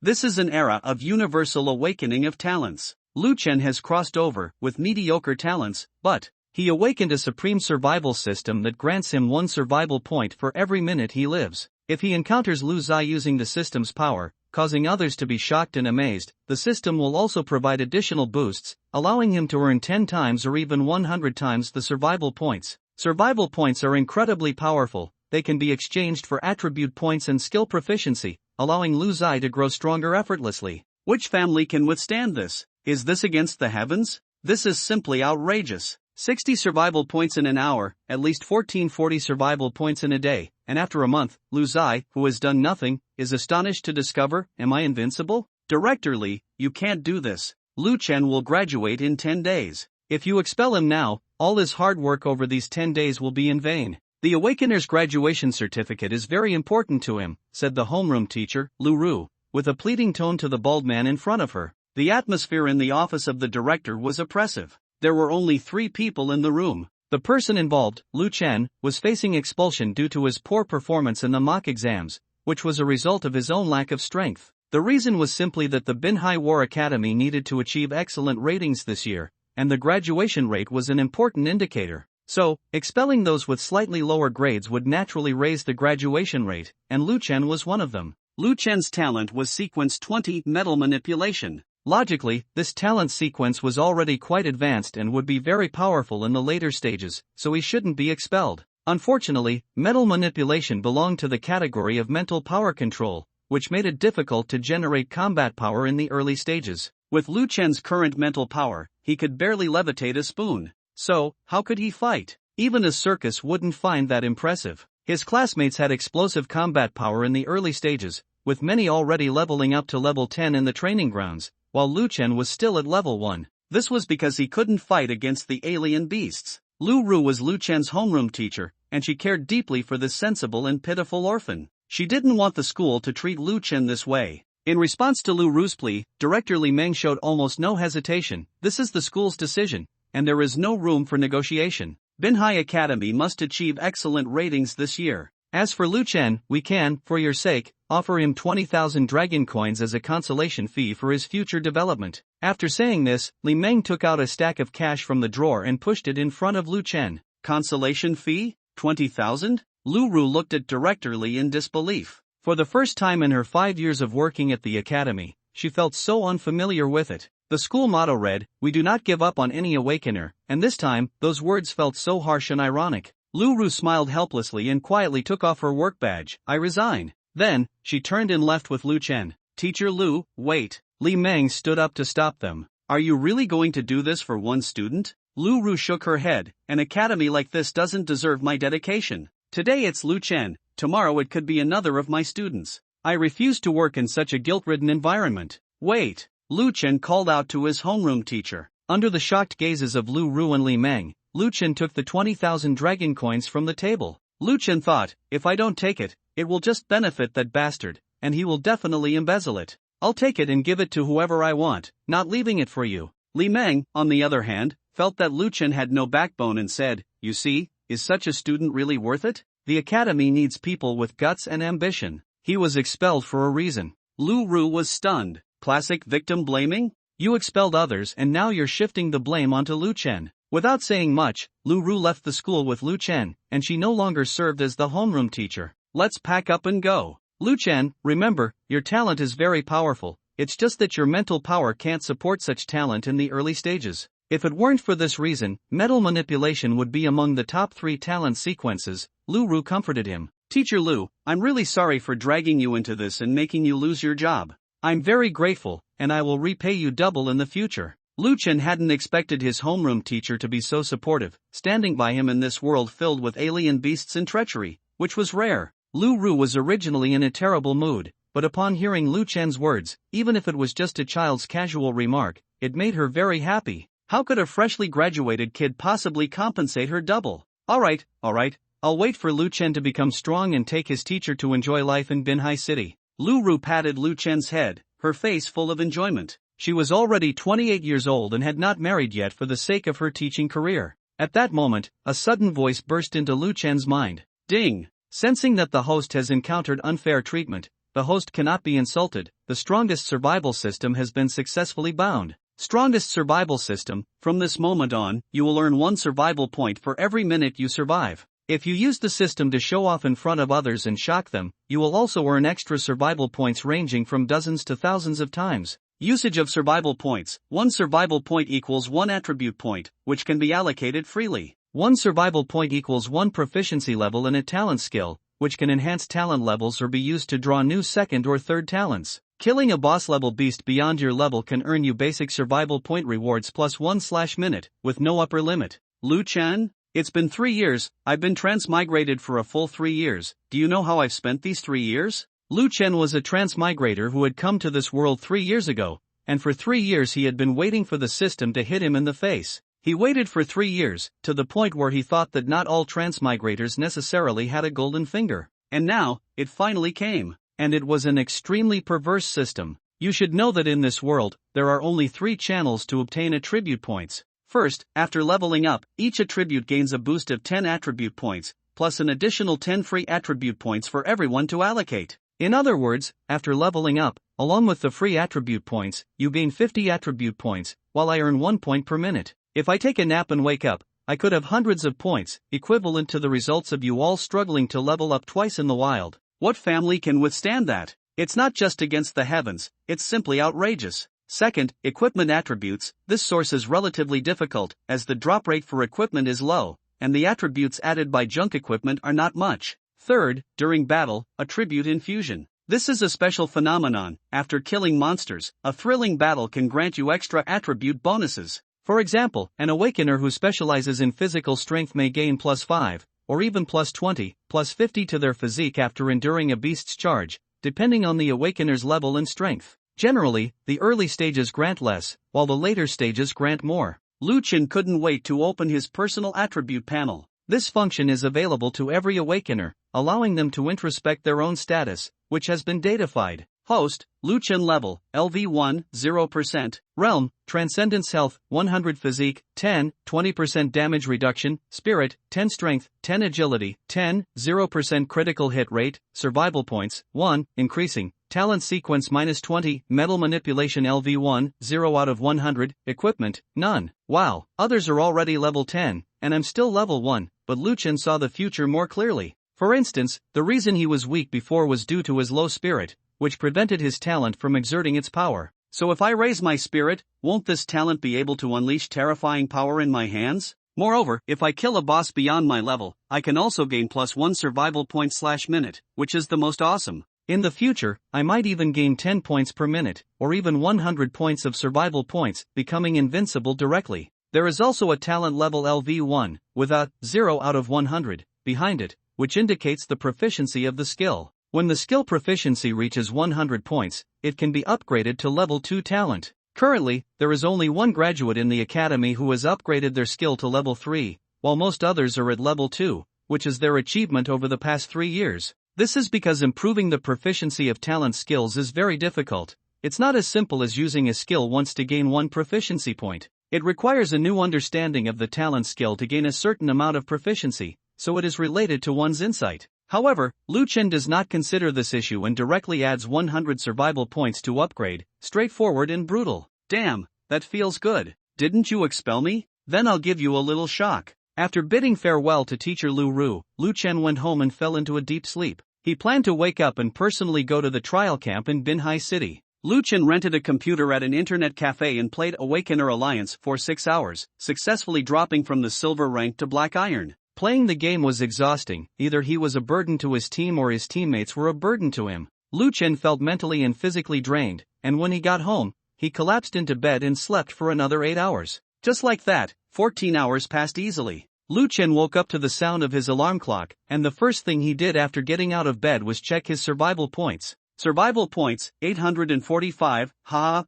This is an era of universal awakening of talents. Lu Chen has crossed over with mediocre talents, but he awakened a supreme survival system that grants him 1 survival point for every minute he lives. If he encounters Lu Zai using the system's power, causing others to be shocked and amazed, the system will also provide additional boosts, allowing him to earn 10 times or even 100 times the survival points. Survival points are incredibly powerful. They can be exchanged for attribute points and skill proficiency, allowing Lu Zai to grow stronger effortlessly. Which family can withstand this? Is this against the heavens? This is simply outrageous. 60 survival points in an hour, at least 1440 survival points in a day, and after a month, Lu Zai, who has done nothing, is astonished to discover, am I invincible? Director Li, you can't do this. Lu Chen will graduate in 10 days. If you expel him now, all his hard work over these 10 days will be in vain. The Awakener's graduation certificate is very important to him, said the homeroom teacher, Lu Ru, with a pleading tone to the bald man in front of her. The atmosphere in the office of the director was oppressive. There were only 3 people in the room. The person involved, Lu Chen, was facing expulsion due to his poor performance in the mock exams, which was a result of his own lack of strength. The reason was simply that the Binhai War Academy needed to achieve excellent ratings this year, and the graduation rate was an important indicator. So, expelling those with slightly lower grades would naturally raise the graduation rate, and Lu Chen was one of them. Lu Chen's talent was sequence 20, metal manipulation. Logically, this talent sequence was already quite advanced and would be very powerful in the later stages, so he shouldn't be expelled. Unfortunately, metal manipulation belonged to the category of mental power control, which made it difficult to generate combat power in the early stages. With Lu Chen's current mental power, he could barely levitate a spoon. So, how could he fight? Even a circus wouldn't find that impressive. His classmates had explosive combat power in the early stages, with many already leveling up to level 10 in the training grounds, while Lu Chen was still at level 1. This was because he couldn't fight against the alien beasts. Lu Ru was Lu Chen's homeroom teacher, and she cared deeply for this sensible and pitiful orphan. She didn't want the school to treat Lu Chen this way. In response to Lu Ru's plea, Director Li Meng showed almost no hesitation. This is the school's decision, and there is no room for negotiation. Binhai Academy must achieve excellent ratings this year. As for Lu Chen, we can, for your sake, offer him 20,000 dragon coins as a consolation fee for his future development. After saying this, Li Meng took out a stack of cash from the drawer and pushed it in front of Lu Chen. Consolation fee? 20,000? Lu Ru looked at Director Li in disbelief. For the first time in her 5 years of working at the academy, she felt so unfamiliar with it. The school motto read, "We do not give up on any awakener," and this time, those words felt so harsh and ironic. Lu Ru smiled helplessly and quietly took off her work badge. I resign. Then, she turned and left with Lu Chen. Teacher Lu, wait. Li Meng stood up to stop them. Are you really going to do this for one student? Lu Ru shook her head. An academy like this doesn't deserve my dedication. Today it's Lu Chen, tomorrow it could be another of my students. I refuse to work in such a guilt-ridden environment. Wait. Lu Chen called out to his homeroom teacher. Under the shocked gazes of Lu Ru and Li Meng, Lu Chen took the 20,000 dragon coins from the table. Lu Chen thought, if I don't take it, it will just benefit that bastard, and he will definitely embezzle it. I'll take it and give it to whoever I want, not leaving it for you. Li Meng, on the other hand, felt that Lu Chen had no backbone and said, you see, is such a student really worth it? The academy needs people with guts and ambition. He was expelled for a reason. Lu Ru was stunned. Classic victim blaming? You expelled others and now you're shifting the blame onto Lu Chen. Without saying much, Lu Ru left the school with Lu Chen, and she no longer served as the homeroom teacher. Let's pack up and go. Lu Chen, remember, your talent is very powerful, it's just that your mental power can't support such talent in the early stages. If it weren't for this reason, metal manipulation would be among the top 3 talent sequences. Lu Ru comforted him. Teacher Lu, I'm really sorry for dragging you into this and making you lose your job. I'm very grateful, and I will repay you double in the future. Lu Chen hadn't expected his homeroom teacher to be so supportive, standing by him in this world filled with alien beasts and treachery, which was rare. Lu Ru was originally in a terrible mood, but upon hearing Lu Chen's words, even if it was just a child's casual remark, it made her very happy. How could a freshly graduated kid possibly compensate her double? Alright, I'll wait for Lu Chen to become strong and take his teacher to enjoy life in Binhai City. Lu Ru patted Lu Chen's head, her face full of enjoyment. She was already 28 years old and had not married yet for the sake of her teaching career. At that moment, a sudden voice burst into Lu Chen's mind. Ding! Sensing that the host has encountered unfair treatment, the host cannot be insulted, the strongest survival system has been successfully bound. Strongest survival system, from this moment on, you will earn 1 survival point for every minute you survive. If you use the system to show off in front of others and shock them, you will also earn extra survival points ranging from dozens to thousands of times. Usage of survival points. 1 survival point equals 1 attribute point, which can be allocated freely. 1 survival point equals 1 proficiency level in a talent skill, which can enhance talent levels or be used to draw new second or third talents. Killing a boss level beast beyond your level can earn you basic survival point rewards plus 1/minute, with no upper limit. Liuan? It's been 3 years, I've been transmigrated for a full 3 years, do you know how I've spent these 3 years? Liuan was a transmigrator who had come to this world 3 years ago, and for 3 years he had been waiting for the system to hit him in the face. He waited for 3 years, to the point where he thought that not all transmigrators necessarily had a golden finger. And now, it finally came. And it was an extremely perverse system. You should know that in this world, there are only 3 channels to obtain attribute points. First, after leveling up, each attribute gains a boost of 10 attribute points, plus an additional 10 free attribute points for everyone to allocate. In other words, after leveling up, along with the free attribute points, you gain 50 attribute points, while I earn 1 point per minute. If I take a nap and wake up, I could have hundreds of points, equivalent to the results of you all struggling to level up twice in the wild. What family can withstand that? It's not just against the heavens, it's simply outrageous. Second, equipment attributes. This source is relatively difficult, as the drop rate for equipment is low, and the attributes added by junk equipment are not much. Third, during battle, attribute infusion. This is a special phenomenon. After killing monsters, a thrilling battle can grant you extra attribute bonuses. For example, an awakener who specializes in physical strength may gain +5, or even +20, +50 to their physique after enduring a beast's charge, depending on the awakener's level and strength. Generally, the early stages grant less, while the later stages grant more. Liuan couldn't wait to open his personal attribute panel. This function is available to every awakener, allowing them to introspect their own status, which has been datafied. Host, Liuan level, LV1, 0%, Realm, Transcendence Health, 100 Physique, 10, 20% damage reduction, Spirit, 10 Strength, 10 Agility, 10, 0% critical hit rate, Survival Points, 1, increasing, Talent Sequence -20, Metal Manipulation LV1, 0 out of 100, Equipment, none. Wow, others are already level 10, and I'm still level 1, but Liuan saw the future more clearly. For instance, the reason he was weak before was due to his low spirit, which prevented his talent from exerting its power. So if I raise my spirit, won't this talent be able to unleash terrifying power in my hands? Moreover, if I kill a boss beyond my level, I can also gain +1 survival point/minute, which is the most awesome. In the future, I might even gain 10 points per minute, or even 100 points of survival points, becoming invincible directly. There is also a talent level LV1, with a 0 out of 100 behind it, which indicates the proficiency of the skill. When the skill proficiency reaches 100 points, it can be upgraded to level 2 talent. Currently, there is only one graduate in the academy who has upgraded their skill to level 3, while most others are at level 2, which is their achievement over the past 3 years. This is because improving the proficiency of talent skills is very difficult. It's not as simple as using a skill once to gain 1 proficiency point. It requires a new understanding of the talent skill to gain a certain amount of proficiency, so it is related to one's insight. However, Liuan does not consider this issue and directly adds 100 survival points to upgrade, straightforward and brutal. Damn, that feels good. Didn't you expel me? Then I'll give you a little shock. After bidding farewell to teacher Liuan went home and fell into a deep sleep. He planned to wake up and personally go to the trial camp in Binhai City. Liuan rented a computer at an internet cafe and played Awakener Alliance for 6 hours, successfully dropping from the silver rank to black iron. Playing the game was exhausting. Either he was a burden to his team or his teammates were a burden to him. Liuan felt mentally and physically drained, and when he got home, he collapsed into bed and slept for another 8 hours. Just like that, 14 hours passed easily. Liuan woke up to the sound of his alarm clock, and the first thing he did after getting out of bed was check his survival points. Survival points, 845,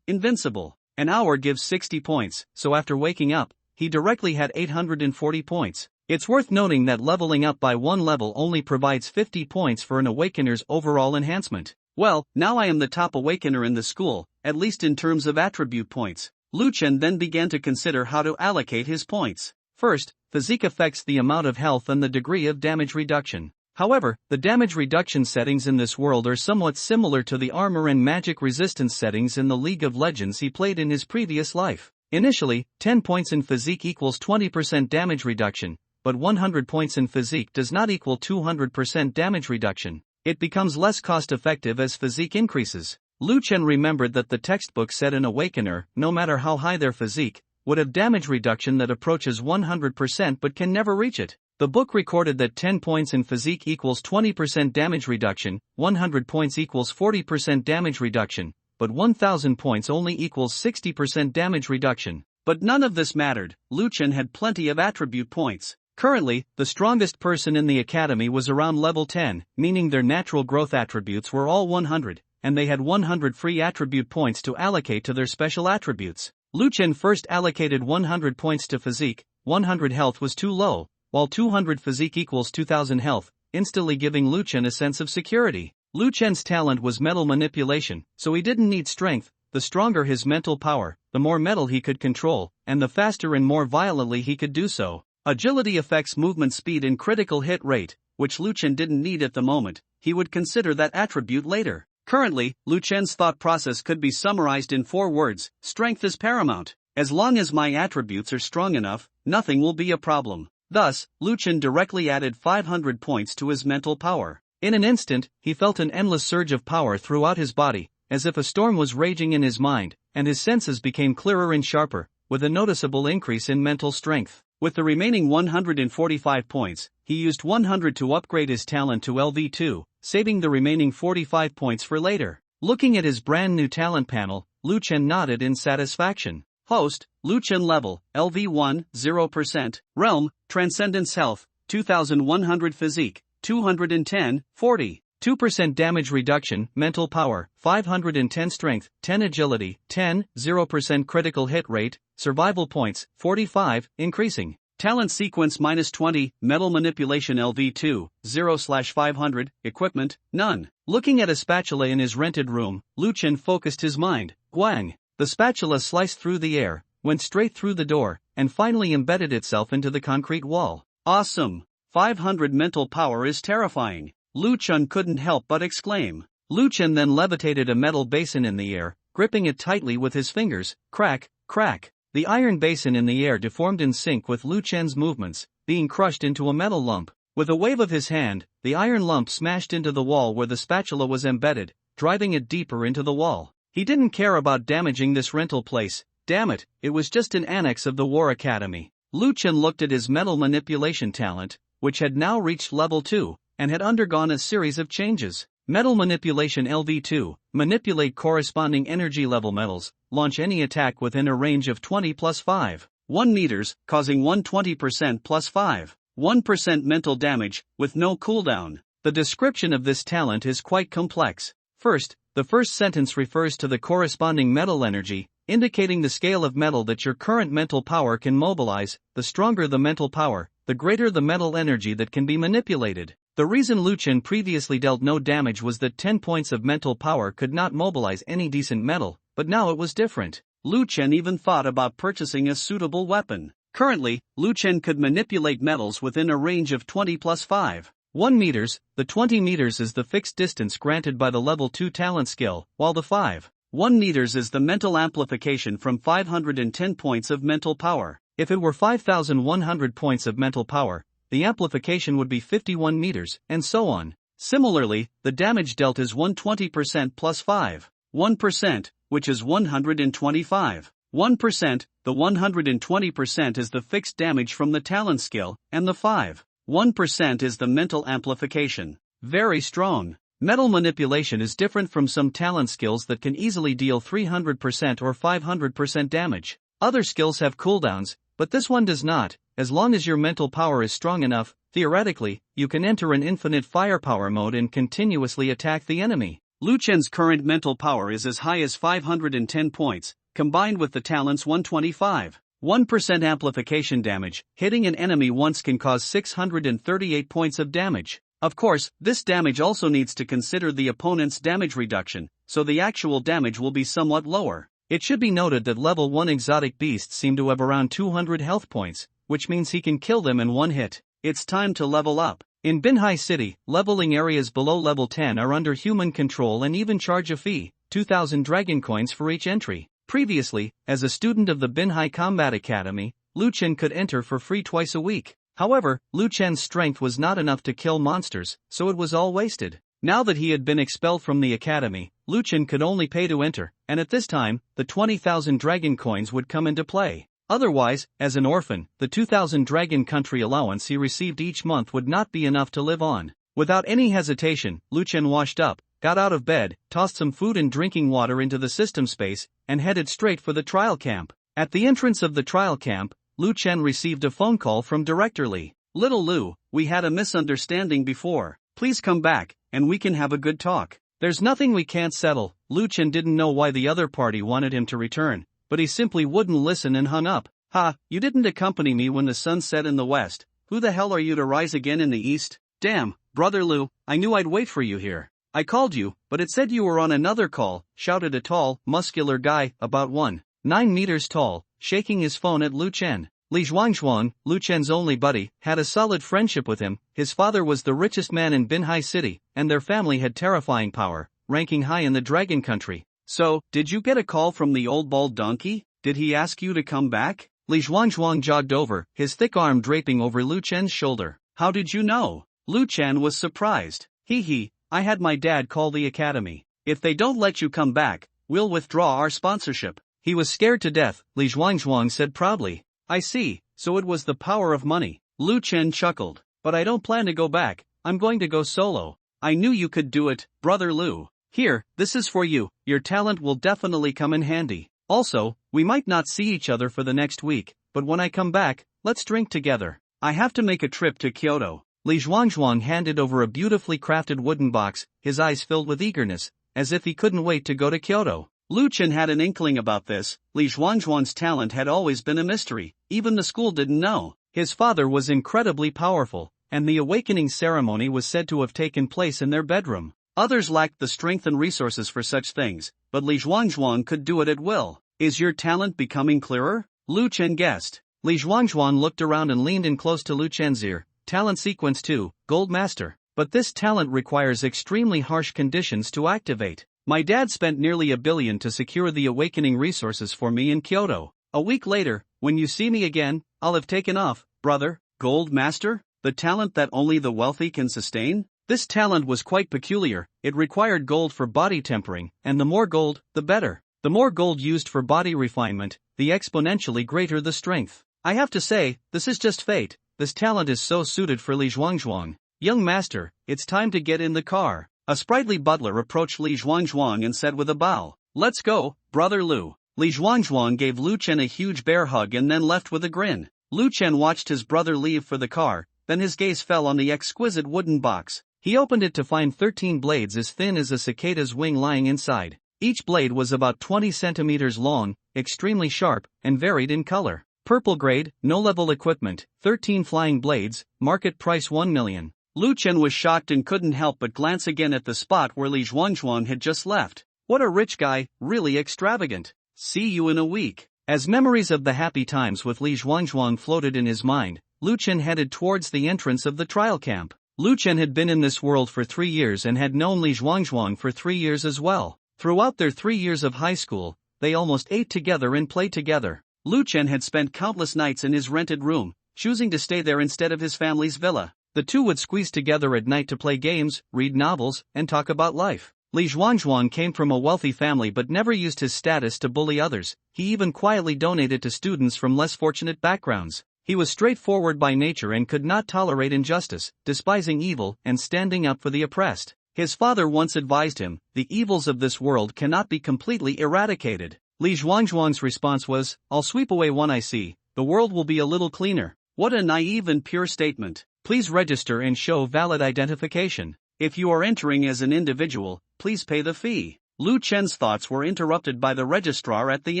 Invincible. An hour gives 60 points, so after waking up, he directly had 840 points. It's worth noting that leveling up by 1 level only provides 50 points for an awakener's overall enhancement. Well, now I am the top awakener in the school, at least in terms of attribute points. Liuan then began to consider how to allocate his points. First, physique affects the amount of health and the degree of damage reduction. However, the damage reduction settings in this world are somewhat similar to the armor and magic resistance settings in the League of Legends he played in his previous life. Initially, 10 points in physique equals 20% damage reduction, but 100 points in physique does not equal 200% damage reduction. It becomes less cost-effective as physique increases. Liuan remembered that the textbook said an awakener, no matter how high their physique, would have damage reduction that approaches 100% but can never reach it. The book recorded that 10 points in physique equals 20% damage reduction, 100 points equals 40% damage reduction, but 1000 points only equals 60% damage reduction. But none of this mattered. Liuan had plenty of attribute points. Currently, the strongest person in the academy was around level 10, meaning their natural growth attributes were all 100, and they had 100 free attribute points to allocate to their special attributes. Liuan first allocated 100 points to physique. 100 health was too low, while 200 physique equals 2000 health, instantly giving Liuan a sense of security. Liuan's talent was metal manipulation, so he didn't need strength. The stronger his mental power, the more metal he could control, and the faster and more violently he could do so. Agility affects movement speed and critical hit rate, which Liuan didn't need at the moment. He would consider that attribute later. Currently, Liuan's thought process could be summarized in 4 words: strength is paramount. As long as my attributes are strong enough, nothing will be a problem. Thus, Liuan directly added 500 points to his mental power. In an instant, he felt an endless surge of power throughout his body, as if a storm was raging in his mind, and his senses became clearer and sharper, with a noticeable increase in mental strength. With the remaining 145 points, he used 100 to upgrade his talent to LV2, saving the remaining 45 points for later. Looking at his brand new talent panel, Liuan nodded in satisfaction. Host, Liuan level, LV1, 0%, realm, transcendence health, 2100 physique, 210, 40. 2% damage reduction, mental power, 510 strength, 10 agility, 10, 0% critical hit rate, survival points, 45, increasing. Talent sequence -20, metal manipulation LV2, 0/500, equipment, none. Looking at a spatula in his rented room, Liuan focused his mind. Guang. The spatula sliced through the air, went straight through the door, and finally embedded itself into the concrete wall. Awesome! 500 mental power is terrifying. Liuan couldn't help but exclaim. Liuan then levitated a metal basin in the air, gripping it tightly with his fingers. Crack, crack. The iron basin in the air deformed in sync with Liuan's movements, being crushed into a metal lump. With a wave of his hand, the iron lump smashed into the wall where the spatula was embedded, driving it deeper into the wall. He didn't care about damaging this rental place. Damn it, it was just an annex of the War Academy. Liuan looked at his metal manipulation talent, which had now reached level 2, and had undergone a series of changes. Metal manipulation LV2, manipulate corresponding energy level metals, launch any attack within a range of 20 plus 5, 1 meters, causing 120% plus 5, 1% mental damage, with no cooldown. The description of this talent is quite complex. First, the first sentence refers to the corresponding metal energy, indicating the scale of metal that your current mental power can mobilize. The stronger the mental power, the greater the metal energy that can be manipulated. The reason Liuan previously dealt no damage was that 10 points of mental power could not mobilize any decent metal, but now it was different. Liuan even thought about purchasing a suitable weapon. Currently, Liuan could manipulate metals within a range of 20 plus 5, 1 meters. The 20 meters is the fixed distance granted by the level 2 talent skill, while the 5, 1 meters is the mental amplification from 510 points of mental power. If it were 5,100 points of mental power, the amplification would be 51 meters, and so on. Similarly, the damage dealt is 120% plus 5, 1%, which is 125. 1%, the 120% is the fixed damage from the talent skill, and the 5, 1% is the mental amplification. Very strong. Metal manipulation is different from some talent skills that can easily deal 300% or 500% damage. Other skills have cooldowns, but this one does not. As long as your mental power is strong enough, theoretically, you can enter an infinite firepower mode and continuously attack the enemy. Liuan's current mental power is as high as 510 points, combined with the talent's 125. 1% amplification damage, hitting an enemy once can cause 638 points of damage. Of course, this damage also needs to consider the opponent's damage reduction, so the actual damage will be somewhat lower. It should be noted that level 1 exotic beasts seem to have around 200 health points, which means he can kill them in one hit. It's time to level up. In Binhai City, leveling areas below level 10 are under human control and even charge a fee, 2,000 dragon coins for each entry. Previously, as a student of the Binhai Combat Academy, Liuan could enter for free twice a week. However, Liuan's strength was not enough to kill monsters, so it was all wasted. Now that he had been expelled from the academy, Liuan could only pay to enter, and at this time, the 20,000 dragon coins would come into play. Otherwise, as an orphan, the 2,000 dragon country allowance he received each month would not be enough to live on. Without any hesitation, Liuan washed up, got out of bed, tossed some food and drinking water into the system space, and headed straight for the trial camp. At the entrance of the trial camp, Liuan received a phone call from Director Li. "Little Liu, we had a misunderstanding before. Please come back, and we can have a good talk." "There's nothing we can't settle." Liuan didn't know why the other party wanted him to return, but he simply wouldn't listen and hung up. "Ha, you didn't accompany me when the sun set in the west. Who the hell are you to rise again in the east? Damn, Brother Liu, I knew I'd wait for you here. I called you, but it said you were on another call," shouted a tall, muscular guy, about 1.9 meters tall, shaking his phone at Liuan. Li Zhuangzhuang, Liuan's only buddy, had a solid friendship with him. His father was the richest man in Binhai City, and their family had terrifying power, ranking high in the dragon country. "So, did you get a call from the old bald donkey? Did he ask you to come back?" Li Zhuangzhuang jogged over, his thick arm draping over Liuan's shoulder. "How did you know?" Liuan was surprised. "Hee, I had my dad call the academy. If they don't let you come back, we'll withdraw our sponsorship." He was scared to death, Li Zhuangzhuang said proudly. "I see, so it was the power of money." Liuan chuckled. "But I don't plan to go back, I'm going to go solo." "I knew you could do it, Brother Liu. Here, this is for you, your talent will definitely come in handy. Also, we might not see each other for the next week, but when I come back, let's drink together. I have to make a trip to Kyoto." Li Zhuangzhuang handed over a beautifully crafted wooden box, his eyes filled with eagerness, as if he couldn't wait to go to Kyoto. Liuan had an inkling about this. Li Zhuangzhuang's talent had always been a mystery, even the school didn't know. His father was incredibly powerful, and the awakening ceremony was said to have taken place in their bedroom. Others lacked the strength and resources for such things, but Li Zhuangzhuang could do it at will. "Is your talent becoming clearer?" Liuan guessed. Li Zhuangzhuang looked around and leaned in close to Liuan's ear. "Talent sequence 2, Gold Master. But this talent requires extremely harsh conditions to activate. My dad spent nearly $1 billion to secure the awakening resources for me in Kyoto. A week later, when you see me again, I'll have taken off, brother." Gold Master? The talent that only the wealthy can sustain? This talent was quite peculiar. It required gold for body tempering, and the more gold, the better. The more gold used for body refinement, the exponentially greater the strength. I have to say, this is just fate. This talent is so suited for Li Zhuangzhuang. "Young master, it's time to get in the car." A sprightly butler approached Li Zhuangzhuang and said with a bow, "Let's go, Brother Liu." Li Zhuangzhuang gave Liuan a huge bear hug and then left with a grin. Liuan watched his brother leave for the car, then his gaze fell on the exquisite wooden box. He opened it to find 13 blades as thin as a cicada's wing lying inside. Each blade was about 20 centimeters long, extremely sharp, and varied in color. Purple grade, no-level equipment, 13 flying blades, market price 1 million. Liuan was shocked and couldn't help but glance again at the spot where Li Zhuangzhuang had just left. What a rich guy, really extravagant. "See you in a week." As memories of the happy times with Li Zhuangzhuang floated in his mind, Liuan headed towards the entrance of the trial camp. Liuan had been in this world for 3 years and had known Li Zhuangzhuang for 3 years as well. Throughout their 3 years of high school, they almost ate together and played together. Liuan had spent countless nights in his rented room, choosing to stay there instead of his family's villa. The two would squeeze together at night to play games, read novels, and talk about life. Li Zhuangzhuang came from a wealthy family but never used his status to bully others. He even quietly donated to students from less fortunate backgrounds. He was straightforward by nature and could not tolerate injustice, despising evil and standing up for the oppressed. His father once advised him, "The evils of this world cannot be completely eradicated." Li Zhuangzhuang's response was, "I'll sweep away one I see. The world will be a little cleaner." What a naive and pure statement. Please register and show valid identification. If you are entering as an individual, please pay the fee. Liuan's thoughts were interrupted by the registrar at the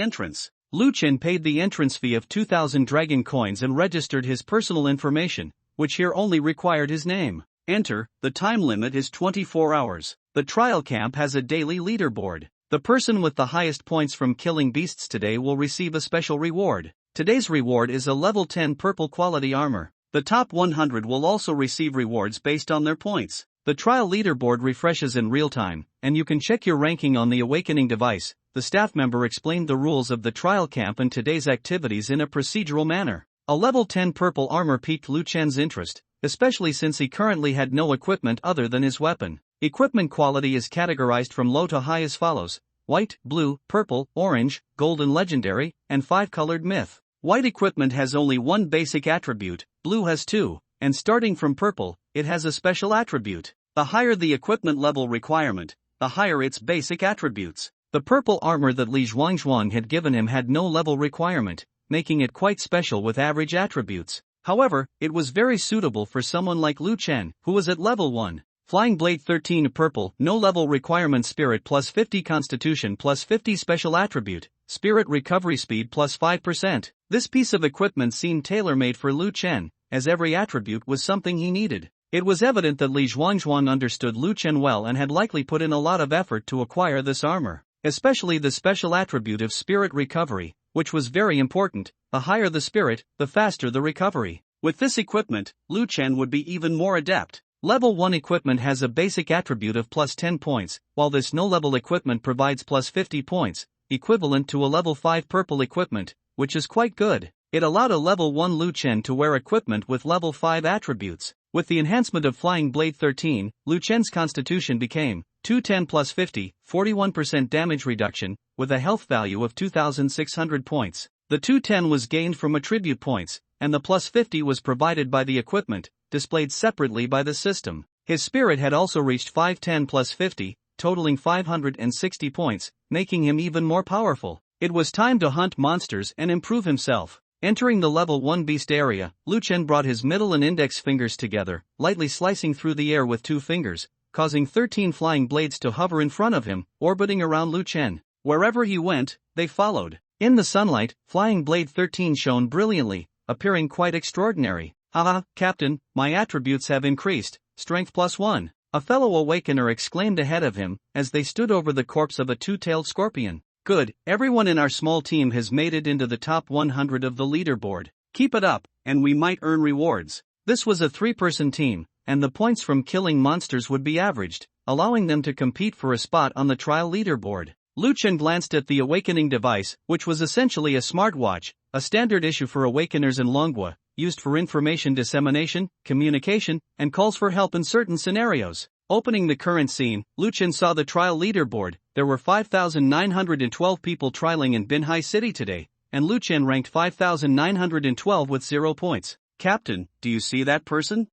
entrance. Liuan paid the entrance fee of 2,000 dragon coins and registered his personal information, which here only required his name. "Enter, the time limit is 24 hours. The trial camp has a daily leaderboard. The person with the highest points from killing beasts today will receive a special reward. Today's reward is a level 10 purple quality armor. The top 100 will also receive rewards based on their points. The trial leaderboard refreshes in real time, and you can check your ranking on the awakening device. The staff member explained the rules of the trial camp and today's activities in a procedural manner. A level 10 purple armor piqued Liu Chen's interest, especially since he currently had no equipment other than his weapon. Equipment quality is categorized from low to high as follows: white, blue, purple, orange, golden legendary, and 5-colored myth. White equipment has only one basic attribute, blue has two, and starting from purple, it has a special attribute. The higher the equipment level requirement, the higher its basic attributes. The purple armor that Li Zhuangzhuang had given him had no level requirement, making it quite special with average attributes. However, it was very suitable for someone like Liu Chen, who was at level 1. Flying Blade 13 purple, no level requirement, spirit plus 50, constitution plus 50, special attribute, spirit recovery speed plus 5%. This piece of equipment seemed tailor-made for Liu Chen, as every attribute was something he needed. It was evident that Li Zhuangzhuang understood Liu Chen well and had likely put in a lot of effort to acquire this armor, especially the special attribute of spirit recovery, which was very important. The higher the spirit, the faster the recovery. With this equipment, Liu Chen would be even more adept. Level 1 equipment has a basic attribute of plus 10 points, while this no-level equipment provides plus 50 points, equivalent to a level 5 purple equipment, which is quite good. It allowed a level 1 Liu Chen to wear equipment with level 5 attributes. With the enhancement of Flying Blade 13, Liu Chen's constitution became 210 plus 50, 41% damage reduction, with a health value of 2,600 points. The 210 was gained from attribute points, and the plus 50 was provided by the equipment, displayed separately by the system. His spirit had also reached 510 plus 50, totaling 560 points, making him even more powerful. It was time to hunt monsters and improve himself. Entering the level 1 beast area, Liu Chen brought his middle and index fingers together, lightly slicing through the air with 2 fingers, causing 13 flying blades to hover in front of him, orbiting around Liu Chen. Wherever he went, they followed. In the sunlight, Flying Blade 13 shone brilliantly, appearing quite extraordinary. Haha, Captain, my attributes have increased, strength plus 1. A fellow awakener exclaimed ahead of him, as they stood over the corpse of a 2-tailed scorpion. Good, everyone in our small team has made it into the top 100 of the leaderboard. Keep it up, and we might earn rewards. This was a 3-person team, and the points from killing monsters would be averaged, allowing them to compete for a spot on the trial leaderboard. Liu Chen glanced at the awakening device, which was essentially a smartwatch, a standard issue for awakeners in Manhwa, used for information dissemination, communication, and calls for help in certain scenarios. Opening the current scene, Liu Chen saw the trial leaderboard. There were 5,912 people trialing in Binhai City today, and Liu Chen ranked 5,912 with 0 points. Captain, do you see that person?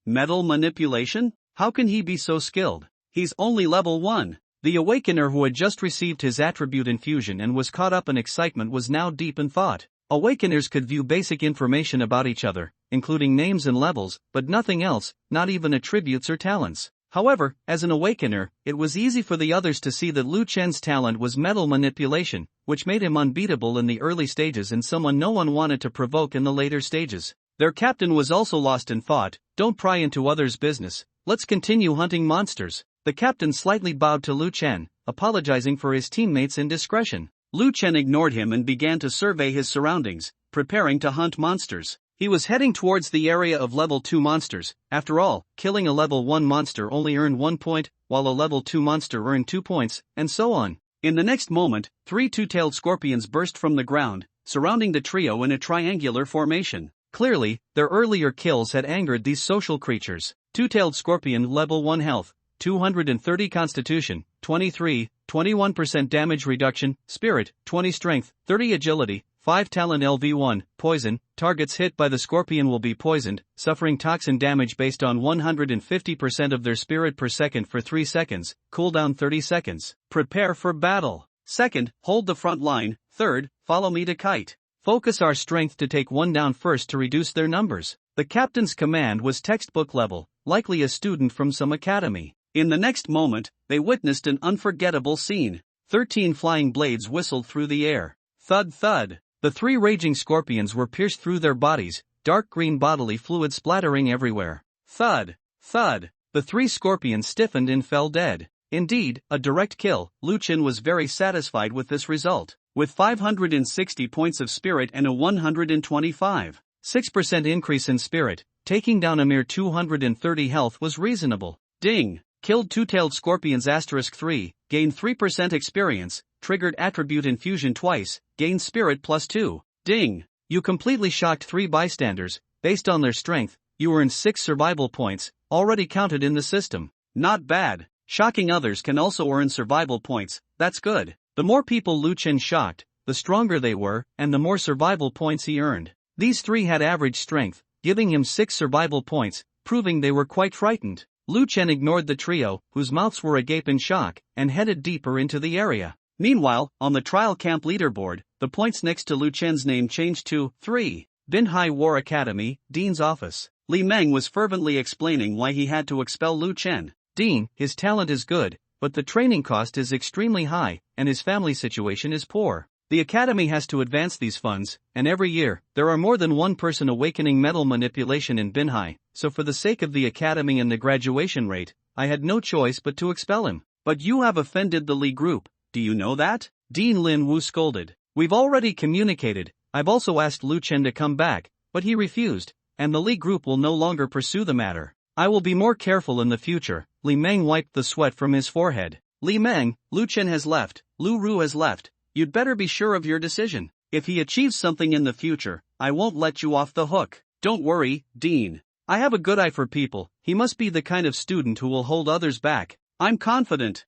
Metal manipulation? How can he be so skilled? He's only level 1. The awakener who had just received his attribute infusion and was caught up in excitement was now deep in thought. Awakeners could view basic information about each other, including names and levels, but nothing else, not even attributes or talents. However, as an awakener, it was easy for the others to see that Liu Chen's talent was metal manipulation, which made him unbeatable in the early stages and someone no one wanted to provoke in the later stages. Their captain was also lost in thought. Don't pry into others' business, let's continue hunting monsters. The captain slightly bowed to Liu Chen, apologizing for his teammates' indiscretion. Liu Chen ignored him and began to survey his surroundings, preparing to hunt monsters. He was heading towards the area of level 2 monsters. After all, killing a level 1 monster only earned 1 point, while a level 2 monster earned 2 points, and so on. In the next moment, 3 2-tailed scorpions burst from the ground, surrounding the trio in a triangular formation. Clearly, their earlier kills had angered these social creatures. 2-tailed scorpion, level 1 health, 230 constitution, 23, 21% damage reduction, spirit, 20 strength, 30 agility, 5 talent LV1, poison, targets hit by the scorpion will be poisoned, suffering toxin damage based on 150% of their spirit per second for 3 seconds, cooldown 30 seconds. Prepare for battle. Second, hold the front line. Third, follow me to kite. Focus our strength to take one down first to reduce their numbers. The captain's command was textbook level, likely a student from some academy. In the next moment, they witnessed an unforgettable scene. 13 flying blades whistled through the air. Thud thud. The 3 raging scorpions were pierced through their bodies, dark green bodily fluid splattering everywhere. Thud. Thud. The 3 scorpions stiffened and fell dead. Indeed, a direct kill. Liu Chen was very satisfied with this result. With 560 points of spirit and a 125 6% increase in spirit, taking down a mere 230 health was reasonable. Ding! Killed two-tailed scorpions *3, gained 3% experience, triggered attribute infusion twice, gained spirit +2. Ding! You completely shocked 3 bystanders, based on their strength, you earned 6 survival points, already counted in the system. Not bad. Shocking others can also earn survival points, that's good. The more people Liuan shocked, the stronger they were, and the more survival points he earned. These 3 had average strength, giving him 6 survival points, proving they were quite frightened. Liuan ignored the trio, whose mouths were agape in shock, and headed deeper into the area. Meanwhile, on the trial camp leaderboard, the points next to Liuan's name changed to 3. Binhai War Academy, Dean's office. Li Meng was fervently explaining why he had to expel Liuan. Dean, his talent is good, but the training cost is extremely high, and his family situation is poor. The academy has to advance these funds, and every year, there are more than one person awakening mental manipulation in Binhai, so for the sake of the academy and the graduation rate, I had no choice but to expel him. But you have offended the Li group, do you know that? Dean Lin Wu scolded. We've already communicated, I've also asked Liuan to come back, but he refused, and the Li group will no longer pursue the matter. I will be more careful in the future. Li Meng wiped the sweat from his forehead. Li Meng, Liuan has left, Lu Ru has left. You'd better be sure of your decision. If he achieves something in the future, I won't let you off the hook. Don't worry, Dean. I have a good eye for people, he must be the kind of student who will hold others back. I'm confident.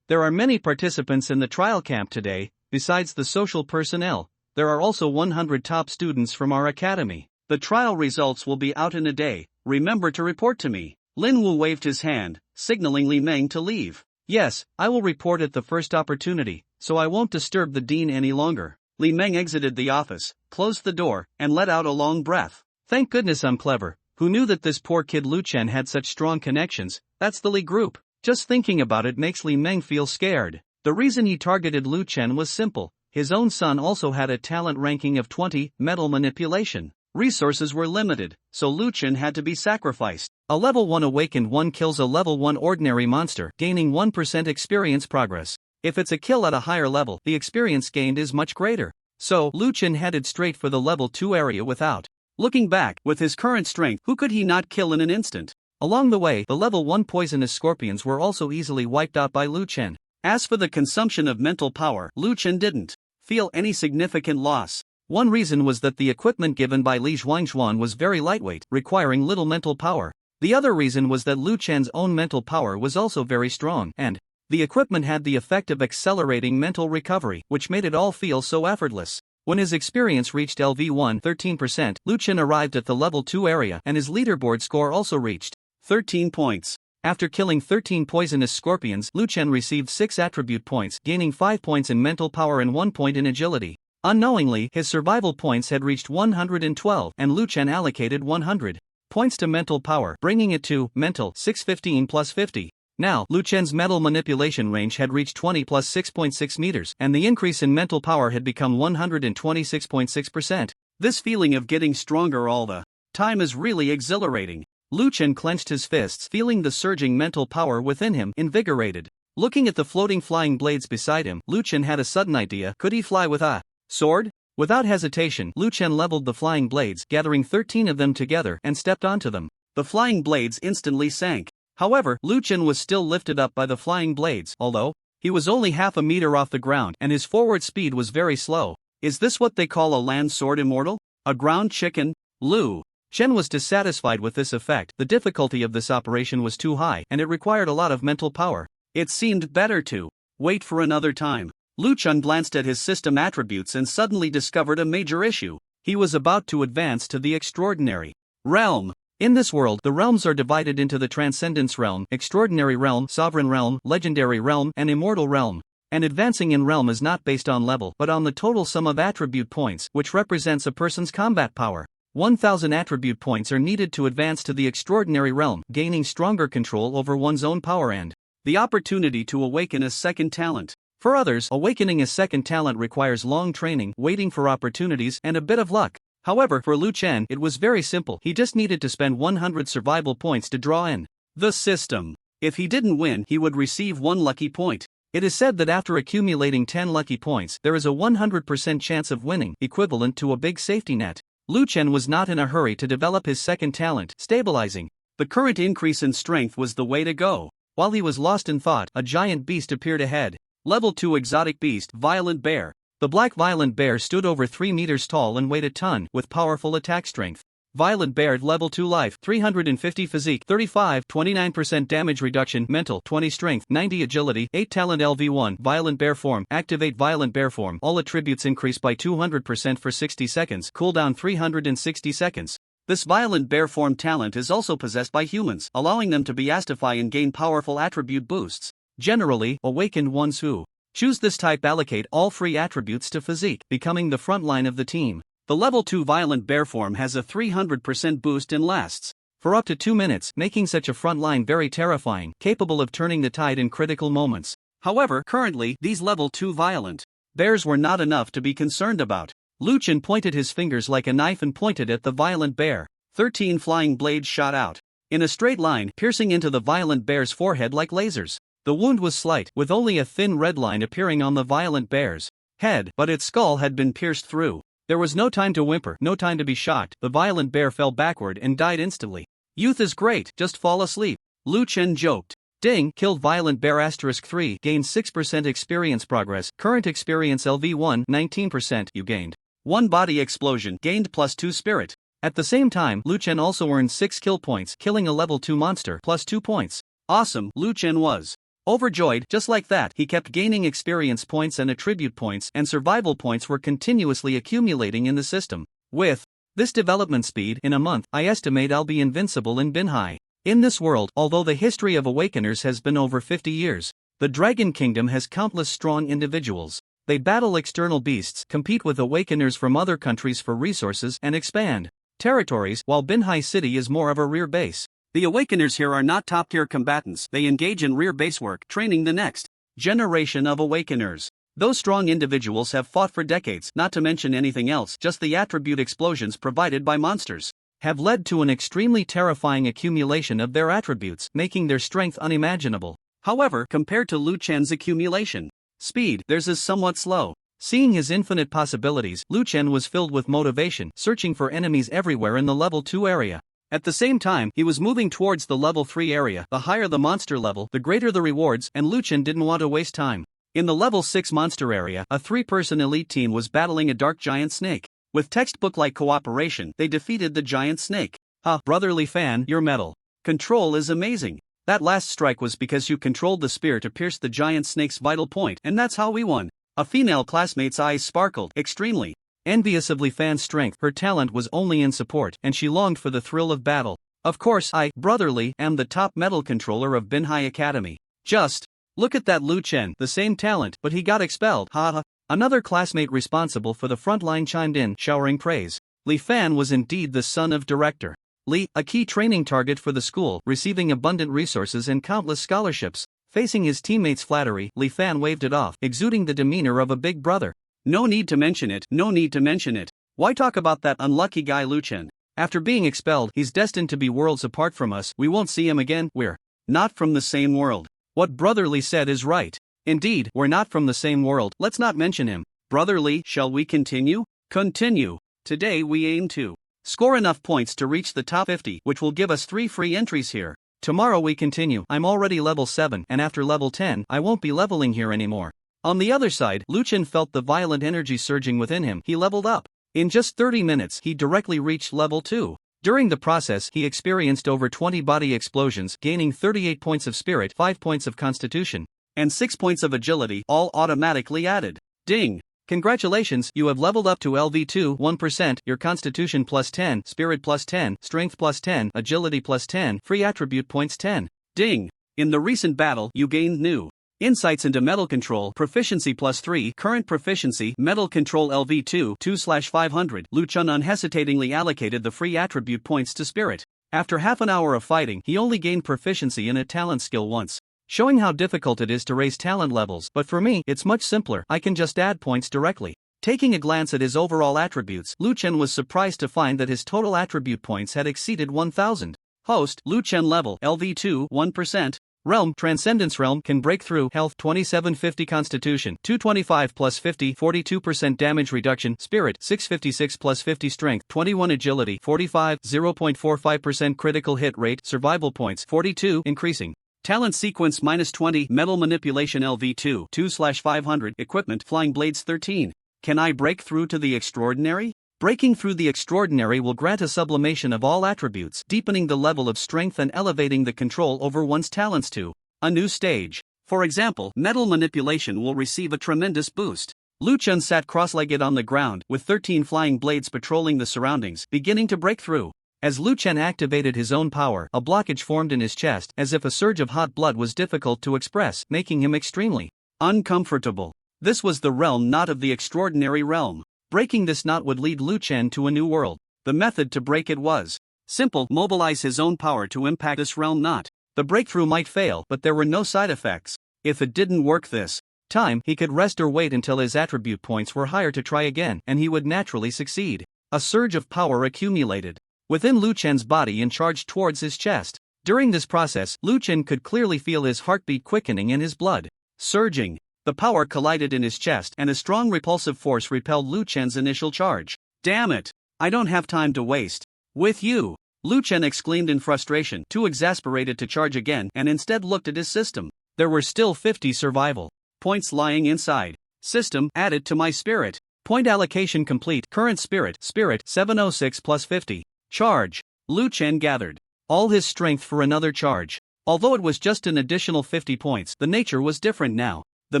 There are many participants in the trial camp today, besides the social personnel. There are also 100 top students from our academy. The trial results will be out in a day, remember to report to me. Lin Wu waved his hand, signaling Li Meng to leave. Yes, I will report at the first opportunity, so I won't disturb the dean any longer. Li Meng exited the office, closed the door, and let out a long breath. Thank goodness I'm clever. Who knew that this poor kid Liuan had such strong connections? That's the Li group. Just thinking about it makes Li Meng feel scared. The reason he targeted Liuan was simple. His own son also had a talent ranking of 20, mental manipulation. Resources were limited, so Liuan had to be sacrificed. A level 1 awakened one kills a level 1 ordinary monster, gaining 1% experience progress. If it's a kill at a higher level, the experience gained is much greater. So, Liuan headed straight for the level 2 area without looking back. With his current strength, who could he not kill in an instant? Along the way, the level 1 poisonous scorpions were also easily wiped out by Liuan. As for the consumption of mental power, Liuan didn't feel any significant loss. One reason was that the equipment given by Li Zhuangxuan was very lightweight, requiring little mental power. The other reason was that Liuan's own mental power was also very strong, and the equipment had the effect of accelerating mental recovery, which made it all feel so effortless. When his experience reached LV1 13%, Liuan arrived at the level 2 area and his leaderboard score also reached 13 points. After killing 13 poisonous scorpions, Liuan received 6 attribute points, gaining 5 points in mental power and 1 point in agility. Unknowingly, his survival points had reached 112, and Liuan allocated 100 points to mental power, bringing it to mental 615 plus 50. Now, Liuan's mental manipulation range had reached 20 plus 6.6 meters, and the increase in mental power had become 126.6%. This feeling of getting stronger all the time is really exhilarating. Liuan clenched his fists, feeling the surging mental power within him, invigorated. Looking at the floating flying blades beside him, Liuan had a sudden idea. Could he fly with a sword? Without hesitation, Liuan leveled the flying blades, gathering 13 of them together, and stepped onto them. The flying blades instantly sank. However, Liuan was still lifted up by the flying blades, although he was only half a meter off the ground and his forward speed was very slow. Is this what they call a land sword immortal? A ground chicken? Liu Shen was dissatisfied with this effect. The difficulty of this operation was too high, and it required a lot of mental power. It seemed better to wait for another time. Liuan glanced at his system attributes and suddenly discovered a major issue. He was about to advance to the extraordinary realm. In this world, the realms are divided into the transcendence realm, extraordinary realm, sovereign realm, legendary realm, and immortal realm. And advancing in realm is not based on level, but on the total sum of attribute points, which represents a person's combat power. 1,000 attribute points are needed to advance to the extraordinary realm, gaining stronger control over one's own power and the opportunity to awaken a second talent. For others, awakening a second talent requires long training, waiting for opportunities, and a bit of luck. However, for Liuan, it was very simple. He just needed to spend 100 survival points to draw in the system. If he didn't win, he would receive 1 lucky point. It is said that after accumulating 10 lucky points, there is a 100% chance of winning, equivalent to a big safety net. Lu Chen was not in a hurry to develop his second talent, stabilizing. The current increase in strength was the way to go. While he was lost in thought, a giant beast appeared ahead. Level 2 exotic beast, Violent Bear. The black Violent Bear stood over 3 meters tall and weighed a ton, with powerful attack strength. Violent Bear level 2 life, 350 physique, 35, 29% damage reduction, mental, 20 strength, 90 agility, 8 talent LV1. Violent Bear form, activate Violent Bear form. All attributes increase by 200% for 60 seconds, cooldown 360 seconds. This Violent Bear form talent is also possessed by humans, allowing them to be Astify and gain powerful attribute boosts. Generally, awakened ones who choose this type allocate all free attributes to physique, becoming the front line of the team. The level 2 Violent Bear form has a 300% boost and lasts for up to 2 minutes, making such a front line very terrifying, capable of turning the tide in critical moments. However, currently, these level 2 Violent Bears were not enough to be concerned about. Lu Chen pointed his fingers like a knife and pointed at the Violent Bear. 13 flying blades shot out in a straight line, piercing into the Violent Bear's forehead like lasers. The wound was slight, with only a thin red line appearing on the Violent Bear's head, but its skull had been pierced through. There was no time to whimper, no time to be shocked. The Violent Bear fell backward and died instantly. Youth is great, just fall asleep, Lu Chen joked. Ding, killed Violent Bear *3, gained 6% experience progress, current experience LV1, 19%, you gained 1 body explosion, gained +2 spirit. At the same time, Lu Chen also earned 6 kill points, killing a level 2 monster, +2 points. Awesome, Lu Chen was overjoyed. Just like that, he kept gaining experience points and attribute points, and survival points were continuously accumulating in the system. With this development speed, in a month, I estimate I'll be invincible in Binhai. In this world, although the history of Awakeners has been over 50 years, the Dragon Kingdom has countless strong individuals. They battle external beasts, compete with Awakeners from other countries for resources, and expand territories, while Binhai City is more of a rear base. The Awakeners here are not top-tier combatants. They engage in rear base work, training the next generation of Awakeners. Those strong individuals have fought for decades, not to mention anything else. Just the attribute explosions provided by monsters have led to an extremely terrifying accumulation of their attributes, making their strength unimaginable. However, compared to Lu Chen's accumulation speed, theirs is somewhat slow. Seeing his infinite possibilities, Lu Chen was filled with motivation, searching for enemies everywhere in the level 2 area. At the same time, he was moving towards the level 3 area. The higher the monster level, the greater the rewards, and Lu Chen didn't want to waste time. In the level 6 monster area, a 3-person elite team was battling a dark giant snake. With textbook-like cooperation, they defeated the giant snake. Brotherly fan, your metal control is amazing. That last strike was because you controlled the spear to pierce the giant snake's vital point, and that's how we won. A female classmate's eyes sparkled extremely envious of Li Fan's strength. Her talent was only in support, and she longed for the thrill of battle. Of course, I, brotherly, am the top metal controller of Binhai Academy. Just look at that Lu Chen, the same talent, but he got expelled. Haha. Another classmate responsible for the front line chimed in, showering praise. Li Fan was indeed the son of Director Li, a key training target for the school, receiving abundant resources and countless scholarships. Facing his teammates' flattery, Li Fan waved it off, exuding the demeanor of a big brother. No need to mention it, no need to mention it. Why talk about that unlucky guy Lu Chen? After being expelled, he's destined to be worlds apart from us. We won't see him again. We're not from the same world. What Brotherly said is right. Indeed, we're not from the same world. Let's not mention him. Brotherly, shall we continue? Continue. Today we aim to score enough points to reach the top 50, which will give us 3 free entries here. Tomorrow we continue. I'm already level 7, and after level 10, I won't be leveling here anymore. On the other side, Lu Chen felt the violent energy surging within him. He leveled up. In just 30 minutes, he directly reached level 2. During the process, he experienced over 20 body explosions, gaining 38 points of spirit, 5 points of constitution, and 6 points of agility, all automatically added. Ding! Congratulations, you have leveled up to LV2, 1%, your constitution +10, spirit +10, strength +10, agility +10, free attribute points 10. Ding! In the recent battle, you gained new insights into metal control, proficiency +3, current proficiency, metal control LV2, 2/500. Lu Chen unhesitatingly allocated the free attribute points to spirit. After half an hour of fighting, he only gained proficiency in a talent skill once, showing how difficult it is to raise talent levels. But for me, it's much simpler. I can just add points directly. Taking a glance at his overall attributes, Lu Chen was surprised to find that his total attribute points had exceeded 1,000. Host, Lu Chen level, LV2, 1%. Realm, Transcendence Realm can break through. Health 2750, Constitution 225 plus 50, 42% damage reduction. Spirit 656 plus 50, Strength 21, Agility 45, 0.45% critical hit rate. Survival points 42, increasing. Talent sequence -20, Metal Manipulation LV2 2/500, Equipment Flying Blades 13. Can I break through to the extraordinary? Breaking through the extraordinary will grant a sublimation of all attributes, deepening the level of strength and elevating the control over one's talents to a new stage. For example, Metal Manipulation will receive a tremendous boost. Liuan sat cross-legged on the ground, with 13 flying blades patrolling the surroundings, beginning to break through. As Liuan activated his own power, a blockage formed in his chest, as if a surge of hot blood was difficult to express, making him extremely uncomfortable. This was the realm knot of the extraordinary realm. Breaking this knot would lead Liuan to a new world. The method to break it was simple: mobilize his own power to impact this realm knot. The breakthrough might fail, but there were no side effects. If it didn't work this time, he could rest or wait until his attribute points were higher to try again, and he would naturally succeed. A surge of power accumulated within Liuan's body and charged towards his chest. During this process, Liuan could clearly feel his heartbeat quickening and his blood surging. The power collided in his chest, and a strong repulsive force repelled Liuan's initial charge. Damn it! I don't have time to waste with you! Liuan exclaimed in frustration, too exasperated to charge again, and instead looked at his system. There were still 50 survival points lying inside. System added to my spirit. Point allocation complete. Current spirit 706 plus 50. Charge. Liuan gathered all his strength for another charge. Although it was just an additional 50 points, the nature was different now. The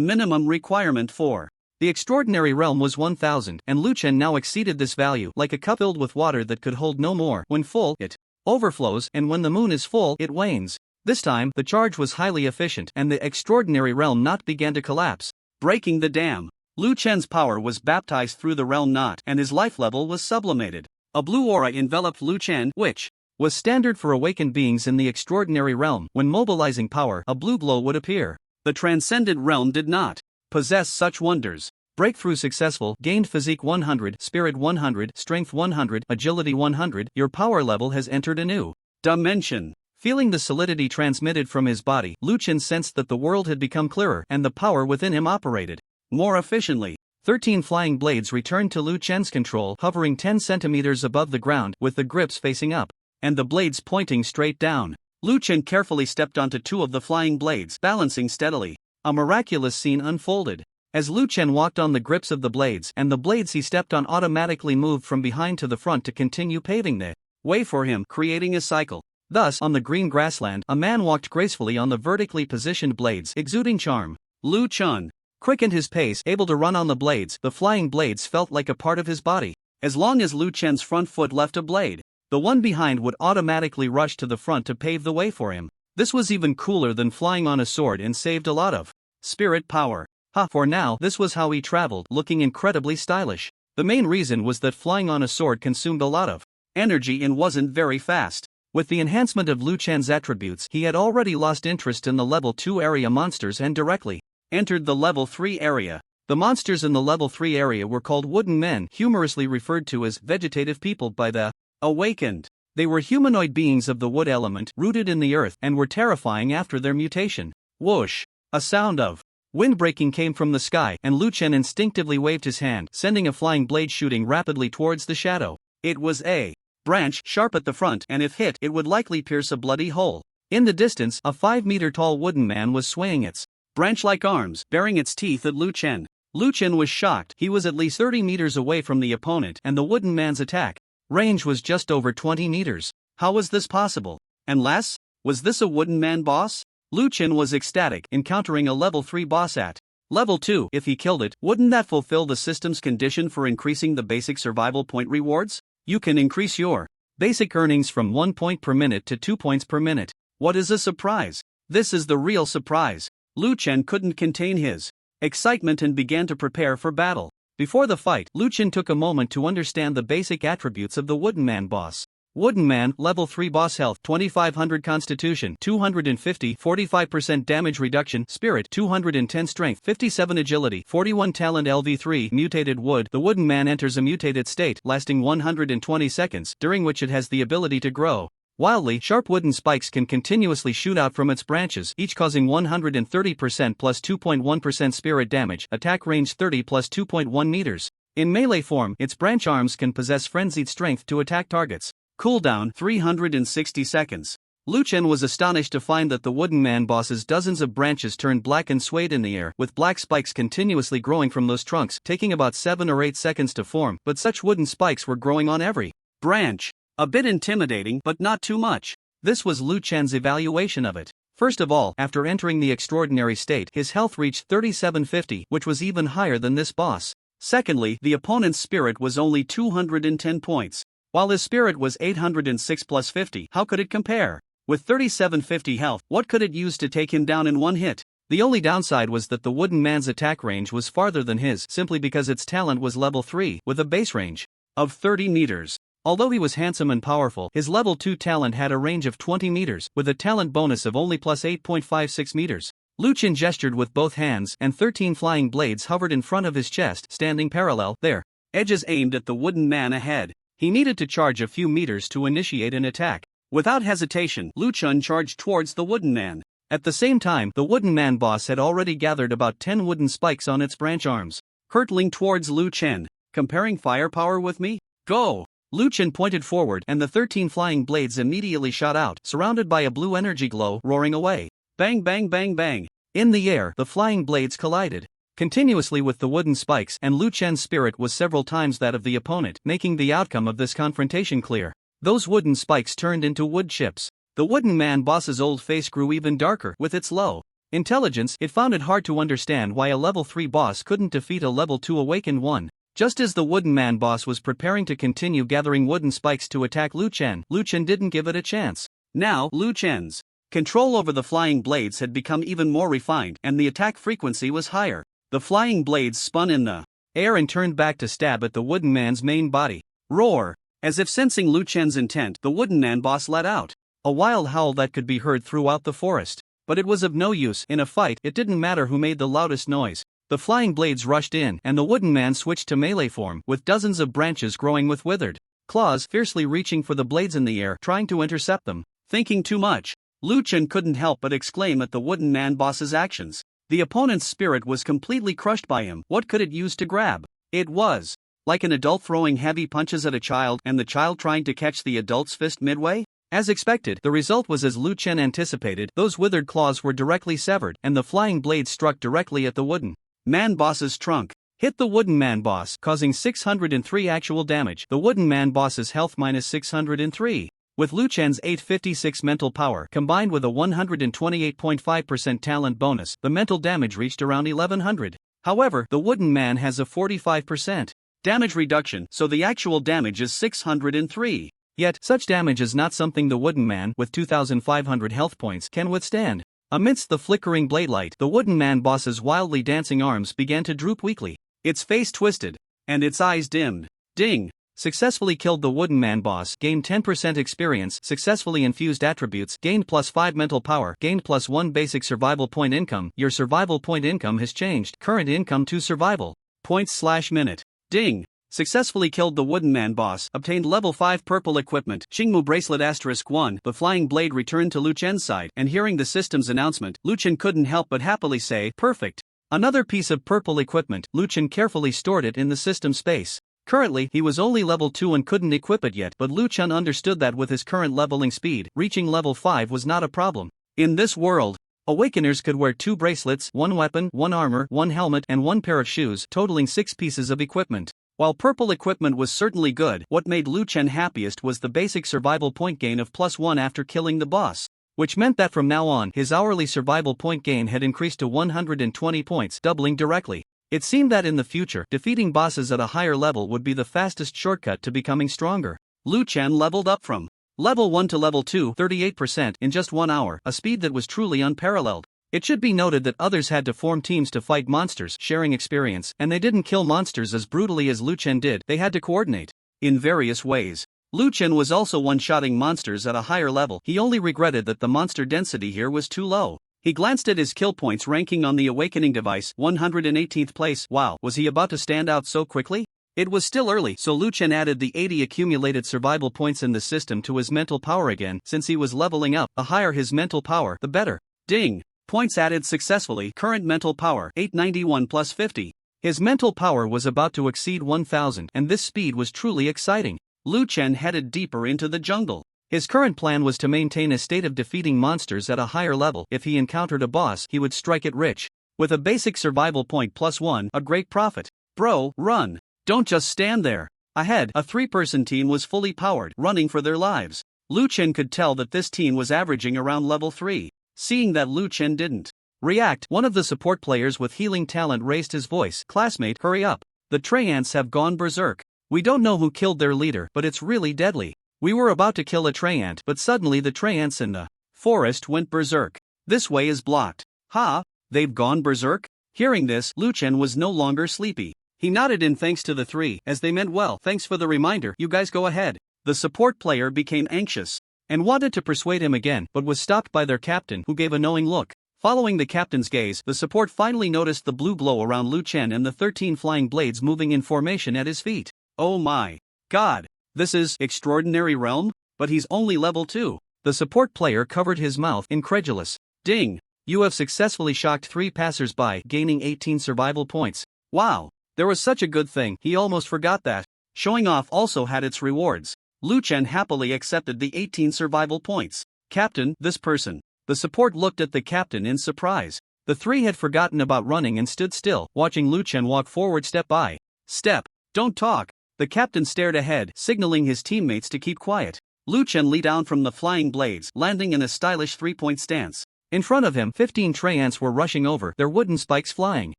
minimum requirement for the extraordinary realm was 1000, and Liuan now exceeded this value. Like a cup filled with water that could hold no more. When full, it overflows, and when the moon is full, it wanes. This time, the charge was highly efficient, and the extraordinary realm knot began to collapse, breaking the dam. Liuan's power was baptized through the realm knot, and his life level was sublimated. A blue aura enveloped Liuan, which was standard for awakened beings in the extraordinary realm. When mobilizing power, a blue glow would appear. The transcendent realm did not possess such wonders. Breakthrough successful. Gained physique 100, spirit 100, strength 100, agility 100. Your power level has entered a new dimension. Feeling the solidity transmitted from his body, Liuan sensed that the world had become clearer, and the power within him operated more efficiently. 13 flying blades returned to Liuan's control, hovering 10 centimeters above the ground, with the grips facing up, and the blades pointing straight down. Liuan carefully stepped onto 2 of the flying blades, balancing steadily. A miraculous scene unfolded. As Liuan walked on the grips of the blades, and the blades he stepped on automatically moved from behind to the front to continue paving the way for him, creating a cycle. Thus, on the green grassland, a man walked gracefully on the vertically positioned blades, exuding charm. Liuan quickened his pace, able to run on the blades. The flying blades felt like a part of his body. As long as Liuan's front foot left a blade, the one behind would automatically rush to the front to pave the way for him. This was even cooler than flying on a sword and saved a lot of spirit power. For now, this was how he traveled, looking incredibly stylish. The main reason was that flying on a sword consumed a lot of energy and wasn't very fast. With the enhancement of Liuan's attributes, he had already lost interest in the level 2 area monsters and directly entered the level 3 area. The monsters in the level 3 area were called wooden men, humorously referred to as vegetative people by the awakened. They were humanoid beings of the wood element, rooted in the earth, and were terrifying after their mutation. Whoosh! A sound of windbreaking came from the sky, and Liuan instinctively waved his hand, sending a flying blade shooting rapidly towards the shadow. It was a branch, sharp at the front, and if hit, it would likely pierce a bloody hole. In the distance, a 5-meter-tall wooden man was swaying its branch-like arms, baring its teeth at Liuan. Liuan was shocked. He was at least 30 meters away from the opponent, and the wooden man's attack range was just over 20 meters. How was this possible? Unless, was this a wooden man boss? Liuan was ecstatic, encountering a level 3 boss at level 2. If he killed it, wouldn't that fulfill the system's condition for increasing the basic survival point rewards? You can increase your basic earnings from 1 point per minute to 2 points per minute. What is a surprise? This is the real surprise. Liuan couldn't contain his excitement and began to prepare for battle. Before the fight, Liuan took a moment to understand the basic attributes of the Wooden Man boss. Wooden Man, level 3 boss health 2500 constitution 250 45% damage reduction spirit 210 strength 57 agility 41 talent LV3 mutated wood. The Wooden Man enters a mutated state lasting 120 seconds, during which it has the ability to grow Wildly sharp wooden spikes can continuously shoot out from its branches, each causing 130% plus 2.1% spirit damage, attack range 30 plus 2.1 meters. In melee form, its branch arms can possess frenzied strength to attack targets. Cooldown 360 seconds. Liuan was astonished to find that the wooden man boss's dozens of branches turned black and swayed in the air, with black spikes continuously growing from those trunks, taking about 7 or 8 seconds to form, but such wooden spikes were growing on every branch. A bit intimidating, but not too much. This was Liuan's evaluation of it. First of all, after entering the extraordinary state, his health reached 3750, which was even higher than this boss. Secondly, the opponent's spirit was only 210 points. While his spirit was 806 plus 50, how could it compare? With 3750 health, what could it use to take him down in one hit? The only downside was that the wooden man's attack range was farther than his, simply because its talent was level 3, with a base range of 30 meters. Although he was handsome and powerful, his level 2 talent had a range of 20 meters, with a talent bonus of only plus 8.56 meters. Liuan gestured with both hands, and 13 flying blades hovered in front of his chest, standing parallel, their edges aimed at the wooden man ahead. He needed to charge a few meters to initiate an attack. Without hesitation, Liuan charged towards the wooden man. At the same time, the wooden man boss had already gathered about 10 wooden spikes on its branch arms. Hurtling towards Liuan. Comparing firepower with me? Go! Liuan pointed forward, and the 13 flying blades immediately shot out, surrounded by a blue energy glow, roaring away. Bang bang bang bang. In the air, the flying blades collided continuously with the wooden spikes, and Liuan's spirit was several times that of the opponent, making the outcome of this confrontation clear. Those wooden spikes turned into wood chips. The wooden man boss's old face grew even darker. With its low intelligence, it found it hard to understand why a level 3 boss couldn't defeat a level 2 awakened one. Just as the wooden man boss was preparing to continue gathering wooden spikes to attack Liuan didn't give it a chance. Now, Liuan's control over the flying blades had become even more refined, and the attack frequency was higher. The flying blades spun in the air and turned back to stab at the wooden man's main body. Roar! As if sensing Liuan's intent, the wooden man boss let out a wild howl that could be heard throughout the forest. But it was of no use. In a fight, it didn't matter who made the loudest noise. The flying blades rushed in, and the wooden man switched to melee form, with dozens of branches growing with withered claws fiercely reaching for the blades in the air, trying to intercept them. Thinking too much, Liuan couldn't help but exclaim at the wooden man boss's actions. The opponent's spirit was completely crushed by him. What could it use to grab? It was like an adult throwing heavy punches at a child, and the child trying to catch the adult's fist midway. As expected, the result was as Liuan anticipated. Those withered claws were directly severed, and the flying blades struck directly at the wooden man boss's trunk. Hit the wooden man boss, causing 603 actual damage. The wooden man boss's health minus 603. With Liuan's 856 mental power, combined with a 128.5% talent bonus, the mental damage reached around 1100. However, the wooden man has a 45% damage reduction, so the actual damage is 603. Yet, such damage is not something the wooden man, with 2500 health points, can withstand. Amidst the flickering blade light, the wooden man boss's wildly dancing arms began to droop weakly. Its face twisted, and its eyes dimmed. Ding! Successfully killed the wooden man boss, gained 10% experience, successfully infused attributes, gained plus 5 mental power, gained plus 1 basic survival point income. Your survival point income has changed. Current income to survival points/minute. Ding! Successfully killed the wooden man boss, obtained level 5 purple equipment, Xingmu bracelet *1. The flying blade returned to Liuan's side, and hearing the system's announcement, Liuan couldn't help but happily say, perfect. Another piece of purple equipment. Liuan carefully stored it in the system space. Currently, he was only level 2 and couldn't equip it yet, but Liuan understood that with his current leveling speed, reaching level 5 was not a problem. In this world, awakeners could wear 2 bracelets, 1 weapon, 1 armor, 1 helmet, and 1 pair of shoes, totaling 6 pieces of equipment. While purple equipment was certainly good, what made Liuan happiest was the basic survival point gain of +1 after killing the boss, which meant that from now on, his hourly survival point gain had increased to 120 points, doubling directly. It seemed that in the future, defeating bosses at a higher level would be the fastest shortcut to becoming stronger. Liuan leveled up from level 1 to level 2, 38% in just 1 hour, a speed that was truly unparalleled. It should be noted that others had to form teams to fight monsters, sharing experience, and they didn't kill monsters as brutally as Liuan did. They had to coordinate in various ways. Liuan was also one-shotting monsters at a higher level. He only regretted that the monster density here was too low. He glanced at his kill points ranking on the awakening device, 118th place. Wow, was he about to stand out so quickly? It was still early, so Liuan added the 80 accumulated survival points in the system to his mental power again. Since he was leveling up, the higher his mental power, the better. Ding! Points added successfully. Current mental power 891 plus 50. His mental power was about to exceed 1000, and this speed was truly exciting. Liuan headed deeper into the jungle. His current plan was to maintain a state of defeating monsters at a higher level. If he encountered a boss, he would strike it rich. With a basic survival point +1, a great profit. Bro, run! Don't just stand there. Ahead, a 3-person team was fully powered, running for their lives. Liuan could tell that this team was averaging around level 3. Seeing that Liuan didn't react, one of the support players with healing talent raised his voice. Classmate, hurry up. The Traiants have gone berserk. We don't know who killed their leader, but it's really deadly. We were about to kill a Traiant, but suddenly the Traiants in the forest went berserk. This way is blocked. Ha! They've gone berserk? Hearing this, Liuan was no longer sleepy. He nodded in thanks to the three, as they meant well. Thanks for the reminder, you guys go ahead. The support player became anxious and wanted to persuade him again, but was stopped by their captain, who gave a knowing look. Following the captain's gaze, the support finally noticed the blue glow around Liuan and the 13 flying blades moving in formation at his feet. Oh my god, this is extraordinary realm? But he's only level 2. The support player covered his mouth, incredulous. Ding! You have successfully shocked 3 passers-by, gaining 18 survival points. Wow! There was such a good thing, he almost forgot that. Showing off also had its rewards. Liuan happily accepted the 18 survival points. Captain, this person. The support looked at the captain in surprise. The 3 had forgotten about running and stood still, watching Liuan walk forward step by step. Don't talk. The captain stared ahead, signaling his teammates to keep quiet. Liuan leaped down from the flying blades, landing in a stylish 3-point stance. In front of him, 15 Traiants were rushing over, their wooden spikes flying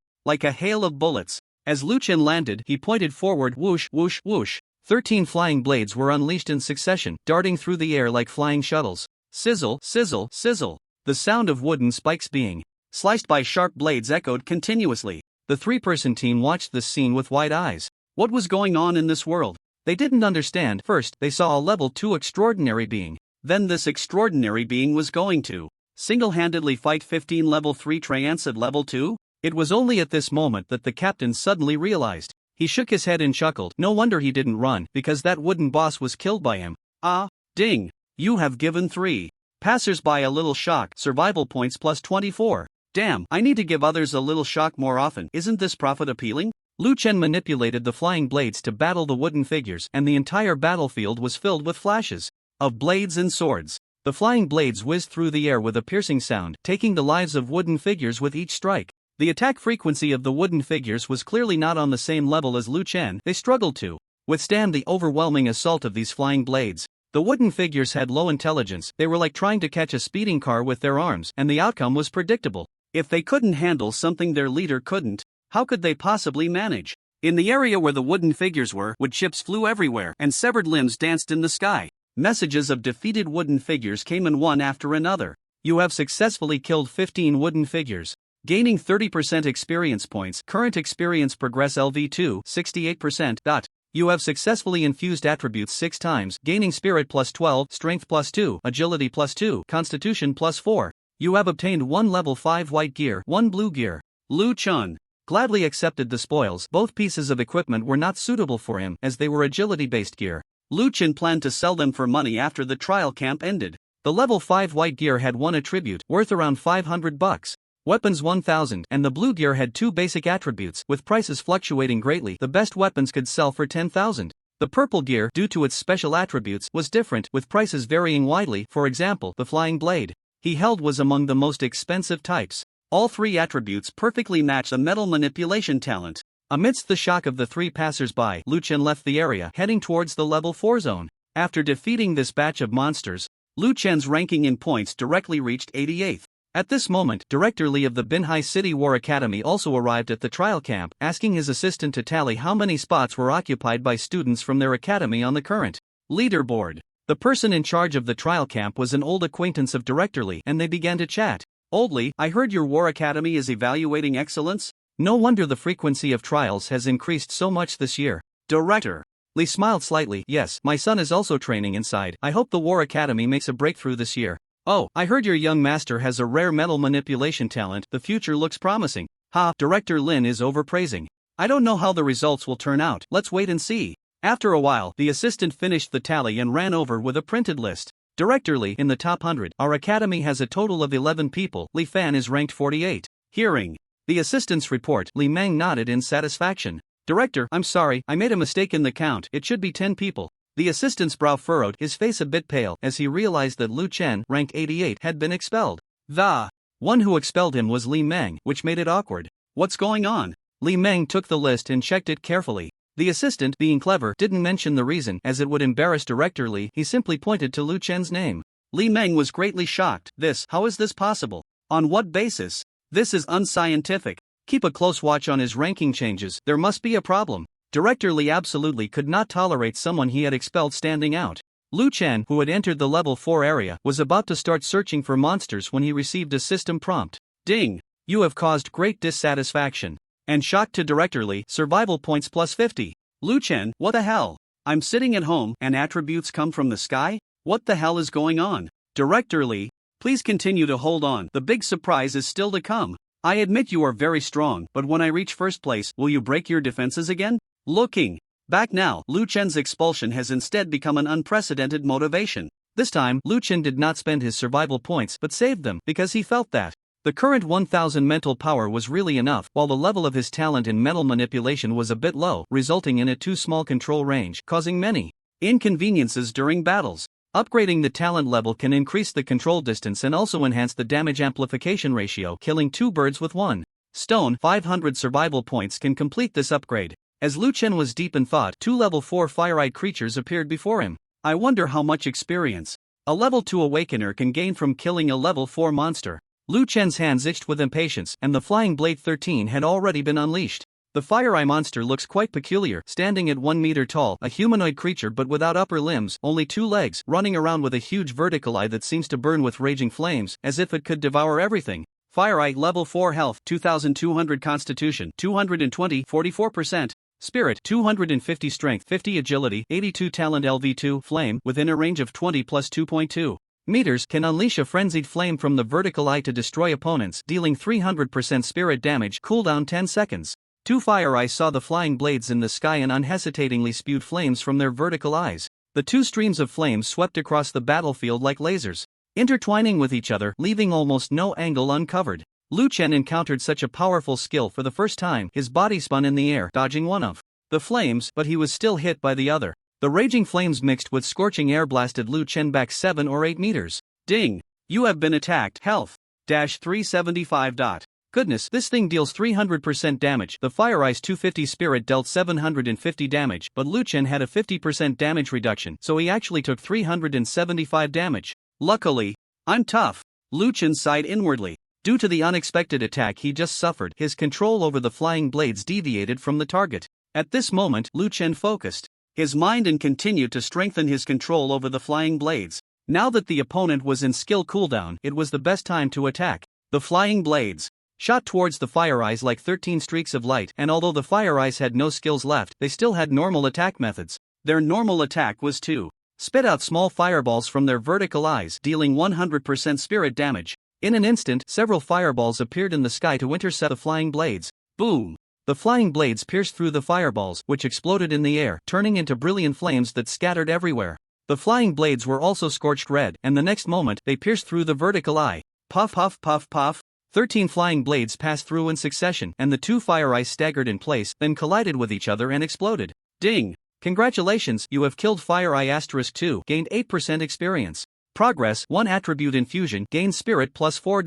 like a hail of bullets. As Liuan landed, he pointed forward. Whoosh, whoosh, whoosh. 13 flying blades were unleashed in succession, darting through the air like flying shuttles. Sizzle, sizzle, sizzle. The sound of wooden spikes being sliced by sharp blades echoed continuously. The 3-person team watched this scene with wide eyes. What was going on in this world? They didn't understand. First, they saw a level 2 extraordinary being. Then this extraordinary being was going to single-handedly fight 15 level 3 Traiants at level 2? It was only at this moment that the captain suddenly realized. He shook his head and chuckled. No wonder he didn't run, because that wooden boss was killed by him. Ah, ding. You have given 3 passers-by a little shock, survival points plus 24. Damn, I need to give others a little shock more often. Isn't this profit appealing? Liuan manipulated the flying blades to battle the wooden figures, and the entire battlefield was filled with flashes of blades and swords. The flying blades whizzed through the air with a piercing sound, taking the lives of wooden figures with each strike. The attack frequency of the wooden figures was clearly not on the same level as Liuan. They struggled to withstand the overwhelming assault of these flying blades. The wooden figures had low intelligence. They were like trying to catch a speeding car with their arms, and the outcome was predictable. If they couldn't handle something their leader couldn't, how could they possibly manage? In the area where the wooden figures were, wood chips flew everywhere, and severed limbs danced in the sky. Messages of defeated wooden figures came in one after another. You have successfully killed 15 wooden figures, gaining 30% experience points. Current experience progress LV2 68%. You have successfully infused attributes 6 times, gaining spirit plus 12, strength plus 2, agility plus 2, constitution plus 4. You have obtained 1 level 5 white gear, 1 blue gear. Liuan gladly accepted the spoils. Both pieces of equipment were not suitable for him, as they were agility-based gear. Liuan planned to sell them for money after the trial camp ended. The level 5 white gear had 1 attribute, worth around $500. Weapons 1000, and the blue gear had 2 basic attributes, with prices fluctuating greatly. The best weapons could sell for 10,000. The purple gear, due to its special attributes, was different, with prices varying widely. For example, the flying blade he held was among the most expensive types. All 3 attributes perfectly match the metal manipulation talent. Amidst the shock of the 3 passers-by, Liuan left the area, heading towards the level 4 zone. After defeating this batch of monsters, Liuan's ranking in points directly reached 88th. At this moment, Director Lee of the Binhai City War Academy also arrived at the trial camp, asking his assistant to tally how many spots were occupied by students from their academy on the current leaderboard. The person in charge of the trial camp was an old acquaintance of Director Lee, and they began to chat. Old Lee, I heard your war academy is evaluating excellence? No wonder the frequency of trials has increased so much this year. Director Lee smiled slightly. Yes, my son is also training inside. I hope the war academy makes a breakthrough this year. Oh, I heard your young master has a rare metal manipulation talent. The future looks promising. Ha, Director Lin is overpraising. I don't know how the results will turn out, let's wait and see. After a while, the assistant finished the tally and ran over with a printed list. Directorly, in the top 100, our academy has a total of 11 people. Li Fan is ranked 48. Hearing the assistant's report, Li Meng nodded in satisfaction. Director, I'm sorry, I made a mistake in the count, it should be 10 people. The assistant's brow furrowed, his face a bit pale, as he realized that Lu Chen, rank 88, had been expelled. The one who expelled him was Li Meng, which made it awkward. What's going on? Li Meng took the list and checked it carefully. The assistant, being clever, didn't mention the reason, as it would embarrass Director Li. He simply pointed to Lu Chen's name. Li Meng was greatly shocked. How is this possible? On what basis? This is unscientific. Keep a close watch on his ranking changes, there must be a problem. Director Li absolutely could not tolerate someone he had expelled standing out. Lu Chen, who had entered the level 4 area, was about to start searching for monsters when he received a system prompt. Ding! You have caused great dissatisfaction. And shocked to Director Li, survival points plus 50. Lu Chen, what the hell? I'm sitting at home, and attributes come from the sky? What the hell is going on? Director Li, please continue to hold on, the big surprise is still to come. I admit you are very strong, but when I reach first place, will you break your defenses again? Looking back now, Lu Chen's expulsion has instead become an unprecedented motivation. This time, Lu Chen did not spend his survival points but saved them, because he felt that the current 1000 mental power was really enough, while the level of his talent in mental manipulation was a bit low, resulting in a too small control range, causing many inconveniences during battles. Upgrading the talent level can increase the control distance and also enhance the damage amplification ratio, killing 2 birds with 1 stone. 500 survival points can complete this upgrade. As Lu Chen was deep in thought, 2 level 4 fire-eyed creatures appeared before him. I wonder how much experience a level 2 awakener can gain from killing a level 4 monster. Lu Chen's hands itched with impatience, and the Flying Blade 13 had already been unleashed. The fire-eye monster looks quite peculiar, standing at 1 meter tall, a humanoid creature but without upper limbs, only 2 legs, running around with a huge vertical eye that seems to burn with raging flames, as if it could devour everything. Fire-eye, level 4 health, 2200 constitution, 220, 44%. Spirit, 250 strength, 50 agility, 82 talent. LV2, flame, within a range of 20 plus 2.2 meters, can unleash a frenzied flame from the vertical eye to destroy opponents, dealing 300% spirit damage, cooldown 10 seconds. 2 fire eyes saw the flying blades in the sky and unhesitatingly spewed flames from their vertical eyes. The 2 streams of flames swept across the battlefield like lasers, intertwining with each other, leaving almost no angle uncovered. Lu Chen encountered such a powerful skill for the first time. His body spun in the air, dodging one of the flames, but he was still hit by the other. The raging flames mixed with scorching air blasted Lu Chen back 7 or 8 meters. Ding! You have been attacked. Health. -375. Goodness, this thing deals 300% damage. The Fire Eyes 250 Spirit dealt 750 damage, but Lu Chen had a 50% damage reduction, so he actually took 375 damage. Luckily, I'm tough. Lu Chen sighed inwardly. Due to the unexpected attack he just suffered, his control over the flying blades deviated from the target. At this moment, Lu Chen focused his mind and continued to strengthen his control over the flying blades. Now that the opponent was in skill cooldown, it was the best time to attack. The flying blades shot towards the Fire Eyes like 13 streaks of light, and although the Fire Eyes had no skills left, they still had normal attack methods. Their normal attack was to spit out small fireballs from their vertical eyes, dealing 100% spirit damage. In an instant, several fireballs appeared in the sky to intercept the flying blades. Boom! The flying blades pierced through the fireballs, which exploded in the air, turning into brilliant flames that scattered everywhere. The flying blades were also scorched red, and the next moment, they pierced through the vertical eye. Puff puff puff puff. 13 flying blades passed through in succession, and the 2 Fire Eyes staggered in place, then collided with each other and exploded. Ding! Congratulations, you have killed Fire Eye *2, gained 8% experience. Progress, 1 attribute infusion, gain spirit plus 4.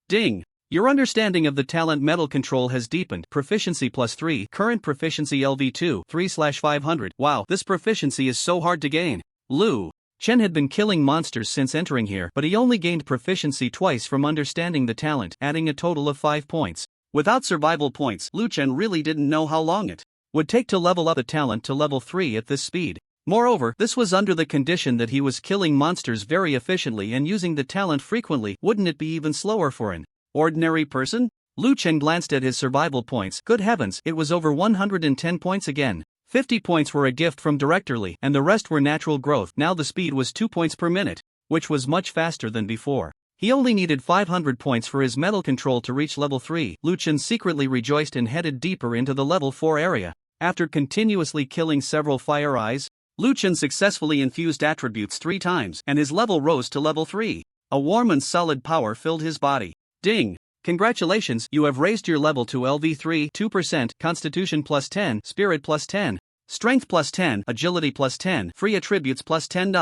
Ding! Your understanding of the talent metal control has deepened. Proficiency plus 3, current proficiency LV2, 3/500. Wow, this proficiency is so hard to gain. Lu Chen had been killing monsters since entering here, but he only gained proficiency twice from understanding the talent, adding a total of 5 points. Without survival points, Lu Chen really didn't know how long it would take to level up the talent to level 3 at this speed. Moreover, this was under the condition that he was killing monsters very efficiently and using the talent frequently. Wouldn't it be even slower for an ordinary person? Lu Chen glanced at his survival points. Good heavens, it was over 110 points again. 50 points were a gift from Director Li, and the rest were natural growth. Now the speed was 2 points per minute, which was much faster than before. He only needed 500 points for his metal control to reach level 3. Liuan secretly rejoiced and headed deeper into the level 4 area. After continuously killing several fire eyes, Liuan successfully infused attributes 3 times and his level rose to level 3. A warm and solid power filled his body. Ding! Congratulations, you have raised your level to LV3, 2%, Constitution plus 10, Spirit plus 10, Strength plus 10, Agility plus 10, Free Attributes plus 10.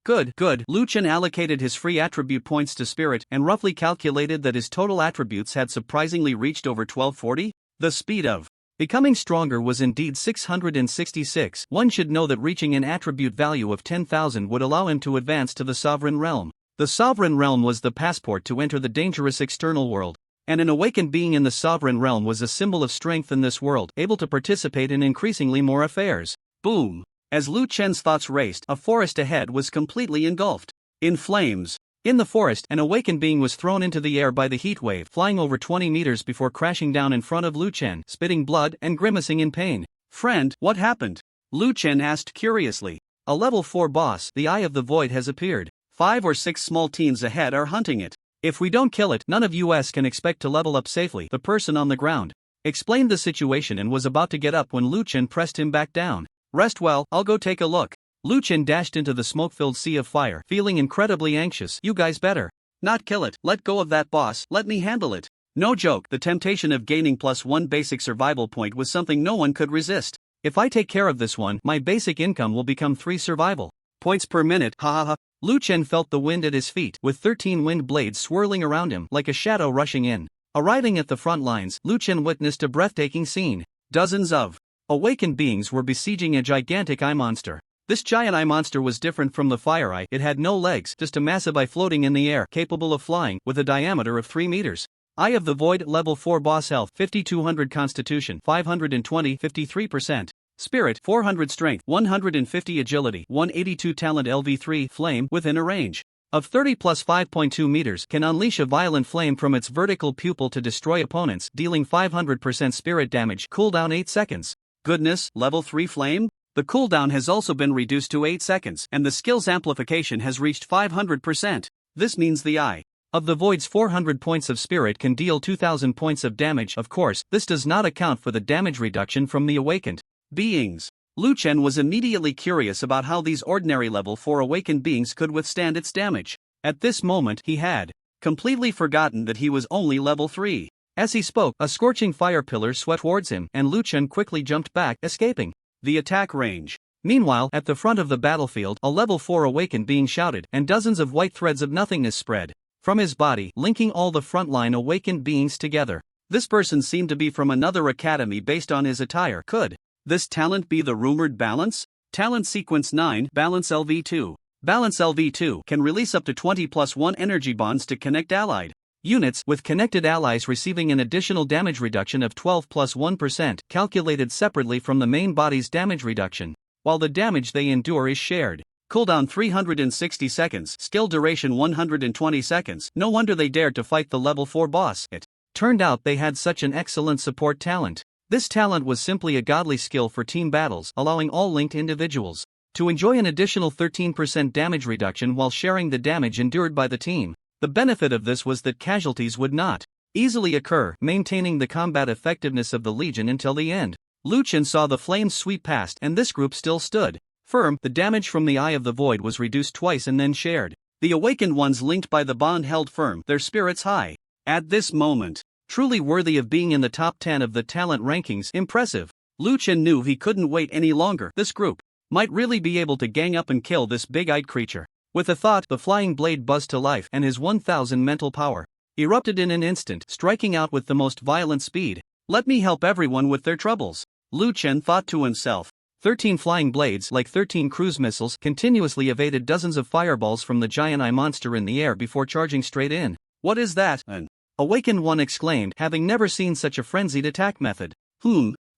Good. Liuan allocated his free attribute points to Spirit and roughly calculated that his total attributes had surprisingly reached over 1240. The speed of becoming stronger was indeed 666. One should know that reaching an attribute value of 10,000 would allow him to advance to the Sovereign Realm. The Sovereign Realm was the passport to enter the dangerous external world. And an awakened being in the Sovereign Realm was a symbol of strength in this world, able to participate in increasingly more affairs. Boom! As Liuan's thoughts raced, a forest ahead was completely engulfed in flames. In the forest, an awakened being was thrown into the air by the heat wave, flying over 20 meters before crashing down in front of Liuan, spitting blood and grimacing in pain. Friend, what happened? Liuan asked curiously. A level 4 boss, the Eye of the Void, has appeared. 5 or 6 small teens ahead are hunting it. If we don't kill it, none of us can expect to level up safely. The person on the ground explained the situation and was about to get up when Liuan pressed him back down. Rest well, I'll go take a look. Liuan dashed into the smoke-filled sea of fire, feeling incredibly anxious. You guys better not kill it. Let go of that boss, let me handle it. No joke, the temptation of gaining +1 basic survival point was something no one could resist. If I take care of this one, my basic income will become 3 survival points per minute. Ha. Liuan felt the wind at his feet, with 13 wind blades swirling around him like a shadow rushing in. Arriving at the front lines, Liuan witnessed a breathtaking scene. Dozens of awakened beings were besieging a gigantic eye monster. This giant eye monster was different from the fire eye. It had no legs, just a massive eye floating in the air, capable of flying, with a diameter of 3 meters. Eye of the Void, level 4 boss health, 5200 Constitution, 520, 53%. Spirit, 400 Strength, 150 Agility, 182 Talent. LV3 Flame, within a range of 30 plus 5.2 meters, can unleash a violent flame from its vertical pupil to destroy opponents, dealing 500% spirit damage. Cooldown 8 seconds. Goodness, level 3 Flame? The cooldown has also been reduced to 8 seconds, and the skill's amplification has reached 500%. This means the Eye of the Void's 400 points of spirit can deal 2000 points of damage. Of course, this does not account for the damage reduction from the awakened beings. Liuan was immediately curious about how these ordinary level 4 awakened beings could withstand its damage. At this moment, he had completely forgotten that he was only level 3. As he spoke, a scorching fire pillar swept towards him, and Liuan quickly jumped back, escaping the attack range. Meanwhile, at the front of the battlefield, a level 4 awakened being shouted, and dozens of white threads of nothingness spread from his body, linking all the frontline awakened beings together. This person seemed to be from another academy based on his attire. Could this talent be the rumored Balance? Talent Sequence 9, Balance LV2. Balance LV2 can release up to 20 plus 1 energy bonds to connect allied units, with connected allies receiving an additional damage reduction of 12 plus 1%, calculated separately from the main body's damage reduction, while the damage they endure is shared. Cooldown 360 seconds, skill duration 120 seconds. No wonder they dared to fight the level 4 boss. It turned out they had such an excellent support talent. This talent was simply a godly skill for team battles, allowing all linked individuals to enjoy an additional 13% damage reduction while sharing the damage endured by the team. The benefit of this was that casualties would not easily occur, maintaining the combat effectiveness of the Legion until the end. Liuan saw the flames sweep past, and this group still stood firm. The damage from the Eye of the Void was reduced twice and then shared. The awakened ones linked by the bond held firm, their spirits high. At this moment, truly worthy of being in the top 10 of the talent rankings. Impressive. Liuan knew he couldn't wait any longer. This group might really be able to gang up and kill this big-eyed creature. With a thought, the flying blade buzzed to life, and his 1000 mental power erupted in an instant, striking out with the most violent speed. Let me help everyone with their troubles, Liuan thought to himself. 13 flying blades, like 13 cruise missiles, continuously evaded dozens of fireballs from the giant eye monster in the air before charging straight in. What is that? An awakened one exclaimed, having never seen such a frenzied attack method.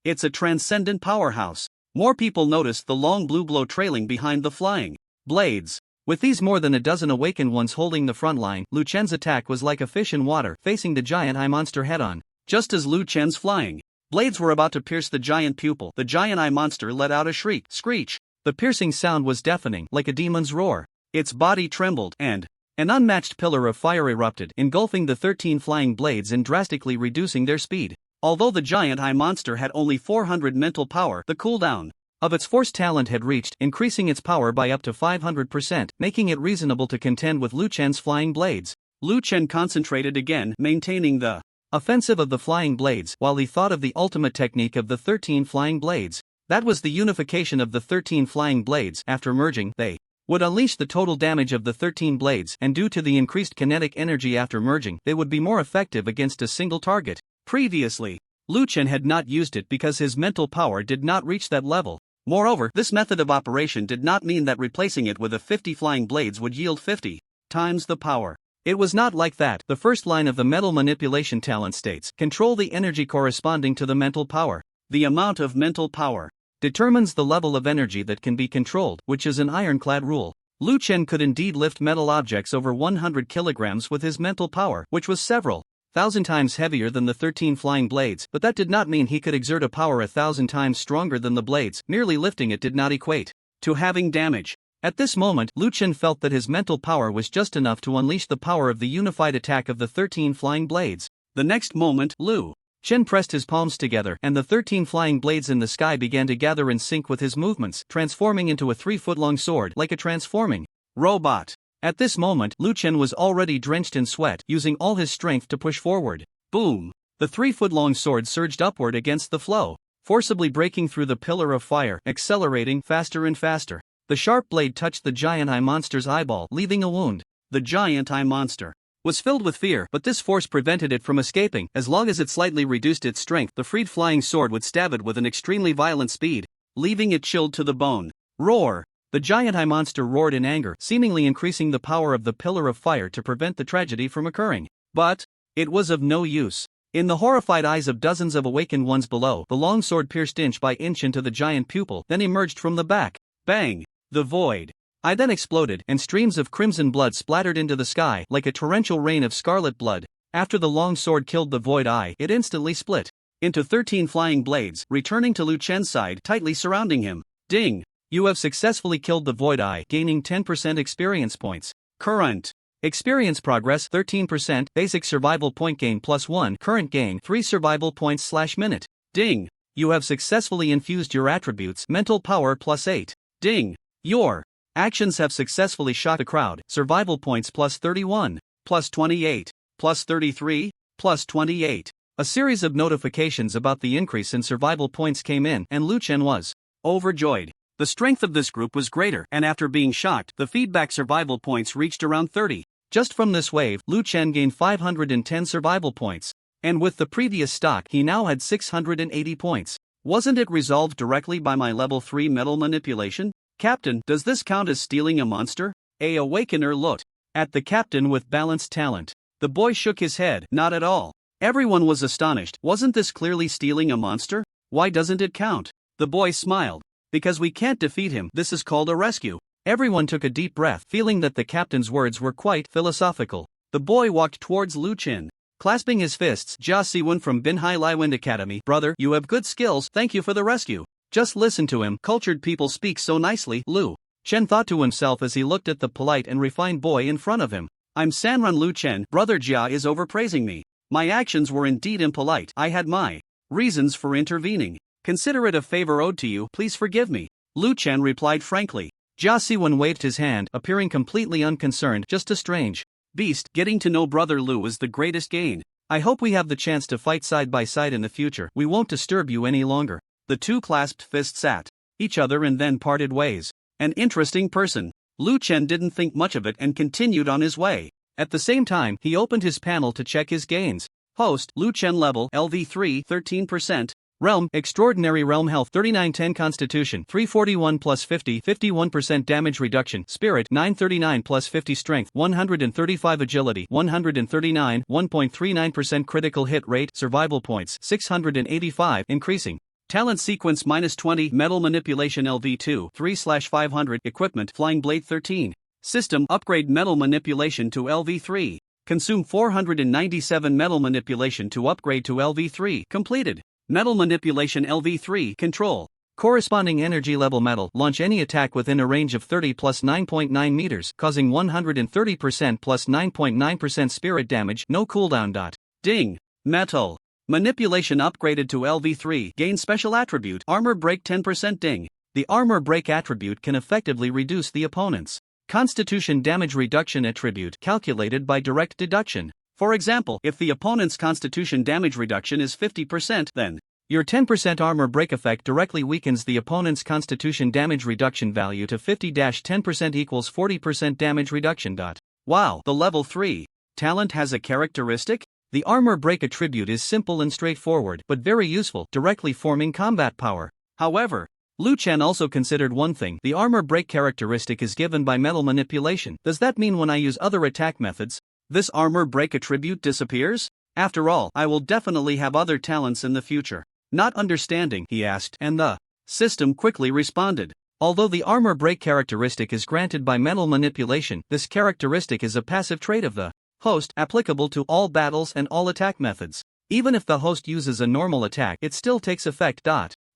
It's a transcendent powerhouse. More people noticed the long blue glow trailing behind the flying blades. With these more than a dozen awakened ones holding the front line, Liuan's attack was like a fish in water, facing the giant eye monster head-on. Just as Liuan's flying blades were about to pierce the giant pupil, the giant eye monster let out a screech. The piercing sound was deafening, like a demon's roar. Its body trembled, and An unmatched pillar of fire erupted, engulfing the 13 flying blades and drastically reducing their speed. Although the giant eye monster had only 400 mental power, the cooldown of its force talent had reached, increasing its power by up to 500%, making it reasonable to contend with Liu Chen's flying blades. Liu Chen concentrated again, maintaining the offensive of the flying blades while he thought of the ultimate technique of the 13 flying blades. That was the unification of the 13 flying blades. After merging, they would unleash the total damage of the 13 blades, and due to the increased kinetic energy after merging, they would be more effective against a single target. Previously, Liu Chen had not used it because his mental power did not reach that level. Moreover, this method of operation did not mean that replacing it with a 50 flying blades would yield 50 times the power. It was not like that. The first line of the mental manipulation talent states, control the energy corresponding to the mental power. The amount of mental power determines the level of energy that can be controlled, which is an ironclad rule. Liu Chen could indeed lift metal objects over 100 kilograms with his mental power, which was several thousand times heavier than the 13 flying blades, but that did not mean he could exert a power 1,000 times stronger than the blades. Merely lifting it did not equate to having damage. At this moment, Liu Chen felt that his mental power was just enough to unleash the power of the unified attack of the 13 flying blades. The next moment, Liu Chen pressed his palms together, and the 13 flying blades in the sky began to gather in sync with his movements, transforming into a 3-foot-long sword like a transforming robot. At this moment, Liu Chen was already drenched in sweat, using all his strength to push forward. Boom! The 3-foot-long sword surged upward against the flow, forcibly breaking through the pillar of fire, accelerating faster and faster. The sharp blade touched the giant eye monster's eyeball, leaving a wound. The giant eye monster was filled with fear, but this force prevented it from escaping. As long as it slightly reduced its strength, the freed flying sword would stab it with an extremely violent speed, leaving it chilled to the bone. Roar! The giant eye monster roared in anger, seemingly increasing the power of the pillar of fire to prevent the tragedy from occurring. But it was of no use. In the horrified eyes of dozens of awakened ones below, the long sword pierced inch by inch into the giant pupil, then emerged from the back. Bang! The void eye then exploded, and streams of crimson blood splattered into the sky like a torrential rain of scarlet blood. After the long sword killed the void eye, it instantly split into 13 flying blades, returning to Liu Chen's side, tightly surrounding him. Ding! You have successfully killed the void eye, gaining 10% experience points. Current experience progress 13%, basic survival point gain +1, current gain 3 survival points/minute. Ding! You have successfully infused your attributes, mental power +8. Ding! Your actions have successfully shocked the crowd, survival points +31, +28, +33, +28. A series of notifications about the increase in survival points came in, and Liu Chen was overjoyed. The strength of this group was greater, and after being shocked, the feedback survival points reached around 30. Just from this wave, Liu Chen gained 510 survival points. And with the previous stock, he now had 680 points. Wasn't it resolved directly by my level 3 metal manipulation? Captain, does this count as stealing a monster? A awakener looked at the captain with balanced talent. The boy shook his head, not at all. Everyone was astonished. Wasn't this clearly stealing a monster? Why doesn't it count? The boy smiled. Because we can't defeat him, this is called a rescue. Everyone took a deep breath, feeling that the captain's words were quite philosophical. The boy walked towards Liu Chen, clasping his fists. Jia Siwen from Binhai Liuan Academy. Brother, you have good skills, thank you for the rescue. Just listen to him, cultured people speak so nicely. Liu Chen thought to himself as he looked at the polite and refined boy in front of him. I'm Sanran Liu Chen, brother Jia is overpraising me. My actions were indeed impolite. I had my reasons for intervening. Consider it a favor owed to you, please forgive me. Liu Chen replied frankly. Jia Siwen waved his hand, appearing completely unconcerned. Just a strange beast. Getting to know brother Liu is the greatest gain. I hope we have the chance to fight side by side in the future. We won't disturb you any longer. The two clasped fists at each other and then parted ways. An interesting person. Liu Chen didn't think much of it and continued on his way. At the same time, he opened his panel to check his gains. Host, Liu Chen level, LV3, 13%. Realm, Extraordinary Realm Health 3910 Constitution 341 plus 50 51% damage reduction Spirit 939 plus 50 Strength 135 Agility 139 1.39% critical hit rate Survival points 685 increasing Talent sequence -20 Metal Manipulation LV2 3/500 Equipment Flying Blade 13 System upgrade Metal Manipulation to LV3 Consume 497 Metal Manipulation to upgrade to LV3 Completed Metal Manipulation LV3 Control Corresponding energy level metal. Launch any attack within a range of 30 plus 9.9 meters, causing 130% plus 9.9% spirit damage, no cooldown. Ding. Metal. Manipulation upgraded to LV3. Gain special attribute, armor break 10%. Ding. The armor break attribute can effectively reduce the opponent's constitution damage reduction attribute, calculated by direct deduction. For example, if the opponent's constitution damage reduction is 50%, then your 10% armor break effect directly weakens the opponent's constitution damage reduction value to 50-10% equals 40% damage reduction. Wow, the level 3 talent has a characteristic? The armor break attribute is simple and straightforward, but very useful, directly forming combat power. However, Liuan also considered one thing: the armor break characteristic is given by metal manipulation. Does that mean when I use other attack methods, this armor break attribute disappears? After all, I will definitely have other talents in the future. Not understanding, he asked, and the system quickly responded. Although the armor break characteristic is granted by metal manipulation, this characteristic is a passive trait of the host, applicable to all battles and all attack methods. Even if the host uses a normal attack, it still takes effect.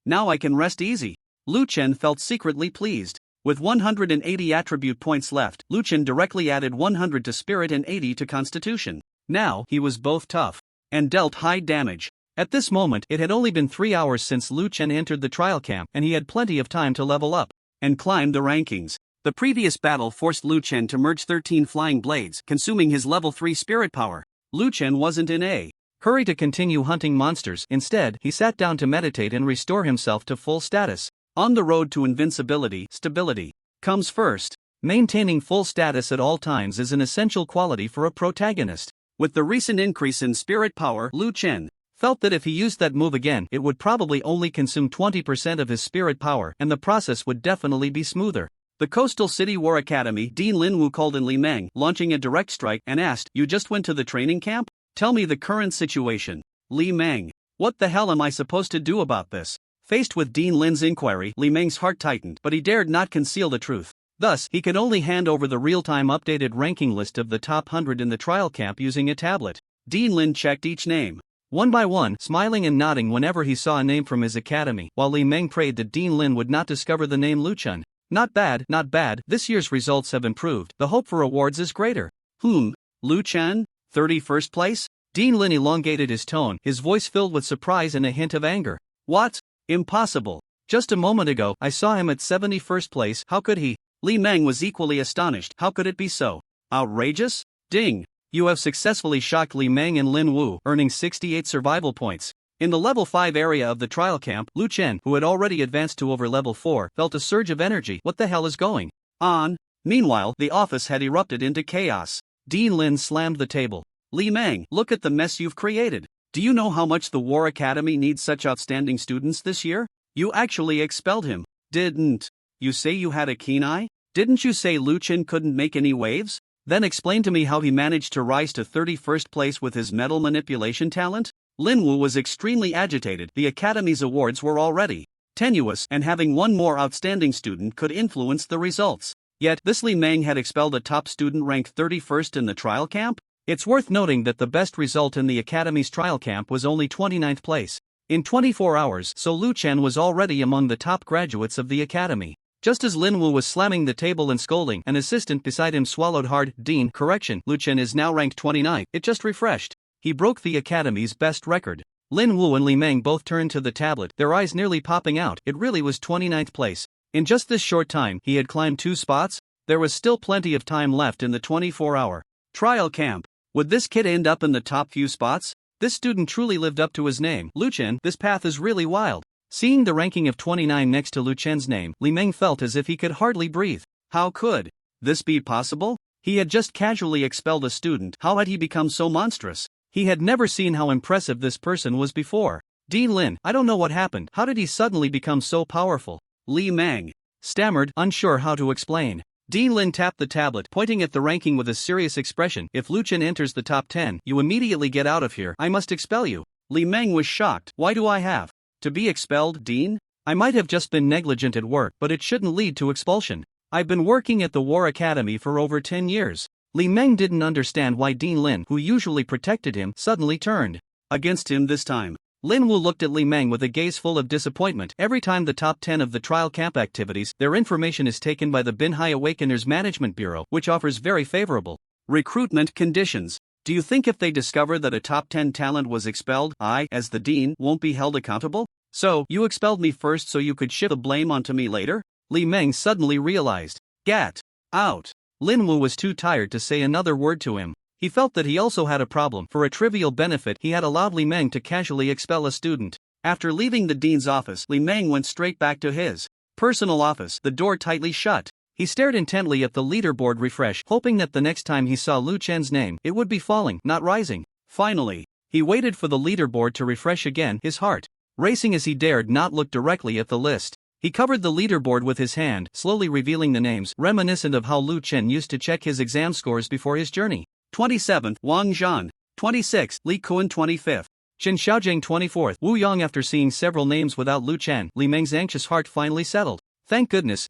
Now I can rest easy. Liuan felt secretly pleased. With 180 attribute points left, Liuan directly added 100 to spirit and 80 to constitution. Now, he was both tough and dealt high damage. At this moment, it had only been 3 hours since Liuan entered the trial camp, and he had plenty of time to level up and climb the rankings. The previous battle forced Liuan to merge 13 flying blades, consuming his level 3 spirit power. Liuan wasn't in a hurry to continue hunting monsters. Instead, he sat down to meditate and restore himself to full status. On the road to invincibility, stability comes first. Maintaining full status at all times is an essential quality for a protagonist. With the recent increase in spirit power, Liuan felt that if he used that move again, it would probably only consume 20% of his spirit power, and the process would definitely be smoother. The Coastal City War Academy, Dean Linwu called in Li Meng, launching a direct strike, and asked, "You just went to the training camp? Tell me the current situation." Li Meng: "What the hell am I supposed to do about this?" Faced with Dean Lin's inquiry, Li Meng's heart tightened, but he dared not conceal the truth. Thus, he could only hand over the real-time updated ranking list of the top 100 in the trial camp using a tablet. Dean Lin checked each name one by one, smiling and nodding whenever he saw a name from his academy, while Li Meng prayed that Dean Lin would not discover the name Liuan. Not bad, not bad, this year's results have improved, the hope for awards is greater. Liuan? 31st place? Dean Lin elongated his tone, his voice filled with surprise and a hint of anger. What? Impossible. Just a moment ago, I saw him at 71st place, how could he? Li Meng was equally astonished, how could it be so? Outrageous? Ding. You have successfully shocked Li Meng and Lin Wu, earning 68 survival points. In the level 5 area of the trial camp, Liuan, who had already advanced to over level 4, felt a surge of energy. What the hell is going on? Meanwhile, the office had erupted into chaos. Dean Lin slammed the table. Li Meng, look at the mess you've created. Do you know how much the War Academy needs such outstanding students this year? You actually expelled him. Didn't you say you had a keen eye? Didn't you say Liuan couldn't make any waves? Then explain to me how he managed to rise to 31st place with his metal manipulation talent? Lin Wu was extremely agitated. The Academy's awards were already tenuous, and having one more outstanding student could influence the results. Yet, this Li Meng had expelled a top student ranked 31st in the trial camp? It's worth noting that the best result in the Academy's trial camp was only 29th place. In 24 hours, so Liuan was already among the top graduates of the Academy. Just as Lin Wu was slamming the table and scolding, an assistant beside him swallowed hard. Dean, correction, Liuan is now ranked 29, it just refreshed. He broke the Academy's best record. Lin Wu and Li Meng both turned to the tablet, their eyes nearly popping out. It really was 29th place. In just this short time, he had climbed 2 spots. There was still plenty of time left in the 24-hour trial camp. Would this kid end up in the top few spots? This student truly lived up to his name. Liuan, this path is really wild. Seeing the ranking of 29 next to Liuan's name, Li Meng felt as if he could hardly breathe. How could this be possible? He had just casually expelled a student. How had he become so monstrous? He had never seen how impressive this person was before. Dean Lin, I don't know what happened. How did he suddenly become so powerful? Li Meng stammered, unsure how to explain. Dean Lin tapped the tablet, pointing at the ranking with a serious expression. If Liuan enters the top 10, you immediately get out of here. I must expel you. Li Meng was shocked. Why do I have to be expelled, Dean? I might have just been negligent at work, but it shouldn't lead to expulsion. I've been working at the War Academy for over 10 years. Li Meng didn't understand why Dean Lin, who usually protected him, suddenly turned against him this time. Lin Wu looked at Li Meng with a gaze full of disappointment. Every time the top 10 of the trial camp activities, their information is taken by the Binhai Awakeners Management Bureau, which offers very favorable recruitment conditions. Do you think if they discover that a top 10 talent was expelled, I, as the dean, won't be held accountable? So, you expelled me first so you could shift the blame onto me later? Li Meng suddenly realized. Get out. Lin Wu was too tired to say another word to him. He felt that he also had a problem. For a trivial benefit, he had allowed Li Meng to casually expel a student. After leaving the dean's office, Li Meng went straight back to his personal office, the door tightly shut. He stared intently at the leaderboard refresh, hoping that the next time he saw Lu Chen's name, it would be falling, not rising. Finally, he waited for the leaderboard to refresh again, his heart racing as he dared not look directly at the list. He covered the leaderboard with his hand, slowly revealing the names, reminiscent of how Lu Chen used to check his exam scores before his journey. 27th, Wang Zhan. 26th, Li Kuan. 25th, Chen Xiaojing. 24th, Wu Yang. After seeing several names without Lu Chen, Li Meng's anxious heart finally settled. Thank goodness,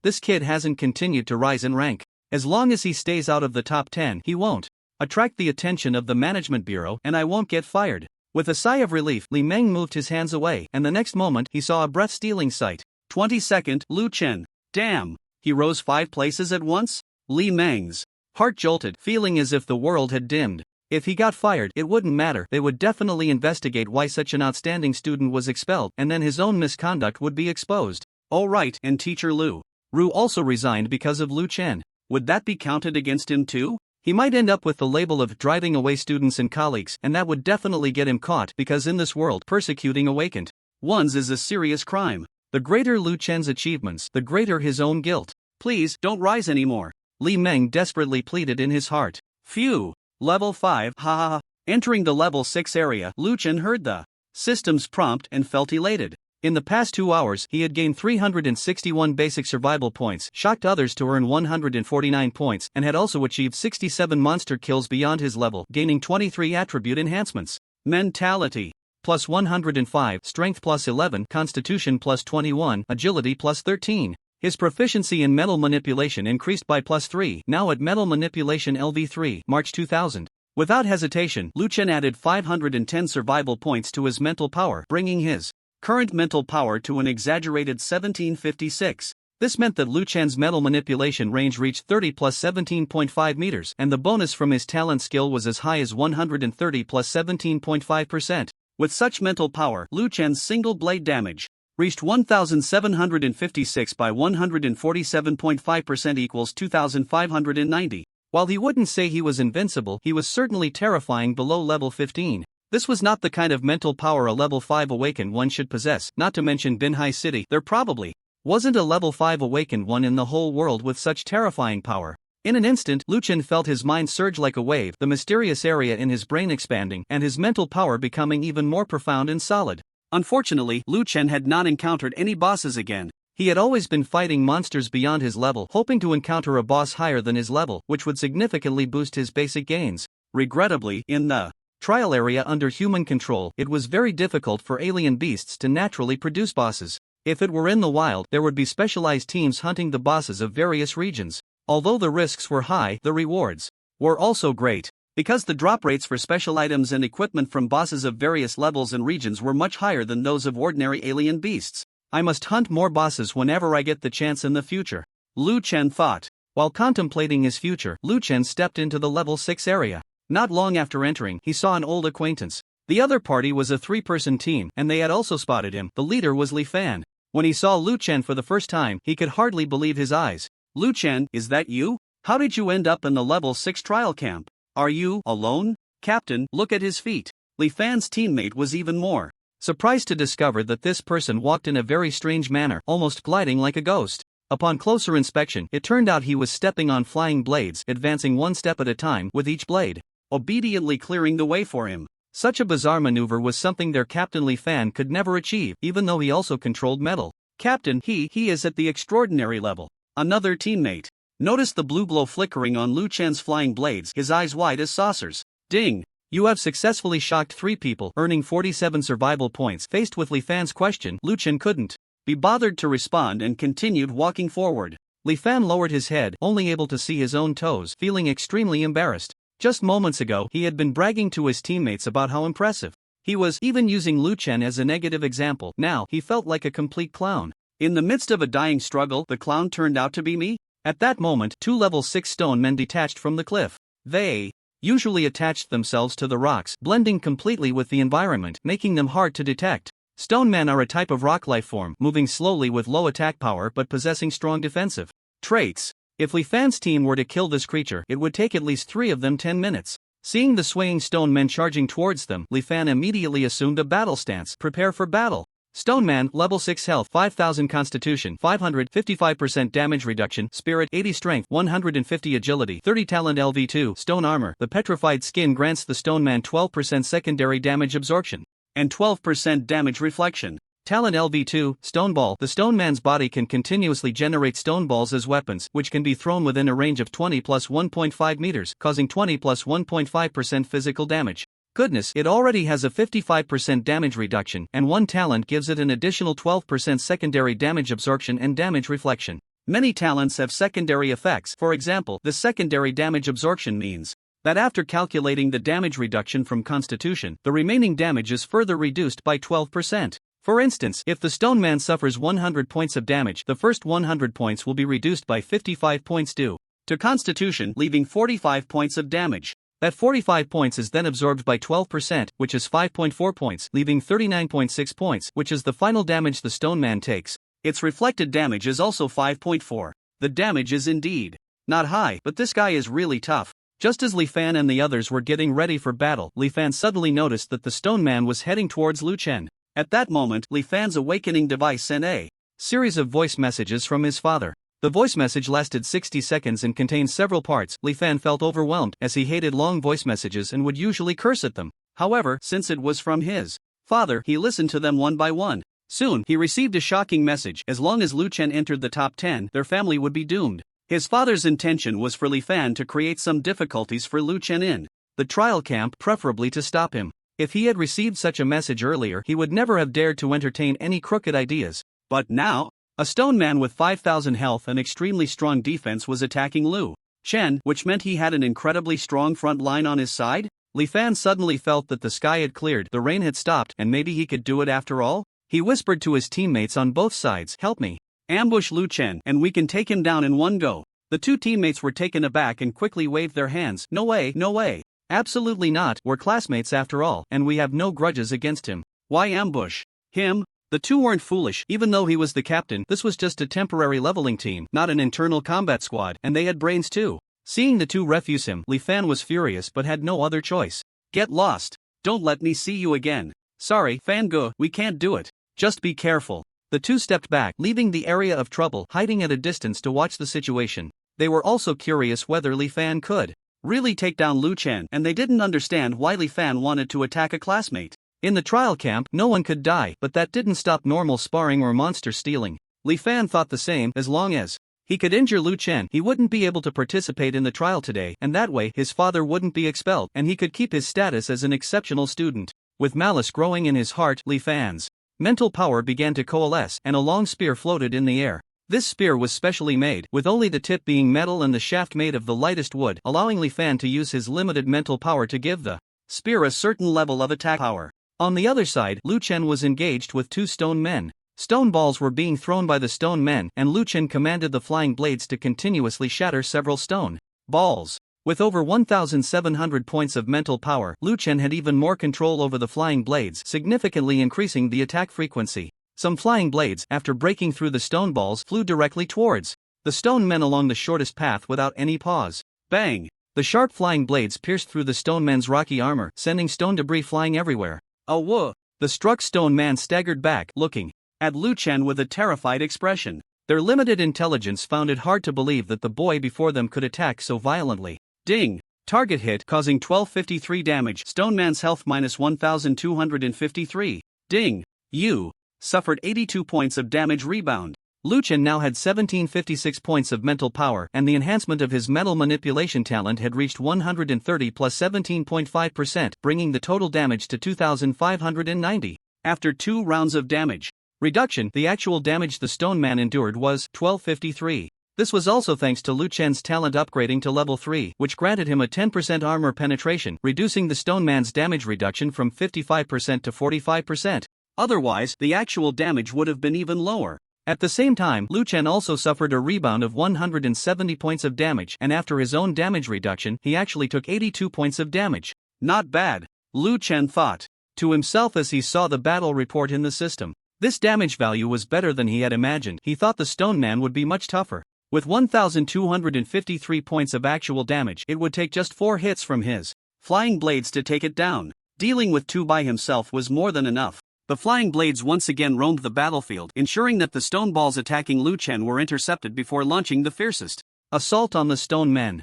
this kid hasn't continued to rise in rank. As long as he stays out of the top 10, he won't attract the attention of the management bureau, and I won't get fired. With a sigh of relief, Li Meng moved his hands away, and the next moment, he saw a breath-stealing sight. 22nd, Lu Chen. Damn! He rose 5 places at once? Li Meng's heart jolted, feeling as if the world had dimmed. If he got fired, it wouldn't matter. They would definitely investigate why such an outstanding student was expelled, and then his own misconduct would be exposed. Oh right, and teacher Lu Ru also resigned because of Lu Chen. Would that be counted against him too? He might end up with the label of driving away students and colleagues, and that would definitely get him caught, because in this world, persecuting awakened ones is a serious crime. The greater Lu Chen's achievements, the greater his own guilt. Please, don't rise anymore. Li Meng desperately pleaded in his heart. Phew. Level 5, ha ha ha. Entering the level 6 area, Lu Chen heard the system's prompt and felt elated. In the past 2 hours, he had gained 361 basic survival points, shocked others to earn 149 points, and had also achieved 67 monster kills beyond his level, gaining 23 attribute enhancements. Mentality plus 105, strength plus 11, constitution plus 21, agility plus 13. His proficiency in mental manipulation increased by plus 3, now at mental manipulation LV3, March 2000. Without hesitation, Lu Chen added 510 survival points to his mental power, bringing his current mental power to an exaggerated 1756. This meant that Lu Chen's mental manipulation range reached 30 plus 17.5 meters, and the bonus from his talent skill was as high as 130 plus 17.5%. With such mental power, Lu Chen's single blade damage reached 1756 by 147.5% equals 2590. While he wouldn't say he was invincible, he was certainly terrifying below level 15. This was not the kind of mental power a level 5 awakened one should possess, not to mention Binhai City. There probably wasn't a level 5 awakened one in the whole world with such terrifying power. In an instant, Lu Chen felt his mind surge like a wave, the mysterious area in his brain expanding, and his mental power becoming even more profound and solid. Unfortunately, Lu Chen had not encountered any bosses again. He had always been fighting monsters beyond his level, hoping to encounter a boss higher than his level, which would significantly boost his basic gains. Regrettably, in the trial area under human control, it was very difficult for alien beasts to naturally produce bosses. If it were in the wild, there would be specialized teams hunting the bosses of various regions. Although the risks were high, the rewards were also great. Because the drop rates for special items and equipment from bosses of various levels and regions were much higher than those of ordinary alien beasts. I must hunt more bosses whenever I get the chance in the future, Lu Chen thought. While contemplating his future, Lu Chen stepped into the level 6 area. Not long after entering, he saw an old acquaintance. The other party was a 3-person team, and they had also spotted him. The leader was Li Fan. When he saw Lu Chen for the first time, he could hardly believe his eyes. Lu Chen, is that you? How did you end up in the level 6 trial camp? Are you alone? Captain, look at his feet. Li Fan's teammate was even more surprised to discover that this person walked in a very strange manner, almost gliding like a ghost. Upon closer inspection, it turned out he was stepping on flying blades, advancing one step at a time with each blade, obediently clearing the way for him. Such a bizarre maneuver was something their Captain Li Fan could never achieve, even though he also controlled metal. Captain, he is at the extraordinary level. Another teammate noticed the blue glow flickering on Lu Chen's flying blades, his eyes wide as saucers. Ding! You have successfully shocked 3 people, earning 47 survival points. Faced with Li Fan's question, Lu Chen couldn't be bothered to respond and continued walking forward. Li Fan lowered his head, only able to see his own toes, feeling extremely embarrassed. Just moments ago, he had been bragging to his teammates about how impressive He was even using Liuan as a negative example. Now, he felt like a complete clown. In the midst of a dying struggle, the clown turned out to be me? At that moment, 2 level 6 stone men detached from the cliff. They usually attached themselves to the rocks, blending completely with the environment, making them hard to detect. Stone men are a type of rock life form, moving slowly with low attack power but possessing strong defensive traits. If Liuan's team were to kill this creature, it would take at least 3 of them 10 minutes. Seeing the swaying stone men charging towards them, Liuan immediately assumed a battle stance. Prepare for battle. Stone Man, level 6 health, 5000 constitution, 555% damage reduction, spirit, 80 strength, 150 agility, 30 talent LV2, stone armor. The petrified skin grants the Stone Man 12% secondary damage absorption and 12% damage reflection. Talent LV2, Stone Ball. The Stone Man's body can continuously generate stone balls as weapons, which can be thrown within a range of 20 plus 1.5 meters, causing 20 plus 1.5% physical damage. Goodness, it already has a 55% damage reduction, and one talent gives it an additional 12% secondary damage absorption and damage reflection. Many talents have secondary effects. For example, the secondary damage absorption means that after calculating the damage reduction from constitution, the remaining damage is further reduced by 12%. For instance, if the Stone Man suffers 100 points of damage, the first 100 points will be reduced by 55 points due to constitution, leaving 45 points of damage. That 45 points is then absorbed by 12%, which is 5.4 points, leaving 39.6 points, which is the final damage the Stone Man takes. Its reflected damage is also 5.4. The damage is indeed not high, but this guy is really tough. Just as Liuan and the others were getting ready for battle, Liuan suddenly noticed that the Stone Man was heading towards Liuan. At that moment, Liuan's awakening device sent a series of voice messages from his father. The voice message lasted 60 seconds and contained several parts. Liuan felt overwhelmed, as he hated long voice messages and would usually curse at them. However, since it was from his father, he listened to them one by one. Soon, he received a shocking message. As long as Liuan entered the top 10, their family would be doomed. His father's intention was for Liuan to create some difficulties for Liuan in the trial camp, preferably to stop him. If he had received such a message earlier, he would never have dared to entertain any crooked ideas. But now, a stone man with 5000 health and extremely strong defense was attacking Liuan, which meant he had an incredibly strong front line on his side. Liuan suddenly felt that the sky had cleared, the rain had stopped, and maybe he could do it after all. He whispered to his teammates on both sides, "Help me ambush Liuan, and we can take him down in one go." The two teammates were taken aback and quickly waved their hands. "No way, no way. Absolutely not, we're classmates after all, and we have no grudges against him. Why ambush him?" The two weren't foolish. Even though he was the captain, this was just a temporary leveling team, not an internal combat squad, and they had brains too. Seeing the two refuse him, Liuan was furious but had no other choice. "Get lost. Don't let me see you again." "Sorry, Fangu, we can't do it. Just be careful." The two stepped back, leaving the area of trouble, hiding at a distance to watch the situation. They were also curious whether Liuan could really take down Liuan, and they didn't understand why Liuan wanted to attack a classmate. In the trial camp, no one could die, but that didn't stop normal sparring or monster stealing. Liuan thought the same. As long as he could injure Liuan, he wouldn't be able to participate in the trial today, and that way his father wouldn't be expelled, and he could keep his status as an exceptional student. With malice growing in his heart, Liuan's mental power began to coalesce, and a long spear floated in the air. This spear was specially made, with only the tip being metal and the shaft made of the lightest wood, allowing Liuan to use his limited mental power to give the spear a certain level of attack power. On the other side, Liuan was engaged with two stone men. Stone balls were being thrown by the stone men, and Liuan commanded the flying blades to continuously shatter several stone balls. With over 1,700 points of mental power, Liuan had even more control over the flying blades, significantly increasing the attack frequency. Some flying blades, after breaking through the stone balls, flew directly towards the stone men along the shortest path without any pause. Bang! The sharp flying blades pierced through the stone men's rocky armor, sending stone debris flying everywhere. "Oh whoa!" The struck stone man staggered back, looking at Liuan with a terrified expression. Their limited intelligence found it hard to believe that the boy before them could attack so violently. Ding! Target hit, causing 1253 damage. Stone man's health minus 1253. Ding! You suffered 82 points of damage rebound. Liuan now had 1756 points of mental power, and the enhancement of his metal manipulation talent had reached 130 plus 17.5%, bringing the total damage to 2590. After 2 rounds of damage reduction, the actual damage the stone man endured was 1253. This was also thanks to Liuan's talent upgrading to level 3, which granted him a 10% armor penetration, reducing the Stone Man's damage reduction from 55% to 45%. Otherwise, the actual damage would have been even lower. At the same time, Liuan also suffered a rebound of 170 points of damage, and after his own damage reduction, he actually took 82 points of damage. Not bad, Liuan thought to himself as he saw the battle report in the system. This damage value was better than he had imagined. He thought the Stone Man would be much tougher. With 1,253 points of actual damage, it would take just 4 hits from his flying blades to take it down. Dealing with 2 by himself was more than enough. The flying blades once again roamed the battlefield, ensuring that the stone balls attacking Liuan were intercepted before launching the fiercest assault on the Stone Men.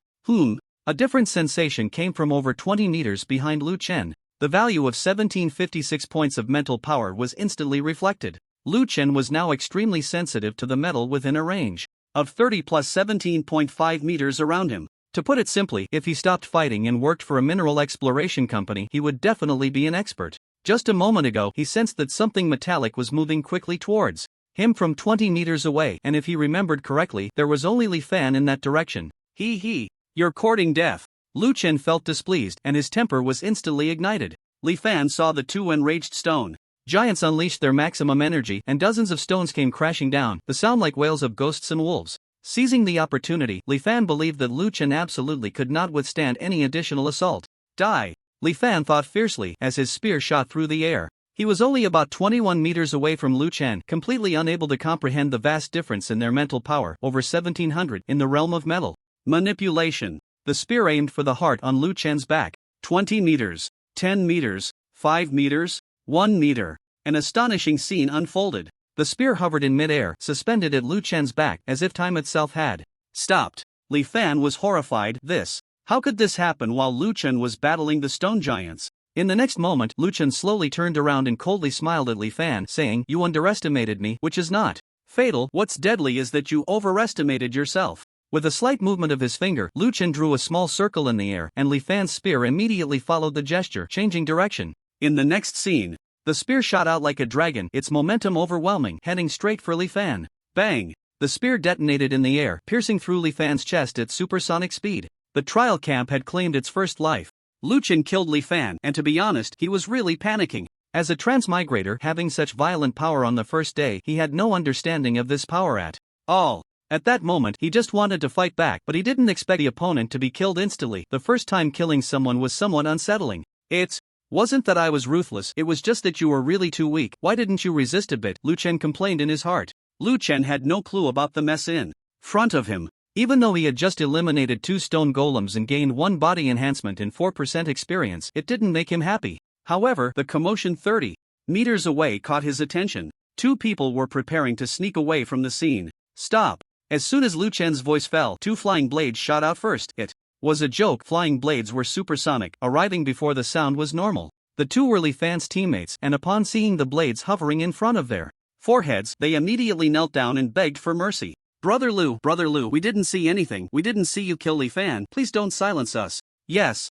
A different sensation came from over 20 meters behind Liuan. The value of 1756 points of mental power was instantly reflected. Liuan was now extremely sensitive to the metal within a range of 30 plus 17.5 meters around him. To put it simply, if he stopped fighting and worked for a mineral exploration company, he would definitely be an expert. Just a moment ago, he sensed that something metallic was moving quickly towards him from 20 meters away, and if he remembered correctly, there was only Liuan in that direction. You're courting death. Liuan felt displeased, and his temper was instantly ignited. Liuan saw the 2 enraged stone giants unleashed their maximum energy, and dozens of stones came crashing down, the sound like wails of ghosts and wolves. Seizing the opportunity, Liuan believed that Liuan absolutely could not withstand any additional assault. Die! Liuan thought fiercely as his spear shot through the air. He was only about 21 meters away from Liuan, completely unable to comprehend the vast difference in their mental power, over 1700 in the realm of metal. Manipulation. The spear aimed for the heart on Liuan's back. 20 meters, 10 meters, 5 meters, 1 meter. An astonishing scene unfolded. The spear hovered in mid-air, suspended at Liuan's back, as if time itself had stopped. Liuan was horrified. How could this happen while Liuan was battling the stone giants? In the next moment, Liuan slowly turned around and coldly smiled at Liuan, saying, "You underestimated me, which is not fatal. What's deadly is that you overestimated yourself." With a slight movement of his finger, Liuan drew a small circle in the air, and Liuan's spear immediately followed the gesture, changing direction. In the next scene, the spear shot out like a dragon, its momentum overwhelming, heading straight for Liuan. Bang! The spear detonated in the air, piercing through Liuan's chest at supersonic speed. The trial camp had claimed its first life. Liuan killed Liuan, and to be honest, he was really panicking. As a transmigrator having such violent power on the first day, he had no understanding of this power at all. At that moment, he just wanted to fight back, but he didn't expect the opponent to be killed instantly. The first time killing someone was somewhat unsettling. It wasn't that I was ruthless, it was just that you were really too weak. Why didn't you resist a bit? Liuan complained in his heart. Liuan had no clue about the mess in front of him. Even though he had just eliminated 2 stone golems and gained 1 body enhancement and 4% experience, it didn't make him happy. However, the commotion 30 meters away caught his attention. 2 people were preparing to sneak away from the scene. Stop! As soon as Liuan's voice fell, 2 flying blades shot out first. It was a joke. Flying blades were supersonic, arriving before the sound was normal. The 2 were Liuan's teammates, and upon seeing the blades hovering in front of their foreheads, they immediately knelt down and begged for mercy. Brother Liu, we didn't see anything. We didn't see you kill Liuan. Please don't silence us. Yes,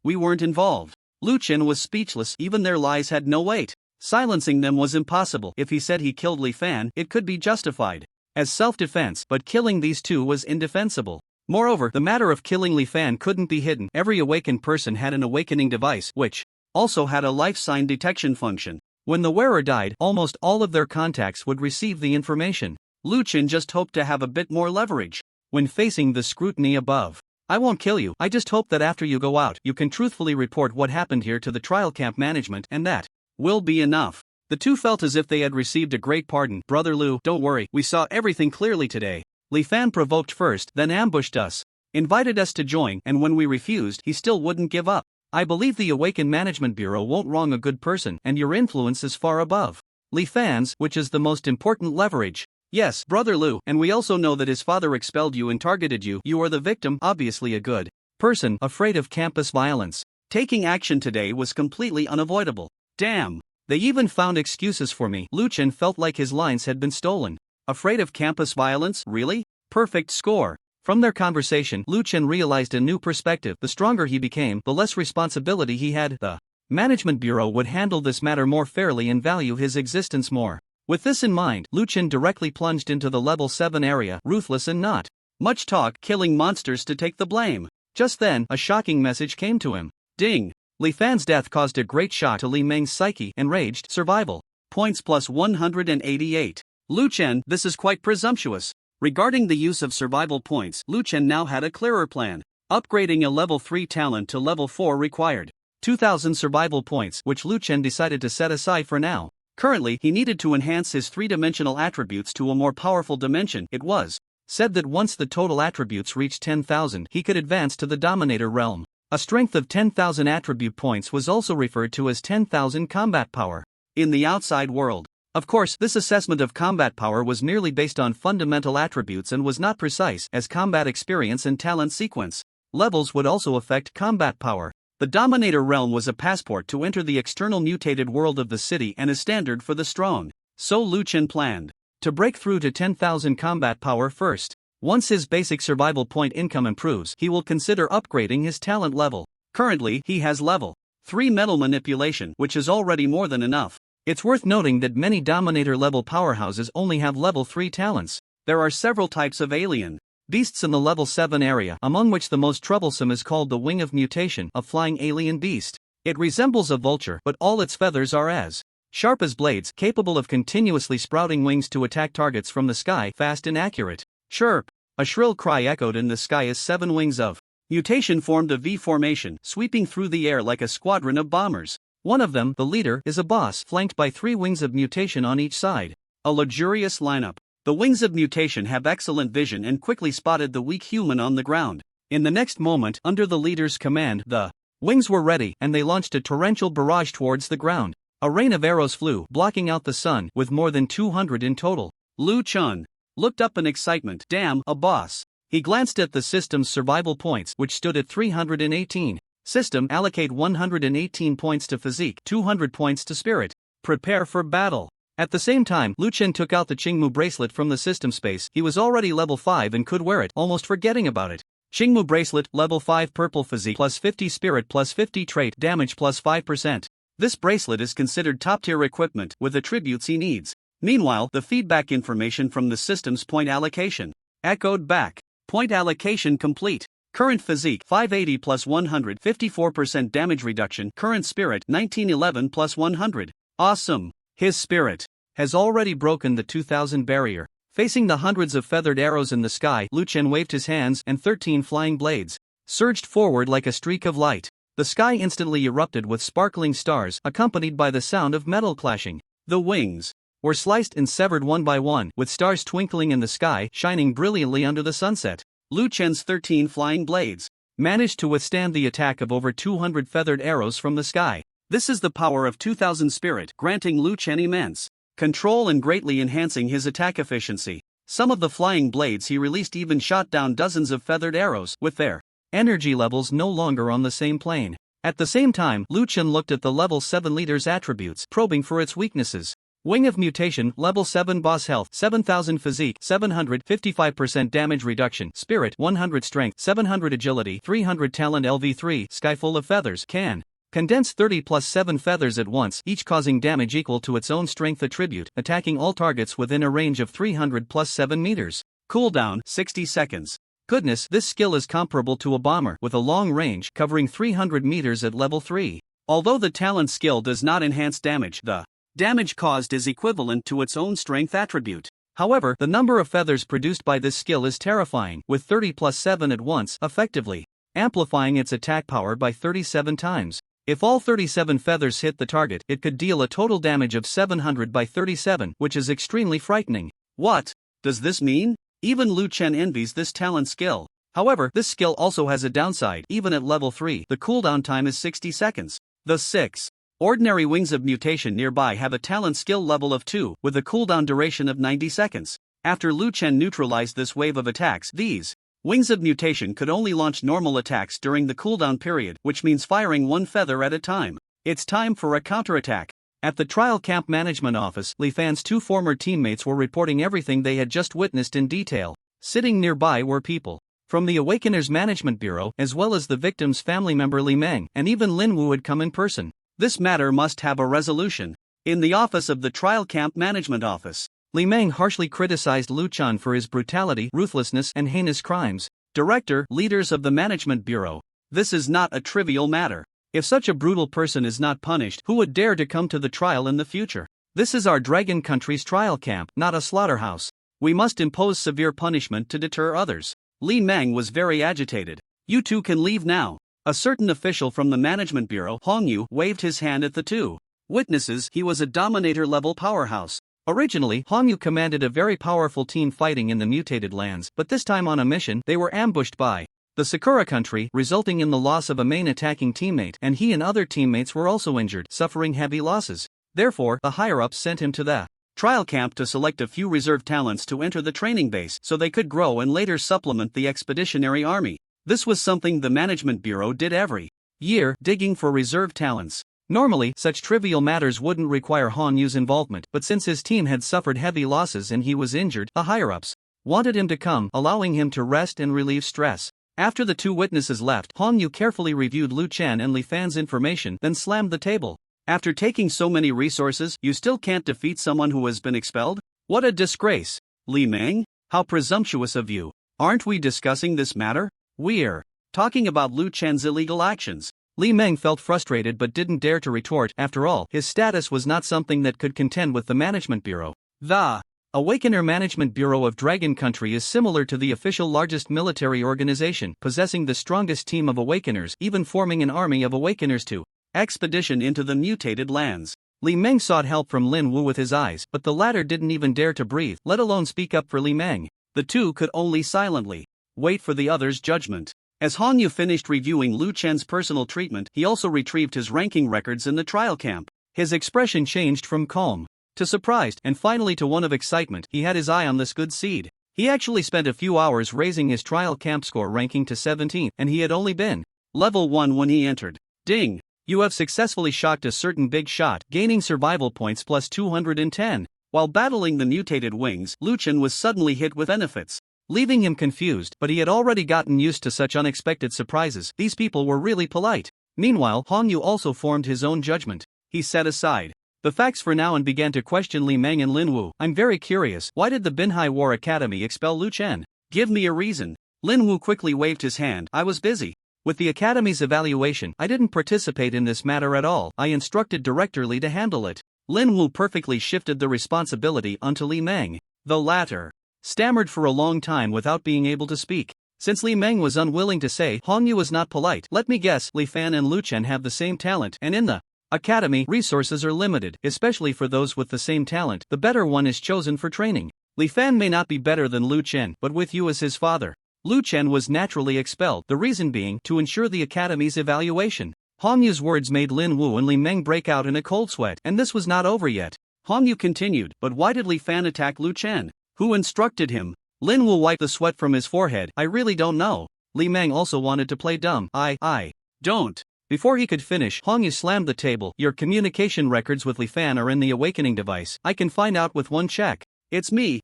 we weren't involved. Liuan was speechless. Even their lies had no weight. Silencing them was impossible. If he said he killed Liuan, it could be justified as self-defense, but killing these 2 was indefensible. Moreover, the matter of killing Liuan couldn't be hidden. Every awakened person had an awakening device, which also had a life sign detection function. When the wearer died, almost all of their contacts would receive the information. Liuan just hoped to have a bit more leverage when facing the scrutiny above. I won't kill you, I just hope that after you go out, you can truthfully report what happened here to the trial camp management, and that will be enough. The 2 felt as if they had received a great pardon. Brother Liu, don't worry, we saw everything clearly today. Liuan provoked first, then ambushed us, invited us to join, and when we refused, he still wouldn't give up. I believe the Awakened Management Bureau won't wrong a good person, and your influence is far above Liuan's, which is the most important leverage. Yes, Brother Liu, and we also know that his father expelled you and targeted you. You are the victim, obviously a good person, afraid of campus violence. Taking action today was completely unavoidable. Damn. They even found excuses for me. Liuan felt like his lines had been stolen. Afraid of campus violence, really? Perfect score. From their conversation, Liuan realized a new perspective. The stronger he became, the less responsibility he had. The Management Bureau would handle this matter more fairly and value his existence more. With this in mind, Liuan directly plunged into the level 7 area, ruthless and not much talk, killing monsters to take the blame. Just then, a shocking message came to him. Ding! Li Fan's death caused a great shock to Li Meng's psyche. Enraged, survival points plus 188. Liuan, this is quite presumptuous. Regarding the use of survival points, Liuan now had a clearer plan. Upgrading a level 3 talent to level 4 required 2,000 survival points, which Liuan decided to set aside for now. Currently, he needed to enhance his three-dimensional attributes to a more powerful dimension. It was said that once the total attributes reached 10,000, he could advance to the Dominator realm. A strength of 10,000 attribute points was also referred to as 10,000 combat power. In the outside world, of course, this assessment of combat power was merely based on fundamental attributes and was not precise, as combat experience and talent sequence levels would also affect combat power. The Dominator realm was a passport to enter the external mutated world of the city and a standard for the strong. So Liuan planned to break through to 10,000 combat power first. Once his basic survival point income improves, he will consider upgrading his talent level. Currently, he has level 3 metal manipulation, which is already more than enough. It's worth noting that many Dominator level powerhouses only have level 3 talents. There are several types of alien beasts in the level 7 area, among which the most troublesome is called the Wing of Mutation, a flying alien beast. It resembles a vulture, but all its feathers are as sharp as blades, capable of continuously sprouting wings to attack targets from the sky, fast and accurate. Chirp! A shrill cry echoed in the sky as 7 wings of mutation formed a V formation, sweeping through the air like a squadron of bombers. One of them, the leader, is a boss, flanked by 3 wings of mutation on each side. A luxurious lineup. The wings of mutation have excellent vision and quickly spotted the weak human on the ground. In the next moment, under the leader's command, the wings were ready, and they launched a torrential barrage towards the ground. A rain of arrows flew, blocking out the sun, with more than 200 in total. Liuan looked up in excitement. Damn, a boss. He glanced at the system's survival points, which stood at 318. System, allocate 118 points to physique, 200 points to spirit. Prepare for battle. At the same time, Liuan took out the Qingmu bracelet from the system space. He was already level 5 and could wear it, almost forgetting about it. Qingmu bracelet, level 5 purple physique plus 50 spirit plus 50 trait, damage plus 5%. This bracelet is considered top-tier equipment, with attributes he needs. Meanwhile, the feedback information from the system's point allocation echoed back. Point allocation complete. Current physique 580 plus 100, 54% damage reduction. Current spirit 1911 plus 100. Awesome. His spirit has already broken the 2000 barrier. Facing the hundreds of feathered arrows in the sky, Liuan waved his hands, and 13 flying blades surged forward like a streak of light. The sky instantly erupted with sparkling stars, accompanied by the sound of metal clashing. The wings were sliced and severed one by one, with stars twinkling in the sky, shining brilliantly under the sunset. Liuan's 13 flying blades managed to withstand the attack of over 200 feathered arrows from the sky. This is the power of 2000 spirit, granting Liuan immense control and greatly enhancing his attack efficiency. Some of the flying blades he released even shot down dozens of feathered arrows, with their energy levels no longer on the same plane. At the same time, Liuan looked at the level 7 leader's attributes, probing for its weaknesses. Wing of Mutation, level 7 boss health, 7000 physique, 755% damage reduction, spirit, 100 strength, 700 agility, 300 talent LV3, sky full of feathers, can condense 30 plus 7 feathers at once, each causing damage equal to its own strength attribute, attacking all targets within a range of 300 plus 7 meters. Cooldown, 60 seconds. Goodness, this skill is comparable to a bomber, with a long range, covering 300 meters at level 3. Although the talent skill does not enhance damage, the damage caused is equivalent to its own strength attribute. However, the number of feathers produced by this skill is terrifying, with 30 plus 7 at once, effectively amplifying its attack power by 37 times. If all 37 feathers hit the target, it could deal a total damage of 700 by 37, which is extremely frightening. What does this mean? Even Liuan envies this talent skill. However, this skill also has a downside. Even at level 3, the cooldown time is 60 seconds. The 6 ordinary wings of mutation nearby have a talent skill level of 2, with a cooldown duration of 90 seconds. After Liuan neutralized this wave of attacks, these wings of mutation could only launch normal attacks during the cooldown period, which means firing one feather at a time. It's time for a counterattack. At the trial camp management office, Li Fan's 2 former teammates were reporting everything they had just witnessed in detail. Sitting nearby were people from the Awakeners Management Bureau, as well as the victim's family member Li Meng, and even Lin Wu had come in person. This matter must have a resolution. In the office of the Trial Camp Management Office, Li Meng harshly criticized Luchen for his brutality, ruthlessness, and heinous crimes. Director, leaders of the Management Bureau. This is not a trivial matter. If such a brutal person is not punished, who would dare to come to the trial in the future? This is our dragon country's trial camp, not a slaughterhouse. We must impose severe punishment to deter others. Li Meng was very agitated. You two can leave now. A certain official from the Management Bureau, Hongyu, waved his hand at the two witnesses. He was a Dominator-level powerhouse. Originally, Hongyu commanded a very powerful team fighting in the mutated lands, but this time on a mission, they were ambushed by the Sakura country, resulting in the loss of a main attacking teammate, and he and other teammates were also injured, suffering heavy losses. Therefore, the higher-ups sent him to the trial camp to select a few reserve talents to enter the training base so they could grow and later supplement the expeditionary army. This was something the Management Bureau did every year, digging for reserve talents. Normally, such trivial matters wouldn't require Honyu's involvement, but since his team had suffered heavy losses and he was injured, the higher-ups wanted him to come, allowing him to rest and relieve stress. After the two witnesses left, Hongyu carefully reviewed Lu Chen and Li Fan's information, then slammed the table. After taking so many resources, you still can't defeat someone who has been expelled? What a disgrace! Li Meng? How presumptuous of you! Aren't we discussing this matter? We're talking about Lu Chen's illegal actions. Li Meng felt frustrated but didn't dare to retort. After all, his status was not something that could contend with the Management Bureau. The Awakener Management Bureau of Dragon Country is similar to the official largest military organization, possessing the strongest team of Awakeners, even forming an army of Awakeners to expedition into the mutated lands. Li Meng sought help from Lin Wu with his eyes, but the latter didn't even dare to breathe, let alone speak up for Li Meng. The two could only silently wait for the other's judgment. As Hongyu finished reviewing Lu Chen's personal treatment, he also retrieved his ranking records in the trial camp. His expression changed from calm to surprised, and finally to one of excitement. He had his eye on this good seed. He actually spent a few hours raising his trial camp score ranking to 17th, and he had only been level 1 when he entered. Ding! You have successfully shocked a certain big shot, gaining survival points plus 210. While battling the mutated wings, Lu Chen was suddenly hit with benefits, leaving him confused, but he had already gotten used to such unexpected surprises. These people were really polite. Meanwhile, Hongyu also formed his own judgment. He set aside the facts for now and began to question Li Meng and Lin Wu. I'm very curious, why did the Binhai War Academy expel Lu Chen? Give me a reason. Lin Wu quickly waved his hand. I was busy with the Academy's evaluation. I didn't participate in this matter at all. I instructed Director Li to handle it. Lin Wu perfectly shifted the responsibility onto Li Meng. The latter stammered for a long time without being able to speak. Since Li Meng was unwilling to say, Hongyu was not polite. Let me guess, Li Fan and Lu Chen have the same talent, and in the academy, resources are limited, especially for those with the same talent. The better one is chosen for training. Li Fan may not be better than Lu Chen, but with you as his father. Lu Chen was naturally expelled, the reason being, to ensure the academy's evaluation. Hongyu's words made Lin Wu and Li Meng break out in a cold sweat, and this was not over yet. Hongyu continued, but why did Li Fan attack Lu Chen? Who instructed him? Lin Wu wiped the sweat from his forehead. I really don't know. Li Meng also wanted to play dumb. I don't. Before he could finish, Hongyu slammed the table. Your communication records with Li Fan are in the awakening device. I can find out with one check. It's me.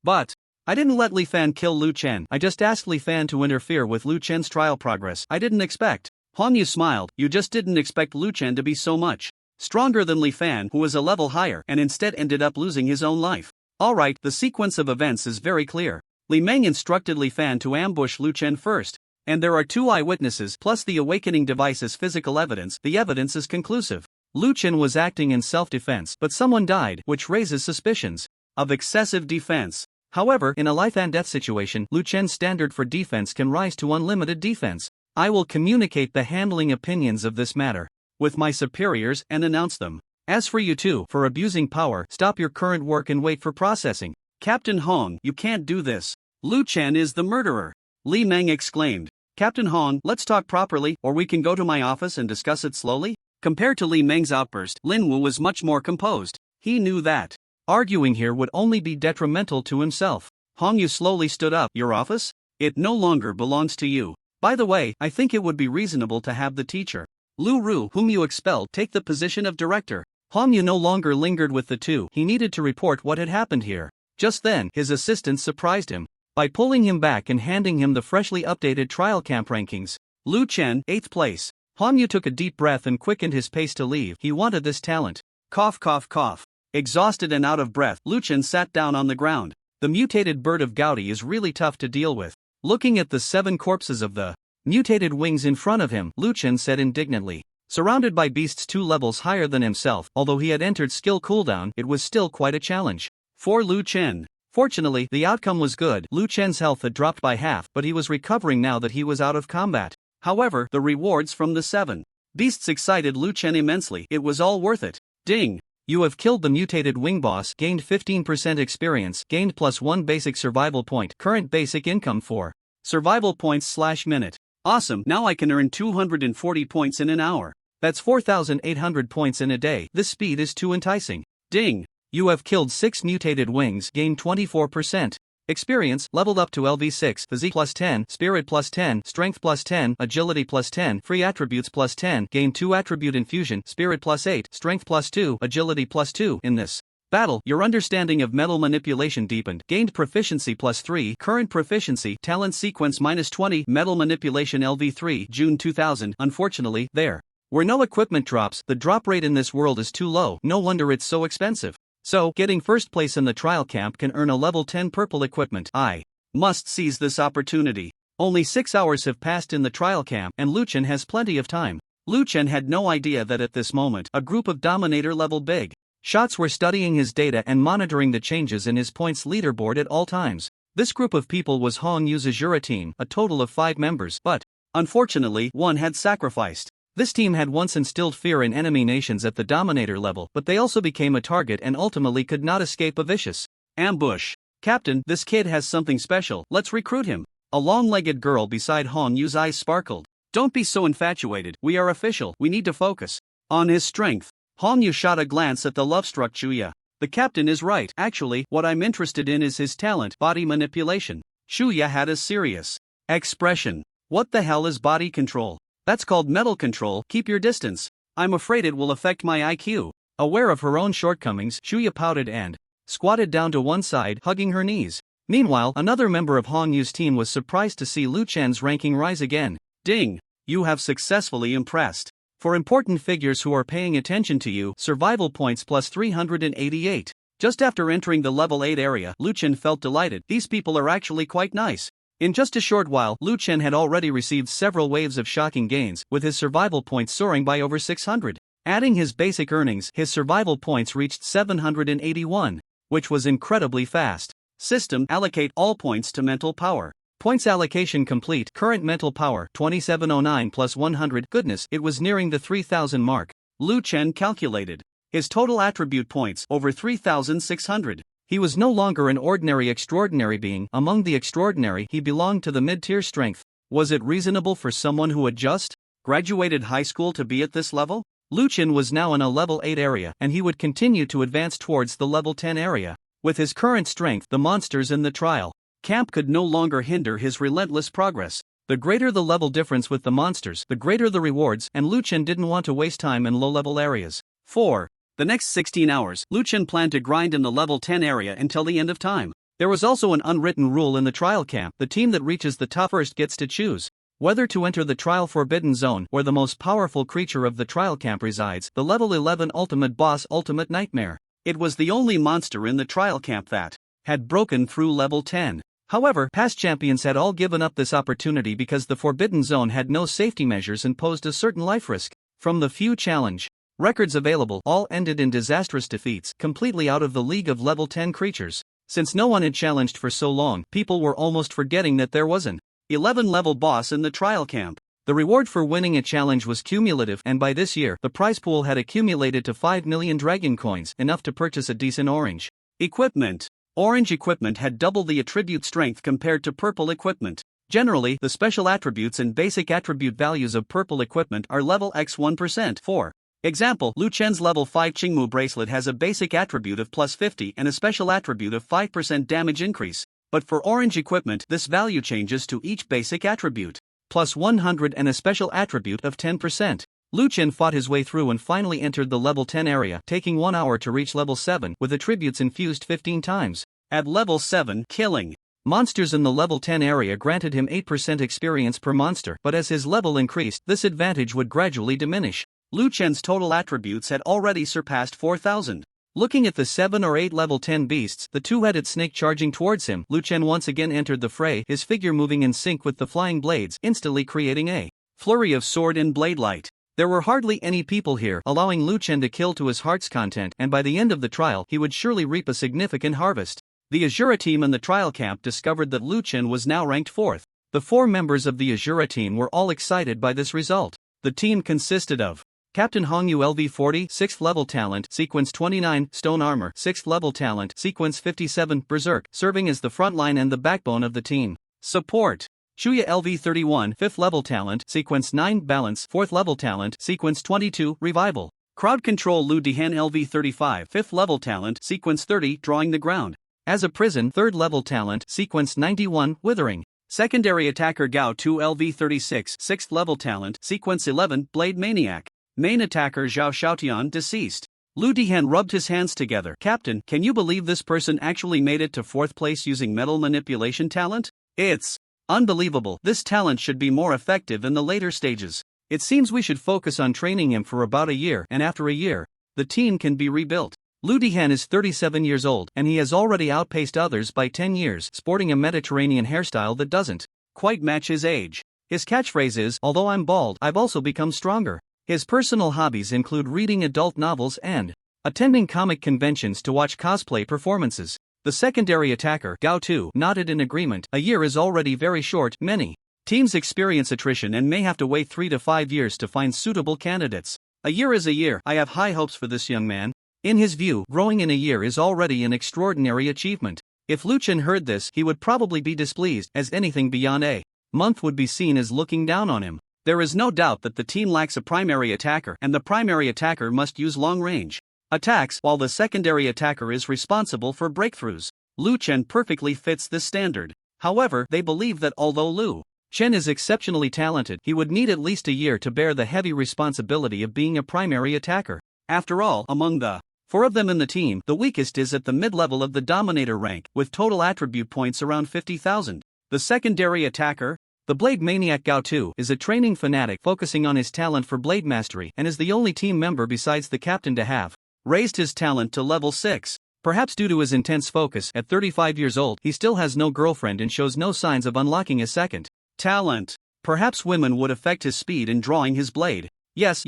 But I didn't let Li Fan kill Lu Chen. I just asked Li Fan to interfere with Lu Chen's trial progress. I didn't expect. Hongyu smiled. You just didn't expect Lu Chen to be so much stronger than Li Fan, who was a level higher, and instead ended up losing his own life. Alright, the sequence of events is very clear. Li Meng instructed Li Fan to ambush Lu Chen first. And there are 2 eyewitnesses, plus the awakening device's physical evidence. The evidence is conclusive. Lu Chen was acting in self-defense, but someone died, which raises suspicions of excessive defense. However, in a life-and-death situation, Lu Chen's standard for defense can rise to unlimited defense. I will communicate the handling opinions of this matter with my superiors and announce them. As for you two, for abusing power, stop your current work and wait for processing. Captain Hong, you can't do this. Lu Chen is the murderer. Li Meng exclaimed. Captain Hong, let's talk properly, or we can go to my office and discuss it slowly. Compared to Li Meng's outburst, Lin Wu was much more composed. He knew that arguing here would only be detrimental to himself. Hongyu slowly stood up. Your office? It no longer belongs to you. By the way, I think it would be reasonable to have the teacher, Lu Ru, whom you expelled, take the position of director. Hongyu no longer lingered with the two. He needed to report what had happened here. Just then, his assistant surprised him by pulling him back and handing him the freshly updated trial camp rankings. Lu Chen, 8th place. Hongyu took a deep breath and quickened his pace to leave. He wanted this talent. Cough cough cough. Exhausted and out of breath, Liuan sat down on the ground. The mutated bird of Gaudi is really tough to deal with. Looking at the 7 corpses of the mutated wings in front of him, Liuan said indignantly. Surrounded by beasts 2 levels higher than himself, although he had entered skill cooldown, it was still quite a challenge for Liuan. Fortunately, the outcome was good. Liuan's health had dropped by half, but he was recovering now that he was out of combat. However, the rewards from the 7 beasts excited Liuan immensely. It was all worth it. Ding! You have killed the mutated wing boss, gained 15% experience, gained +1 basic survival point, current basic income for survival points/minute. Awesome, now I can earn 240 points in an hour. That's 4,800 points in a day. This speed is too enticing. Ding! You have killed 6 mutated wings, gained 24%. Experience, leveled up to LV6, physique +10, spirit +10, strength +10, agility +10, free attributes +10, gain 2 attribute infusion, spirit +8, strength +2, agility +2. In this battle, your understanding of metal manipulation deepened, gained proficiency +3, current proficiency, talent sequence -20, metal manipulation LV3, June 2000. Unfortunately, there were no equipment drops. The drop rate in this world is too low, no wonder it's so expensive. So, getting first place in the trial camp can earn a level 10 purple equipment. I must seize this opportunity. Only 6 hours have passed in the trial camp, and Liuan has plenty of time. Liuan had no idea that at this moment, a group of Dominator-level big shots were studying his data and monitoring the changes in his points leaderboard at all times. This group of people was Hong Yu's Shura team, a total of 5 members, but unfortunately, one had sacrificed. This team had once instilled fear in enemy nations at the Dominator level, but they also became a target and ultimately could not escape a vicious ambush. Captain, this kid has something special, let's recruit him. A long-legged girl beside Hong Yu's eyes sparkled. Don't be so infatuated, we are official, we need to focus on his strength. Hong Yu shot a glance at the love-struck Shuya. The captain is right, actually, what I'm interested in is his talent, body manipulation. Shuya had a serious expression. What the hell is body control? That's called metal control, keep your distance. I'm afraid it will affect my IQ. Aware of her own shortcomings, Shuya pouted and squatted down to one side, hugging her knees. Meanwhile, another member of Hong Yu's team was surprised to see Liuan's ranking rise again. Ding! You have successfully impressed. For important figures who are paying attention to you, survival points +388. Just after entering the level 8 area, Liuan felt delighted. These people are actually quite nice. In just a short while, Liuan had already received several waves of shocking gains, with his survival points soaring by over 600. Adding his basic earnings, his survival points reached 781, which was incredibly fast. System, allocate all points to mental power. Points allocation complete. Current mental power, 2709 plus 100. Goodness, it was nearing the 3000 mark. Liuan calculated his total attribute points, over 3600. He was no longer an ordinary extraordinary being. Among the extraordinary, he belonged to the mid-tier strength. Was it reasonable for someone who had just graduated high school to be at this level? Liuan was now in a level 8 area, and he would continue to advance towards the level 10 area. With his current strength, the monsters in the trial camp could no longer hinder his relentless progress. The greater the level difference with the monsters, the greater the rewards, and Liuan didn't want to waste time in low-level areas. 4. The next 16 hours, Liuan planned to grind in the level 10 area until the end of time. There was also an unwritten rule in the trial camp: the team that reaches the top first gets to choose whether to enter the trial forbidden zone, where the most powerful creature of the trial camp resides, the level 11 ultimate boss, Ultimate Nightmare. It was the only monster in the trial camp that had broken through level 10. However, past champions had all given up this opportunity because the forbidden zone had no safety measures and posed a certain life risk. From the few challenge records available, all ended in disastrous defeats, completely out of the league of level 10 creatures. Since no one had challenged for so long, people were almost forgetting that there was an 11-level boss in the trial camp. The reward for winning a challenge was cumulative, and by this year, the prize pool had accumulated to 5 million dragon coins, enough to purchase a decent orange equipment. Orange equipment had double the attribute strength compared to purple equipment. Generally, the special attributes and basic attribute values of purple equipment are level X 1%. For example, Liuan's level 5 Qingmu bracelet has a basic attribute of +50 and a special attribute of 5% damage increase. But for orange equipment, this value changes to each basic attribute +100 and a special attribute of 10%. Liuan fought his way through and finally entered the level 10 area, taking 1 hour to reach level 7, with attributes infused 15 times. At level 7, killing monsters in the level 10 area granted him 8% experience per monster, but as his level increased, this advantage would gradually diminish. Lu Chen's total attributes had already surpassed 4,000. Looking at the 7 or 8 level 10 beasts, the two-headed snake charging towards him, Lu Chen once again entered the fray, his figure moving in sync with the flying blades, instantly creating a flurry of sword and blade light. There were hardly any people here, allowing Lu Chen to kill to his heart's content, and by the end of the trial he would surely reap a significant harvest. The Azura team in the trial camp discovered that Lu Chen was now ranked 4th. The 4 members of the Azura team were all excited by this result. The team consisted of Captain Hongyu LV40, 6th level talent, sequence 29, Stone Armor, 6th level talent, sequence 57, Berserk, serving as the front line and the backbone of the team. Support. Shuya LV31, 5th level talent, sequence 9, Balance, 4th level talent, sequence 22, Revival. Crowd Control Lu Dihan LV35, 5th level talent, sequence 30, Drawing the Ground. As a Prison, 3rd level talent, sequence 91, Withering. Secondary Attacker Gao 2 LV36, 6th level talent, sequence 11, Blade Maniac. Main attacker Zhao Xiaotian deceased. Lu Dihan rubbed his hands together. Captain, can you believe this person actually made it to 4th place using metal manipulation talent? It's unbelievable. This talent should be more effective in the later stages. It seems we should focus on training him for about a year, and after a year, the team can be rebuilt. Lu Dihan is 37 years old, and he has already outpaced others by 10 years, sporting a Mediterranean hairstyle that doesn't quite match his age. His catchphrase is, "Although I'm bald, I've also become stronger." His personal hobbies include reading adult novels and attending comic conventions to watch cosplay performances. The secondary attacker, Gao 2, nodded in agreement. A year is already very short. Many teams experience attrition and may have to wait 3 to 5 years to find suitable candidates. A year is a year. I have high hopes for this young man. In his view, growing in a year is already an extraordinary achievement. If Lu Chen heard this, he would probably be displeased, as anything beyond a month would be seen as looking down on him. There is no doubt that the team lacks a primary attacker, and the primary attacker must use long-range attacks, while the secondary attacker is responsible for breakthroughs. Lu Chen perfectly fits this standard. However, they believe that although Lu Chen is exceptionally talented, he would need at least a year to bear the heavy responsibility of being a primary attacker. After all, among the 4 of them in the team, the weakest is at the mid-level of the Dominator rank, with total attribute points around 50,000. The secondary attacker, the Blade Maniac Gao 2, is a training fanatic focusing on his talent for blade mastery and is the only team member besides the captain to have raised his talent to level 6. Perhaps due to his intense focus, at 35 years old, he still has no girlfriend and shows no signs of unlocking a second talent. Perhaps women would affect his speed in drawing his blade. Yes,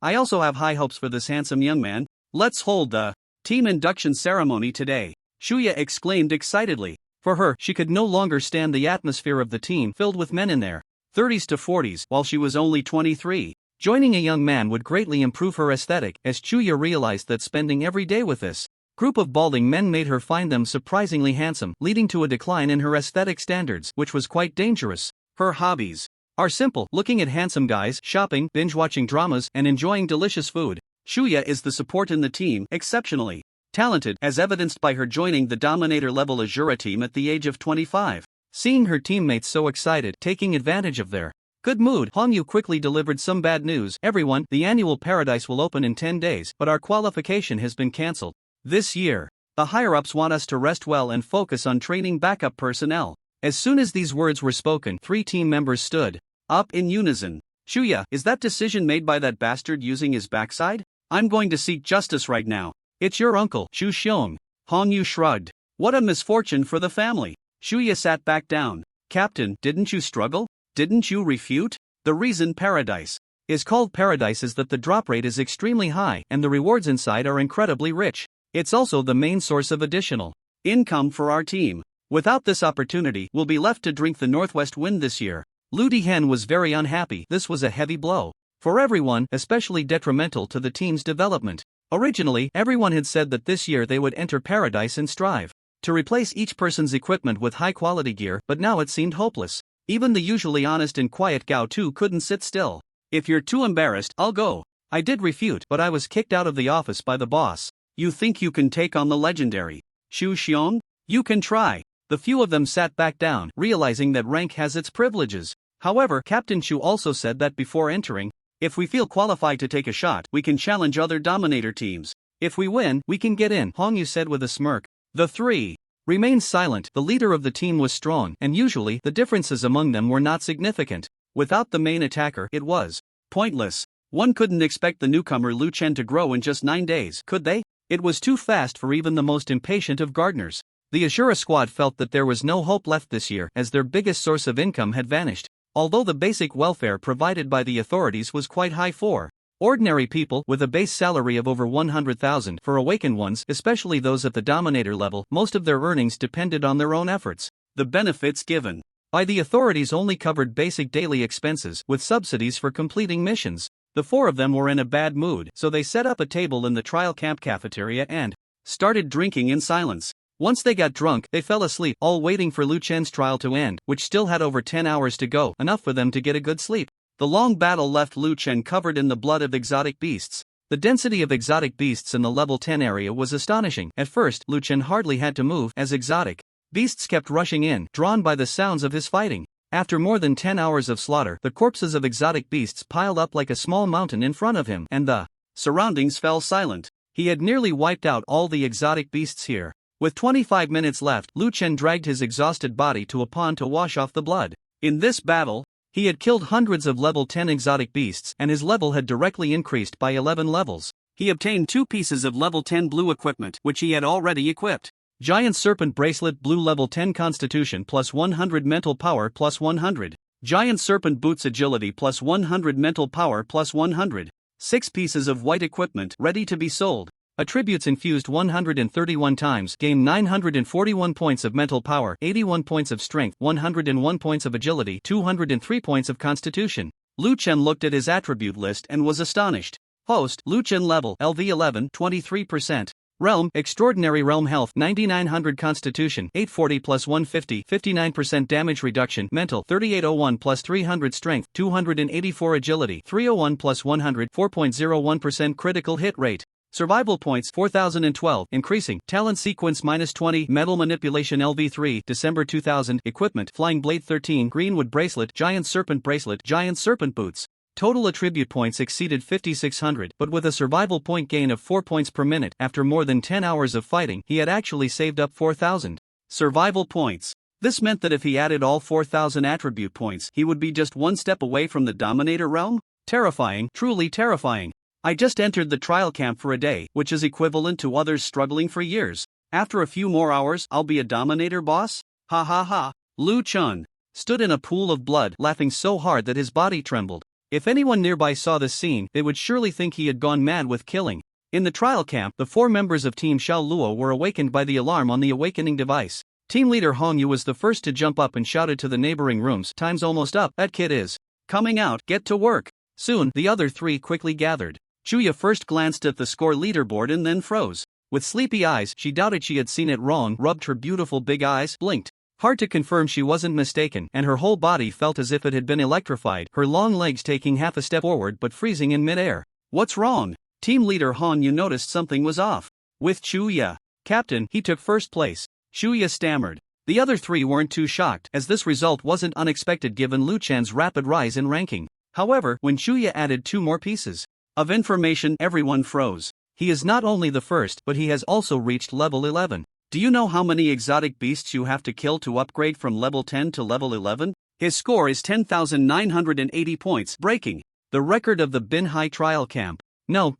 I also have high hopes for this handsome young man. Let's hold the team induction ceremony today, Shuya exclaimed excitedly. For her, she could no longer stand the atmosphere of the team filled with men in their 30s to 40s, while she was only 23. Joining a young man would greatly improve her aesthetic, as Chuya realized that spending every day with this group of balding men made her find them surprisingly handsome, leading to a decline in her aesthetic standards, which was quite dangerous. Her hobbies are simple: looking at handsome guys, shopping, binge-watching dramas, and enjoying delicious food. Shuya is the support in the team, exceptionally talented, as evidenced by her joining the Dominator-level Azura team at the age of 25. Seeing her teammates so excited, taking advantage of their good mood, Hongyu quickly delivered some bad news. Everyone, the annual paradise will open in 10 days, but our qualification has been cancelled this year. The higher-ups want us to rest well and focus on training backup personnel. As soon as these words were spoken, 3 team members stood up in unison. Shuya, is that decision made by that bastard using his backside? I'm going to seek justice right now. It's your uncle, Shu Xiong. Hongyu shrugged. What a misfortune for the family. Shuya sat back down. Captain, didn't you struggle? Didn't you refute? The reason paradise is called paradise is that the drop rate is extremely high and the rewards inside are incredibly rich. It's also the main source of additional income for our team. Without this opportunity, we'll be left to drink the northwest wind this year. Lu Dihen was very unhappy. This was a heavy blow for everyone, especially detrimental to the team's development. Originally, everyone had said that this year they would enter paradise and strive to replace each person's equipment with high-quality gear, but now it seemed hopeless. Even the usually honest and quiet Gao Tu couldn't sit still. If you're too embarrassed, I'll go. I did refute, but I was kicked out of the office by the boss. You think you can take on the legendary Shu Xiong? You can try. The few of them sat back down, realizing that rank has its privileges. However, Captain Shu also said that before entering, if we feel qualified to take a shot, we can challenge other Dominator teams. If we win, we can get in, Hongyu said with a smirk. The 3 remained silent. The leader of the team was strong, and usually, the differences among them were not significant. Without the main attacker, it was pointless. One couldn't expect the newcomer Lu Chen to grow in just 9 days, could they? It was too fast for even the most impatient of gardeners. The Ashura squad felt that there was no hope left this year as their biggest source of income had vanished, although the basic welfare provided by the authorities was quite high for ordinary people with a base salary of over 100,000. For awakened ones, especially those at the dominator level, most of their earnings depended on their own efforts. The benefits given by the authorities only covered basic daily expenses, with subsidies for completing missions. The 4 of them were in a bad mood, so they set up a table in the trial camp cafeteria and started drinking in silence. Once they got drunk, they fell asleep, all waiting for Lu Chen's trial to end, which still had over 10 hours to go, enough for them to get a good sleep. The long battle left Lu Chen covered in the blood of exotic beasts. The density of exotic beasts in the level 10 area was astonishing. At first, Lu Chen hardly had to move, as exotic beasts kept rushing in, drawn by the sounds of his fighting. After more than 10 hours of slaughter, the corpses of exotic beasts piled up like a small mountain in front of him, and the surroundings fell silent. He had nearly wiped out all the exotic beasts here. With 25 minutes left, Lu Chen dragged his exhausted body to a pond to wash off the blood. In this battle, he had killed hundreds of level 10 exotic beasts, and his level had directly increased by 11 levels. He obtained 2 pieces of level 10 blue equipment, which he had already equipped. Giant Serpent Bracelet Blue level 10 Constitution plus 100 Mental Power plus 100. Giant Serpent Boots Agility plus 100 Mental Power plus 100. 6 pieces of white equipment ready to be sold. Attributes infused 131 times, gain 941 points of mental power, 81 points of strength, 101 points of agility, 203 points of constitution. Lu Chen looked at his attribute list and was astonished. Host, Lu Chen level, LV11, 23%. Realm, Extraordinary Realm Health, 9900 Constitution, 840 plus 150, 59% damage reduction, Mental, 3801 plus 300 Strength, 284 Agility, 301 plus 100, 4.01% critical hit rate. Survival points 4012, increasing. Talent sequence -20, Metal Manipulation LV3, December 2000, Equipment, Flying Blade 13, Greenwood Bracelet, Giant Serpent Bracelet, Giant Serpent Boots. Total attribute points exceeded 5600, but with a survival point gain of 4 points per minute, after more than 10 hours of fighting, he had actually saved up 4000 survival points. This meant that if he added all 4000 attribute points, he would be just one step away from the Dominator realm? Terrifying, truly terrifying. I just entered the trial camp for a day, which is equivalent to others struggling for years. After a few more hours, I'll be a Dominator boss? Ha ha ha. Lu Chen stood in a pool of blood, laughing so hard that his body trembled. If anyone nearby saw this scene, they would surely think he had gone mad with killing. In the trial camp, the 4 members of Team Xiao Luo were awakened by the alarm on the awakening device. Team leader Hong Yu was the first to jump up and shouted to the neighboring rooms, "Time's almost up, that kid is coming out, get to work." Soon, the other 3 quickly gathered. Chuya first glanced at the score leaderboard and then froze. With sleepy eyes, she doubted she had seen it wrong, rubbed her beautiful big eyes, blinked. Hard to confirm she wasn't mistaken, and her whole body felt as if it had been electrified, her long legs taking half a step forward but freezing in midair. What's wrong? Team leader Han Yu noticed something was off. With Chuya, captain, he took first place. Chuya stammered. The other 3 weren't too shocked, as this result wasn't unexpected given Lu Chen's rapid rise in ranking. However, when Chuya added 2 more pieces of information, everyone froze. He is not only the first, but he has also reached level 11. Do you know how many exotic beasts you have to kill to upgrade from level 10 to level 11? His score is 10,980 points, breaking the record of the Binhai trial camp. No,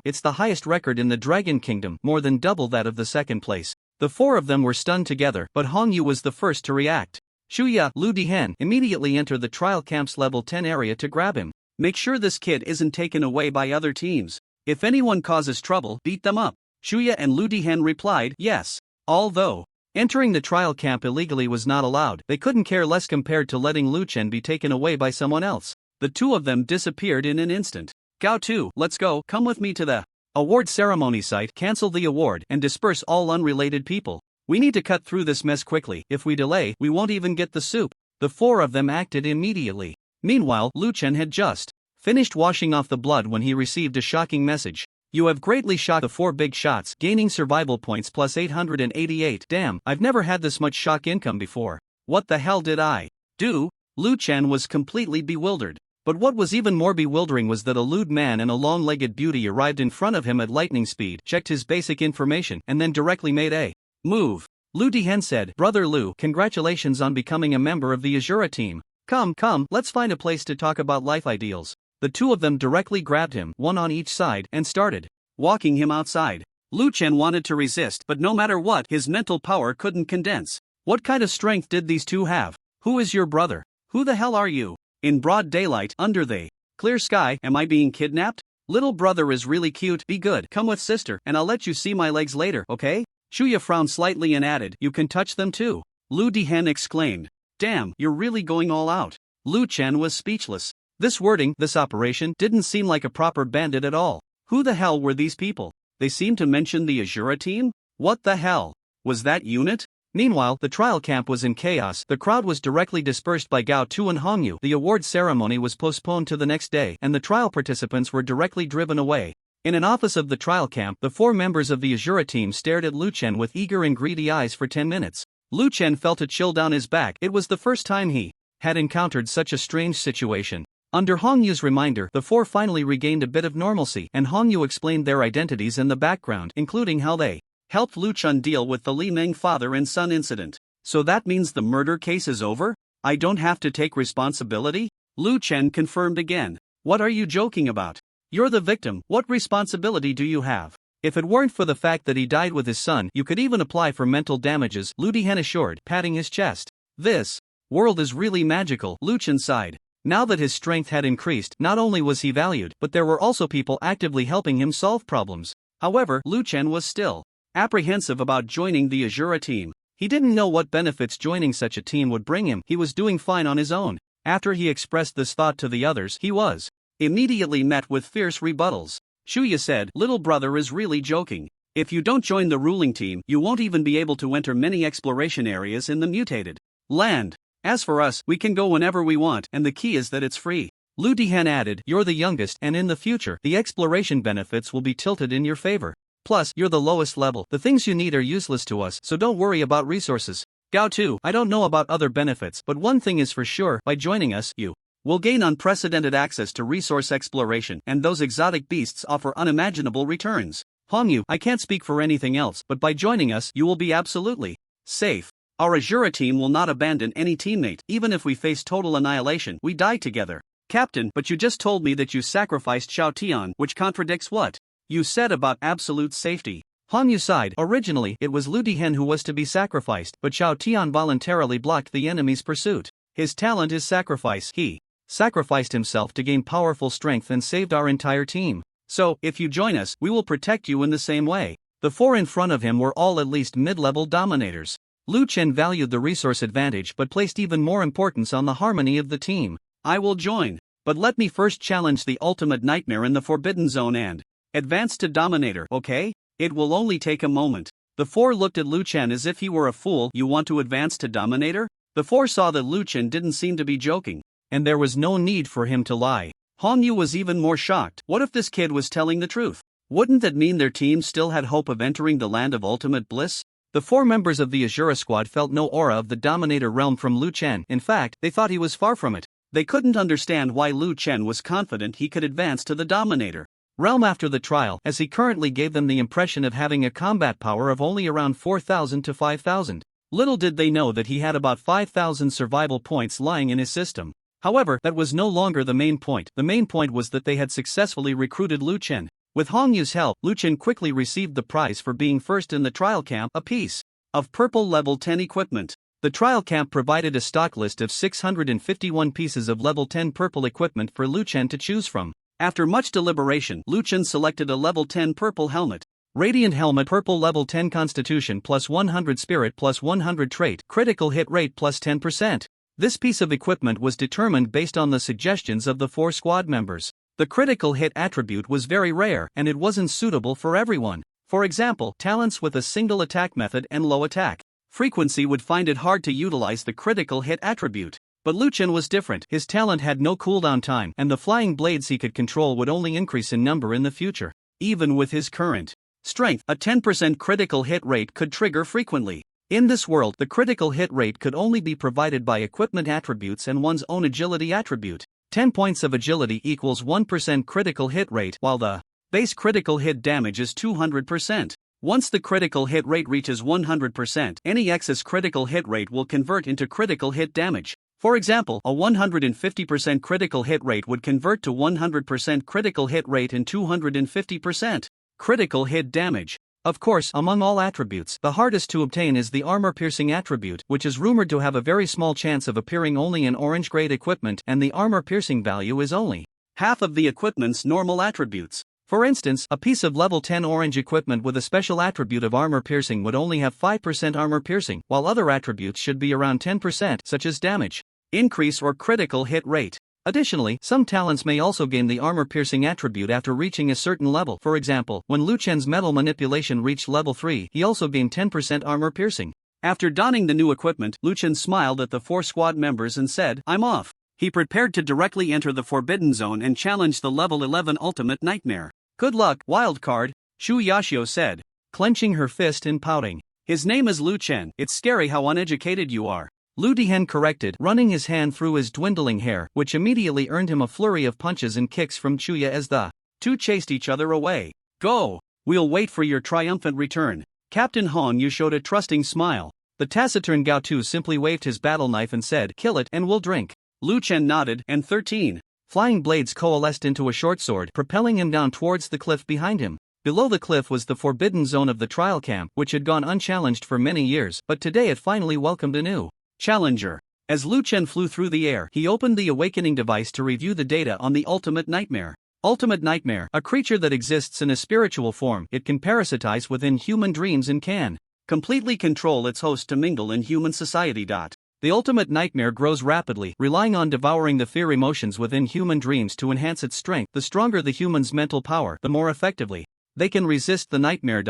it's the highest record in the Dragon Kingdom, more than double that of the second place. The 4 of them were stunned together, but Hong Yu was the first to react. Chuya, Lu Dihen immediately entered the trial camp's level 10 area to grab him. Make sure this kid isn't taken away by other teams. If anyone causes trouble, beat them up. Chuya and Lu Dihen replied, yes. Although entering the trial camp illegally was not allowed, they couldn't care less compared to letting Lu Chen be taken away by someone else. The 2 of them disappeared in an instant. Gao Tu, let's go, come with me to the award ceremony site, cancel the award, and disperse all unrelated people. We need to cut through this mess quickly, if we delay, we won't even get the soup. The 4 of them acted immediately. Meanwhile, Lu Chen had just finished washing off the blood when he received a shocking message. You have greatly shocked the 4 big shots, gaining survival points plus 888. Damn, I've never had this much shock income before. What the hell did I do? Lu Chen was completely bewildered. But what was even more bewildering was that a lewd man and a long-legged beauty arrived in front of him at lightning speed, checked his basic information, and then directly made a move. Lu Dihen said, Brother Lu, congratulations on becoming a member of the Azura team. Come, let's find a place to talk about life ideals. The two of them directly grabbed him, one on each side, and started walking him outside. Liuan wanted to resist, but no matter what, his mental power couldn't condense. What kind of strength did these two have? Who is your brother? Who the hell are you? In broad daylight, under the clear sky, am I being kidnapped? Little brother is really cute, be good, come with sister, and I'll let you see my legs later, okay? Shura frowned slightly and added, you can touch them too. Lu Dihan exclaimed. Damn, you're really going all out. Liuan was speechless. This wording, this operation, didn't seem like a proper bandit at all. Who the hell were these people? They seemed to mention the Azura team? What the hell? Was that unit? Meanwhile, the trial camp was in chaos. The crowd was directly dispersed by Gao Tu and Hongyu. The award ceremony was postponed to the next day, and the trial participants were directly driven away. In an office of the trial camp, the 4 members of the Azura team stared at Liuan with eager and greedy eyes for 10 minutes. Liuan felt a chill down his back. It was the first time he had encountered such a strange situation. Under Hongyu's reminder, the 4 finally regained a bit of normalcy, and Hongyu explained their identities and the background, including how they helped Liuan deal with the Li Meng father and son incident. So that means the murder case is over? I don't have to take responsibility? Liuan confirmed again. What are you joking about? You're the victim, what responsibility do you have? If it weren't for the fact that he died with his son, you could even apply for mental damages, Lu Dihan assured, patting his chest. This world is really magical, Liuan sighed. Now that his strength had increased, not only was he valued, but there were also people actively helping him solve problems. However, Liuan was still apprehensive about joining the Azura team. He didn't know what benefits joining such a team would bring him. He was doing fine on his own. After he expressed this thought to the others, he was immediately met with fierce rebuttals. Shura said, little brother is really joking. If you don't join the ruling team, you won't even be able to enter many exploration areas in the mutated land. As for us, we can go whenever we want, and the key is that it's free. Lu Dihan added, you're the youngest, and in the future, the exploration benefits will be tilted in your favor. Plus, you're the lowest level. The things you need are useless to us, so don't worry about resources. Gao Tu, I don't know about other benefits, but one thing is for sure, by joining us, you will gain unprecedented access to resource exploration, and those exotic beasts offer unimaginable returns. Hongyu, I can't speak for anything else, but by joining us, you will be absolutely safe. Our Azura team will not abandon any teammate, even if we face total annihilation, we die together. Captain, but you just told me that you sacrificed Xiao Tian, which contradicts what you said about absolute safety. Hongyu sighed. Originally, it was Lu Dihan who was to be sacrificed, but Xiao Tian voluntarily blocked the enemy's pursuit. His talent is sacrifice. He sacrificed himself to gain powerful strength and saved our entire team. So, if you join us, we will protect you in the same way. The 4 in front of him were all at least mid-level dominators. Liuan valued the resource advantage but placed even more importance on the harmony of the team. I will join. But let me first challenge the ultimate nightmare in the Forbidden Zone and advance to Dominator, okay? It will only take a moment. The 4 looked at Liuan as if he were a fool. You want to advance to Dominator? The 4 saw that Liuan didn't seem to be joking, and there was no need for him to lie. Hongyu was even more shocked. What if this kid was telling the truth? Wouldn't that mean their team still had hope of entering the land of ultimate bliss? The 4 members of the Azura squad felt no aura of the Dominator realm from Liuan. In fact, they thought he was far from it. They couldn't understand why Liuan was confident he could advance to the Dominator realm after the trial, as he currently gave them the impression of having a combat power of only around 4,000 to 5,000. Little did they know that he had about 5,000 survival points lying in his system. However, that was no longer the main point. The main point was that they had successfully recruited Liuan. With Hongyu's help, Liuan quickly received the prize for being first in the trial camp, a piece of purple level 10 equipment. The trial camp provided a stock list of 651 pieces of level 10 purple equipment for Liuan to choose from. After much deliberation, Liuan selected a level 10 purple helmet. Radiant helmet, purple level 10 constitution plus 100 spirit plus 100 trait, critical hit rate plus 10%. This piece of equipment was determined based on the suggestions of the 4 squad members. The critical hit attribute was very rare, and it wasn't suitable for everyone. For example, talents with a single attack method and low attack frequency would find it hard to utilize the critical hit attribute. But Liuan was different. His talent had no cooldown time, and the flying blades he could control would only increase in number in the future. Even with his current strength, a 10% critical hit rate could trigger frequently. In this world, the critical hit rate could only be provided by equipment attributes and one's own agility attribute. 10 points of agility equals 1% critical hit rate, while the base critical hit damage is 200%. Once the critical hit rate reaches 100%, any excess critical hit rate will convert into critical hit damage. For example, a 150% critical hit rate would convert to 100% critical hit rate and 250% critical hit damage. Of course, among all attributes, the hardest to obtain is the armor-piercing attribute, which is rumored to have a very small chance of appearing only in orange-grade equipment, and the armor-piercing value is only half of the equipment's normal attributes. For instance, a piece of level 10 orange equipment with a special attribute of armor piercing would only have 5% armor piercing, while other attributes should be around 10%, such as damage increase or critical hit rate. Additionally, some talents may also gain the armor piercing attribute after reaching a certain level. For example, when Liuan's metal manipulation reached level 3, he also gained 10% armor piercing. After donning the new equipment, Liuan smiled at the 4 squad members and said, "I'm off." He prepared to directly enter the Forbidden Zone and challenge the level 11 Ultimate Nightmare. "Good luck, wildcard," Shu Yashio said, clenching her fist and pouting. "His name is Liuan. It's scary how uneducated you are," Lu Dihen corrected, running his hand through his dwindling hair, which immediately earned him a flurry of punches and kicks from Chuya as the two chased each other away. "Go! We'll wait for your triumphant return." Captain Hong Yu showed a trusting smile. The taciturn Gao Tu simply waved his battle knife and said, "Kill it and we'll drink." Liuan nodded, and 13 flying blades coalesced into a short sword, propelling him down towards the cliff behind him. Below the cliff was the forbidden zone of the trial camp, which had gone unchallenged for many years, but today it finally welcomed a new challenger. As Liuan flew through the air, he opened the awakening device to review the data on the Ultimate Nightmare. Ultimate Nightmare, a creature that exists in a spiritual form. It can parasitize within human dreams and can completely control its host to mingle in human society. The ultimate nightmare grows rapidly, relying on devouring the fear emotions within human dreams to enhance its strength. The stronger the human's mental power, the more effectively they can resist the nightmare.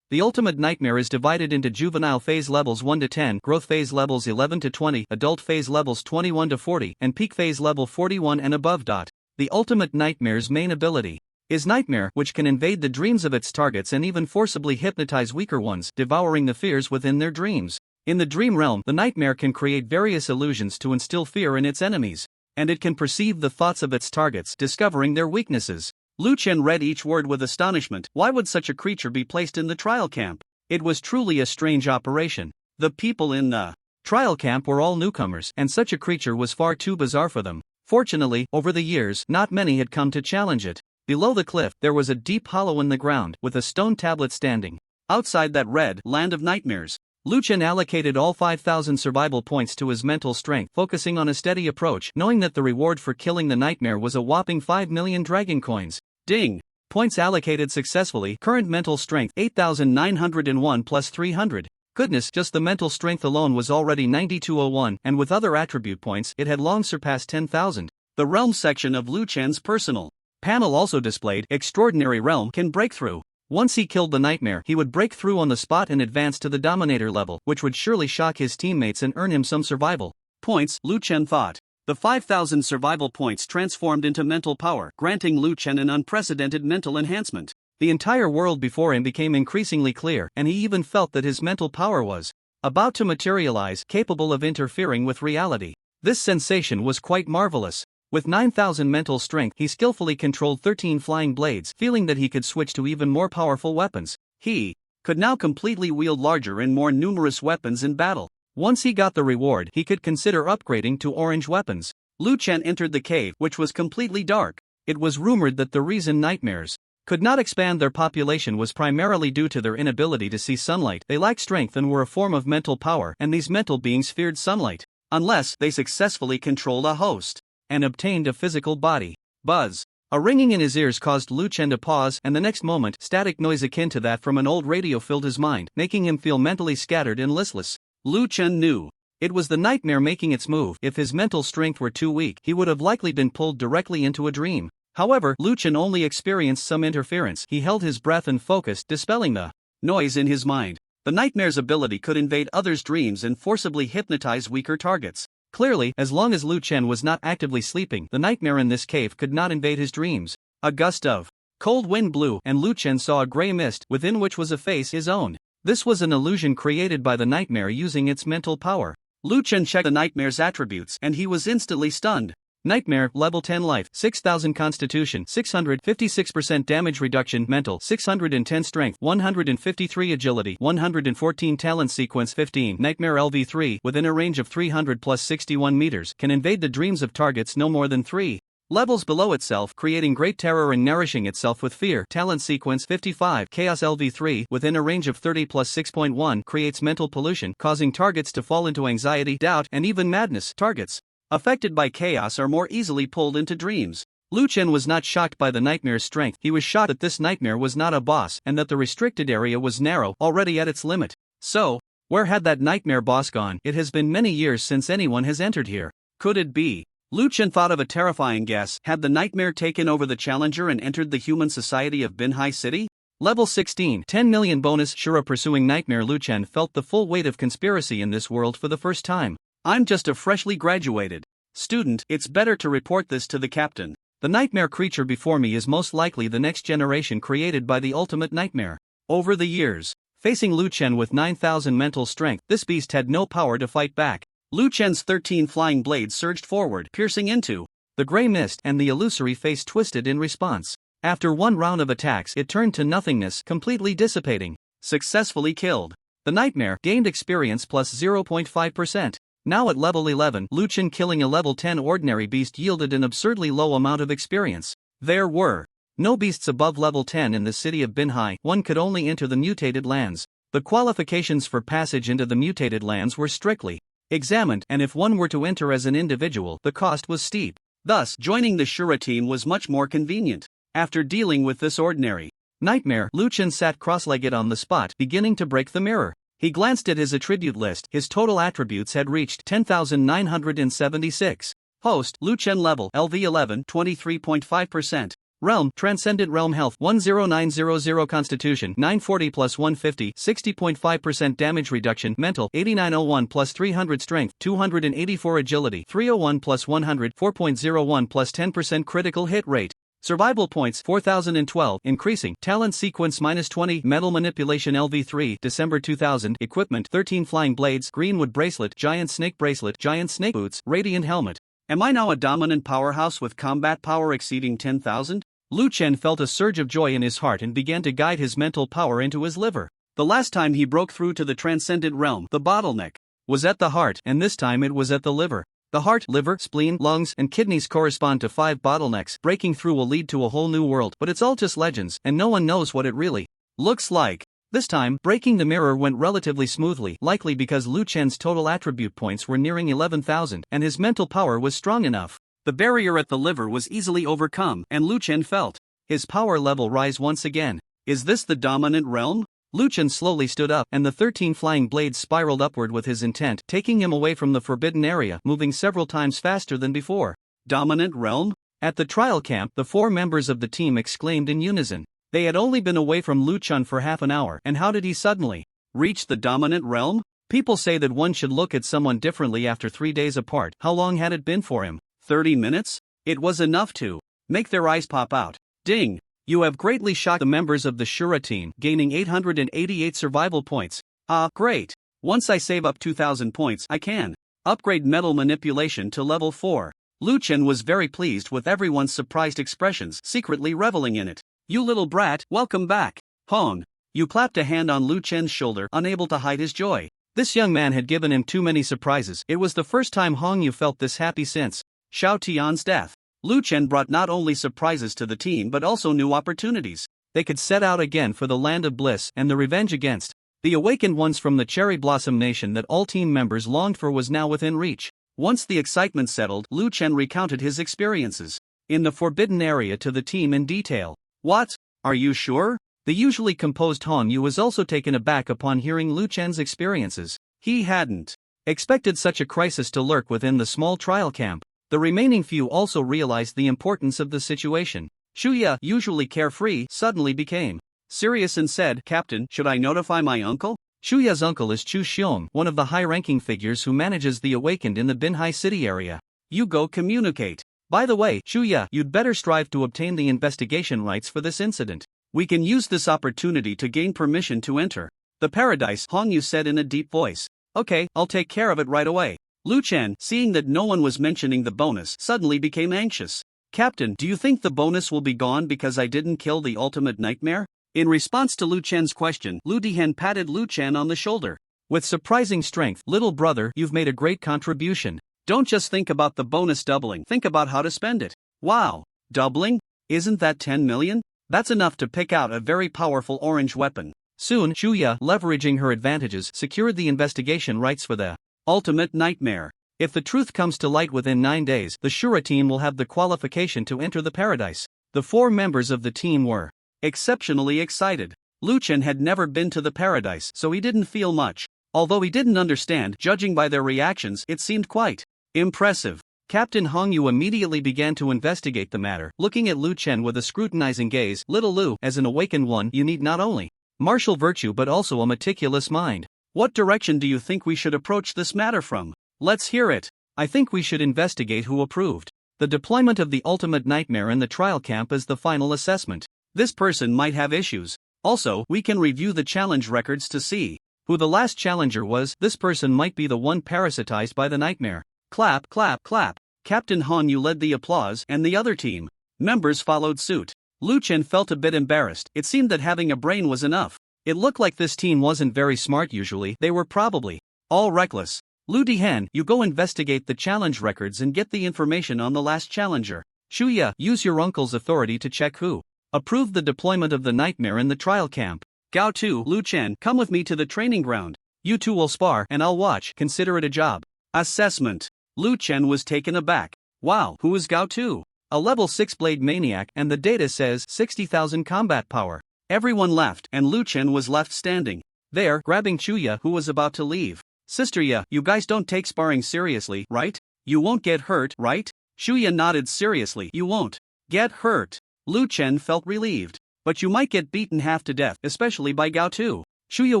The ultimate nightmare is divided into juvenile phase levels 1 to 10, growth phase levels 11 to 20, adult phase levels 21 to 40, and peak phase level 41 and above. The ultimate nightmare's main ability is Nightmare, which can invade the dreams of its targets and even forcibly hypnotize weaker ones, devouring the fears within their dreams. In the dream realm, the nightmare can create various illusions to instill fear in its enemies, and it can perceive the thoughts of its targets, discovering their weaknesses. Liuan read each word with astonishment. Why would such a creature be placed in the trial camp? It was truly a strange operation. The people in the trial camp were all newcomers, and such a creature was far too bizarre for them. Fortunately, over the years, not many had come to challenge it. Below the cliff, there was a deep hollow in the ground, with a stone tablet standing outside that read, "Land of Nightmares." Liuan allocated all 5,000 survival points to his mental strength, focusing on a steady approach, knowing that the reward for killing the nightmare was a whopping 5 million dragon coins. Ding! Points allocated successfully. Current mental strength 8,901 plus 300. Goodness, just the mental strength alone was already 9201, and with other attribute points, it had long surpassed 10,000. The realm section of Liuan's personal panel also displayed, "Extraordinary Realm can break through." Once he killed the nightmare, he would break through on the spot and advance to the dominator level, which would surely shock his teammates and earn him some survival points, Liuan thought. The 5,000 survival points transformed into mental power, granting Liuan an unprecedented mental enhancement. The entire world before him became increasingly clear, and he even felt that his mental power was about to materialize, capable of interfering with reality. This sensation was quite marvelous. With 9,000 mental strength, he skillfully controlled 13 flying blades, feeling that he could switch to even more powerful weapons. He could now completely wield larger and more numerous weapons in battle. Once he got the reward, he could consider upgrading to orange weapons. Liuan entered the cave, which was completely dark. It was rumored that the reason nightmares could not expand their population was primarily due to their inability to see sunlight. They lacked strength and were a form of mental power, and these mental beings feared sunlight, unless they successfully controlled a host and obtained a physical body. Buzz. A ringing in his ears caused Liuan to pause, and the next moment, static noise akin to that from an old radio filled his mind, making him feel mentally scattered and listless. Liuan knew it was the nightmare making its move. If his mental strength were too weak, he would have likely been pulled directly into a dream. However, Liuan only experienced some interference. He held his breath and focused, dispelling the noise in his mind. The nightmare's ability could invade others' dreams and forcibly hypnotize weaker targets. Clearly, as long as Liuan was not actively sleeping, the nightmare in this cave could not invade his dreams. A gust of cold wind blew, and Liuan saw a gray mist, within which was a face his own. This was an illusion created by the nightmare using its mental power. Liuan checked the nightmare's attributes, and he was instantly stunned. Nightmare, level 10 life, 6000 constitution, 656% damage reduction, mental, 610 strength, 153 agility, 114 talent sequence 15. Nightmare LV3, within a range of 300 plus 61 meters, can invade the dreams of targets no more than 3 levels below itself, creating great terror and nourishing itself with fear. Talent sequence 55. Chaos LV3, within a range of 30 plus 6.1, creates mental pollution, causing targets to fall into anxiety, doubt, and even madness. Targets affected by chaos are more easily pulled into dreams. Liuan was not shocked by the nightmare's strength. He was shocked that this nightmare was not a boss and that the restricted area was narrow, already at its limit. So, where had that nightmare boss gone? It has been many years since anyone has entered here. Could it be? Liuan thought of a terrifying guess. Had the nightmare taken over the challenger and entered the human society of Binhai City? Level 16, 10 million bonus. Shura pursuing nightmare. Liuan felt the full weight of conspiracy in this world for the first time. I'm just a freshly graduated student. It's better to report this to the captain. The nightmare creature before me is most likely the next generation created by the ultimate nightmare. Over the years, facing Liuan with 9,000 mental strength, this beast had no power to fight back. Liuan's 13 flying blades surged forward, piercing into the gray mist, and the illusory face twisted in response. After one round of attacks, it turned to nothingness, completely dissipating. Successfully killed. The nightmare gained experience plus 0.5%. Now at level 11, Liuan killing a level 10 ordinary beast yielded an absurdly low amount of experience. There were no beasts above level 10 in the city of Binhai. One could only enter the mutated lands. The qualifications for passage into the mutated lands were strictly examined, and if one were to enter as an individual, the cost was steep. Thus, joining the Shura team was much more convenient. After dealing with this ordinary nightmare, Liuan sat cross-legged on the spot, beginning to break the mirror. He glanced at his attribute list. His total attributes had reached 10,976. Host, Liuan level, LV11, 23.5%. Realm, Transcendent Realm Health, 10900 Constitution, 940 plus 150, 60.5% damage reduction, Mental, 8901 plus 300 Strength, 284 Agility, 301 plus 100, 4.01 plus 10% critical hit rate. Survival points, 4012, increasing, talent sequence minus 20, metal manipulation LV3, December 2000, equipment, 13 flying blades, greenwood bracelet, giant snake boots, radiant helmet. Am I now a dominant powerhouse with combat power exceeding 10,000? Liuan felt a surge of joy in his heart and began to guide his mental power into his liver. The last time he broke through to the transcendent realm, the bottleneck was at the heart, and this time it was at the liver. The heart, liver, spleen, lungs, and kidneys correspond to 5 bottlenecks. Breaking through will lead to a whole new world, but it's all just legends, and no one knows what it really looks like. This time, breaking the mirror went relatively smoothly, likely because Liuan's total attribute points were nearing 11,000, and his mental power was strong enough. The barrier at the liver was easily overcome, and Liuan felt his power level rise once again. Is this the dominant realm? Liuan slowly stood up, and the 13 flying blades spiraled upward with his intent, taking him away from the forbidden area, moving several times faster than before. Dominant realm? At the trial camp, the 4 members of the team exclaimed in unison. They had only been away from Liuan for half an hour, and how did he suddenly reach the dominant realm? People say that one should look at someone differently after 3 days apart. How long had it been for him? 30 minutes? It was enough to make their eyes pop out. Ding! You have greatly shocked the members of the Shura team, gaining 888 survival points. Ah, great! Once I save up 2,000 points, I can upgrade metal manipulation to level 4. Liuan was very pleased with everyone's surprised expressions, secretly reveling in it. You little brat, welcome back. Hong. You clapped a hand on Liuan's shoulder, unable to hide his joy. This young man had given him too many surprises. It was the first time Hong Yu felt this happy since Xiao Tian's death. Liuan brought not only surprises to the team but also new opportunities. They could set out again for the land of bliss, and the revenge against the awakened ones from the Cherry Blossom Nation that all team members longed for was now within reach. Once the excitement settled, Liuan recounted his experiences in the forbidden area to the team in detail. What? Are you sure? The usually composed Hong Yu was also taken aback upon hearing Liuan's experiences. He hadn't expected such a crisis to lurk within the small trial camp. The remaining few also realized the importance of the situation. Shuya, usually carefree, suddenly became serious and said, Captain, should I notify my uncle? Shuya's uncle is Chu Xiong, one of the high-ranking figures who manages the awakened in the Binhai city area. You go communicate. By the way, Shuya, you'd better strive to obtain the investigation rights for this incident. We can use this opportunity to gain permission to enter the paradise, Hong Yu said in a deep voice. Okay, I'll take care of it right away. Lucian, seeing that no one was mentioning the bonus, suddenly became anxious. Captain, do you think the bonus will be gone because I didn't kill the ultimate nightmare? In response to Lucian's question, Lu Dihen patted Lucian on the shoulder. With surprising strength, little brother, you've made a great contribution. Don't just think about the bonus doubling, think about how to spend it. Wow, doubling? Isn't that 10 million? That's enough to pick out a very powerful orange weapon. Soon, Shura, leveraging her advantages, secured the investigation rights for the ultimate nightmare. If the truth comes to light within 9 days, the Shura team will have the qualification to enter the paradise. The 4 members of the team were exceptionally excited. Lucian had never been to the paradise, so he didn't feel much. Although he didn't understand, judging by their reactions, it seemed quite impressive. Captain Hongyu immediately began to investigate the matter, looking at Lucian with a scrutinizing gaze. Little Lu, as an awakened one, you need not only martial virtue but also a meticulous mind. What direction do you think we should approach this matter from? Let's hear it. I think we should investigate who approved the deployment of the ultimate nightmare in the trial camp as the final assessment. This person might have issues. Also, we can review the challenge records to see who the last challenger was. This person might be the one parasitized by the nightmare. Clap, clap, clap. Captain Hongyu led the applause, and the other team members followed suit. Lucian felt a bit embarrassed. It seemed that having a brain was enough. It looked like this team wasn't very smart usually, they were probably all reckless. Lu Dihen, you go investigate the challenge records and get the information on the last challenger. Shuya, use your uncle's authority to check who approved the deployment of the nightmare in the trial camp. Gao Tu, Lu Chen, come with me to the training ground. You two will spar and I'll watch, consider it a job. Assessment. Lu Chen was taken aback. Wow, who is Gao Tu? A level 6 blade maniac, and the data says 60,000 combat power. Everyone left, and Lu Chen was left standing there, grabbing Chuya, who was about to leave. Sister Ya, you guys don't take sparring seriously, right? You won't get hurt, right? Chuya nodded seriously. You won't get hurt. Lu Chen felt relieved. But you might get beaten half to death, especially by Gao Tu. Chuya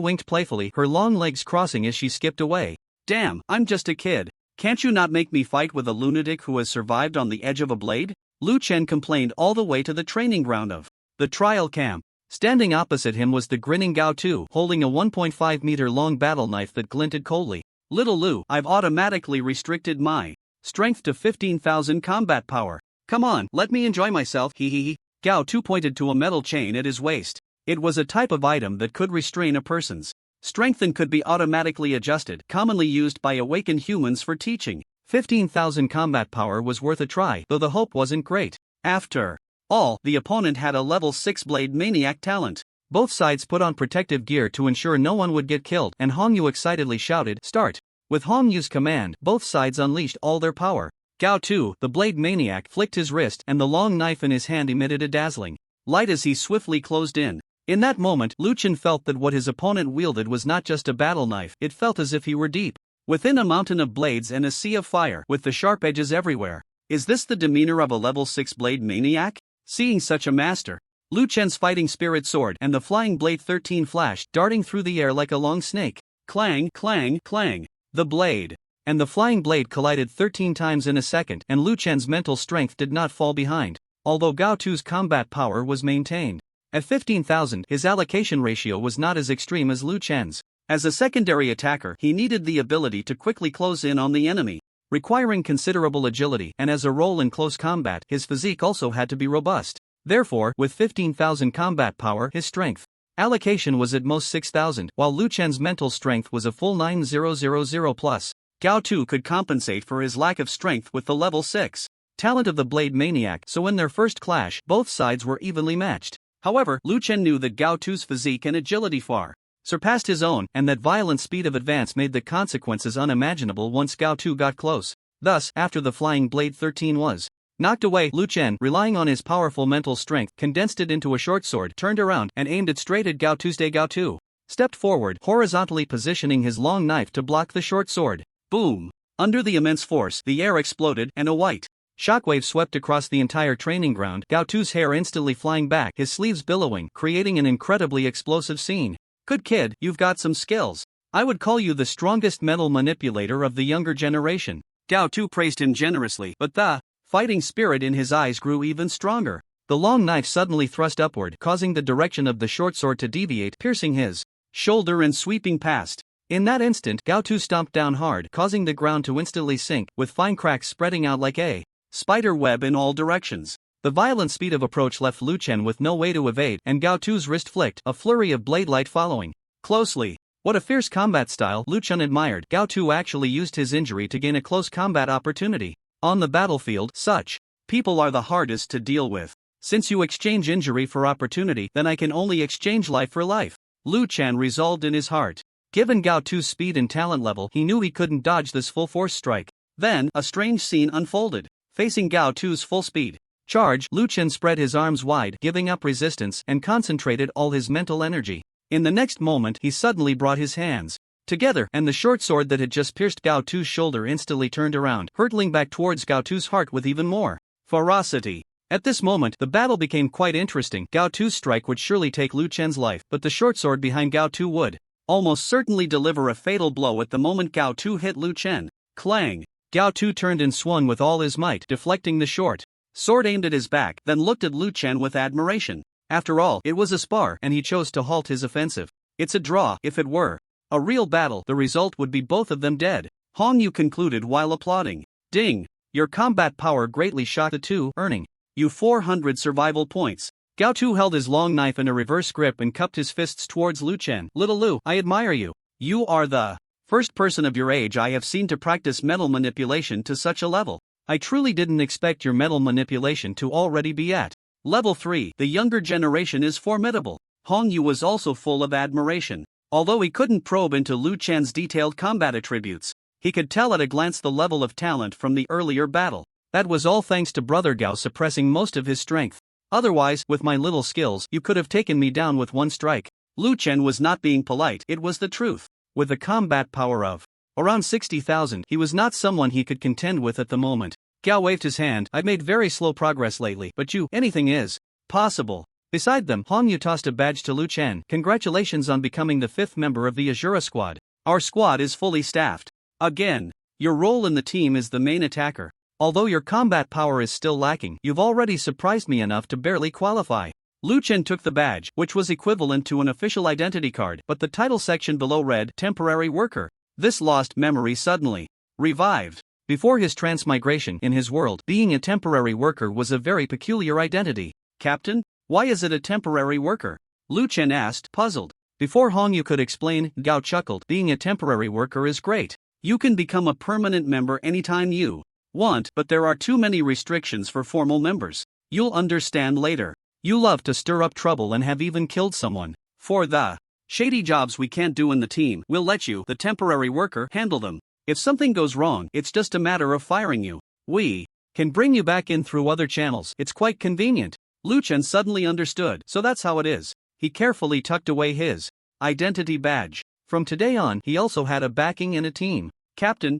winked playfully, her long legs crossing as she skipped away. Damn, I'm just a kid. Can't you not make me fight with a lunatic who has survived on the edge of a blade? Lu Chen complained all the way to the training ground of the trial camp. Standing opposite him was the grinning Gao Tu, holding a 1.5-meter long battle knife that glinted coldly. Little Lu, I've automatically restricted my strength to 15,000 combat power. Come on, let me enjoy myself, hee hee hee. Gao Tu pointed to a metal chain at his waist. It was a type of item that could restrain a person's strength and could be automatically adjusted, commonly used by awakened humans for teaching. 15,000 combat power was worth a try, though the hope wasn't great. After all, the opponent had a level 6 blade maniac talent. Both sides put on protective gear to ensure no one would get killed, and Hongyu excitedly shouted, "Start!" With Hongyu's command, both sides unleashed all their power. Gao Tu, the blade maniac, flicked his wrist, and the long knife in his hand emitted a dazzling light as he swiftly closed in. In that moment, Lucian felt that what his opponent wielded was not just a battle knife, it felt as if he were deep within a mountain of blades and a sea of fire, with the sharp edges everywhere. Is this the demeanor of a level 6 blade maniac? Seeing such a master, Lu Chen's fighting spirit soared, and the flying blade 13 flashed, darting through the air like a long snake. Clang, clang, clang. The blade and the flying blade collided 13 times in a second, and Lu Chen's mental strength did not fall behind, although Gao Tu's combat power was maintained. At 15,000, his allocation ratio was not as extreme as Lu Chen's. As a secondary attacker, he needed the ability to quickly close in on the enemy, requiring considerable agility, and as a role in close combat, his physique also had to be robust. Therefore, with 15,000 combat power, his strength allocation was at most 6,000, while Lu Chen's mental strength was a full 9,000 plus. Gao Tu could compensate for his lack of strength with the level 6 talent of the blade maniac, so in their first clash, both sides were evenly matched. However, Lu Chen knew that Gao Tu's physique and agility far surpassed his own, and that violent speed of advance made the consequences unimaginable once Gao Tu got close. Thus, after the flying blade 13 was knocked away, Lu Chen, relying on his powerful mental strength, condensed it into a short sword, turned around, and aimed it straight at Gao Tu's. Gao Tu stepped forward, horizontally positioning his long knife to block the short sword. Boom! Under the immense force, the air exploded, and a white shockwave swept across the entire training ground, Gao Tu's hair instantly flying back, his sleeves billowing, creating an incredibly explosive scene. Good kid, you've got some skills. I would call you the strongest mental manipulator of the younger generation. Gao Tu praised him generously, but the fighting spirit in his eyes grew even stronger. The long knife suddenly thrust upward, causing the direction of the short sword to deviate, piercing his shoulder and sweeping past. In that instant, Gao Tu stomped down hard, causing the ground to instantly sink, with fine cracks spreading out like a spider web in all directions. The violent speed of approach left Lu Chen with no way to evade, and Gao Tu's wrist flicked, a flurry of blade light following closely. What a fierce combat style, Lu Chen admired. Gao Tu actually used his injury to gain a close combat opportunity. On the battlefield, such people are the hardest to deal with. Since you exchange injury for opportunity, then I can only exchange life for life, Lu Chen resolved in his heart. Given Gao Tu's speed and talent level, he knew he couldn't dodge this full-force strike. Then, a strange scene unfolded. Facing Gao Tu's full speed charge, Lu Chen spread his arms wide, giving up resistance, and concentrated all his mental energy. In the next moment, he suddenly brought his hands together, and the short sword that had just pierced Gao Tu's shoulder instantly turned around, hurtling back towards Gao Tu's heart with even more ferocity. At this moment, the battle became quite interesting. Gao Tu's strike would surely take Lu Chen's life, but the short sword behind Gao Tu would almost certainly deliver a fatal blow at the moment Gao Tu hit Lu Chen. Clang! Gao Tu turned and swung with all his might, deflecting the short sword aimed at his back, then looked at Lu Chen with admiration. After all, it was a spar, and he chose to halt his offensive. It's a draw. If it were a real battle, the result would be both of them dead, Hong Yu concluded while applauding. Ding! Your combat power greatly shocked the two, earning you 400 survival points. Gao Tu held his long knife in a reverse grip and cupped his fists towards Lu Chen. Little Lu, I admire you. You are the first person of your age I have seen to practice mental manipulation to such a level. I truly didn't expect your mental manipulation to already be at level 3. The younger generation is formidable. Hong Yu was also full of admiration. Although he couldn't probe into Lu Chen's detailed combat attributes, he could tell at a glance the level of talent from the earlier battle. That was all thanks to Brother Gao suppressing most of his strength. Otherwise, with my little skills, you could have taken me down with one strike. Lu Chen was not being polite, it was the truth. With a combat power of around 60,000, he was not someone he could contend with at the moment. Gao waved his hand. I've made very slow progress lately, but anything is possible. Beside them, Hong Yu tossed a badge to Lu Chen. Congratulations on becoming the 5th member of the Azura squad. Our squad is fully staffed. Again, your role in the team is the main attacker. Although your combat power is still lacking, you've already surprised me enough to barely qualify. Lu Chen took the badge, which was equivalent to an official identity card, but the title section below read, Temporary Worker. This lost memory suddenly revived. Before his transmigration in his world, being a temporary worker was a very peculiar identity. Captain? Why is it a temporary worker? Lu Chen asked, puzzled. Before Hong Yu could explain, Gao chuckled. Being a temporary worker is great. You can become a permanent member anytime you want, but there are too many restrictions for formal members. You'll understand later. You love to stir up trouble and have even killed someone. For the shady jobs we can't do in the team, we'll let you, the temporary worker, handle them. If something goes wrong, it's just a matter of firing you. We can bring you back in through other channels. It's quite convenient. Lu Chen suddenly understood. So that's how it is. He carefully tucked away his identity badge. From today on, he also had a backing in a team. Captain,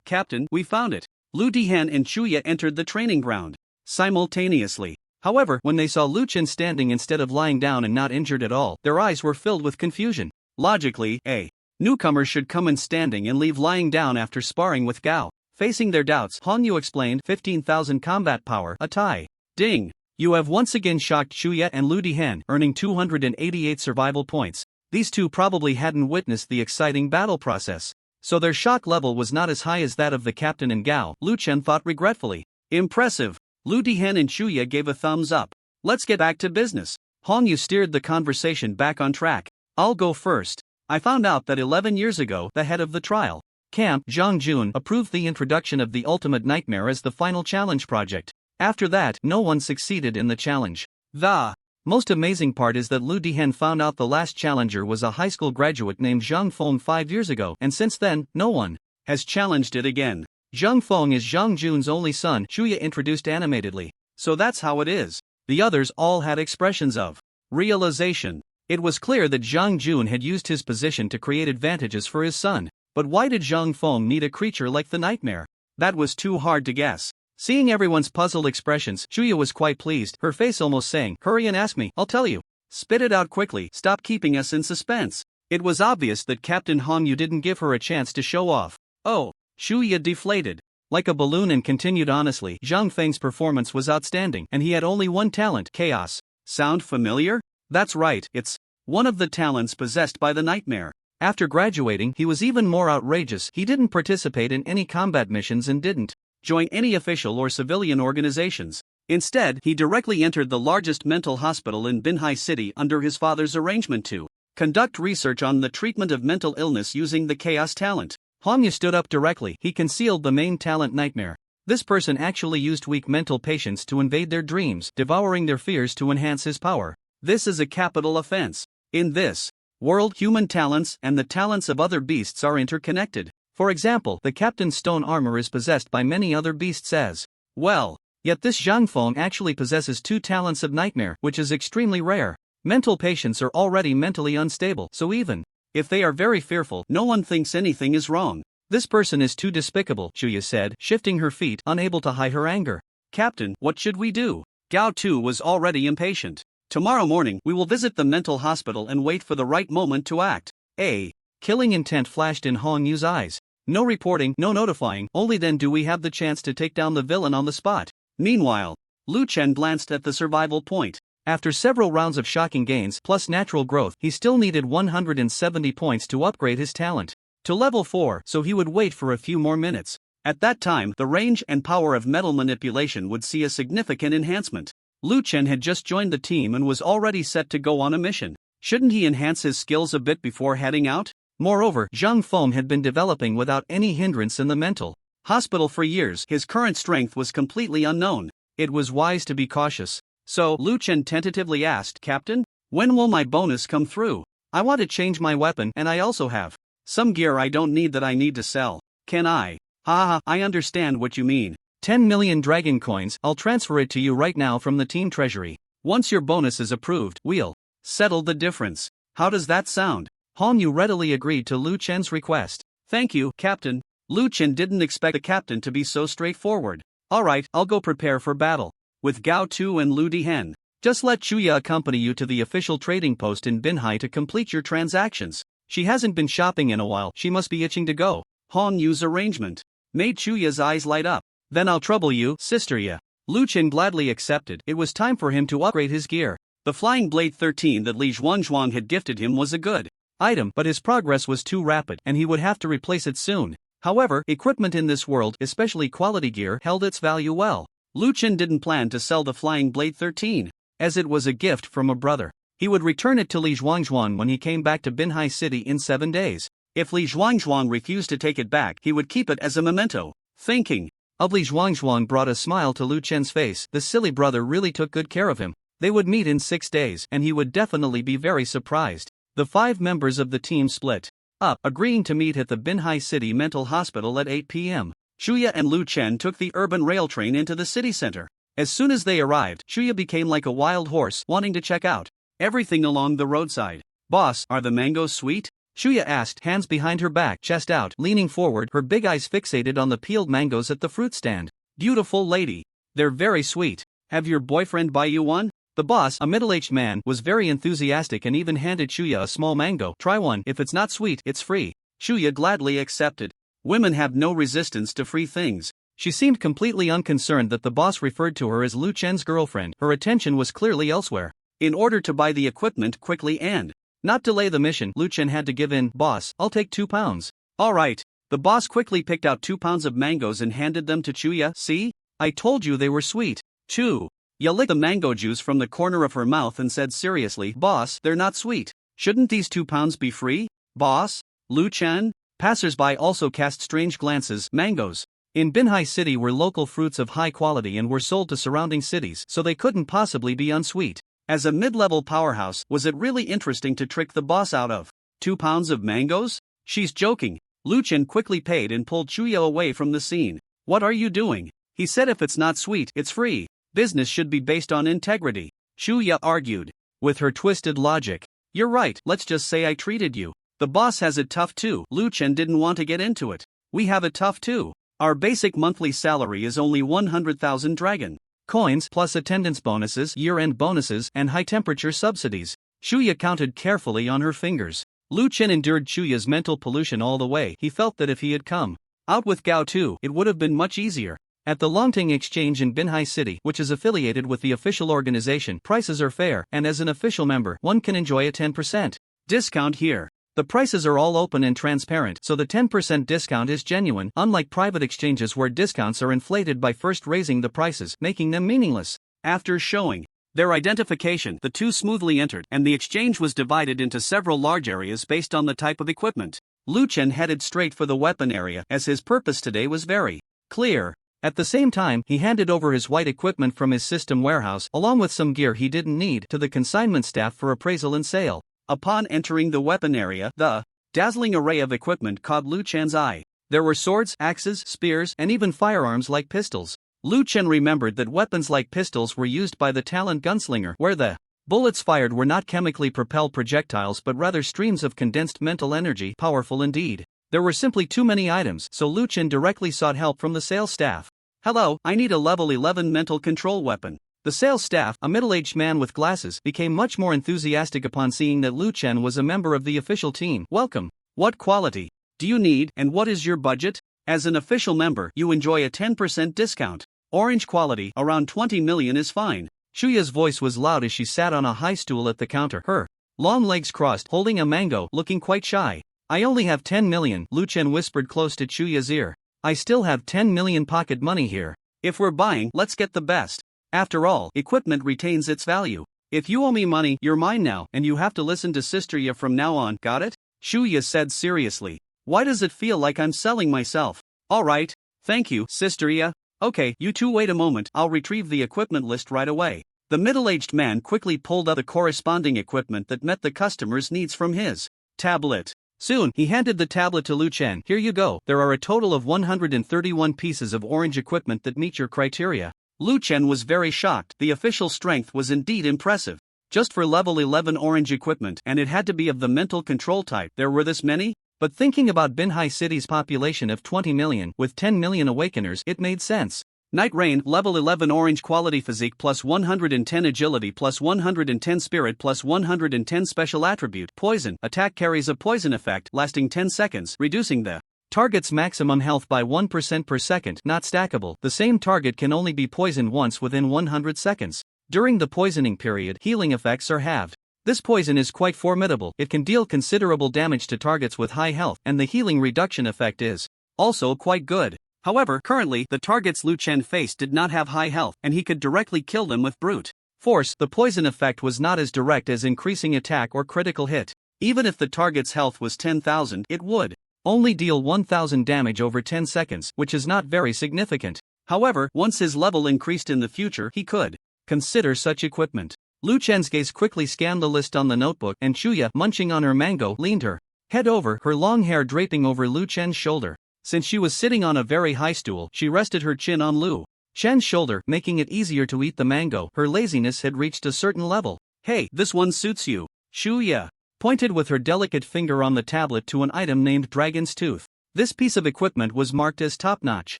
we found it. Lu Dihan and Chuya entered the training ground simultaneously. However, when they saw Lu Chen standing instead of lying down and not injured at all, their eyes were filled with confusion. Logically, a newcomer should come in standing and leave lying down after sparring with Gao. Facing their doubts, Hong Yu explained, 15,000 combat power, a tie. Ding! You have once again shocked Chuya and Lu Dihan, earning 288 survival points. These two probably hadn't witnessed the exciting battle process, so their shock level was not as high as that of the captain and Gao, Lu Chen thought regretfully. Impressive. Lu Dihan and Chuya gave a thumbs up. Let's get back to business. Hong Yu steered the conversation back on track. I'll go first. I found out that 11 years ago, the head of the trial camp, Zhang Jun, approved the introduction of the Ultimate Nightmare as the final challenge project. After that, no one succeeded in the challenge. The most amazing part is that Lu Dihan found out the last challenger was a high school graduate named Zhang Feng 5 years ago, and since then, no one has challenged it again. Zhang Feng is Zhang Jun's only son, Chuya introduced animatedly. So that's how it is. The others all had expressions of realization. It was clear that Zhang Jun had used his position to create advantages for his son. But why did Zhang Feng need a creature like the nightmare? That was too hard to guess. Seeing everyone's puzzled expressions, Chuya was quite pleased, her face almost saying, hurry and ask me, I'll tell you. Spit it out quickly, stop keeping us in suspense. It was obvious that Captain Hong Yu didn't give her a chance to show off. Oh, Chuya deflated like a balloon and continued honestly, Zhang Feng's performance was outstanding and he had only one talent, chaos. Sound familiar? That's right, it's one of the talents possessed by the nightmare. After graduating, he was even more outrageous. He didn't participate in any combat missions and didn't join any official or civilian organizations. Instead, he directly entered the largest mental hospital in Binhai City under his father's arrangement to conduct research on the treatment of mental illness using the chaos talent. Hongyu stood up directly. He concealed the main talent nightmare. This person actually used weak mental patients to invade their dreams, devouring their fears to enhance his power. This is a capital offense. In this world, human talents and the talents of other beasts are interconnected. For example, the captain's stone armor is possessed by many other beasts as well. Yet this Zhang Feng actually possesses 2 talents of nightmare, which is extremely rare. Mental patients are already mentally unstable, so even if they are very fearful, no one thinks anything is wrong. This person is too despicable, Shuya said, shifting her feet, unable to hide her anger. Captain, what should we do? Gao Tu was already impatient. Tomorrow morning, we will visit the mental hospital and wait for the right moment to act. A killing intent flashed in Hong Yu's eyes. No reporting, no notifying, only then do we have the chance to take down the villain on the spot. Meanwhile, Lu Chen glanced at the survival point. After several rounds of shocking gains plus natural growth, he still needed 170 points to upgrade his talent to level 4, so he would wait for a few more minutes. At that time, the range and power of metal manipulation would see a significant enhancement. Lu Chen had just joined the team and was already set to go on a mission. Shouldn't he enhance his skills a bit before heading out? Moreover, Zhang Feng had been developing without any hindrance in the mental hospital for years. His current strength was completely unknown. It was wise to be cautious. So, Lu Chen tentatively asked, Captain, when will my bonus come through? I want to change my weapon and I also have some gear I don't need that I need to sell. Can I? Haha, I understand what you mean. 10 million dragon coins, I'll transfer it to you right now from the team treasury. Once your bonus is approved, we'll settle the difference. How does that sound? Hong Yu readily agreed to Lu Chen's request. Thank you, Captain. Lu Chen didn't expect the captain to be so straightforward. Alright, I'll go prepare for battle. With Gao Tu and Lu Dihen. Just let Chuya accompany you to the official trading post in Binhai to complete your transactions. She hasn't been shopping in a while, she must be itching to go. Hong Yu's arrangement made Chuya's eyes light up. Then I'll trouble you, sister ya. Lu Chen gladly accepted. It was time for him to upgrade his gear. The Flying Blade 13 that Li Zhuangzhuang had gifted him was a good item, but his progress was too rapid and he would have to replace it soon. However, equipment in this world, especially quality gear, held its value well. Lu Chen didn't plan to sell the Flying Blade 13, as it was a gift from a brother. He would return it to Li Zhuangzhuang when he came back to Binhai City in 7 days. If Li Zhuangzhuang refused to take it back, he would keep it as a memento. Thinking of Li Zhuangzhuang brought a smile to Lu Chen's face. The silly brother really took good care of him. They would meet in 6 days, and he would definitely be very surprised. The 5 members of the team split up, agreeing to meet at the Binhai City Mental Hospital at 8 p.m. Shuya and Lu Chen took the urban rail train into the city center. As soon as they arrived, Shuya became like a wild horse, wanting to check out everything along the roadside. Boss, are the mangoes sweet? Shuya asked, hands behind her back, chest out, leaning forward, her big eyes fixated on the peeled mangoes at the fruit stand. Beautiful lady. They're very sweet. Have your boyfriend buy you one? The boss, a middle-aged man, was very enthusiastic and even handed Shuya a small mango. Try one, if it's not sweet, it's free. Shuya gladly accepted. Women have no resistance to free things. She seemed completely unconcerned that the boss referred to her as Lu Chen's girlfriend. Her attention was clearly elsewhere. In order to buy the equipment quickly and not delay the mission, Lu Chen had to give in. Boss, I'll take 2 pounds. Alright. The boss quickly picked out 2 pounds of mangoes and handed them to Chuya. See? I told you they were sweet. Chu. Ya licked the mango juice from the corner of her mouth and said seriously, Boss, they're not sweet. Shouldn't these 2 pounds be free? Boss? Lu Chen? Passers-by also cast strange glances. Mangoes in Binhai City were local fruits of high quality and were sold to surrounding cities, so they couldn't possibly be unsweet. As a mid-level powerhouse, was it really interesting to trick the boss out of 2 pounds of mangoes? She's joking. Lu Chen quickly paid and pulled Chuya away from the scene. What are you doing? He said if it's not sweet, it's free. Business should be based on integrity. Chuya argued with her twisted logic. You're right, let's just say I treated you. The boss has it tough too. Lu Chen didn't want to get into it. We have it tough too. Our basic monthly salary is only 100,000 dragon coins plus attendance bonuses, year-end bonuses, and high-temperature subsidies. Chuya counted carefully on her fingers. Lu Chen endured Chuya's mental pollution all the way. He felt that if he had come out with Gao Tu, it would have been much easier. At the Longting Exchange in Binhai City, which is affiliated with the official organization, prices are fair, and as an official member, one can enjoy a 10% discount here. The prices are all open and transparent, so the 10% discount is genuine, unlike private exchanges where discounts are inflated by first raising the prices, making them meaningless. After showing their identification, the two smoothly entered, and the exchange was divided into several large areas based on the type of equipment. Liuan headed straight for the weapon area, as his purpose today was very clear. At the same time, he handed over his white equipment from his system warehouse, along with some gear he didn't need, to the consignment staff for appraisal and sale. Upon entering the weapon area, the dazzling array of equipment caught Liuan's eye. There were swords, axes, spears, and even firearms like pistols. Liuan remembered that weapons like pistols were used by the talent gunslinger, where the bullets fired were not chemically propelled projectiles but rather streams of condensed mental energy, powerful indeed. There were simply too many items, so Liuan directly sought help from the sales staff. "Hello, I need a level 11 mental control weapon." The sales staff, a middle-aged man with glasses, became much more enthusiastic upon seeing that Liuan was a member of the official team. "Welcome. What quality do you need, and what is your budget?" "As an official member, you enjoy a 10% discount. Orange quality, around 20 million is fine." Shuya's voice was loud as she sat on a high stool at the counter, her long legs crossed, holding a mango, looking quite shy. "I only have 10 million, Liuan whispered close to Shuya's ear. "I still have 10 million pocket money here. If we're buying, let's get the best. After all, equipment retains its value. If you owe me money, you're mine now, and you have to listen to Sister Ya from now on, got it?" Shuya said seriously. "Why does it feel like I'm selling myself?" "Alright, thank you, Sister Ya. Okay, you two wait a moment, I'll retrieve the equipment list right away." The middle-aged man quickly pulled out the corresponding equipment that met the customer's needs from his tablet. Soon, he handed the tablet to Liuan. "Here you go, there are a total of 131 pieces of orange equipment that meet your criteria." Liuan was very shocked. The official strength was indeed impressive. Just for level 11 orange equipment, and it had to be of the mental control type, there were this many? But thinking about Binhai City's population of 20 million, with 10 million awakeners, it made sense. Night Rain, level 11 orange quality physique plus 110 agility plus 110 spirit plus 110 special attribute. Poison, attack carries a poison effect lasting 10 seconds, reducing the target's maximum health by 1% per second, not stackable. The same target can only be poisoned once within 100 seconds. During the poisoning period, healing effects are halved. This poison is quite formidable. It can deal considerable damage to targets with high health, and the healing reduction effect is also quite good. However, currently, the targets Liuan faced did not have high health, and he could directly kill them with brute force. The poison effect was not as direct as increasing attack or critical hit. Even if the target's health was 10,000, it would only deal 1,000 damage over 10 seconds, which is not very significant. However, once his level increased in the future, he could consider such equipment. Liuan's gaze quickly scanned the list on the notebook, and Shuya, munching on her mango, leaned her head over, her long hair draping over Liuan's shoulder. Since she was sitting on a very high stool, she rested her chin on Liuan's shoulder, making it easier to eat the mango. Her laziness had reached a certain level. "Hey, this one suits you." Shuya pointed with her delicate finger on the tablet to an item named Dragon's Tooth. This piece of equipment was marked as top-notch.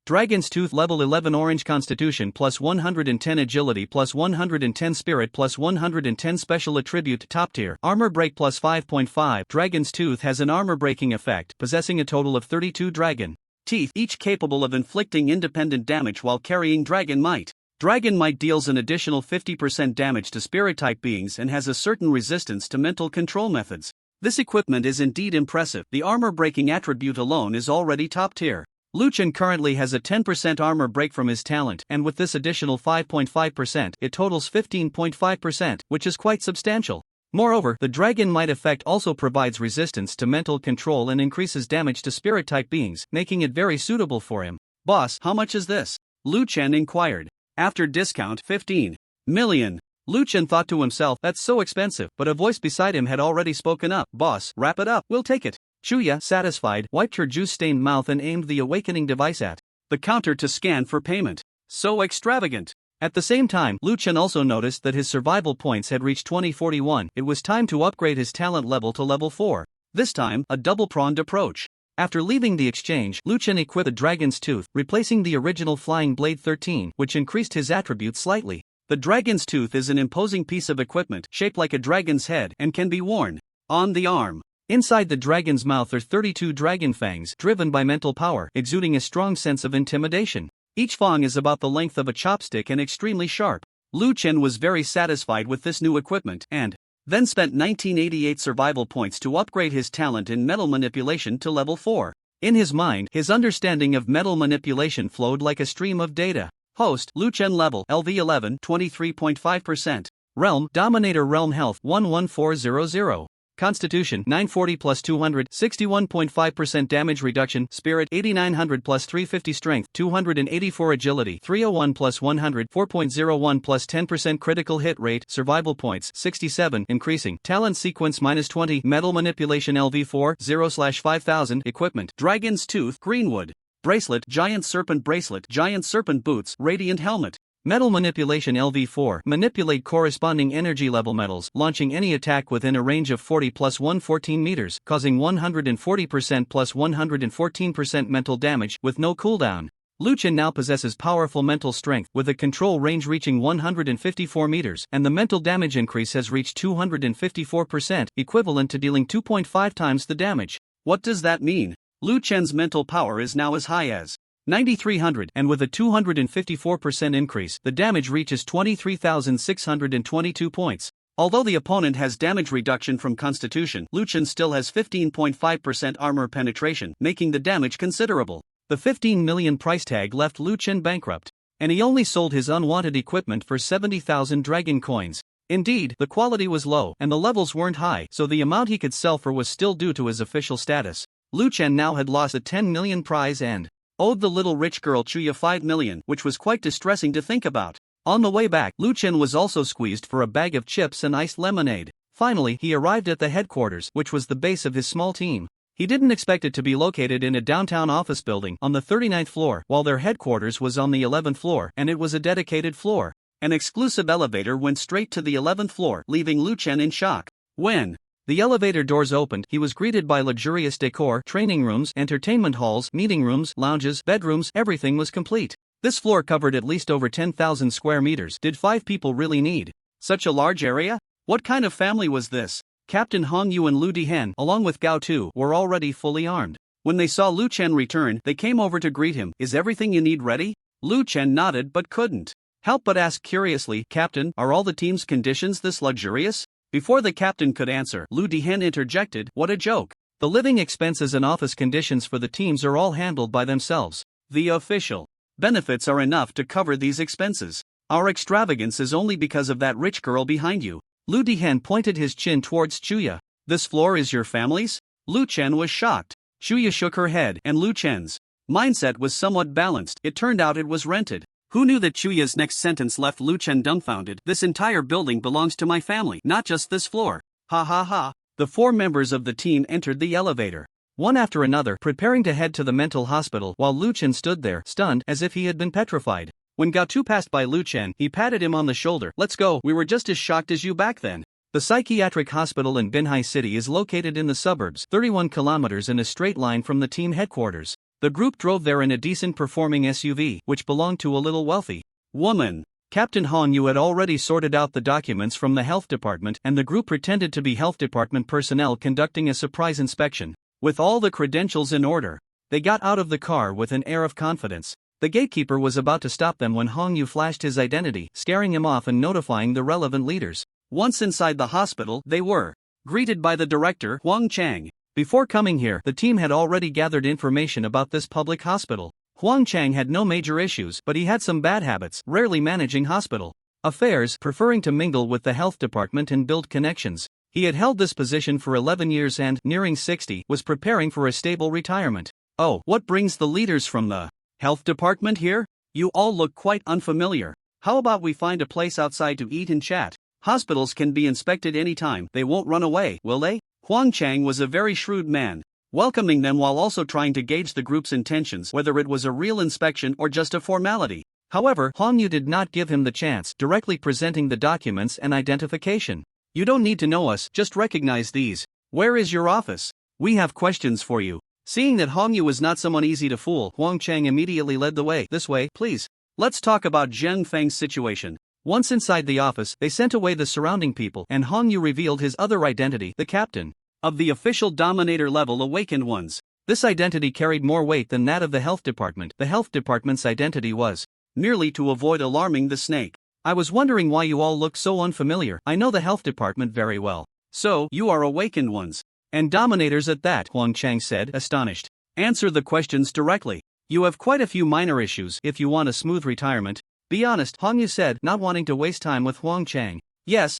Dragon's Tooth level 11 orange constitution plus 110 agility plus 110 spirit plus 110 special attribute top tier. Armor break plus 5.5. Dragon's Tooth has an armor breaking effect, possessing a total of 32 dragon teeth, each capable of inflicting independent damage while carrying Dragon Might. Dragon Might deals an additional 50% damage to spirit-type beings and has a certain resistance to mental control methods. This equipment is indeed impressive. The armor-breaking attribute alone is already top-tier. Liuan currently has a 10% armor break from his talent, and with this additional 5.5%, it totals 15.5%, which is quite substantial. Moreover, the Dragon Might effect also provides resistance to mental control and increases damage to spirit-type beings, making it very suitable for him. "Boss, how much is this?" Liuan inquired. "After discount, 15 million. Liuan thought to himself, "That's so expensive," but a voice beside him had already spoken up. "Boss, wrap it up, we'll take it." Shuya, satisfied, wiped her juice-stained mouth and aimed the awakening device at the counter to scan for payment. So extravagant. At the same time, Liuan also noticed that his survival points had reached 2041. It was time to upgrade his talent level to level 4. This time, a double-pronged approach. After leaving the exchange, Liuan equipped the Dragon's Tooth, replacing the original Flying Blade 13, which increased his attributes slightly. The Dragon's Tooth is an imposing piece of equipment, shaped like a dragon's head, and can be worn on the arm. Inside the dragon's mouth are 32 dragon fangs, driven by mental power, exuding a strong sense of intimidation. Each fang is about the length of a chopstick and extremely sharp. Liuan was very satisfied with this new equipment, and then spent 1988 survival points to upgrade his talent in metal manipulation to level 4. In his mind, his understanding of metal manipulation flowed like a stream of data. Host, Liuan level, LV11, 23.5%. Realm, Dominator Realm Health, 11400. Constitution, 940 plus 200, 61.5% damage reduction. Spirit, 8900 plus 350 strength, 284 agility, 301 plus 100, 4.01 plus 10% critical hit rate. Survival points, 67, increasing. Talent sequence minus 20, metal manipulation LV4, 0/5000. Equipment, Dragon's Tooth, Greenwood. Bracelet, Giant Serpent Bracelet, Giant Serpent Boots, Radiant Helmet. Metal manipulation LV4. Manipulate corresponding energy level metals, launching any attack within a range of 40 plus 114 meters, causing 140% plus 114% mental damage, with no cooldown. Liuan now possesses powerful mental strength, with a control range reaching 154 meters, and the mental damage increase has reached 254%, equivalent to dealing 2.5 times the damage. What does that mean? Liuan's mental power is now as high as 9300, and with a 254% increase, the damage reaches 23,622 points. Although the opponent has damage reduction from Constitution, Liuan still has 15.5% armor penetration, making the damage considerable. The 15 million price tag left Liuan bankrupt, and he only sold his unwanted equipment for 70,000 dragon coins. Indeed, the quality was low, and the levels weren't high, so the amount he could sell for was still due to his official status. Liuan now had lost a 10 million prize and owed the little rich girl Chuya 5 million, which was quite distressing to think about. On the way back, Liuan was also squeezed for a bag of chips and iced lemonade. Finally, he arrived at the headquarters, which was the base of his small team. He didn't expect it to be located in a downtown office building on the 39th floor, while their headquarters was on the 11th floor, and it was a dedicated floor. An exclusive elevator went straight to the 11th floor, leaving Liuan in shock. When the elevator doors opened, he was greeted by luxurious decor, training rooms, entertainment halls, meeting rooms, lounges, bedrooms, everything was complete. This floor covered at least over 10,000 square meters. Did 5 people really need such a large area? What kind of family was this? Captain Hong Yu and Lu Dihan, along with Gao Tu, were already fully armed. When they saw Liuan return, they came over to greet him. Is everything you need ready? Liuan nodded but couldn't help but ask curiously, Captain, are all the team's conditions this luxurious? Before the captain could answer, Lu Dihan interjected, what a joke. The living expenses and office conditions for the teams are all handled by themselves. The official benefits are enough to cover these expenses. Our extravagance is only because of that rich girl behind you. Lu Dihan pointed his chin towards Chuya. This floor is your family's? Liuan was shocked. Chuya shook her head, and Liuan's mindset was somewhat balanced. It turned out it was rented. Who knew that Chuya's next sentence left Liuan dumbfounded? This entire building belongs to my family, not just this floor. Ha ha ha. The 4 members of the team entered the elevator, one after another, preparing to head to the mental hospital, while Liuan stood there, stunned, as if he had been petrified. When Gao Tu passed by Liuan, he patted him on the shoulder. Let's go, we were just as shocked as you back then. The psychiatric hospital in Binhai City is located in the suburbs, 31 kilometers in a straight line from the team headquarters. The group drove there in a decent performing SUV, which belonged to a little wealthy woman. Captain Hong Yu had already sorted out the documents from the health department, and the group pretended to be health department personnel conducting a surprise inspection. With all the credentials in order, they got out of the car with an air of confidence. The gatekeeper was about to stop them when Hong Yu flashed his identity, scaring him off and notifying the relevant leaders. Once inside the hospital, they were greeted by the director, Huang Chang. Before coming here, the team had already gathered information about this public hospital. Huang Chang had no major issues, but he had some bad habits, rarely managing hospital affairs, preferring to mingle with the health department and build connections. He had held this position for 11 years and, nearing 60, was preparing for a stable retirement. Oh, what brings the leaders from the health department here? You all look quite unfamiliar. How about we find a place outside to eat and chat? Hospitals can be inspected anytime. They won't run away, will they? Huang Chang was a very shrewd man, welcoming them while also trying to gauge the group's intentions, whether it was a real inspection or just a formality. However, Hong Yu did not give him the chance, directly presenting the documents and identification. You don't need to know us, just recognize these. Where is your office? We have questions for you. Seeing that Hong Yu was not someone easy to fool, Huang Chang immediately led the way. This way, please. Let's talk about Zheng Feng's situation. Once inside the office, they sent away the surrounding people, and Hong Yu revealed his other identity, the captain of the official Dominator level Awakened Ones. This identity carried more weight than that of the health department. The health department's identity was merely to avoid alarming the snake. I was wondering why you all look so unfamiliar. I know the health department very well. So, you are awakened ones. And dominators at that, Huang Chang said, astonished. Answer the questions directly. You have quite a few minor issues if you want a smooth retirement. Be honest, Hong Yu said, not wanting to waste time with Huang Chang. Yes.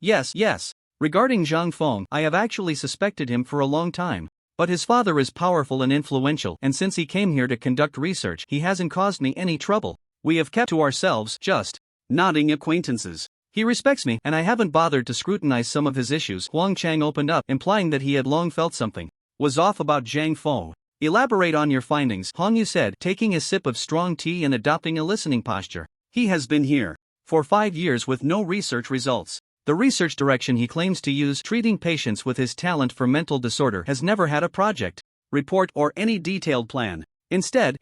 Regarding Zhang Feng, I have actually suspected him for a long time. But his father is powerful and influential, and since he came here to conduct research, he hasn't caused me any trouble. We have kept to ourselves, just nodding acquaintances. He respects me, and I haven't bothered to scrutinize some of his issues. Huang Chang opened up, implying that he had long felt something was off about Zhang Feng. Elaborate on your findings, Hong Yu said, taking a sip of strong tea and adopting a listening posture. He has been here for 5 years with no research results. The research direction he claims to use, treating patients with his talent for mental disorder, has never had a project, report, or any detailed plan. Instead,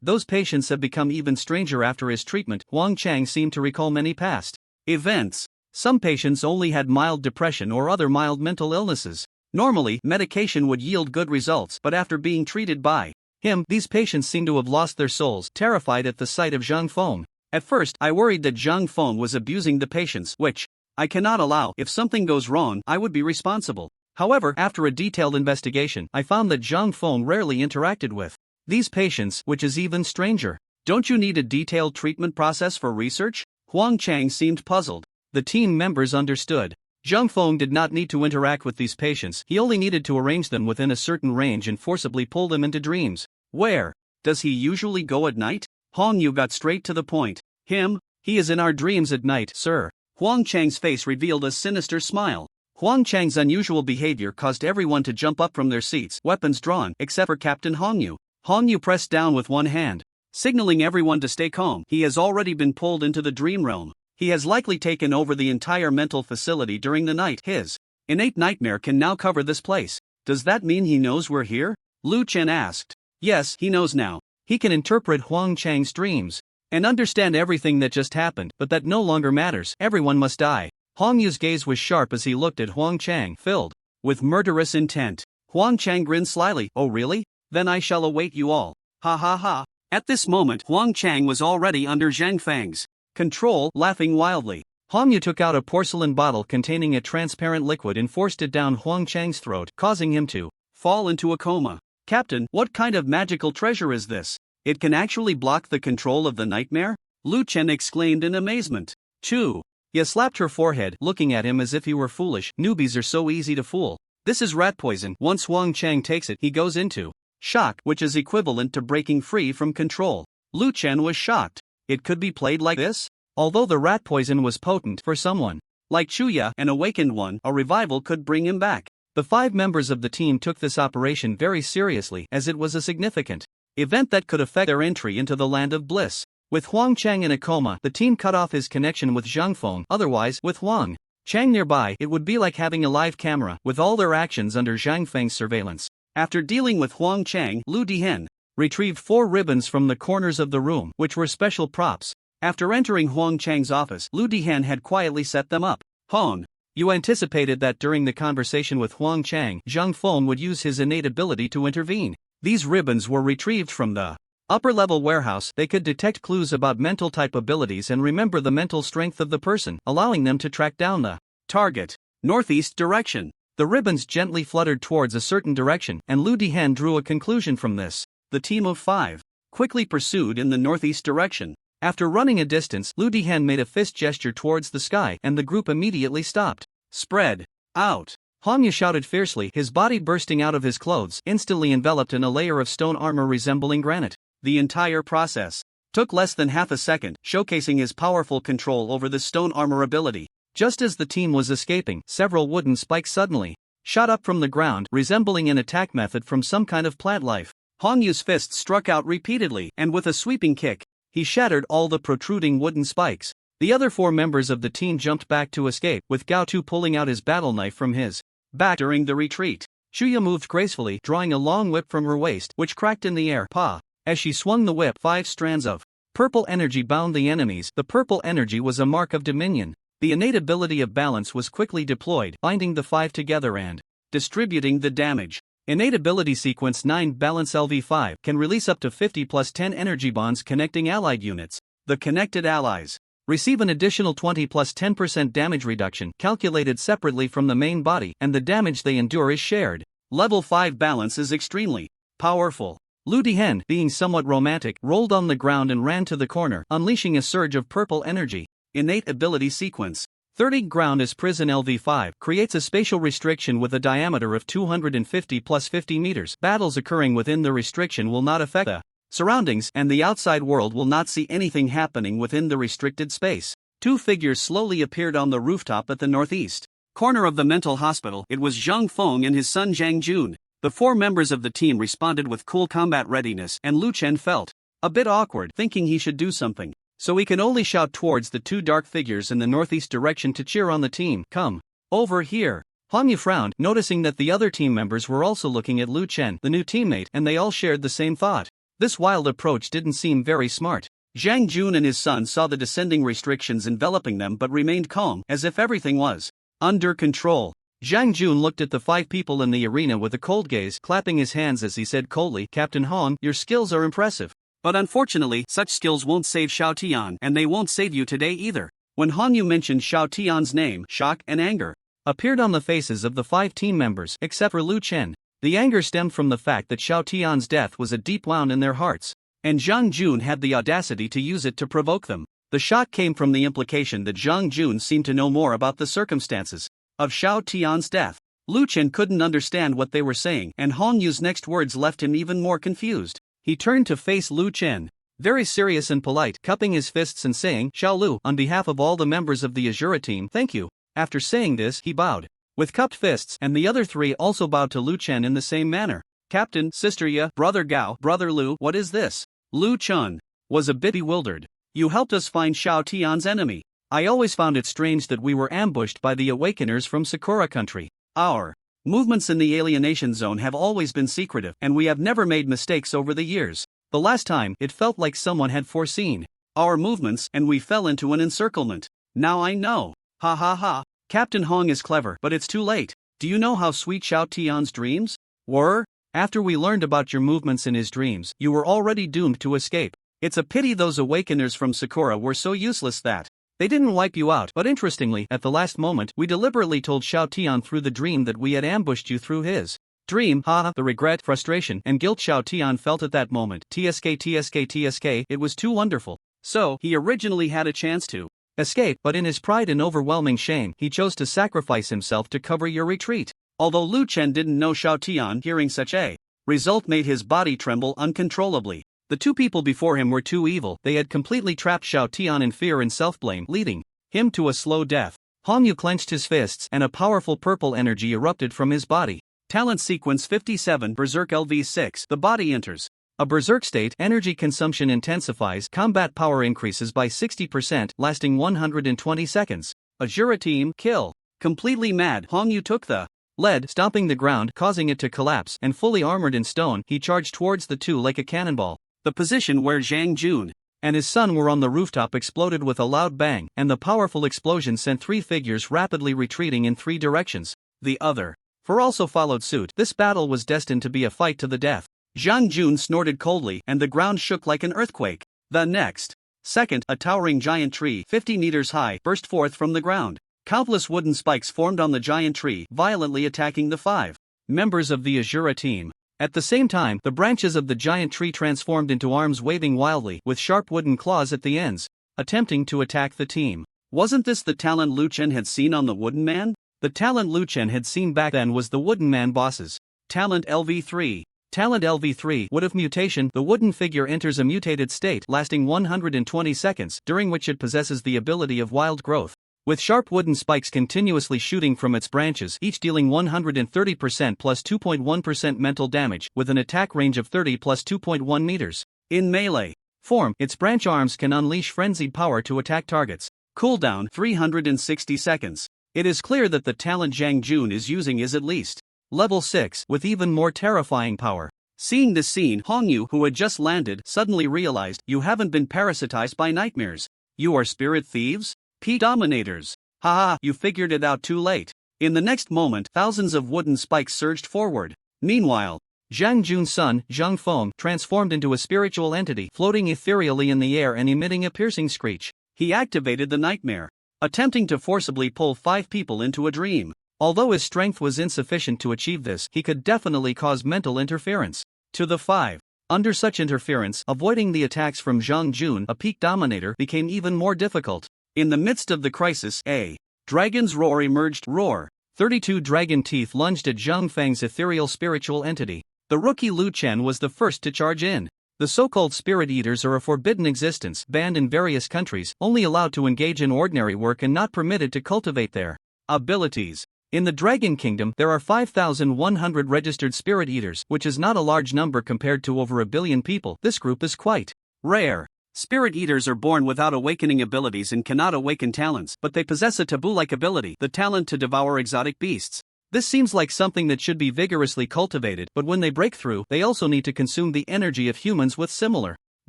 those patients have become even stranger after his treatment. Huang Chang seemed to recall many past events. Some patients only had mild depression or other mild mental illnesses. Normally, medication would yield good results, but after being treated by him, these patients seem to have lost their souls, terrified at the sight of Zhang Feng. At first, I worried that Zhang Feng was abusing the patients, which I cannot allow. If something goes wrong, I would be responsible. However, after a detailed investigation, I found that Zhang Feng rarely interacted with these patients, which is even stranger. Don't you need a detailed treatment process for research? Huang Chang seemed puzzled. The team members understood. Zhang Feng did not need to interact with these patients, he only needed to arrange them within a certain range and forcibly pull them into dreams. Where does he usually go at night? Hong Yu got straight to the point. He is in our dreams at night, sir. Huang Chang's face revealed a sinister smile. Huang Chang's unusual behavior caused everyone to jump up from their seats, weapons drawn, except for Captain Hong Yu. Hong Yu pressed down with one hand, signaling everyone to stay calm. He has already been pulled into the dream realm. He has likely taken over the entire mental facility during the night. His innate nightmare can now cover this place. Does that mean he knows we're here? Lu Chen asked. Yes, he knows now. He can interpret Huang Chang's dreams and understand everything that just happened, but that no longer matters. Everyone must die. Hong Yu's gaze was sharp as he looked at Huang Chang, filled with murderous intent. Huang Chang grinned slyly. Oh really? Then I shall await you all. Ha ha ha. At this moment, Huang Chang was already under Zhang Feng's control, laughing wildly. Hong Yu took out a porcelain bottle containing a transparent liquid and forced it down Huang Chang's throat, causing him to fall into a coma. Captain, what kind of magical treasure is this? It can actually block the control of the nightmare? Lu Chen exclaimed in amazement. Chu Ya slapped her forehead, looking at him as if he were foolish. Newbies are so easy to fool. This is rat poison. Once Huang Chang takes it, he goes into shock, which is equivalent to breaking free from control. Lu Chen was shocked. It could be played like this? Although the rat poison was potent for someone like Chuya, an awakened one, a revival could bring him back. The 5 members of the team took this operation very seriously, as it was a significant event that could affect their entry into the land of bliss. With Huang Chang in a coma, the team cut off his connection with Zhang Feng. Otherwise, with Huang Chang nearby, it would be like having a live camera, with all their actions under Zhang Feng's surveillance. After dealing with Huang Chang, Lu Dihen retrieved 4 ribbons from the corners of the room, which were special props. After entering Huang Chang's office, Lu Dihen had quietly set them up. Hong, you anticipated that during the conversation with Huang Chang, Zhang Feng would use his innate ability to intervene. These ribbons were retrieved from the upper-level warehouse. They could detect clues about mental-type abilities and remember the mental strength of the person, allowing them to track down the target. Northeast direction. The ribbons gently fluttered towards a certain direction, and Lu Dihen drew a conclusion from this. The team of 5 quickly pursued in the northeast direction. After running a distance, Lu Dihen made a fist gesture towards the sky, and the group immediately stopped. Spread out. Hong Yu shouted fiercely, his body bursting out of his clothes, instantly enveloped in a layer of stone armor resembling granite. The entire process took less than half a second, showcasing his powerful control over the stone armor ability. Just as the team was escaping, several wooden spikes suddenly shot up from the ground, resembling an attack method from some kind of plant life. Hong Yu's fist struck out repeatedly, and with a sweeping kick, he shattered all the protruding wooden spikes. The other 4 members of the team jumped back to escape, with Gao Tu pulling out his battle knife from his back during the retreat. Chuya moved gracefully, drawing a long whip from her waist, which cracked in the air. Pa! As she swung the whip, 5 strands of purple energy bound the enemies. The purple energy was a mark of dominion. The innate ability of balance was quickly deployed, binding the 5 together and distributing the damage. Innate ability sequence 9 Balance LV5 can release up to 50 plus 10 energy bonds connecting allied units. The connected allies Receive an additional 20 plus 10% damage reduction calculated separately from the main body, and the damage they endure is shared. Level 5 balance is extremely powerful. Lu Dihen, being somewhat romantic, rolled on the ground and ran to the corner, unleashing a surge of purple energy. Innate ability sequence. 30 ground as prison LV5 creates a spatial restriction with a diameter of 250 plus 50 meters. Battles occurring within the restriction will not affect the surroundings, and the outside world will not see anything happening within the restricted space. Two figures slowly appeared on the rooftop at the northeast corner of the mental hospital. It was Zhang Feng and his son Zhang Jun. The 4 members of the team responded with cool combat readiness, and Lu Chen felt a bit awkward, thinking he should do something. So he can only shout towards the 2 dark figures in the northeast direction to cheer on the team. Come over here. Hong Yu frowned, noticing that the other team members were also looking at Lu Chen, the new teammate, and they all shared the same thought. This wild approach didn't seem very smart. Zhang Jun and his son saw the descending restrictions enveloping them but remained calm, as if everything was under control. Zhang Jun looked at the 5 people in the arena with a cold gaze, clapping his hands as he said coldly, "Captain Hong, your skills are impressive. But unfortunately, such skills won't save Xiao Tian, and they won't save you today either." When Hong Yu mentioned Xiao Tian's name, shock and anger appeared on the faces of the 5 team members, except for Lu Chen. The anger stemmed from the fact that Xiao Tian's death was a deep wound in their hearts, and Zhang Jun had the audacity to use it to provoke them. The shock came from the implication that Zhang Jun seemed to know more about the circumstances of Xiao Tian's death. Lu Chen couldn't understand what they were saying, and Hong Yu's next words left him even more confused. He turned to face Lu Chen, very serious and polite, cupping his fists and saying, "Xiao Lu, on behalf of all the members of the Azura team, thank you." After saying this, he bowed with cupped fists, and the other 3 also bowed to Lu Chen in the same manner. "Captain, Sister Ya, Brother Gao, Brother Lu, what is this?" Lu Chen was a bit bewildered. "You helped us find Xiao Tian's enemy. I always found it strange that we were ambushed by the Awakeners from Sakura country. Our movements in the alienation zone have always been secretive, and we have never made mistakes over the years. The last time, it felt like someone had foreseen our movements, and we fell into an encirclement. Now I know. Ha ha ha. Captain Hong is clever, but it's too late. Do you know how sweet Xiao Tian's dreams were? After we learned about your movements in his dreams, you were already doomed to escape. It's a pity those Awakeners from Sakura were so useless that they didn't wipe you out. But interestingly, at the last moment, we deliberately told Xiao Tian through the dream that we had ambushed you through his dream. Haha. The regret, frustration, and guilt Xiao Tian felt at that moment. TSK, it was too wonderful. So, he originally had a chance to escape, but in his pride and overwhelming shame, he chose to sacrifice himself to cover your retreat." Although Lu Chen didn't know Xiao Tian, hearing such a result made his body tremble uncontrollably. The 2 people before him were too evil. They had completely trapped Xiao Tian in fear and self-blame, leading him to a slow death. Hong Yu clenched his fists, and a powerful purple energy erupted from his body. Talent Sequence 57 Berserk LV6. The body enters a berserk state, energy consumption intensifies, combat power increases by 60%, lasting 120 seconds. Azura team, kill. Completely mad, Hong Yu took the lead, stomping the ground, causing it to collapse, and fully armored in stone, he charged towards the 2 like a cannonball. The position where Zhang Jun and his son were on the rooftop exploded with a loud bang, and the powerful explosion sent 3 figures rapidly retreating in 3 directions. The other 4 also followed suit. This battle was destined to be a fight to the death. Zhang Jun snorted coldly, and the ground shook like an earthquake. The next second, a towering giant tree, 50 meters high, burst forth from the ground. Countless wooden spikes formed on the giant tree, violently attacking the 5 members of the Azura team. At the same time, the branches of the giant tree transformed into arms waving wildly, with sharp wooden claws at the ends, attempting to attack the team. Wasn't this the talent Lu Chen had seen on the Wooden Man? The talent Lu Chen had seen back then was the Wooden Man boss's talent LV3. Talent LV3 Wood of Mutation. The wooden figure enters a mutated state lasting 120 seconds, during which it possesses the ability of wild growth, with sharp wooden spikes continuously shooting from its branches, each dealing 130% plus 2.1% mental damage, with an attack range of 30 plus 2.1 meters. In melee form, its branch arms can unleash frenzied power to attack targets. Cooldown 360 seconds. It is clear that the talent Zhang Jun is using is at least level 6, with even more terrifying power. Seeing this scene, Hong Yu, who had just landed, suddenly realized, "You haven't been parasitized by nightmares. You are spirit thieves? P-dominators. Haha, you figured it out too late." In the next moment, thousands of wooden spikes surged forward. Meanwhile, Zhang Jun's son, Zhang Feng, transformed into a spiritual entity, floating ethereally in the air and emitting a piercing screech. He activated the nightmare, attempting to forcibly pull 5 people into a dream. Although his strength was insufficient to achieve this, he could definitely cause mental interference to the 5. Under such interference, avoiding the attacks from Zhang Jun, a peak dominator, became even more difficult. In the midst of the crisis, a dragon's roar emerged. Roar. 32 dragon teeth lunged at Zhang Feng's ethereal spiritual entity. The rookie Lu Chen was the first to charge in. The so-called spirit eaters are a forbidden existence, banned in various countries, only allowed to engage in ordinary work and not permitted to cultivate their abilities. In the Dragon Kingdom, there are 5,100 registered spirit eaters, which is not a large number compared to over 1 billion people. This group is quite rare. Spirit eaters are born without awakening abilities and cannot awaken talents, but they possess a taboo-like ability, the talent to devour exotic beasts. This seems like something that should be vigorously cultivated, but when they break through, they also need to consume the energy of humans with similar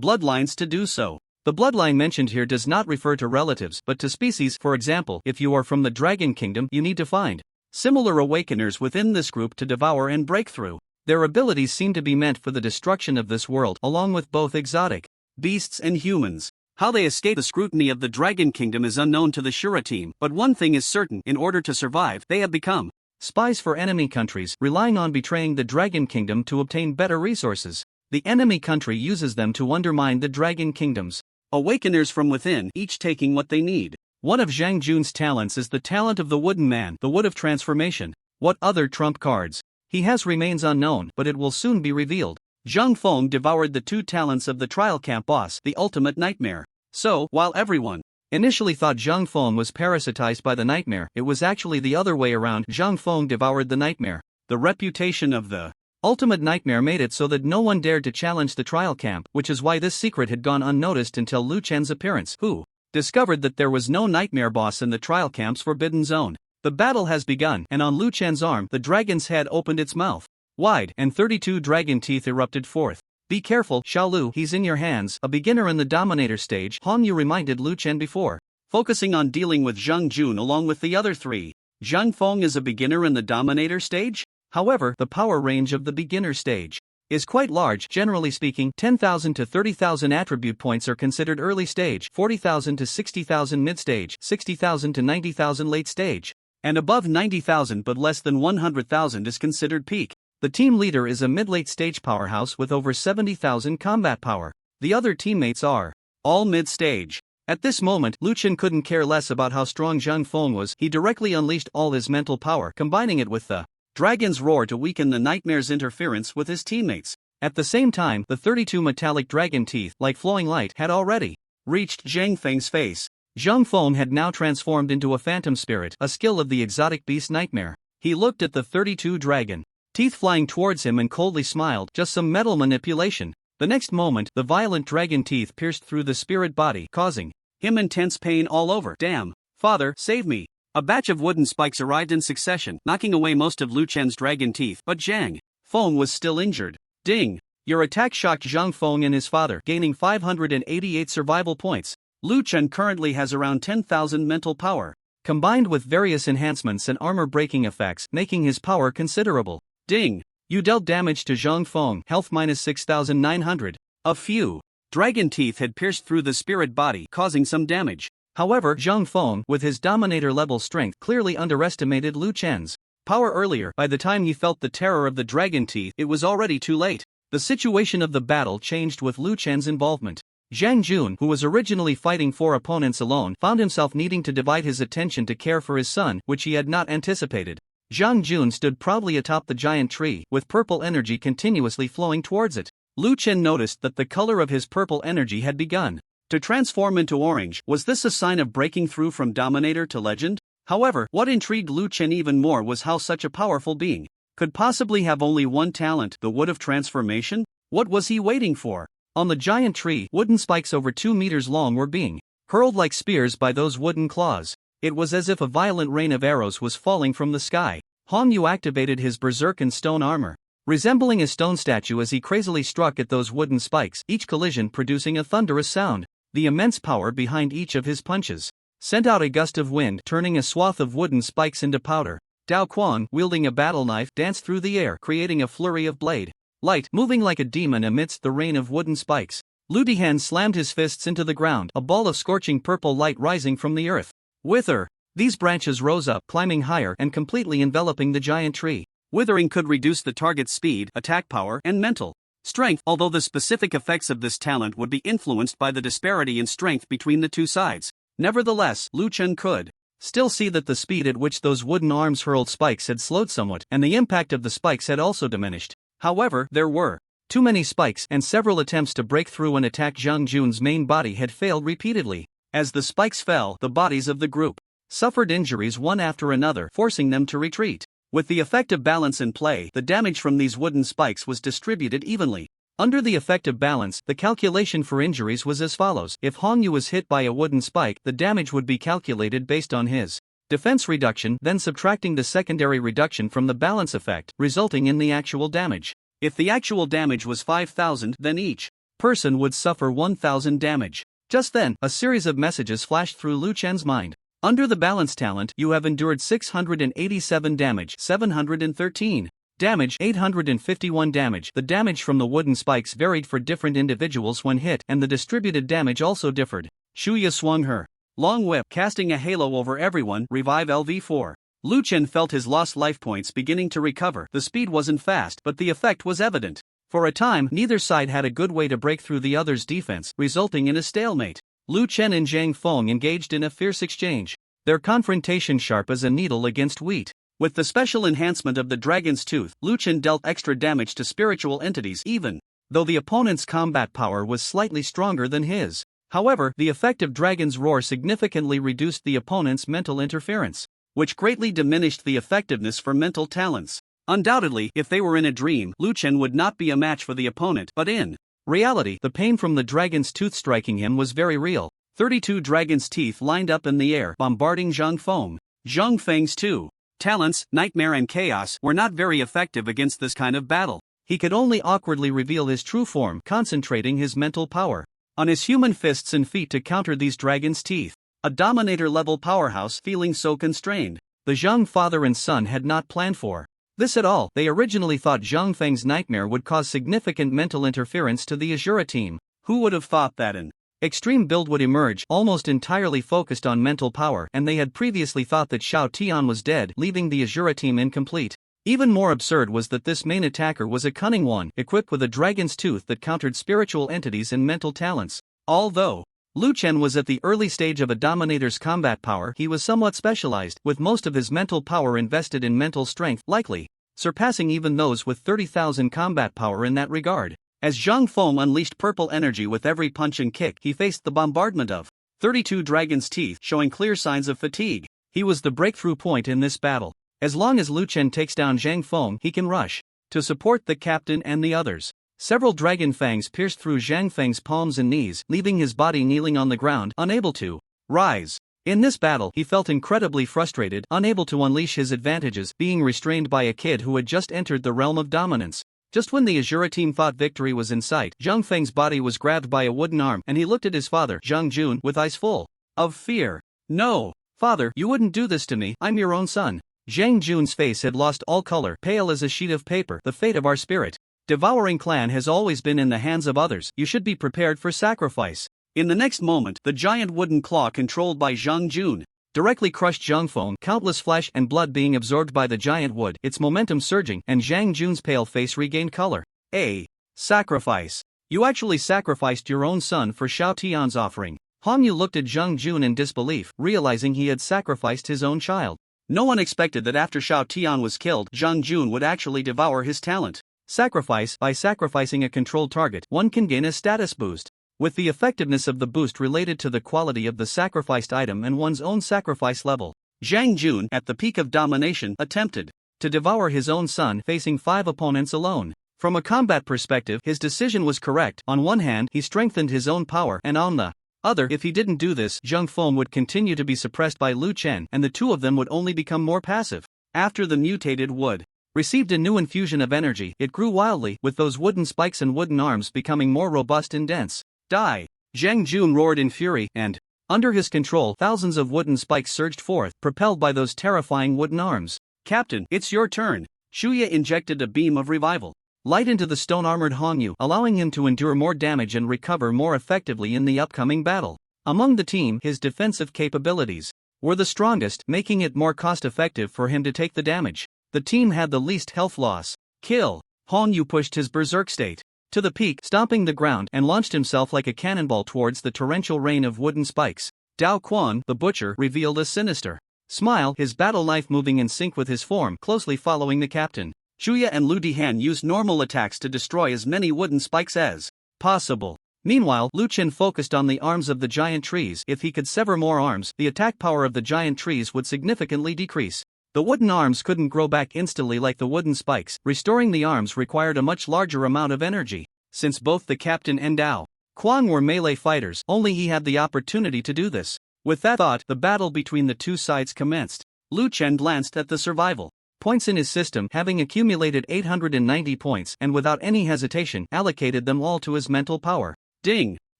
bloodlines to do so. The bloodline mentioned here does not refer to relatives, but to species. For example, if you are from the Dragon Kingdom, you need to find similar awakeners within this group to devour and break through. Their abilities seem to be meant for the destruction of this world, along with both exotic beasts and humans. How they escape the scrutiny of the Dragon Kingdom is unknown to the Shura team, but one thing is certain: in order to survive, they have become spies for enemy countries, relying on betraying the Dragon Kingdom to obtain better resources. The enemy country uses them to undermine the Dragon Kingdom's awakeners from within, each taking what they need. One of Zhang Jun's talents is the talent of the Wooden Man, the Wood of Transformation. What other trump cards he has remains unknown, but it will soon be revealed. Zhang Feng devoured the 2 talents of the trial camp boss, the ultimate nightmare. So, while everyone initially thought Zhang Feng was parasitized by the nightmare, it was actually the other way around. Zhang Feng devoured the nightmare. The reputation of the ultimate nightmare made it so that no one dared to challenge the trial camp, which is why this secret had gone unnoticed until Lu Chen's appearance, who discovered that there was no nightmare boss in the trial camp's forbidden zone. The battle has begun, and on Lu Chen's arm, the dragon's head opened its mouth wide, and 32 dragon teeth erupted forth. Be careful, Xiaolu, he's in your hands. A beginner in the dominator stage, Hong Yu reminded Lu Chen before, focusing on dealing with Zhang Jun along with the other 3. Zhang Feng is a beginner in the dominator stage? However, the power range of the beginner stage is quite large. Generally speaking, 10,000 to 30,000 attribute points are considered early stage, 40,000 to 60,000 mid stage, 60,000 to 90,000 late stage, and above 90,000 but less than 100,000 is considered peak. The team leader is a mid-late stage powerhouse with over 70,000 combat power. The other teammates are all mid-stage. At this moment, Lu Chen couldn't care less about how strong Zhang Feng was. He directly unleashed all his mental power, combining it with the dragon's roar to weaken the nightmare's interference with his teammates. At the same time, the 32 metallic dragon teeth, like flowing light, had already reached Zhang Feng's face. Zhang Feng had now transformed into a phantom spirit, a skill of the exotic beast nightmare. He looked at the 32 dragon teeth flying towards him and coldly smiled. Just some metal manipulation. The next moment, the violent dragon teeth pierced through the spirit body, causing him intense pain all over. Damn. Father, save me. A batch of wooden spikes arrived in succession, knocking away most of Lu Chen's dragon teeth, but Zhang Feng was still injured. Ding. Your attack shocked Zhang Feng and his father, gaining 588 survival points. Lu Chen currently has around 10,000 mental power, combined with various enhancements and armor-breaking effects, making his power considerable. Ding. You dealt damage to Zhang Feng, health minus 6,900. A few dragon teeth had pierced through the spirit body, causing some damage. However, Zhang Feng, with his dominator-level strength, clearly underestimated Lu Chen's power earlier. By the time he felt the terror of the dragon teeth, it was already too late. The situation of the battle changed with Lu Chen's involvement. Zhang Jun, who was originally fighting 4 opponents alone, found himself needing to divide his attention to care for his son, which he had not anticipated. Zhang Jun stood proudly atop the giant tree, with purple energy continuously flowing towards it. Lu Chen noticed that the color of his purple energy had begun to transform into orange. Was this a sign of breaking through from Dominator to Legend? However, what intrigued Lu Chen even more was how such a powerful being could possibly have only one talent, the Wood of Transformation? What was he waiting for? On the giant tree, wooden spikes over 2 meters long were being hurled like spears by those wooden claws. It was as if a violent rain of arrows was falling from the sky. Hong Yu activated his berserk stone armor, resembling a stone statue as he crazily struck at those wooden spikes, each collision producing a thunderous sound. The immense power behind each of his punches sent out a gust of wind, turning a swath of wooden spikes into powder. Dao Quan, wielding a battle knife, danced through the air, creating a flurry of blade light, moving like a demon amidst the rain of wooden spikes. Ludihan slammed his fists into the ground, a ball of scorching purple light rising from the earth. Wither. These branches rose up, climbing higher and completely enveloping the giant tree. Withering could reduce the target's speed, attack power, and mental strength, although the specific effects of this talent would be influenced by the disparity in strength between the two sides. Nevertheless, Liuan could still see that the speed at which those wooden arms hurled spikes had slowed somewhat, and the impact of the spikes had also diminished. However, there were too many spikes, and several attempts to break through and attack Zhang Jun's main body had failed repeatedly. As the spikes fell, the bodies of the group suffered injuries one after another, forcing them to retreat. With the effect of balance in play, the damage from these wooden spikes was distributed evenly. Under the effect of balance, the calculation for injuries was as follows. If Hongyu was hit by a wooden spike, the damage would be calculated based on his defense reduction, then subtracting the secondary reduction from the balance effect, resulting in the actual damage. If the actual damage was 5,000, then each person would suffer 1,000 damage. Just then, a series of messages flashed through Liuan's mind. Under the balance talent, you have endured 687 damage, 713 damage, 851 damage. The damage from the wooden spikes varied for different individuals when hit, and the distributed damage also differed. Shuya swung her long whip, casting a halo over everyone. Revive LV4. Liuan felt his lost life points beginning to recover. The speed wasn't fast, but the effect was evident. For a time, neither side had a good way to break through the other's defense, resulting in a stalemate. Liuan and Zhang Feng engaged in a fierce exchange, their confrontation sharp as a needle against wheat. With the special enhancement of the Dragon's Tooth, Liuan dealt extra damage to spiritual entities even though the opponent's combat power was slightly stronger than his. However, the effect of Dragon's Roar significantly reduced the opponent's mental interference, which greatly diminished the effectiveness for mental talents. Undoubtedly, if they were in a dream, Liuan would not be a match for the opponent, but in reality, the pain from the dragon's tooth striking him was very real. 32 dragon's teeth lined up in the air, bombarding Zhang Feng. Zhang Feng's two talents, Nightmare and Chaos, were not very effective against this kind of battle. He could only awkwardly reveal his true form, concentrating his mental power on his human fists and feet to counter these dragon's teeth. A Dominator-level powerhouse feeling so constrained. The Zhang father and son had not planned for this at all. They originally thought Zhang Feng's nightmare would cause significant mental interference to the Azura team. Who would have thought that an extreme build would emerge, almost entirely focused on mental power, and they had previously thought that Xiao Tian was dead, leaving the Azura team incomplete. Even more absurd was that this main attacker was a cunning one, equipped with a dragon's tooth that countered spiritual entities and mental talents. Although Liuan was at the early stage of a Dominator's combat power, he was somewhat specialized, with most of his mental power invested in mental strength, likely surpassing even those with 30,000 combat power in that regard. As Zhang Feng unleashed purple energy with every punch and kick, he faced the bombardment of 32 dragon's teeth, showing clear signs of fatigue. He was the breakthrough point in this battle. As long as Liuan takes down Zhang Feng, he can rush to support the captain and the others. Several dragon fangs pierced through Zhang Feng's palms and knees, leaving his body kneeling on the ground, unable to rise. In this battle, he felt incredibly frustrated, unable to unleash his advantages, being restrained by a kid who had just entered the realm of dominance. Just when the Azura team thought victory was in sight, Zhang Feng's body was grabbed by a wooden arm, and he looked at his father, Zhang Jun, with eyes full of fear. "No, father, you wouldn't do this to me. I'm your own son." Zhang Jun's face had lost all color, pale as a sheet of paper. "The fate of our spirit devouring clan has always been in the hands of others. You should be prepared for sacrifice." In the next moment, the giant wooden claw controlled by Zhang Jun directly crushed Zhang Feng, countless flesh and blood being absorbed by the giant wood, its momentum surging, and Zhang Jun's pale face regained color. "A sacrifice. You actually sacrificed your own son for Xiao Tian's offering." Hongyu looked at Zhang Jun in disbelief, realizing he had sacrificed his own child. No one expected that after Xiao Tian was killed, Zhang Jun would actually devour his talent. Sacrifice. By sacrificing a controlled target, one can gain a status boost, with the effectiveness of the boost related to the quality of the sacrificed item and one's own sacrifice level. Zhang Jun, at the peak of domination, attempted to devour his own son, facing 5 opponents alone. From a combat perspective, his decision was correct. On one hand, he strengthened his own power, and on the other, if he didn't do this, Zhang Feng would continue to be suppressed by Liuan, and the two of them would only become more passive. After the mutated wood received a new infusion of energy, it grew wildly, with those wooden spikes and wooden arms becoming more robust and dense. "Die!" Zhang Jun roared in fury, and, under his control, thousands of wooden spikes surged forth, propelled by those terrifying wooden arms. "Captain, it's your turn." Shuya injected a beam of revival. light into the stone-armored Hongyu, allowing him to endure more damage and recover more effectively in the upcoming battle. Among the team, his defensive capabilities were the strongest, making it more cost-effective for him to take the damage. The team had the least health loss. Kill. Hongyu pushed his berserk state to the peak, stomping the ground, and launched himself like a cannonball towards the torrential rain of wooden spikes. Dao Quan, the butcher, revealed a sinister smile, his battle knife moving in sync with his form, closely following the captain. Shuya and Lu Dihan used normal attacks to destroy as many wooden spikes as possible. Meanwhile, Lu Chen focused on the arms of the giant trees. If he could sever more arms, the attack power of the giant trees would significantly decrease. The wooden arms couldn't grow back instantly like the wooden spikes. Restoring the arms required a much larger amount of energy. Since both the captain and Dao Quan were melee fighters, only he had the opportunity to do this. With that thought, the battle between the two sides commenced. Lu Chen glanced at the survival points in his system, having accumulated 890 points, and without any hesitation, allocated them all to his mental power. Ding!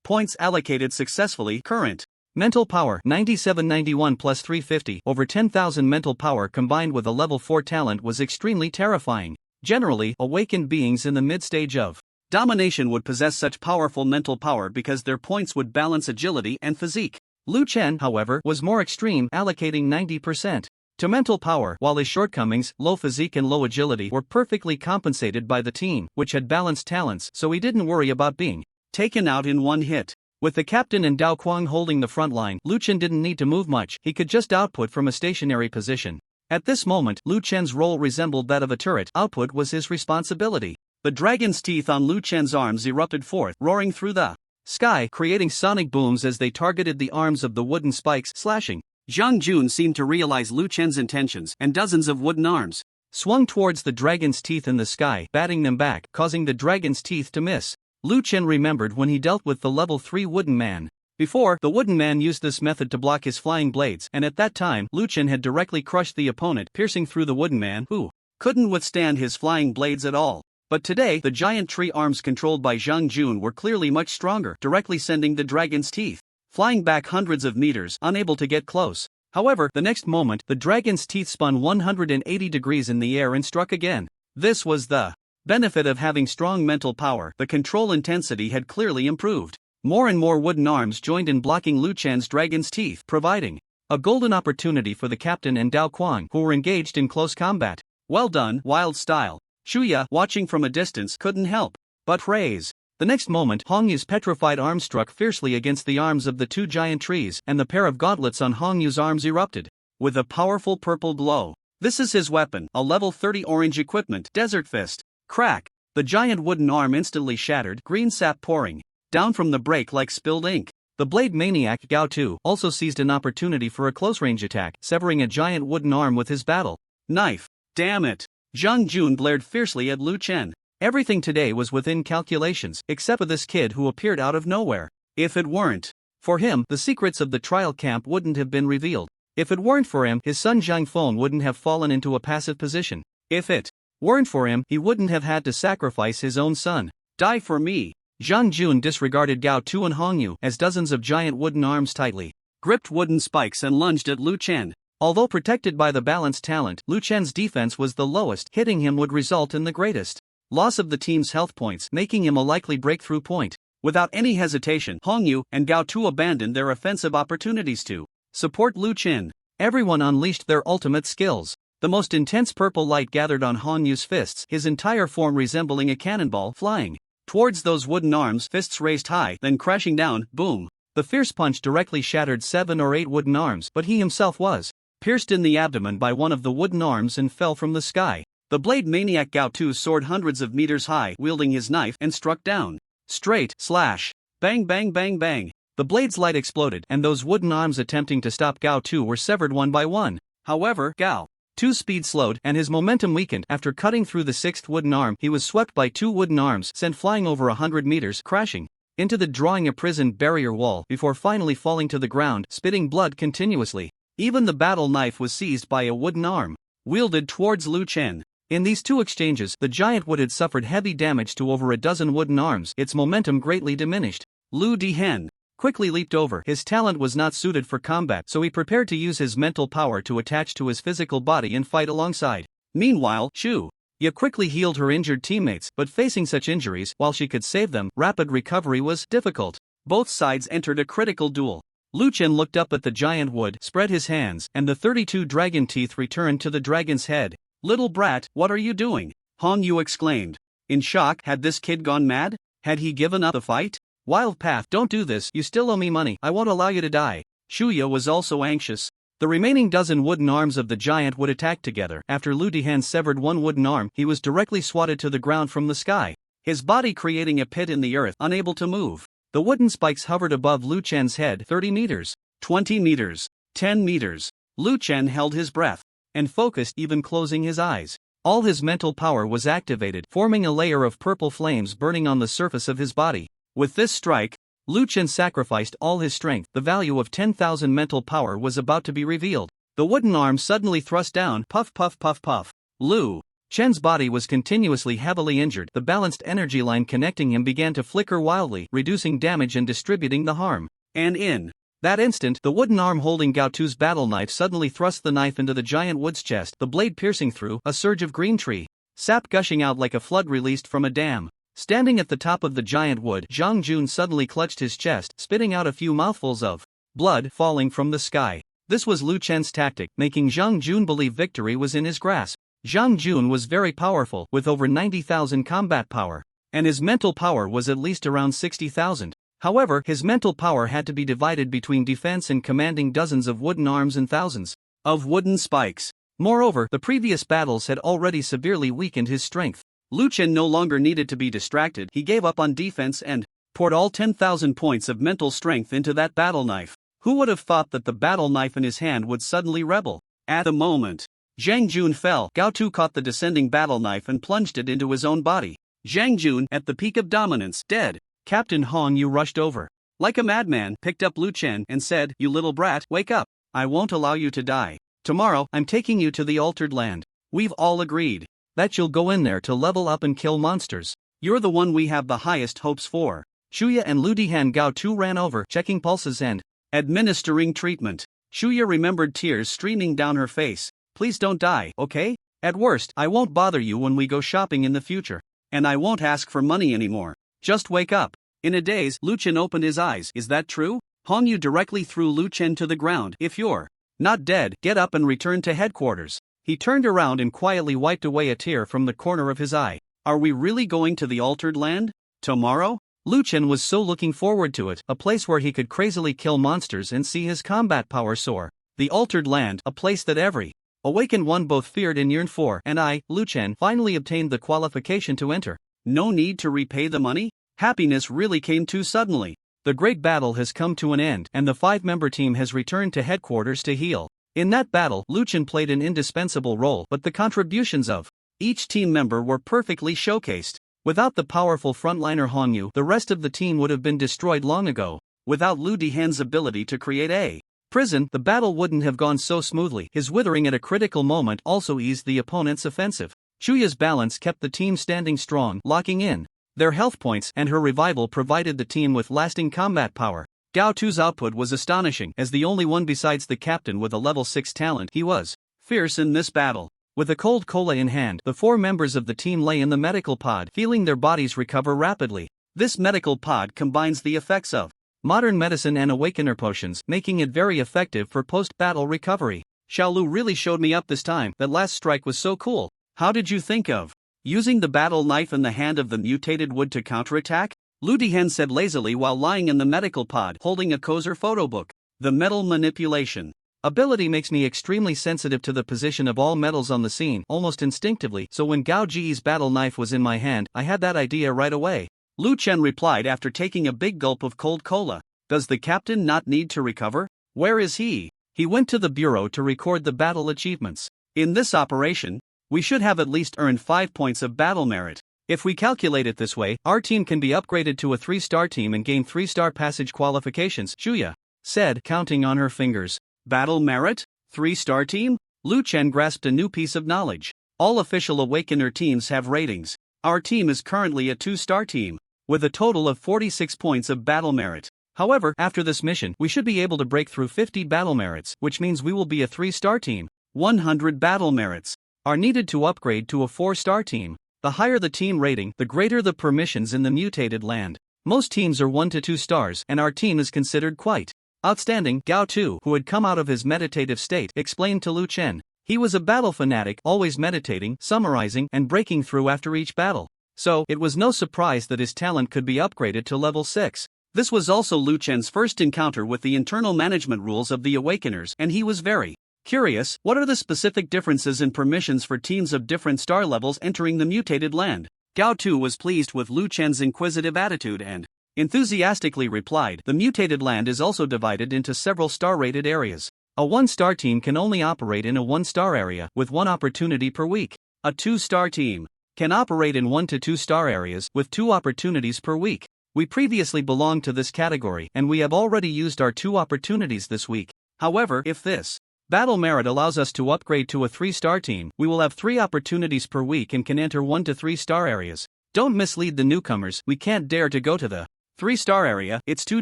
Points allocated successfully. Current mental power 9791 plus 350. Over 10,000 mental power combined with a level 4 talent was extremely terrifying. Generally, awakened beings in the mid-stage of domination would possess such powerful mental power because their points would balance agility and physique. Lu Chen, however, was more extreme, allocating 90% to mental power, while his shortcomings, low physique and low agility, were perfectly compensated by the team, which had balanced talents, so he didn't worry about being taken out in one hit. With the captain and Dao Quan holding the front line, Lu Chen didn't need to move much, he could just output from a stationary position. At this moment, Lu Chen's role resembled that of a turret. Output was his responsibility. The dragon's teeth on Lu Chen's arms erupted forth, roaring through the sky, creating sonic booms as they targeted the arms of the wooden spikes, slashing. Zhang Jun seemed to realize Lu Chen's intentions, and dozens of wooden arms swung towards the dragon's teeth in the sky, batting them back, causing the dragon's teeth to miss. Lu Chen remembered when he dealt with the level 3 wooden man. Before, the wooden man used this method to block his flying blades, and at that time, Lu Chen had directly crushed the opponent, piercing through the wooden man, who couldn't withstand his flying blades at all. But today, the giant tree arms controlled by Zhang Jun were clearly much stronger, directly sending the dragon's teeth flying back hundreds of meters, unable to get close. However, the next moment, the dragon's teeth spun 180 degrees in the air and struck again. This was the benefit of having strong mental power. The control intensity had clearly improved. More and more wooden arms joined in blocking Lu Chen's dragon's teeth, providing a golden opportunity for the captain and Dao Quan, who were engaged in close combat. Well done, wild style. Shuya, watching from a distance, couldn't help but praise. The next moment, Hongyu's petrified arm struck fiercely against the arms of the two giant trees, and the pair of gauntlets on Hongyu's arms erupted with a powerful purple glow. This is his weapon, a level 30 orange equipment, Desert Fist. Crack! The giant wooden arm instantly shattered, green sap pouring down from the break like spilled ink. The blade maniac Gao Tu also seized an opportunity for a close-range attack, severing a giant wooden arm with his battle knife. Damn it! Zhang Jun glared fiercely at Lu Chen. Everything today was within calculations, except for this kid who appeared out of nowhere. If it weren't for him, the secrets of the trial camp wouldn't have been revealed. If it weren't for him, his son Zhang Feng wouldn't have fallen into a passive position. If it weren't for him, he wouldn't have had to sacrifice his own son. Die for me! Zhang Jun disregarded Gao Tu and Hongyu as dozens of giant wooden arms tightly gripped wooden spikes and lunged at Lu Chen. Although protected by the balanced talent, Lu Chen's defense was the lowest. Hitting him would result in the greatest loss of the team's health points, making him a likely breakthrough point. Without any hesitation, Hongyu and Gao Tu abandoned their offensive opportunities to support Lu Chen. Everyone unleashed their ultimate skills. The most intense purple light gathered on Hongyu's fists, his entire form resembling a cannonball flying towards those wooden arms, fists raised high, then crashing down, boom. The fierce punch directly shattered 7 or 8 wooden arms, but he himself was pierced in the abdomen by one of the wooden arms and fell from the sky. The blade maniac Gao Tu soared hundreds of meters high, wielding his knife, and struck down. Straight, slash. Bang bang bang bang. The blade's light exploded, and those wooden arms attempting to stop Gao Tu were severed one by one. However, Gao Tu's speed slowed, and his momentum weakened. After cutting through the 6th wooden arm, he was swept by 2 wooden arms, sent flying over 100 meters, crashing into the drawing imprisoned barrier wall, before finally falling to the ground, spitting blood continuously. Even the battle knife was seized by a wooden arm, wielded towards Lu Chen. In these two exchanges, the giant wood had suffered heavy damage to over a dozen wooden arms, its momentum greatly diminished. Lu Dihan quickly leaped over. His talent was not suited for combat, so he prepared to use his mental power to attach to his physical body and fight alongside. Meanwhile, Shu Ye quickly healed her injured teammates, but facing such injuries, while she could save them, rapid recovery was difficult. Both sides entered a critical duel. Liuan looked up at the giant wood, spread his hands, and the 32 dragon teeth returned to the dragon's head. Little brat, what are you doing? Hong Yu exclaimed. In shock, had this kid gone mad? Had he given up the fight? Wild Path, don't do this, you still owe me money, I won't allow you to die. Shuya was also anxious. The remaining dozen wooden arms of the giant would attack together. After Lu Dihan severed one wooden arm, he was directly swatted to the ground from the sky, his body creating a pit in the earth, unable to move. The wooden spikes hovered above Lu Chen's head, 30 meters, 20 meters, 10 meters. Lu Chen held his breath and focused, even closing his eyes. All his mental power was activated, forming a layer of purple flames burning on the surface of his body. With this strike, Lu Chen sacrificed all his strength. The value of 10,000 mental power was about to be revealed. The wooden arm suddenly thrust down, puff puff puff puff. Lu Chen's body was continuously heavily injured. The balanced energy line connecting him began to flicker wildly, reducing damage and distributing the harm. And in that instant, the wooden arm holding Gao Tu's battle knife suddenly thrust the knife into the giant wood's chest, the blade piercing through, a surge of green tree sap gushing out like a flood released from a dam. Standing at the top of the giant wood, Zhang Jun suddenly clutched his chest, spitting out a few mouthfuls of blood falling from the sky. This was Lu Chen's tactic, making Zhang Jun believe victory was in his grasp. Zhang Jun was very powerful, with over 90,000 combat power, and his mental power was at least around 60,000. However, his mental power had to be divided between defense and commanding dozens of wooden arms and thousands of wooden spikes. Moreover, the previous battles had already severely weakened his strength. Lu Chen no longer needed to be distracted. He gave up on defense and poured all 10,000 points of mental strength into that battle knife. Who would have thought that the battle knife in his hand would suddenly rebel? At the moment Zhang Jun fell, Gao Tu caught the descending battle knife and plunged it into his own body. Zhang Jun, at the peak of dominance, dead. Captain Hong Yu rushed over like a madman, picked up Lu Chen and said, "You little brat, wake up. I won't allow you to die. Tomorrow, I'm taking you to the altered land. We've all agreed that you'll go in there to level up and kill monsters. You're the one we have the highest hopes for." Shuya and Lu Dihan Gao Tu ran over, checking pulses and administering treatment. Shuya remembered tears streaming down her face. "Please don't die, okay? At worst, I won't bother you when we go shopping in the future. And I won't ask for money anymore. Just wake up." In a daze, Lu Chen opened his eyes. "Is that true?" Hong Yu directly threw Lu Chen to the ground. "If you're not dead, get up and return to headquarters." He turned around and quietly wiped away a tear from the corner of his eye. "Are we really going to the altered land? Tomorrow?" Lu Chen was so looking forward to it, a place where he could crazily kill monsters and see his combat power soar. The altered land, a place that every awakened one both feared and yearned for, and I, Lu Chen, finally obtained the qualification to enter. No need to repay the money? Happiness really came too suddenly. The great battle has come to an end, and the 5-member team has returned to headquarters to heal. In that battle, Lu Chen played an indispensable role, but the contributions of each team member were perfectly showcased. Without the powerful frontliner Hong Yu, the rest of the team would have been destroyed long ago. Without Lu Dihan's ability to create a prison, the battle wouldn't have gone so smoothly. His withering at a critical moment also eased the opponent's offensive. Chuya's balance kept the team standing strong, locking in their health points, and her revival provided the team with lasting combat power. Gao Tu's output was astonishing. As the only one besides the captain with a level 6 talent, he was fierce in this battle. With a cold cola in hand, the 4 members of the team lay in the medical pod, feeling their bodies recover rapidly. This medical pod combines the effects of modern medicine and awakener potions, making it very effective for post-battle recovery. Xiaolu really showed me up this time. That last strike was so cool. How did you think of using the battle knife in the hand of the mutated wood to counterattack? Lu Dihan said lazily while lying in the medical pod holding a Kozer photo book. The metal manipulation ability makes me extremely sensitive to the position of all metals on the scene, almost instinctively, so when Gao Ji's battle knife was in my hand, I had that idea right away. Lu Chen replied after taking a big gulp of cold cola. Does the captain not need to recover? Where is he? He went to the bureau to record the battle achievements. In this operation, we should have at least earned 5 points of battle merit. If we calculate it this way, our team can be upgraded to a 3-star team and gain 3-star passage qualifications, Shuya said, counting on her fingers. Battle merit? 3-star team? Lu Chen grasped a new piece of knowledge. All official Awakener teams have ratings. Our team is currently a 2-star team, with a total of 46 points of battle merit. However, after this mission, we should be able to break through 50 battle merits, which means we will be a 3-star team. 100 battle merits. are needed to upgrade to a 4-star team. The higher the team rating, the greater the permissions in the mutated land. Most teams are 1 to 2 stars, and our team is considered quite outstanding. Gao Tu, who had come out of his meditative state, explained to Lu Chen. He was a battle fanatic, always meditating, summarizing, and breaking through after each battle. So, it was no surprise that his talent could be upgraded to level 6. This was also Lu Chen's first encounter with the internal management rules of the Awakeners, and he was very curious. What are the specific differences in permissions for teams of different star levels entering the mutated land? Gao Tu was pleased with Lu Chen's inquisitive attitude and enthusiastically replied, the mutated land is also divided into several star-rated areas. A 1-star team can only operate in a 1-star area, with 1 opportunity per week. A 2-star team can operate in 1 to 2-star areas, with 2 opportunities per week. We previously belonged to this category, and we have already used our 2 opportunities this week. However, if this battle merit allows us to upgrade to a 3-star team, we will have 3 opportunities per week and can enter 1 to 3-star areas. Don't mislead the newcomers, we can't dare to go to the 3-star area, it's too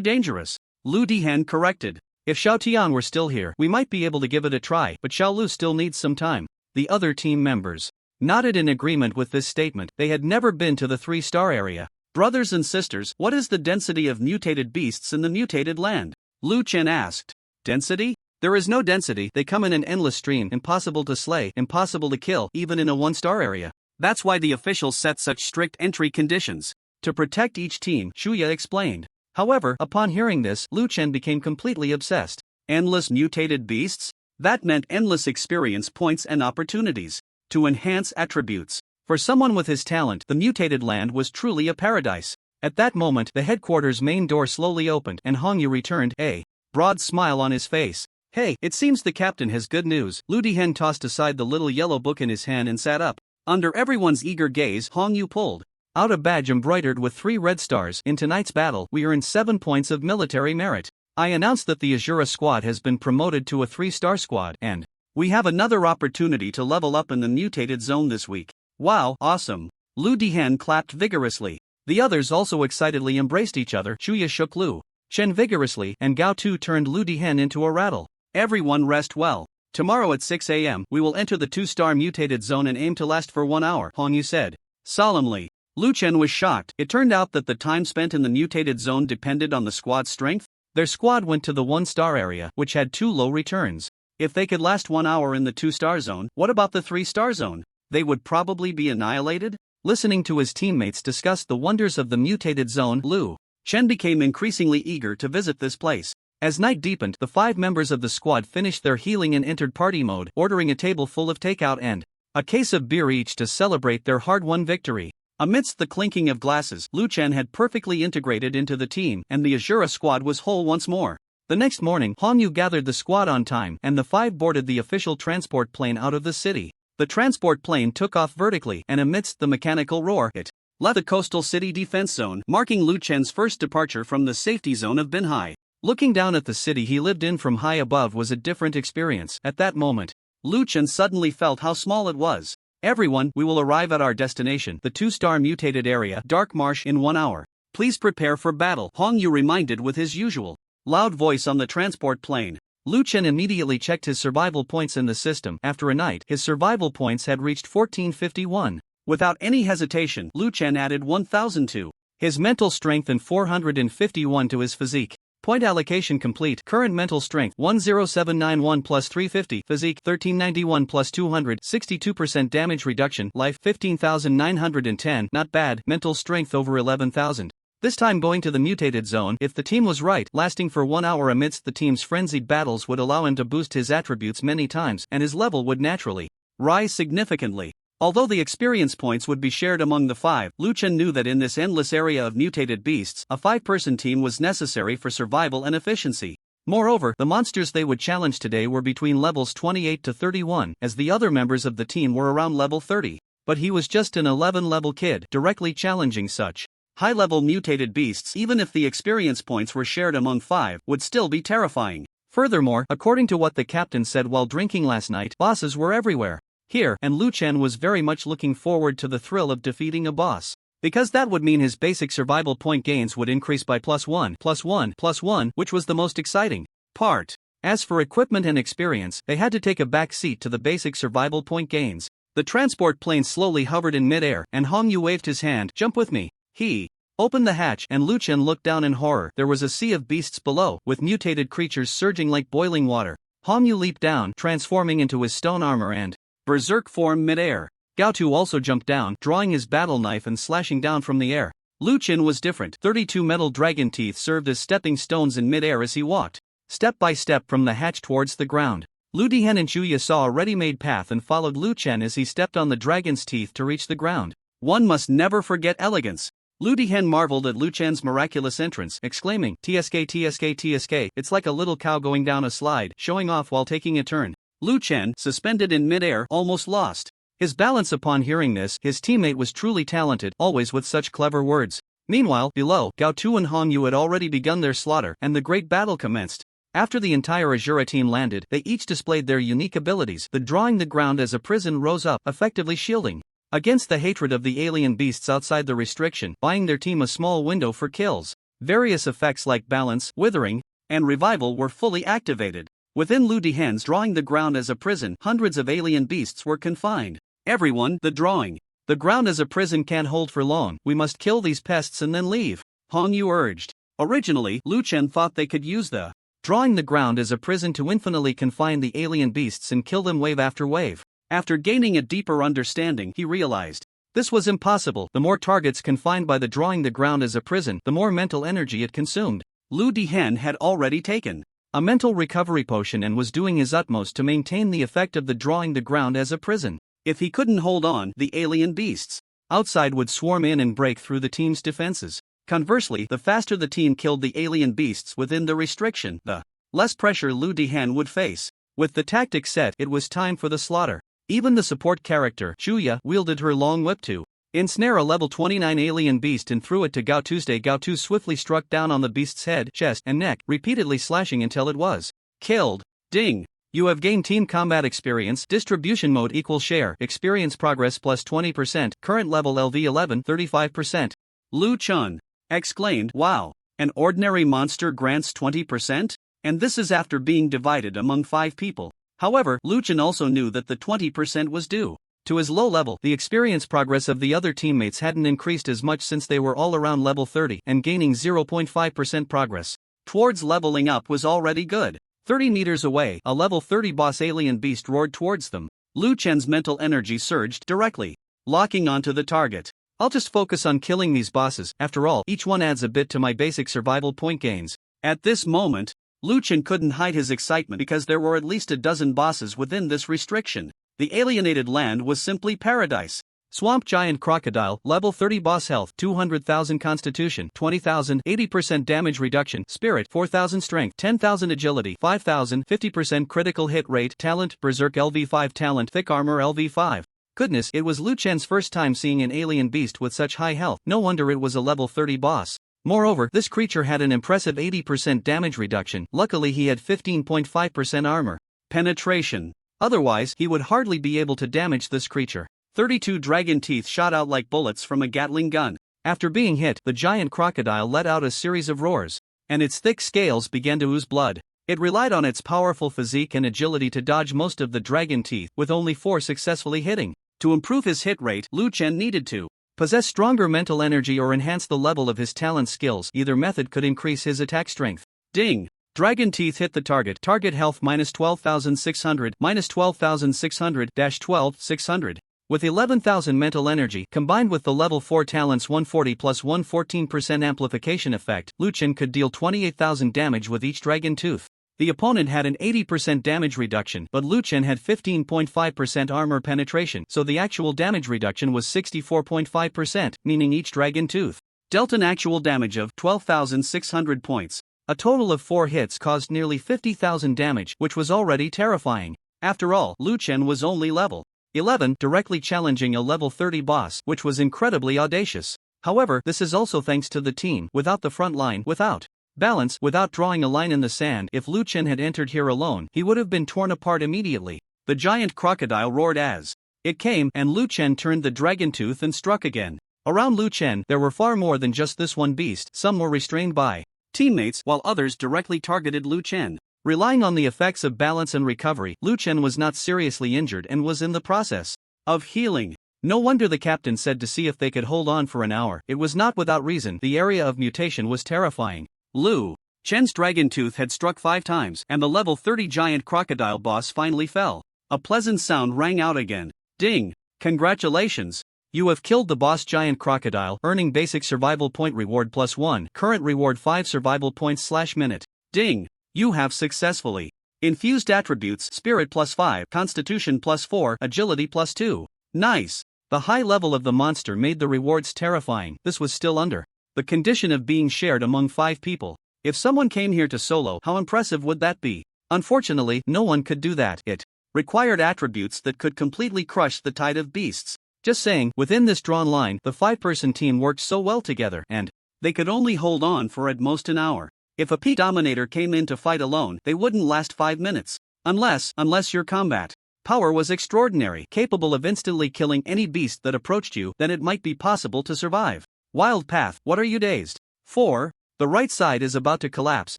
dangerous. Lu Dihan corrected. If Xiao Tian were still here, we might be able to give it a try, but Xiao Lu still needs some time. The other team members nodded in agreement with this statement. They had never been to the 3-star area. Brothers and sisters, what is the density of mutated beasts in the mutated land? Lu Chen asked. Density? There is no density, they come in an endless stream, impossible to slay, impossible to kill, even in a 1-star area. That's why the officials set such strict entry conditions. To protect each team, Shuya explained. However, upon hearing this, Lu Chen became completely obsessed. Endless mutated beasts? That meant endless experience points and opportunities to enhance attributes. For someone with his talent, the mutated land was truly a paradise. At that moment, the headquarters main door slowly opened, and Hongyu returned, a broad smile on his face. Hey, it seems the captain has good news. Lu Dihen tossed aside the little yellow book in his hand and sat up. Under everyone's eager gaze, Hongyu pulled out a badge embroidered with 3 red stars. In tonight's battle, we earned 7 points of military merit. I announced that the Azura squad has been promoted to a 3-star squad, and we have another opportunity to level up in the mutated zone this week. Wow, awesome. Lu Dihen clapped vigorously. The others also excitedly embraced each other. Chuya shook Lu Chen vigorously, and Gao Tu turned Lu Dihen into a rattle. Everyone rest well. Tomorrow at 6 a.m., we will enter the 2-star mutated zone and aim to last for 1 hour, Hongyu said solemnly. Lu Chen was shocked. It turned out that the time spent in the mutated zone depended on the squad's strength. Their squad went to the 1-star area, which had 2 low returns. If they could last 1 hour in the 2-star zone, what about the 3-star zone? They would probably be annihilated? Listening to his teammates discuss the wonders of the mutated zone, Lu Chen became increasingly eager to visit this place. As night deepened, the 5 members of the squad finished their healing and entered party mode, ordering a table full of takeout and a case of beer each to celebrate their hard-won victory. Amidst the clinking of glasses, Lu Chen had perfectly integrated into the team, and the Azura squad was whole once more. The next morning, Hongyu gathered the squad on time, and the 5 boarded the official transport plane out of the city. The transport plane took off vertically, and amidst the mechanical roar, it left the coastal city defense zone, marking Lu Chen's first departure from the safety zone of Binhai. Looking down at the city he lived in from high above was a different experience. At that moment, Lu Chen suddenly felt how small it was. Everyone, we will arrive at our destination, the 2-star mutated area, Dark Marsh, in 1 hour. Please prepare for battle, Hongyu reminded with his usual loud voice on the transport plane. Lu Chen immediately checked his survival points in the system. After a night, his survival points had reached 1451. Without any hesitation, Lu Chen added 1000 to his mental strength and 451 to his physique. Point allocation complete. Current mental strength 10791 plus 350. Physique 1391 plus 200. 62% damage reduction. Life 15,910. Not bad. Mental strength over 11,000. This time going to the mutated zone, if the team was right, lasting for 1 hour amidst the team's frenzied battles would allow him to boost his attributes many times, and his level would naturally rise significantly. Although the experience points would be shared among the 5, Lu Chen knew that in this endless area of mutated beasts, a 5-person team was necessary for survival and efficiency. Moreover, the monsters they would challenge today were between levels 28 to 31, as the other members of the team were around level 30. But he was just an 11-level kid, directly challenging such high-level mutated beasts. Even if the experience points were shared among 5, would still be terrifying. Furthermore, according to what the captain said while drinking last night, bosses were everywhere here, and Lu Chen was very much looking forward to the thrill of defeating a boss. Because that would mean his basic survival point gains would increase by +1, +1, +1, which was the most exciting part. As for equipment and experience, they had to take a back seat to the basic survival point gains. The transport plane slowly hovered in midair, and Hongyu waved his hand. Jump with me. He opened the hatch, and Liuan looked down in horror. There was a sea of beasts below, with mutated creatures surging like boiling water. Hongyu leaped down, transforming into his stone armor and berserk form midair. Gaotu also jumped down, drawing his battle knife and slashing down from the air. Liuan was different. 32 metal dragon teeth served as stepping stones in midair as he walked step by step from the hatch towards the ground. Ludihen and Chuya saw a ready-made path and followed Liuan as he stepped on the dragon's teeth to reach the ground. One must never forget elegance. Ludihen marveled at Liuan's miraculous entrance, exclaiming, "TSK TSK TSK, it's like a little cow going down a slide, showing off while taking a turn." Liuan, suspended in midair, almost lost his balance upon hearing this. His teammate was truly talented, always with such clever words. Meanwhile, below, Gaotu and Hongyu had already begun their slaughter, and the great battle commenced. After the entire Azura team landed, they each displayed their unique abilities. The drawing the ground as a prison rose up, effectively shielding against the hatred of the alien beasts outside the restriction, buying their team a small window for kills. Various effects like balance, withering, and revival were fully activated. Within Ludihen's drawing the ground as a prison, hundreds of alien beasts were confined. Everyone, the drawing the ground as a prison can't hold for long. We must kill these pests and then leave, Hongyu urged. Originally, Liuan thought they could use the drawing the ground as a prison to infinitely confine the alien beasts and kill them wave after wave. After gaining a deeper understanding, he realized this was impossible. The more targets confined by the drawing the ground as a prison, the more mental energy it consumed. Ludihen had already taken a mental recovery potion and was doing his utmost to maintain the effect of the drawing the ground as a prison. If he couldn't hold on, the alien beasts outside would swarm in and break through the team's defenses. Conversely, the faster the team killed the alien beasts within the restriction, the less pressure Ludihen would face. With the tactic set, it was time for the slaughter. Even the support character, Chuya, wielded her long whip to ensnare a level 29 alien beast and threw it to Gao Tuesday. Gao swiftly struck down on the beast's head, chest, and neck, repeatedly slashing until it was killed. Ding! You have gained team combat experience. Distribution mode equals share. Experience progress plus 20%. Current level LV11 35%. Liuan exclaimed, "Wow! An ordinary monster grants 20%? And this is after being divided among 5 people." However, Liuan also knew that the 20% was due to his low level. The experience progress of the other teammates hadn't increased as much since they were all around level 30, and gaining 0.5% progress towards leveling up was already good. 30 meters away, a level 30 boss alien beast roared towards them. Liuan's mental energy surged directly, locking onto the target. "I'll just focus on killing these bosses. After all, each one adds a bit to my basic survival point gains." At this moment, Liuan couldn't hide his excitement because there were at least a dozen bosses within this restriction. The alienated land was simply paradise. Swamp Giant Crocodile, level 30 boss health, 200,000 constitution, 20,000, 80% damage reduction, spirit, 4,000 strength, 10,000 agility, 5,000, 50% critical hit rate, talent, berserk LV5 talent, thick armor LV5. Goodness, it was Liuan's first time seeing an alien beast with such high health. No wonder it was a level 30 boss. Moreover, this creature had an impressive 80% damage reduction. Luckily he had 15.5% armor penetration. Otherwise, he would hardly be able to damage this creature. 32 dragon teeth shot out like bullets from a Gatling gun. After being hit, the giant crocodile let out a series of roars, and its thick scales began to ooze blood. It relied on its powerful physique and agility to dodge most of the dragon teeth, with only 4 successfully hitting. To improve his hit rate, Liuan needed to possess stronger mental energy or enhance the level of his talent skills. Either method could increase his attack strength. Ding! Dragon teeth hit the target. Target health minus 12,600, minus 12,600, 12,600. With 11,000 mental energy, combined with the level 4 talents 140 plus 114% amplification effect, Liuan could deal 28,000 damage with each dragon tooth. The opponent had an 80% damage reduction, but Liuan had 15.5% armor penetration, so the actual damage reduction was 64.5%, meaning each dragon tooth dealt an actual damage of 12,600 points. A total of 4 hits caused nearly 50,000 damage, which was already terrifying. After all, Liuan was only level 11, directly challenging a level 30 boss, which was incredibly audacious. However, this is also thanks to the team, without the front line, without balance, without drawing a line in the sand. If Liuan had entered here alone, he would have been torn apart immediately. The giant crocodile roared as it came, and Liuan turned the dragon tooth and struck again. Around Liuan, there were far more than just this one beast. Some were restrained by teammates, while others directly targeted Liuan. Relying on the effects of balance and recovery, Liuan was not seriously injured and was in the process of healing. No wonder the captain said to see if they could hold on for an hour. It was not without reason. The area of mutation was terrifying. Liu Chen's dragon tooth had struck 5 times, and the level 30 giant crocodile boss finally fell. A pleasant sound rang out again. Ding! Congratulations! You have killed the boss giant crocodile, earning basic survival point reward +1, current reward 5 survival points/minute. Ding! You have successfully infused attributes spirit +5, constitution +4, agility +2. Nice! The high level of the monster made the rewards terrifying. This was still under the condition of being shared among 5 people. If someone came here to solo, how impressive would that be? Unfortunately, no one could do that. It required attributes that could completely crush the tide of beasts. Just saying, within this drawn line, the 5-person team worked so well together, and they could only hold on for at most an hour. If a peak dominator came in to fight alone, they wouldn't last 5 minutes. Unless your combat power was extraordinary, capable of instantly killing any beast that approached you, then it might be possible to survive. Wild Path, what are you dazed? 4. The right side is about to collapse.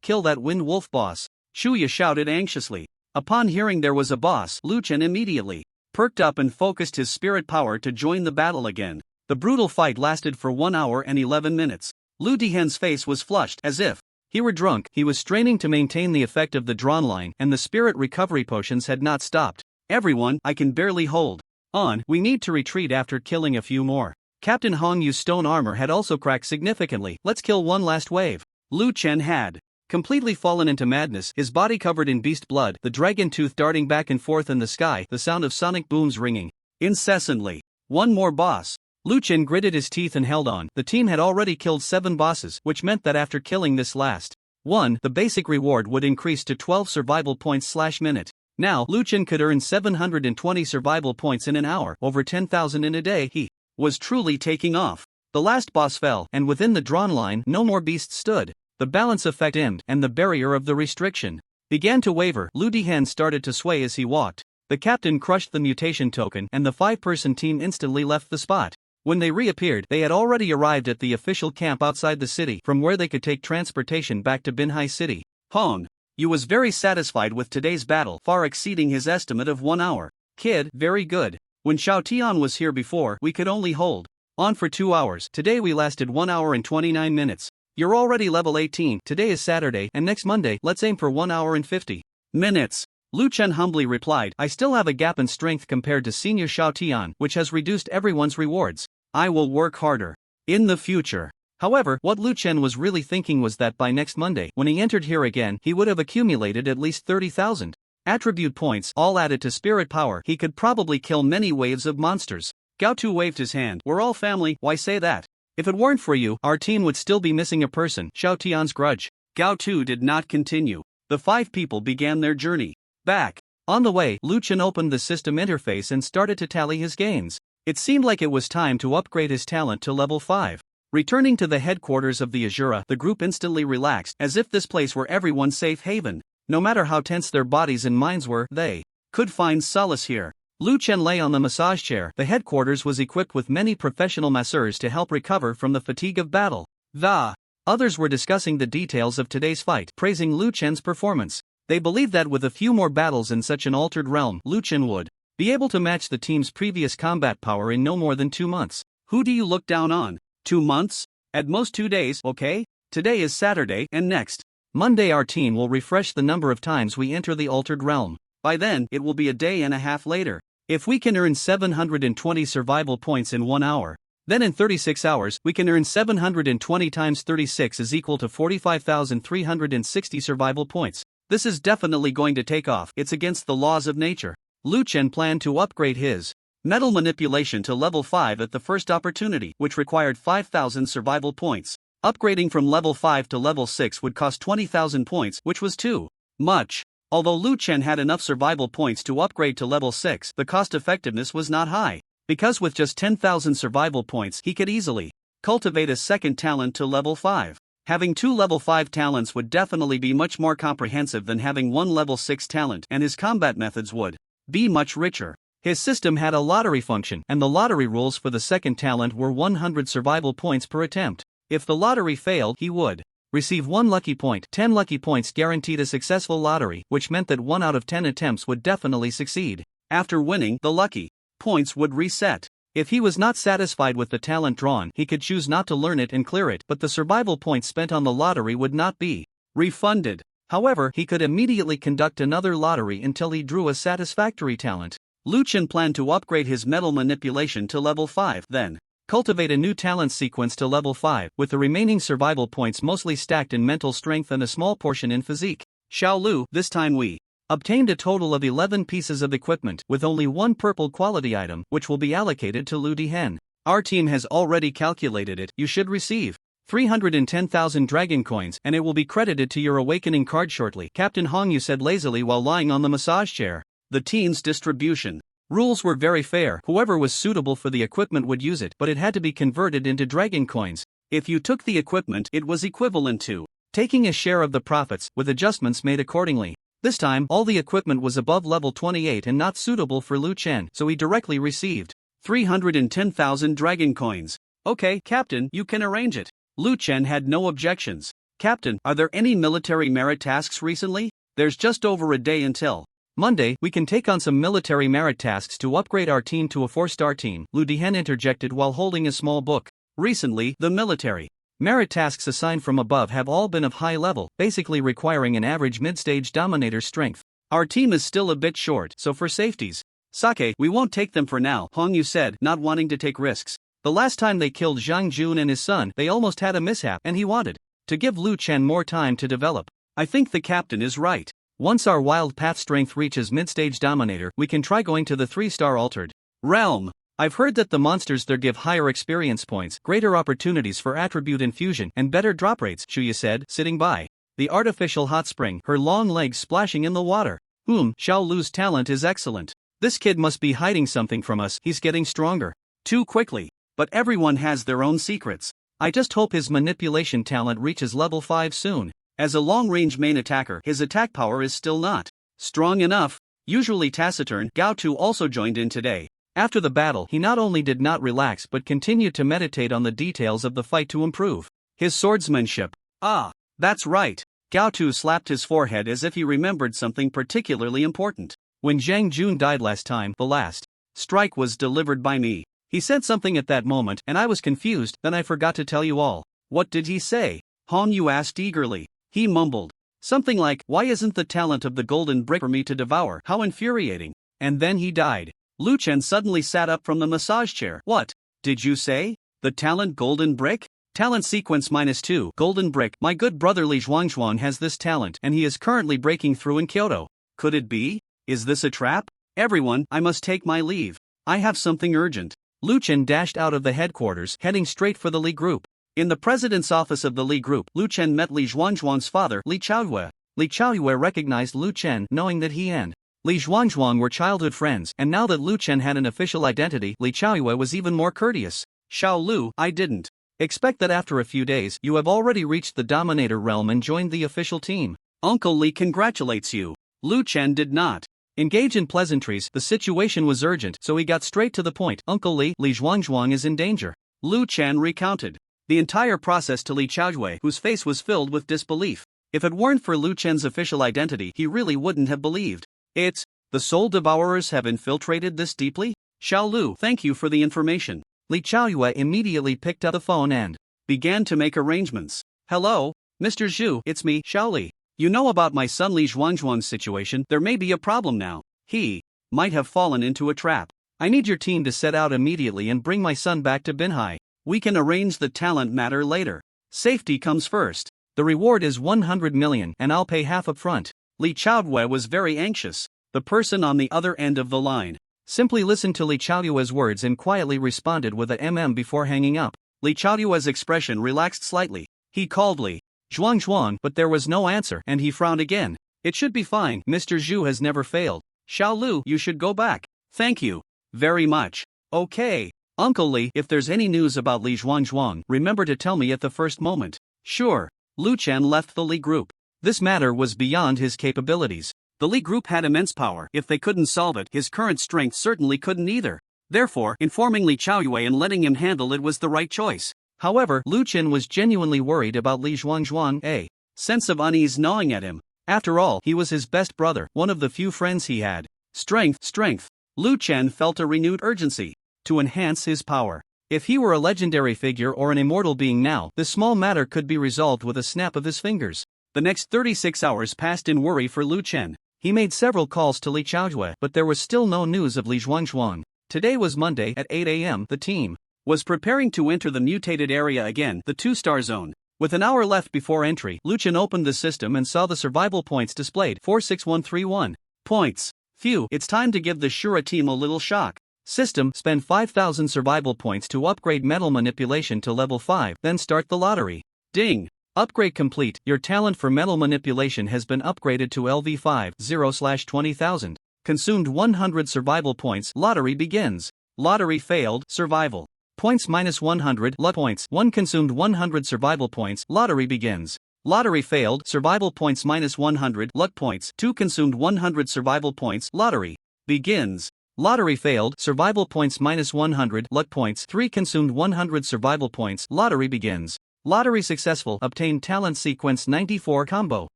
Kill that wind wolf boss. Shuya shouted anxiously. Upon hearing there was a boss, Liu Chen immediately perked up and focused his spirit power to join the battle again. The brutal fight lasted for 1 hour and 11 minutes. Lu Dihen's face was flushed, as if he were drunk. He was straining to maintain the effect of the drawn line, and the spirit recovery potions had not stopped. Everyone, I can barely hold on. We need to retreat after killing a few more. Captain Hong Yu's stone armor had also cracked significantly. Let's kill one last wave. Liu Chen had completely fallen into madness, his body covered in beast blood, the dragon tooth darting back and forth in the sky, the sound of sonic booms ringing incessantly. One more boss. Liu Chen gritted his teeth and held on. The team had already killed 7 bosses, which meant that after killing this last one, the basic reward would increase to 12 survival points/minute. Now, Liu Chen could earn 720 survival points in an hour, over 10,000 in a day. He was truly taking off. The last boss fell, and within the drawn line, no more beasts stood. The balance effect dimmed, and the barrier of the restriction began to waver. Lu Dihen started to sway as he walked. The captain crushed the mutation token, and the 5-person team instantly left the spot. When they reappeared, they had already arrived at the official camp outside the city, from where they could take transportation back to Binhai City. Hong Yu was very satisfied with today's battle, far exceeding his estimate of 1 hour. Kid, very good. When Xiao Tian was here before, we could only hold on for 2 hours. Today we lasted 1 hour and 29 minutes. You're already level 18. Today is Saturday, and next Monday, let's aim for 1 hour and 50 minutes. Liu Chen humbly replied, I still have a gap in strength compared to senior Xiao Tian, which has reduced everyone's rewards. I will work harder in the future. However, what Liu Chen was really thinking was that by next Monday, when he entered here again, he would have accumulated at least 30,000 attribute points, all added to spirit power. He could probably kill many waves of monsters. Gao Tu waved his hand. We're all family, why say that? If it weren't for you, our team would still be missing a person. Xiao Tian's grudge. Gao Tu did not continue. The 5 people began their journey back. On the way, Liu Chen opened the system interface and started to tally his gains. It seemed like it was time to upgrade his talent to level 5. Returning to the headquarters of the Ashura, the group instantly relaxed, as if this place were everyone's safe haven. No matter how tense their bodies and minds were, they could find solace here. Liu Chen lay on the massage chair. The headquarters was equipped with many professional masseurs to help recover from the fatigue of battle. The others were discussing the details of today's fight, praising Liu Chen's performance. They believed that with a few more battles in such an altered realm, Liu Chen would be able to match the team's previous combat power in no more than 2 months. Who do you look down on? 2 months? At most 2 days, okay? Today is Saturday, and next Monday our team will refresh the number of times we enter the altered realm. By then, it will be a day and a half later. If we can earn 720 survival points in 1 hour, then in 36 hours, we can earn 720 times 36 is equal to 45,360 survival points. This is definitely going to take off. It's against the laws of nature. Liu Chen planned to upgrade his metal manipulation to level 5 at the first opportunity, which required 5,000 survival points. Upgrading from level 5 to level 6 would cost 20,000 points, which was too much. Although Liu Chen had enough survival points to upgrade to level 6, the cost effectiveness was not high. Because with just 10,000 survival points, he could easily cultivate a second talent to level 5. Having 2 level 5 talents would definitely be much more comprehensive than having 1 level 6 talent, and his combat methods would be much richer. His system had a lottery function, and the lottery rules for the second talent were 100 survival points per attempt. If the lottery failed, he would receive 1 lucky point. 10 lucky points guaranteed a successful lottery, which meant that 1 out of 10 attempts would definitely succeed. After winning the lucky points would reset. If he was not satisfied with the talent drawn, he could choose not to learn it and clear it, but the survival points spent on the lottery would not be refunded. However, he could immediately conduct another lottery until he drew a satisfactory talent. Liuan planned to upgrade his metal manipulation to level 5, then cultivate a new talent sequence to level 5, with the remaining survival points mostly stacked in mental strength and a small portion in physique. Xiaolu, this time we obtained a total of 11 pieces of equipment, with only one purple quality item, which will be allocated to Lu Dihen. Our team has already calculated it. You should receive 310,000 dragon coins, and it will be credited to your awakening card shortly, Captain Hongyu said lazily while lying on the massage chair. The team's distribution rules were very fair. Whoever was suitable for the equipment would use it, but it had to be converted into dragon coins. If you took the equipment, it was equivalent to taking a share of the profits, with adjustments made accordingly. This time, all the equipment was above level 28 and not suitable for Lu Chen, so he directly received 310,000 dragon coins. Okay, Captain, you can arrange it. Lu Chen had no objections. Captain, are there any military merit tasks recently? There's just over a day until Monday. We can take on some military merit tasks to upgrade our team to a 4-star team, Lu Dihen interjected while holding a small book. Recently, the military merit tasks assigned from above have all been of high level, basically requiring an average mid-stage dominator strength. Our team is still a bit short, so for safeties, Sake, we won't take them for now, Hongyu said, not wanting to take risks. The last time they killed Zhang Jun and his son, they almost had a mishap, and he wanted to give Lu Chen more time to develop. I think the captain is right. Once our wild path strength reaches mid-stage dominator, we can try going to the 3-star altered realm. I've heard that the monsters there give higher experience points, greater opportunities for attribute infusion, and better drop rates, Shuya said, sitting by the artificial hot spring, her long legs splashing in the water. Xiaolu's talent is excellent. This kid must be hiding something from us. He's getting stronger too quickly. But everyone has their own secrets. I just hope his manipulation talent reaches level 5 soon. As a long-range main attacker, his attack power is still not strong enough. Usually taciturn, Gao Tu also joined in today. After the battle, he not only did not relax but continued to meditate on the details of the fight to improve his swordsmanship. Ah, that's right. Gao Tu slapped his forehead as if he remembered something particularly important. When Zhang Jun died last time, the last strike was delivered by me. He said something at that moment, and I was confused, then I forgot to tell you all. What did he say? Hongyu asked eagerly. He mumbled something like, why isn't the talent of the golden brick for me to devour? How infuriating. And then he died. Lu Chen suddenly sat up from the massage chair. What did you say? The talent golden brick? Talent sequence -2, golden brick. My good brother Li Zhuangzhuang has this talent, and he is currently breaking through in Kyoto. Could it be? Is this a trap? Everyone, I must take my leave. I have something urgent. Lu Chen dashed out of the headquarters, heading straight for the Li Group. In the president's office of the Li Group, Lu Chen met Li Zhuangzhuang's father, Li Chaoyue. Li Chaoyue recognized Lu Chen, knowing that he and Li Zhuangzhuang were childhood friends, and now that Lu Chen had an official identity, Li Chaoyue was even more courteous. Xiaolu, I didn't expect that after a few days, you have already reached the Dominator realm and joined the official team. Uncle Li congratulates you. Lu Chen did not engage in pleasantries. The situation was urgent, so he got straight to the point. Uncle Li, Li Zhuangzhuang is in danger. Lu Chen recounted the entire process to Li Chaoyue, whose face was filled with disbelief. If it weren't for Lu Chen's official identity, he really wouldn't have believed. It's the soul devourers have infiltrated this deeply? Xiaolu, thank you for the information. Li Chaoyue immediately picked up the phone and began to make arrangements. Hello, Mr. Zhu, it's me, Xiaoli. You know about my son Li Zhuangzhuang's situation. There may be a problem now. He might have fallen into a trap. I need your team to set out immediately and bring my son back to Binhai. We can arrange the talent matter later. Safety comes first. The reward is 100 million and I'll pay half up front. Li Chaoyue was very anxious. The person on the other end of the line simply listened to Li Chaoyue's words and quietly responded with a before hanging up. Li Chaoyue's expression relaxed slightly. He called Li Zhuangzhuang, but there was no answer, and he frowned again. It should be fine. Mr. Zhu has never failed. Xiaolu, you should go back. Thank you very much. Okay. Uncle Li, if there's any news about Li Zhuangzhuang, remember to tell me at the first moment. Sure. Lu Chen left the Li Group. This matter was beyond his capabilities. The Li Group had immense power. If they couldn't solve it, his current strength certainly couldn't either. Therefore, informing Li Chaoyue and letting him handle it was the right choice. However, Lu Chen was genuinely worried about Li Zhuangzhuang, a sense of unease gnawing at him. After all, he was his best brother, one of the few friends he had. Strength. Liuan felt a renewed urgency to enhance his power. If he were a legendary figure or an immortal being now, this small matter could be resolved with a snap of his fingers. The next 36 hours passed in worry for Liuan. He made several calls to Li Chaojue, but there was still no news of Li Zhuangzhuang. Today was Monday at 8 a.m. The team was preparing to enter the mutated area again, the 2-star zone. With an hour left before entry, Liuan opened the system and saw the survival points displayed: 46131 points. Phew, it's time to give the Shura team a little shock. System: spend 5,000 survival points to upgrade mental manipulation to level 5, then start the lottery. Ding! Upgrade complete. Your talent for mental manipulation has been upgraded to LV5 0/20,000. Consumed 100 survival points. Lottery begins. Lottery failed. Survival points -100. Luck points 1. Consumed 100 survival points. Lottery begins. Lottery failed. Survival points -100. Luck points 2. Consumed 100 survival points. Lottery begins. Lottery failed. Survival points -100. Luck points 3. Consumed 100 survival points. Lottery begins. Lottery successful. Obtained talent sequence 94 combo.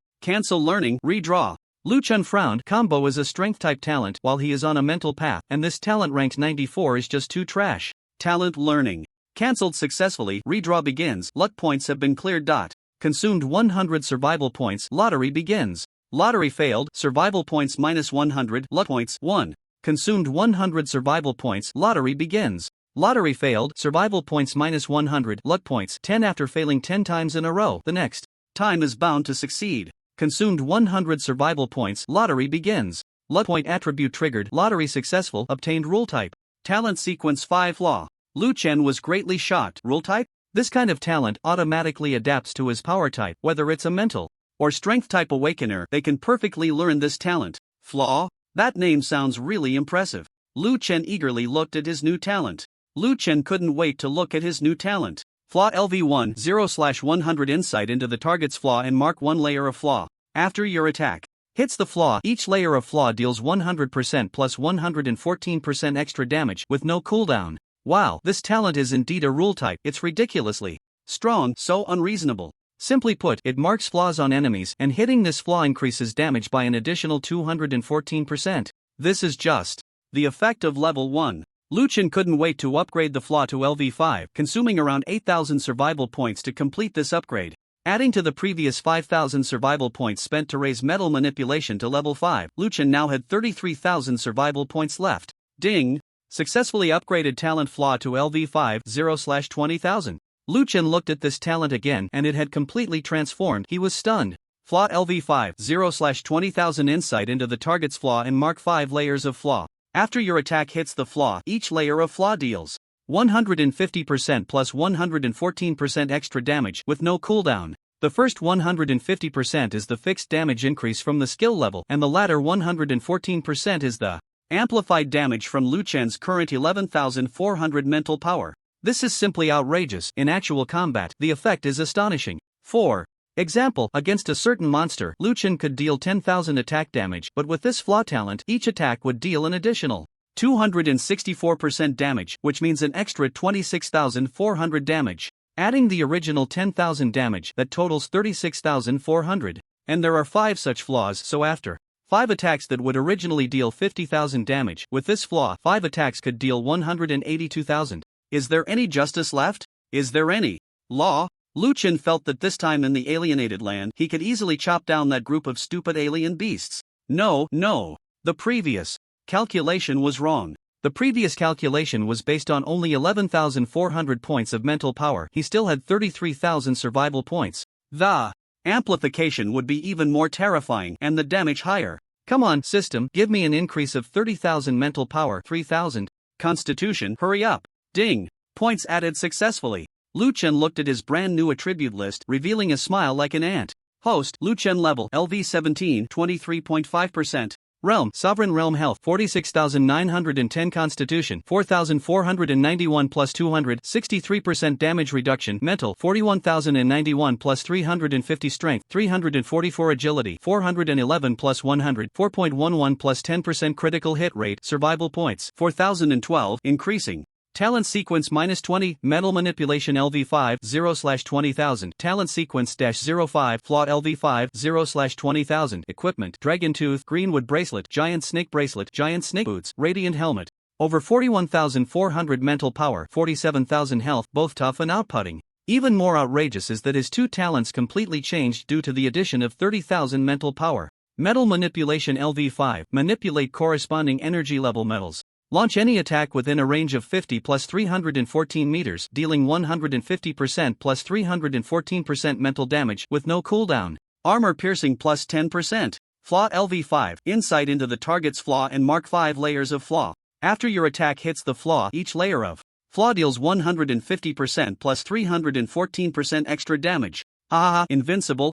Cancel learning. Redraw. Liuan frowned. Combo is a strength type talent while he is on a mental path, and this talent ranked 94 is just too trash. Talent learning cancelled successfully. Redraw begins. Luck points have been cleared. Consumed 100 survival points. Lottery begins. Lottery failed. Survival points -100. Luck points 1. Consumed 100 survival points. Lottery begins. Lottery failed. Survival points -100. Luck points 10. After failing 10 times in a row, the next time is bound to succeed. Consumed 100 survival points. Lottery begins. Luck point attribute triggered. Lottery successful. Obtained rule type. Talent sequence 5 flaw. Liuan was greatly shocked. Rule type? This kind of talent automatically adapts to his power type, whether it's a mental or strength type awakener. They can perfectly learn this talent. Flaw? That name sounds really impressive. Liuan eagerly looked at his new talent. Liuan couldn't wait to look at his new talent. Flaw LV1 0/100. Insight into the target's flaw and mark 1 layer of flaw. After your attack hits the flaw, each layer of flaw deals 100% plus 114% extra damage with no cooldown. Wow, this talent is indeed a rule type. It's ridiculously strong, so unreasonable. Simply put, it marks flaws on enemies, and hitting this flaw increases damage by an additional 214%. This is just the effect of level 1. Liuan couldn't wait to upgrade the flaw to LV5, consuming around 8,000 survival points to complete this upgrade. Adding to the previous 5,000 survival points spent to raise mental manipulation to level 5, Liuan now had 33,000 survival points left. Ding! Successfully upgraded talent flaw to LV5 0/20,000. Liuan looked at this talent again and it had completely transformed. He was stunned. Flaw LV5 0/20,000. Insight into the target's flaw and mark 5 layers of flaw. After your attack hits the flaw, each layer of flaw deals 150% plus 114% extra damage with no cooldown. The first 150% is the fixed damage increase from the skill level, and the latter 114% is the amplified damage from Liuan's current 11,400 mental power. This is simply outrageous. In actual combat, the effect is astonishing. For example, against a certain monster, Liuan could deal 10,000 attack damage, but with this flaw talent, each attack would deal an additional 264% damage, which means an extra 26,400 damage. Adding the original 10,000 damage, that totals 36,400. And there are 5 such flaws, so after 5 attacks that would originally deal 50,000 damage, with this flaw, 5 attacks could deal 182,000. Is there any justice left? Is there any law? Liuan felt that this time in the alienated land, he could easily chop down that group of stupid alien beasts. No. The previous calculation was wrong. The previous calculation was based on only 11,400 points of mental power. He still had 33,000 survival points. The amplification would be even more terrifying and the damage higher. Come on, system, give me an increase of 30,000 mental power. 3,000. Constitution, hurry up. Ding. Points added successfully. Liuan looked at his brand new attribute list, revealing a smile like an ant. Host, Liuan level, LV17, 23.5%. Realm, Sovereign Realm Health, 46,910. Constitution, 4,491 plus 200, 63% damage reduction. Mental, 41,091 plus 350 Strength, 344 Agility, 411 plus 100, 4.11 plus 10% critical hit rate. Survival points, 4,012, increasing. Talent sequence -20, metal manipulation LV5 0/20,000. Talent sequence -05, flaw LV5 0/20,000. Equipment: Dragon Tooth, Greenwood Bracelet, Giant Snake Boots, Radiant Helmet. Over 41,400 mental power, 47,000 health, both tough and outputting. Even more outrageous is that his two talents completely changed due to the addition of 30,000 mental power. Metal manipulation LV5, manipulate corresponding energy level metals. Launch any attack within a range of 50 plus 314 meters, dealing 150% plus 314% mental damage with no cooldown. Armor piercing plus 10%. Flaw LV5, insight into the target's flaw and mark 5 layers of flaw. After your attack hits the flaw, each layer of flaw deals 150% plus 314% extra damage. Invincible.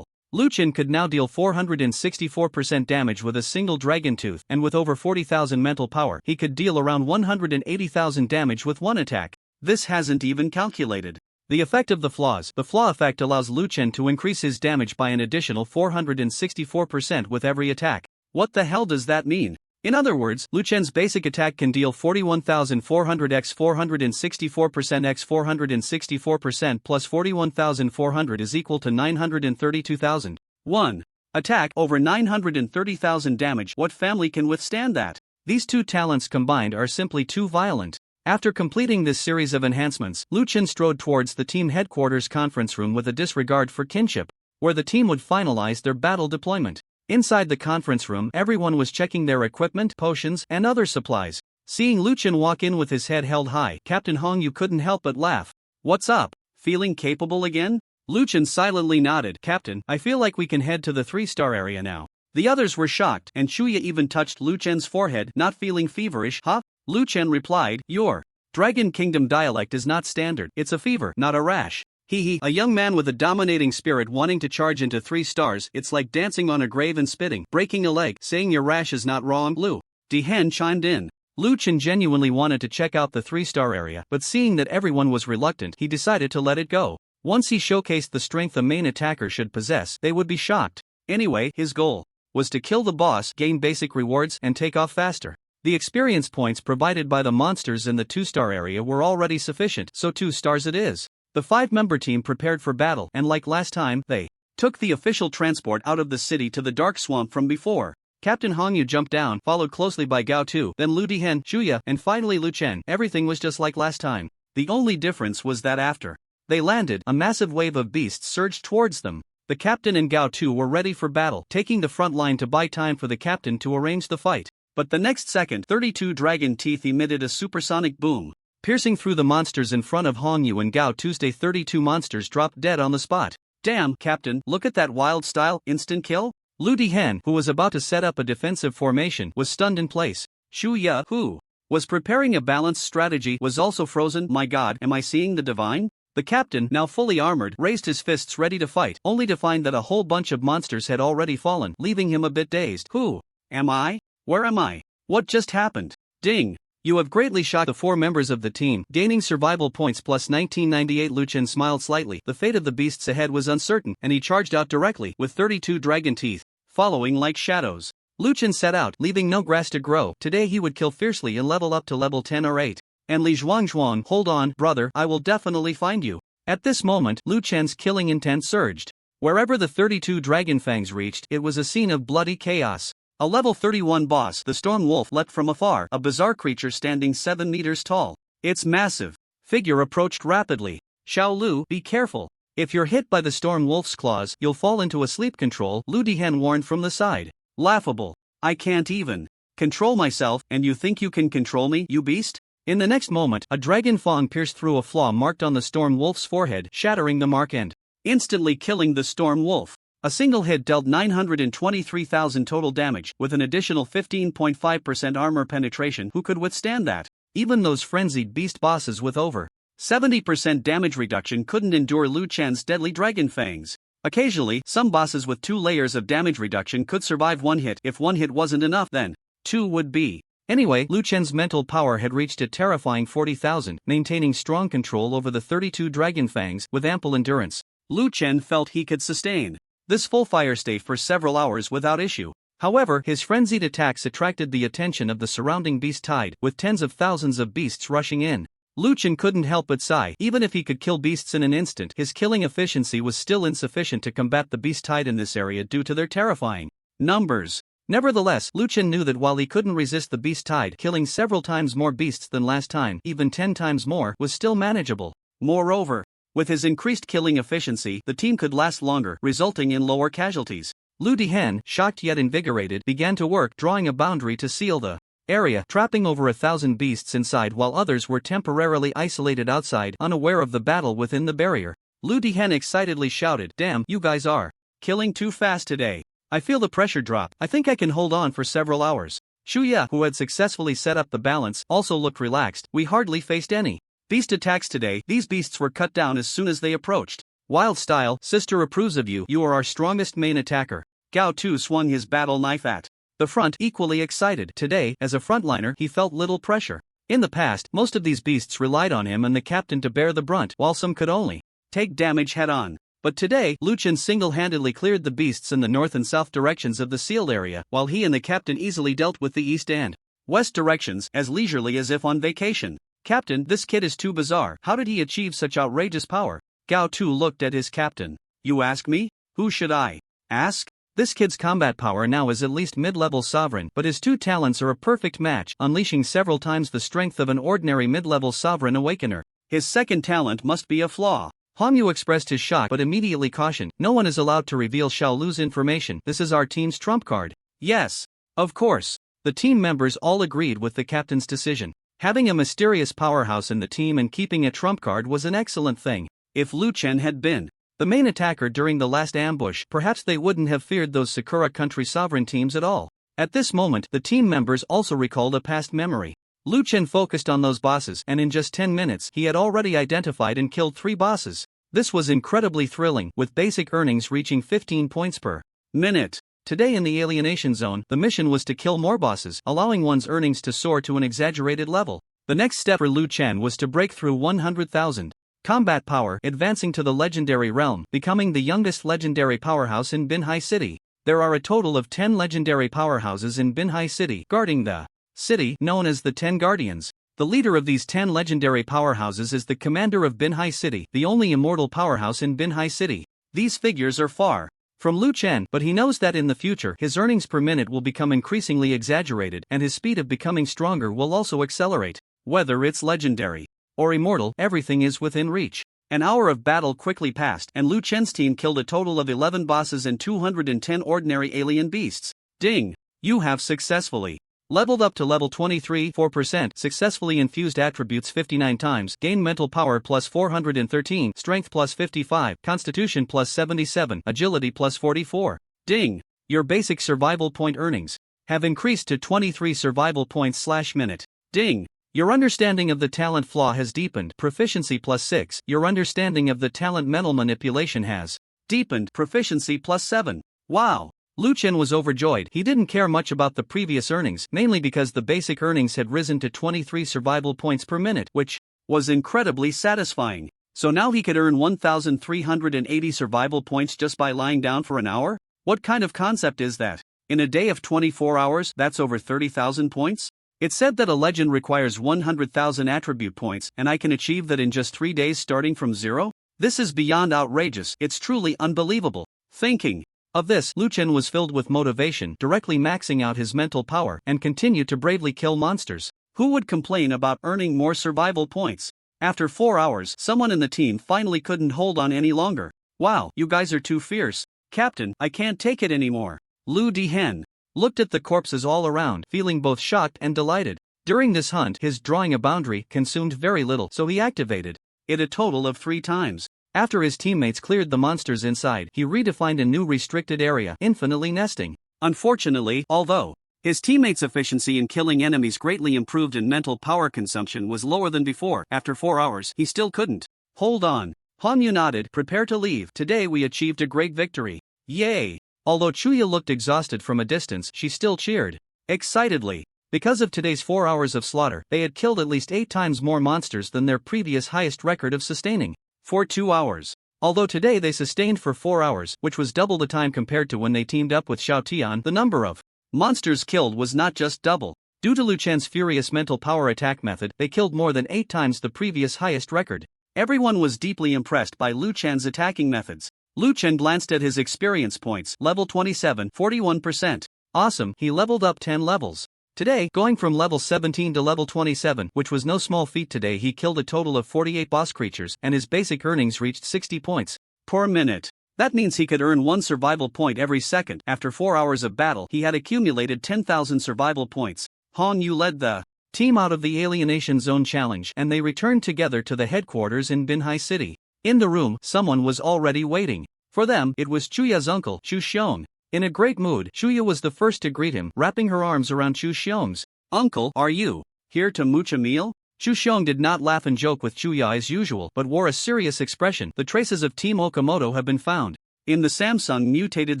Liuan could now deal 464% damage with a single dragon tooth, and with over 40,000 mental power, he could deal around 180,000 damage with one attack. This hasn't even calculated the effect of the flaws. The flaw effect allows Liuan to increase his damage by an additional 464% with every attack. What the hell does that mean? In other words, Liuan's basic attack can deal 41,400 x 464% x 464% plus 41,400 is equal to 932,000. 1. Attack over 930,000 damage. What family can withstand that? These two talents combined are simply too violent. After completing this series of enhancements, Liuan strode towards the team headquarters conference room with a disregard for kinship, where the team would finalize their battle deployment. Inside the conference room, everyone was checking their equipment, potions, and other supplies. Seeing Liuan walk in with his head held high, Captain Hongyu couldn't help but laugh. "What's up? Feeling capable again?" Liuan silently nodded. "Captain, I feel like we can head to the 3-star area now." The others were shocked, and Shura even touched Liuan's forehead. "Not feeling feverish, huh?" Liuan replied, "Your Dragon Kingdom dialect is not standard, it's a fever, not a rash." A young man with a dominating spirit wanting to charge into 3 stars, it's like dancing on a grave and spitting, breaking a leg, saying your rash is not wrong. Liu Dihen chimed in. Liuan genuinely wanted to check out the 3-star area, but seeing that everyone was reluctant, he decided to let it go. Once he showcased the strength a main attacker should possess, they would be shocked. Anyway, his goal was to kill the boss, gain basic rewards, and take off faster. The experience points provided by the monsters in the 2-star area were already sufficient, so 2 stars it is. The 5-member team prepared for battle, and like last time, they took the official transport out of the city to the dark swamp from before. Captain Hongyu jumped down, followed closely by Gao Tu, then Liu Dihen, Shura, and finally Liuan. Everything was just like last time. The only difference was that after they landed, a massive wave of beasts surged towards them. The captain and Gao Tu were ready for battle, taking the front line to buy time for the captain to arrange the fight. But the next second, 32 dragon teeth emitted a supersonic boom, piercing through the monsters in front of Hongyu and Gao. Tuesday 32 monsters dropped dead on the spot. "Damn, Captain, look at that wild style, instant kill." Liu Dihen, who was about to set up a defensive formation, was stunned in place. Shura, who was preparing a balanced strategy, was also frozen. "My god, am I seeing the divine?" The captain, now fully armored, raised his fists ready to fight, only to find that a whole bunch of monsters had already fallen, leaving him a bit dazed. "Who am I? Where am I? What just happened?" Ding! "You have greatly shocked the 4 members of the team, gaining survival points plus 1998. Liuan smiled slightly. The fate of the beasts ahead was uncertain, and he charged out directly, with 32 dragon teeth following like shadows. Liuan set out, leaving no grass to grow. Today he would kill fiercely and level up to level 10 or 8. And Li Zhuangzhuang, "Hold on, brother, I will definitely find you." At this moment, Liuan's killing intent surged. Wherever the 32 dragon fangs reached, it was a scene of bloody chaos. A level 31 boss, the Storm Wolf, leapt from afar, a bizarre creature standing 7 meters tall. Its massive figure approached rapidly. "Xiao Lu, be careful. If you're hit by the Storm Wolf's claws, you'll fall into a sleep control," Liu Dihen warned from the side. "Laughable. I can't even control myself, and you think you can control me, you beast?" In the next moment, a dragon fang pierced through a flaw marked on the Storm Wolf's forehead, shattering the mark and instantly killing the Storm Wolf. A single hit dealt 923,000 total damage, with an additional 15.5% armor penetration. Who could withstand that? Even those frenzied beast bosses with over 70% damage reduction couldn't endure Liuan's deadly dragon fangs. Occasionally, some bosses with 2 layers of damage reduction could survive 1 hit. If 1 hit wasn't enough, then 2 would be. Anyway, Liuan's mental power had reached a terrifying 40,000, maintaining strong control over the 32 dragon fangs with ample endurance. Liuan felt he could sustain this full fire state for several hours without issue. However, his frenzied attacks attracted the attention of the surrounding beast tide, with tens of thousands of beasts rushing in. Liuan couldn't help but sigh. Even if he could kill beasts in an instant, his killing efficiency was still insufficient to combat the beast tide in this area due to their terrifying numbers. Nevertheless, Liuan knew that while he couldn't resist the beast tide, killing several times more beasts than last time, even 10 times more, was still manageable. Moreover, with his increased killing efficiency, the team could last longer, resulting in lower casualties. Lu Dihen, shocked yet invigorated, began to work, drawing a boundary to seal the area, trapping over 1,000 beasts inside while others were temporarily isolated outside, unaware of the battle within the barrier. Lu Dihen excitedly shouted, "Damn, you guys are killing too fast today. I feel the pressure drop. I think I can hold on for several hours." Shuya, who had successfully set up the balance, also looked relaxed. "We hardly faced any beast attacks today. These beasts were cut down as soon as they approached." "Wild style, sister approves of you. You are our strongest main attacker." Gao Tu swung his battle knife at the front, equally excited. Today, as a frontliner, he felt little pressure. In the past, most of these beasts relied on him and the captain to bear the brunt, while some could only take damage head-on. But today, Liuan single-handedly cleared the beasts in the north and south directions of the sealed area, while he and the captain easily dealt with the east and west directions, as leisurely as if on vacation. "Captain, this kid is too bizarre. How did he achieve such outrageous power?" Gao Tu looked at his captain. "You ask me? Who should I ask? This kid's combat power now is at least mid-level sovereign, but his two talents are a perfect match, unleashing several times the strength of an ordinary mid-level sovereign awakener. His second talent must be a flaw." Hongyu expressed his shock but immediately cautioned, "No one is allowed to reveal Xiaolu's information. This is our team's trump card." "Yes, of course." The team members all agreed with the captain's decision. Having a mysterious powerhouse in the team and keeping a trump card was an excellent thing. If Liuan had been the main attacker during the last ambush, perhaps they wouldn't have feared those Sakura country sovereign teams at all. At this moment, the team members also recalled a past memory. Liuan focused on those bosses, and in just 10 minutes, he had already identified and killed 3 bosses. This was incredibly thrilling, with basic earnings reaching 15 points per minute. Today in the alienation zone, the mission was to kill more bosses, allowing one's earnings to soar to an exaggerated level. The next step for Liuan was to break through 100,000 combat power, advancing to the legendary realm, becoming the youngest legendary powerhouse in Binhai City. There are a total of 10 legendary powerhouses in Binhai City, guarding the city, known as the 10 Guardians. The leader of these 10 legendary powerhouses is the commander of Binhai City, the only immortal powerhouse in Binhai City. These figures are far from Liuan, but he knows that in the future his earnings per minute will become increasingly exaggerated and his speed of becoming stronger will also accelerate. Whether it's legendary or immortal, everything is within reach. An hour of battle quickly passed, and Liuan's team killed a total of 11 bosses and 210 ordinary alien beasts. Ding! You have successfully leveled up to level 23, 4%, successfully infused attributes 59 times, gained mental power plus 413, strength plus 55, constitution plus 77, agility plus 44. Ding! Your basic survival point earnings have increased to 23 survival points/minute. Ding! Your understanding of the talent flaw has deepened, proficiency plus 6. Your understanding of the talent mental manipulation has deepened, proficiency plus 7. Wow! Liuan was overjoyed. He didn't care much about the previous earnings, mainly because the basic earnings had risen to 23 survival points per minute, which was incredibly satisfying. So now he could earn 1,380 survival points just by lying down for an hour? What kind of concept is that? In a day of 24 hours, that's over 30,000 points? It's said that a legend requires 100,000 attribute points, and I can achieve that in just 3 days starting from zero? This is beyond outrageous. It's truly unbelievable. Thinking of this, Liuan was filled with motivation, directly maxing out his mental power, and continued to bravely kill monsters. Who would complain about earning more survival points? After 4 hours, someone in the team finally couldn't hold on any longer. "Wow, you guys are too fierce. Captain, I can't take it anymore." Lu Dihen looked at the corpses all around, feeling both shocked and delighted. During this hunt, his drawing a boundary consumed very little, so he activated it a total of 3 times. After his teammates cleared the monsters inside, he redefined a new restricted area, infinitely nesting. Unfortunately, although his teammates' efficiency in killing enemies greatly improved and mental power consumption was lower than before, after 4 hours, he still couldn't hold on. Hongyu nodded, "Prepare to leave. Today we achieved a great victory. Yay!" Although Chuya looked exhausted from a distance, she still cheered excitedly. Because of today's 4 hours of slaughter, they had killed at least 8 times more monsters than their previous highest record of sustaining for 2 hours. Although today they sustained for 4 hours, which was double the time compared to when they teamed up with Xiao Tian, the number of monsters killed was not just double. Due to Liuan's furious mental power attack method, they killed more than 8 times the previous highest record. Everyone was deeply impressed by Liuan's attacking methods. Liuan glanced at his experience points, level 27, 41%. Awesome, he leveled up 10 levels. Today, going from level 17 to level 27, which was no small feat today, he killed a total of 48 boss creatures, and his basic earnings reached 60 points per minute. That means he could earn 1 survival point every second. After 4 hours of battle, he had accumulated 10,000 survival points. Han Yu led the team out of the Alienation Zone challenge, and they returned together to the headquarters in Binhai City. In the room, someone was already waiting. For them, it was Chuya's uncle, Chu Xiong. In a great mood, Chuya was the first to greet him, wrapping her arms around Chu Xiong's. "Uncle, are you here to mooch a meal?" Chu Xiong did not laugh and joke with Chuya as usual, but wore a serious expression. "The traces of Team Okamoto have been found in the Samsung mutated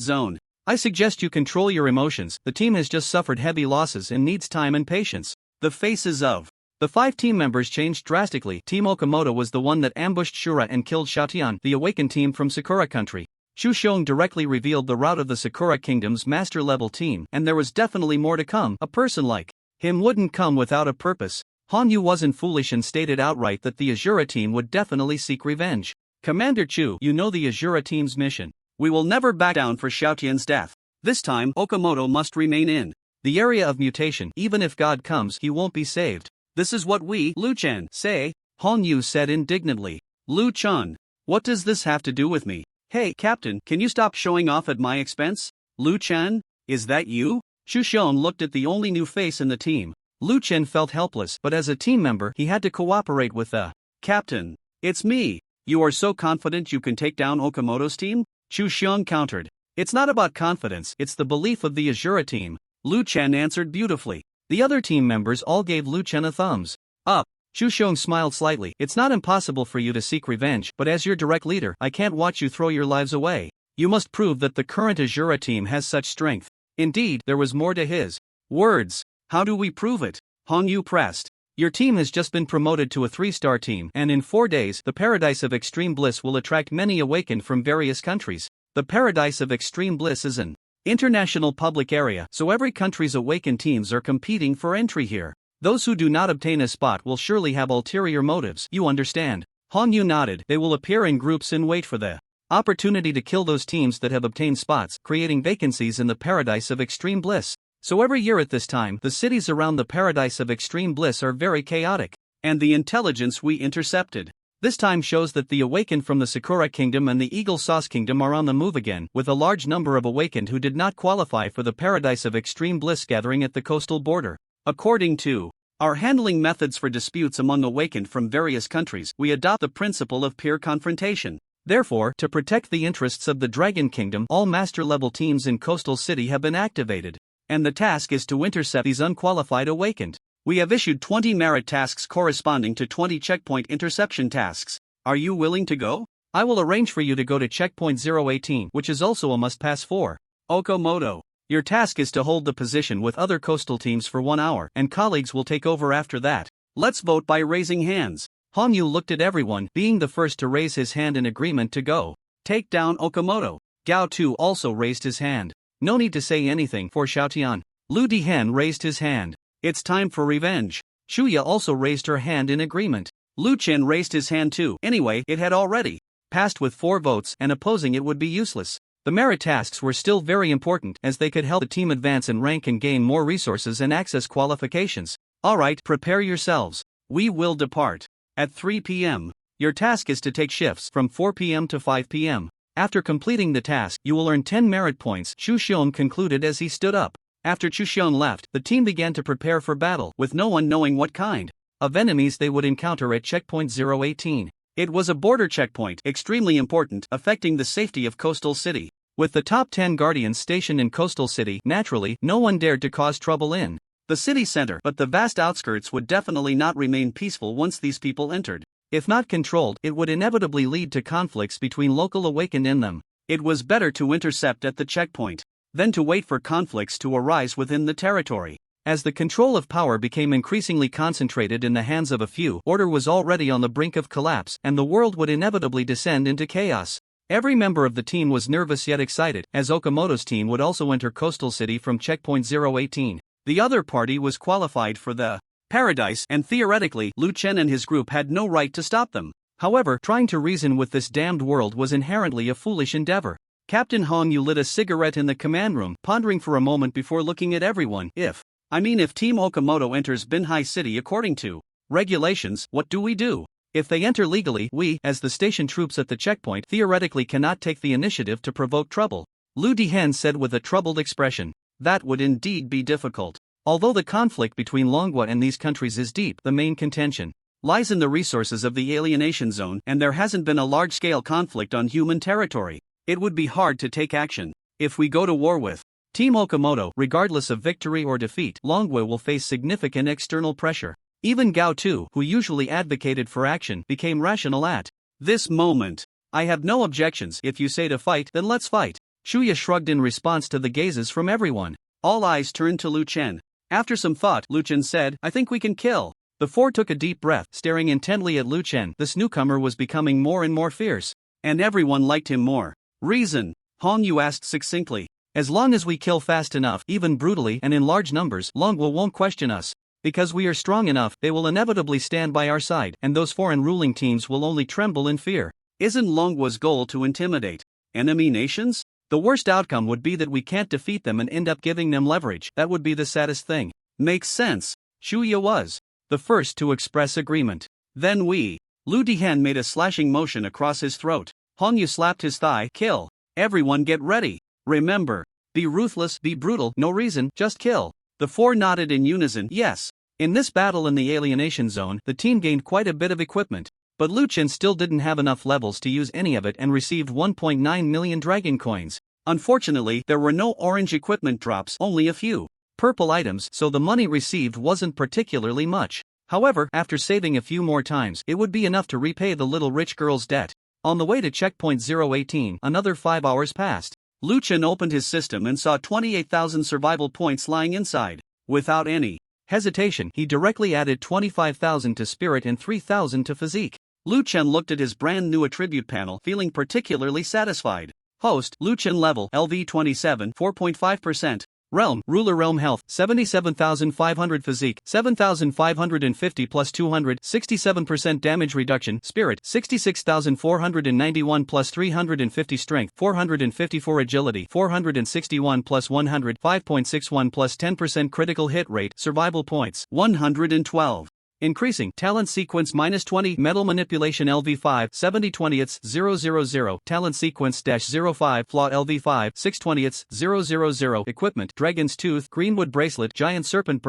zone. I suggest you control your emotions. The team has just suffered heavy losses and needs time and patience." The faces of the 5 team members changed drastically. Team Okamoto was the one that ambushed Shura and killed Xiaotian, the awakened team from Sakura country. Chu Xiong directly revealed the route of the Sakura Kingdom's master-level team, and there was definitely more to come. A person like him wouldn't come without a purpose. Han Yu wasn't foolish and stated outright that the Azura team would definitely seek revenge. "Commander Chu, you know the Azura team's mission. We will never back down for Xiaotian's death. This time, Okamoto must remain in the area of mutation. Even if God comes, he won't be saved. This is what we, Liuan, say," Han Yu said indignantly. "Liuan, what does this have to do with me? Hey, Captain, can you stop showing off at my expense?" "Liuan, is that you?" Chu Xiong looked at the only new face in the team. Liuan felt helpless, but as a team member, he had to cooperate with the captain. "It's me. You are so confident you can take down Okamoto's team?" Chu Xiong countered. "It's not about confidence, it's the belief of the Azura team," Liuan answered beautifully. The other team members all gave Liuan a thumbs up. Chu Xiong smiled slightly. "It's not impossible for you to seek revenge, but as your direct leader, I can't watch you throw your lives away. You must prove that the current Azura team has such strength." Indeed, there was more to his words. "How do we prove it?" Han Yu pressed. "Your team has just been promoted to a 3-star team, and in 4 days, the Paradise of Extreme Bliss will attract many awakened from various countries. The Paradise of Extreme Bliss is an international public area, so every country's awakened teams are competing for entry here. Those who do not obtain a spot will surely have ulterior motives. You understand?" Han Yu nodded. "They will appear in groups and wait for the opportunity to kill those teams that have obtained spots, creating vacancies in the Paradise of Extreme Bliss. So every year at this time, the cities around the Paradise of Extreme Bliss are very chaotic. And the intelligence we intercepted this time shows that the awakened from the Sakura Kingdom and the Eagle Sauce Kingdom are on the move again, with a large number of awakened who did not qualify for the Paradise of Extreme Bliss gathering at the coastal border. According to our handling methods for disputes among awakened from various countries, we adopt the principle of peer confrontation. Therefore, to protect the interests of the Dragon Kingdom, all master-level teams in Coastal City have been activated. And the task is to intercept these unqualified awakened. We have issued 20 merit tasks corresponding to 20 checkpoint interception tasks. Are you willing to go? I will arrange for you to go to checkpoint 018, which is also a must-pass for Okamoto. Your task is to hold the position with other coastal teams for 1 hour, and colleagues will take over after that. Let's vote by raising hands." Han Yu looked at everyone, being the first to raise his hand in agreement to go take down Okamoto. Gao Tu also raised his hand. No need to say anything for Xiaotian. Lu Dihan raised his hand. It's time for revenge. Chuya also raised her hand in agreement. Liuan raised his hand too. Anyway, it had already passed with 4 votes, and opposing it would be useless. The merit tasks were still very important, as they could help the team advance in rank and gain more resources and access qualifications. Alright, prepare yourselves. We will depart at 3 p.m. Your task is to take shifts from 4 p.m. to 5 p.m. After completing the task, you will earn 10 merit points, Chu Xiong concluded as he stood up. After Chu Xiong left, the team began to prepare for battle, with no one knowing what kind of enemies they would encounter at checkpoint 018. It was a border checkpoint, extremely important, affecting the safety of Coastal City. With the top 10 guardians stationed in Coastal City, naturally, no one dared to cause trouble in the city center, but the vast outskirts would definitely not remain peaceful once these people entered. If not controlled, it would inevitably lead to conflicts between local awakened in them. It was better to intercept at the checkpoint than to wait for conflicts to arise within the territory. As the control of power became increasingly concentrated in the hands of a few, order was already on the brink of collapse, and the world would inevitably descend into chaos. Every member of the team was nervous yet excited, as Okamoto's team would also enter Coastal City from checkpoint 018. The other party was qualified for the Paradise, and theoretically, Liu Chen and his group had no right to stop them. However, trying to reason with this damned world was inherently a foolish endeavor. Captain Hong Yu lit a cigarette in the command room, pondering for a moment before looking at everyone. If Team Okamoto enters Binhai City according to regulations, what do we do? If they enter legally, we, as the station troops at the checkpoint, theoretically cannot take the initiative to provoke trouble. Lu Dihen said with a troubled expression. That would indeed be difficult. Although the conflict between Longwa and these countries is deep, the main contention lies in the resources of the alienation zone, and there hasn't been a large-scale conflict on human territory. It would be hard to take action. If we go to war with Team Okamoto, regardless of victory or defeat, Longwa will face significant external pressure. Even Gao Tu, who usually advocated for action, became rational at this moment. I have no objections. If you say to fight, then let's fight. Shuya shrugged in response to the gazes from everyone. All eyes turned to Liu Chen. After some thought, Liu Chen said, I think we can kill. The four took a deep breath, staring intently at Liu Chen. This newcomer was becoming more and more fierce. And everyone liked him more. Reason? Hong Yu asked succinctly. As long as we kill fast enough, even brutally and in large numbers, Longwa won't question us. Because we are strong enough, they will inevitably stand by our side, and those foreign ruling teams will only tremble in fear. Isn't Longwa's goal to intimidate enemy nations? The worst outcome would be that we can't defeat them and end up giving them leverage. That would be the saddest thing. Makes sense. Shuya was the first to express agreement. Then we. Lu Dihen made a slashing motion across his throat. Hong Yu slapped his thigh. Kill. Everyone get ready. Remember. Be ruthless, be brutal, no reason, just kill. The four nodded in unison. Yes. In this battle in the alienation zone, the team gained quite a bit of equipment. But Liu Chen still didn't have enough levels to use any of it and received 1.9 million dragon coins. Unfortunately, there were no orange equipment drops, only a few purple items, so the money received wasn't particularly much. However, after saving a few more times, it would be enough to repay the little rich girl's debt. On the way to checkpoint 018, another 5 hours passed. Liu Chen opened his system and saw 28,000 survival points lying inside. Without any hesitation, he directly added 25,000 to spirit and 3,000 to physique. Liu Chen looked at his brand new attribute panel, feeling particularly satisfied. Host, Liu Chen level, LV27, 4.5%. Realm, Ruler Realm Health, 77,500 physique, 7,550 plus 200, 67% damage reduction, Spirit, 66,491 plus 350 strength, 454 agility, 461 plus 100, 5.61 plus 10% critical hit rate, survival points, 112. Increasing, talent sequence -20, metal manipulation LV5, 70/20ths, 000, talent sequence -05, flaw LV5, 6/20ths, 000, equipment, dragon's tooth, greenwood bracelet, giant serpent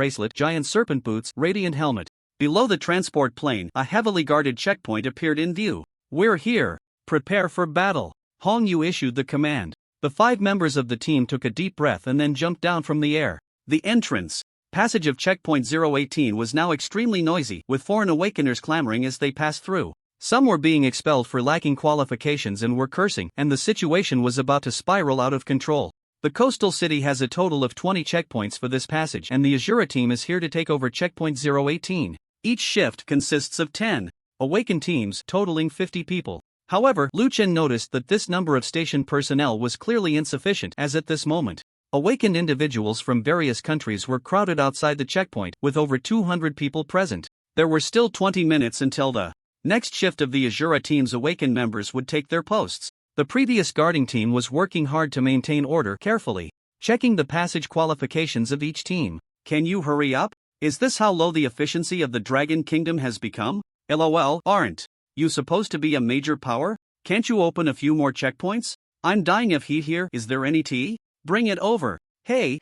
boots, radiant helmet. Below the transport plane, a heavily guarded checkpoint appeared in view. We're here. Prepare for battle. Hong Yu issued the command. The 5 members of the team took a deep breath and then jumped down from the air. The entrance passage of checkpoint 018 was now extremely noisy, with foreign awakeners clamoring as they passed through. Some were being expelled for lacking qualifications and were cursing, and the situation was about to spiral out of control. The coastal city has a total of 20 checkpoints for this passage, and the Azura team is here to take over checkpoint 018. Each shift consists of 10 awakened teams, totaling 50 people. However, Liu Chen noticed that this number of station personnel was clearly insufficient, as at this moment, awakened individuals from various countries were crowded outside the checkpoint, with over 200 people present. There were still 20 minutes until the next shift of the Azura team's awakened members would take their posts. The previous guarding team was working hard to maintain order, carefully checking the passage qualifications of each team. Can you hurry up? Is this how low the efficiency of the Dragon Kingdom has become? LOL, aren't you supposed to be a major power? Can't you open a few more checkpoints? I'm dying of heat here. Is there any tea? Bring it over. Hey,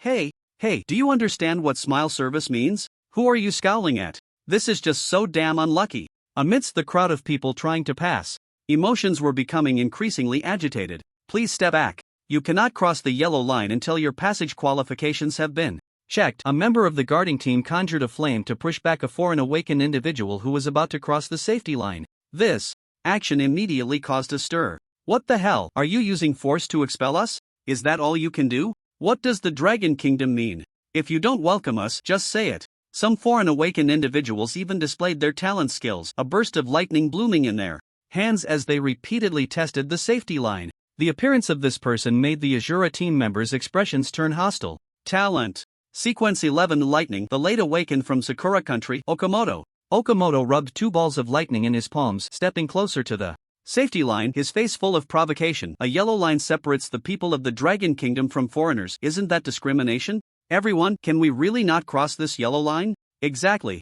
do you understand what smile service means? Who are you scowling at? This is just so damn unlucky. Amidst the crowd of people trying to pass, emotions were becoming increasingly agitated. Please step back. You cannot cross the yellow line until your passage qualifications have been checked. A member of the guarding team conjured a flame to push back a foreign awakened individual who was about to cross the safety line. This action immediately caused a stir. What the hell? Are you using force to expel us? Is that all you can do? What does the Dragon Kingdom mean? If you don't welcome us, just say it. Some foreign awakened individuals even displayed their talent skills, a burst of lightning blooming in there. hands as they repeatedly tested the safety line. The appearance of this person made the Ashura team members' expressions turn hostile. Talent. Sequence 11 Lightning. The late awakened from Sakura country, Okamoto. Okamoto rubbed 2 balls of lightning in his palms, stepping closer to the safety line, his face full of provocation. A yellow line separates the people of the Dragon Kingdom from foreigners. Isn't that discrimination? Everyone, can we really not cross this yellow line? Exactly.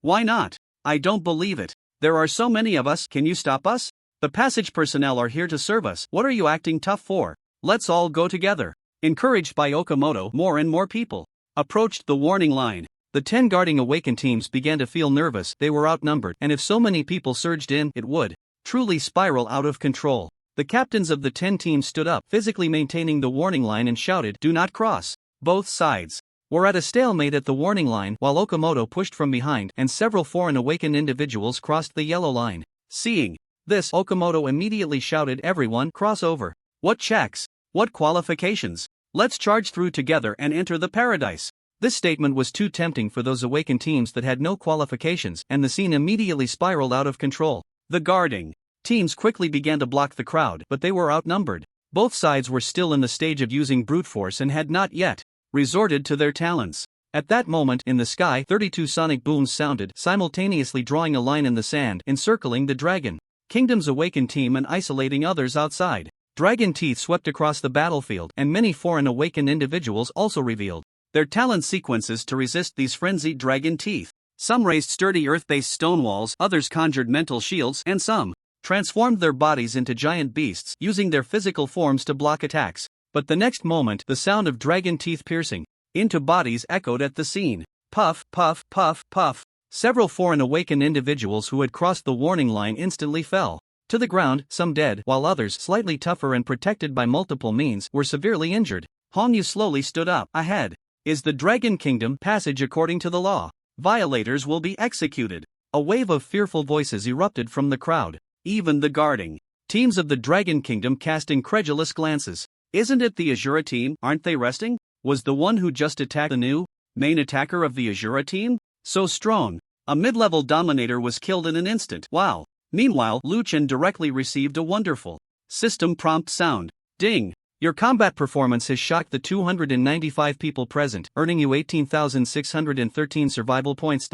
Why not? I don't believe it. There are so many of us, can you stop us? The passage personnel are here to serve us. What are you acting tough for? Let's all go together. Encouraged by Okamoto, more and more people approached the warning line. The 10 guarding awakened teams began to feel nervous. They were outnumbered, and if so many people surged in, it would truly spiral out of control. The captains of the 10 teams stood up, physically maintaining the warning line, and shouted, "Do not cross." Both sides were at a stalemate at the warning line, while Okamoto pushed from behind, and several foreign awakened individuals crossed the yellow line. Seeing this, Okamoto immediately shouted, "Everyone, cross over. What checks? What qualifications? Let's charge through together and enter the paradise." This statement was too tempting for those awakened teams that had no qualifications, and the scene immediately spiraled out of control. The guarding teams quickly began to block the crowd, but they were outnumbered. Both sides were still in the stage of using brute force and had not yet resorted to their talents. At that moment, in the sky, 32 sonic booms sounded, simultaneously drawing a line in the sand, encircling the Dragon Kingdom's awakened team and isolating others outside. Dragon teeth swept across the battlefield, and many foreign awakened individuals also revealed their talent sequences to resist these frenzied dragon teeth. Some raised sturdy earth-based stone walls, others conjured mental shields, and some transformed their bodies into giant beasts, using their physical forms to block attacks. But the next moment, the sound of dragon teeth piercing into bodies echoed at the scene. Puff, puff, puff, puff. Several foreign awakened individuals who had crossed the warning line instantly fell to the ground, some dead, while others, slightly tougher and protected by multiple means, were severely injured. Hanyu slowly stood up. Ahead is the Dragon Kingdom passage according to the law. Violators will be executed. A wave of fearful voices erupted from the crowd. Even the guarding teams of the Dragon Kingdom cast incredulous glances. Isn't it the Ashura team? Aren't they resting? Was the one who just attacked the new main attacker of the Ashura team so strong? A mid-level dominator was killed in an instant. Wow. Meanwhile, Liuan directly received a wonderful system prompt sound. Ding. Your combat performance has shocked the 295 people present, earning you 18,613 survival points.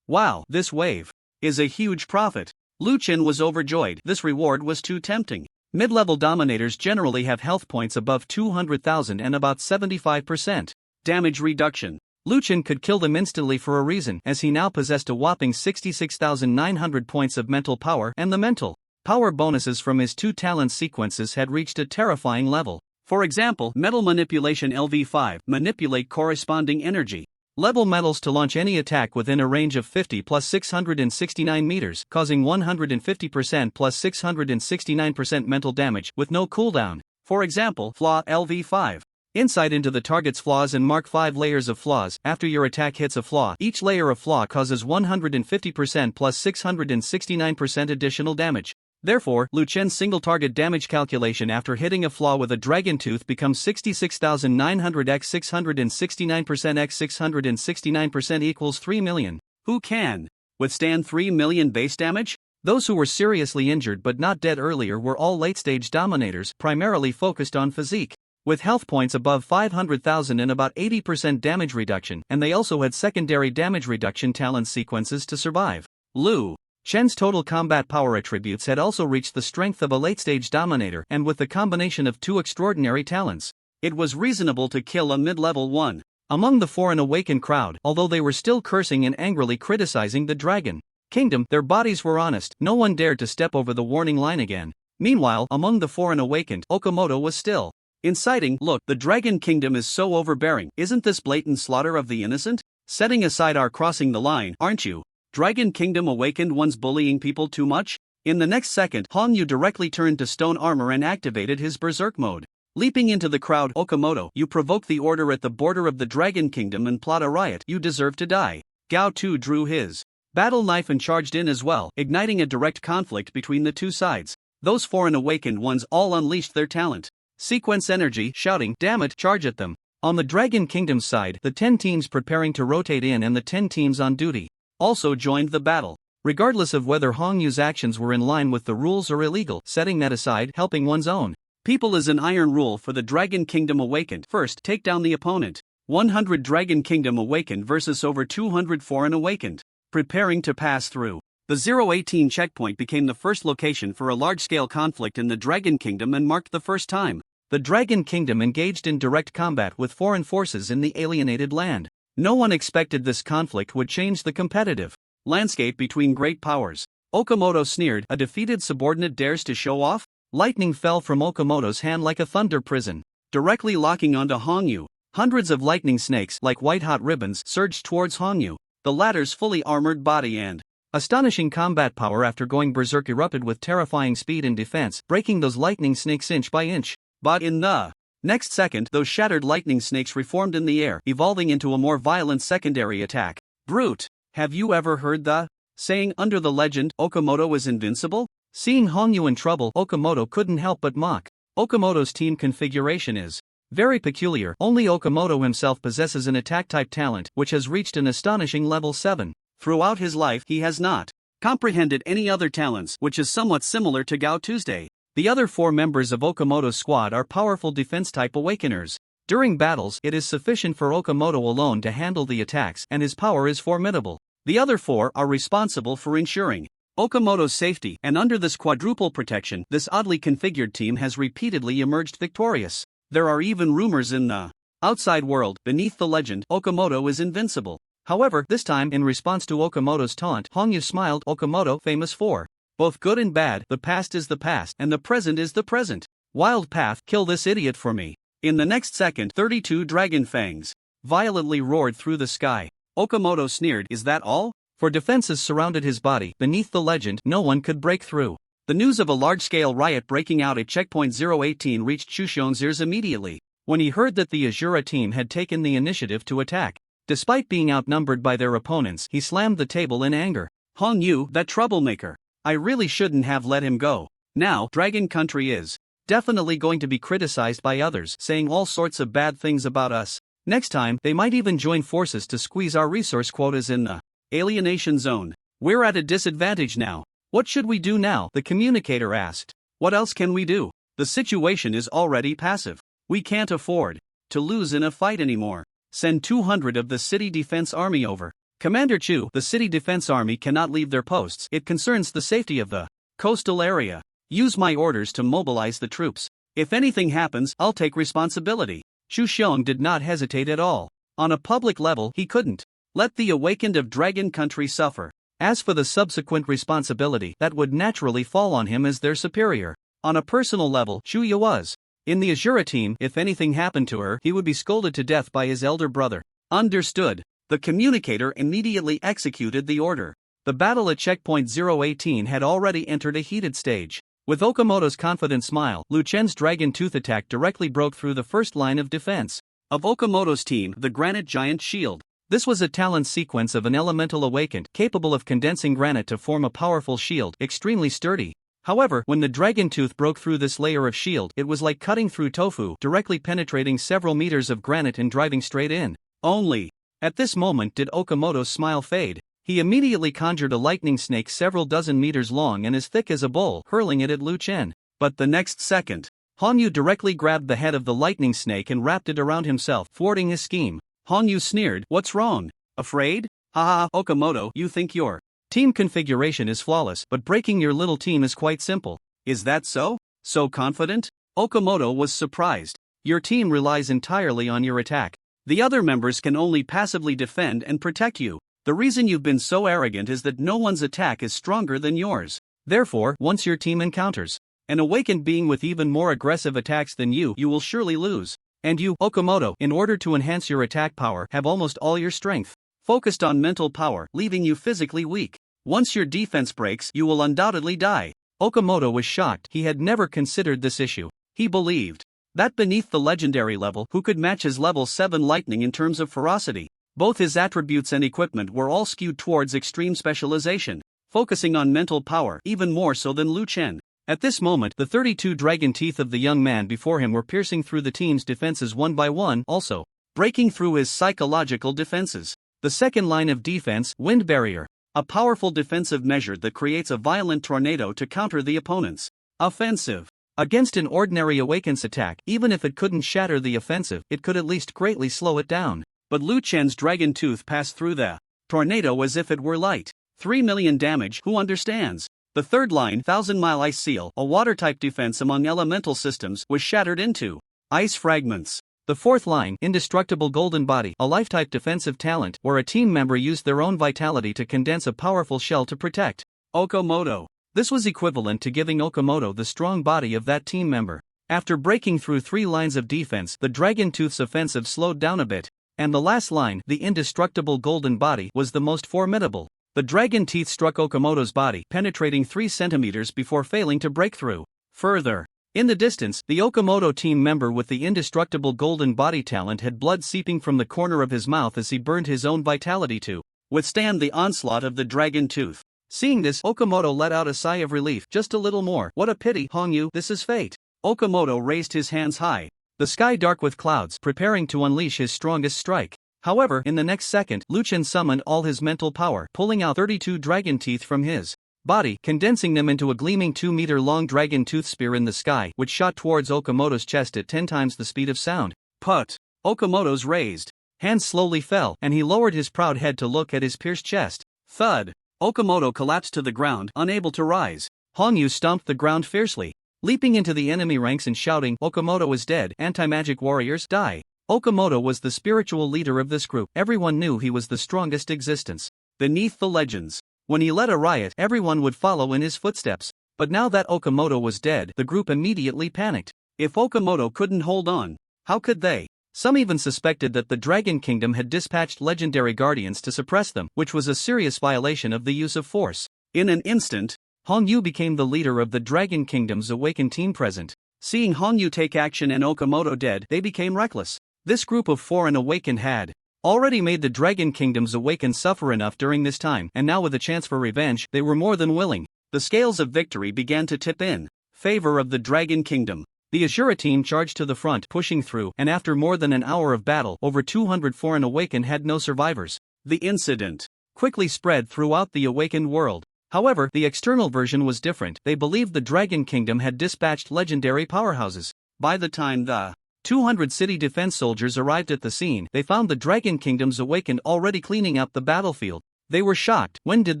Wow, this wave is a huge profit. Liuan was overjoyed. This reward was too tempting. Mid-level dominators generally have health points above 200,000 and about 75% damage reduction. Liuan could kill them instantly for a reason, as he now possessed a whopping 66,900 points of mental power, and the mental power bonuses from his 2 talent sequences had reached a terrifying level. For example, Metal Manipulation LV5, manipulate corresponding energy level metals to launch any attack within a range of 50 plus 669 meters, causing 150% plus 669% mental damage, with no cooldown. For example, Flaw LV5. Insight into the target's flaws and mark 5 layers of flaws. After your attack hits a flaw, each layer of flaw causes 150% plus 669% additional damage. Therefore, Liuan's single target damage calculation after hitting a flaw with a dragon tooth becomes 66,900 x 669% x 669% equals 3 million. Who can withstand 3 million base damage? Those who were seriously injured but not dead earlier were all late-stage dominators, primarily focused on physique, with health points above 500,000 and about 80% damage reduction, and they also had secondary damage reduction talent sequences to survive. Liuan's total combat power attributes had also reached the strength of a late-stage dominator, and with the combination of 2 extraordinary talents, it was reasonable to kill a mid-level one. Among the foreign awakened crowd, although they were still cursing and angrily criticizing the Dragon Kingdom, their bodies were honest. No one dared to step over the warning line again. Meanwhile, among the foreign awakened, Okamoto was still inciting. Look, the Dragon Kingdom is so overbearing. Isn't this blatant slaughter of the innocent? Setting aside our crossing the line, aren't you? Dragon Kingdom awakened ones bullying people too much? In the next second, Hanyu directly turned to stone armor and activated his berserk mode. Leaping into the crowd, Okamoto, you provoke the order at the border of the Dragon Kingdom and plot a riot. You deserve to die. Gao Tu drew his battle knife and charged in as well, igniting a direct conflict between the 2 sides. Those foreign awakened ones all unleashed their talent sequence energy, shouting, "Damn it, charge at them." On the Dragon Kingdom's side, the 10 teams preparing to rotate in and the 10 teams on duty also joined the battle. regardless of whether Hong Yu's actions were in line with the rules or illegal, setting that aside, helping one's own people is an iron rule for the Dragon Kingdom Awakened. First, take down the opponent. 100 Dragon Kingdom Awakened versus over 200 Foreign Awakened. Preparing to pass through. The 018 checkpoint became the first location for a large-scale conflict in the Dragon Kingdom and marked the first time the Dragon Kingdom engaged in direct combat with foreign forces in the alienated land. No one expected this conflict would change the competitive landscape between great powers. Okamoto sneered, "A defeated subordinate dares to show off?" Lightning fell from Okamoto's hand like a thunder prison, directly locking onto Hongyu. Hundreds of lightning snakes, like white-hot ribbons, surged towards Hongyu. The latter's fully armored body and astonishing combat power after going berserk erupted with terrifying speed and defense, breaking those lightning snakes inch by inch. But in the next second, those shattered lightning snakes reformed in the air, evolving into a more violent secondary attack. Brute! Have you ever heard the saying, "Under the legend, Okamoto is invincible"? Seeing Hongyu in trouble, Okamoto couldn't help but mock. Okamoto's team configuration is very peculiar. Only Okamoto himself possesses an attack-type talent, which has reached an astonishing level 7. Throughout his life, he has not comprehended any other talents, which is somewhat similar to Gao Tuesday. The other 4 members of Okamoto's squad are powerful defense-type awakeners. During battles, it is sufficient for Okamoto alone to handle the attacks, and his power is formidable. The other 4 are responsible for ensuring Okamoto's safety, and under this quadruple protection, this oddly configured team has repeatedly emerged victorious. There are even rumors in the outside world, beneath the legend, Okamoto is invincible. However, this time, in response to Okamoto's taunt, Hongyu smiled. Okamoto, famous for both good and bad, the past is the past, and the present is the present. Wild path, kill this idiot for me. In the next second, 32 dragon fangs violently roared through the sky. Okamoto sneered, "Is that all?" For defenses surrounded his body. Beneath the legend, no one could break through. The news of a large-scale riot breaking out at checkpoint 018 reached Shushon's ears immediately, when he heard that the Azura team had taken the initiative to attack. Despite being outnumbered by their opponents, he slammed the table in anger. "Hongyu, that troublemaker. I really shouldn't have let him go. Now, Dragon Country is definitely going to be criticized by others, saying all sorts of bad things about us. Next time, they might even join forces to squeeze our resource quotas in the alienation zone. We're at a disadvantage now. What should we do now?" the communicator asked. "What else can we do? The situation is already passive. We can't afford to lose in a fight anymore. Send 200 of the City Defense Army over." Commander Chu, the City Defense Army cannot leave their posts. It concerns the safety of the coastal area. Use my orders to mobilize the troops. If anything happens, I'll take responsibility. Shu Xiong did not hesitate at all. On a public level, he couldn't let the awakened of Dragon Country suffer. As for the subsequent responsibility, that would naturally fall on him as their superior. On a personal level, Shuya was in the Azura team. If anything happened to her, he would be scolded to death by his elder brother. Understood. The communicator immediately executed the order. The battle at checkpoint 018 had already entered a heated stage. With Okamoto's confident smile, Lu Chen's Dragon Tooth attack directly broke through the first line of defense of Okamoto's team, the Granite Giant Shield. This was a talent sequence of an elemental awakened, capable of condensing granite to form a powerful shield, extremely sturdy. However, when the Dragon Tooth broke through this layer of shield, it was like cutting through tofu, directly penetrating several meters of granite and driving straight in. Only at this moment did Okamoto's smile fade. He immediately conjured a lightning snake several dozen meters long and as thick as a bowl, hurling it at Lu Chen. But the next second, Hongyu directly grabbed the head of the lightning snake and wrapped it around himself, thwarting his scheme. Hongyu sneered, "What's wrong? Afraid? Haha, Okamoto, you think your team configuration is flawless, but breaking your little team is quite simple." "Is that so? So confident?" Okamoto was surprised. "Your team relies entirely on your attack. The other members can only passively defend and protect you. The reason you've been so arrogant is that no one's attack is stronger than yours. Therefore, once your team encounters an awakened being with even more aggressive attacks than you will surely lose. And you, Okamoto, in order to enhance your attack power, have almost all your strength focused on mental power, leaving you physically weak. Once your defense breaks, you will undoubtedly die." Okamoto was shocked. He had never considered this issue. He believed that beneath the legendary level, who could match his level 7 lightning in terms of ferocity? Both his attributes and equipment were all skewed towards extreme specialization, focusing on mental power even more so than Lu Chen. At this moment, the 32 dragon teeth of the young man before him were piercing through the team's defenses one by one, also breaking through his psychological defenses. The second line of defense, wind barrier. A powerful defensive measure that creates a violent tornado to counter the opponent's offensive. Against an ordinary Awaken's attack, even if it couldn't shatter the offensive, it could at least greatly slow it down. But Liuan's dragon tooth passed through the tornado as if it were light. 3 million damage, who understands? The third line, 1000-mile ice seal, a water-type defense among elemental systems, was shattered into ice fragments. The fourth line, indestructible golden body, a life-type defensive talent, where a team member used their own vitality to condense a powerful shell to protect Okamoto. This was equivalent to giving Okamoto the strong body of that team member. After breaking through 3 lines of defense, the Dragon Tooth's offensive slowed down a bit, and the last line, the indestructible golden body, was the most formidable. The dragon teeth struck Okamoto's body, penetrating 3 centimeters before failing to break through. Further, in the distance, the Okamoto team member with the indestructible golden body talent had blood seeping from the corner of his mouth as he burned his own vitality to withstand the onslaught of the dragon tooth. Seeing this, Okamoto let out a sigh of relief. Just a little more. What a pity, Hongyu, this is fate. Okamoto raised his hands high, the sky dark with clouds, preparing to unleash his strongest strike. However, in the next second, Liuan summoned all his mental power, pulling out 32 dragon teeth from his body, condensing them into a gleaming 2-meter-long dragon tooth spear in the sky, which shot towards Okamoto's chest at 10 times the speed of sound. Put! Okamoto's raised hands slowly fell, and he lowered his proud head to look at his pierced chest. Thud! Okamoto collapsed to the ground, unable to rise. Hongyu stomped the ground fiercely, leaping into the enemy ranks and shouting, Okamoto is dead, anti-magic warriors, die! Okamoto was the spiritual leader of this group. Everyone knew he was the strongest existence beneath the legends. When he led a riot, everyone would follow in his footsteps. But now that Okamoto was dead, the group immediately panicked. If Okamoto couldn't hold on, how could they? Some even suspected that the Dragon Kingdom had dispatched legendary guardians to suppress them, which was a serious violation of the use of force. In an instant, Hongyu became the leader of the Dragon Kingdom's awakened team present. Seeing Hongyu take action and Okamoto dead, they became reckless. This group of 4 awakened had already made the Dragon Kingdom's awakened suffer enough during this time, and now with a chance for revenge, they were more than willing. The scales of victory began to tip in favor of the Dragon Kingdom. The Ashura team charged to the front, pushing through, and after more than an hour of battle, over 200 foreign awakened had no survivors. The incident quickly spread throughout the awakened world. However, the external version was different. They believed the Dragon Kingdom had dispatched legendary powerhouses. By the time the 200 city defense soldiers arrived at the scene, they found the Dragon Kingdom's awakened already cleaning up the battlefield. They were shocked. When did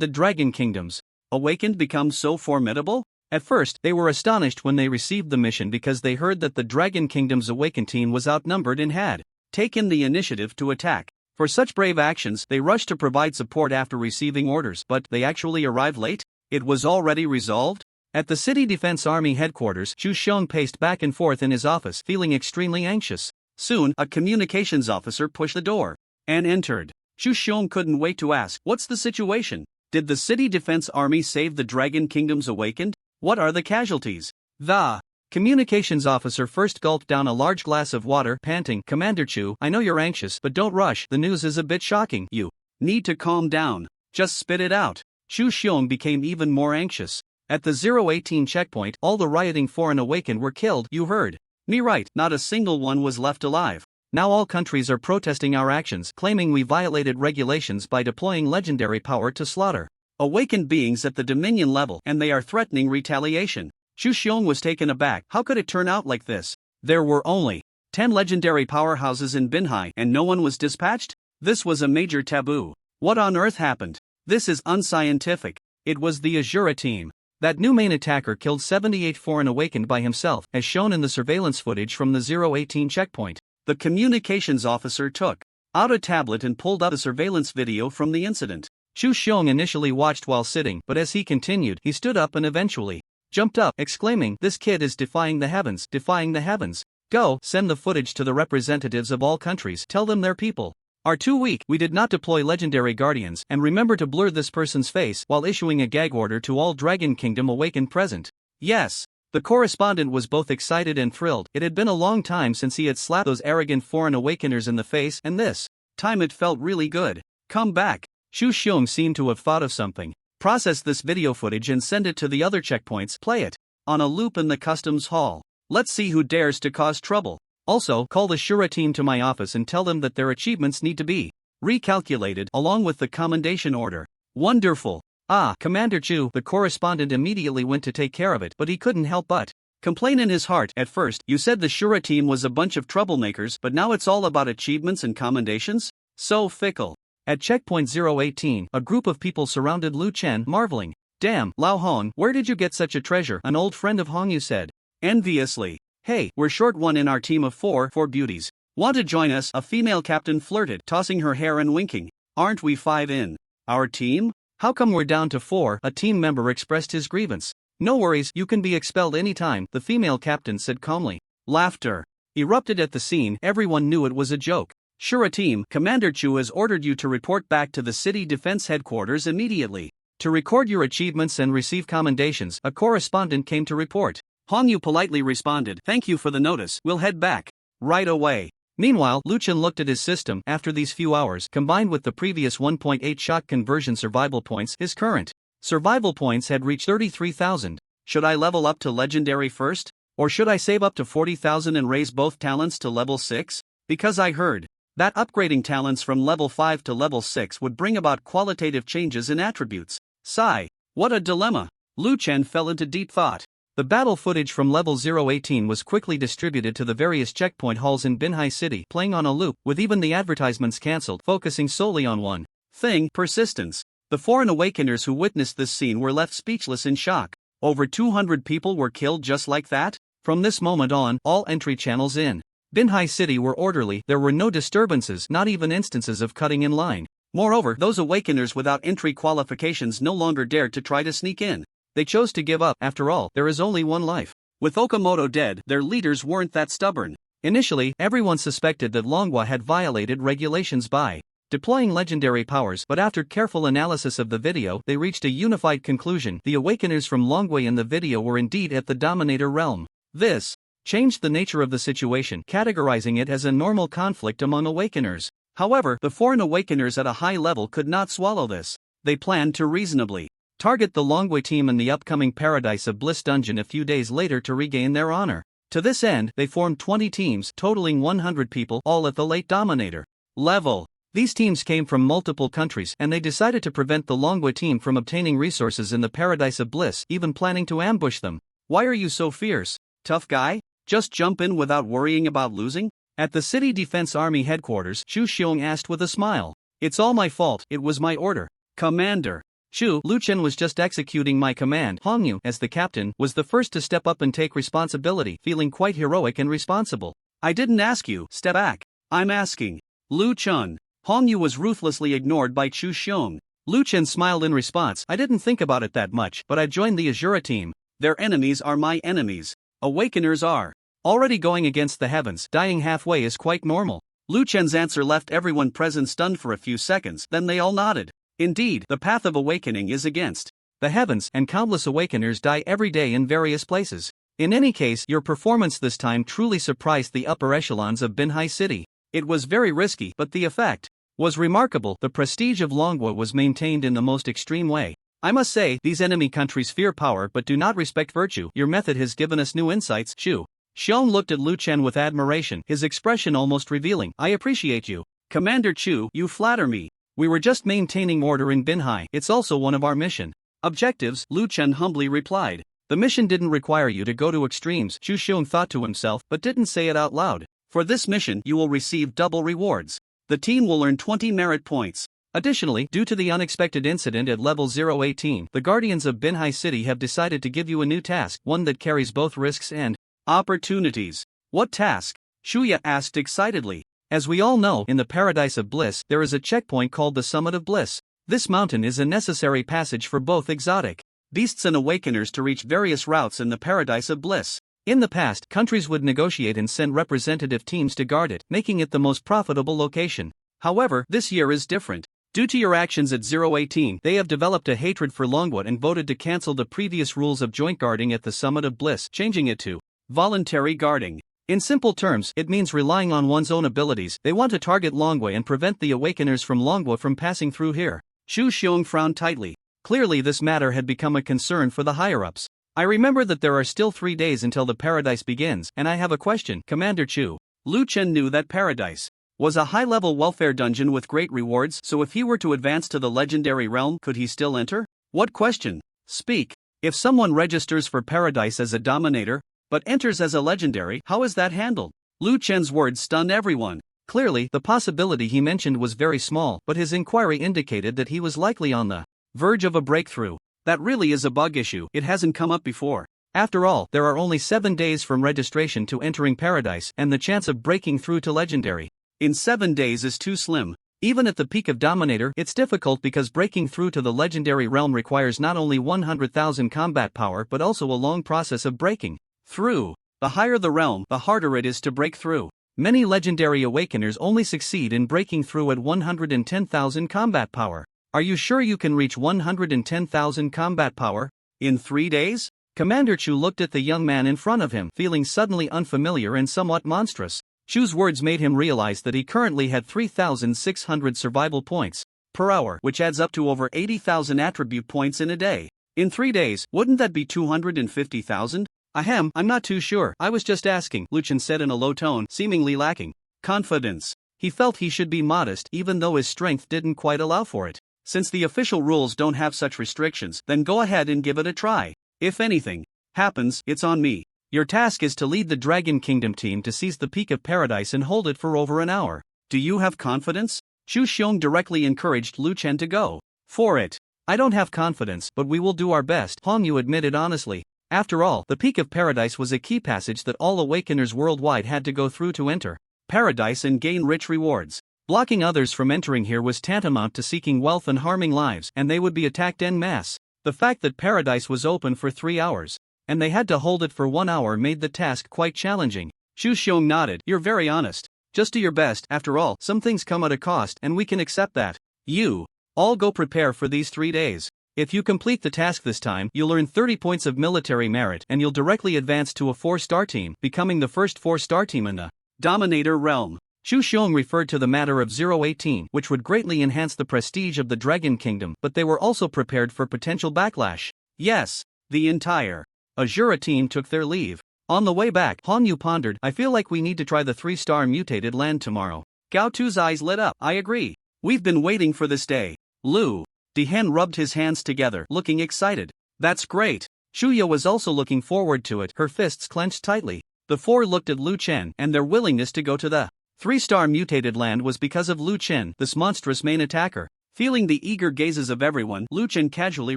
the Dragon Kingdom's awakened become so formidable? At first, they were astonished when they received the mission because they heard that the Dragon Kingdom's awakened team was outnumbered and had taken the initiative to attack. For such brave actions, they rushed to provide support after receiving orders, but they actually arrived late? It was already resolved? At the City Defense Army headquarters, Xu Xiong paced back and forth in his office, feeling extremely anxious. Soon, a communications officer pushed the door and entered. Xu Xiong couldn't wait to ask, what's the situation? Did the City Defense Army save the Dragon Kingdom's awakened? What are the casualties? The communications officer first gulped down a large glass of water, panting, Commander Chu, I know you're anxious, but don't rush, the news is a bit shocking. You need to calm down. Just spit it out. Xu Xiong became even more anxious. At the 018 checkpoint, all the rioting foreign awakened were killed, you heard me right, not a single one was left alive. Now all countries are protesting our actions, claiming we violated regulations by deploying legendary power to slaughter awakened beings at the Dominion level, and they are threatening retaliation. Xu Xiong was taken aback. How could it turn out like this? There were only 10 legendary powerhouses in Binhai, and no one was dispatched? This was a major taboo. What on earth happened? This is unscientific. It was the Ashura team. That new main attacker killed 78 foreign awakened by himself, as shown in the surveillance footage from the 018 checkpoint. The communications officer took out a tablet and pulled up a surveillance video from the incident. Xu Xiong initially watched while sitting, but as he continued, he stood up and eventually jumped up, exclaiming, this kid is defying the heavens, defying the heavens. Go, send the footage to the representatives of all countries, tell them their people are too weak. We did not deploy legendary guardians, and remember to blur this person's face while issuing a gag order to all Dragon Kingdom awakened present. Yes. The correspondent was both excited and thrilled. It had been a long time since he had slapped those arrogant foreign awakeners in the face, and this time it felt really good. Come back. Xu Xiong seemed to have thought of something. Process this video footage and send it to the other checkpoints. Play it on a loop in the customs hall. Let's see who dares to cause trouble. Also, call the Shura team to my office and tell them that their achievements need to be recalculated along with the commendation order. Wonderful. Ah, Commander Chu. The correspondent immediately went to take care of it, but he couldn't help but complain in his heart. At first, you said the Shura team was a bunch of troublemakers, but now it's all about achievements and commendations? So fickle. At checkpoint 018, a group of people surrounded Lu Chen, marveling. Damn, Lao Hong, where did you get such a treasure? An old friend of Hong Yu said enviously. Hey, we're short one in our team of four beauties. Want to join us? A female captain flirted, tossing her hair and winking. Aren't we 5 in our team? How come we're down to 4? A team member expressed his grievance. No worries, you can be expelled anytime, the female captain said calmly. Laughter erupted at the scene. Everyone knew it was a joke. Shura team, Commander Chu has ordered you to report back to the city defense headquarters immediately. To record your achievements and receive commendations, a correspondent came to report. Hong Yu politely responded, thank you for the notice, we'll head back right away. Meanwhile, Lu Chen looked at his system. After these few hours, combined with the previous 1.8 shot conversion survival points, his current survival points had reached 33,000. Should I level up to legendary first? Or should I save up to 40,000 and raise both talents to level 6? Because I heard that upgrading talents from level 5 to level 6 would bring about qualitative changes in attributes. Sigh. What a dilemma. Lu Chen fell into deep thought. The battle footage from level 018 was quickly distributed to the various checkpoint halls in Binhai City, playing on a loop, with even the advertisements cancelled, focusing solely on one thing: persistence. The foreign awakeners who witnessed this scene were left speechless in shock. Over 200 people were killed just like that? From this moment on, all entry channels in Binhai City were orderly. There were no disturbances, not even instances of cutting in line. Moreover, those awakeners without entry qualifications no longer dared to try to sneak in. They chose to give up. After all, there is only one life. With Okamoto dead, their leaders weren't that stubborn. Initially, everyone suspected that Longwa had violated regulations by deploying legendary powers, but after careful analysis of the video, they reached a unified conclusion: the awakeners from Longwa in the video were indeed at the Dominator realm. This changed the nature of the situation, categorizing it as a normal conflict among awakeners. However, the foreign awakeners at a high level could not swallow this. They planned to reasonably target the Longwei team in the upcoming Paradise of Bliss dungeon a few days later to regain their honor. To this end, they formed 20 teams, totaling 100 people, all at the late Dominator level. These teams came from multiple countries, and they decided to prevent the Longwei team from obtaining resources in the Paradise of Bliss, even planning to ambush them. Why are you so fierce, tough guy? Just jump in without worrying about losing? At the City Defense Army headquarters, Chu Xiong asked with a smile. It's all my fault, it was my order. Commander Chu, Lu Chen was just executing my command. Hong Yu, as the captain, was the first to step up and take responsibility, feeling quite heroic and responsible. I didn't ask you, step back. I'm asking Lu Chen. Hong Yu was ruthlessly ignored by Chu Xiong. Lu Chen smiled in response. I didn't think about it that much, but I joined the Azura team. Their enemies are my enemies. Awakeners are already going against the heavens. Dying halfway is quite normal. Lu Chen's answer left everyone present stunned for a few seconds, then they all nodded. Indeed, the path of awakening is against the heavens, and countless awakeners die every day in various places. In any case, your performance this time truly surprised the upper echelons of Binhai City. It was very risky, but the effect was remarkable. The prestige of Longwa was maintained in the most extreme way. I must say, these enemy countries fear power but do not respect virtue. Your method has given us new insights. Chu Xiong looked at Lu Chen with admiration, his expression almost revealing. I appreciate you. Commander Chu, you flatter me. We were just maintaining order in Binhai. It's also one of our mission objectives, Lu Chen humbly replied. The mission didn't require you to go to extremes, Chu Xiong thought to himself, but didn't say it out loud. For this mission, you will receive double rewards. The team will earn 20 merit points. Additionally, due to the unexpected incident at level 018, the Guardians of Binhai City have decided to give you a new task, one that carries both risks and opportunities. What task? Shuya asked excitedly. As we all know, in the Paradise of Bliss, there is a checkpoint called the Summit of Bliss. This mountain is a necessary passage for both exotic beasts and awakeners to reach various routes in the Paradise of Bliss. In the past, countries would negotiate and send representative teams to guard it, making it the most profitable location. However, this year is different. Due to your actions at 018, they have developed a hatred for Longwood and voted to cancel the previous rules of joint guarding at the Summit of Bliss, changing it to voluntary guarding. In simple terms, it means relying on one's own abilities. They want to target Longwa and prevent the awakeners from Longwa from passing through here. Chu Xiong frowned tightly. Clearly this matter had become a concern for the higher-ups. I remember that there are still 3 days until the paradise begins, and I have a question, Commander Chu. Lu Chen knew that paradise Was a high-level welfare dungeon with great rewards, so if he were to advance to the legendary realm, could he still enter? What question? Speak. If someone registers for Paradise as a dominator, but enters as a legendary, how is that handled? Lu Chen's words stunned everyone. Clearly, the possibility he mentioned was very small, but his inquiry indicated that he was likely on the verge of a breakthrough. That really is a bug issue, it hasn't come up before. After all, there are only 7 days from registration to entering Paradise, and the chance of breaking through to legendary in 7 days is too slim. Even at the peak of Dominator, it's difficult because breaking through to the legendary realm requires not only 100,000 combat power but also a long process of breaking through. The higher the realm, the harder it is to break through. Many legendary awakeners only succeed in breaking through at 110,000 combat power. Are you sure you can reach 110,000 combat power in 3 days? Commander Chu looked at the young man in front of him, feeling suddenly unfamiliar and somewhat monstrous. Chu's words made him realize that he currently had 3,600 survival points per hour, which adds up to over 80,000 attribute points in a day. In 3 days, wouldn't that be 250,000? Ahem, I'm not too sure, I was just asking, Lu Chen said in a low tone, seemingly lacking confidence. He felt he should be modest even though his strength didn't quite allow for it. Since the official rules don't have such restrictions, then go ahead and give it a try. If anything happens, it's on me. Your task is to lead the Dragon Kingdom team to seize the Peak of Paradise and hold it for over an hour. Do you have confidence? Chu Xiong directly encouraged Lu Chen to go for it. I don't have confidence, but we will do our best, Hong Yu admitted honestly. After all, the Peak of Paradise was a key passage that all awakeners worldwide had to go through to enter Paradise and gain rich rewards. Blocking others from entering here was tantamount to seeking wealth and harming lives, and they would be attacked en masse. The fact that Paradise was open for 3 hours, and they had to hold it for 1 hour made the task quite challenging. Chu Xiong nodded. You're very honest. Just do your best, after all, some things come at a cost and we can accept that. You all go prepare for these 3 days. If you complete the task this time, you'll earn 30 points of military merit and you'll directly advance to a 4-star team, becoming the first 4-star team in the Dominator realm. Chu Xiong referred to the matter of 018, which would greatly enhance the prestige of the Dragon Kingdom, but they were also prepared for potential backlash. Yes, the entire Shura team took their leave. On the way back, Hong Yu pondered, I feel like we need to try the 3-star mutated land tomorrow. Gao Tu's eyes lit up. I agree. We've been waiting for this day. Lu Dihen rubbed his hands together, looking excited. That's great. Shuya was also looking forward to it, her fists clenched tightly. The four looked at Lu Chen, and their willingness to go to the 3-star mutated land was because of Lu Chen, this monstrous main attacker. Feeling the eager gazes of everyone, Lu Chen casually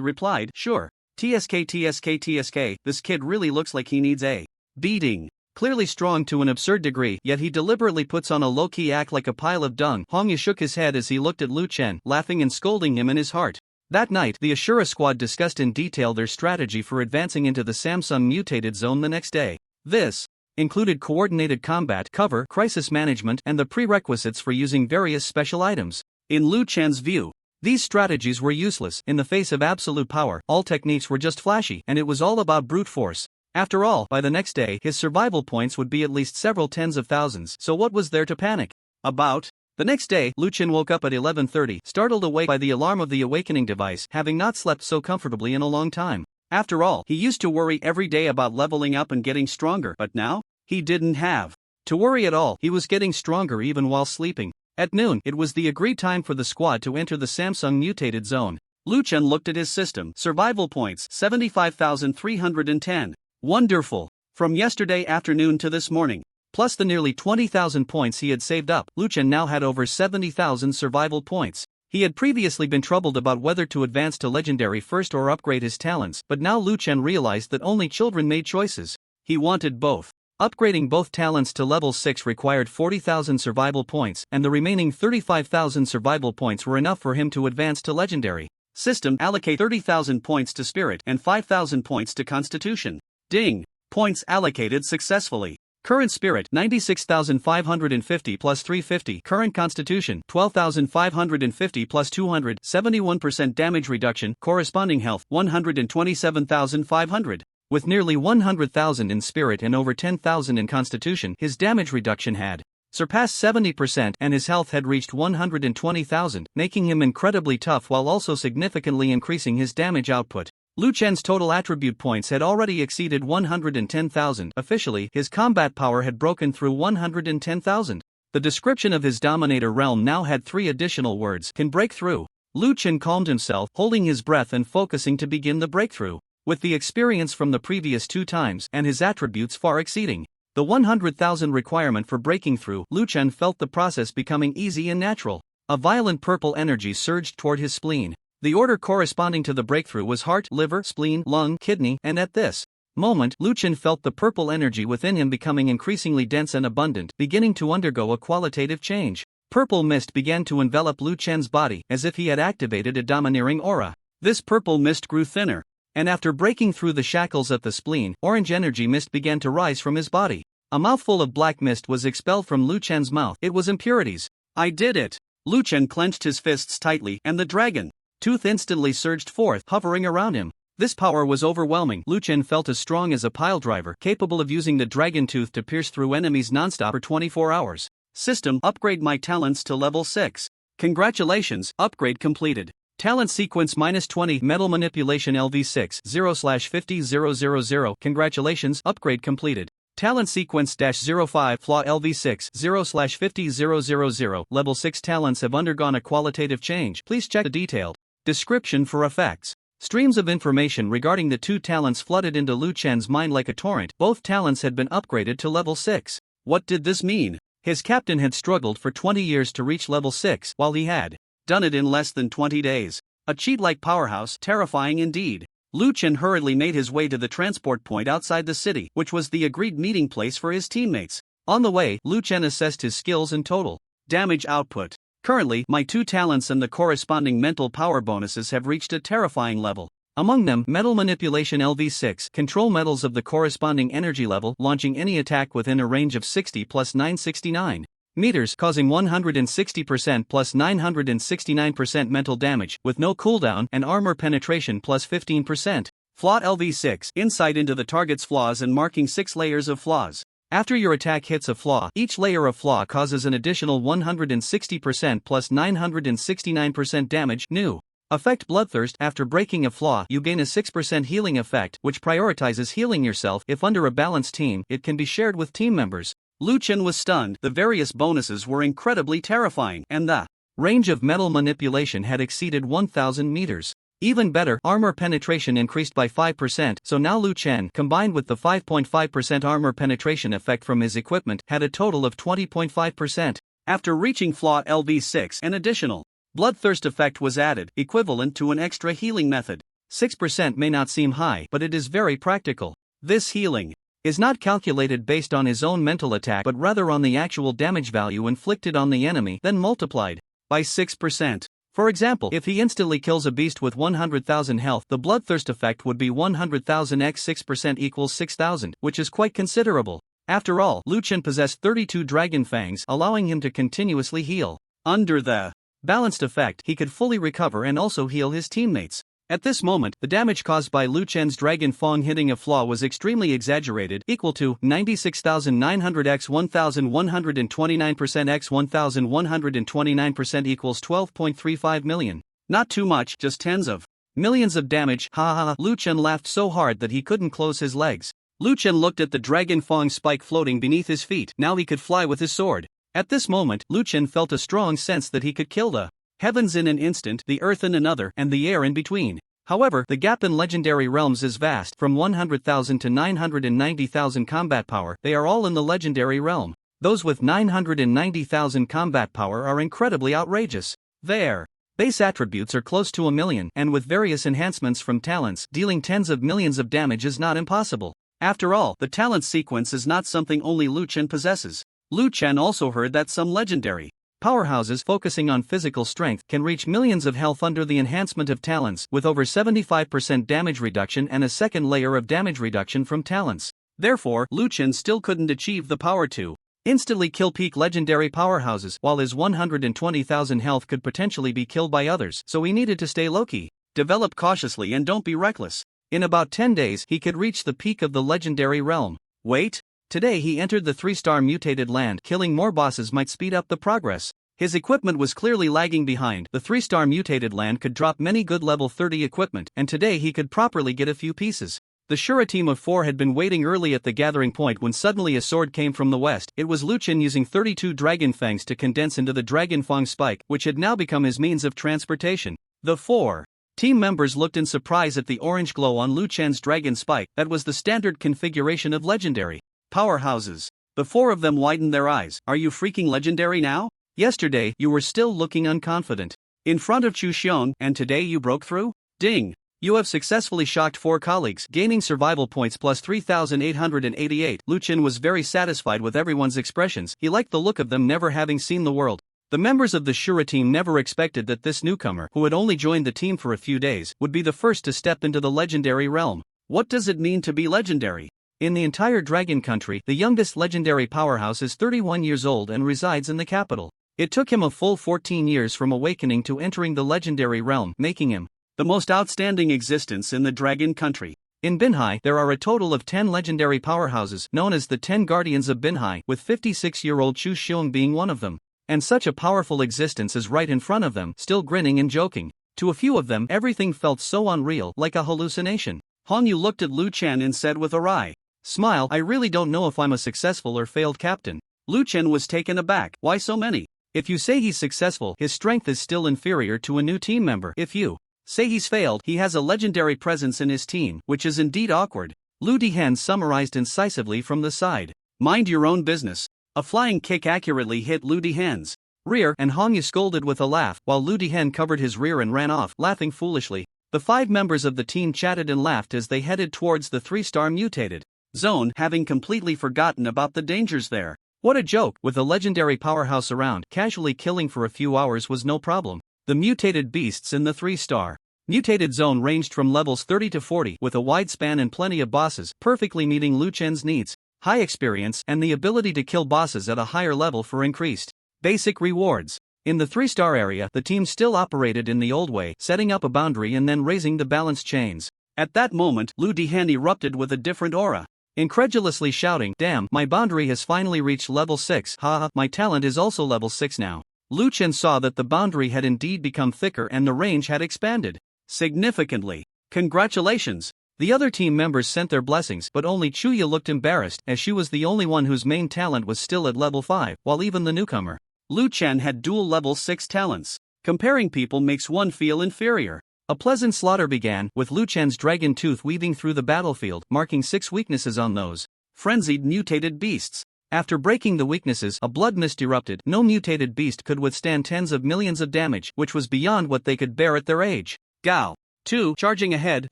replied, sure. TSK, this kid really looks like he needs a beating. Clearly strong to an absurd degree, yet he deliberately puts on a low-key act like a pile of dung. Hong Yu shook his head as he looked at Lu Chen, laughing and scolding him in his heart. That night, the Ashura squad discussed in detail their strategy for advancing into the Samsung mutated zone the next day. This included coordinated combat, cover, crisis management, and the prerequisites for using various special items. In Lu Chen's view, these strategies were useless. In the face of absolute power, all techniques were just flashy, and it was all about brute force. After all, by the next day, his survival points would be at least several tens of thousands, so what was there to panic about? The next day, Lu Chen woke up at 11:30, startled awake by the alarm of the awakening device, having not slept so comfortably in a long time. After all, he used to worry every day about leveling up and getting stronger, but now, he didn't have to worry at all. He was getting stronger even while sleeping. At noon, it was the agreed time for the squad to enter the Samsung mutated zone. Lu Chen looked at his system. Survival points, 75,310. Wonderful. From yesterday afternoon to this morning, plus the nearly 20,000 points he had saved up, Lu Chen now had over 70,000 survival points. He had previously been troubled about whether to advance to legendary first or upgrade his talents, but now Lu Chen realized that only children made choices. He wanted both. Upgrading both talents to level 6 required 40,000 survival points, and the remaining 35,000 survival points were enough for him to advance to legendary. System: allocate 30,000 points to spirit and 5,000 points to constitution. Ding! Points allocated successfully. Current spirit 96,550 plus 350. Current constitution 12,550 plus 200. 71% damage reduction. Corresponding health 127,500. With nearly 100,000 in spirit and over 10,000 in constitution, his damage reduction had surpassed 70% and his health had reached 120,000, making him incredibly tough while also significantly increasing his damage output. Lu Chen's total attribute points had already exceeded 110,000. Officially, his combat power had broken through 110,000. The description of his Dominator realm now had 3 additional words: can break through. Liuan calmed himself, holding his breath and focusing to begin the breakthrough. With the experience from the previous 2 times and his attributes far exceeding the 100,000 requirement for breaking through, Liuan felt the process becoming easy and natural. A violent purple energy surged toward his spleen. The order corresponding to the breakthrough was heart, liver, spleen, lung, kidney, and at this moment, Liuan felt the purple energy within him becoming increasingly dense and abundant, beginning to undergo a qualitative change. Purple mist began to envelop Liuan's body, as if he had activated a domineering aura. This purple mist grew thinner, and after breaking through the shackles at the spleen, orange energy mist began to rise from his body. A mouthful of black mist was expelled from Liuan's mouth. It was impurities. I did it! Liuan clenched his fists tightly, and the dragon tooth instantly surged forth, hovering around him. This power was overwhelming. Liuan felt as strong as a piledriver, capable of using the dragon tooth to pierce through enemies nonstop for 24 hours. System: upgrade my talents to level 6. Congratulations, upgrade completed. Talent sequence -20, metal manipulation LV6 0/50 000. Congratulations, upgrade completed. Talent sequence -05, flaw LV6 0/50 000. Level 6 talents have undergone a qualitative change. Please check the detailed description for effects. Streams of information regarding the 2 talents flooded into Liuan's mind like a torrent. Both talents had been upgraded to level 6. What did this mean? His captain had struggled for 20 years to reach level 6, while he had done it in less than 20 days. A cheat-like powerhouse, terrifying indeed. Liuan hurriedly made his way to the transport point outside the city, which was the agreed meeting place for his teammates. On the way, Liuan assessed his skills and total damage output. Currently, my 2 talents and the corresponding mental power bonuses have reached a terrifying level. Among them, Metal Manipulation LV6, control metals of the corresponding energy level, launching any attack within a range of 60 plus 969 meters, causing 160% plus 969% mental damage, with no cooldown, and armor penetration plus 15%. Flaw LV6, insight into the target's flaws and marking 6 layers of flaws. After your attack hits a flaw, each layer of flaw causes an additional 160% plus 969% damage. New effect: Bloodthirst. After breaking a flaw, you gain a 6% healing effect, which prioritizes healing yourself. If under a balanced team, it can be shared with team members. Liuan was stunned. The various bonuses were incredibly terrifying, and the range of metal manipulation had exceeded 1,000 meters. Even better, armor penetration increased by 5%, so now Liuan, combined with the 5.5% armor penetration effect from his equipment, had a total of 20.5%. After reaching flaw LV6, an additional bloodthirst effect was added, equivalent to an extra healing method. 6% may not seem high, but it is very practical. This healing is not calculated based on his own mental attack but rather on the actual damage value inflicted on the enemy, then multiplied by 6%. For example, if he instantly kills a beast with 100,000 health, the bloodthirst effect would be 100,000 x 6% equals 6,000, which is quite considerable. After all, Liuan possessed 32 dragon fangs, allowing him to continuously heal. Under the balanced effect, he could fully recover and also heal his teammates. At this moment, the damage caused by Liuan's dragon fang hitting a flaw was extremely exaggerated, equal to 96,900 x 1,129% x 1,129% equals 12.35 million. Not too much, just tens of millions of damage. Ha ha ha. Liuan laughed so hard that he couldn't close his legs. Liuan looked at the dragon fang spike floating beneath his feet. Now he could fly with his sword. At this moment, Liuan felt a strong sense that he could kill the heavens in an instant, the earth in another, and the air in between. However, the gap in legendary realms is vast. From 100,000 to 990,000 combat power, they are all in the legendary realm. Those with 990,000 combat power are incredibly outrageous. Their base attributes are close to 1 million, and with various enhancements from talents, dealing tens of millions of damage is not impossible. After all, the talent sequence is not something only Liuan possesses. Liuan also heard that some legendary powerhouses focusing on physical strength can reach millions of health under the enhancement of talents, with over 75% damage reduction and a second layer of damage reduction from talents. Therefore, Liuan still couldn't achieve the power to instantly kill peak legendary powerhouses, while his 120,000 health could potentially be killed by others, so he needed to stay low-key. Develop cautiously and don't be reckless. In about 10 days, he could reach the peak of the legendary realm. Wait. Today he entered the 3-star mutated land. Killing more bosses might speed up the progress. His equipment was clearly lagging behind. The 3-star mutated land could drop many good level 30 equipment, and today he could properly get a few pieces. The Shura team of 4 had been waiting early at the gathering point when suddenly a sword came from the west. It was Liuan using 32 dragon fangs to condense into the dragon fang spike, which had now become his means of transportation. The 4 team members looked in surprise at the orange glow on Liuan's dragon spike. That was the standard configuration of legendary powerhouses. The 4 of them widened their eyes. Are you freaking legendary now? Yesterday, you were still looking unconfident in front of Chu Xiong, and today you broke through? Ding! You have successfully shocked 4 colleagues, gaining survival points plus 3,888. Liuan was very satisfied with everyone's expressions. He liked the look of them never having seen the world. The members of the Shura team never expected that this newcomer, who had only joined the team for a few days, would be the first to step into the legendary realm. What does it mean to be legendary? In the entire Dragon Country, the youngest legendary powerhouse is 31 years old and resides in the capital. It took him a full 14 years from awakening to entering the legendary realm, making him the most outstanding existence in the Dragon Country. In Binhai, there are a total of 10 legendary powerhouses, known as the 10 Guardians of Binhai, with 56-year-old Chu Xiong being one of them. And such a powerful existence is right in front of them, still grinning and joking. To a few of them, everything felt so unreal, like a hallucination. Hong Yu looked at Liuan and said with a wry smile, I really don't know if I'm a successful or failed captain. Liuan was taken aback. Why so many? If you say he's successful, his strength is still inferior to a new team member. If you say he's failed, he has a legendary presence in his team, which is indeed awkward. Lu Dihan summarized incisively from the side. Mind your own business. A flying kick accurately hit Lu Dihan's rear, and Hong Yu scolded with a laugh, while Lu Dihan covered his rear and ran off, laughing foolishly. The 5 members of the team chatted and laughed as they headed towards the 3-star mutated zone, having completely forgotten about the dangers there. What a joke! With a legendary powerhouse around, casually killing for a few hours was no problem. The mutated beasts in the 3-star mutated zone ranged from levels 30 to 40, with a wide span and plenty of bosses, perfectly meeting Liuan's needs. High experience and the ability to kill bosses at a higher level for increased basic rewards. In the 3-star area, the team still operated in the old way, setting up a boundary and then raising the balance chains. At that moment, Lu Dihan erupted with a different aura, incredulously shouting, damn, my boundary has finally reached level 6, haha, my talent is also level 6 now. Liuan saw that the boundary had indeed become thicker and the range had expanded significantly. Congratulations! The other team members sent their blessings, but only Chuya looked embarrassed, as she was the only one whose main talent was still at level 5, while even the newcomer, Liuan, had dual level 6 talents. Comparing people makes one feel inferior. A pleasant slaughter began, with Liuan's dragon tooth weaving through the battlefield, marking 6 weaknesses on those frenzied mutated beasts. After breaking the weaknesses, a blood mist erupted. No mutated beast could withstand tens of millions of damage, which was beyond what they could bear at their age. Gao, too, charging ahead,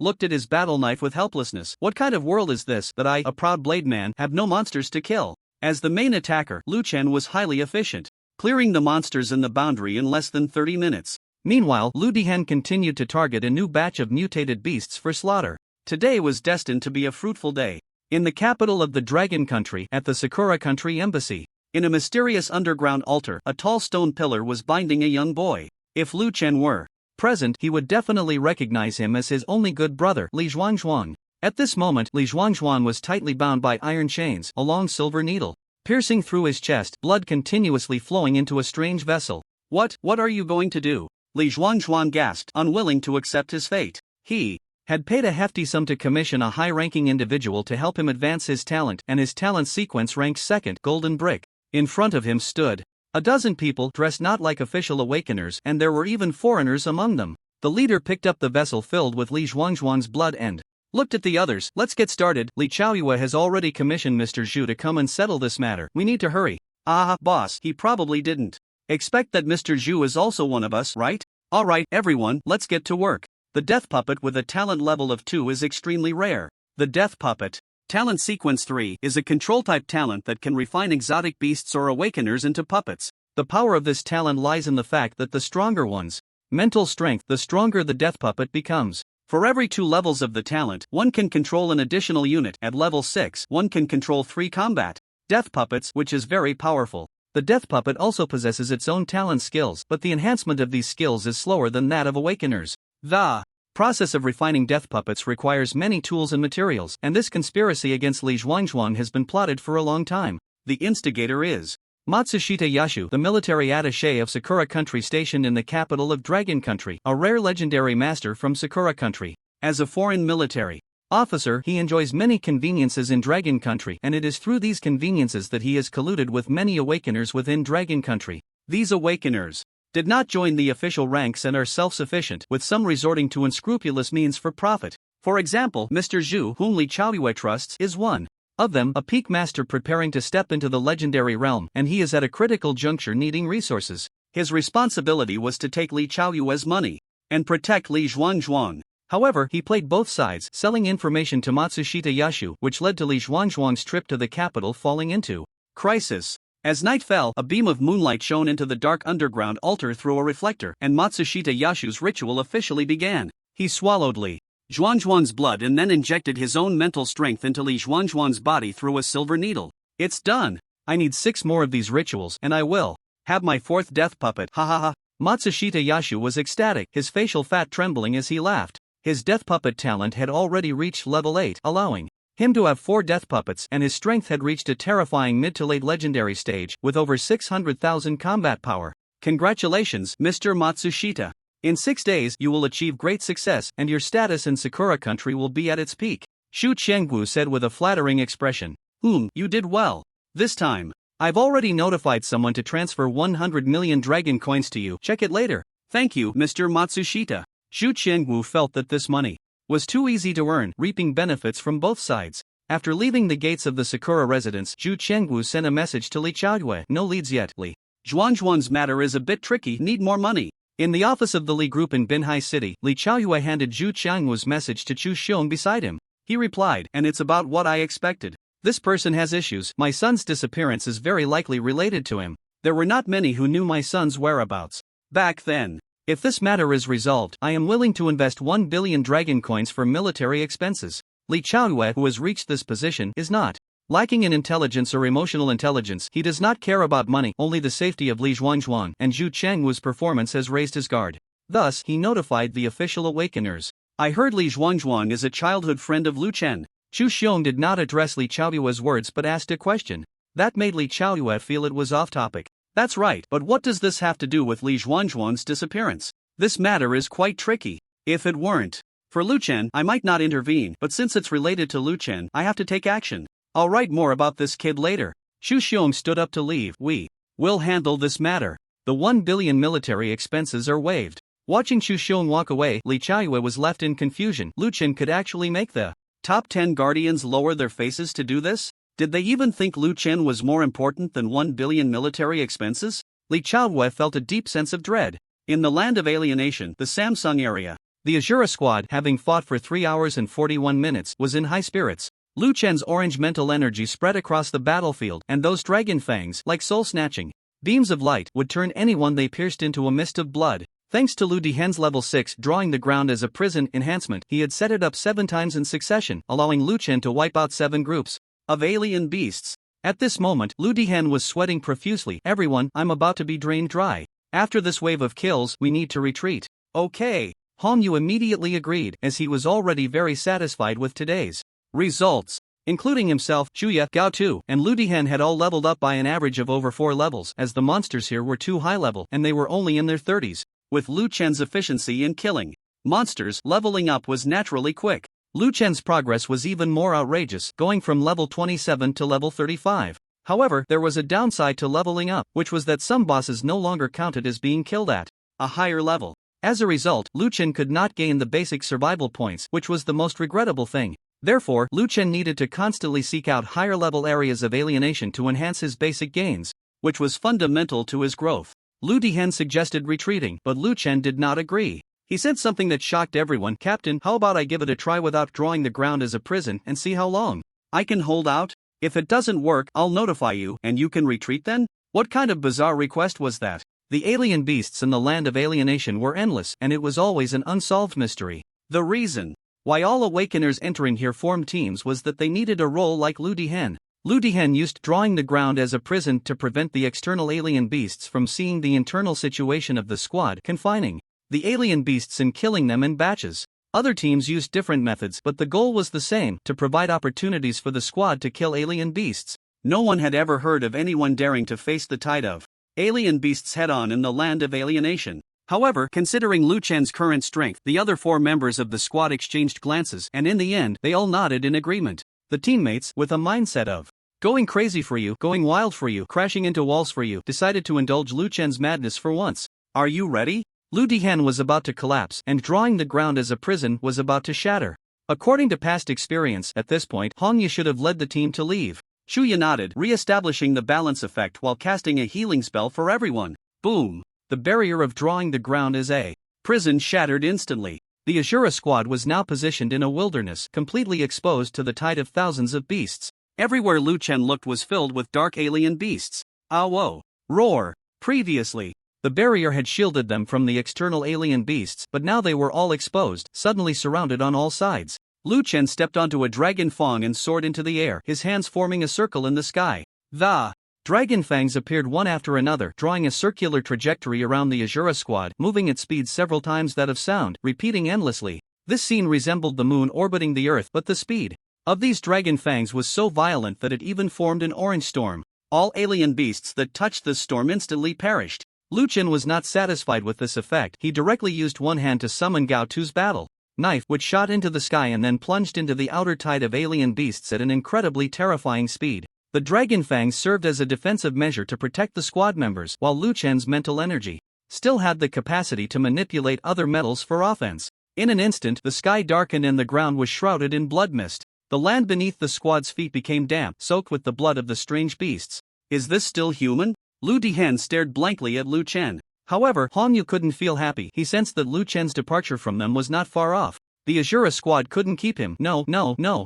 looked at his battle knife with helplessness. What kind of world is this, that I, a proud blade man, have no monsters to kill? As the main attacker, Liuan was highly efficient, clearing the monsters in the boundary in less than 30 minutes. Meanwhile, Lu Dihan continued to target a new batch of mutated beasts for slaughter. Today was destined to be a fruitful day. In the capital of the Dragon Country, at the Sakura Country Embassy, in a mysterious underground altar, a tall stone pillar was binding a young boy. If Liuan were present, he would definitely recognize him as his only good brother, Li Zhuangzhuang. At this moment, Li Zhuangzhuang was tightly bound by iron chains, a long silver needle piercing through his chest, blood continuously flowing into a strange vessel. What are you going to do? Li Zhuangzhuang gasped, unwilling to accept his fate. He had paid a hefty sum to commission a high-ranking individual to help him advance his talent, and his talent sequence ranked 2nd, golden brick. In front of him stood a dozen people dressed not like official awakeners, and there were even foreigners among them. The leader picked up the vessel filled with Li Zhuangzhuang's blood and looked at the others. Let's get started. Li Chaoyue has already commissioned Mr. Zhu to come and settle this matter. We need to hurry. Ah, boss, he probably didn't expect that Mr. Zhu is also one of us, right? Alright, everyone, let's get to work. The Death Puppet with a talent level of 2 is extremely rare. The Death Puppet Talent Sequence 3 is a control-type talent that can refine exotic beasts or awakeners into puppets. The power of this talent lies in the fact that the stronger one's mental strength, the stronger the Death Puppet becomes. For every 2 levels of the talent, one can control an additional unit. At level 6, one can control 3 combat Death Puppets, which is very powerful. The Death Puppet also possesses its own talent skills, but the enhancement of these skills is slower than that of awakeners. The process of refining Death Puppets requires many tools and materials, and this conspiracy against Li Zhuangzhuang has been plotted for a long time. The instigator is Matsushita Yashu, the military attaché of Sakura Country stationed in the capital of Dragon Country, a rare legendary master from Sakura Country. As a foreign military Officer, he enjoys many conveniences in Dragon Country, and it is through these conveniences that he has colluded with many awakeners within Dragon Country. These awakeners did not join the official ranks and are self-sufficient, with some resorting to unscrupulous means for profit. For example, Mr. Zhu, whom Li Chaoyue trusts, is one of them, a peak master preparing to step into the legendary realm, and he is at a critical juncture needing resources. His responsibility was to take Li Chaoyue's money and protect Li Zhuangzhuang. However, he played both sides, selling information to Matsushita Yashu, which led to Li Zhuangzhuang's trip to the capital falling into crisis. As night fell, a beam of moonlight shone into the dark underground altar through a reflector, and Matsushita Yashu's ritual officially began. He swallowed Li Zhuangzhuang's blood and then injected his own mental strength into Li Zhuangzhuang's body through a silver needle. It's done. I need 6 more of these rituals, and I will have my 4th death puppet. Ha ha ha. Matsushita Yashu was ecstatic, his facial fat trembling as he laughed. His death puppet talent had already reached level 8, allowing him to have 4 death puppets, and his strength had reached a terrifying mid to late legendary stage, with over 600,000 combat power. Congratulations, Mr. Matsushita. In 6 days you will achieve great success, and your status in Sakura country will be at its peak. Xu Qiangwu said with a flattering expression. You did well. This time, I've already notified someone to transfer 100 million dragon coins to you. Check it later. Thank you, Mr. Matsushita. Xu Qiangwu felt that this money was too easy to earn, reaping benefits from both sides. After leaving the gates of the Sakura residence, Xu Qiangwu sent a message to Li Chaoyue. No leads yet, Li Zhuangzhuang's matter is a bit tricky, need more money. In the office of the Li Group in Binhai City, Li Chaoyue handed Xu Qiangwu's message to Chu Xiong beside him. He replied, and it's about what I expected. This person has issues. My son's disappearance is very likely related to him. There were not many who knew my son's whereabouts back then. If this matter is resolved, I am willing to invest 1 billion dragon coins for military expenses. Li Chaoyue, who has reached this position, is not lacking in intelligence or emotional intelligence. He does not care about money, only the safety of Li Zhuangzhuang, and Zhu Qiangwu's performance has raised his guard. Thus, he notified the official awakeners. I heard Li Zhuangzhuang is a childhood friend of Lu Chen. Chu Xiong did not address Li Chaoyue's words but asked a question. That made Li Chaoyue feel it was off topic. That's right, but what does this have to do with Li Zhuangzhuang's disappearance? This matter is quite tricky. If it weren't for Lu Chen, I might not intervene, but since it's related to Lu Chen, I have to take action. I'll write more about this kid later. Chu Xiong stood up to leave. We will handle this matter. The 1 billion military expenses are waived. Watching Chu Xiong walk away, Li Chaoyue was left in confusion. Lu Chen could actually make the top 10 guardians lower their faces to do this? Did they even think Lu Chen was more important than 1 billion military expenses? Li Chaoyue felt a deep sense of dread. In the land of alienation, the Samsung area, the Azura squad, having fought for 3 hours and 41 minutes, was in high spirits. Lu Chen's orange mental energy spread across the battlefield, and those dragon fangs, like soul-snatching beams of light, would turn anyone they pierced into a mist of blood. Thanks to Lu Dihen's level 6 drawing the ground as a prison enhancement, he had set it up 7 times in succession, allowing Lu Chen to wipe out 7 groups of alien beasts. At this moment, Lu Dihen was sweating profusely. Everyone, I'm about to be drained dry. After this wave of kills, we need to retreat. Okay. Hong Yu immediately agreed, as he was already very satisfied with today's results. Including himself, Chuya, Gao Tu, and Lu Dihen had all leveled up by an average of over 4 levels, as the monsters here were too high level, and they were only in their 30s. With Lu Chen's efficiency in killing monsters, leveling up was naturally quick. Lu Chen's progress was even more outrageous, going from level 27 to level 35. However, there was a downside to leveling up, which was that some bosses no longer counted as being killed at a higher level. As a result, Lu Chen could not gain the basic survival points, which was the most regrettable thing. Therefore, Lu Chen needed to constantly seek out higher level areas of alienation to enhance his basic gains, which was fundamental to his growth. Lu Dihen suggested retreating, but Lu Chen did not agree. He said something that shocked everyone. Captain, how about I give it a try without drawing the ground as a prison and see how long I can hold out? If it doesn't work, I'll notify you, and you can retreat then? What kind of bizarre request was that? The alien beasts in the land of alienation were endless, and it was always an unsolved mystery. The reason why all awakeners entering here formed teams was that they needed a role like Lu Dihen. Lu Dihen used drawing the ground as a prison to prevent the external alien beasts from seeing the internal situation of the squad, confining the alien beasts and killing them in batches. Other teams used different methods, but the goal was the same: to provide opportunities for the squad to kill alien beasts. No one had ever heard of anyone daring to face the tide of alien beasts head-on in the land of alienation. However, considering Lu Chen's current strength, the other 4 members of the squad exchanged glances, and in the end, they all nodded in agreement. The teammates, with a mindset of going crazy for you, going wild for you, crashing into walls for you, decided to indulge Lu Chen's madness for once. Are you ready? Lu Dihan was about to collapse, and drawing the ground as a prison was about to shatter. According to past experience, at this point, Hongyu should have led the team to leave. Shuya nodded, re-establishing the balance effect while casting a healing spell for everyone. Boom! The barrier of drawing the ground as a prison shattered instantly. The Ashura squad was now positioned in a wilderness, completely exposed to the tide of thousands of beasts. Everywhere Lu Chen looked was filled with dark alien beasts. Awo! Roar! Previously, the barrier had shielded them from the external alien beasts, but now they were all exposed, suddenly surrounded on all sides. Lu Chen stepped onto a dragon fang and soared into the air, his hands forming a circle in the sky. The dragon fangs appeared one after another, drawing a circular trajectory around the Ashura squad, moving at speed several times that of sound, repeating endlessly. This scene resembled the moon orbiting the earth, but the speed of these dragon fangs was so violent that it even formed an orange storm. All alien beasts that touched this storm instantly perished. Lu Chen was not satisfied with this effect. He directly used one hand to summon Gao Tu's battle knife, which shot into the sky and then plunged into the outer tide of alien beasts at an incredibly terrifying speed. The dragon fangs served as a defensive measure to protect the squad members, while Lu Chen's mental energy still had the capacity to manipulate other metals for offense. In an instant, the sky darkened and the ground was shrouded in blood mist. The land beneath the squad's feet became damp, soaked with the blood of the strange beasts. Is this still human? Lu Dihan stared blankly at Lu Chen. However, Hongyu couldn't feel happy. He sensed that Lu Chen's departure from them was not far off. The Ashura squad couldn't keep him. No,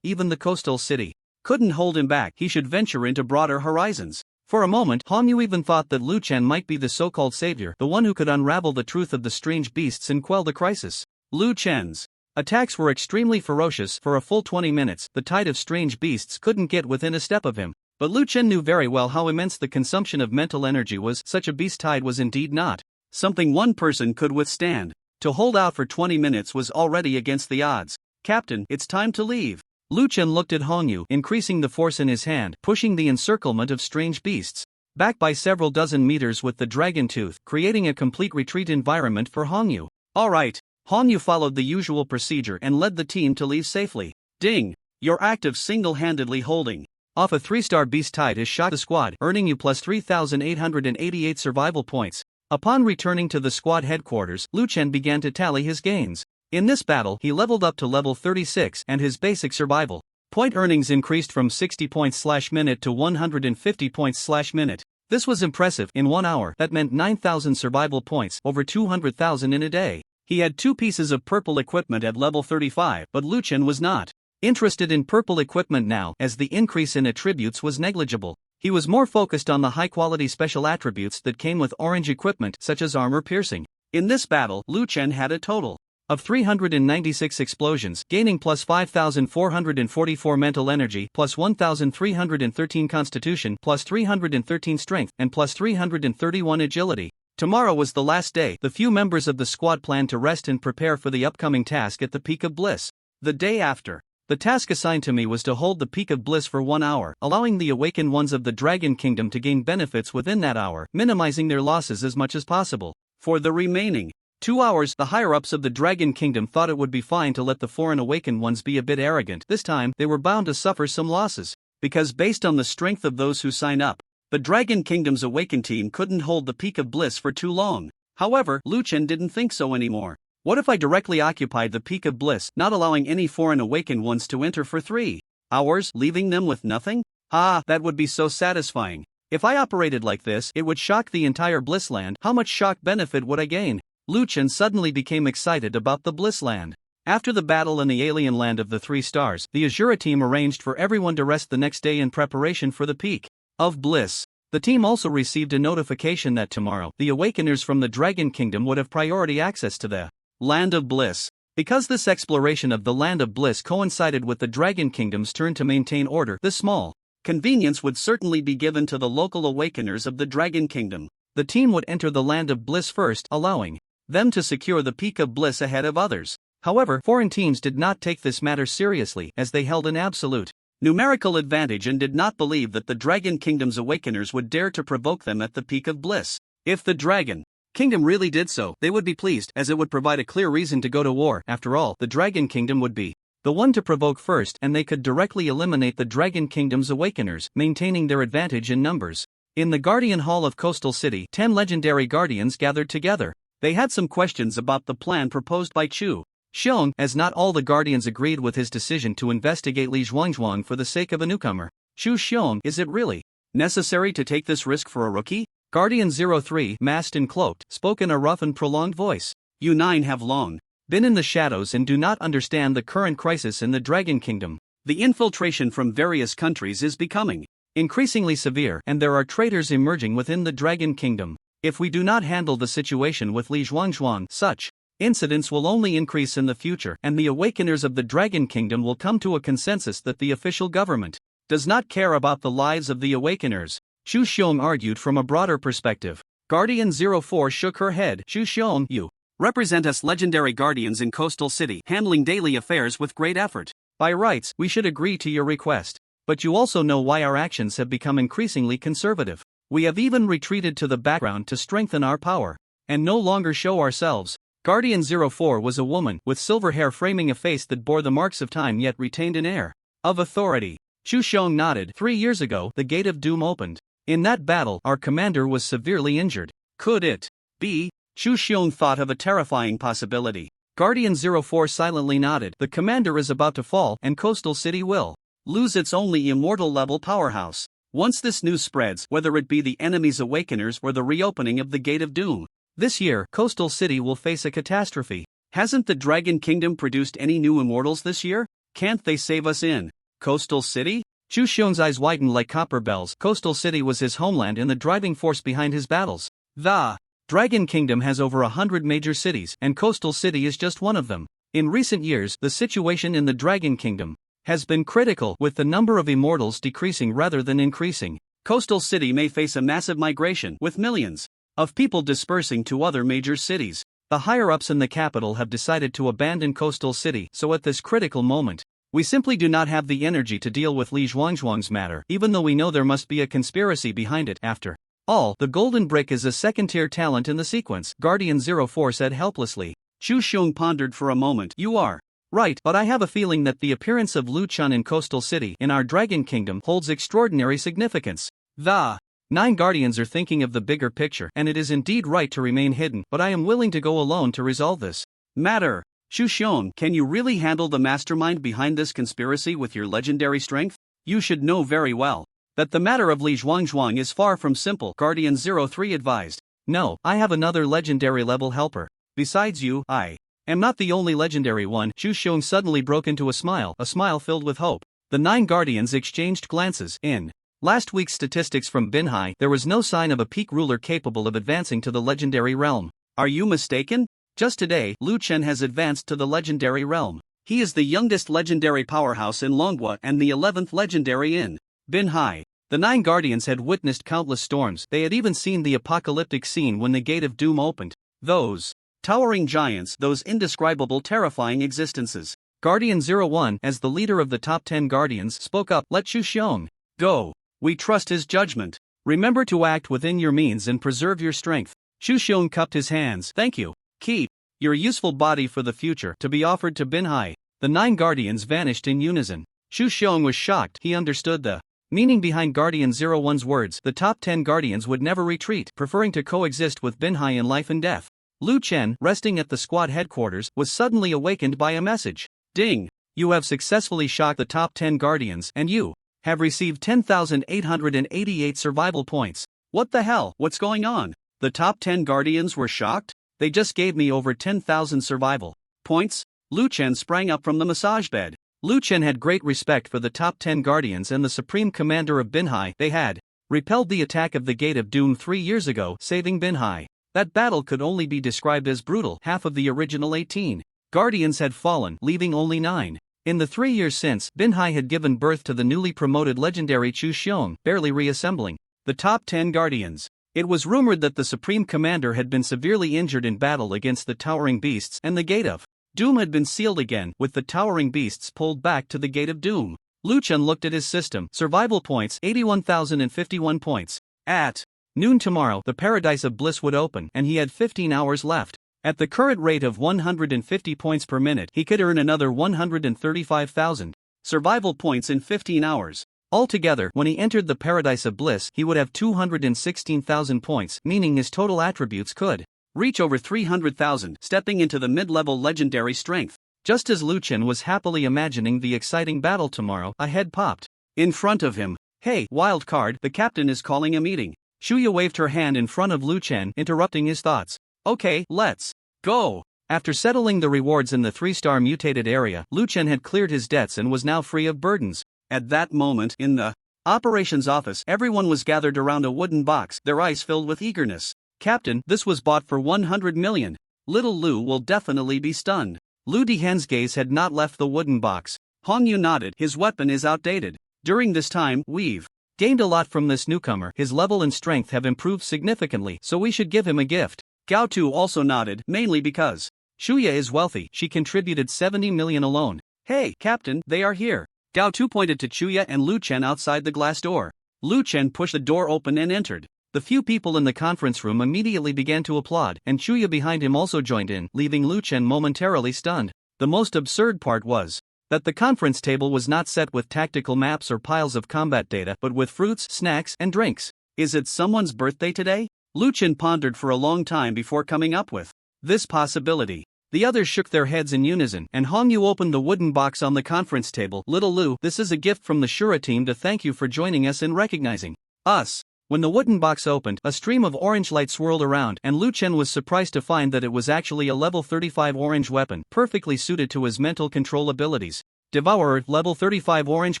even the coastal city couldn't hold him back. He should venture into broader horizons. For a moment, Hongyu even thought that Lu Chen might be the so-called savior, the one who could unravel the truth of the strange beasts and quell the crisis. Lu Chen's attacks were extremely ferocious. For a full 20 minutes, the tide of strange beasts couldn't get within a step of him. But Lu Chen knew very well how immense the consumption of mental energy was. Such a beast tide was indeed not something one person could withstand. To hold out for 20 minutes was already against the odds. Captain, it's time to leave. Lu Chen looked at Hongyu, increasing the force in his hand, pushing the encirclement of strange beasts back by several dozen meters with the dragon tooth, creating a complete retreat environment for Hongyu. All right. Hongyu followed the usual procedure and led the team to leave safely. Ding! Your act of single-handedly holding off a 3-star beast tide has shocked the squad, earning you plus 3,888 survival points. Upon returning to the squad headquarters, Lu Chen began to tally his gains. In this battle, he leveled up to level 36 and his basic survival point earnings increased from 60 points/minute to 150 points/minute. This was impressive. In 1 hour, that meant 9,000 survival points, over 200,000 in a day. He had 2 pieces of purple equipment at level 35, but Lu Chen was not interested in purple equipment now, as the increase in attributes was negligible. He was more focused on the high-quality special attributes that came with orange equipment, such as armor piercing. In this battle, Lu Chen had a total of 396 explosions, gaining plus 5,444 mental energy, plus 1,313 constitution, plus 313 strength, and plus 331 agility. Tomorrow was the last day. The few members of the squad planned to rest and prepare for the upcoming task at the Peak of Bliss. The day after, the task assigned to me was to hold the Peak of Bliss for 1 hour, allowing the awakened ones of the Dragon Kingdom to gain benefits within that hour, minimizing their losses as much as possible. For the remaining 2 hours, the higher-ups of the Dragon Kingdom thought it would be fine to let the foreign awakened ones be a bit arrogant. This time, they were bound to suffer some losses, because based on the strength of those who sign up, the Dragon Kingdom's awakened team couldn't hold the Peak of Bliss for too long. However, Lu Chen didn't think so anymore. What if I directly occupied the Peak of Bliss, not allowing any foreign awakened ones to enter for 3 hours, leaving them with nothing? That would be so satisfying. If I operated like this, it would shock the entire Blissland. How much shock benefit would I gain? Lu Chen suddenly became excited about the Blissland. After the battle in the alien land of the 3 stars, the Ashura team arranged for everyone to rest the next day in preparation for the Peak of Bliss. The team also received a notification that tomorrow, the Awakeners from the Dragon Kingdom would have priority access to the Land of Bliss. Because this exploration of the Land of Bliss coincided with the Dragon Kingdom's turn to maintain order, this small convenience would certainly be given to the local Awakeners of the Dragon Kingdom. The team would enter the Land of Bliss first, allowing them to secure the Peak of Bliss ahead of others. However, foreign teams did not take this matter seriously, as they held an absolute numerical advantage and did not believe that the Dragon Kingdom's Awakeners would dare to provoke them at the Peak of Bliss. If the Dragon Kingdom really did so, they would be pleased, as it would provide a clear reason to go to war. After all, the Dragon Kingdom would be the one to provoke first, and they could directly eliminate the Dragon Kingdom's awakeners, maintaining their advantage in numbers. In the Guardian Hall of Coastal City, 10 legendary guardians gathered together. They had some questions about the plan proposed by Chu Xiong, as not all the guardians agreed with his decision to investigate Li Zhuangzhuang for the sake of a newcomer. Chu Xiong, is it really necessary to take this risk for a rookie? Guardian 03, masked and cloaked, spoke in a rough and prolonged voice. You 9 have long been in the shadows and do not understand the current crisis in the Dragon Kingdom. The infiltration from various countries is becoming increasingly severe, and there are traitors emerging within the Dragon Kingdom. If we do not handle the situation with Li Zhuangzhuang, such incidents will only increase in the future, and the awakeners of the Dragon Kingdom will come to a consensus that the official government does not care about the lives of the awakeners. Chu Xiong argued from a broader perspective. Guardian 04 shook her head. Chu Xiong, you represent us legendary guardians in Coastal City, handling daily affairs with great effort. By rights, we should agree to your request. But you also know why our actions have become increasingly conservative. We have even retreated to the background to strengthen our power, and no longer show ourselves. Guardian 04 was a woman, with silver hair framing a face that bore the marks of time yet retained an air of authority. Chu Xiong nodded. 3 years ago, the Gate of Doom opened. In that battle, our commander was severely injured. Could it be? Chu Xiong thought of a terrifying possibility. Guardian 04 silently nodded. The commander is about to fall, and Coastal City will lose its only immortal-level powerhouse. Once this news spreads, whether it be the enemy's awakeners or the reopening of the Gate of Doom, this year, Coastal City will face a catastrophe. Hasn't the Dragon Kingdom produced any new immortals this year? Can't they save us in Coastal City? Chu Xiong's eyes widened like copper bells. Coastal City was his homeland and the driving force behind his battles. The Dragon Kingdom has over 100 major cities, and Coastal City is just one of them. In recent years, the situation in the Dragon Kingdom has been critical, with the number of immortals decreasing rather than increasing. Coastal City may face a massive migration, with millions of people dispersing to other major cities. The higher-ups in the capital have decided to abandon Coastal City, so at this critical moment, we simply do not have the energy to deal with Li Zhuangzhuang's matter, even though we know there must be a conspiracy behind it. After all, the Golden Brick is a second-tier talent in the sequence, Guardian 04 said helplessly. Chu Xiong pondered for a moment. You are right, but I have a feeling that the appearance of Lu Chun in Coastal City in our Dragon Kingdom holds extraordinary significance. The 9 Guardians are thinking of the bigger picture, and it is indeed right to remain hidden, but I am willing to go alone to resolve this matter. Chu Xiong, can you really handle the mastermind behind this conspiracy with your legendary strength? You should know very well that the matter of Li Zhuangzhuang is far from simple, Guardian 03 advised. No, I have another legendary level helper. Besides you, I am not the only legendary one. Chu Xiong suddenly broke into a smile filled with hope. The 9 Guardians exchanged glances. In last week's statistics from Binhai, there was no sign of a peak ruler capable of advancing to the legendary realm. Are you mistaken? Just today, Lu Chen has advanced to the legendary realm. He is the youngest legendary powerhouse in Longwa and the 11th legendary in Binhai. The 9 Guardians had witnessed countless storms. They had even seen the apocalyptic scene when the Gate of Doom opened. Those towering giants, those indescribable terrifying existences. Guardian 01, as the leader of the top 10 Guardians, spoke up. Let Chu Xiong go. We trust his judgment. Remember to act within your means and preserve your strength. Chu Xiong cupped his hands. Thank you. Keep your useful body for the future, to be offered to Binhai. The 9 Guardians vanished in unison. Chu Xiong was shocked. He understood the meaning behind Guardian 01's words. The top 10 Guardians would never retreat, preferring to coexist with Binhai in life and death. Lu Chen, resting at the squad headquarters, was suddenly awakened by a message. Ding! You have successfully shocked the top 10 Guardians, and you have received 10,888 survival points. What the hell? What's going on? The top 10 Guardians were shocked? They just gave me over 10,000 survival points. Lu Chen sprang up from the massage bed. Lu Chen had great respect for the top 10 Guardians and the supreme commander of Binhai. They had repelled the attack of the Gate of Doom 3 years ago, saving Binhai. That battle could only be described as brutal. Half of the original 18 Guardians had fallen, leaving only 9. In the 3 years since, Binhai had given birth to the newly promoted legendary Chu Xiong, barely reassembling the top 10 Guardians. It was rumored that the Supreme Commander had been severely injured in battle against the Towering Beasts, and the Gate of Doom had been sealed again, with the Towering Beasts pulled back to the Gate of Doom. Lu Chen looked at his system. Survival points, 81,051 points. At Noon tomorrow, the Paradise of Bliss would open, and he had 15 hours left. At the current rate of 150 points per minute, he could earn another 135,000 survival points in 15 hours. Altogether, when he entered the Paradise of Bliss, he would have 216,000 points, meaning his total attributes could reach over 300,000, stepping into the mid-level legendary strength. Just as Liuan was happily imagining the exciting battle tomorrow, a head popped in front of him. "Hey, wild card, the captain is calling a meeting." Shura waved her hand in front of Liuan, interrupting his thoughts. "Okay, let's go." After settling the rewards in the 3-star mutated area, Liuan had cleared his debts and was now free of burdens. At that moment, in the operations office, everyone was gathered around a wooden box, their eyes filled with eagerness. "Captain, this was bought for 100 million. Little Lu will definitely be stunned." Lu Dihan's gaze had not left the wooden box. Hong Yu nodded, "His weapon is outdated. During this time, we've gained a lot from this newcomer. His level and strength have improved significantly, so we should give him a gift." Gao Tu also nodded, mainly because Shura is wealthy. She contributed 70 million alone. "Hey, Captain, they are here." Gao Tu pointed to Chuya and Liuan outside the glass door. Liuan pushed the door open and entered. The few people in the conference room immediately began to applaud, and Chuya behind him also joined in, leaving Liuan momentarily stunned. The most absurd part was that the conference table was not set with tactical maps or piles of combat data, but with fruits, snacks, and drinks. Is it someone's birthday today? Liuan pondered for a long time before coming up with this possibility. The others shook their heads in unison, and Hong Yu opened the wooden box on the conference table. "Little Lu, this is a gift from the Shura team to thank you for joining us and recognizing us." When the wooden box opened, a stream of orange light swirled around, and Liuan was surprised to find that it was actually a level 35 orange weapon, perfectly suited to his mental control abilities. Devourer, level 35 orange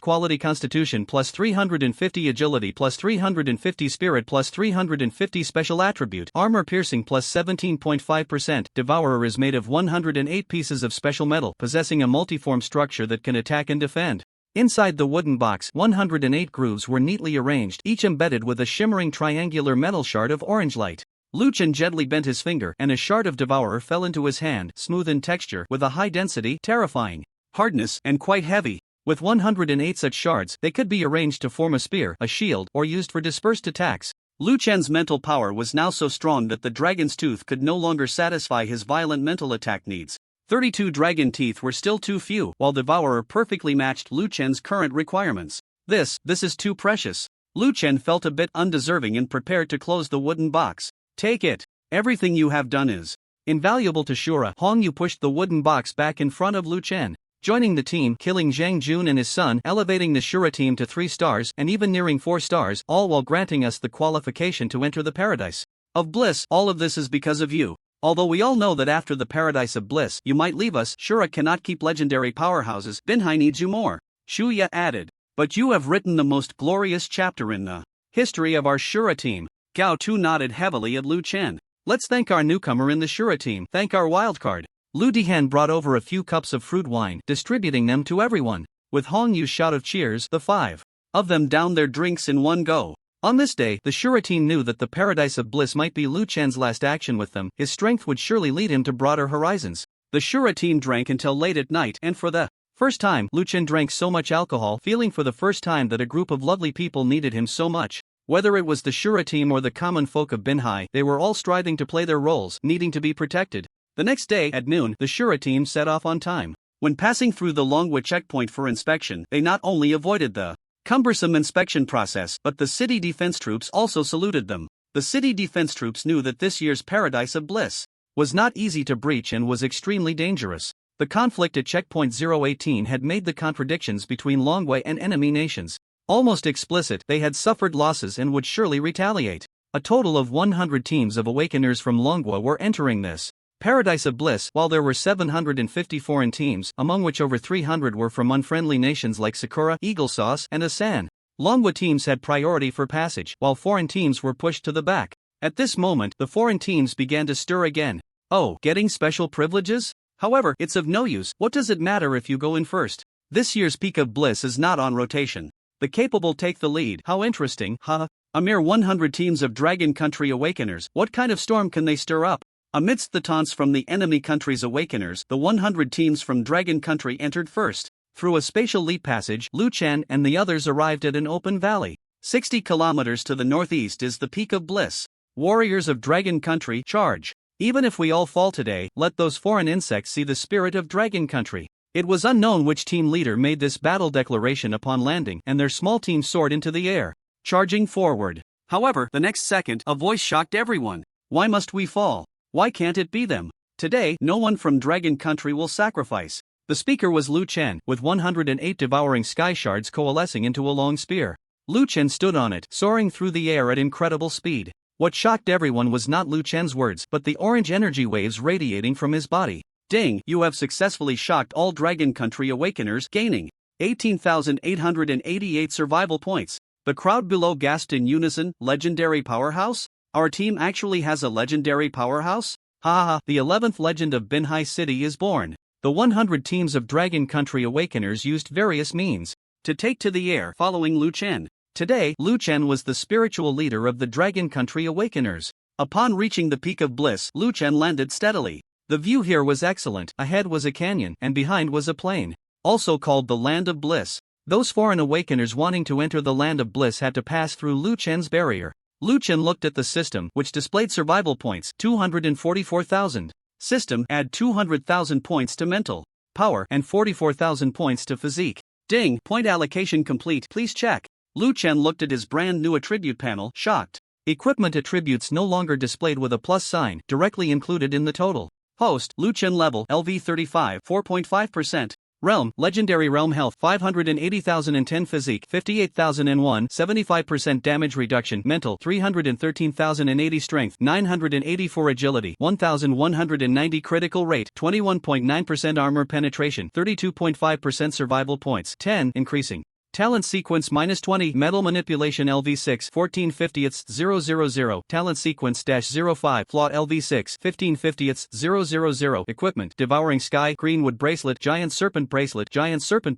quality constitution plus 350 agility plus 350 spirit plus 350 special attribute, armor piercing plus 17.5%. Devourer is made of 108 pieces of special metal, possessing a multiform structure that can attack and defend. Inside the wooden box, 108 grooves were neatly arranged, each embedded with a shimmering triangular metal shard of orange light. Liuan gently bent his finger, and a shard of Devourer fell into his hand, smooth in texture, with a high density, terrifying hardness, and quite heavy. With 108 such shards, they could be arranged to form a spear, a shield, or used for dispersed attacks. Liuan's mental power was now so strong that the dragon's tooth could no longer satisfy his violent mental attack needs. 32 dragon teeth were still too few, while Devourer perfectly matched Liuan's current requirements. This is too precious. Liuan felt a bit undeserving and prepared to close the wooden box. "Take it. Everything you have done is invaluable to Shura." Hong Yu pushed the wooden box back in front of Liuan. Joining the team, killing Zhang Jun and his son, elevating the Shura team to 3 stars, and even nearing 4 stars, all while granting us the qualification to enter the Paradise of Bliss. All of this is because of you. Although we all know that after the Paradise of Bliss, you might leave us, Shura cannot keep legendary powerhouses. Binhai needs you more. Shura added. But you have written the most glorious chapter in the history of our Shura team. Gao Tu nodded heavily at Liuan. "Let's thank our newcomer in the Shura team, thank our wildcard." Lu Dihan brought over a few cups of fruit wine, distributing them to everyone. With Hong Yu's shout of cheers, the 5 of them downed their drinks in one go. On this day, the Shura team knew that the Paradise of Bliss might be Liuan's last action with them. His strength would surely lead him to broader horizons. The Shura team drank until late at night, and for the first time, Liuan drank so much alcohol, feeling for the first time that a group of lovely people needed him so much. Whether it was the Shura team or the common folk of Binhai, they were all striving to play their roles, needing to be protected. The next day, at noon, the Shura team set off on time. When passing through the Longwa checkpoint for inspection, they not only avoided the cumbersome inspection process, but the city defense troops also saluted them. The city defense troops knew that this year's Paradise of Bliss was not easy to breach and was extremely dangerous. The conflict at checkpoint 018 had made the contradictions between Longwa and enemy nations almost explicit. They had suffered losses and would surely retaliate. A total of 100 teams of awakeners from Longwa were entering this Paradise of Bliss, while there were 750 foreign teams, among which over 300 were from unfriendly nations like Sakura, Eagle Sauce, and Asan. Longwa teams had priority for passage, while foreign teams were pushed to the back. At this moment, the foreign teams began to stir again. "Oh, getting special privileges? However, it's of no use. What does it matter if you go in first? This year's Peak of Bliss is not on rotation. The capable take the lead." How interesting, huh? A mere 100 teams of Dragon Country Awakeners, what kind of storm can they stir up? Amidst the taunts from the enemy country's Awakeners, the 100 teams from Dragon Country entered first. Through a spatial leap passage, Liuan and the others arrived at an open valley. 60 kilometers to the northeast is the Peak of Bliss. Warriors of Dragon Country, charge. Even if we all fall today, let those foreign insects see the spirit of Dragon Country. It was unknown which team leader made this battle declaration upon landing, and their small team soared into the air, charging forward. However, the next second, a voice shocked everyone. Why must we fall? Why can't it be them? Today, no one from Dragon Country will sacrifice. The speaker was Lu Chen, with 108 devouring sky shards coalescing into a long spear. Lu Chen stood on it, soaring through the air at incredible speed. What shocked everyone was not Lu Chen's words, but the orange energy waves radiating from his body. Ding, you have successfully shocked all Dragon Country Awakeners, gaining 18,888 survival points. The crowd below gasped in unison, legendary powerhouse? Our team actually has a legendary powerhouse? Ha ha, the 11th legend of Binhai City is born. The 100 teams of Dragon Country Awakeners used various means to take to the air following Lu Chen. Today, Lu Chen was the spiritual leader of the Dragon Country Awakeners. Upon reaching the Peak of Bliss, Lu Chen landed steadily. The view here was excellent, ahead was a canyon, and behind was a plain, also called the Land of Bliss. Those foreign awakeners wanting to enter the Land of Bliss had to pass through Lu Chen's barrier. Lu Chen looked at the system, which displayed survival points, 244,000. System, add 200,000 points to mental power and 44,000 points to physique. Ding, point allocation complete, please check. Lu Chen looked at his brand new attribute panel, shocked. Equipment attributes no longer displayed with a plus sign, directly included in the total. Host, Lu Chen level, LV35, 4.5%. Realm, Legendary Realm Health, 580,010 Physique, 58,001, 75% Damage Reduction, Mental, 313,080 Strength, 984 Agility, 1,190 Critical Rate, 21.9% Armor Penetration, 32.5% Survival Points, 10, increasing. Talent Sequence -20, Metal Manipulation LV6, 14/50ths Talent Sequence -05, Flaw LV6, 15/50ths Equipment, Devouring Sky, Greenwood Bracelet, Giant Serpent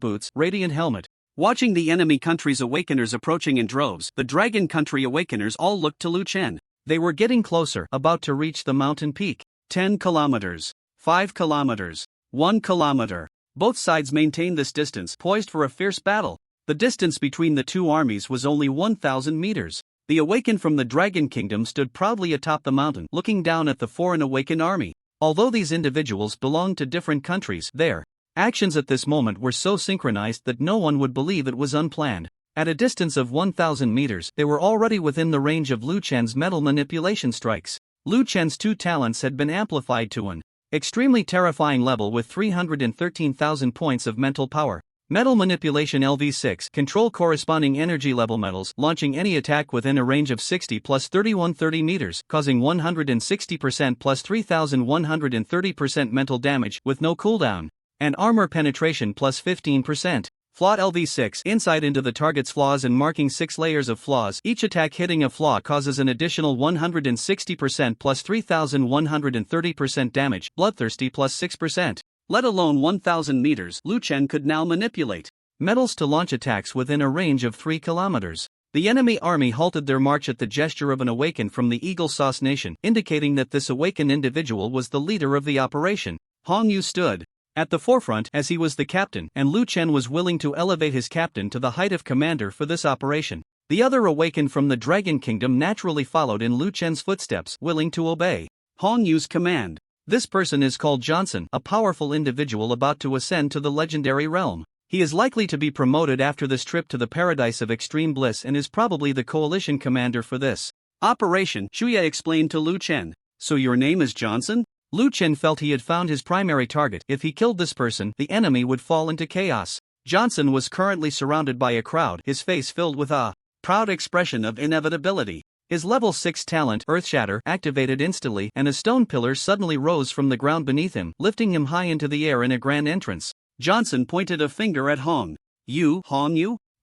Boots, Radiant Helmet. Watching the enemy country's Awakeners approaching in droves, the Dragon Country Awakeners all looked to Lu Chen. They were getting closer, about to reach the mountain peak. 10 kilometers, 5 kilometers, 1 kilometer. Both sides maintained this distance, poised for a fierce battle. The distance between the two armies was only 1,000 meters. The Awakened from the Dragon Kingdom stood proudly atop the mountain, looking down at the foreign Awakened army. Although these individuals belonged to different countries, their actions at this moment were so synchronized that no one would believe it was unplanned. At a distance of 1,000 meters, they were already within the range of Lu Chen's metal manipulation strikes. Lu Chen's two talents had been amplified to an extremely terrifying level with 313,000 points of mental power. Metal Manipulation LV6, control corresponding energy level metals, launching any attack within a range of 60 plus 3130 meters, causing 160% plus 3130% mental damage, with no cooldown. And Armor Penetration plus 15%. Flaw LV6, insight into the target's flaws and marking 6 layers of flaws. Each attack hitting a flaw causes an additional 160% plus 3130% damage, Bloodthirsty plus 6%. Let alone 1,000 meters, Lu Chen could now manipulate metals to launch attacks within a range of 3 kilometers. The enemy army halted their march at the gesture of an Awakened from the Eagle Sauce Nation, indicating that this Awakened individual was the leader of the operation. Hong Yu stood at the forefront as he was the captain, and Lu Chen was willing to elevate his captain to the height of commander for this operation. The other Awakened from the Dragon Kingdom naturally followed in Lu Chen's footsteps, willing to obey Hong Yu's command. This person is called Johnson, a powerful individual about to ascend to the legendary realm. He is likely to be promoted after this trip to the paradise of extreme bliss and is probably the coalition commander for this operation, Shuya explained to Lu Chen. So your name is Johnson? Lu Chen felt he had found his primary target. If he killed this person, the enemy would fall into chaos. Johnson was currently surrounded by a crowd, his face filled with a proud expression of inevitability. His level 6 talent, Earthshatter, activated instantly, and a stone pillar suddenly rose from the ground beneath him, lifting him high into the air in a grand entrance. Johnson pointed a finger at Hong Yu,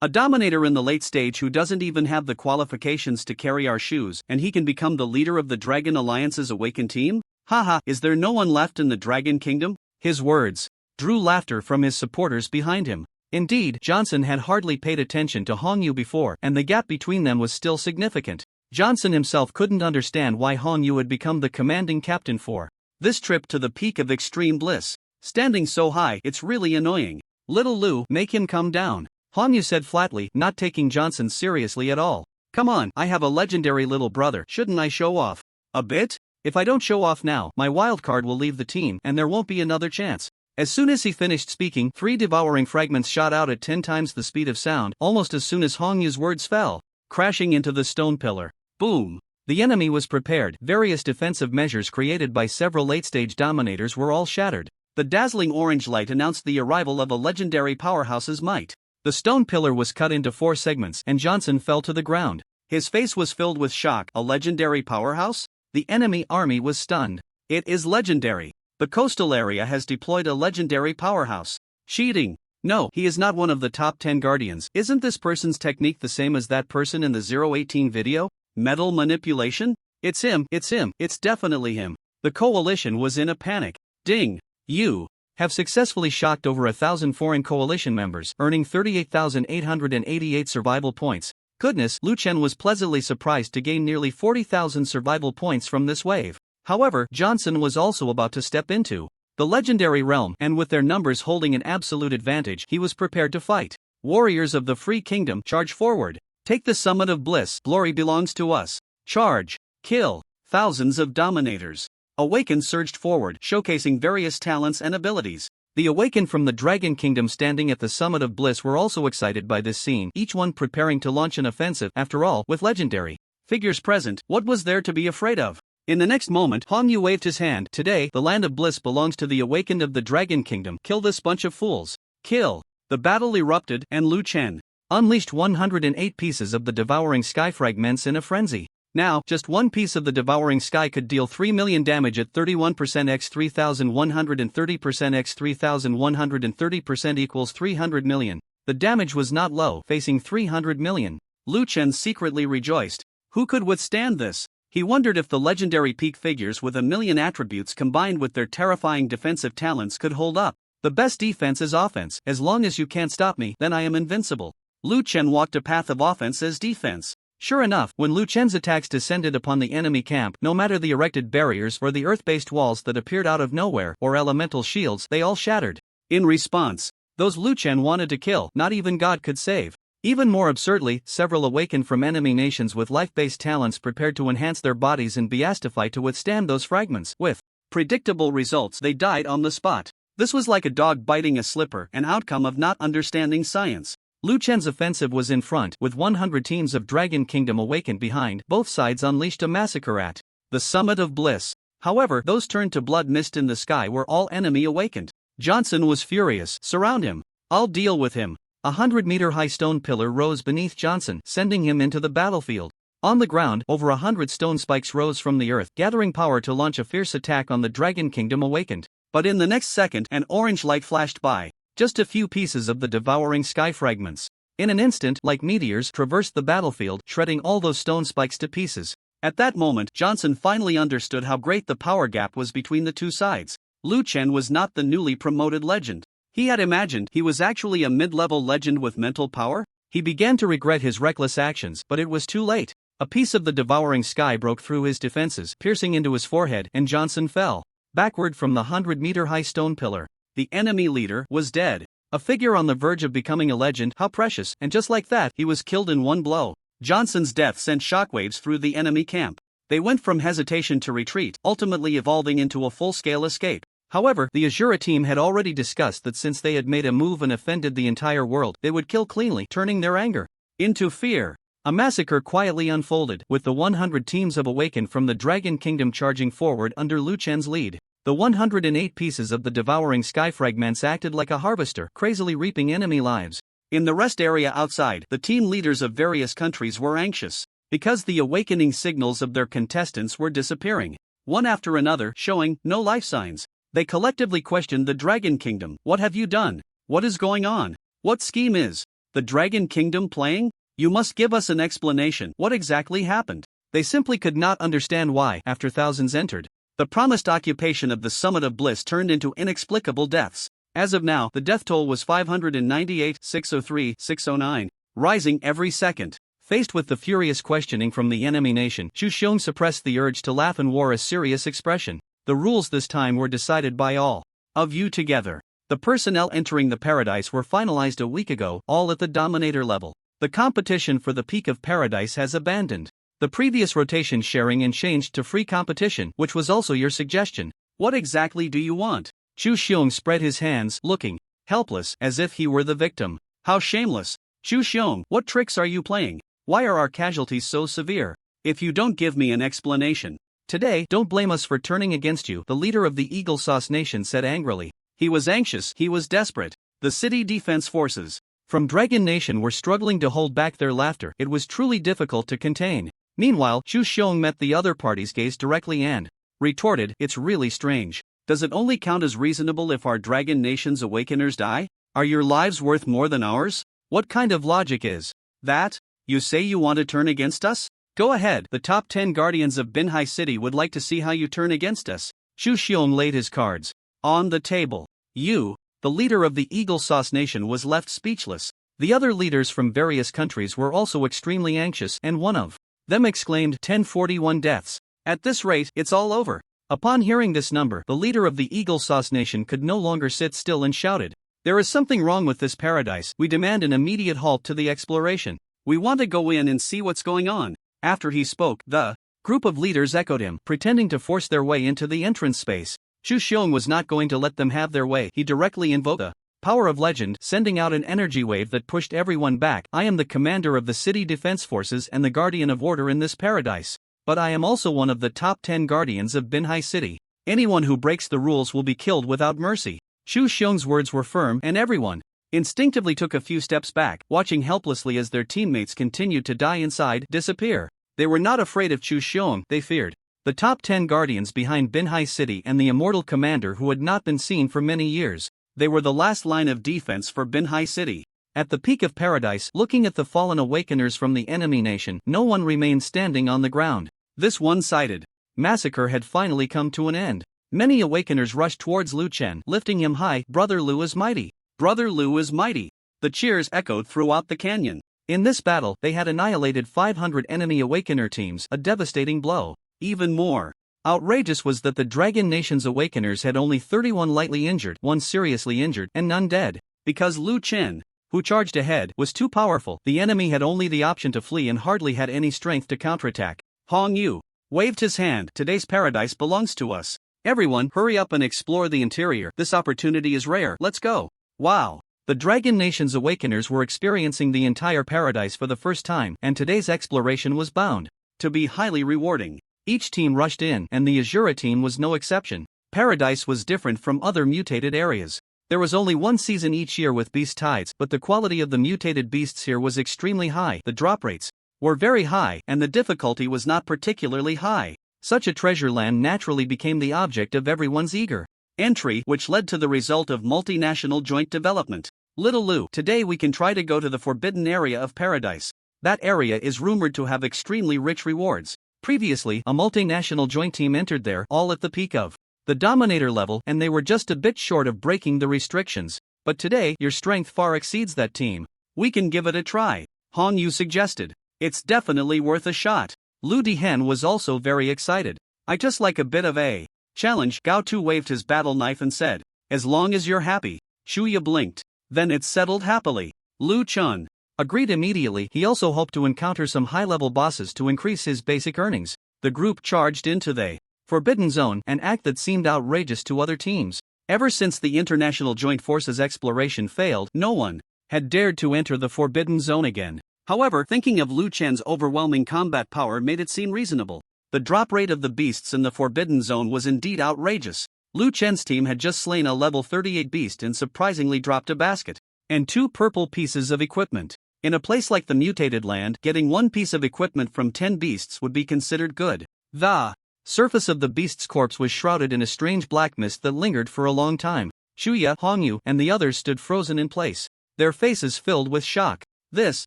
a dominator in the late stage who doesn't even have the qualifications to carry our shoes, and he can become the leader of the Dragon Alliance's Awakened team? Haha, is there no one left in the Dragon Kingdom? His words drew laughter from his supporters behind him. Indeed, Johnson had hardly paid attention to Hong Yu before, and the gap between them was still significant. Johnson himself couldn't understand why Hong Yu had become the commanding captain for this trip to the peak of extreme bliss. Standing so high, it's really annoying. Little Lu, make him come down. Hongyu said flatly, not taking Johnson seriously at all. Come on, I have a legendary little brother, shouldn't I show off? A bit? If I don't show off now, my wildcard will leave the team and there won't be another chance. As soon as he finished speaking, 3 devouring fragments shot out at 10 times the speed of sound, almost as soon as Hongyu's words fell, crashing into the stone pillar. Boom! The enemy was prepared. Various defensive measures created by several late-stage dominators were all shattered. The dazzling orange light announced the arrival of a legendary powerhouse's might. The stone pillar was cut into 4 segments and Johnson fell to the ground. His face was filled with shock. A legendary powerhouse? The enemy army was stunned. It is legendary. The coastal area has deployed a legendary powerhouse. Cheating. No, he is not one of the top 10 guardians. Isn't this person's technique the same as that person in the 018 video? Metal manipulation? It's him, it's definitely him. The coalition was in a panic. Ding. You have successfully shocked over 1,000 foreign coalition members, earning 38,888 survival points. Goodness, Liuan was pleasantly surprised to gain nearly 40,000 survival points from this wave. However, Johnson was also about to step into the legendary realm, and with their numbers holding an absolute advantage, he was prepared to fight. Warriors of the Free Kingdom, charge forward. Take the summit of bliss. Glory belongs to us. Charge. Kill. Thousands of dominators. Awakened surged forward, showcasing various talents and abilities. The Awakened from the Dragon Kingdom standing at the summit of bliss were also excited by this scene, each one preparing to launch an offensive. After all, with legendary figures present, what was there to be afraid of? In the next moment, Hongyu waved his hand. Today, the land of bliss belongs to the Awakened of the Dragon Kingdom. Kill this bunch of fools. Kill. The battle erupted, and Liuan unleashed 108 pieces of the devouring sky fragments in a frenzy. Now, just one piece of the devouring sky could deal 3 million damage at 31% x 3130% x 3130% equals 300 million. The damage was not low, facing 300 million. Liuan secretly rejoiced. Who could withstand this? He wondered if the legendary peak figures with 1,000,000 attributes combined with their terrifying defensive talents could hold up. The best defense is offense. As long as you can't stop me, then I am invincible. Liuan walked a path of offense as defense. Sure enough, when Liuan's attacks descended upon the enemy camp, no matter the erected barriers or the earth-based walls that appeared out of nowhere or elemental shields, they all shattered. In response, those Liuan wanted to kill, not even God could save. Even more absurdly, several awakened from enemy nations with life-based talents prepared to enhance their bodies and beastify to withstand those fragments. With predictable results, they died on the spot. This was like a dog biting a slipper, an outcome of not understanding science. Liuan's offensive was in front, with 100 teams of Dragon Kingdom awakened behind. Both sides unleashed a massacre at the summit of bliss. However, those turned to blood mist in the sky were all enemy awakened. Johnson was furious. Surround him. I'll deal with him. A 100-meter-high stone pillar rose beneath Johnson, sending him into the battlefield. On the ground, over 100 stone spikes rose from the earth, gathering power to launch a fierce attack on the Dragon Kingdom awakened. But in the next second, an orange light flashed by. Just a few pieces of the devouring sky fragments, in an instant, like meteors, traversed the battlefield, shredding all those stone spikes to pieces. At that moment, Johnson finally understood how great the power gap was between the two sides. Liuan was not the newly promoted legend he had imagined. He was actually a mid-level legend with mental power. He began to regret his reckless actions, but it was too late. A piece of the devouring sky broke through his defenses, piercing into his forehead, and Johnson fell backward from the 100-meter-high stone pillar. The enemy leader was dead. A figure on the verge of becoming a legend. How precious. And just like that, he was killed in one blow. Johnson's death sent shockwaves through the enemy camp. They went from hesitation to retreat, ultimately evolving into a full-scale escape. However, the Azura team had already discussed that since they had made a move and offended the entire world, they would kill cleanly, turning their anger into fear. A massacre quietly unfolded, with the 100 teams of Awakened from the Dragon Kingdom charging forward under Liuan's lead. The 108 pieces of the devouring sky fragments acted like a harvester, crazily reaping enemy lives. In the rest area outside, the team leaders of various countries were anxious, because the awakening signals of their contestants were disappearing, one after another, showing no life signs. They collectively questioned the Dragon Kingdom. What have you done? What is going on? What scheme is the Dragon Kingdom playing? You must give us an explanation. What exactly happened? They simply could not understand why, after thousands entered, the promised occupation of the summit of bliss turned into inexplicable deaths. As of now, the death toll was 598, 603, 609, rising every second. Faced with the furious questioning from the enemy nation, Xu Xiong suppressed the urge to laugh and wore a serious expression. The rules this time were decided by all of you together. The personnel entering the paradise were finalized a week ago, all at the Dominator level. The competition for the peak of paradise has abandoned the previous rotation sharing and changed to free competition, which was also your suggestion. What exactly do you want? Chu Xiong spread his hands, looking helpless, as if he were the victim. How shameless. Chu Xiong, what tricks are you playing? Why are our casualties so severe? If you don't give me an explanation today, don't blame us for turning against you, the leader of the Eagle Sauce Nation said angrily. He was anxious, he was desperate. The city defense forces from Dragon Nation were struggling to hold back their laughter. It was truly difficult to contain. Meanwhile, Chu Xiong met the other party's gaze directly and retorted, it's really strange. Does it only count as reasonable if our Dragon Nation's awakeners die? Are your lives worth more than ours? What kind of logic is that? You say you want to turn against us? Go ahead, the top 10 guardians of Binhai City would like to see how you turn against us. Chu Xiong laid his cards on the table. You, the leader of the Eagle Sauce Nation, was left speechless. The other leaders from various countries were also extremely anxious, and one of them exclaimed 1041 deaths. At this rate, it's all over. Upon hearing this number, the leader of the Eagle Sauce Nation could no longer sit still and shouted, there is something wrong with this paradise. We demand an immediate halt to the exploration. We want to go in and see what's going on. After he spoke, the group of leaders echoed him, pretending to force their way into the entrance space. Chu Xiong was not going to let them have their way. He directly invoked the power of legend, sending out an energy wave that pushed everyone back. I am the commander of the city defense forces and the guardian of order in this paradise. But I am also one of the top 10 guardians of Binhai City. Anyone who breaks the rules will be killed without mercy. Chu Xiong's words were firm, and everyone instinctively took a few steps back, watching helplessly as their teammates continued to die inside, disappear. They were not afraid of Chu Xiong, they feared the top 10 guardians behind Binhai City and the immortal commander who had not been seen for many years. They were the last line of defense for Binhai City. At the peak of paradise, looking at the fallen awakeners from the enemy nation, no one remained standing on the ground. This one-sided massacre had finally come to an end. Many awakeners rushed towards Lu Chen, lifting him high. Brother Lu is mighty. Brother Lu is mighty. The cheers echoed throughout the canyon. In this battle, they had annihilated 500 enemy awakener teams, a devastating blow. Even more outrageous was that the Dragon Nation's awakeners had only 31 lightly injured, 1 seriously injured, and none dead. Because Lu Chen, who charged ahead, was too powerful, the enemy had only the option to flee and hardly had any strength to counterattack. Hong Yu waved his hand. Today's paradise belongs to us. Everyone, hurry up and explore the interior. This opportunity is rare. Let's go. Wow. The Dragon Nation's awakeners were experiencing the entire paradise for the first time, and today's exploration was bound to be highly rewarding. Each team rushed in, and the Azura team was no exception. Paradise was different from other mutated areas. There was only one season each year with beast tides, but the quality of the mutated beasts here was extremely high. The drop rates were very high, and the difficulty was not particularly high. Such a treasure land naturally became the object of everyone's eager entry, which led to the result of multinational joint development. Little Lu, today we can try to go to the forbidden area of paradise. That area is rumored to have extremely rich rewards. Previously, a multinational joint team entered there, all at the peak of the Dominator level, and they were just a bit short of breaking the restrictions. But today, your strength far exceeds that team. We can give it a try, Hong Yu suggested. It's definitely worth a shot. Lu Dihen was also very excited. I just like a bit of a challenge. Gao Tu waved his battle knife and said, as long as you're happy. Shuya blinked. Then it's settled happily. Lu Chun agreed immediately. He also hoped to encounter some high-level bosses to increase his basic earnings. The group charged into the Forbidden Zone, an act that seemed outrageous to other teams. Ever since the International Joint Forces exploration failed, no one had dared to enter the Forbidden Zone again. However, thinking of Lu Chen's overwhelming combat power made it seem reasonable. The drop rate of the beasts in the Forbidden Zone was indeed outrageous. Lu Chen's team had just slain a level 38 beast and surprisingly dropped a basket and 2 purple pieces of equipment. In a place like the mutated land, getting 1 piece of equipment from 10 beasts would be considered good. The surface of the beast's corpse was shrouded in a strange black mist that lingered for a long time. Shuya, Hongyu, and the others stood frozen in place, their faces filled with shock.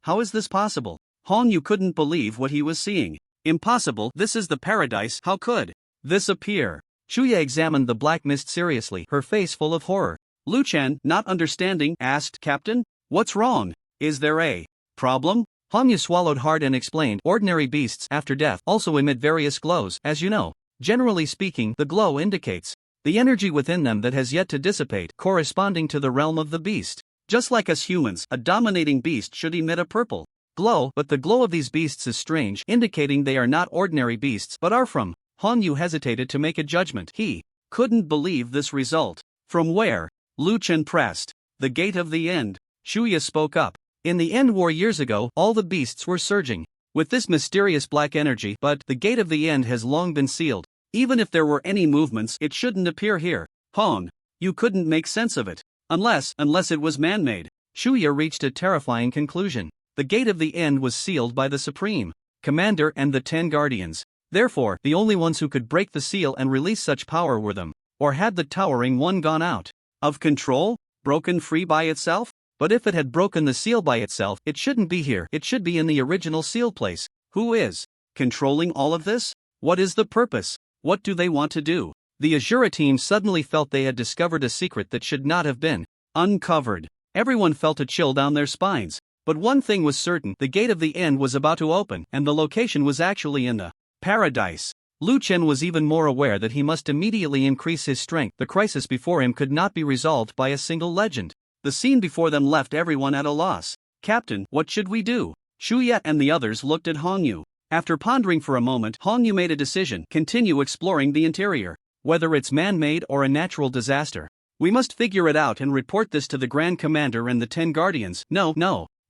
How is this possible? Hongyu couldn't believe what he was seeing. Impossible, this is the paradise, how could this appear? Shuya examined the black mist seriously, her face full of horror. Lu Chen, not understanding, asked, Captain, what's wrong? Is there a problem? Hongyu swallowed hard and explained, ordinary beasts, after death, also emit various glows, as you know. Generally speaking, the glow indicates the energy within them that has yet to dissipate, corresponding to the realm of the beast. Just like us humans, a dominating beast should emit a purple glow, but the glow of these beasts is strange, indicating they are not ordinary beasts but are from. Hongyu hesitated to make a judgment. He couldn't believe this result. From where? Liuan pressed. The gate of the end. Shuya spoke up. In the end war years ago, all the beasts were surging with this mysterious black energy, but the gate of the end has long been sealed. Even if there were any movements, it shouldn't appear here. Hong, you couldn't make sense of it. Unless it was man-made. Shuya reached a terrifying conclusion. The gate of the end was sealed by the Supreme Commander and the 10 Guardians. Therefore, the only ones who could break the seal and release such power were them. Or had the towering one gone out of control? Broken free by itself? But if it had broken the seal by itself, it shouldn't be here. It should be in the original seal place. Who is controlling all of this? What is the purpose? What do they want to do? The Azura team suddenly felt they had discovered a secret that should not have been uncovered. Everyone felt a chill down their spines. But one thing was certain, the gate of the end was about to open, and the location was actually in the paradise. Liuan was even more aware that he must immediately increase his strength. The crisis before him could not be resolved by a single legend. The scene before them left everyone at a loss. Captain, what should we do? Shuya and the others looked at Hongyu. After pondering for a moment, Hongyu made a decision: continue exploring the interior. Whether it's man-made or a natural disaster, we must figure it out and report this to the Grand Commander and the 10 Guardians. No.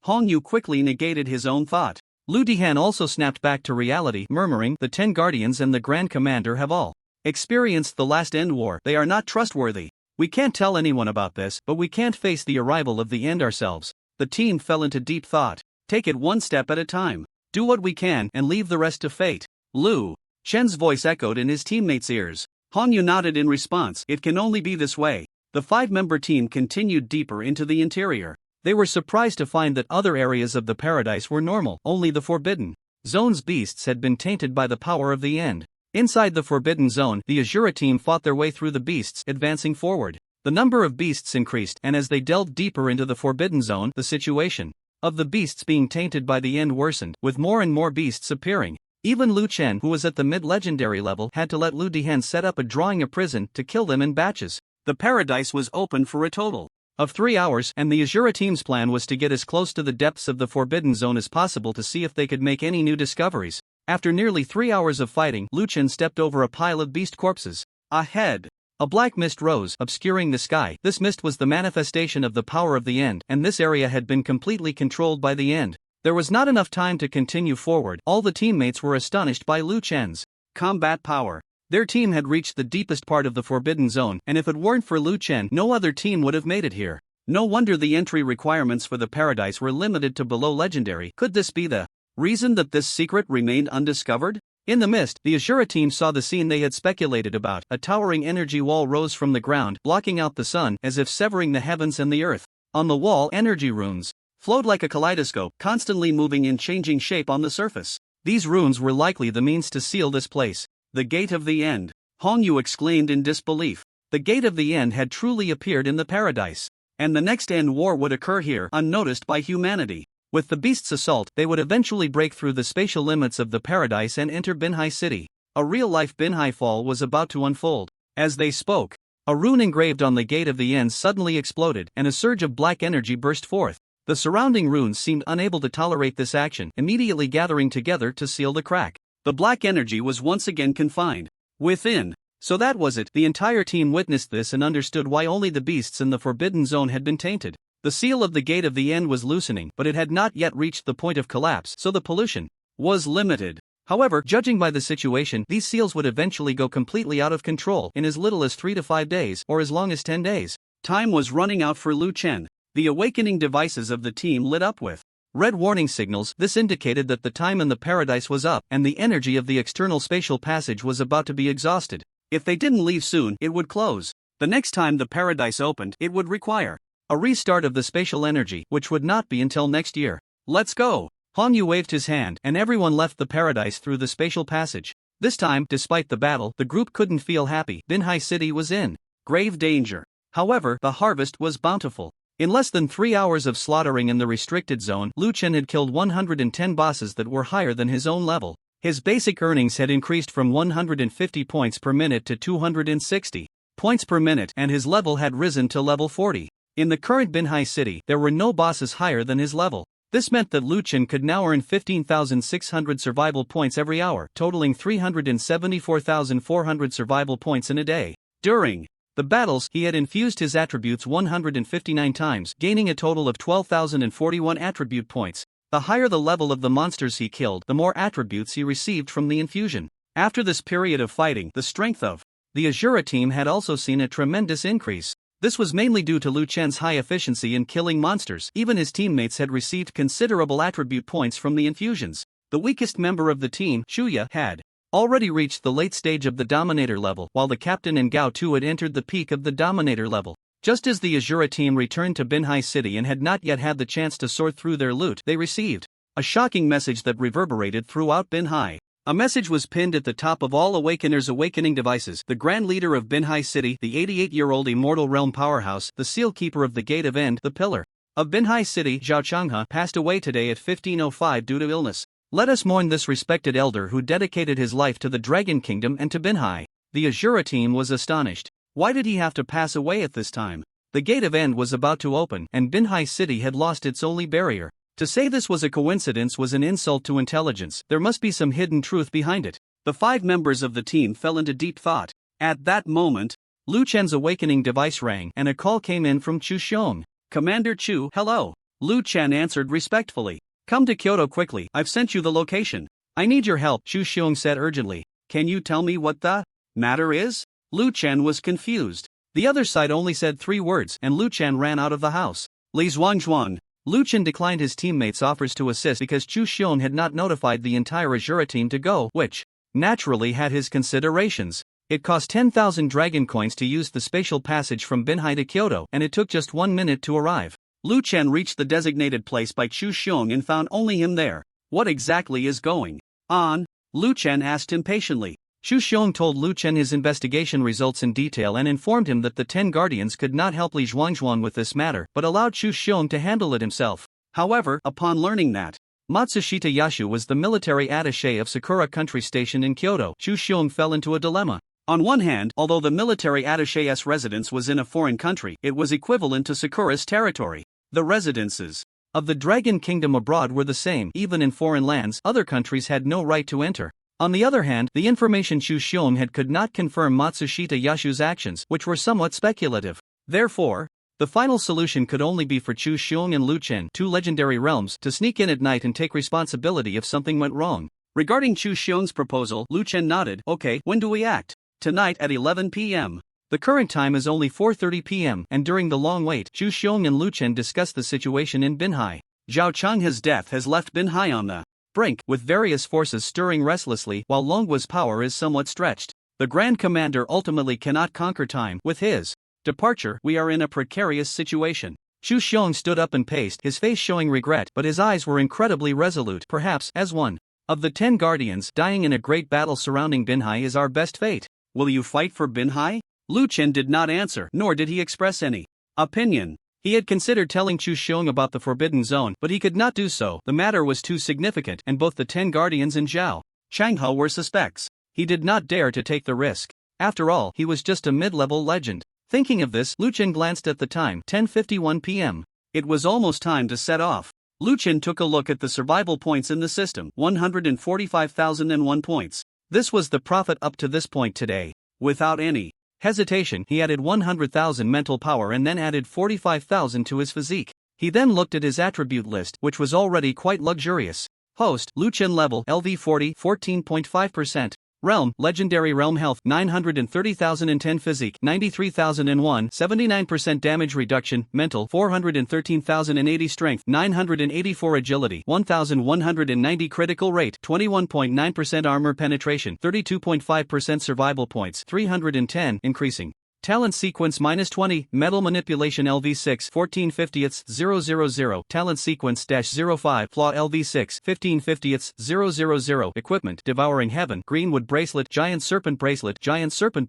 Hongyu quickly negated his own thought. Lu Dihan also snapped back to reality, murmuring, the 10 Guardians and the Grand Commander have all experienced the last end war. They are not trustworthy. We can't tell anyone about this, but we can't face the arrival of the end ourselves. The team fell into deep thought. Take it one step at a time. Do what we can and leave the rest to fate. Lu Chen's voice echoed in his teammates' ears. Hongyu nodded in response. It can only be this way. The 5-member team continued deeper into the interior. They were surprised to find that other areas of the paradise were normal. Only the Forbidden Zone's beasts had been tainted by the power of the end. Inside the Forbidden Zone, the Azura team fought their way through the beasts, advancing forward. The number of beasts increased, and as they delved deeper into the Forbidden Zone, the situation of the beasts being tainted by the end worsened, with more and more beasts appearing. Even Lu Chen, who was at the mid-legendary level, had to let Lu Dihan set up a prison to kill them in batches. The paradise was open for a total of 3 hours, and the Azura team's plan was to get as close to the depths of the Forbidden Zone as possible to see if they could make any new discoveries. After nearly 3 hours of fighting, Lu Chen stepped over a pile of beast corpses. Ahead, a black mist rose, obscuring the sky. This mist was the manifestation of the power of the end, and this area had been completely controlled by the end. There was not enough time to continue forward. All the teammates were astonished by Lu Chen's combat power. Their team had reached the deepest part of the Forbidden Zone, and if it weren't for Lu Chen, no other team would have made it here. No wonder the entry requirements for the paradise were limited to below legendary. Could this be the reason that this secret remained undiscovered? In the mist, the Azura team saw the scene they had speculated about. A towering energy wall rose from the ground, blocking out the sun, as if severing the heavens and the earth. On the wall, energy runes flowed like a kaleidoscope, constantly moving in changing shape on the surface. These runes were likely the means to seal this place. The gate of the end. Hongyu exclaimed in disbelief. The gate of the end had truly appeared in the paradise. And the next end war would occur here, unnoticed by humanity. With the beast's assault, they would eventually break through the spatial limits of the paradise and enter Binhai City. A real-life Binhai fall was about to unfold. As they spoke, a rune engraved on the gate of the end suddenly exploded, and a surge of black energy burst forth. The surrounding runes seemed unable to tolerate this action, immediately gathering together to seal the crack. The black energy was once again confined within. So that was it. The entire team witnessed this and understood why only the beasts in the Forbidden Zone had been tainted. The seal of the gate of the end was loosening, but it had not yet reached the point of collapse, so the pollution was limited. However, judging by the situation, these seals would eventually go completely out of control in as little as 3 to 5 days, or as long as 10 days. Time was running out for Lu Chen. The awakening devices of the team lit up with red warning signals. This indicated that the time in the paradise was up, and the energy of the external spatial passage was about to be exhausted. If they didn't leave soon, it would close. The next time the paradise opened, it would require a restart of the spatial energy, which would not be until next year. Let's go! Hongyu waved his hand, and everyone left the paradise through the spatial passage. This time, despite the battle, the group couldn't feel happy. Binhai City was in grave danger. However, the harvest was bountiful. In less than 3 hours of slaughtering in the restricted zone, Lu Chen had killed 110 bosses that were higher than his own level. His basic earnings had increased from 150 points per minute to 260 points per minute, and his level had risen to level 40. In the current Binhai city, there were no bosses higher than his level. This meant that Liuan could now earn 15,600 survival points every hour, totaling 374,400 survival points in a day. During the battles, he had infused his attributes 159 times, gaining a total of 12,041 attribute points. The higher the level of the monsters he killed, the more attributes he received from the infusion. After this period of fighting, the strength of the Ashura team had also seen a tremendous increase. This was mainly due to Liuan's high efficiency in killing monsters. Even his teammates had received considerable attribute points from the infusions. The weakest member of the team, Shura, had already reached the late stage of the Dominator level, while the captain and Gao Tu had entered the peak of the Dominator level. Just as the Ashura team returned to Binhai City and had not yet had the chance to sort through their loot, they received a shocking message that reverberated throughout Binhai. A message was pinned at the top of all Awakeners' awakening devices. The Grand Leader of Binhai City, the 88-year-old immortal realm powerhouse, the seal keeper of the Gate of End, the pillar of Binhai City, Zhao Changhe, passed away today at 15:05 due to illness. Let us mourn this respected elder who dedicated his life to the Dragon Kingdom and to Binhai. The Ashura team was astonished. Why did he have to pass away at this time? The Gate of End was about to open, and Binhai City had lost its only barrier. To say this was a coincidence was an insult to intelligence. There must be some hidden truth behind it. The 5 members of the team fell into deep thought. At that moment, Liuan's awakening device rang, and a call came in from Chu Xiong. Commander Chu, hello. Liuan answered respectfully. Come to Kyoto quickly, I've sent you the location. I need your help, Chu Xiong said urgently. Can you tell me what the matter is? Liuan was confused. The other side only said 3 words, and Liuan ran out of the house. Li Zhuangzhuang. Liuan declined his teammates' offers to assist because Chu Xiong had not notified the entire Ashura team to go, which naturally had his considerations. It cost 10,000 dragon coins to use the spatial passage from Binhai to Kyoto, and it took just 1 minute to arrive. Liuan reached the designated place by Chu Xiong and found only him there. What exactly is going on? Liuan asked impatiently. Chu Xiong told Liuan his investigation results in detail and informed him that the 10 guardians could not help Li Zhuangzhuang with this matter, but allowed Chu Xiong to handle it himself. However, upon learning that Matsushita Yashu was the military attaché of Sakura Country Station in Kyoto, Chu Xiong fell into a dilemma. On one hand, although the military attaché's residence was in a foreign country, it was equivalent to Sakura's territory. The residences of the Dragon Kingdom abroad were the same. Even in foreign lands, other countries had no right to enter. On the other hand, the information Chu Xiong had could not confirm Matsushita Yashu's actions, which were somewhat speculative. Therefore, the final solution could only be for Chu Xiong and Liuan, 2 legendary realms, to sneak in at night and take responsibility if something went wrong. Regarding Chu Xiong's proposal, Liuan nodded. Okay, when do we act? Tonight at 11 p.m. The current time is only 4:30 p.m., and during the long wait, Chu Xiong and Liuan discussed the situation in Binhai. Zhao Changhe's death has left Binhai on the brink, with various forces stirring restlessly, while Longhua's power is somewhat stretched. The Grand Commander ultimately cannot conquer time. With his departure, we are in a precarious situation. Chu Xiong stood up and paced, his face showing regret, but his eyes were incredibly resolute. Perhaps, as one of the 10 guardians, dying in a great battle surrounding Binhai is our best fate. Will you fight for Binhai? Liuan did not answer, nor did he express any opinion. He had considered telling Chu Xiong about the Forbidden Zone, but he could not do so. The matter was too significant, and both the 10 guardians and Zhao Changhe were suspects. He did not dare to take the risk. After all, he was just a mid-level legend. Thinking of this, Liuan glanced at the time, 10:51 p.m. It was almost time to set off. Liuan took a look at the survival points in the system, 145,001 points. This was the profit up to this point today. Without any hesitation, he added 100,000 mental power and then added 45,000 to his physique. He then looked at his attribute list, which was already quite luxurious. Host, Liuan level, LV 40, 14.5%. Realm, Legendary Realm Health, 930,010 Physique, 93,001, 79% Damage Reduction, Mental, 413,080 Strength, 984 Agility, 1,190 Critical Rate, 21.9% Armor Penetration, 32.5% Survival Points, 310, increasing. Talent Sequence -20, Metal Manipulation LV6 14/50ths 000, Talent Sequence -05, Flaw LV6 15/50ths 000, Equipment, Devouring Heaven, Greenwood Bracelet, Giant Serpent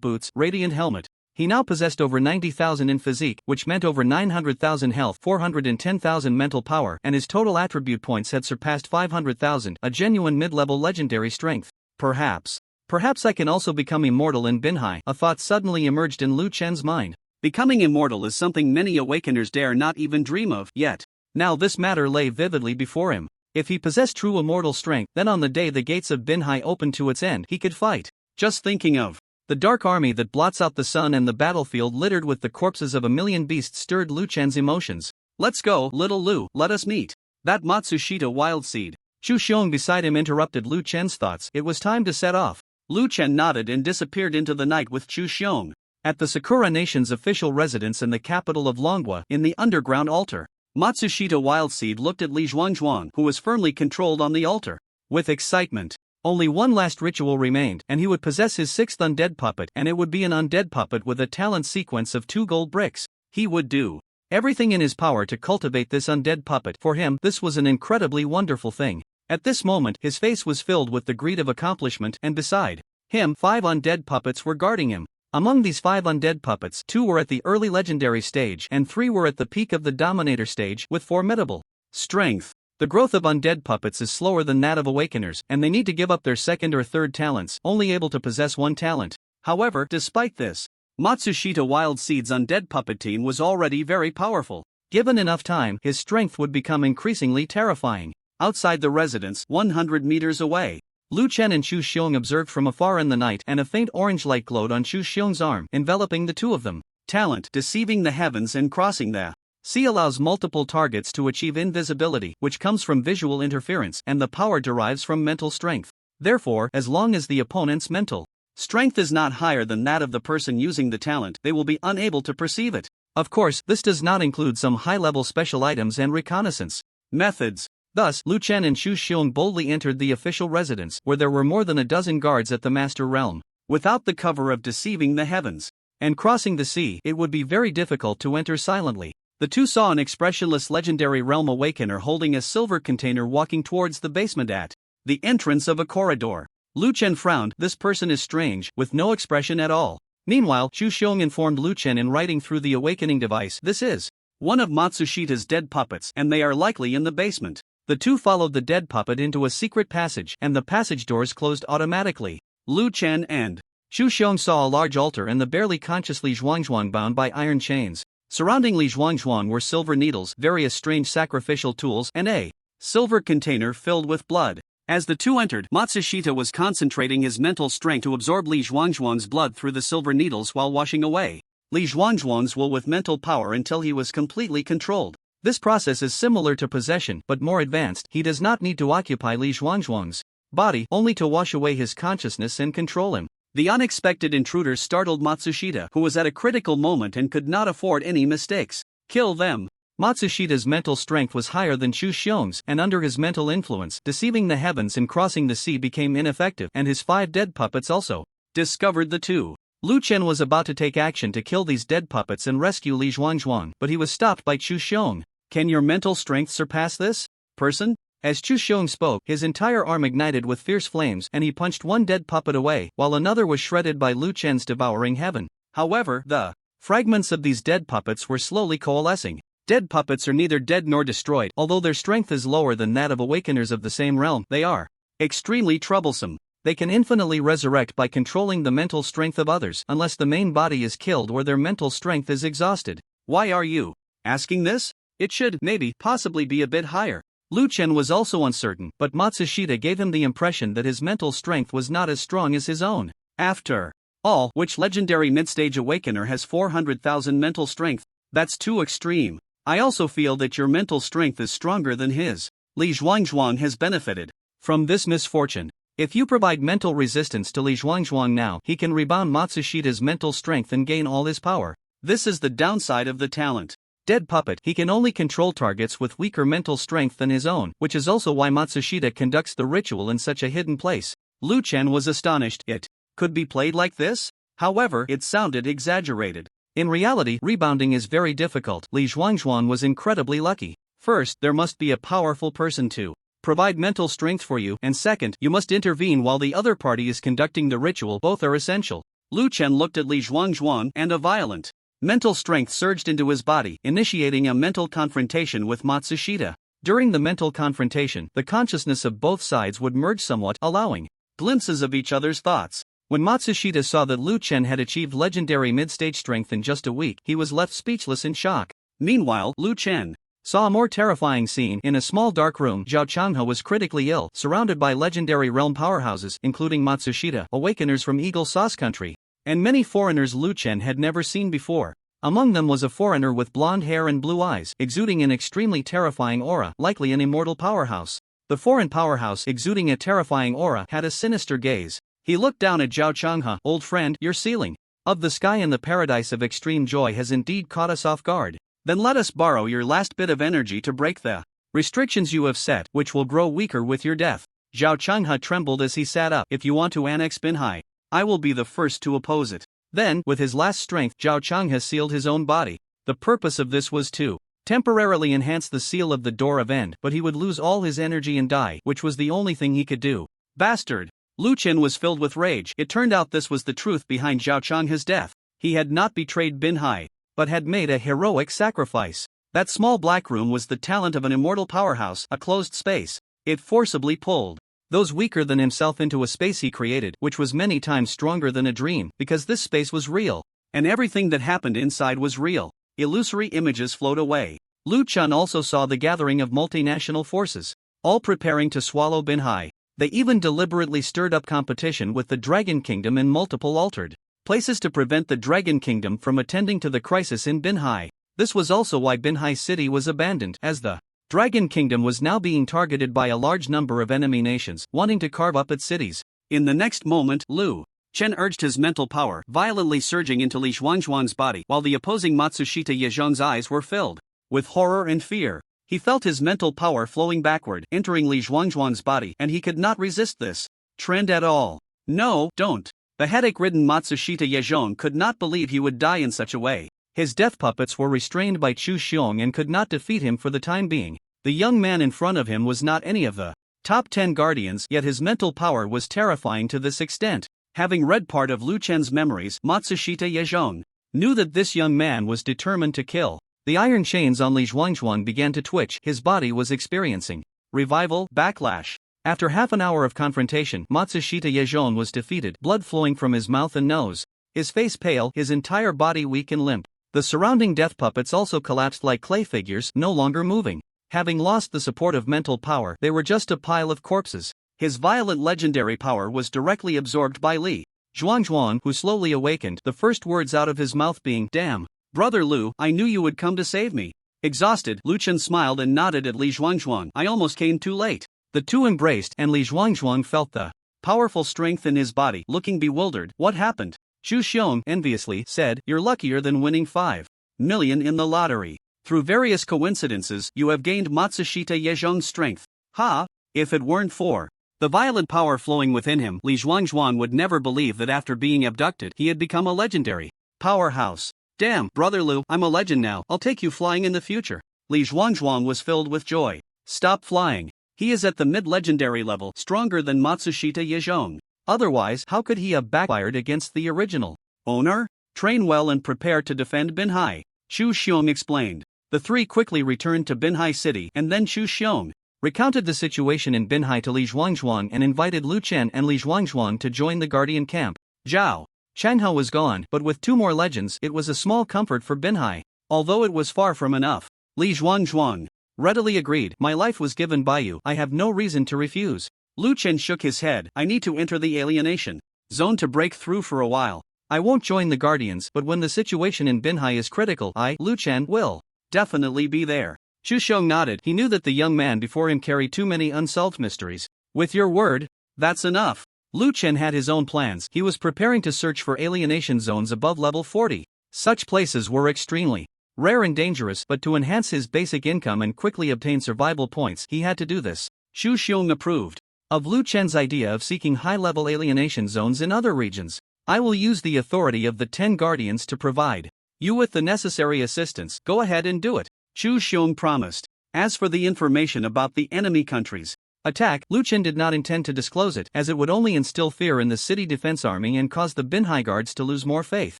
Boots, Radiant Helmet. He now possessed over 90,000 in physique, which meant over 900,000 health, 410,000 mental power, and his total attribute points had surpassed 500,000, a genuine mid-level legendary strength. Perhaps Perhaps I can also become immortal in Binhai. A thought suddenly emerged in Lu Chen's mind. Becoming immortal is something many awakeners dare not even dream of yet. Now this matter lay vividly before him. If he possessed true immortal strength, then on the day the gates of Binhai opened to its end, he could fight. Just thinking of the dark army that blots out the sun and the battlefield littered with the corpses of a million beasts stirred Lu Chen's emotions. Let's go, little Lu, let us meet that Matsushita wild seed. Chu Xiong beside him interrupted Lu Chen's thoughts. It was time to set off. Lu Chen nodded and disappeared into the night with Chu Xiong. At the Sakura Nation's official residence in the capital of Longwa, in the underground altar, Matsushita Wildseed looked at Li Zhuangzhuang, who was firmly controlled on the altar. With excitement, only one last ritual remained, and he would possess his sixth undead puppet, and it would be an undead puppet with a talent sequence of 2 gold bricks. He would do everything in his power to cultivate this undead puppet. For him, this was an incredibly wonderful thing. At this moment, his face was filled with the greed of accomplishment, and beside him, 5 undead puppets were guarding him. Among these 5 undead puppets, 2 were at the early legendary stage and 3 were at the peak of the dominator stage with formidable strength. The growth of undead puppets is slower than that of awakeners, and they need to give up their second or third talents, only able to possess 1 talent. However, despite this, Matsushita Wild Seed's undead puppet team was already very powerful. Given enough time, his strength would become increasingly terrifying. Outside the residence, 100 meters away, Lu Chen and Chu Xiong observed from afar in the night, and a faint orange light glowed on Chu Xiong's arm, enveloping the two of them. Talent: deceiving the heavens and crossing the sea allows multiple targets to achieve invisibility, which comes from visual interference, and the power derives from mental strength. Therefore, as long as the opponent's mental strength is not higher than that of the person using the talent, they will be unable to perceive it. Of course, this does not include some high-level special items and reconnaissance methods. Thus, Lu Chen and Chu Xiong boldly entered the official residence, where there were more than a dozen guards at the master realm. Without the cover of deceiving the heavens and crossing the sea, it would be very difficult to enter silently. The two saw an expressionless legendary realm awakener holding a silver container walking towards the basement at the entrance of a corridor. Lu Chen frowned. This person is strange, with no expression at all. Meanwhile, Chu Xiong informed Lu Chen in writing through the awakening device, "This is one of Matsushita's dead puppets, and they are likely in the basement." The two followed the dead puppet into a secret passage, and the passage doors closed automatically. Lu Chen and Chu Xiong saw a large altar and the barely conscious Li Zhuangzhuang bound by iron chains. Surrounding Li Zhuangzhuang were silver needles, various strange sacrificial tools, and a silver container filled with blood. As the two entered, Matsushita was concentrating his mental strength to absorb Li Zhuangzhuang's blood through the silver needles while washing away Li Zhuangzhuang's will with mental power until he was completely controlled. This process is similar to possession, but more advanced. He does not need to occupy Li Zhuangzhuang's body, only to wash away his consciousness and control him. The unexpected intruder startled Matsushita, who was at a critical moment and could not afford any mistakes. Kill them. Matsushita's mental strength was higher than Chu Xiong's, and under his mental influence, deceiving the heavens and crossing the sea became ineffective, and his 5 dead puppets also discovered the two. Lu Chen was about to take action to kill these dead puppets and rescue Li Zhuangzhuang, but he was stopped by Chu Xiong. "Can your mental strength surpass this person?" As Chu Xiong spoke, his entire arm ignited with fierce flames, and he punched one dead puppet away, while another was shredded by Lu Chen's devouring heaven. However, the fragments of these dead puppets were slowly coalescing. Dead puppets are neither dead nor destroyed. Although their strength is lower than that of awakeners of the same realm, they are extremely troublesome. They can infinitely resurrect by controlling the mental strength of others, unless the main body is killed or their mental strength is exhausted. Why are you asking this? It should, maybe, possibly be a bit higher. Lu Chen was also uncertain, but Matsushita gave him the impression that his mental strength was not as strong as his own. After all, which legendary mid-stage awakener has 400,000 mental strength? That's too extreme. I also feel that your mental strength is stronger than his. Li Zhuangzhuang has benefited from this misfortune. If you provide mental resistance to Li Zhuangzhuang now, he can rebound Matsushita's mental strength and gain all his power. This is the downside of the talent. Dead puppet. He can only control targets with weaker mental strength than his own, which is also why Matsushita conducts the ritual in such a hidden place. Lu Chen was astonished. It could be played like this? However, it sounded exaggerated. In reality, rebounding is very difficult. Li Zhuangzhuang was incredibly lucky. First, there must be a powerful person to provide mental strength for you, and second, you must intervene while the other party is conducting the ritual. Both are essential. Lu Chen looked at Li Zhuangzhuang, and a violent mental strength surged into his body, initiating a mental confrontation with Matsushita. During the mental confrontation, the consciousness of both sides would merge somewhat, allowing glimpses of each other's thoughts. When Matsushita saw that Lu Chen had achieved legendary mid-stage strength in just a week, he was left speechless in shock. Meanwhile, Lu Chen saw a more terrifying scene. In a small dark room, Zhao Changhe was critically ill, surrounded by legendary realm powerhouses, including Matsushita, awakeners from Eagle Sauce Country, and many foreigners Lu Chen had never seen before. Among them was a foreigner with blonde hair and blue eyes, exuding an extremely terrifying aura, likely an immortal powerhouse. The foreign powerhouse, exuding a terrifying aura, had a sinister gaze. He looked down at Zhao Changhe. "Old friend, your ceiling of the sky and the paradise of extreme joy has indeed caught us off guard. Then let us borrow your last bit of energy to break the restrictions you have set, which will grow weaker with your death." Zhao Changhe trembled as he sat up. "If you want to annex Binhai, I will be the first to oppose it." Then, with his last strength, Zhao Changhe sealed his own body. The purpose of this was to temporarily enhance the seal of the door of end, but he would lose all his energy and die, which was the only thing he could do. Bastard! Lu Chen was filled with rage. It turned out this was the truth behind Zhao Changhe's death. He had not betrayed Binhai, but had made a heroic sacrifice. That small black room was the talent of an immortal powerhouse, a closed space. It forcibly pulled those weaker than himself into a space he created, which was many times stronger than a dream, because this space was real, and everything that happened inside was real. Illusory images flowed away. Lu Chen also saw the gathering of multinational forces, all preparing to swallow Binhai. They even deliberately stirred up competition with the Dragon Kingdom in multiple altered places to prevent the Dragon Kingdom from attending to the crisis in Binhai. This was also why Binhai City was abandoned, as the Dragon Kingdom was now being targeted by a large number of enemy nations, wanting to carve up its cities. In the next moment, Lu Chen urged his mental power, violently surging into Li Zhuangzhuang's body, while the opposing Matsushita Yezhong's eyes were filled with horror and fear. He felt his mental power flowing backward, entering Li Zhuangzhuang's body, and he could not resist this trend at all. "No, don't." The headache-ridden Matsushita Yezhong could not believe he would die in such a way. His death puppets were restrained by Chu Xiong and could not defeat him for the time being. The young man in front of him was not any of the top 10 guardians, yet his mental power was terrifying to this extent. Having read part of Lu Chen's memories, Matsushita Yezhong knew that this young man was determined to kill. The iron chains on Li Zhuangzhuang began to twitch. His body was experiencing revival, backlash. After half an hour of confrontation, Matsushita Yezhong was defeated, blood flowing from his mouth and nose, his face pale, his entire body weak and limp. The surrounding death puppets also collapsed like clay figures, no longer moving. Having lost the support of mental power, they were just a pile of corpses. His violent legendary power was directly absorbed by Li Zhuangzhuang, who slowly awakened, the first words out of his mouth being, "Damn, Brother Lu, I knew you would come to save me." Exhausted, Lu Chen smiled and nodded at Li Zhuangzhuang. "I almost came too late." The two embraced, and Li Zhuangzhuang felt the powerful strength in his body. Looking bewildered, "What happened?" Chu Xiong enviously said, "You're luckier than winning 5 million in the lottery. Through various coincidences, you have gained Matsushita Yezhong's strength." "Ha! If it weren't for the violent power flowing within him, Li Zhuangzhuang would never believe that after being abducted, he had become a legendary powerhouse. "Damn, Brother Lu, I'm a legend now. I'll take you flying in the future." Li Zhuangzhuang was filled with joy. "Stop flying. He is at the mid-legendary level, stronger than Matsushita Yezhong. Otherwise, how could he have backfired against the original owner? Train well and prepare to defend Binhai," Chu Xiong explained. The three quickly returned to Binhai City, and then Chu Xiong recounted the situation in Binhai to Li Zhuangzhuang and invited Lu Chen and Li Zhuangzhuang to join the Guardian camp. Zhao Changhe was gone, but with 2 more legends, it was a small comfort for Binhai, although it was far from enough. Li Zhuangzhuang readily agreed. "My life was given by you, I have no reason to refuse." Lu Chen shook his head. "I need to enter the alienation zone to break through for a while. I won't join the Guardians, but when the situation in Binhai is critical, I, Lu Chen, will definitely be there." Chu Xiong nodded. He knew that the young man before him carried too many unsolved mysteries. "With your word, that's enough." Lu Chen had his own plans. He was preparing to search for alienation zones above level 40. Such places were extremely rare and dangerous, but to enhance his basic income and quickly obtain survival points, he had to do this. Chu Xiong approved of Lu Chen's idea of seeking high-level alienation zones in other regions. "I will use the authority of the 10 Guardians to provide you with the necessary assistance. Go ahead and do it," Chu Xiong promised. As for the information about the enemy countries' attack, Lu Chen did not intend to disclose it, as it would only instill fear in the city defense army and cause the Binhai guards to lose more faith.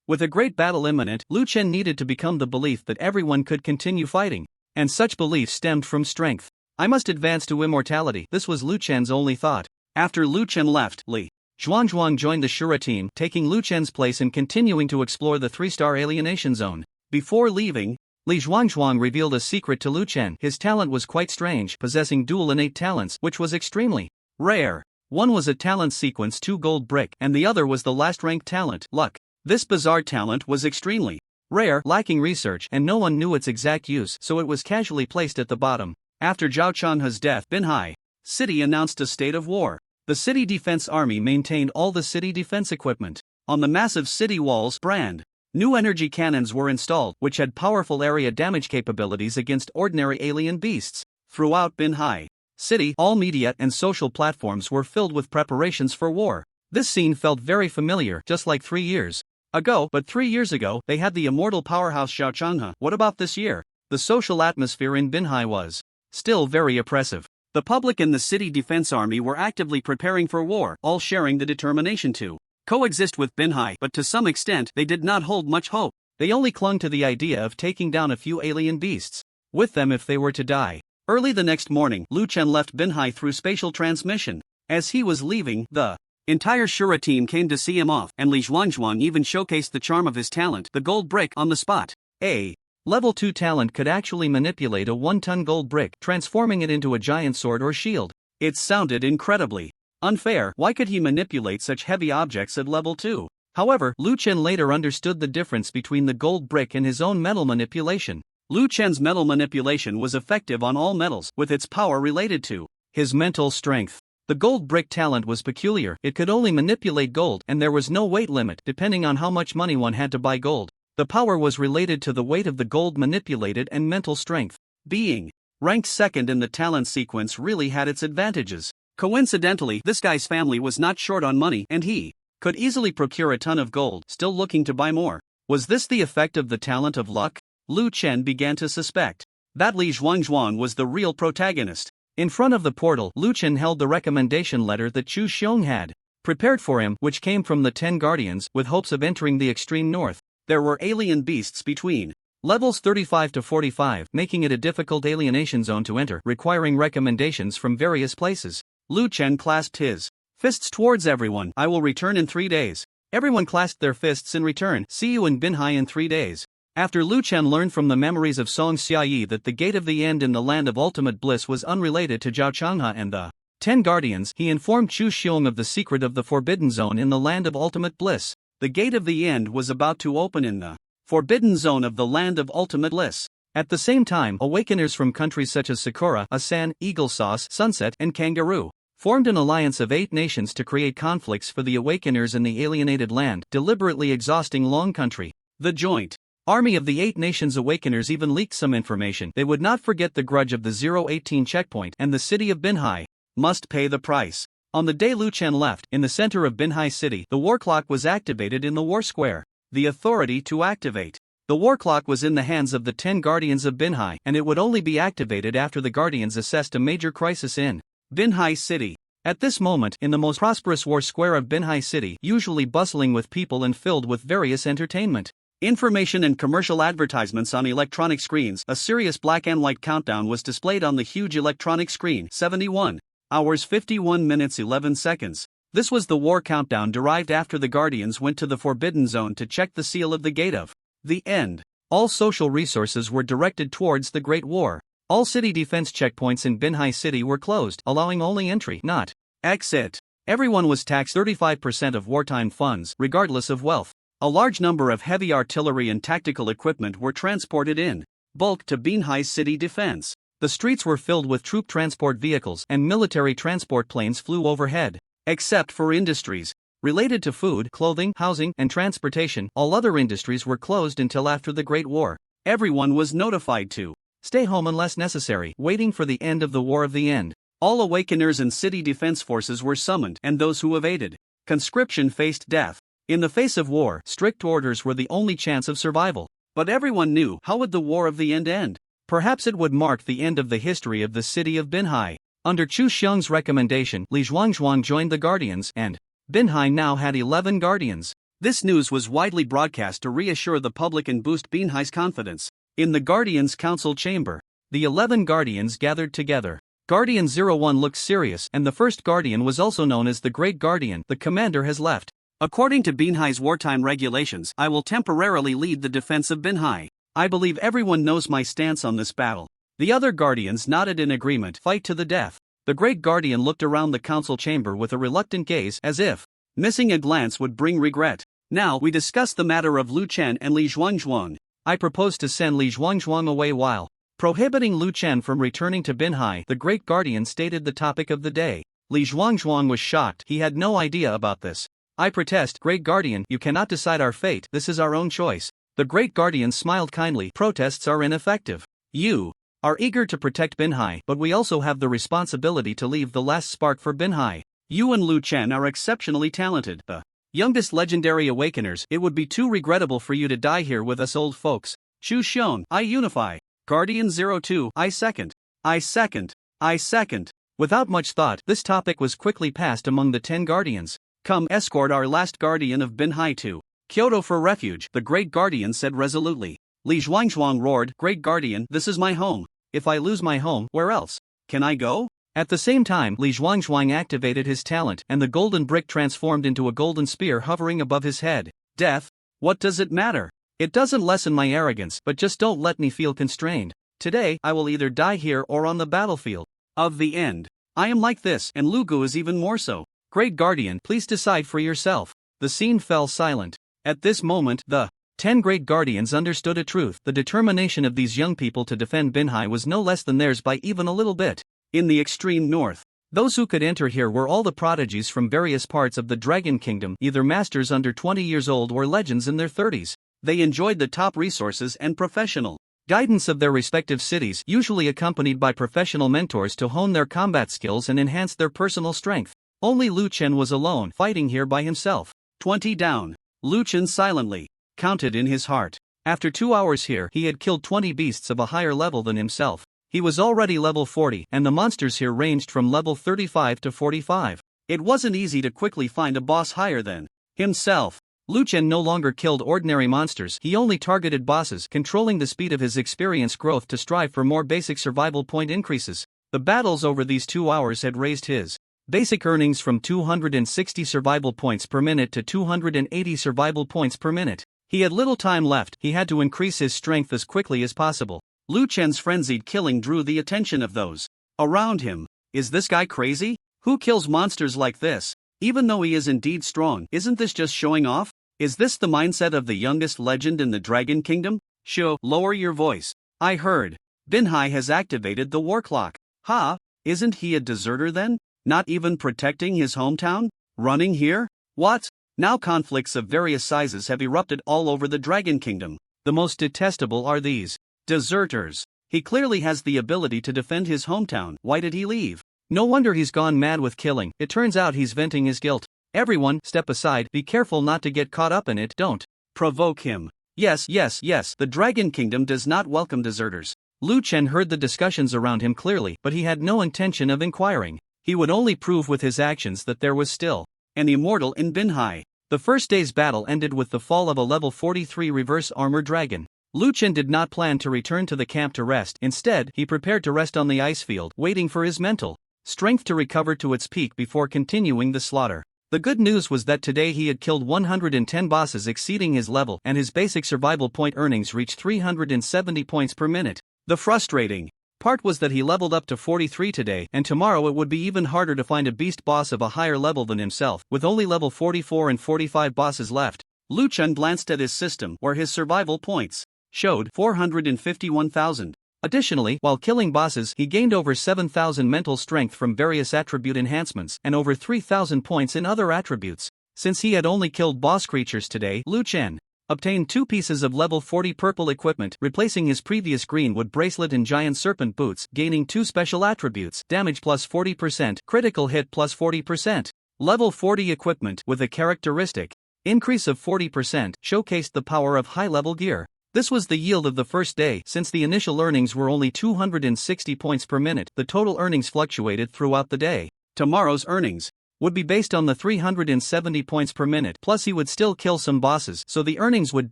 With a great battle imminent, Lu Chen needed to become the belief that everyone could continue fighting, and such belief stemmed from strength. "I must advance to immortality." This was Lu Chen's only thought. After Lu Chen left, Li Zhuangzhuang joined the Shura team, taking Lu Chen's place and continuing to explore the 3-star alienation zone. Before leaving, Li Zhuangzhuang revealed a secret to Lu Chen. His talent was quite strange, possessing dual innate talents, which was extremely rare. One was a talent sequence 2 gold brick, and the other was the last ranked talent, luck. This bizarre talent was extremely rare, lacking research, and no one knew its exact use, so it was casually placed at the bottom. After Zhao Chanhe's death, Binhai City announced a state of war. The city defense army maintained all the city defense equipment. On the massive city walls, brand new energy cannons were installed, which had powerful area damage capabilities against ordinary alien beasts. Throughout Binhai City, all media and social platforms were filled with preparations for war. This scene felt very familiar, just like 3 years ago, but 3 years ago, they had the immortal powerhouse Zhao Changhe. What about this year? The social atmosphere in Binhai was still very oppressive. The public and the city defense army were actively preparing for war, all sharing the determination to coexist with Binhai, but to some extent they did not hold much hope. They only clung to the idea of taking down a few alien beasts with them if they were to die. Early the next morning, Lu Chen left Binhai through spatial transmission. As he was leaving, the entire Shura team came to see him off, and Li Zhuangzhuang even showcased the charm of his talent, the gold brick, on the spot. A Level 2 talent could actually manipulate a 1-ton gold brick, transforming it into a giant sword or shield. It sounded incredibly unfair. Why could he manipulate such heavy objects at level 2? However, Lu Chen later understood the difference between the gold brick and his own metal manipulation. Lu Chen's metal manipulation was effective on all metals, with its power related to his mental strength. The gold brick talent was peculiar. It could only manipulate gold, and there was no weight limit, depending on how much money one had to buy gold. The power was related to the weight of the gold manipulated and mental strength. Being ranked second in the talent sequence really had its advantages. Coincidentally, this guy's family was not short on money, and he could easily procure a ton of gold, still looking to buy more. Was this the effect of the talent of luck? Lu Chen began to suspect that Li Zhuangzhuang was the real protagonist. In front of the portal, Lu Chen held the recommendation letter that Chu Xiong had prepared for him, which came from the 10 guardians, with hopes of entering the extreme north. There were alien beasts between levels 35 to 45, making it a difficult alienation zone to enter, requiring recommendations from various places. Lu Chen clasped his fists towards everyone. I will return in 3 days. Everyone clasped their fists in return. See you in Binhai in 3 days. After Lu Chen learned from the memories of Song Xiaoyi that the Gate of the End in the Land of Ultimate Bliss was unrelated to Zhao Changhe and the 10 guardians, he informed Chu Xiong of the secret of the Forbidden Zone in the Land of Ultimate Bliss. The Gate of the End was about to open in the Forbidden Zone of the Land of Ultimate Bliss. At the same time, awakeners from countries such as Sakura, Asan, Eagle Sauce, Sunset, and Kangaroo formed an alliance of 8 nations to create conflicts for the awakeners in the alienated land, deliberately exhausting Long Country. The joint army of the 8 nations awakeners even leaked some information. They would not forget the grudge of the 018 checkpoint, and the city of Binhai must pay the price. On the day Lu Chen left, in the center of Binhai City, the war clock was activated in the war square. The authority to activate the war clock was in the hands of the 10 guardians of Binhai, and it would only be activated after the guardians assessed a major crisis in Binhai City. At this moment, in the most prosperous war square of Binhai City, usually bustling with people and filled with various entertainment, information and commercial advertisements on electronic screens, a serious black and white countdown was displayed on the huge electronic screen. 71 hours 51 minutes 11 seconds. This was the war countdown derived after the Guardians went to the Forbidden Zone to check the seal of the Gate of the End. All social resources were directed towards the Great War. All city defense checkpoints in Binhai City were closed, allowing only entry, not exit. Everyone was taxed 35% of wartime funds, regardless of wealth. A large number of heavy artillery and tactical equipment were transported in bulk to Binhai City defense. The streets were filled with troop transport vehicles, and military transport planes flew overhead. Except for industries related to food, clothing, housing, and transportation, all other industries were closed until after the Great War. Everyone was notified to stay home unless necessary, waiting for the end of the War of the End. All awakeners and city defense forces were summoned, and those who evaded conscription faced death. In the face of war, strict orders were the only chance of survival. But everyone knew, how would the War of the end? Perhaps it would mark the end of the history of the city of Binhai. Under Chu Xiong's recommendation, Li Zhuangzhuang joined the Guardians, and Binhai now had 11 Guardians. This news was widely broadcast to reassure the public and boost Binhai's confidence. In the Guardians' Council chamber, the 11 Guardians gathered together. Guardian 01 looked serious, and the first Guardian was also known as the Great Guardian. The commander has left. According to Binhai's wartime regulations, I will temporarily lead the defense of Binhai. I believe everyone knows my stance on this battle. The other Guardians nodded in agreement. Fight to the death. The Great Guardian looked around the council chamber with a reluctant gaze, as if missing a glance would bring regret. Now we discuss the matter of Lu Chen and Li Zhuangzhuang. I propose to send Li Zhuangzhuang away while prohibiting Lu Chen from returning to Binhai. The Great Guardian stated the topic of the day. Li Zhuangzhuang was shocked. He had no idea about this. I protest, Great Guardian, you cannot decide our fate. This is our own choice. The Great Guardian smiled kindly. Protests are ineffective. You are eager to protect Binhai, but we also have the responsibility to leave the last spark for Binhai. You and Lu Chen are exceptionally talented. The youngest legendary awakeners. It would be too regrettable for you to die here with us old folks. Chu Xiong, I unify. Guardian 02, I second. I second. I second. Without much thought, this topic was quickly passed among the 10 Guardians. Come escort our last Guardian of Binhai to Kyoto for refuge, the Great Guardian said resolutely. Li Zhuangzhuang roared, Great Guardian, this is my home. If I lose my home, where else can I go? At the same time, Li Zhuangzhuang activated his talent, and the golden brick transformed into a golden spear hovering above his head. Death? What does it matter? It doesn't lessen my arrogance, but just don't let me feel constrained. Today, I will either die here or on the battlefield of the end. I am like this, and Lugu is even more so. Great Guardian, please decide for yourself. The scene fell silent. At this moment, the 10 Great Guardians understood a truth. The determination of these young people to defend Binhai was no less than theirs by even a little bit. In the extreme north, those who could enter here were all the prodigies from various parts of the Dragon Kingdom, either masters under 20 years old or legends in their 30s. They enjoyed the top resources and professional guidance of their respective cities, usually accompanied by professional mentors to hone their combat skills and enhance their personal strength. Only Lu Chen was alone, fighting here by himself. 20 down. Lu Chen silently counted in his heart. After 2 hours here, he had killed 20 beasts of a higher level than himself. He was already level 40, and the monsters here ranged from level 35 to 45. It wasn't easy to quickly find a boss higher than himself. Lu Chen no longer killed ordinary monsters, he only targeted bosses, controlling the speed of his experience growth to strive for more basic survival point increases. The battles over these 2 hours had raised his basic earnings from 260 survival points per minute to 280 survival points per minute. He had little time left, he had to increase his strength as quickly as possible. Lu Chen's frenzied killing drew the attention of those around him. Is this guy crazy? Who kills monsters like this? Even though he is indeed strong, isn't this just showing off? Is this the mindset of the youngest legend in the Dragon Kingdom? Sho, lower your voice. I heard Binhai has activated the war clock. Ha, isn't he a deserter then? Not even protecting his hometown? Running here? What? Now conflicts of various sizes have erupted all over the Dragon Kingdom. The most detestable are these deserters. He clearly has the ability to defend his hometown. Why did he leave? No wonder he's gone mad with killing. It turns out he's venting his guilt. Everyone, step aside. Be careful not to get caught up in it. Don't provoke him. Yes, the Dragon Kingdom does not welcome deserters. Lu Chen heard the discussions around him clearly, but he had no intention of inquiring. He would only prove with his actions that there was still an immortal in Binhai. The first day's battle ended with the fall of a level 43 reverse armor dragon. Lu Chen did not plan to return to the camp to rest. Instead, he prepared to rest on the ice field, waiting for his mental strength to recover to its peak before continuing the slaughter. The good news was that today he had killed 110 bosses exceeding his level, and his basic survival point earnings reached 370 points per minute. The frustrating part was that he leveled up to 43 today, and tomorrow it would be even harder to find a beast boss of a higher level than himself, with only level 44 and 45 bosses left. Lu Chen glanced at his system, where his survival points showed 451,000. Additionally, while killing bosses, he gained over 7,000 mental strength from various attribute enhancements, and over 3,000 points in other attributes. Since he had only killed boss creatures today, Lu Chen obtained 2 pieces of level 40 purple equipment, replacing his previous green wood bracelet and giant serpent boots, gaining 2 special attributes, damage plus 40%, critical hit plus 40%. Level 40 equipment, with a characteristic increase of 40%, showcased the power of high-level gear. This was the yield of the first day. Since the initial earnings were only 260 points per minute, the total earnings fluctuated throughout the day. Tomorrow's earnings would be based on the 370 points per minute, plus he would still kill some bosses, so the earnings would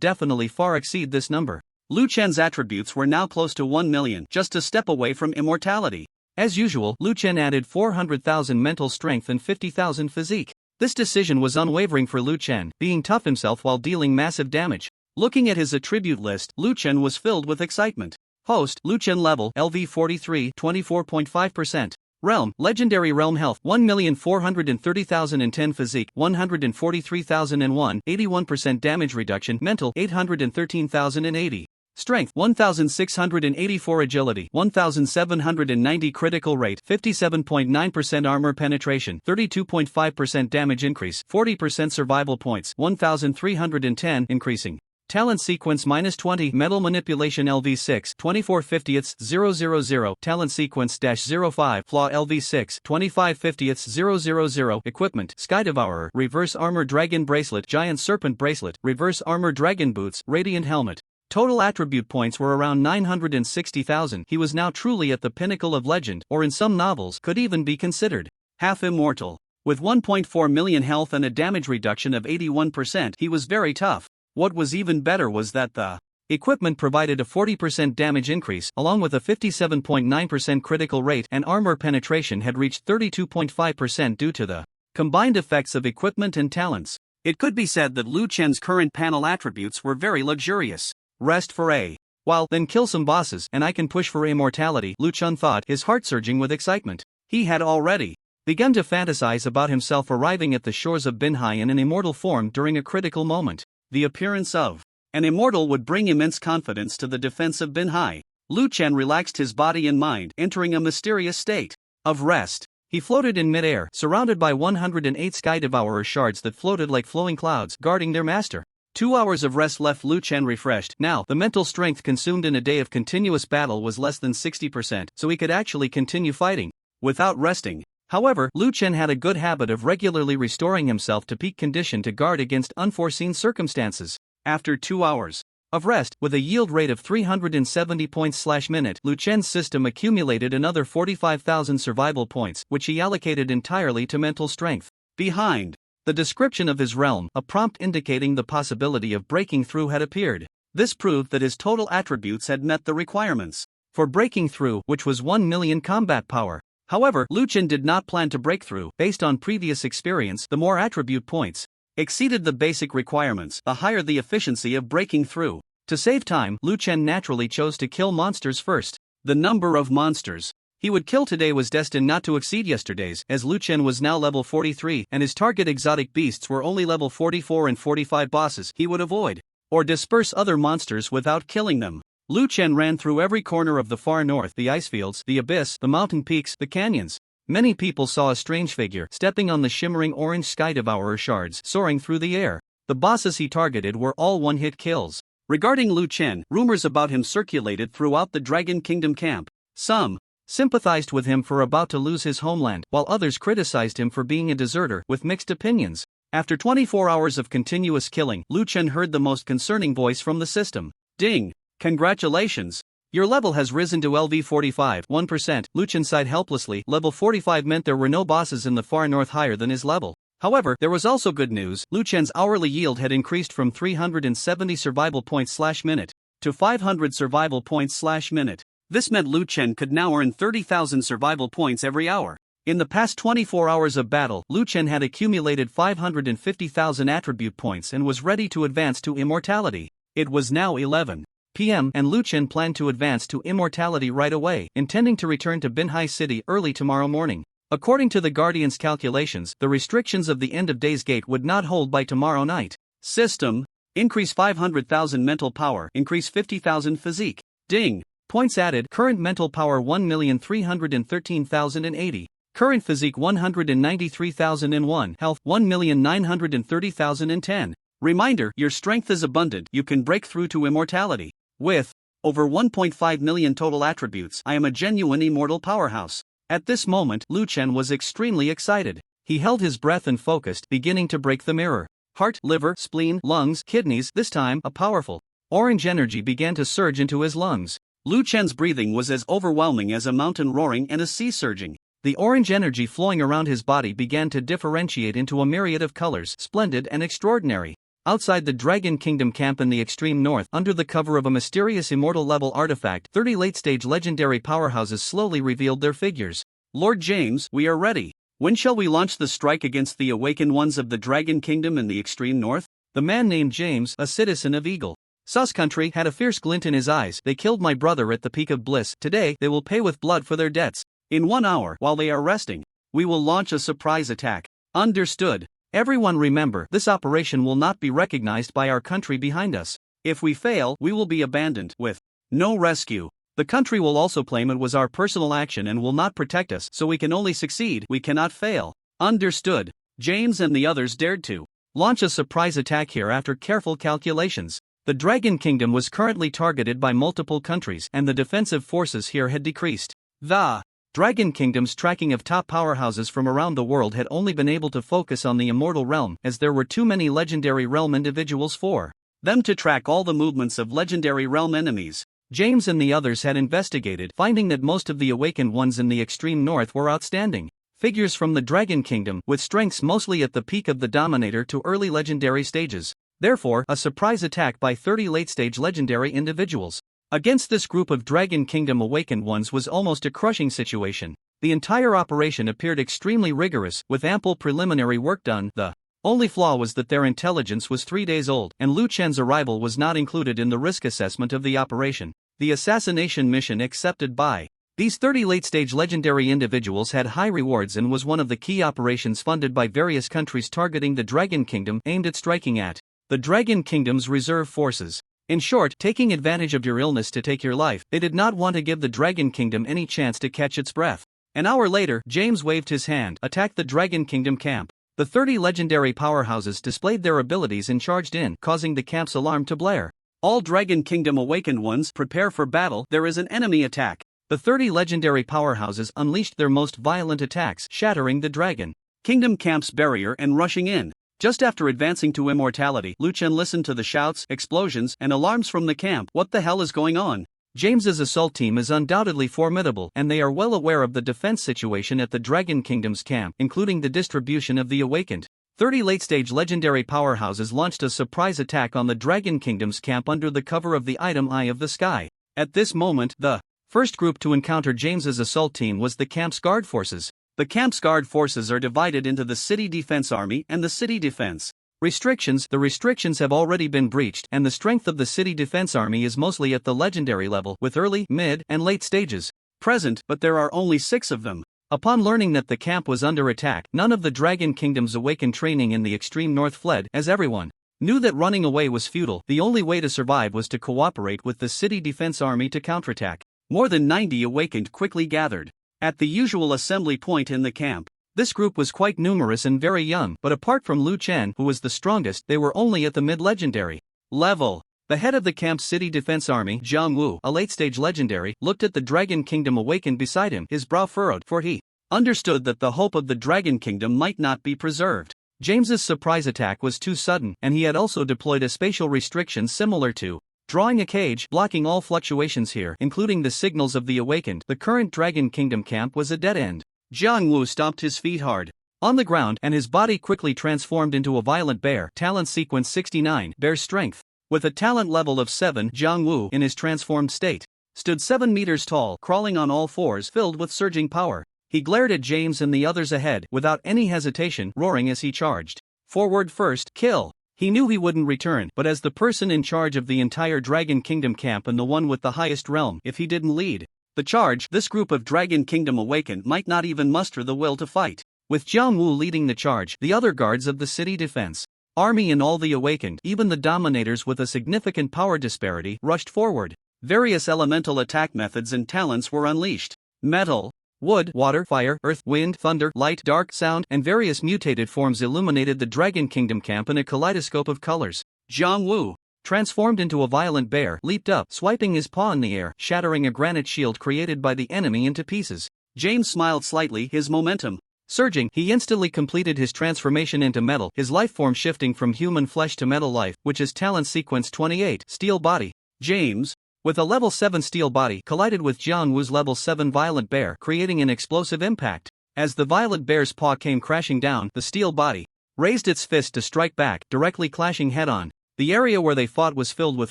definitely far exceed this number. Lu Chen's attributes were now close to 1 million, just a step away from immortality. As usual, Liuan added 400,000 mental strength and 50,000 physique. This decision was unwavering for Liuan, being tough himself while dealing massive damage. Looking at his attribute list, Liuan was filled with excitement. Host, Liuan level, LV 43, 24.5%. Realm, Legendary Realm Health, 1,430,010 Physique, 143,001, 81% damage reduction, Mental, 813,080. Strength, 1,684 Agility, 1,790 Critical Rate, 57.9% Armor Penetration, 32.5% Damage Increase, 40% Survival Points, 1,310 increasing. Talent sequence -20, Metal Manipulation LV6, 24/50ths 000, Talent sequence -05, Flaw LV6, 25/50ths 000, Equipment, Sky Devourer, Reverse Armor Dragon Bracelet, Giant Serpent Bracelet, Reverse Armor Dragon Boots, Radiant Helmet. Total attribute points were around 960,000. He was now truly at the pinnacle of legend, or in some novels, could even be considered half immortal. With 1.4 million health and a damage reduction of 81%, he was very tough. What was even better was that the equipment provided a 40% damage increase, along with a 57.9% critical rate, and armor penetration had reached 32.5% due to the combined effects of equipment and talents. It could be said that Liuan's current panel attributes were very luxurious. Rest for a while, then kill some bosses, and I can push for immortality, Liuan thought, his heart surging with excitement. He had already begun to fantasize about himself arriving at the shores of Binhai in an immortal form during a critical moment. The appearance of an immortal would bring immense confidence to the defense of Binhai. Liuan relaxed his body and mind, entering a mysterious state of rest. He floated in midair, surrounded by 108 Sky Devourer shards that floated like flowing clouds, guarding their master. 2 hours of rest left Liuan refreshed. Now, the mental strength consumed in a day of continuous battle was less than 60%, so he could actually continue fighting without resting. However, Liuan had a good habit of regularly restoring himself to peak condition to guard against unforeseen circumstances. After 2 hours of rest, with a yield rate of 370 points/minute, Liuan's system accumulated another 45,000 survival points, which he allocated entirely to mental strength. Behind the description of his realm, a prompt indicating the possibility of breaking through had appeared. This proved that his total attributes had met the requirements for breaking through, which was 1 million combat power. However, Liuan did not plan to break through. Based on previous experience, the more attribute points exceeded the basic requirements, the higher the efficiency of breaking through. To save time, Liuan naturally chose to kill monsters first. The number of monsters he would kill today was destined not to exceed yesterday's, as Liuan was now level 43, and his target exotic beasts were only level 44 and 45 bosses. He would avoid or disperse other monsters without killing them. Liuan ran through every corner of the far north, the icefields, the abyss, the mountain peaks, the canyons. Many people saw a strange figure stepping on the shimmering orange Sky Devourer shards, soaring through the air. The bosses he targeted were all one-hit kills. Regarding Liuan, rumors about him circulated throughout the Dragon Kingdom camp. Some sympathized with him for about to lose his homeland, while others criticized him for being a deserter, with mixed opinions. After 24 hours of continuous killing, Liuan heard the most concerning voice from the system. Ding! Congratulations! Your level has risen to LV 45, 1%. Liuan sighed helplessly. Level 45 meant there were no bosses in the far north higher than his level. However, there was also good news. Liuan's hourly yield had increased from 370 survival points/minute to 500 survival points/minute. This meant Liuan could now earn 30,000 survival points every hour. In the past 24 hours of battle, Liuan had accumulated 550,000 attribute points and was ready to advance to immortality. It was now 11 p.m. and Liuan planned to advance to immortality right away, intending to return to Binhai City early tomorrow morning. According to the Guardian's calculations, the restrictions of the end of days gate would not hold by tomorrow night. System: increase 500,000 mental power, increase 50,000 physique. Ding! Points added. Current mental power 1,313,080. Current physique 193,001. Health 1,930,010. Reminder: your strength is abundant, you can break through to immortality. With over 1.5 million total attributes, I am a genuine immortal powerhouse. At this moment, Liuan was extremely excited. He held his breath and focused, beginning to break the mirror. Heart, liver, spleen, lungs, kidneys. This time, a powerful orange energy began to surge into his lungs. Liuan's breathing was as overwhelming as a mountain roaring and a sea surging. The orange energy flowing around his body began to differentiate into a myriad of colors, splendid and extraordinary. Outside the Dragon Kingdom camp in the extreme north, under the cover of a mysterious immortal level artifact, 30 late-stage legendary powerhouses slowly revealed their figures. Lord James, we are ready. When shall we launch the strike against the awakened ones of the Dragon Kingdom in the extreme north? The man named James, a citizen of Eagle Sus country, had a fierce glint in his eyes. They killed my brother at the peak of bliss. Today, they will pay with blood for their debts. In 1 hour, while they are resting, we will launch a surprise attack. Understood. Everyone remember, this operation will not be recognized by our country behind us. If we fail, we will be abandoned, with no rescue. The country will also claim it was our personal action and will not protect us, so we can only succeed, we cannot fail. Understood. James and the others dared to launch a surprise attack here after careful calculations. The Dragon Kingdom was currently targeted by multiple countries, and the defensive forces here had decreased. The Dragon Kingdom's tracking of top powerhouses from around the world had only been able to focus on the immortal realm, as there were too many legendary realm individuals for them to track all the movements of legendary realm enemies. James and the others had investigated, finding that most of the awakened ones in the extreme north were outstanding figures from the Dragon Kingdom, with strengths mostly at the peak of the Dominator to early legendary stages. Therefore, a surprise attack by 30 late-stage legendary individuals against this group of Dragon Kingdom awakened ones was almost a crushing situation. The entire operation appeared extremely rigorous, with ample preliminary work done. The only flaw was that their intelligence was 3 days old, and Liuan's arrival was not included in the risk assessment of the operation. The assassination mission accepted by these 30 late-stage legendary individuals had high rewards and was one of the key operations funded by various countries targeting the Dragon Kingdom, aimed at striking at the Dragon Kingdom's reserve forces. In short, taking advantage of your illness to take your life, they did not want to give the Dragon Kingdom any chance to catch its breath. An hour later, James waved his hand, attacked the Dragon Kingdom camp. The 30 legendary powerhouses displayed their abilities and charged in, causing the camp's alarm to blare. All Dragon Kingdom awakened ones, prepare for battle, there is an enemy attack. The 30 legendary powerhouses unleashed their most violent attacks, shattering the Dragon Kingdom camp's barrier and rushing in. Just after advancing to immortality, Liuan listened to the shouts, explosions, and alarms from the camp. What the hell is going on? James's assault team is undoubtedly formidable, and they are well aware of the defense situation at the Dragon Kingdom's camp, including the distribution of the awakened 30 late-stage legendary powerhouses launched a surprise attack on the Dragon Kingdom's camp under the cover of the item Eye of the Sky. At this moment, the first group to encounter James's assault team was the camp's guard forces. The camp's guard forces are divided into the City Defense Army and the City Defense Restrictions. The restrictions have already been breached, and the strength of the City Defense Army is mostly at the legendary level, with early, mid, and late stages present, but there are only 6 of them. Upon learning that the camp was under attack, none of the Dragon Kingdom's awakened training in the extreme north fled, as everyone knew that running away was futile. The only way to survive was to cooperate with the City Defense Army to counterattack. More than 90 awakened quickly gathered at the usual assembly point in the camp. This group was quite numerous and very young, but apart from Liuan, who was the strongest, they were only at the mid-legendary level. The head of the camp's City Defense Army, Jiang Wu, a late-stage legendary, looked at the Dragon Kingdom awakened beside him, his brow furrowed, for he understood that the hope of the Dragon Kingdom might not be preserved. James's surprise attack was too sudden, and he had also deployed a spatial restriction similar to drawing a cage, blocking all fluctuations here, including the signals of the awakened. The current Dragon Kingdom camp was a dead end. Jiang Wu stomped his feet hard on the ground, and his body quickly transformed into a violent bear. Talent sequence 69, Bear Strength. With a talent level of 7, Jiang Wu, in his transformed state, stood 7 meters tall, crawling on all fours, filled with surging power. He glared at James and the others ahead, without any hesitation, roaring as he charged forward. First, kill. He knew he wouldn't return, but as the person in charge of the entire Dragon Kingdom camp and the one with the highest realm, if he didn't lead the charge, this group of Dragon Kingdom awakened might not even muster the will to fight. With Jiang Wu leading the charge, the other guards of the City Defense Army and all the awakened, even the Dominators with a significant power disparity, rushed forward. Various elemental attack methods and talents were unleashed. Metal, wood, water, fire, earth, wind, thunder, light, dark, sound, and various mutated forms illuminated the Dragon Kingdom camp in a kaleidoscope of colors. Jiang Wu, transformed into a violent bear, leaped up, swiping his paw in the air, shattering a granite shield created by the enemy into pieces. James smiled slightly, his momentum surging. He instantly completed his transformation into metal, his life form shifting from human flesh to metal life, which is talent sequence 28, Steel Body. James, with a level 7 steel body, collided with Jiang Wu's level 7 violent bear, creating an explosive impact. As the violent bear's paw came crashing down, the steel body raised its fist to strike back, directly clashing head-on. The area where they fought was filled with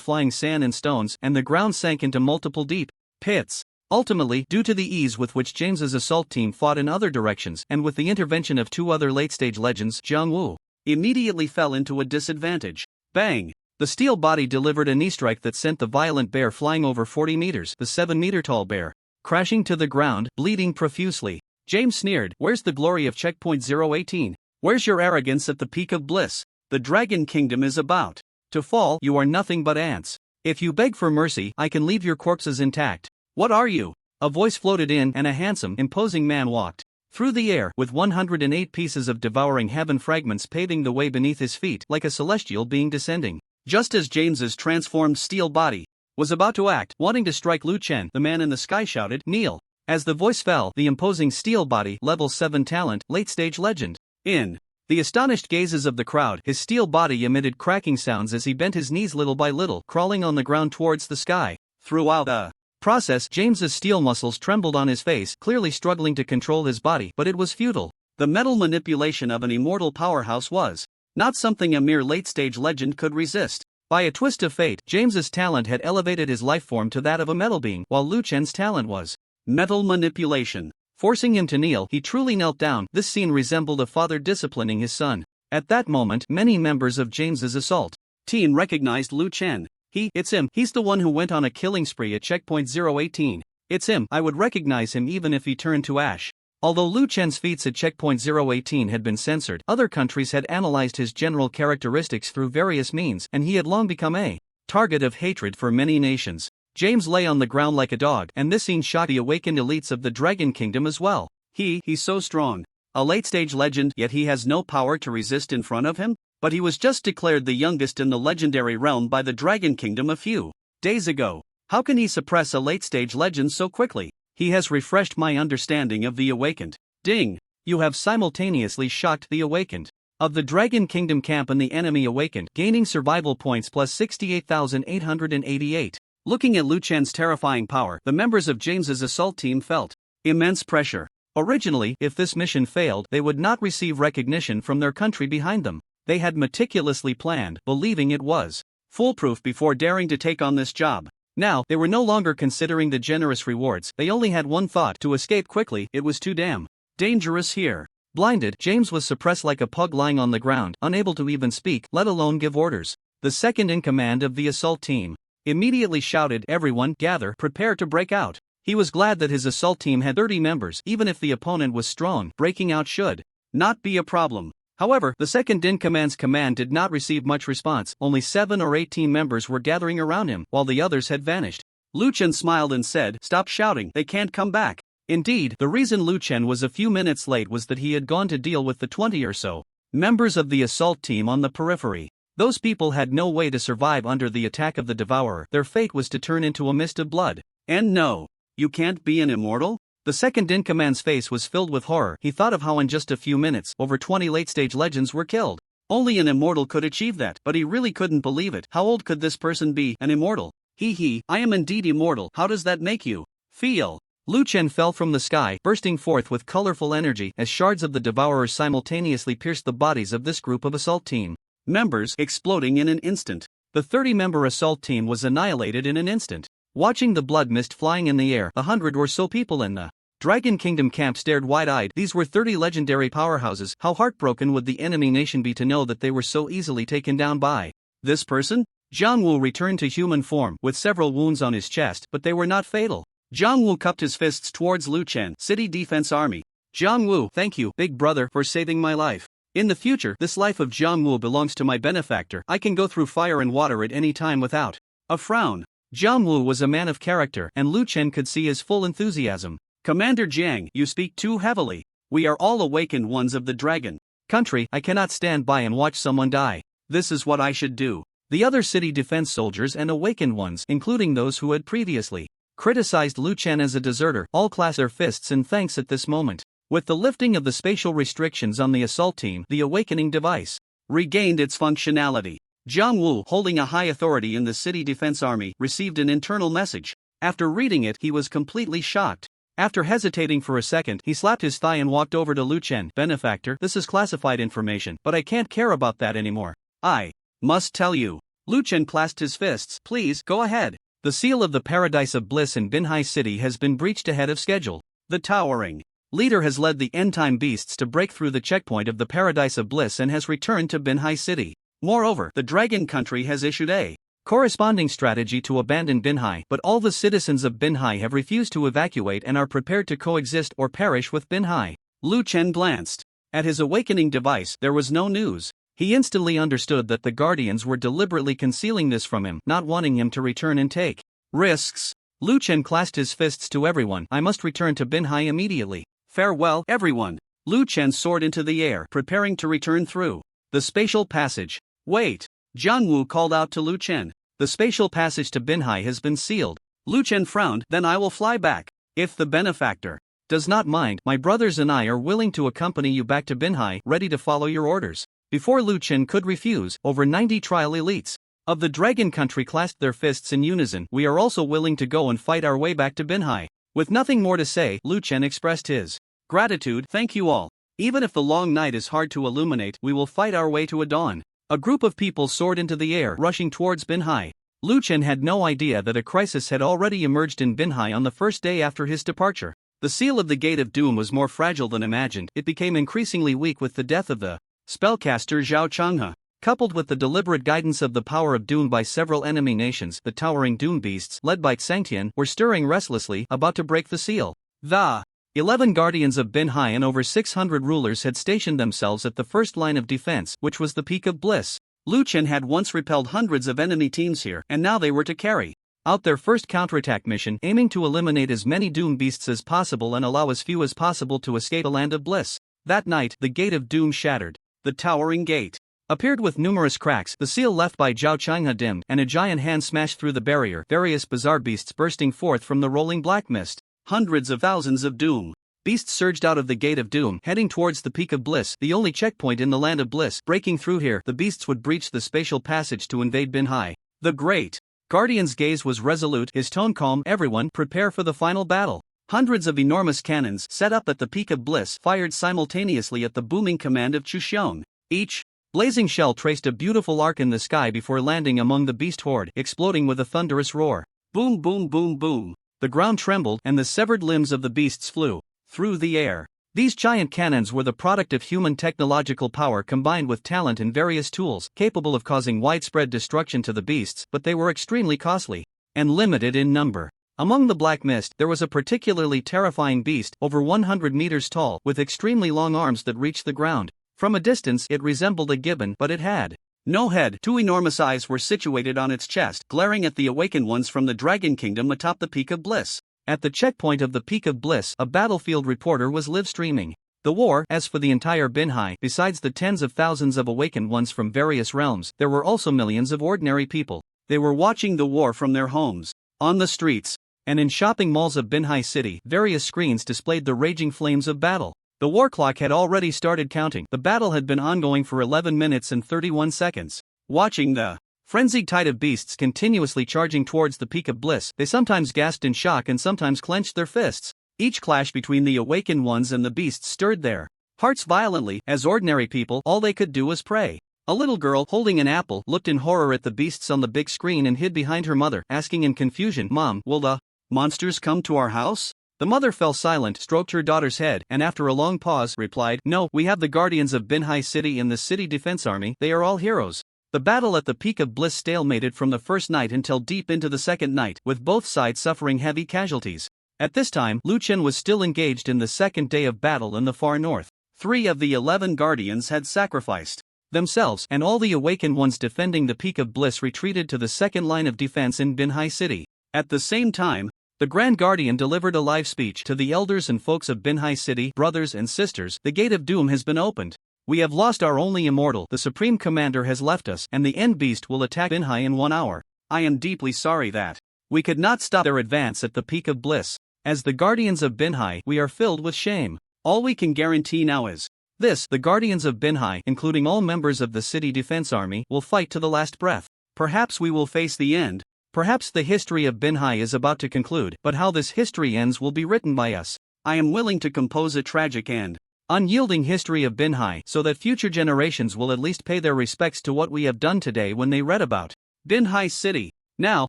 flying sand and stones, and the ground sank into multiple deep pits. Ultimately, due to the ease with which James's assault team fought in other directions, and with the intervention of two other late-stage legends, Jiangwu immediately fell into a disadvantage. Bang! The steel body delivered a knee strike that sent the violent bear flying over 40 meters, the 7-meter-tall bear, crashing to the ground, bleeding profusely. James sneered, "Where's the glory of checkpoint 018? Where's your arrogance at the peak of bliss? The Dragon Kingdom is about to fall. You are nothing but ants. If you beg for mercy, I can leave your corpses intact. What are you?" A voice floated in, and a handsome, imposing man walked through the air, with 108 pieces of devouring heaven fragments paving the way beneath his feet, like a celestial being descending. Just as James's transformed steel body was about to act, wanting to strike Liu Chen, the man in the sky shouted, "Kneel." As the voice fell, the imposing steel body, level 7 talent, late-stage legend, in the astonished gazes of the crowd, his steel body emitted cracking sounds as he bent his knees little by little, crawling on the ground towards the sky. Throughout the process, James's steel muscles trembled on his face, clearly struggling to control his body, but it was futile. The mental manipulation of an immortal powerhouse was not something a mere late-stage legend could resist. By a twist of fate, James's talent had elevated his life form to that of a metal being, while Liu Chen's talent was metal manipulation. Forcing him to kneel, he truly knelt down. This scene resembled a father disciplining his son. At that moment, many members of James's assault team recognized Liu Chen. It's him. He's the one who went on a killing spree at checkpoint 018. It's him. I would recognize him even if he turned to ash. Although Liu Chen's feats at checkpoint 018 had been censored, other countries had analyzed his general characteristics through various means, and he had long become a target of hatred for many nations. James lay on the ground like a dog, and this scene shocked the awakened elites of the Dragon Kingdom as well. He's so strong. A late-stage legend, yet he has no power to resist in front of him? But he was just declared the youngest in the legendary realm by the Dragon Kingdom a few days ago. How can he suppress a late-stage legend so quickly? He has refreshed my understanding of the awakened. Ding! You have simultaneously shocked the awakened of the Dragon Kingdom camp and the enemy awakened, gaining survival points plus 68,888. Looking at Liu Chen's terrifying power, the members of James's assault team felt immense pressure. Originally, if this mission failed, they would not receive recognition from their country behind them. They had meticulously planned, believing it was foolproof before daring to take on this job. Now, they were no longer considering the generous rewards, they only had one thought: to escape quickly. It was too damn dangerous here. Blinded, James was suppressed like a pug lying on the ground, unable to even speak, let alone give orders. The second in command of the assault team immediately shouted, "Everyone, gather, prepare to break out." He was glad that his assault team had 30 members. Even if the opponent was strong, breaking out should not be a problem. However, the second in command's command did not receive much response. Only 7 or 8 team members were gathering around him, while the others had vanished. Liu Chen smiled and said, "Stop shouting, they can't come back." Indeed, the reason Liu Chen was a few minutes late was that he had gone to deal with the 20 or so members of the assault team on the periphery. Those people had no way to survive under the attack of the Devourer. Their fate was to turn into a mist of blood. And no, you can't be an immortal? The second-in-command's face was filled with horror. He thought of how in just a few minutes, over 20 late-stage legends were killed. Only an immortal could achieve that, but he really couldn't believe it. How old could this person be? An immortal? I am indeed immortal. How does that make you feel? Liu Chen fell from the sky, bursting forth with colorful energy, as shards of the Devourer simultaneously pierced the bodies of this group of assault team members, exploding in an instant. The 30-member assault team was annihilated in an instant. Watching the blood mist flying in the air, 100 or so people in the Dragon Kingdom camp stared wide-eyed. These were 30 legendary powerhouses. How heartbroken would the enemy nation be to know that they were so easily taken down by this person? Jiang Wu returned to human form, with several wounds on his chest, but they were not fatal. Jiang Wu cupped his fists towards Liu Chen, City Defense Army. Jiang Wu, thank you, big brother, for saving my life. In the future, this life of Jiang Wu belongs to my benefactor. I can go through fire and water at any time without a frown. Jiang Wu was a man of character, and Liu Chen could see his full enthusiasm. Commander Jiang, you speak too heavily. We are all awakened ones of the dragon country. I cannot stand by and watch someone die. This is what I should do. The other city defense soldiers and awakened ones, including those who had previously criticized Liu Chen as a deserter, all clasped their fists in thanks at this moment. With the lifting of the spatial restrictions on the assault team, the awakening device regained its functionality. Jiang Wu, holding a high authority in the City Defense Army, received an internal message. After reading it, he was completely shocked. After hesitating for a second, he slapped his thigh and walked over to Liuan. Benefactor, this is classified information, but I can't care about that anymore. I must tell you. Liuan clasped his fists. Please, go ahead. The seal of the Paradise of Bliss in Binhai City has been breached ahead of schedule. The towering leader has led the end-time beasts to break through the checkpoint of the Paradise of Bliss and has returned to Binhai City. Moreover, the Dragon Country has issued a corresponding strategy to abandon Binhai, but all the citizens of Binhai have refused to evacuate and are prepared to coexist or perish with Binhai. Liuan glanced at his awakening device. There was no news. He instantly understood that the Guardians were deliberately concealing this from him, not wanting him to return and take risks. Liuan clasped his fists to everyone. I must return to Binhai immediately. Farewell, everyone. Liuan soared into the air, preparing to return through the spatial passage. Wait. Jianwu called out to Liuan. The spatial passage to Binhai has been sealed. Liuan frowned. Then I will fly back. If the benefactor does not mind, my brothers and I are willing to accompany you back to Binhai, ready to follow your orders. Before Liuan could refuse, over 90 trial elites of the Dragon Country clasped their fists in unison. We are also willing to go and fight our way back to Binhai. With nothing more to say, Liuan expressed his gratitude. Thank you all. Even if the long night is hard to illuminate, we will fight our way to a dawn. A group of people soared into the air, rushing towards Binhai. Liuan had no idea that a crisis had already emerged in Binhai on the first day after his departure. The seal of the Gate of Doom was more fragile than imagined. It became increasingly weak with the death of the spellcaster Zhao Changhe. Coupled with the deliberate guidance of the power of Doom by several enemy nations, the towering Doom beasts, led by Xangtian, were stirring restlessly, about to break the seal. The 11 guardians of Binhai and over 600 rulers had stationed themselves at the first line of defense, which was the Peak of Bliss. Liuan had once repelled hundreds of enemy teams here, and now they were to carry out their first counterattack mission, aiming to eliminate as many Doom beasts as possible and allow as few as possible to escape a land of bliss. That night, the Gate of Doom shattered. The towering gate appeared with numerous cracks, the seal left by Zhao Changhe dimmed, and a giant hand smashed through the barrier, various bizarre beasts bursting forth from the rolling black mist. Hundreds of thousands of Doom beasts surged out of the Gate of Doom, heading towards the Peak of Bliss, the only checkpoint in the Land of Bliss. Breaking through here, the beasts would breach the spatial passage to invade Binhai. The great Guardian's gaze was resolute, his tone calm. Everyone, prepare for the final battle. Hundreds of enormous cannons, set up at the Peak of Bliss, fired simultaneously at the booming command of Chuxiong. Each blazing shell traced a beautiful arc in the sky before landing among the beast horde, exploding with a thunderous roar. Boom, boom, boom, boom. The ground trembled, and the severed limbs of the beasts flew through the air. These giant cannons were the product of human technological power combined with talent and various tools, capable of causing widespread destruction to the beasts, but they were extremely costly and limited in number. Among the black mist, there was a particularly terrifying beast, over 100 meters tall, with extremely long arms that reached the ground. From a distance, it resembled a gibbon, but it had no head. Two enormous eyes were situated on its chest, glaring at the awakened ones from the Dragon Kingdom atop the Peak of Bliss. At the checkpoint of the Peak of Bliss, a battlefield reporter was live streaming the war. As for the entire Binhai, besides the tens of thousands of awakened ones from various realms, there were also millions of ordinary people. They were watching the war from their homes, on the streets, and in shopping malls of Binhai City. Various screens displayed the raging flames of battle. The war clock had already started counting. The battle had been ongoing for 11 minutes and 31 seconds. Watching the frenzied tide of beasts continuously charging towards the Peak of Bliss, they sometimes gasped in shock and sometimes clenched their fists. Each clash between the awakened ones and the beasts stirred their hearts violently. As ordinary people, all they could do was pray. A little girl, holding an apple, looked in horror at the beasts on the big screen and hid behind her mother, asking in confusion, "Mom, will the monsters come to our house?" The mother fell silent, stroked her daughter's head, and after a long pause, replied, "No, we have the guardians of Binhai City in the City Defense Army. They are all heroes." The battle at the Peak of Bliss stalemated from the first night until deep into the second night, with both sides suffering heavy casualties. At this time, Liuan was still engaged in the second day of battle in the far north. 3 of the 11 guardians had sacrificed themselves, and all the awakened ones defending the Peak of Bliss retreated to the second line of defense in Binhai City. At the same time, the Grand Guardian delivered a live speech to the elders and folks of Binhai City. "Brothers and sisters, the Gate of Doom has been opened. We have lost our only immortal. The Supreme Commander has left us, and the End Beast will attack Binhai in 1 hour. I am deeply sorry that we could not stop their advance at the Peak of Bliss. As the Guardians of Binhai, we are filled with shame. All we can guarantee now is this: the Guardians of Binhai, including all members of the City Defense Army, will fight to the last breath. Perhaps we will face the end, Perhaps the history of Binhai is about to conclude, but how this history ends will be written by us. I am willing to compose a tragic and unyielding history of Binhai so that future generations will at least pay their respects to what we have done today when they read about Binhai City. Now,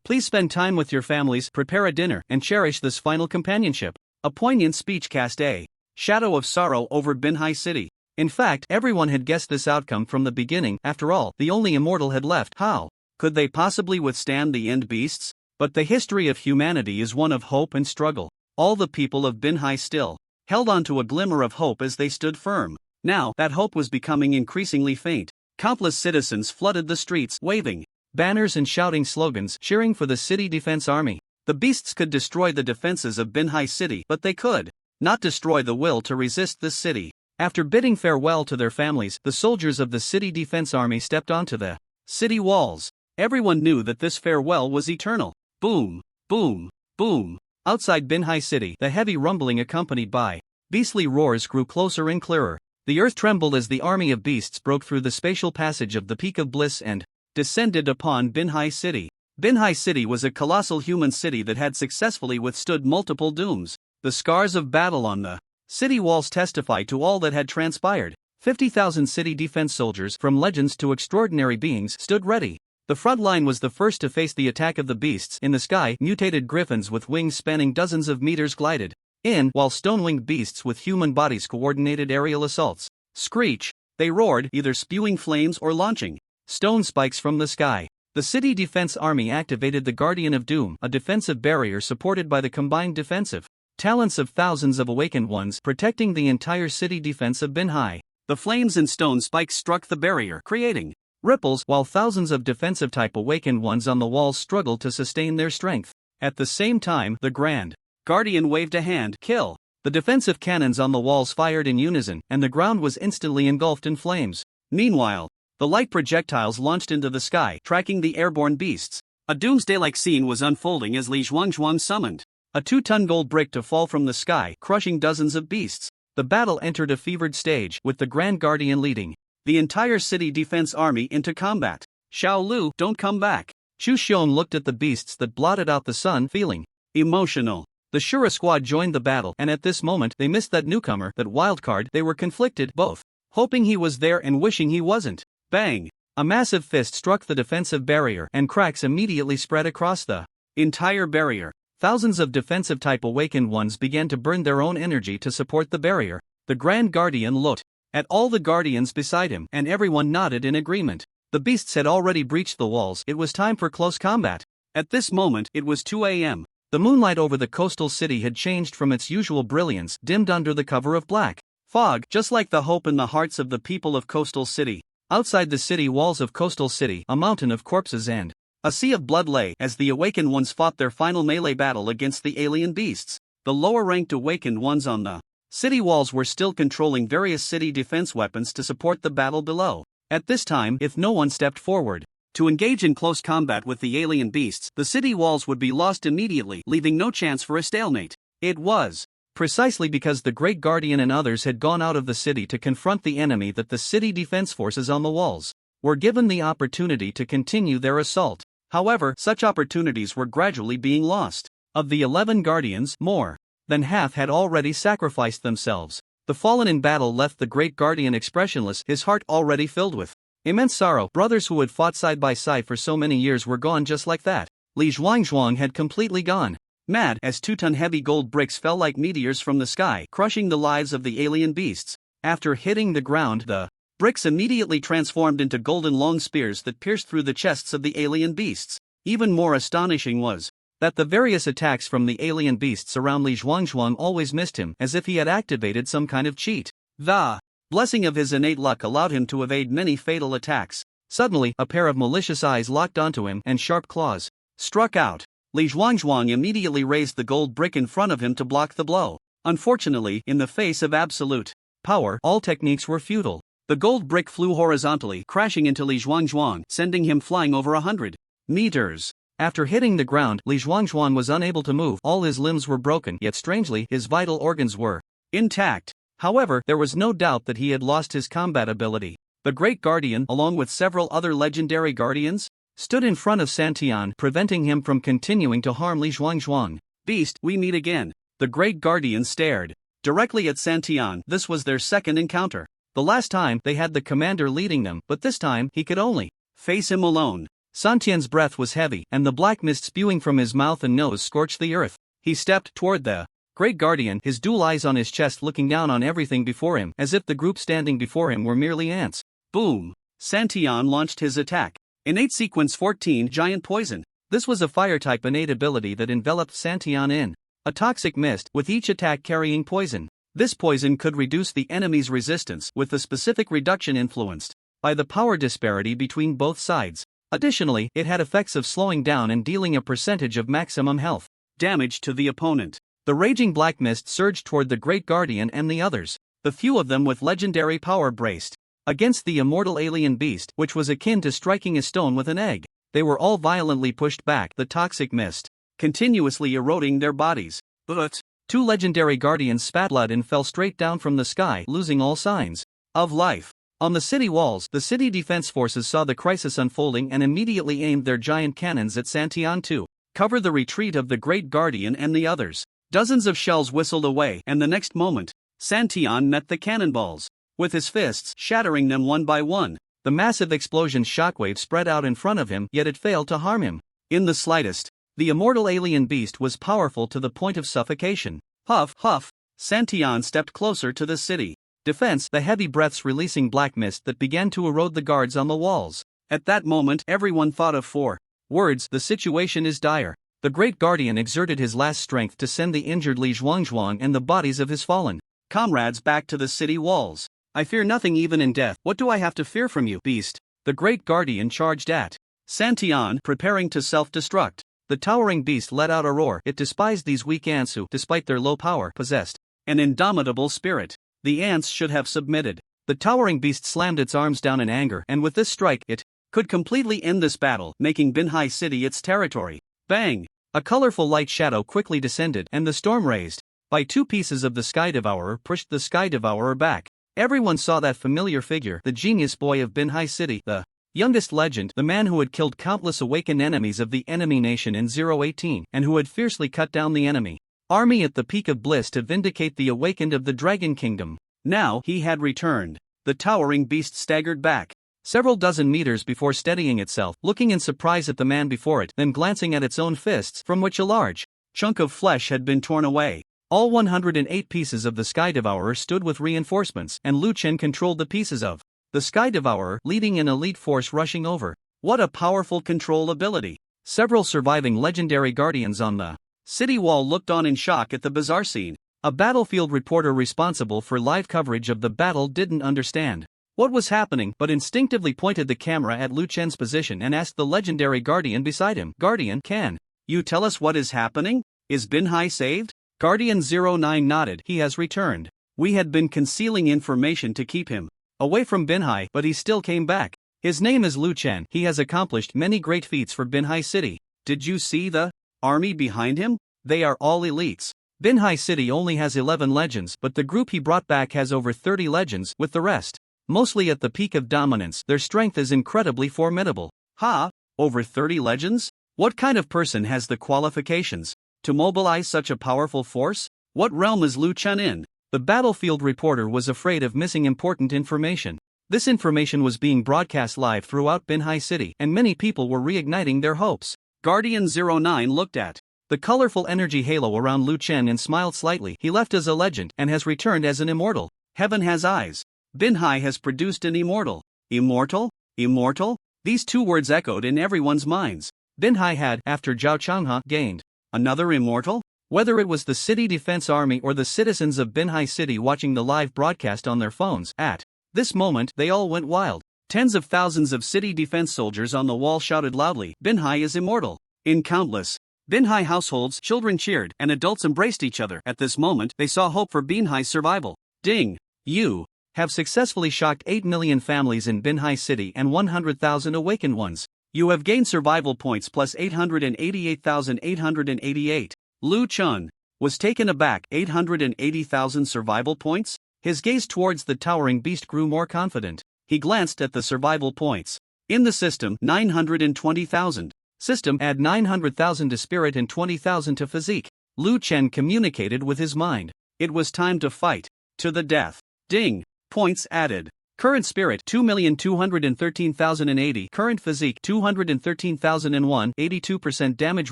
please spend time with your families, prepare a dinner, and cherish this final companionship. A poignant speech cast a shadow of sorrow over Binhai City. In fact, everyone had guessed this outcome from the beginning. After all, the only immortal had left. How could they possibly withstand the end beasts? But the history of humanity is one of hope and struggle. All the people of Binhai still held on to a glimmer of hope as they stood firm. Now, that hope was becoming increasingly faint. Countless citizens flooded the streets, waving banners and shouting slogans, cheering for the city defense army. The beasts could destroy the defenses of Binhai City, but they could not destroy the will to resist this city. After bidding farewell to their families, the soldiers of the city defense army stepped onto the city walls. Everyone knew that this farewell was eternal. Boom, boom, boom. Outside Binhai City, the heavy rumbling accompanied by beastly roars grew closer and clearer. The earth trembled as the army of beasts broke through the spatial passage of the Peak of Bliss and descended upon Binhai City. Binhai City was a colossal human city that had successfully withstood multiple dooms. The scars of battle on the city walls testify to all that had transpired. 50,000 city defense soldiers, from legends to extraordinary beings, stood ready. The front line was the first to face the attack of the beasts. In the sky, mutated griffins with wings spanning dozens of meters glided in, while stone-winged beasts with human bodies coordinated aerial assaults. Screech! They roared, either spewing flames or launching stone spikes from the sky. The city defense army activated the Guardian of Doom, a defensive barrier supported by the combined defensive talents of thousands of awakened ones, protecting the entire city defense of Binhai. The flames and stone spikes struck the barrier, creating ripples, while thousands of defensive-type awakened ones on the walls struggled to sustain their strength. At the same time, the Grand Guardian waved a hand. Kill! The defensive cannons on the walls fired in unison, and the ground was instantly engulfed in flames. Meanwhile, the light projectiles launched into the sky, tracking the airborne beasts. A doomsday-like scene was unfolding as Li Zhuangzhuang summoned a 2-ton gold brick to fall from the sky, crushing dozens of beasts. The battle entered a fevered stage, with the Grand Guardian leading the entire city defense army into combat. Xiao Lu, don't come back. Chu Xiong looked at the beasts that blotted out the sun, feeling emotional. The Shura squad joined the battle, and at this moment they missed that newcomer, that wildcard. They were conflicted, both hoping he was there and wishing he wasn't. Bang! A massive fist struck the defensive barrier, and cracks immediately spread across the entire barrier. Thousands of defensive-type awakened ones began to burn their own energy to support the barrier. The Grand Guardian looked at all the guardians beside him, and everyone nodded in agreement. The beasts had already breached the walls. It was time for close combat. At this moment, it was 2 a.m. The moonlight over the coastal city had changed from its usual brilliance, dimmed under the cover of black fog, just like the hope in the hearts of the people of Coastal City. Outside the city walls of Coastal City, a mountain of corpses and a sea of blood lay as the awakened ones fought their final melee battle against the alien beasts. The lower-ranked awakened ones on the city walls were still controlling various city defense weapons to support the battle below. At this time, if no one stepped forward to engage in close combat with the alien beasts, the city walls would be lost immediately, leaving no chance for a stalemate. It was precisely because the Great Guardian and others had gone out of the city to confront the enemy that the city defense forces on the walls were given the opportunity to continue their assault. However, such opportunities were gradually being lost. Of the 11 guardians, more than half had already sacrificed themselves. The fallen in battle left the Great Guardian expressionless, his heart already filled with immense sorrow. Brothers who had fought side by side for so many years were gone just like that. Li Zhuangzhuang had completely gone mad as 2-ton heavy gold bricks fell like meteors from the sky, crushing the lives of the alien beasts. After hitting the ground, the bricks immediately transformed into golden long spears that pierced through the chests of the alien beasts. Even more astonishing was that the various attacks from the alien beasts around Li Zhuangzhuang always missed him, as if he had activated some kind of cheat. The blessing of his innate luck allowed him to evade many fatal attacks. Suddenly, a pair of malicious eyes locked onto him, and sharp claws struck out. Li Zhuangzhuang immediately raised the gold brick in front of him to block the blow. Unfortunately, in the face of absolute power, all techniques were futile. The gold brick flew horizontally, crashing into Li Zhuangzhuang, sending him flying over 100 meters. After hitting the ground, Li Zhuangzhuang was unable to move. All his limbs were broken, yet strangely, his vital organs were intact. However, there was no doubt that he had lost his combat ability. The Great Guardian, along with several other legendary guardians, stood in front of Santian, preventing him from continuing to harm Li Zhuangzhuang. Beast, we meet again. The Great Guardian stared directly at Santian. This was their second encounter. The last time they had the commander leading them, but this time he could only face him alone. Santian's breath was heavy, and the black mist spewing from his mouth and nose scorched the earth. He stepped toward the Great Guardian, his dual eyes on his chest, looking down on everything before him, as if the group standing before him were merely ants. Boom! Santian launched his attack. Innate Sequence 14 Giant Poison. This was a fire-type innate ability that enveloped Santian in a toxic mist, with each attack carrying poison. This poison could reduce the enemy's resistance, with the specific reduction influenced by the power disparity between both sides. Additionally, it had effects of slowing down and dealing a percentage of maximum health damage to the opponent. The raging black mist surged toward the Great Guardian and the others, the few of them with legendary power braced against the immortal alien beast, which was akin to striking a stone with an egg. They were all violently pushed back, the toxic mist continuously eroding their bodies. But two legendary guardians spat blood and fell straight down from the sky, losing all signs of life. On the city walls, the city defense forces saw the crisis unfolding and immediately aimed their giant cannons at Santian to cover the retreat of the Great Guardian and the others. Dozens of shells whistled away, and the next moment, Santian met the cannonballs, with his fists shattering them one by one. The massive explosion's shockwave spread out in front of him, yet it failed to harm him in the slightest. The immortal alien beast was powerful to the point of suffocation. Huff, huff, Santian stepped closer to the city defense, the heavy breaths releasing black mist that began to erode the guards on the walls. At that moment, everyone thought of four words: the situation is dire. The Great Guardian exerted his last strength to send the injured Li Zhuangzhuang and the bodies of his fallen comrades back to the city walls. I fear nothing even in death. What do I have to fear from you, beast? The Great Guardian charged at Santian, preparing to self-destruct. The towering beast let out a roar. It despised these weak ants who, despite their low power, possessed an indomitable spirit. The ants should have submitted. The towering beast slammed its arms down in anger, and with this strike, it could completely end this battle, making Binhai City its territory. Bang! A colorful light shadow quickly descended, and the storm raised by two pieces of the Sky Devourer pushed the Sky Devourer back. Everyone saw that familiar figure, the genius boy of Binhai City, the youngest legend, the man who had killed countless awakened enemies of the enemy nation in 018, and who had fiercely cut down the enemy army at the peak of bliss to vindicate the awakened of the Dragon Kingdom. Now he had returned. The towering beast staggered back several dozen meters before steadying itself, looking in surprise at the man before it, then glancing at its own fists, from which a large chunk of flesh had been torn away. All 108 pieces of the Sky Devourer stood with reinforcements, and Liuan controlled the pieces of the Sky Devourer, leading an elite force rushing over. What a powerful control ability! Several surviving legendary guardians on the city wall looked on in shock at the bizarre scene. A battlefield reporter responsible for live coverage of the battle didn't understand what was happening, but instinctively pointed the camera at Liuan's position and asked the legendary guardian beside him, "Guardian, can you tell us what is happening? Is Binhai saved?" Guardian 09 nodded. "He has returned. We had been concealing information to keep him away from Binhai, but he still came back. His name is Liuan. He has accomplished many great feats for Binhai City. Did you see the army behind him? They are all elites. Binhai City only has 11 legends, but the group he brought back has over 30 legends, with the rest mostly at the peak of dominance. Their strength is incredibly formidable." Ha! Over 30 legends? What kind of person has the qualifications to mobilize such a powerful force? What realm is Liuan in? The battlefield reporter was afraid of missing important information. This information was being broadcast live throughout Binhai City, and many people were reigniting their hopes. Guardian 09 looked at the colorful energy halo around Liuan and smiled slightly. He left as a legend and has returned as an immortal. Heaven has eyes. Binhai has produced an immortal. Immortal? Immortal? These two words echoed in everyone's minds. Binhai had, after Zhao Changhe, gained another immortal? Whether it was the city defense army or the citizens of Binhai City watching the live broadcast on their phones, at this moment they all went wild. Tens of thousands of city defense soldiers on the wall shouted loudly, "Binhai is immortal." In countless Binhai households, children cheered, and adults embraced each other. At this moment, they saw hope for Binhai's survival. Ding! You have successfully shocked 8 million families in Binhai City and 100,000 awakened ones. You have gained survival points plus 888,888. Liuan was taken aback. 880,000 survival points? His gaze towards the towering beast grew more confident. He glanced at the survival points. In the system, 920,000. System, add 900,000 to spirit and 20,000 to physique. Lu Chen communicated with his mind. It was time to fight. To the death. Ding. Points added. Current spirit 2,213,080. Current physique 213,001. 82% damage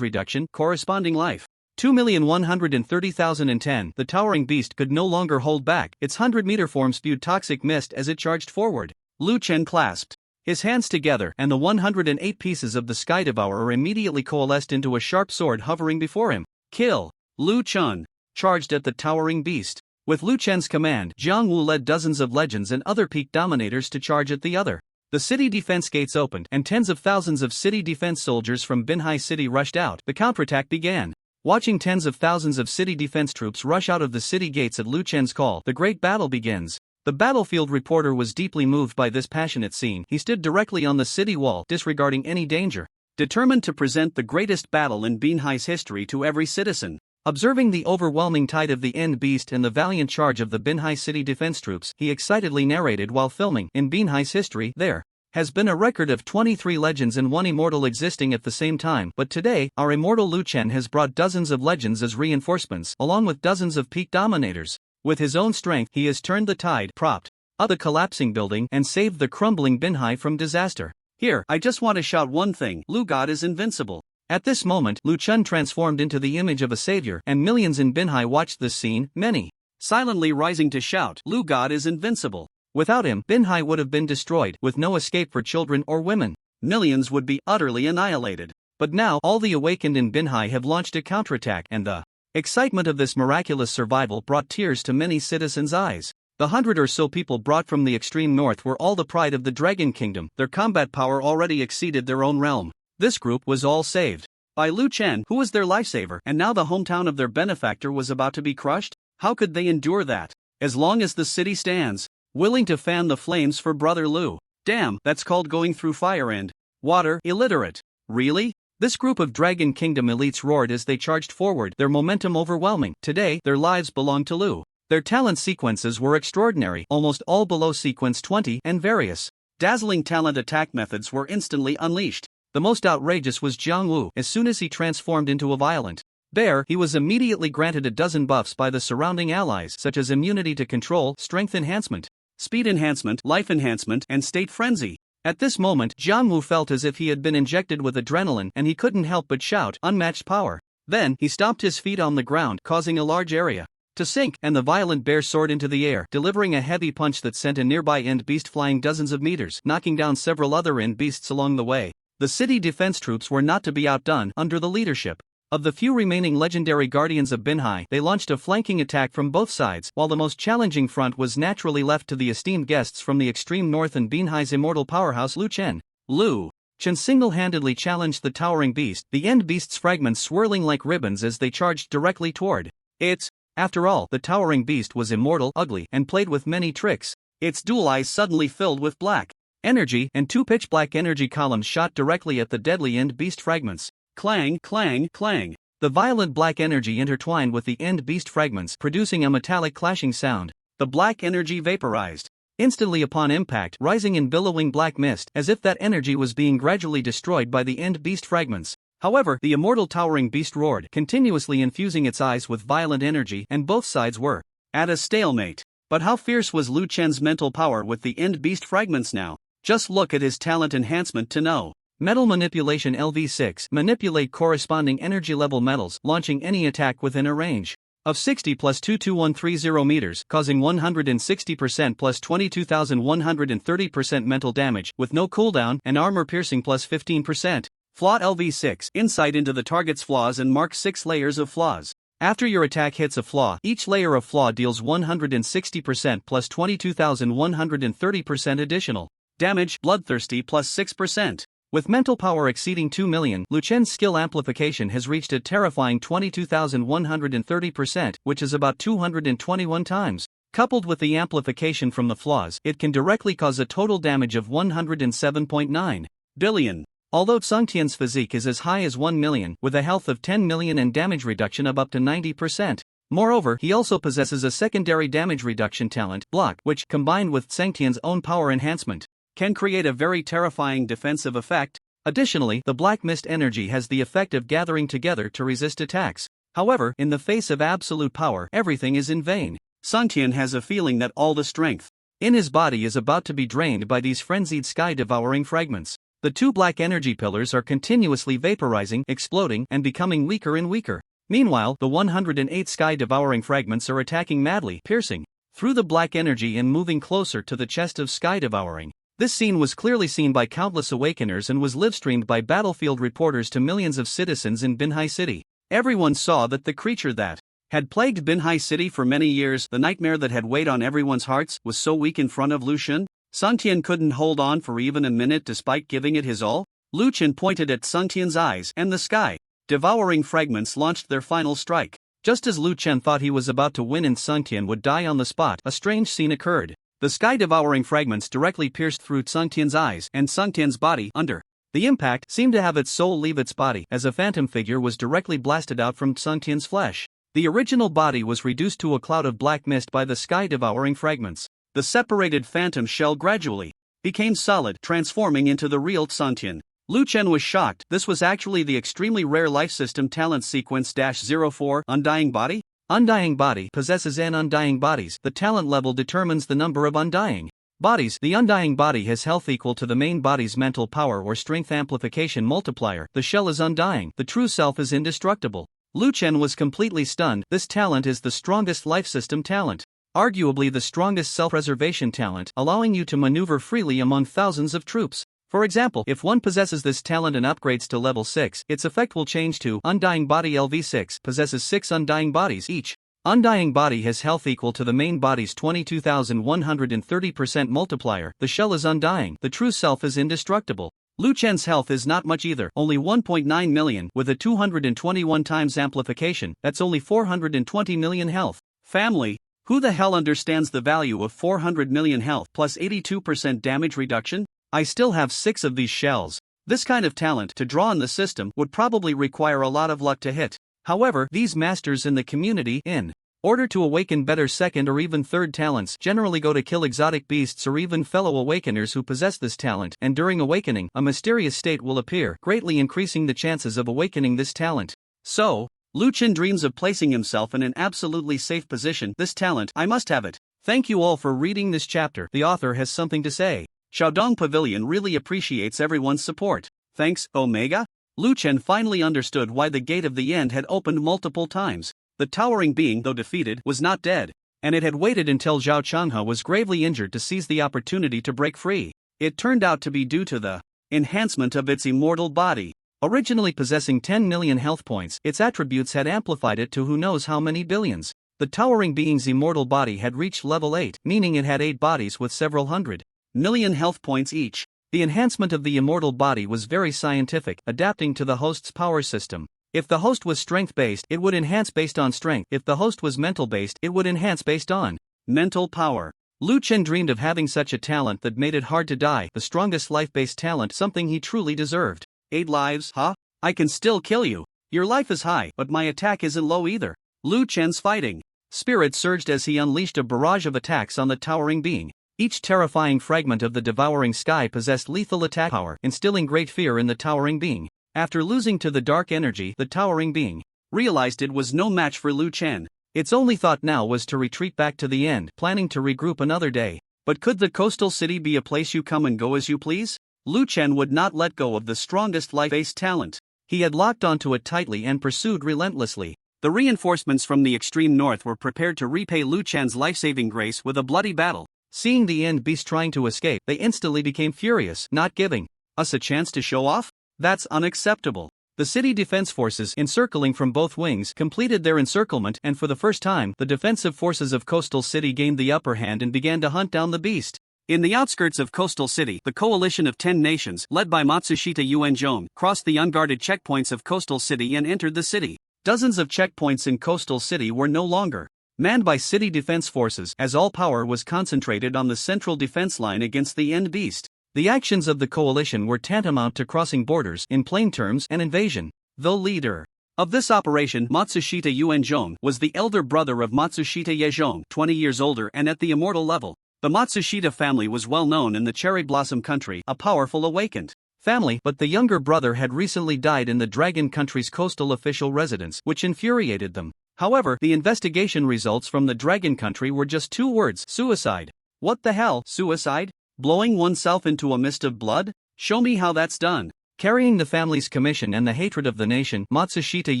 reduction. Corresponding life 2,130,010. The towering beast could no longer hold back. Its 100-meter form spewed toxic mist as it charged forward. Lu Chen clasped his hands together, and the 108 pieces of the Sky Devourer immediately coalesced into a sharp sword hovering before him. Kill. Lu Chen charged at the towering beast. With Lu Chen's command, Jiang Wu led dozens of legends and other peak dominators to charge at the other. The city defense gates opened, and tens of thousands of city defense soldiers from Binhai City rushed out. The counterattack began. Watching tens of thousands of city defense troops rush out of the city gates at Lu Chen's call, the great battle begins. The battlefield reporter was deeply moved by this passionate scene. He stood directly on the city wall, disregarding any danger, determined to present the greatest battle in Binhai's history to every citizen. Observing the overwhelming tide of the end beast and the valiant charge of the Binhai city defense troops, he excitedly narrated while filming. In Binhai's history, there has been a record of 23 legends and one immortal existing at the same time, but today, our immortal Lu Chen has brought dozens of legends as reinforcements, along with dozens of peak dominators. With his own strength, he has turned the tide, propped up the collapsing building, and saved the crumbling Binhai from disaster. Here, I just want to shout one thing: Lu God is invincible. At this moment, Lu Chen transformed into the image of a savior, and millions in Binhai watched this scene, many silently rising to shout, Lu God is invincible. Without him, Binhai would have been destroyed, with no escape for children or women. Millions would be utterly annihilated. But now, all the awakened in Binhai have launched a counterattack, and the excitement of this miraculous survival brought tears to many citizens' eyes. The 100 or so people brought from the extreme north were all the pride of the Dragon Kingdom. Their combat power already exceeded their own realm. This group was all saved by Lu Chen, who was their lifesaver, and now the hometown of their benefactor was about to be crushed? How could they endure that? As long as the city stands, willing to fan the flames for Brother Lu. Damn, that's called going through fire and water, illiterate. Really? This group of Dragon Kingdom elites roared as they charged forward, their momentum overwhelming. Today, their lives belonged to Lu. Their talent sequences were extraordinary, almost all below sequence 20, and various dazzling talent attack methods were instantly unleashed. The most outrageous was Jiang Wu. As soon as he transformed into a violent bear, he was immediately granted a dozen buffs by the surrounding allies, such as immunity to control, strength enhancement, speed enhancement, life enhancement, and state frenzy. At this moment, Jiang Wu felt as if he had been injected with adrenaline, and he couldn't help but shout, unmatched power. Then, he stomped his feet on the ground, causing a large area to sink, and the violent bear soared into the air, delivering a heavy punch that sent a nearby end beast flying dozens of meters, knocking down several other end beasts along the way. The city defense troops were not to be outdone. Under the leadership of the few remaining legendary guardians of Binhai, they launched a flanking attack from both sides, while the most challenging front was naturally left to the esteemed guests from the extreme north and Binhai's immortal powerhouse Lu Chen. Lu Chen single-handedly challenged the towering beast, the end beast's fragments swirling like ribbons as they charged directly toward it. After all, the towering beast was immortal, ugly, and played with many tricks. Its dual eyes suddenly filled with black energy, and two pitch-black energy columns shot directly at the deadly end beast fragments. Clang, clang, clang. The violent black energy intertwined with the end beast fragments, producing a metallic clashing sound. The black energy vaporized instantly upon impact, rising in billowing black mist, as if that energy was being gradually destroyed by the end beast fragments. However, the immortal towering beast roared, continuously infusing its eyes with violent energy, and both sides were at a stalemate. But how fierce was Lu Chen's mental power with the end beast fragments now? Just look at his talent enhancement to know. Metal Manipulation LV6. Manipulate corresponding energy level metals, launching any attack within a range of 60 plus 22130 meters, causing 160% plus 22,130% mental damage, with no cooldown, and armor piercing plus 15%. Flaw LV6. Insight into the target's flaws and mark 6 layers of flaws. After your attack hits a flaw, each layer of flaw deals 160% plus 22,130% additional damage, bloodthirsty plus 6%. With mental power exceeding 2 million, Lu Chen's skill amplification has reached a terrifying 22,130%, which is about 221 times. Coupled with the amplification from the flaws, it can directly cause a total damage of 107.9 billion. Although Tsungtian's physique is as high as 1 million, with a health of 10 million and damage reduction of up to 90%. Moreover, he also possesses a secondary damage reduction talent, Block, which, combined with Tsungtian's own power enhancement, can create a very terrifying defensive effect. Additionally, the black mist energy has the effect of gathering together to resist attacks. However, in the face of absolute power, everything is in vain. Sungtian has a feeling that all the strength in his body is about to be drained by these frenzied sky-devouring fragments. The two black energy pillars are continuously vaporizing, exploding, and becoming weaker and weaker. Meanwhile, the 108 sky-devouring fragments are attacking madly, piercing through the black energy and moving closer to the chest of sky-devouring. This scene was clearly seen by countless awakeners and was live-streamed by battlefield reporters to millions of citizens in Binhai City. Everyone saw that the creature that had plagued Binhai City for many years, the nightmare that had weighed on everyone's hearts, was so weak in front of Lucian. Sungtian couldn't hold on for even a minute despite giving it his all. Lucian pointed at Sungtian's eyes, and the sky-devouring fragments launched their final strike. Just as Lucian thought he was about to win and Sungtian would die on the spot, a strange scene occurred. The sky-devouring fragments directly pierced through Sungtian's eyes and Sungtian's body. Under the impact, seemed to have its soul leave its body, as a phantom figure was directly blasted out from Sungtian's flesh. The original body was reduced to a cloud of black mist by the sky-devouring fragments. The separated phantom shell gradually became solid, transforming into the real Sungtian. Lucian was shocked. This was actually the extremely rare life system talent sequence -04, Undying Body. Undying Body possesses n undying bodies. The talent level determines the number of undying bodies. The undying body has health equal to the main body's mental power or strength amplification multiplier. The shell is undying. The true self is indestructible. Lucian was completely stunned. This talent is the strongest life system talent. Arguably the strongest self-preservation talent, allowing you to maneuver freely among thousands of troops. For example, if one possesses this talent and upgrades to level 6, its effect will change to Undying Body LV6, possesses 6 undying bodies. Each undying body has health equal to the main body's 22,130% multiplier. The shell is undying. The true self is indestructible. Lucian's health is not much either, only 1.9 million, with a 221 times amplification. That's only 420 million health. Family. Who the hell understands the value of 400 million health plus 82% damage reduction? I still have 6 of these shells. This kind of talent to draw in the system would probably require a lot of luck to hit. However, these masters in the community, in order to awaken better second or even third talents, generally go to kill exotic beasts or even fellow awakeners who possess this talent, and during awakening, a mysterious state will appear, greatly increasing the chances of awakening this talent. So, Lucian dreams of placing himself in an absolutely safe position. This talent, I must have it. Thank you all for reading this chapter. The author has something to say. Xiaodong Pavilion really appreciates everyone's support. Thanks, Omega. Lucian finally understood why the gate of the end had opened multiple times. The towering being, though defeated, was not dead, and it had waited until Zhao Changhe was gravely injured to seize the opportunity to break free. It turned out to be due to the enhancement of its immortal body. Originally possessing 10 million health points, its attributes had amplified it to who knows how many billions. The towering being's immortal body had reached level 8, meaning it had 8 bodies with several hundred million health points each. The enhancement of the immortal body was very scientific, adapting to the host's power system. If the host was strength-based, it would enhance based on strength. If the host was mental-based, it would enhance based on mental power. Lucian dreamed of having such a talent that made it hard to die, the strongest life-based talent, something he truly deserved. 8 lives, huh? I can still kill you. Your life is high, but my attack isn't low either. Lucian's fighting spirit surged as he unleashed a barrage of attacks on the towering being. Each terrifying fragment of the devouring sky possessed lethal attack power, instilling great fear in the towering being. After losing to the dark energy, the towering being realized it was no match for Lucian. Its only thought now was to retreat back to the end, planning to regroup another day. But could the coastal city be a place you come and go as you please? Lucian would not let go of the strongest life-based talent. He had locked onto it tightly and pursued relentlessly. The reinforcements from the extreme north were prepared to repay Lucian's life-saving grace with a bloody battle. Seeing the end beast trying to escape, they instantly became furious, not giving us a chance to show off? That's unacceptable. The city defense forces, encircling from both wings, completed their encirclement, and for the first time, the defensive forces of Coastal City gained the upper hand and began to hunt down the beast. In the outskirts of Coastal City, the coalition of 10 nations, led by Matsushita Yuanzhong, crossed the unguarded checkpoints of Coastal City and entered the city. Dozens of checkpoints in Coastal City were no longer manned by city defense forces, as all power was concentrated on the central defense line against the end beast. The actions of the coalition were tantamount to crossing borders, in plain terms, an invasion. The leader of this operation, Matsushita Yuanzhong, was the elder brother of Matsushita Yezhong, 20 years older and at the immortal level. The Matsushita family was well known in the Cherry Blossom Country, a powerful awakened family, but the younger brother had recently died in the Dragon Country's coastal official residence, which infuriated them. However, the investigation results from the Dragon Country were just 2 words: suicide. What the hell? Suicide? Blowing oneself into a mist of blood? Show me how that's done. Carrying the family's commission and the hatred of the nation, Matsushita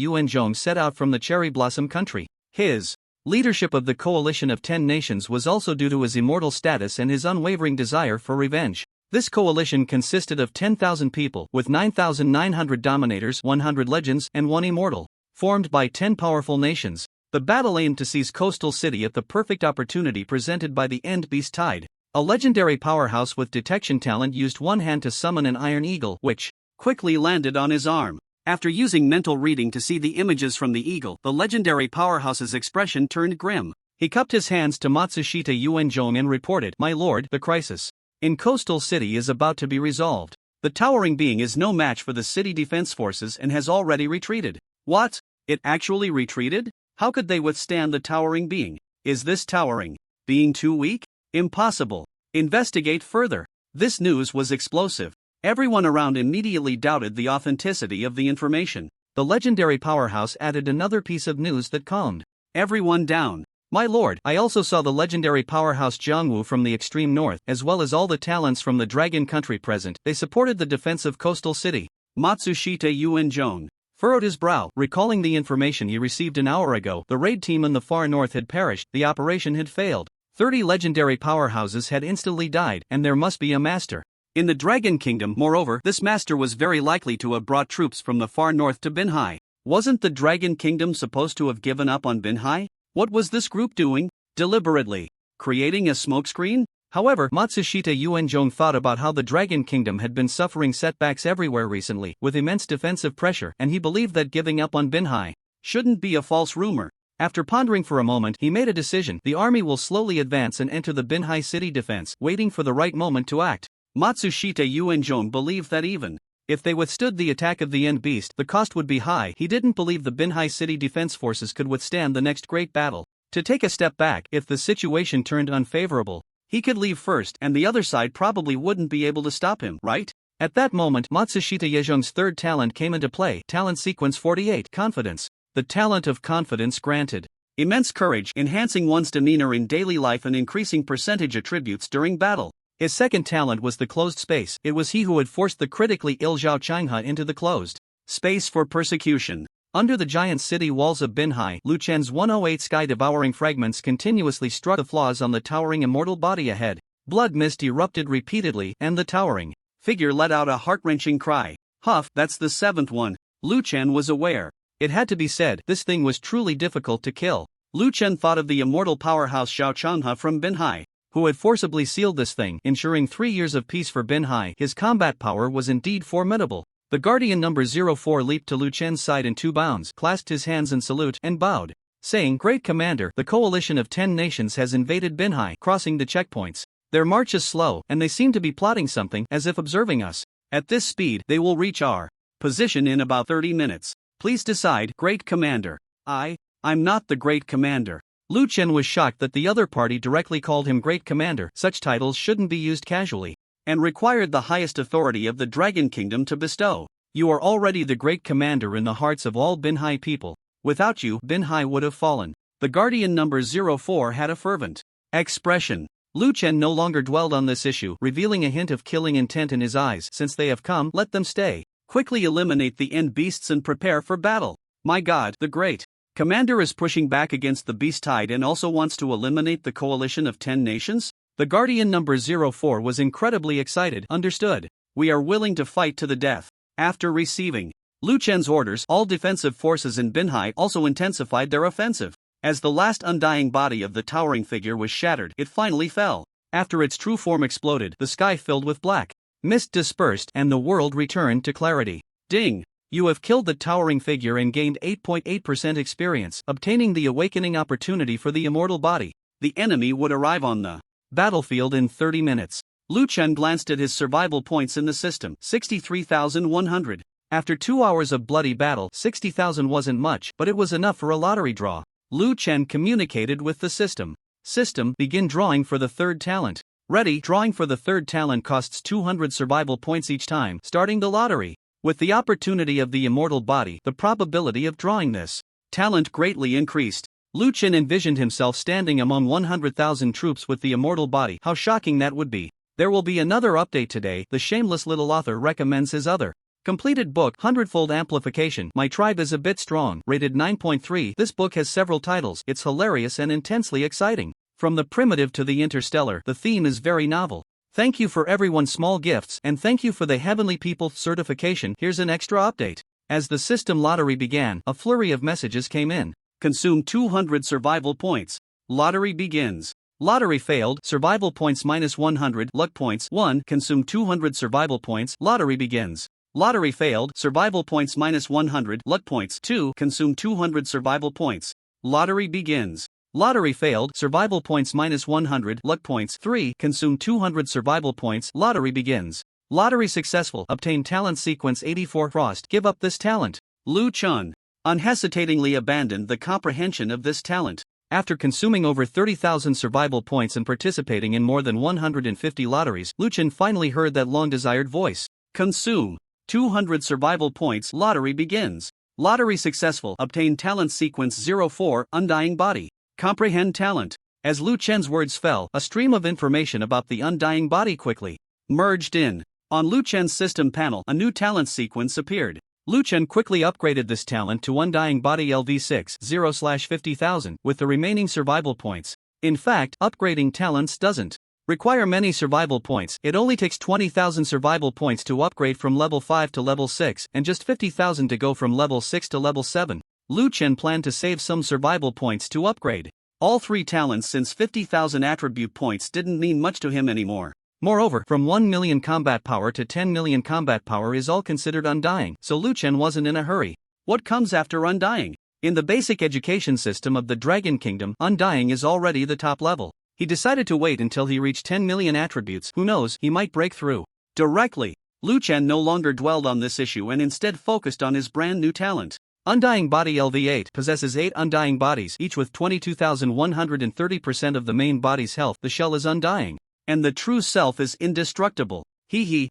Yuanzhong set out from the Cherry Blossom Country. His leadership of the coalition of 10 nations was also due to his immortal status and his unwavering desire for revenge. This coalition consisted of 10,000 people, with 9,900 dominators, 100 legends, and 1 immortal, formed by 10 powerful nations. The battle aimed to seize Coastal City at the perfect opportunity presented by the End Beast Tide. A legendary powerhouse with detection talent used one hand to summon an iron eagle, which quickly landed on his arm. After using mental reading to see the images from the eagle, the legendary powerhouse's expression turned grim. He cupped his hands to Matsushita Yuanzhong and reported, "My lord, the crisis in Coastal City is about to be resolved. The towering being is no match for the city defense forces and has already retreated." What? It actually retreated? How could they withstand the towering being? Is this towering being too weak? Impossible. Investigate further. This news was explosive. Everyone around immediately doubted the authenticity of the information. The legendary powerhouse added another piece of news that calmed everyone down. "My lord, I also saw the legendary powerhouse Jiangwu from the extreme north, as well as all the talents from the Dragon Country present. They supported the defense of Coastal City." Matsushita Yuanzhong furrowed his brow, recalling the information he received an hour ago. The raid team in the far north had perished, the operation had failed. 30 legendary powerhouses had instantly died, and there must be a master in the Dragon Kingdom. Moreover, this master was very likely to have brought troops from the far north to Binhai. Wasn't the Dragon Kingdom supposed to have given up on Binhai? What was this group doing? Deliberately creating a smokescreen? However, Matsushita Yuanzhong thought about how the Dragon Kingdom had been suffering setbacks everywhere recently, with immense defensive pressure, and he believed that giving up on Binhai shouldn't be a false rumor. After pondering for a moment, he made a decision. The army will slowly advance and enter the Binhai city defense, waiting for the right moment to act. Matsushita Yuanzhong believed that even if they withstood the attack of the End Beast, the cost would be high. He didn't believe the Binhai city defense forces could withstand the next great battle. To take a step back, if the situation turned unfavorable, he could leave first, and the other side probably wouldn't be able to stop him, right? At that moment, Matsushita Yuanzhong's third talent came into play. Talent sequence 48, Confidence. The talent of confidence granted immense courage, enhancing one's demeanor in daily life and increasing percentage attributes during battle. His second talent was the closed space. It was he who had forced the critically ill Zhao Changhe into the closed space for persecution. Under the giant city walls of Binhai, Liuan's 108 sky-devouring fragments continuously struck the flaws on the towering immortal body ahead. Blood mist erupted repeatedly, and the towering figure let out a heart-wrenching cry. "Huff, that's the 7th one." Liuan was aware. It had to be said, this thing was truly difficult to kill. Liuan thought of the immortal powerhouse Zhao Changhe from Binhai, who had forcibly sealed this thing, ensuring 3 years of peace for Binhai. His combat power was indeed formidable. The guardian number 04 leaped to Liuan's side in 2 bounds, clasped his hands in salute, and bowed, saying, "Great Commander, the coalition of 10 nations has invaded Binhai, crossing the checkpoints. Their march is slow, and they seem to be plotting something, as if observing us. At this speed, they will reach our position in about 30 minutes. Please decide, Great Commander." I'm not the Great Commander." Liuan was shocked that the other party directly called him Great Commander. Such titles shouldn't be used casually, and required the highest authority of the Dragon Kingdom to bestow. "You are already the Great Commander in the hearts of all Binhai people. Without you, Binhai would have fallen." The guardian number 04 had a fervent expression. Liuan no longer dwelled on this issue, revealing a hint of killing intent in his eyes. "Since they have come, let them stay. Quickly eliminate the End Beasts and prepare for battle. My god, the Great Commander is pushing back against the Beast Tide and also wants to eliminate the coalition of 10 nations? The guardian number 04 was incredibly excited. "Understood. We are willing to fight to the death." After receiving Liuan's orders, all defensive forces in Binhai also intensified their offensive. As the last undying body of the towering figure was shattered, it finally fell. After its true form exploded, the sky filled with black mist dispersed, and the world returned to clarity. Ding! You have killed the towering figure and gained 8.8% experience, obtaining the awakening opportunity for the immortal body. The enemy would arrive on the battlefield in 30 minutes. Liuan glanced at his survival points in the system, 63,100. After 2 hours of bloody battle, 60,000 wasn't much, but it was enough for a lottery draw. Liuan communicated with the system. System: begin drawing for the third talent. Ready. Drawing for the third talent costs 200 survival points each time. Starting the lottery. With the opportunity of the immortal body, the probability of drawing this talent greatly increased. Liuan envisioned himself standing among 100,000 troops with the immortal body. How shocking that would be. There will be another update today. The shameless little author recommends his other completed book, Hundredfold Amplification. My Tribe is a Bit Strong. Rated 9.3. This book has several titles. It's hilarious and intensely exciting. From the primitive to the interstellar, the theme is very novel. Thank you for everyone's small gifts, and thank you for the Heavenly People certification. Here's an extra update. As the system lottery began, a flurry of messages came in. Consume 200 survival points. Lottery begins. Lottery failed. Survival points minus 100. Luck points 1. Consume 200 survival points. Lottery begins. Lottery failed. Survival points minus 100. Luck points 2. Consume 200 survival points. Lottery begins. Lottery failed. Survival points minus 100. Luck points 3. Consume 200 survival points. Lottery begins. Lottery successful. Obtain talent sequence 84. Frost. Give up this talent. Liuan unhesitatingly abandoned the comprehension of this talent. After consuming over 30,000 survival points and participating in more than 150 lotteries, Liuan finally heard that long-desired voice. Consume 200 survival points. Lottery begins. Lottery successful. Obtain talent sequence 04. Undying body. Comprehend talent. As Liuan's words fell, a stream of information about the undying body quickly merged in. On Liuan's system panel, a new talent sequence appeared. Liuan quickly upgraded this talent to Undying Body LV6 0/50,000 with the remaining survival points. In fact, upgrading talents doesn't require many survival points. It only takes 20,000 survival points to upgrade from level 5 to level 6 and just 50,000 to go from level 6 to level 7. Liuan planned to save some survival points to upgrade all three talents since 50,000 attribute points didn't mean much to him anymore. Moreover, from 1 million combat power to 10 million combat power is all considered undying, so Liuan wasn't in a hurry. What comes after undying? In the basic education system of the Dragon Kingdom, undying is already the top level. He decided to wait until he reached 10 million attributes. Who knows, he might break through directly. Liuan no longer dwelled on this issue and instead focused on his brand new talent. Undying Body LV8 possesses 8 undying bodies, each with 22,130% of the main body's health. The shell is undying. And the true self is indestructible.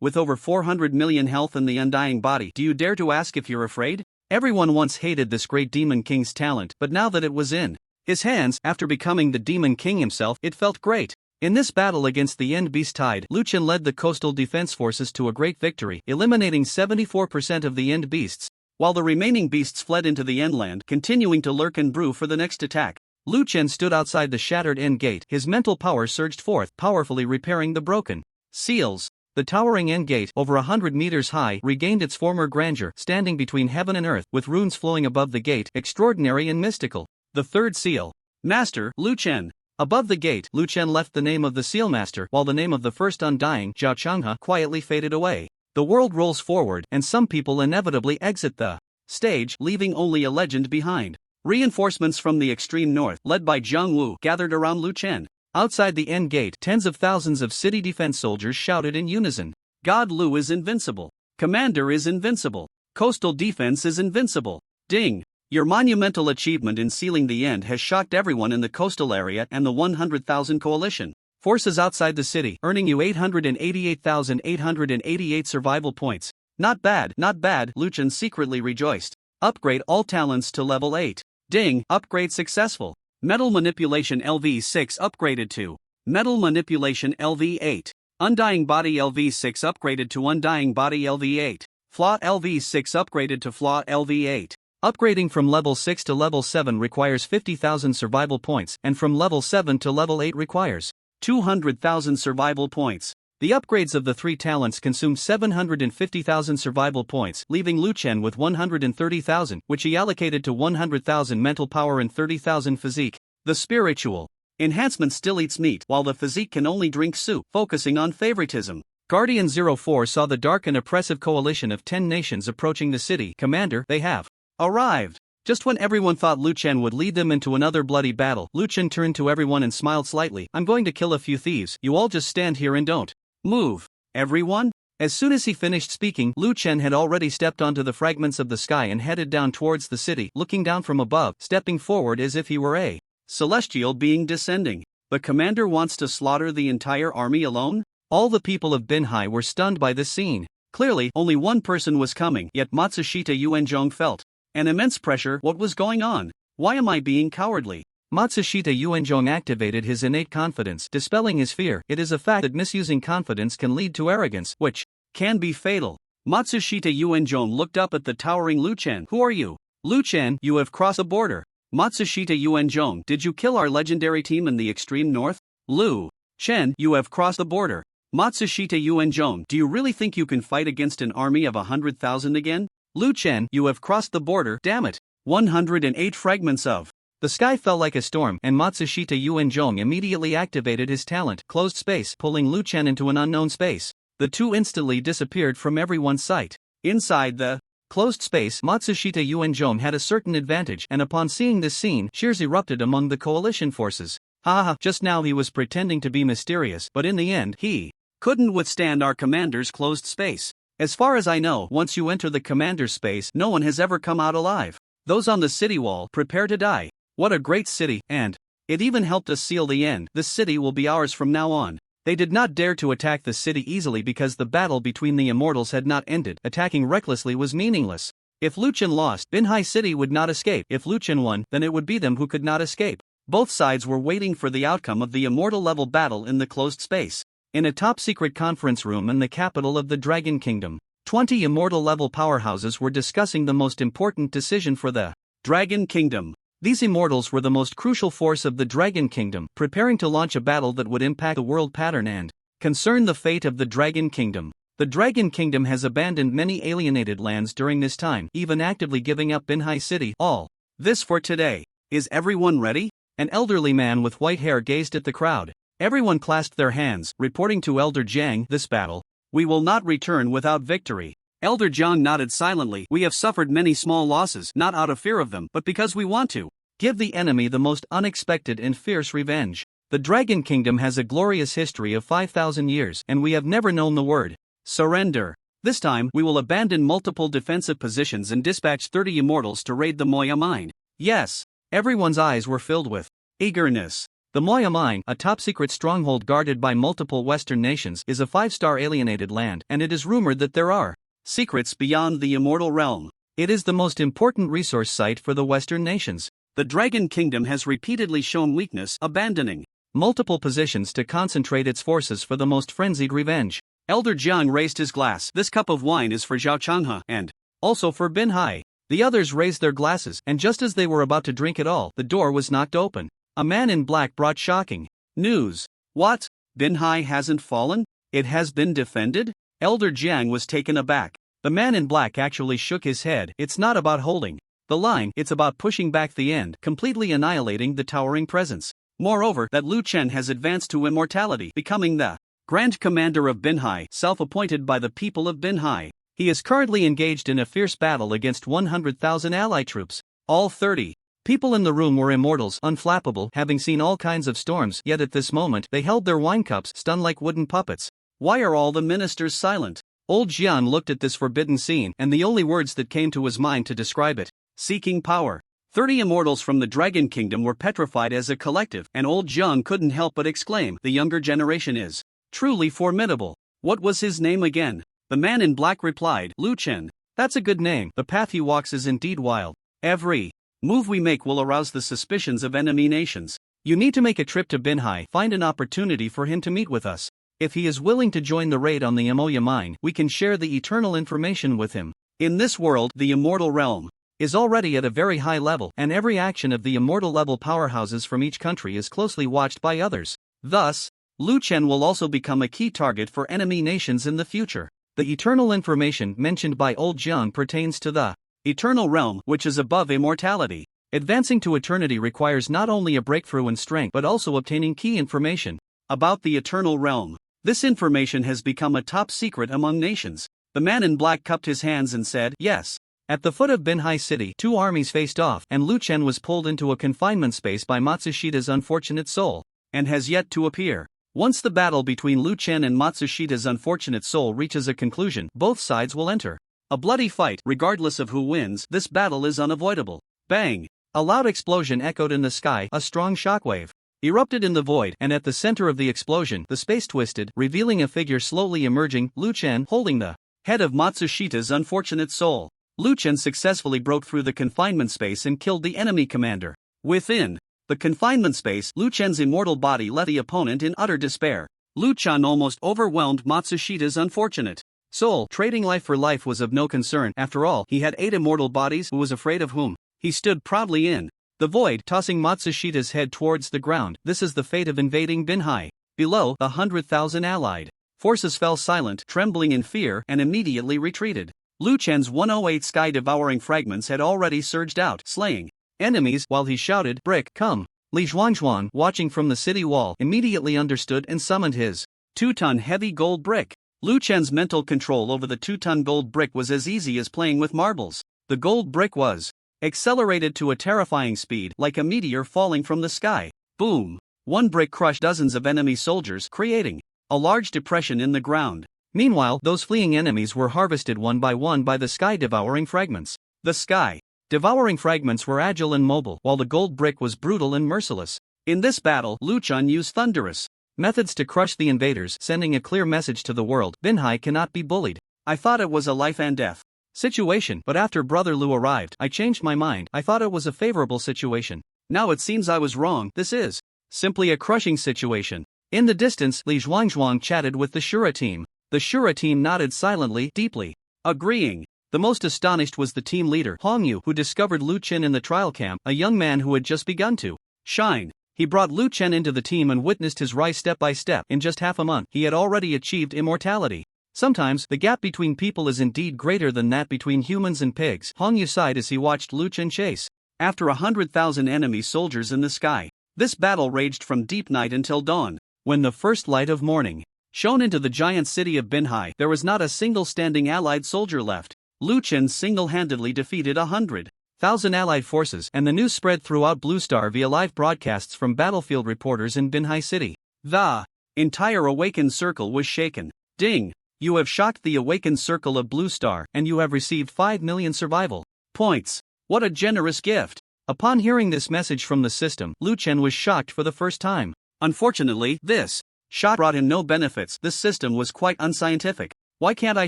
With over 400 million health in the undying body, do you dare to ask if you're afraid? Everyone once hated this great Demon King's talent, but now that it was in his hands, after becoming the Demon King himself, it felt great. In this battle against the End Beast Tide, Liuan led the coastal defense forces to a great victory, eliminating 74% of the End Beasts, while the remaining beasts fled into the Endland, continuing to lurk and brew for the next attack. Liuan stood outside the shattered end gate. His mental power surged forth, powerfully repairing the broken seals. The towering end gate, over 100 meters high, regained its former grandeur, standing between heaven and earth, with runes flowing above the gate, extraordinary and mystical. The third seal. Master, Liuan. Above the gate, Liuan left the name of the seal master, while the name of the first undying, Zhao Changhe, quietly faded away. The world rolls forward, and some people inevitably exit the stage, leaving only a legend behind. Reinforcements from the extreme north, led by Zhang Wu, gathered around Liuan. Outside the end gate, tens of thousands of city defense soldiers shouted in unison. God Lu is invincible. Commander is invincible. Coastal defense is invincible. Ding! Your monumental achievement in sealing the end has shocked everyone in the coastal area and the 100,000 coalition forces outside the city, earning you 888,888 survival points. Not bad, Liuan secretly rejoiced. Upgrade all talents to level 8. Ding! Upgrade successful. Metal Manipulation LV6 upgraded to Metal Manipulation LV8. Undying Body LV6 upgraded to Undying Body LV8. Flaw LV6 upgraded to Flaw LV8. Upgrading from level 6 to level 7 requires 50,000 survival points, and from level 7 to level 8 requires 200,000 survival points. The upgrades of the three talents consume 750,000 survival points, leaving Liuan with 130,000, which he allocated to 100,000 mental power and 30,000 physique. The spiritual enhancement still eats meat, while the physique can only drink soup, focusing on favoritism. Guardian 04 saw the dark and oppressive coalition of 10 nations approaching the city. Commander, they have arrived. Just when everyone thought Liuan would lead them into another bloody battle, Liuan turned to everyone and smiled slightly. I'm going to kill a few thieves. You all just stand here and don't move. Everyone? As soon as he finished speaking, Liuan had already stepped onto the fragments of the sky and headed down towards the city, looking down from above, stepping forward as if he were a celestial being descending. The commander wants to slaughter the entire army alone? All the people of Binhai were stunned by this scene. Clearly, only one person was coming, yet Matsushita Yuanzhong felt an immense pressure. What was going on? Why am I being cowardly? Matsushita Yuanzhong activated his innate confidence, dispelling his fear. It is a fact that misusing confidence can lead to arrogance, which can be fatal. Matsushita Yuanzhong looked up at the towering Lu Chen. Who are you? Lu Chen, you have crossed the border. Matsushita Yuanzhong, did you kill our legendary team in the extreme north? Lu Chen, you have crossed the border. Matsushita Yuanzhong, do you really think you can fight against an army of 100,000 again? Lu Chen, you have crossed the border. Damn it. 108 fragments of the sky fell like a storm, and Matsushita Yuanzhong immediately activated his talent, closed space, pulling Lu Chen into an unknown space. The two instantly disappeared from everyone's sight. Inside the closed space, Matsushita Yuanzhong had a certain advantage, and upon seeing this scene, cheers erupted among the coalition forces. Haha, just now he was pretending to be mysterious, but in the end, he couldn't withstand our commander's closed space. As far as I know, once you enter the commander's space, no one has ever come out alive. Those on the city wall prepare to die. What a great city, and it even helped us seal the end. This city will be ours from now on. They did not dare to attack the city easily because the battle between the immortals had not ended. Attacking recklessly was meaningless. If Lu Chen lost, Binhai City would not escape. If Lu Chen won, then it would be them who could not escape. Both sides were waiting for the outcome of the immortal level battle in the closed space. In a top-secret conference room in the capital of the Dragon Kingdom, 20 immortal-level powerhouses were discussing the most important decision for the Dragon Kingdom. These immortals were the most crucial force of the Dragon Kingdom, preparing to launch a battle that would impact the world pattern and concern the fate of the Dragon Kingdom. The Dragon Kingdom has abandoned many alienated lands during this time, even actively giving up Binhai City. All this for today. Is everyone ready? An elderly man with white hair gazed at the crowd. Everyone clasped their hands, reporting to Elder Jiang, this battle, we will not return without victory. Elder Jiang nodded silently. We have suffered many small losses, not out of fear of them, but because we want to give the enemy the most unexpected and fierce revenge. The Dragon Kingdom has a glorious history of 5,000 years, and we have never known the word surrender. This time, we will abandon multiple defensive positions and dispatch 30 immortals to raid the Moya mine. Yes. Everyone's eyes were filled with eagerness. The Moya Mine, a top-secret stronghold guarded by multiple Western nations, is a 5-star alienated land, and it is rumored that there are secrets beyond the immortal realm. It is the most important resource site for the Western nations. The Dragon Kingdom has repeatedly shown weakness, abandoning multiple positions to concentrate its forces for the most frenzied revenge. Elder Jiang raised his glass. This cup of wine is for Zhao Changhe, and also for Binhai. The others raised their glasses, and just as they were about to drink it all, the door was knocked open. A man in black brought shocking news. What? Binhai hasn't fallen? It has been defended? Elder Jiang was taken aback. The man in black actually shook his head. It's not about holding the line, it's about pushing back the end, completely annihilating the towering presence. Moreover, that Lu Chen has advanced to immortality, becoming the Grand Commander of Binhai, self-appointed by the people of Binhai. He is currently engaged in a fierce battle against 100,000 ally troops. All 30 people in the room were immortals, unflappable, having seen all kinds of storms, yet at this moment they held their wine cups, stunned like wooden puppets. Why are all the ministers silent? Old Jian looked at this forbidden scene, and the only words that came to his mind to describe it: seeking power. 30 immortals from the Dragon Kingdom were petrified as a collective, and old Jiang couldn't help but exclaim, the younger generation is truly formidable. What was his name again? The man in black replied, Lu Chen. That's a good name. The path he walks is indeed wild. Every move we make will arouse the suspicions of enemy nations. You need to make a trip to Binhai, find an opportunity for him to meet with us. If he is willing to join the raid on the Amoya mine, we can share the eternal information with him. In this world, the immortal realm is already at a very high level, and every action of the immortal level powerhouses from each country is closely watched by others. Thus, Lu Chen will also become a key target for enemy nations in the future. The eternal information mentioned by old Jiang pertains to the eternal realm, which is above immortality. Advancing to eternity requires not only a breakthrough in strength but also obtaining key information about the eternal realm. This information has become a top secret among nations. The man in black cupped his hands and said, yes. At the foot of Binhai City, two armies faced off, and Lu Chen was pulled into a confinement space by Matsushita's unfortunate soul, and has yet to appear. Once the battle between Lu Chen and Matsushita's unfortunate soul reaches a conclusion, both sides will enter a bloody fight. Regardless of who wins, this battle is unavoidable. Bang! A loud explosion echoed in the sky, a strong shockwave erupted in the void, and at the center of the explosion, the space twisted, revealing a figure slowly emerging, Liuan, holding the head of Matsushita's unfortunate soul. Liuan successfully broke through the confinement space and killed the enemy commander. Within the confinement space, Liuan's immortal body left the opponent in utter despair. Liuan almost overwhelmed Matsushita's unfortunate soul. Trading life for life was of no concern. After all, he had 8 immortal bodies. Who was afraid of whom? He stood proudly in the void, tossing Matsushita's head towards the ground. This is the fate of invading Binhai. Below, the 100,000 allied forces fell silent, trembling in fear, and immediately retreated. Liuan's 108 sky-devouring fragments had already surged out, slaying enemies while he shouted, "Brick, come!" Li Zhuangzhuang, watching from the city wall, immediately understood and summoned his 2-ton heavy gold brick. Liuan's mental control over the 2-ton gold brick was as easy as playing with marbles. The gold brick was accelerated to a terrifying speed, like a meteor falling from the sky. Boom! One brick crushed dozens of enemy soldiers, creating a large depression in the ground. Meanwhile, those fleeing enemies were harvested one by one by the sky-devouring fragments. The sky-devouring fragments were agile and mobile, while the gold brick was brutal and merciless. In this battle, Liuan used thunderous methods to crush the invaders, sending a clear message to the world: Binhai cannot be bullied. I thought it was a life and death situation, but after Brother Liu arrived, I changed my mind. I thought it was a favorable situation. Now it seems I was wrong. This is simply a crushing situation. In the distance, Li Zhuangzhuang chatted with the Shura team. The Shura team nodded silently, deeply agreeing. The most astonished was the team leader, Hong Yu, who discovered Liuan in the trial camp, a young man who had just begun to shine. He brought Liuan into the team and witnessed his rise step by step. In just half a month, he had already achieved immortality. Sometimes, the gap between people is indeed greater than that between humans and pigs. Hong Yu sighed as he watched Liuan chase after 100,000 enemy soldiers in the sky. This battle raged from deep night until dawn. When the first light of morning shone into the giant city of Binhai, there was not a single standing allied soldier left. Liuan single-handedly defeated 100,000 allied forces, and the news spread throughout Blue Star via live broadcasts from battlefield reporters in Binhai City. The entire awakened circle was shaken. Ding! You have shocked the awakened circle of Blue Star, and you have received 5 million survival points. What a generous gift! Upon hearing this message from the system, Liuan was shocked for the first time. Unfortunately, this shock brought him no benefits. This system was quite unscientific. Why can't I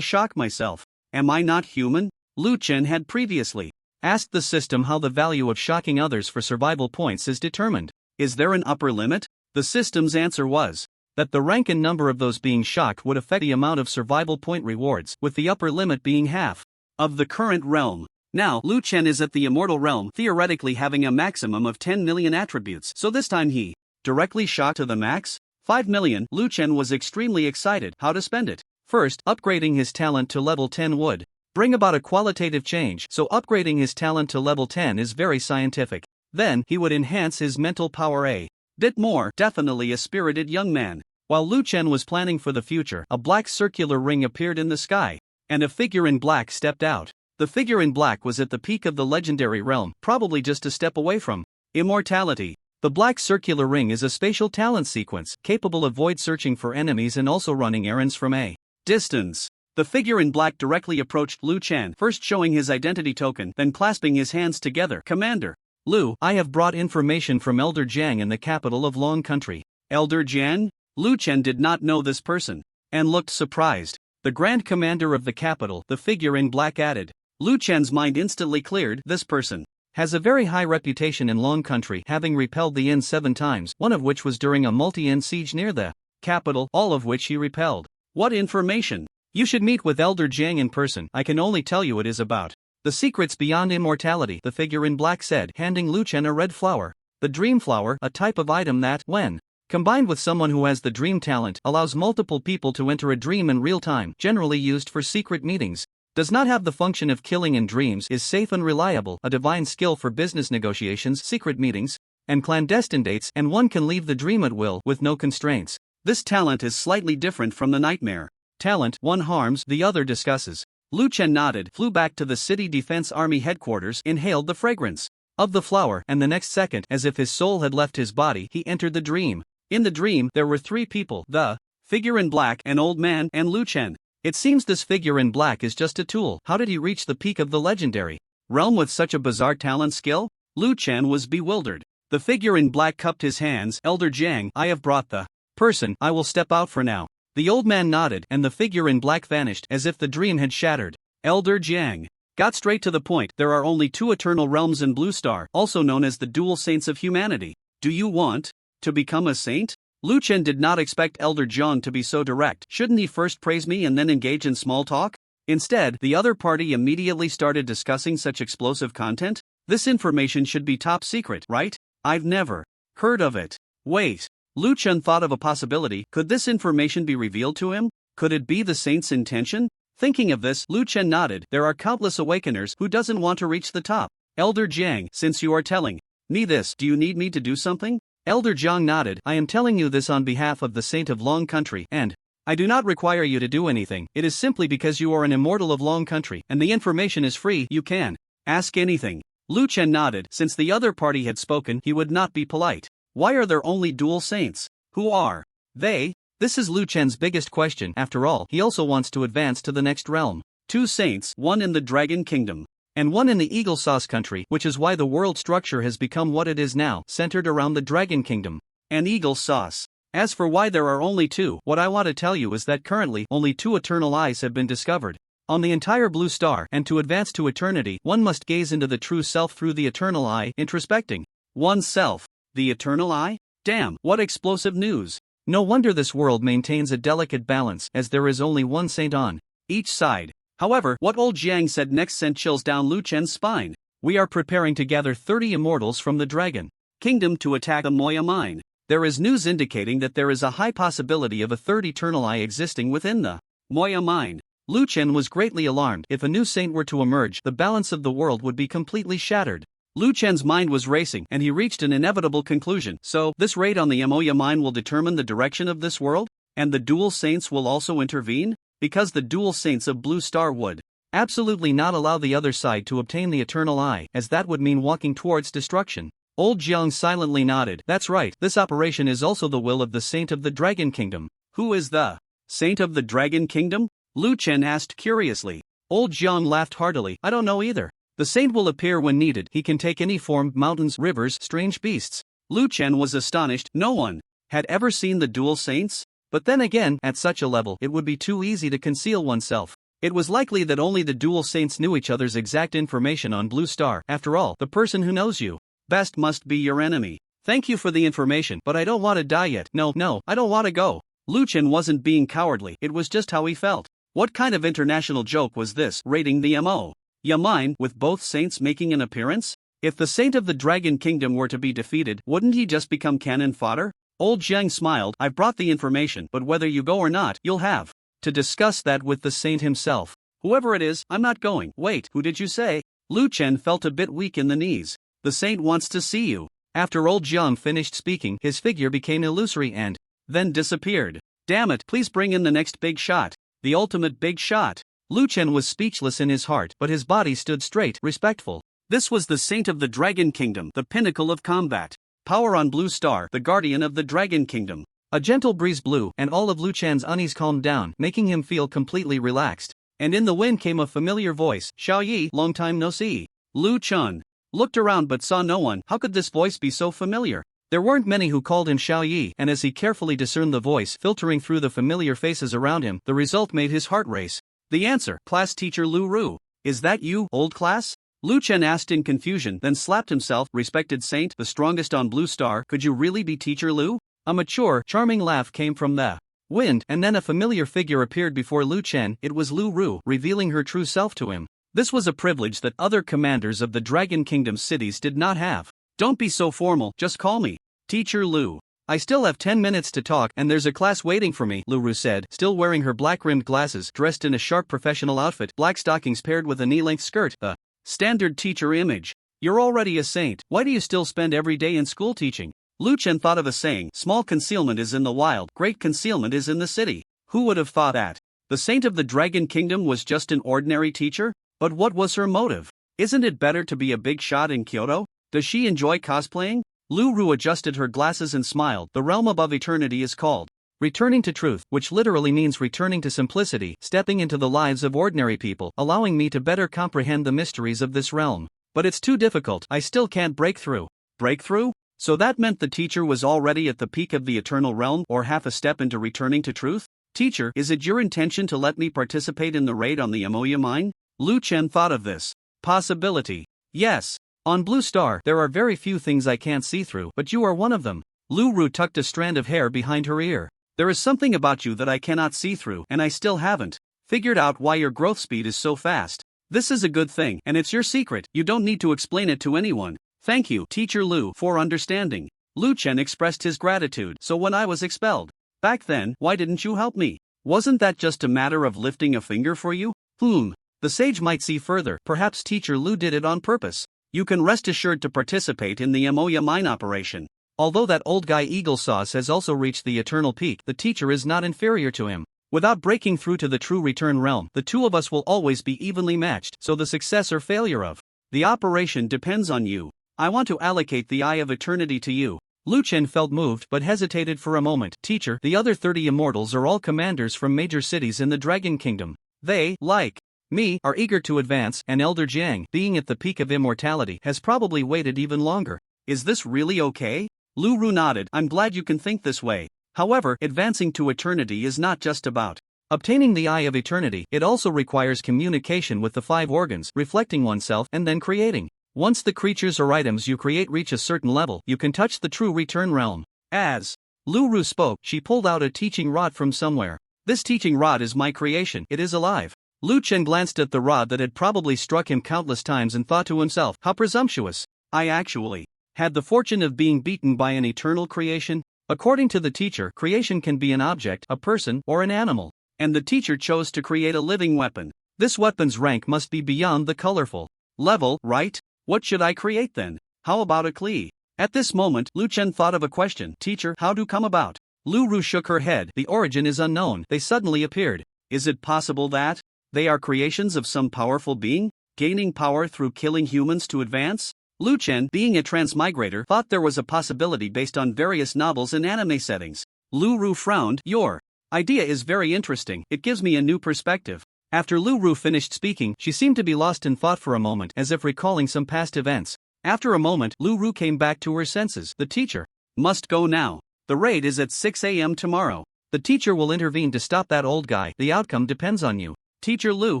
shock myself? Am I not human? Liuan had previously asked the system how the value of shocking others for survival points is determined. Is there an upper limit? The system's answer was that the rank and number of those being shocked would affect the amount of survival point rewards, with the upper limit being half of the current realm. Now, Liuan is at the immortal realm, theoretically having a maximum of 10 million attributes, so this time he directly shocked to the max? 5 million. Liuan was extremely excited. How to spend it? First, upgrading his talent to level 10 would bring about a qualitative change, so upgrading his talent to level 10 is very scientific. Then, he would enhance his mental power a bit more. Definitely a spirited young man. While Liuan was planning for the future, a black circular ring appeared in the sky, and a figure in black stepped out. The figure in black was at the peak of the legendary realm, probably just a step away from immortality. The black circular ring is a spatial talent sequence, capable of void searching for enemies and also running errands from a distance. The figure in black directly approached Liuan, first showing his identity token, then clasping his hands together. Commander Liu, I have brought information from Elder Jiang in the capital of Long Country. Elder Jiang? Liuan did not know this person, and looked surprised. The Grand Commander of the capital, the figure in black added. Liuan's mind instantly cleared. This person has a very high reputation in Long Country, having repelled the Yin 7 times, one of which was during a multi-Yin siege near the capital, all of which he repelled. What information? You should meet with Elder Jiang in person. I can only tell you it is about the secrets beyond immortality, the figure in black said, handing Liuan a red flower. The dream flower, a type of item that, when combined with someone who has the dream talent, allows multiple people to enter a dream in real time, generally used for secret meetings. Does not have the function of killing in dreams, is safe and reliable, a divine skill for business negotiations, secret meetings, and clandestine dates, and one can leave the dream at will, with no constraints. This talent is slightly different from the nightmare talent, one harms, the other discusses. Liuan nodded, flew back to the City Defense Army headquarters, inhaled the fragrance of the flower, and the next second, as if his soul had left his body, he entered the dream. In the dream, there were 3 people, the figure in black, an old man, and Liuan. It seems this figure in black is just a tool. How did he reach the peak of the legendary realm with such a bizarre talent skill? Liuan was bewildered. The figure in black cupped his hands. Elder Jiang, I have brought the person. I will step out for now. The old man nodded, and the figure in black vanished as if the dream had shattered. Elder Jiang got straight to the point. There are only two eternal realms in Blue Star, also known as the dual saints of humanity. Do you want to become a saint? Lu Chen did not expect Elder Jiang to be so direct. Shouldn't he first praise me and then engage in small talk? Instead, the other party immediately started discussing such explosive content. This information should be top secret, right? I've never heard of it. Wait. Lu Chen thought of a possibility. Could this information be revealed to him? Could it be the saint's intention? Thinking of this, Lu Chen nodded. There are countless awakeners who doesn't want to reach the top. Elder Jiang, since you are telling me this, do you need me to do something? Elder Jiang nodded. I am telling you this on behalf of the Saint of Long Country, and I do not require you to do anything. It is simply because you are an immortal of Long Country, and the information is free. You can ask anything. Lu Chen nodded. Since the other party had spoken, he would not be polite. Why are there only dual saints? Who are they? This is Lu Chen's biggest question. After all, he also wants to advance to the next realm. Two saints, one in the Dragon Kingdom, and one in the Eagle Sauce Country, which is why the world structure has become what it is now, centered around the Dragon Kingdom and Eagle Sauce. As for why there are only two, what I want to tell you is that currently only two eternal eyes have been discovered on the entire Blue Star, and to advance to eternity, one must gaze into the true self through the eternal eye, introspecting oneself. The eternal eye? Damn, what explosive news! No wonder this world maintains a delicate balance, as there is only one saint on each side. However, what old Jiang said next sent chills down Lu Chen's spine. We are preparing to gather 30 immortals from the Dragon Kingdom to attack the Moya mine. There is news indicating that there is a high possibility of a third eternal eye existing within the Moya mine. Lu Chen was greatly alarmed. If a new saint were to emerge, the balance of the world would be completely shattered. Lu Chen's mind was racing, and he reached an inevitable conclusion. So, this raid on the Moya mine will determine the direction of this world? And the dual saints will also intervene? Because the dual saints of Blue Star would absolutely not allow the other side to obtain the eternal eye, as that would mean walking towards destruction. Old Jiang silently nodded. That's right, this operation is also the will of the Saint of the Dragon Kingdom. Who is the Saint of the Dragon Kingdom? Lu Chen asked curiously. Old Jiang laughed heartily. I don't know either. The saint will appear when needed. He can take any form: mountains, rivers, strange beasts. Lu Chen was astonished. No one had ever seen the dual saints. But then again, at such a level, it would be too easy to conceal oneself. It was likely that only the dual saints knew each other's exact information on Blue Star. After all, the person who knows you best must be your enemy. Thank you for the information, but I don't want to die yet. No, I don't want to go. Lu Chen wasn't being cowardly, it was just how he felt. What kind of international joke was this, raiding the Moya mine, with both saints making an appearance? If the Saint of the Dragon Kingdom were to be defeated, wouldn't he just become cannon fodder? Old Jiang smiled. I've brought the information, but whether you go or not, you'll have to discuss that with the saint himself. Whoever it is, I'm not going. Wait, who did you say? Lu Chen felt a bit weak in the knees. The saint wants to see you. After old Jiang finished speaking, his figure became illusory and then disappeared. Damn it, please bring in the next big shot. The ultimate big shot. Lu Chen was speechless in his heart, but his body stood straight, respectful. This was the Saint of the Dragon Kingdom, the pinnacle of combat. Power on Blue Star, the guardian of the Dragon Kingdom. A gentle breeze blew, and all of Lu Chen's unease calmed down, making him feel completely relaxed. And in the wind came a familiar voice. Xiao Yi, long time no see. Lu Chen looked around but saw no one. How could this voice be so familiar? There weren't many who called him Xiao Yi, and as he carefully discerned the voice filtering through the familiar faces around him, the result made his heart race. The answer, class teacher Lu Ru. Is that you, old class? Lu Chen asked in confusion, then slapped himself. Respected saint, the strongest on Blue Star, could you really be teacher Lu? A mature, charming laugh came from the wind, and then a familiar figure appeared before Lu Chen. It was Lu Ru, revealing her true self to him. This was a privilege that other commanders of the Dragon Kingdom cities did not have. Don't be so formal, just call me Teacher Lu. I still have 10 minutes to talk, and there's a class waiting for me, Lu Ru said, still wearing her black-rimmed glasses, dressed in a sharp professional outfit, black stockings paired with a knee-length skirt, a standard teacher image. You're already a saint, why do you still spend every day in school teaching? Lu Chen thought of a saying, small concealment is in the wild, great concealment is in the city. Who would have thought that? The Saint of the Dragon Kingdom was just an ordinary teacher? But what was her motive? Isn't it better to be a big shot in Kyoto? Does she enjoy cosplaying? Lu Ru adjusted her glasses and smiled. The realm above eternity is called returning to truth, which literally means returning to simplicity, stepping into the lives of ordinary people, allowing me to better comprehend the mysteries of this realm. But it's too difficult, I still can't break through. Break through? So that meant the teacher was already at the peak of the eternal realm or half a step into returning to truth? Teacher, is it your intention to let me participate in the raid on the Amoya mine? Lu Chen thought of this possibility. Yes. On Blue Star, there are very few things I can't see through, but you are one of them. Lu Ru tucked a strand of hair behind her ear. There is something about you that I cannot see through, and I still haven't figured out why your growth speed is so fast. This is a good thing, and it's your secret. You don't need to explain it to anyone. Thank you, Teacher Lu, for understanding. Lu Chen expressed his gratitude. So when I was expelled back then, why didn't you help me? Wasn't that just a matter of lifting a finger for you? The sage might see further. Perhaps Teacher Lu did it on purpose. You can rest assured to participate in the Amoya mine operation. Although that old guy Eagle Sauce has also reached the eternal peak, the teacher is not inferior to him. Without breaking through to the true return realm, the two of us will always be evenly matched, so the success or failure of the operation depends on you. I want to allocate the Eye of Eternity to you. Lu Chen felt moved but hesitated for a moment. Teacher, the other 30 immortals are all commanders from major cities in the Dragon Kingdom. They, like me, are eager to advance, and Elder Jiang, being at the peak of immortality, has probably waited even longer. Is this really okay? Lu Ru nodded. I'm glad you can think this way. However, advancing to eternity is not just about obtaining the Eye of Eternity, it also requires communication with the 5 organs, reflecting oneself, and then creating. Once the creatures or items you create reach a certain level, you can touch the true return realm. As Lu Ru spoke, she pulled out a teaching rod from somewhere. This teaching rod is my creation, it is alive. Lu Chen glanced at the rod that had probably struck him countless times and thought to himself, how presumptuous. I actually had the fortune of being beaten by an eternal creation. According to the teacher, creation can be an object, a person, or an animal. And the teacher chose to create a living weapon. This weapon's rank must be beyond the colorful level, right? What should I create then? How about a Klee? At this moment, Lu Chen thought of a question. Teacher, how do come about? Lu Ru shook her head. The origin is unknown. They suddenly appeared. Is it possible that they are creations of some powerful being, gaining power through killing humans to advance? Lu Chen, being a transmigrator, thought there was a possibility based on various novels and anime settings. Lu Ru frowned. Your idea is very interesting. It gives me a new perspective. After Lu Ru finished speaking, she seemed to be lost in thought for a moment, as if recalling some past events. After a moment, Lu Ru came back to her senses. The teacher must go now. The raid is at 6 a.m. tomorrow. The teacher will intervene to stop that old guy. The outcome depends on you. Teacher Lu,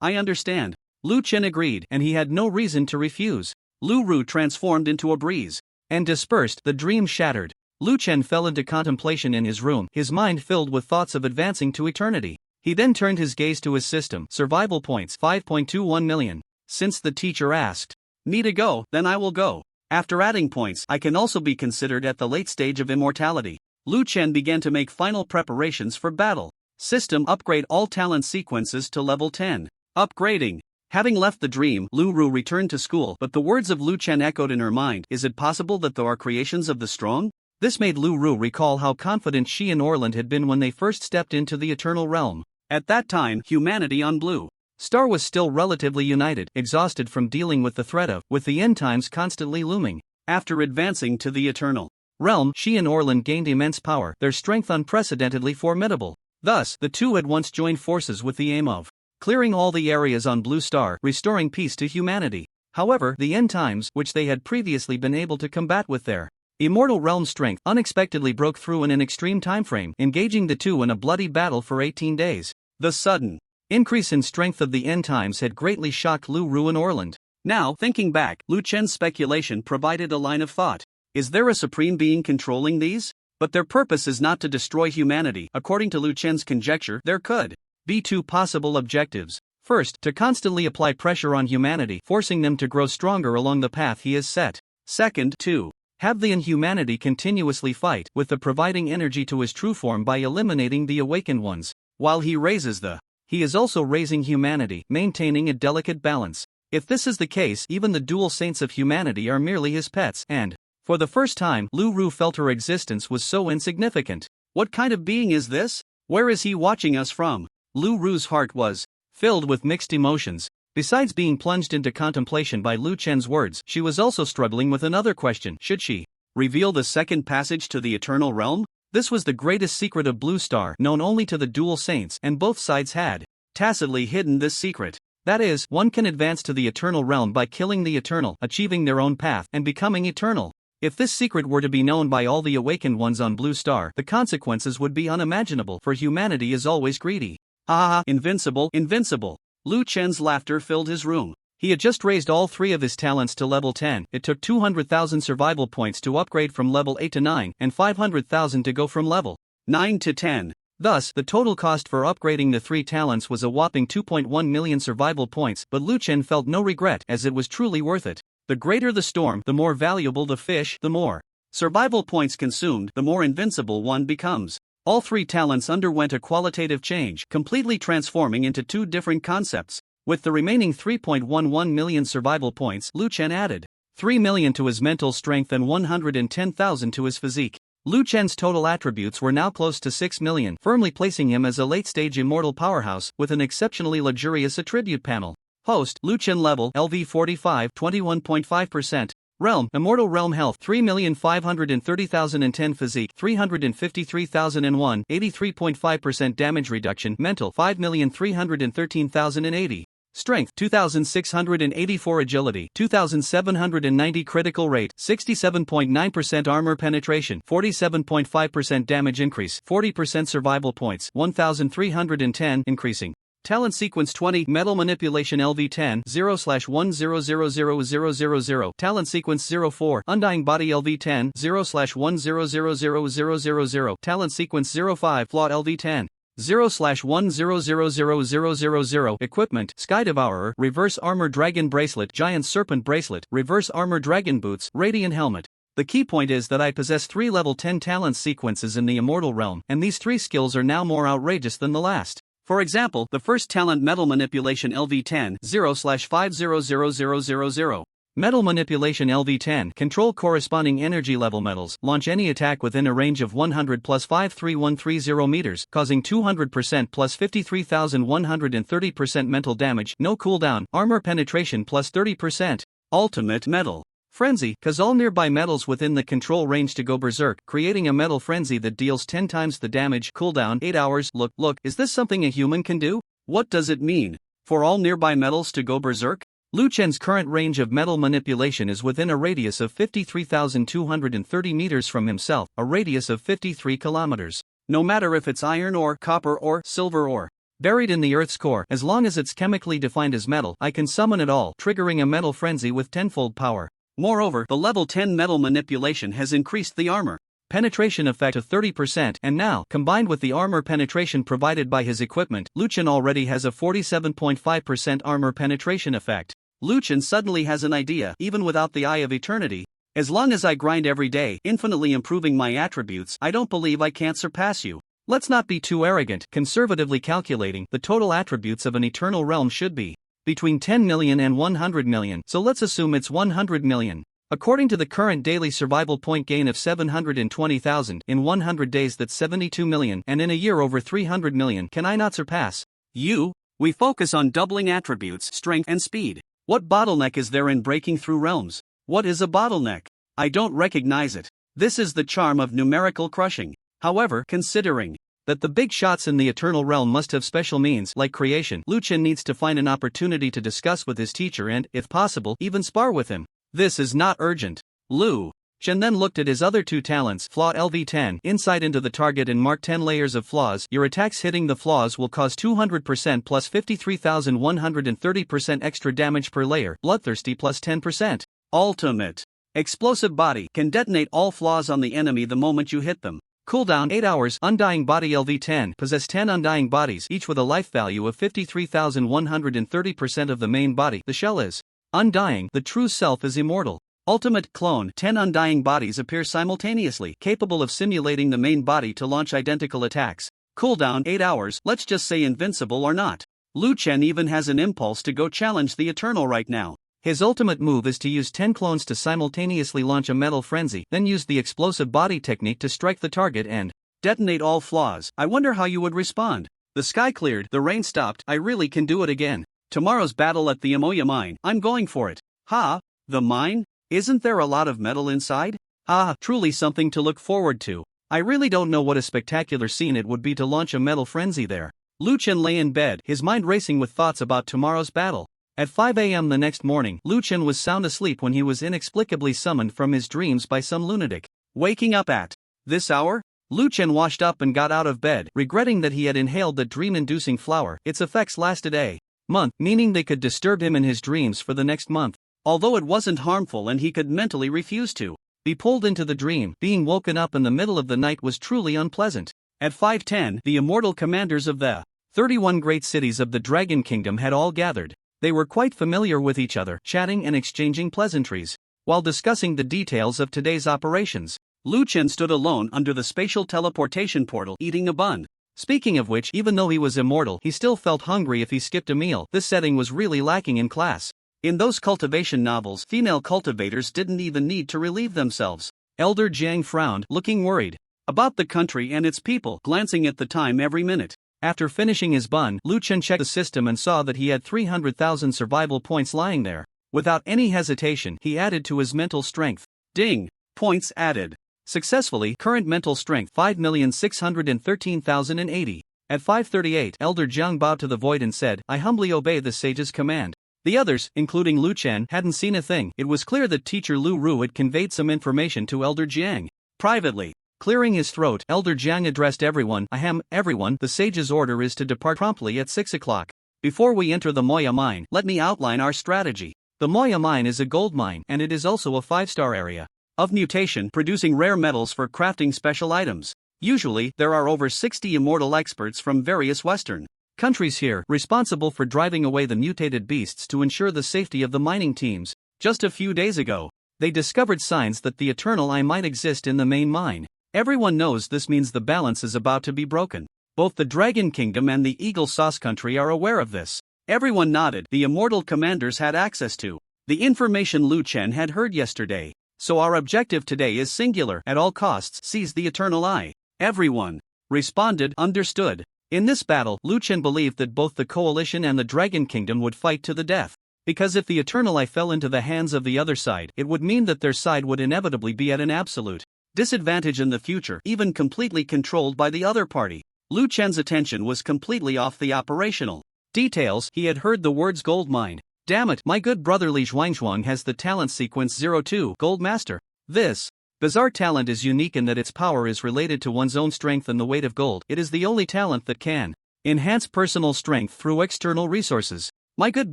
I understand. Lu Chen agreed, and he had no reason to refuse. Lu Ru transformed into a breeze and dispersed. The dream shattered. Lu Chen fell into contemplation in his room, his mind filled with thoughts of advancing to eternity. He then turned his gaze to his system. Survival points 5.21 million. Since the teacher asked me to go, then I will go. After adding points, I can also be considered at the late stage of immortality. Lu Chen began to make final preparations for battle. System upgrade all talent sequences to level 10. Upgrading. Having left the dream, Lu Ru returned to school, but the words of Lu Chen echoed in her mind. Is it possible that there are creations of the strong? This made Lu Ru recall how confident she and Orland had been when they first stepped into the eternal realm. At that time, humanity on Blue Star was still relatively united, exhausted from dealing with the threat of, with the end times constantly looming. After advancing to the eternal realm, she and Orland gained immense power, their strength unprecedentedly formidable. Thus, the two had once joined forces with the aim of clearing all the areas on Blue Star, restoring peace to humanity. However, the end times, which they had previously been able to combat with their immortal realm strength, unexpectedly broke through in an extreme timeframe, engaging the two in a bloody battle for 18 days. The sudden increase in strength of the end times had greatly shocked Lu Ru and Orland. Now, thinking back, Lu Chen's speculation provided a line of thought. Is there a supreme being controlling these? But their purpose is not to destroy humanity. According to Lu Chen's conjecture, there could be two possible objectives. First, to constantly apply pressure on humanity, forcing them to grow stronger along the path he has set. Second, to have the inhumanity continuously fight, with the providing energy to his true form by eliminating the awakened ones. While he raises he is also raising humanity, maintaining a delicate balance. If this is the case, even the dual saints of humanity are merely his pets, and for the first time, Lu Ru felt her existence was so insignificant. What kind of being is this? Where is he watching us from? Lu Ru's heart was filled with mixed emotions. Besides being plunged into contemplation by Lu Chen's words, she was also struggling with another question. Should she reveal the second passage to the eternal realm? This was the greatest secret of Blue Star, known only to the dual saints, and both sides had tacitly hidden this secret. That is, one can advance to the eternal realm by killing the eternal, achieving their own path, and becoming eternal. If this secret were to be known by all the awakened ones on Blue Star, the consequences would be unimaginable, for humanity is always greedy. Ah, invincible, invincible. Lu Chen's laughter filled his room. He had just raised all 3 of his talents to level 10, it took 200,000 survival points to upgrade from level 8 to 9, and 500,000 to go from level 9 to 10. Thus, the total cost for upgrading the 3 talents was a whopping 2.1 million survival points, but Lu Chen felt no regret as it was truly worth it. The greater the storm, the more valuable the fish, the more survival points consumed, the more invincible one becomes. All 3 talents underwent a qualitative change, completely transforming into 2 different concepts. With the remaining 3.11 million survival points, Lu Chen added 3 million to his mental strength and 110,000 to his physique. Lu Chen's total attributes were now close to 6 million, firmly placing him as a late-stage immortal powerhouse with an exceptionally luxurious attribute panel. Host, Lu Chen level, LV 45, 21.5%. Realm, Immortal Realm Health, 3,530,010 physique, 353,001, 83.5% damage reduction. Mental, 5,313,080. Strength, 2,684 agility, 2,790 critical rate, 67.9% armor penetration, 47.5% damage increase, 40% survival points, 1,310 increasing. Talent sequence 20, Metal Manipulation LV10, 0/1000000. Talent sequence 04, Undying Body LV10, 0/1000000. Talent sequence 05, Flaw LV10. 0/1000000. Equipment, Sky Devourer, Reverse Armor Dragon Bracelet, Giant Serpent Bracelet, Reverse Armor Dragon Boots, Radiant Helmet. The key point is that I possess 3 level 10 talent sequences in the Immortal Realm, and these 3 skills are now more outrageous than the last. For example, the first talent Metal Manipulation LV10, 0/500000. Metal Manipulation LV10, control corresponding energy level metals, launch any attack within a range of 100 plus 53130 meters, causing 200% plus 53,130% mental damage, no cooldown, armor penetration plus 30%. Ultimate Metal Frenzy, cause all nearby metals within the control range to go berserk, creating a metal frenzy that deals 10 times the damage, cooldown 8 hours. Look, is this something a human can do? What does it mean? For all nearby metals to go berserk? Lu Chen's current range of metal manipulation is within a radius of 53,230 meters from himself, a radius of 53 kilometers. No matter if it's iron ore, copper ore, silver ore, buried in the Earth's core, as long as it's chemically defined as metal, I can summon it all, triggering a metal frenzy with tenfold power. Moreover, the level 10 metal manipulation has increased the armor penetration effect to 30%, and now, combined with the armor penetration provided by his equipment, Lu Chen already has a 47.5% armor penetration effect. Lu Chen suddenly has an idea, even without the Eye of Eternity. As long as I grind every day, infinitely improving my attributes, I don't believe I can't surpass you. Let's not be too arrogant. Conservatively calculating, the total attributes of an eternal realm should be between 10 million and 100 million, so let's assume it's 100 million. According to the current daily survival point gain of 720,000, in 100 days that's 72 million, and in a year over 300 million, can I not surpass you? We focus on doubling attributes, strength and speed. What bottleneck is there in breaking through realms? What is a bottleneck? I don't recognize it. This is the charm of numerical crushing. However, considering that the big shots in the Eternal Realm must have special means, like creation, Lu Chen needs to find an opportunity to discuss with his teacher and, if possible, even spar with him. This is not urgent. Lu Chen then looked at his other 2 talents, Flaw LV10, Insight into the target and mark 10 layers of flaws. Your attacks hitting the flaws will cause 200% plus 53,130% extra damage per layer, Bloodthirsty plus 10%. Ultimate Explosive Body, can detonate all flaws on the enemy the moment you hit them. Cooldown 8 hours. Undying Body LV10, possess 10 undying bodies, each with a life value of 53,130% of the main body. The shell is undying, the true self is immortal. Ultimate Clone, 10 undying bodies appear simultaneously, capable of simulating the main body to launch identical attacks. Cooldown 8 hours. Let's just say invincible or not. Lu Chen even has an impulse to go challenge the Eternal right now. His ultimate move is to use 10 clones to simultaneously launch a metal frenzy, then use the explosive body technique to strike the target and detonate all flaws. I wonder how you would respond. The sky cleared, the rain stopped, I really can do it again. Tomorrow's battle at the Amoya mine, I'm going for it. Ha! The mine? Isn't there a lot of metal inside? Ah, truly something to look forward to. I really don't know what a spectacular scene it would be to launch a metal frenzy there. Lu Chen lay in bed, his mind racing with thoughts about tomorrow's battle. At 5 a.m. the next morning, Liuan was sound asleep when he was inexplicably summoned from his dreams by some lunatic. Waking up at this hour? Liuan washed up and got out of bed, regretting that he had inhaled that dream-inducing flower. Its effects lasted a month, meaning they could disturb him in his dreams for the next month. Although it wasn't harmful and he could mentally refuse to be pulled into the dream, being woken up in the middle of the night was truly unpleasant. At 5:10, the immortal commanders of the 31 great cities of the Dragon Kingdom had all gathered. They were quite familiar with each other, chatting and exchanging pleasantries. While discussing the details of today's operations, Liuan stood alone under the spatial teleportation portal eating a bun. Speaking of which, even though he was immortal, he still felt hungry if he skipped a meal. This setting was really lacking in class. In those cultivation novels, female cultivators didn't even need to relieve themselves. Elder Jiang frowned, looking worried about the country and its people, glancing at the time every minute. After finishing his bun, Liuan checked the system and saw that he had 300,000 survival points lying there. Without any hesitation, he added to his mental strength. Ding! Points added. Successfully, current mental strength 5,613,080. At 5:38, Elder Jiang bowed to the void and said, "I humbly obey the sage's command." The others, including Liuan, hadn't seen a thing. It was clear that teacher Lu Ru had conveyed some information to Elder Jiang. Privately, clearing his throat, Elder Jiang addressed everyone. "Ahem, everyone, the sage's order is to depart promptly at 6 o'clock. Before we enter the Moya mine, let me outline our strategy. The Moya mine is a gold mine, and it is also a 5-star area of mutation, producing rare metals for crafting special items. Usually, there are over 60 immortal experts from various Western countries here, responsible for driving away the mutated beasts to ensure the safety of the mining teams. Just a few days ago, they discovered signs that the Eternal Eye might exist in the main mine. Everyone knows this means the balance is about to be broken. Both the Dragon Kingdom and the Eagle Sauce Country are aware of this." Everyone nodded. The immortal commanders had access to the information Liuan had heard yesterday. "So our objective today is singular. At all costs, seize the Eternal Eye." Everyone responded, "Understood." In this battle, Liuan believed that both the Coalition and the Dragon Kingdom would fight to the death. Because if the Eternal Eye fell into the hands of the other side, it would mean that their side would inevitably be at an absolute disadvantage in the future, even completely controlled by the other party. Liuan's attention was completely off the operational details. He had heard the words gold mine. Damn it, my good brother Li Zhuangzhuang has the talent sequence 02, Gold Master. This bizarre talent is unique in that its power is related to one's own strength and the weight of gold. It is the only talent that can enhance personal strength through external resources. My good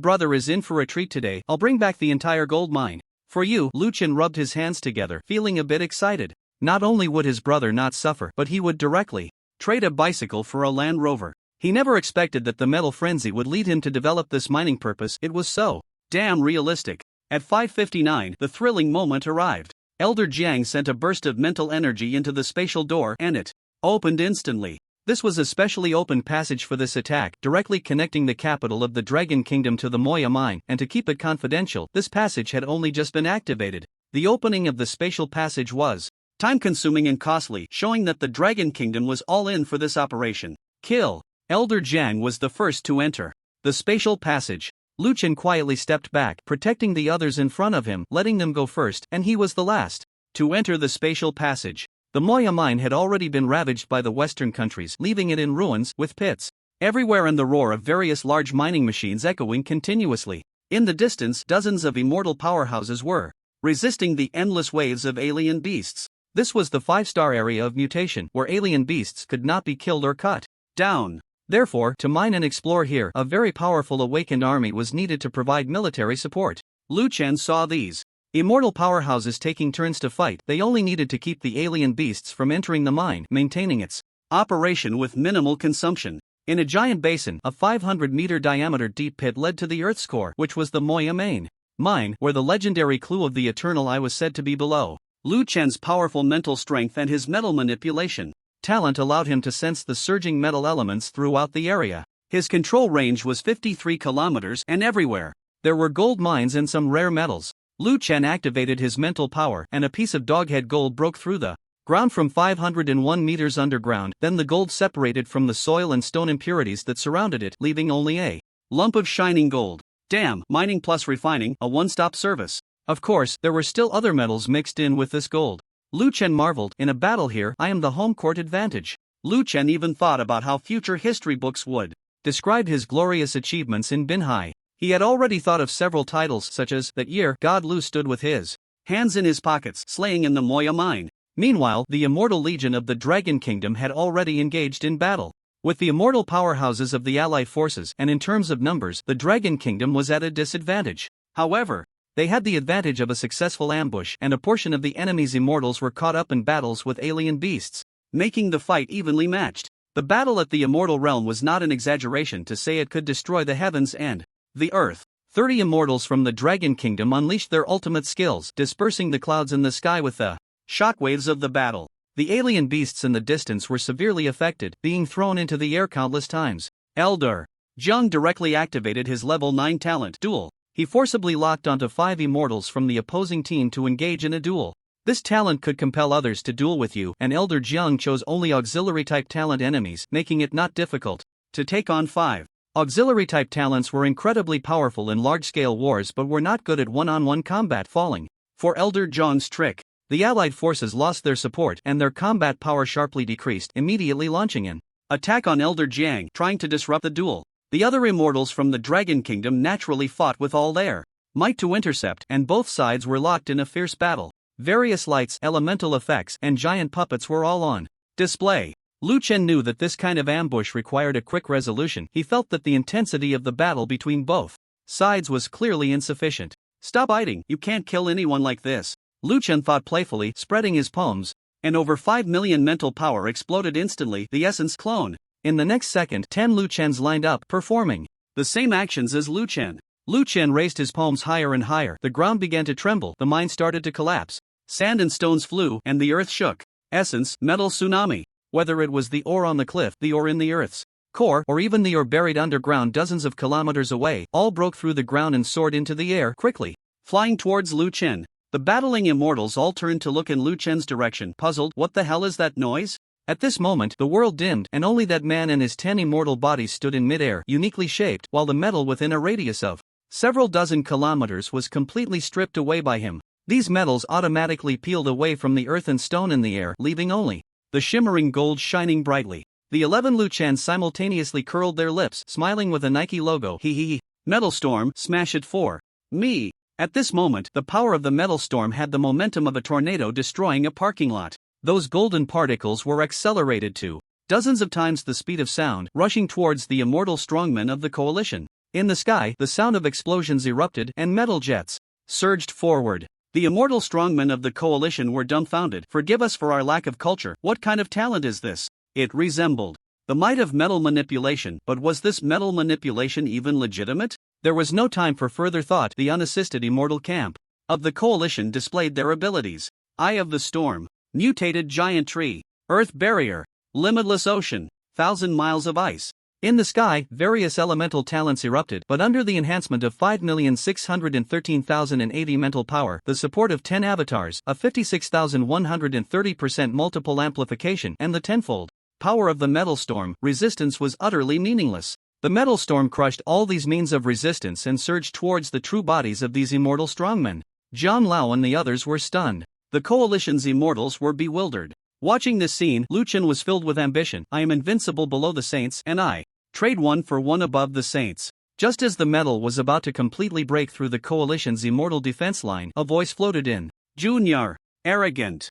brother is in for a treat today. I'll bring back the entire gold mine for you. Liuan rubbed his hands together, feeling a bit excited. Not only would his brother not suffer, but he would directly trade a bicycle for a Land Rover. He never expected that the metal frenzy would lead him to develop this mining purpose. It was so damn realistic. At 5:59, the thrilling moment arrived. Elder Jiang sent a burst of mental energy into the spatial door and it opened instantly. This was a specially opened passage for this attack, directly connecting the capital of the Dragon Kingdom to the Moya mine, and to keep it confidential, this passage had only just been activated. The opening of the spatial passage was time-consuming and costly, showing that the Dragon Kingdom was all in for this operation. Kill. Elder Jiang was the first to enter the spatial passage. Liuan quietly stepped back, protecting the others in front of him, letting them go first, and he was the last to enter the spatial passage. The Moya mine had already been ravaged by the Western countries, leaving it in ruins, with pits everywhere and the roar of various large mining machines echoing continuously. In the distance, dozens of immortal powerhouses were resisting the endless waves of alien beasts. This was the 5-star area of mutation, where alien beasts could not be killed or cut down. Therefore, to mine and explore here, a very powerful awakened army was needed to provide military support. Liuan saw these immortal powerhouses taking turns to fight. They only needed to keep the alien beasts from entering the mine, maintaining its operation with minimal consumption. In a giant basin, a 500-meter diameter deep pit led to the Earth's core, which was the Moya main mine, where the legendary clue of the Eternal Eye was said to be below. Liuan's powerful mental strength and his metal manipulation talent allowed him to sense the surging metal elements throughout the area. His control range was 53 kilometers, and everywhere there were gold mines and some rare metals. Liuan activated his mental power, and a piece of doghead gold broke through the ground from 501 meters underground. Then the gold separated from the soil and stone impurities that surrounded it, leaving only a lump of shining gold. Damn, mining plus refining, a one-stop service. Of course, there were still other metals mixed in with this gold. Liuan marveled, in a battle here, I am the home court advantage. Liuan even thought about how future history books would describe his glorious achievements in Binhai. He had already thought of several titles such as that year God Lu stood with his hands in his pockets, slaying in the Moya mine. Meanwhile, the Immortal Legion of the Dragon Kingdom had already engaged in battle. With the immortal powerhouses of the allied forces and in terms of numbers, the Dragon Kingdom was at a disadvantage. However, they had the advantage of a successful ambush, and a portion of the enemy's immortals were caught up in battles with alien beasts, making the fight evenly matched. The battle at the Immortal Realm was not an exaggeration to say it could destroy the heavens and the earth. 30 immortals from the Dragon Kingdom unleashed their ultimate skills, dispersing the clouds in the sky with the shockwaves of the battle. The alien beasts in the distance were severely affected, being thrown into the air countless times. Elder Zheng directly activated his level 9 talent, Duel. He forcibly locked onto 5 immortals from the opposing team to engage in a duel. This talent could compel others to duel with you, and Elder Zheng chose only auxiliary-type talent enemies, making it not difficult to take on 5. Auxiliary-type talents were incredibly powerful in large-scale wars but were not good at one-on-one combat. Falling for Elder Zheng's trick, the allied forces lost their support and their combat power sharply decreased, immediately launching an attack on Elder Zheng, trying to disrupt the duel. The other immortals from the Dragon Kingdom naturally fought with all their might to intercept, and both sides were locked in a fierce battle. Various lights, elemental effects, and giant puppets were all on display. Liuan knew that this kind of ambush required a quick resolution. He felt that the intensity of the battle between both sides was clearly insufficient. "Stop fighting, you can't kill anyone like this," Liuan thought playfully, spreading his palms, and over 5 million mental power exploded instantly, the essence clone. In the next second, 10 Liuans lined up, performing the same actions as Liuan. Liuan raised his palms higher and higher. The ground began to tremble, the mine started to collapse. Sand and stones flew, and the earth shook. Essence, metal tsunami. Whether it was the ore on the cliff, the ore in the earth's core, or even the ore buried underground dozens of kilometers away, all broke through the ground and soared into the air, quickly flying towards Liuan. The battling immortals all turned to look in Liuan's direction, puzzled. What the hell is that noise? At this moment, the world dimmed, and only that man and his 10 immortal bodies stood in midair, uniquely shaped, while the metal within a radius of several dozen kilometers was completely stripped away by him. These metals automatically peeled away from the earth and stone in the air, leaving only the shimmering gold shining brightly. The 11 Liuans simultaneously curled their lips, smiling with a Nike logo. Hee. Metal storm, smash it for me. At this moment, the power of the metal storm had the momentum of a tornado destroying a parking lot. Those golden particles were accelerated to dozens of times the speed of sound, rushing towards the immortal strongmen of the coalition. In the sky, the sound of explosions erupted, and metal jets surged forward. The immortal strongmen of the coalition were dumbfounded. "Forgive us for our lack of culture. What kind of talent is this?" It resembled the might of metal manipulation, but was this metal manipulation even legitimate? There was no time for further thought. The unassisted immortal camp of the coalition displayed their abilities. Eye of the Storm, mutated giant tree, earth barrier, limitless ocean, 1,000 miles of ice. In the sky, various elemental talents erupted, but under the enhancement of 5,613,080 mental power, the support of 10 avatars, a 56,130% multiple amplification, and the tenfold power of the metal storm, resistance was utterly meaningless. The metal storm crushed all these means of resistance and surged towards the true bodies of these immortal strongmen. Zhang Lao and the others were stunned. The coalition's immortals were bewildered. Watching this scene, Liuan was filled with ambition. "I am invincible below the saints, and I trade 1 for 1 above the saints." Just as the metal was about to completely break through the coalition's immortal defense line, a voice floated in. "Junior, arrogant,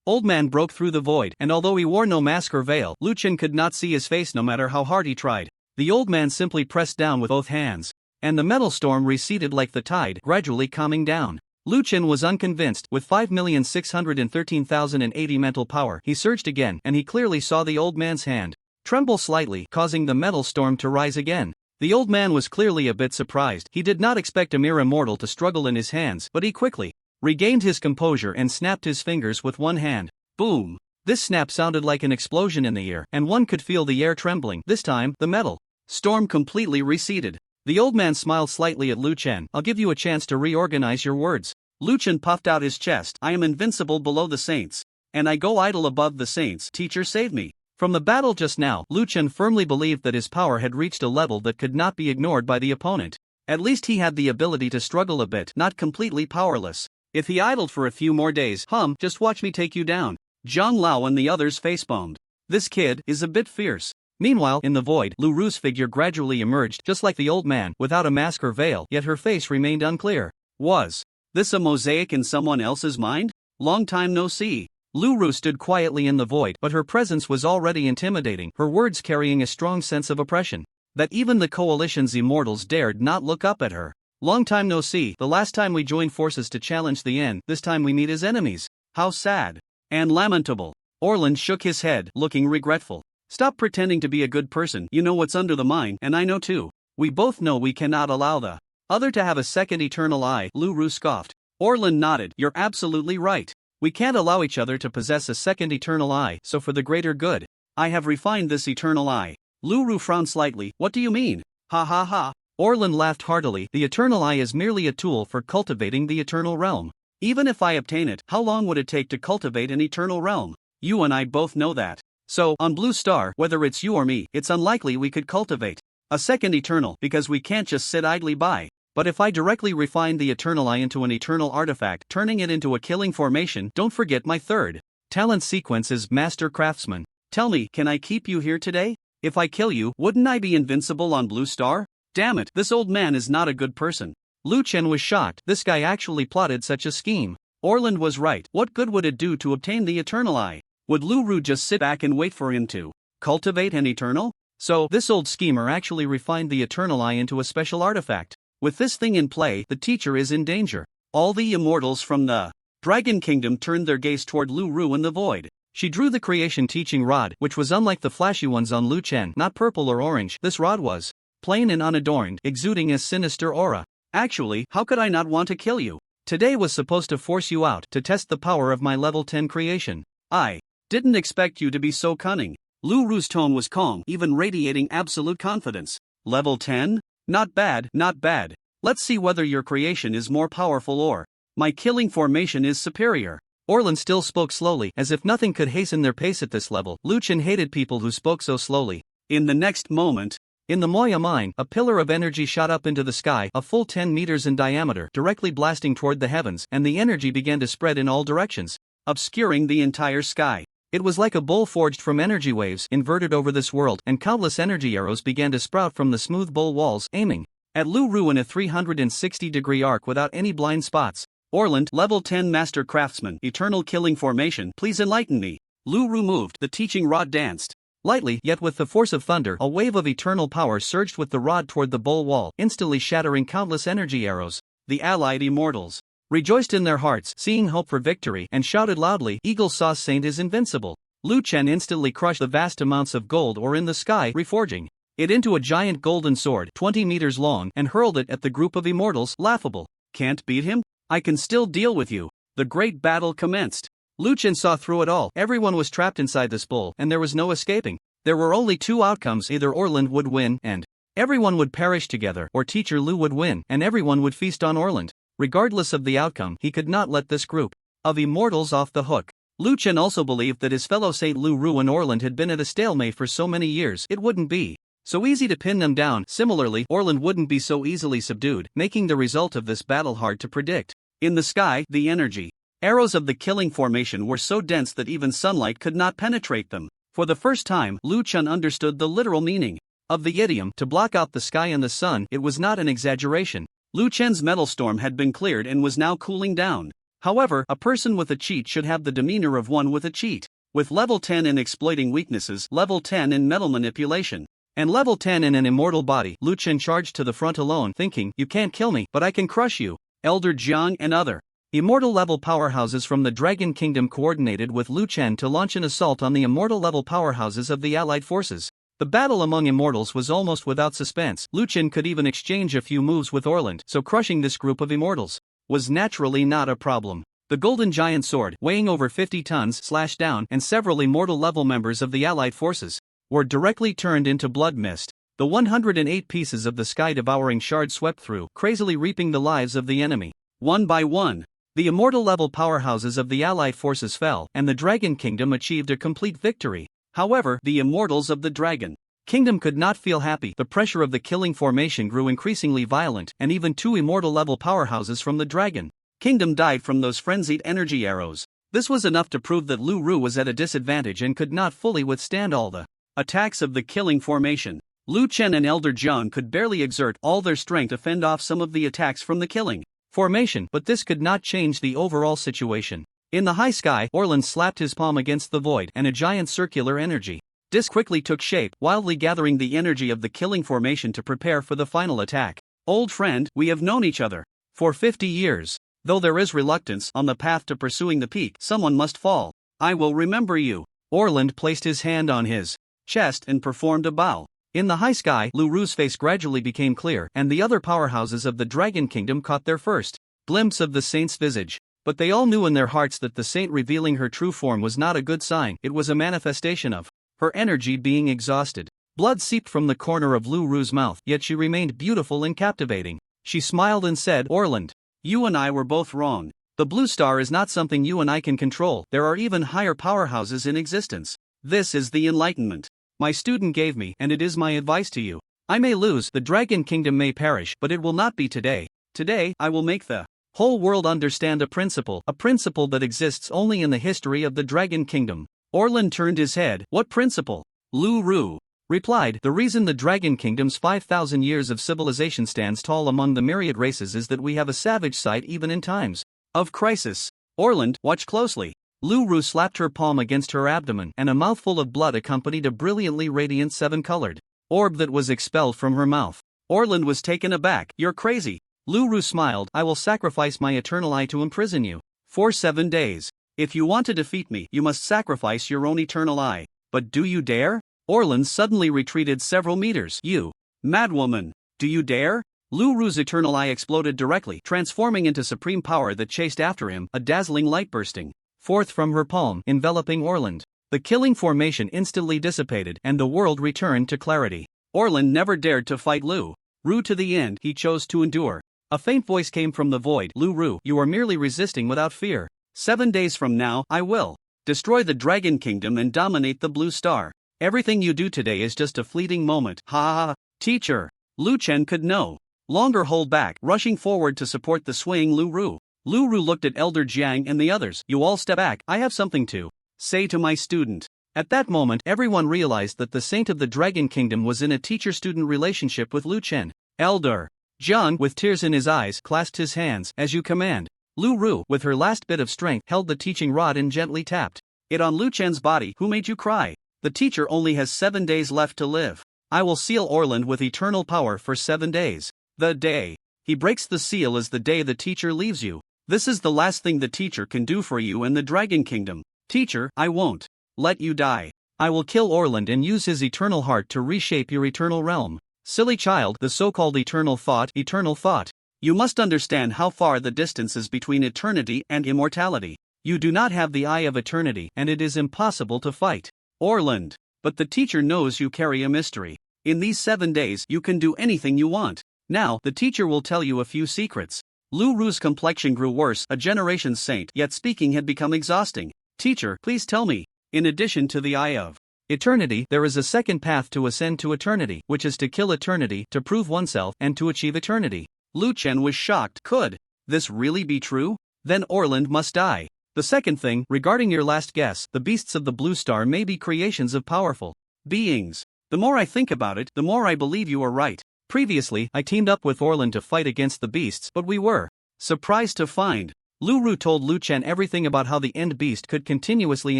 old man," broke through the void, and although he wore no mask or veil, Liuan could not see his face no matter how hard he tried. The old man simply pressed down with both hands, and the metal storm receded like the tide, gradually calming down. Liuan was unconvinced. With 5,613,080 mental power, he surged again, and he clearly saw the old man's hand tremble slightly, causing the metal storm to rise again. The old man was clearly a bit surprised. He did not expect a mere immortal to struggle in his hands, but he quickly regained his composure and snapped his fingers with one hand. Boom! This snap sounded like an explosion in the air, and one could feel the air trembling. This time, the metal storm completely receded. The old man smiled slightly at Liuan. "I'll give you a chance to reorganize your words." Liuan puffed out his chest. "I am invincible below the saints, and I go idle above the saints. Teacher, save me." From the battle just now, Liuan firmly believed that his power had reached a level that could not be ignored by the opponent. At least he had the ability to struggle a bit, not completely powerless. If he idled for a few more days, just watch me take you down. Zhang Lao and the others facepalmed. "This kid is a bit fierce. Meanwhile, in the void, Lu Ru's figure gradually emerged just like the old man, without a mask or veil, yet her face remained unclear. Was this a mosaic in someone else's mind? Long time no see. Lu Ru stood quietly in the void, but her presence was already intimidating, her words carrying a strong sense of oppression. That even the coalition's immortals dared not look up at her. Long time no see, the last time we joined forces to challenge the end, this time we meet as enemies. How sad. And lamentable. Orland shook his head, looking regretful. Stop pretending to be a good person, you know what's under the mine, and I know too. We both know we cannot allow the other to have a second eternal eye, Lu Ru scoffed. Orland nodded, you're absolutely right. We can't allow each other to possess a second eternal eye, so for the greater good, I have refined this eternal eye. Lu Ru frowned slightly, what do you mean? Ha ha ha. Orland laughed heartily, the eternal eye is merely a tool for cultivating the eternal realm. Even if I obtain it, how long would it take to cultivate an eternal realm? You and I both know that. So, on Blue Star, whether it's you or me, it's unlikely we could cultivate a second eternal, because we can't just sit idly by. But if I directly refine the eternal eye into an eternal artifact, turning it into a killing formation, don't forget my third talent sequence is Master Craftsman. Tell me, can I keep you here today? If I kill you, wouldn't I be invincible on Blue Star? Damn it, this old man is not a good person. Lu Chen was shocked, this guy actually plotted such a scheme. Orland was right, what good would it do to obtain the eternal eye? Would Lu Ru just sit back and wait for him to cultivate an eternal? So, this old schemer actually refined the eternal eye into a special artifact. With this thing in play, the teacher is in danger. All the immortals from the Dragon Kingdom turned their gaze toward Lu Ru in the void. She drew the creation teaching rod, which was unlike the flashy ones on Lu Chen, not purple or orange. This rod was plain and unadorned, exuding a sinister aura. Actually, how could I not want to kill you? Today was supposed to force you out, to test the power of my level 10 creation. I didn't expect you to be so cunning. Lu Ru's tone was calm, even radiating absolute confidence. Level 10? Not bad, not bad. Let's see whether your creation is more powerful or my killing formation is superior. Orland still spoke slowly, as if nothing could hasten their pace at this level. Lu Chen hated people who spoke so slowly. In the next moment, in the Moya mine, a pillar of energy shot up into the sky, a full 10 meters in diameter, directly blasting toward the heavens, and the energy began to spread in all directions, obscuring the entire sky. It was like a bowl forged from energy waves, inverted over this world, and countless energy arrows began to sprout from the smooth bowl walls, aiming at Lu Ru in a 360-degree arc without any blind spots. Orland, level 10 Master Craftsman, Eternal Killing Formation, please enlighten me. Lu Ru moved, the teaching rod danced. Lightly, yet with the force of thunder, a wave of eternal power surged with the rod toward the bowl wall, instantly shattering countless energy arrows. The allied immortals rejoiced in their hearts, seeing hope for victory, and shouted loudly, Eagle Sauce Saint is invincible. Lu Chen instantly crushed the vast amounts of gold ore in the sky, reforging it into a giant golden sword, 20 meters long, and hurled it at the group of immortals. Laughable. Can't beat him? I can still deal with you. The great battle commenced. Lu Chen saw through it all. Everyone was trapped inside this bowl, and there was no escaping. There were only two outcomes, either Orland would win, and everyone would perish together, or Teacher Lu would win, and everyone would feast on Orland. Regardless of the outcome, he could not let this group of immortals off the hook. Lu Chen also believed that his fellow Saint Lu Ru and Orland had been at a stalemate for so many years, it wouldn't be so easy to pin them down. Similarly, Orland wouldn't be so easily subdued, making the result of this battle hard to predict. In the sky, the energy arrows of the killing formation were so dense that even sunlight could not penetrate them. For the first time, Lu Chen understood the literal meaning of the idiom, to block out the sky and the sun. It was not an exaggeration. Lu Chen's metal storm had been cleared and was now cooling down. However, a person with a cheat should have the demeanor of one with a cheat. With level 10 in exploiting weaknesses, level 10 in metal manipulation, and level 10 in an immortal body, Lu Chen charged to the front alone, thinking, you can't kill me, but I can crush you. Elder Jiang and other immortal level powerhouses from the Dragon Kingdom coordinated with Lu Chen to launch an assault on the immortal level powerhouses of the allied forces. The battle among immortals was almost without suspense. Lu Chen could even exchange a few moves with Orland, so crushing this group of immortals was naturally not a problem. The Golden Giant Sword, weighing over 50 tons, slashed down, and several immortal level members of the allied forces were directly turned into blood mist. The 108 pieces of the sky-devouring shard swept through, crazily reaping the lives of the enemy. One by one, the immortal level powerhouses of the allied forces fell, and the Dragon Kingdom achieved a complete victory. However, the immortals of the Dragon Kingdom could not feel happy. The pressure of the killing formation grew increasingly violent, and even two immortal level powerhouses from the Dragon Kingdom died from those frenzied energy arrows. This was enough to prove that Lu Ru was at a disadvantage and could not fully withstand all the Attacks of the killing formation. Lu Chen and Elder Jiang could barely exert all their strength to fend off some of the attacks from the killing formation, but this could not change the overall situation. In the high sky, Orland slapped his palm against the void, and a giant circular energy disk quickly took shape, wildly gathering the energy of the killing formation to prepare for the final attack. Old friend, we have known each other for 50 years. Though there is reluctance on the path to pursuing the peak, someone must fall. I will remember you. Orland placed his hand on his chest and performed a bow. In the high sky, Lu Ru's face gradually became clear, and the other powerhouses of the Dragon Kingdom caught their first glimpse of the saint's visage. But they all knew in their hearts that the saint revealing her true form was not a good sign. It was a manifestation of her energy being exhausted. Blood seeped from the corner of Lu Ru's mouth, yet she remained beautiful and captivating. She smiled and said, Orland, you and I were both wrong. The blue star is not something you and I can control. There are even higher powerhouses in existence. This is the enlightenment my student gave me, and it is my advice to you. I may lose, the Dragon Kingdom may perish, but it will not be today. Today, I will make the whole world understand a principle that exists only in the history of the Dragon Kingdom. Orland turned his head. What principle? Lu Ru replied, the reason the Dragon Kingdom's 5,000 years of civilization stands tall among the myriad races is that we have a savage side even in times of crisis. Orland, watch closely. Lu Ru slapped her palm against her abdomen, and a mouthful of blood accompanied a brilliantly radiant seven-colored orb that was expelled from her mouth. Orland was taken aback. You're crazy. Lu Ru smiled. I will sacrifice my eternal eye to imprison you for 7 days. If you want to defeat me, you must sacrifice your own eternal eye. But do you dare? Orland suddenly retreated several meters. You madwoman, do you dare? Lu Ru's eternal eye exploded directly, transforming into supreme power that chased after him, a dazzling light bursting forth from her palm, enveloping Orland. The killing formation instantly dissipated, and the world returned to clarity. Orland never dared to fight Lu Ru to the end. He chose to endure. A faint voice came from the void. Lu Ru, you are merely resisting without fear. 7 days from now, I will destroy the Dragon Kingdom and dominate the blue star. Everything you do today is just a fleeting moment. Ha ha ha. Teacher. Lu Chen could no longer hold back, rushing forward to support the swaying Lu Ru. Lu Ru looked at Elder Jiang and the others. You all step back. I have something to say to my student. At that moment, everyone realized that the saint of the Dragon Kingdom was in a teacher-student relationship with Lu Chen. Elder Jiang, with tears in his eyes, clasped his hands. As you command. Lu Ru, with her last bit of strength, held the teaching rod and gently tapped it on Lu Chen's body. Who made you cry? The teacher only has 7 days left to live. I will seal Orland with eternal power for 7 days. The day he breaks the seal is the day the teacher leaves you. This is the last thing the teacher can do for you and the Dragon Kingdom. Teacher, I won't let you die. I will kill Orland and use his eternal heart to reshape your eternal realm. Silly child, the so-called eternal thought. You must understand how far the distance is between eternity and immortality. You do not have the eye of eternity, and it is impossible to fight Orland. But the teacher knows you carry a mystery. In these 7 days, you can do anything you want. Now, the teacher will tell you a few secrets. Lu Ru's complexion grew worse, a generation saint, yet speaking had become exhausting. Teacher, please tell me. In addition to the eye of eternity, there is a second path to ascend to eternity, which is to kill eternity, to prove oneself, and to achieve eternity. Lu Chen was shocked. Could this really be true? Then Orland must die. The second thing, regarding your last guess, the beasts of the blue star may be creations of powerful beings. The more I think about it, the more I believe you are right. Previously, I teamed up with Orland to fight against the beasts, but we were surprised to find. Lu Ru told Lu Chen everything about how the end beast could continuously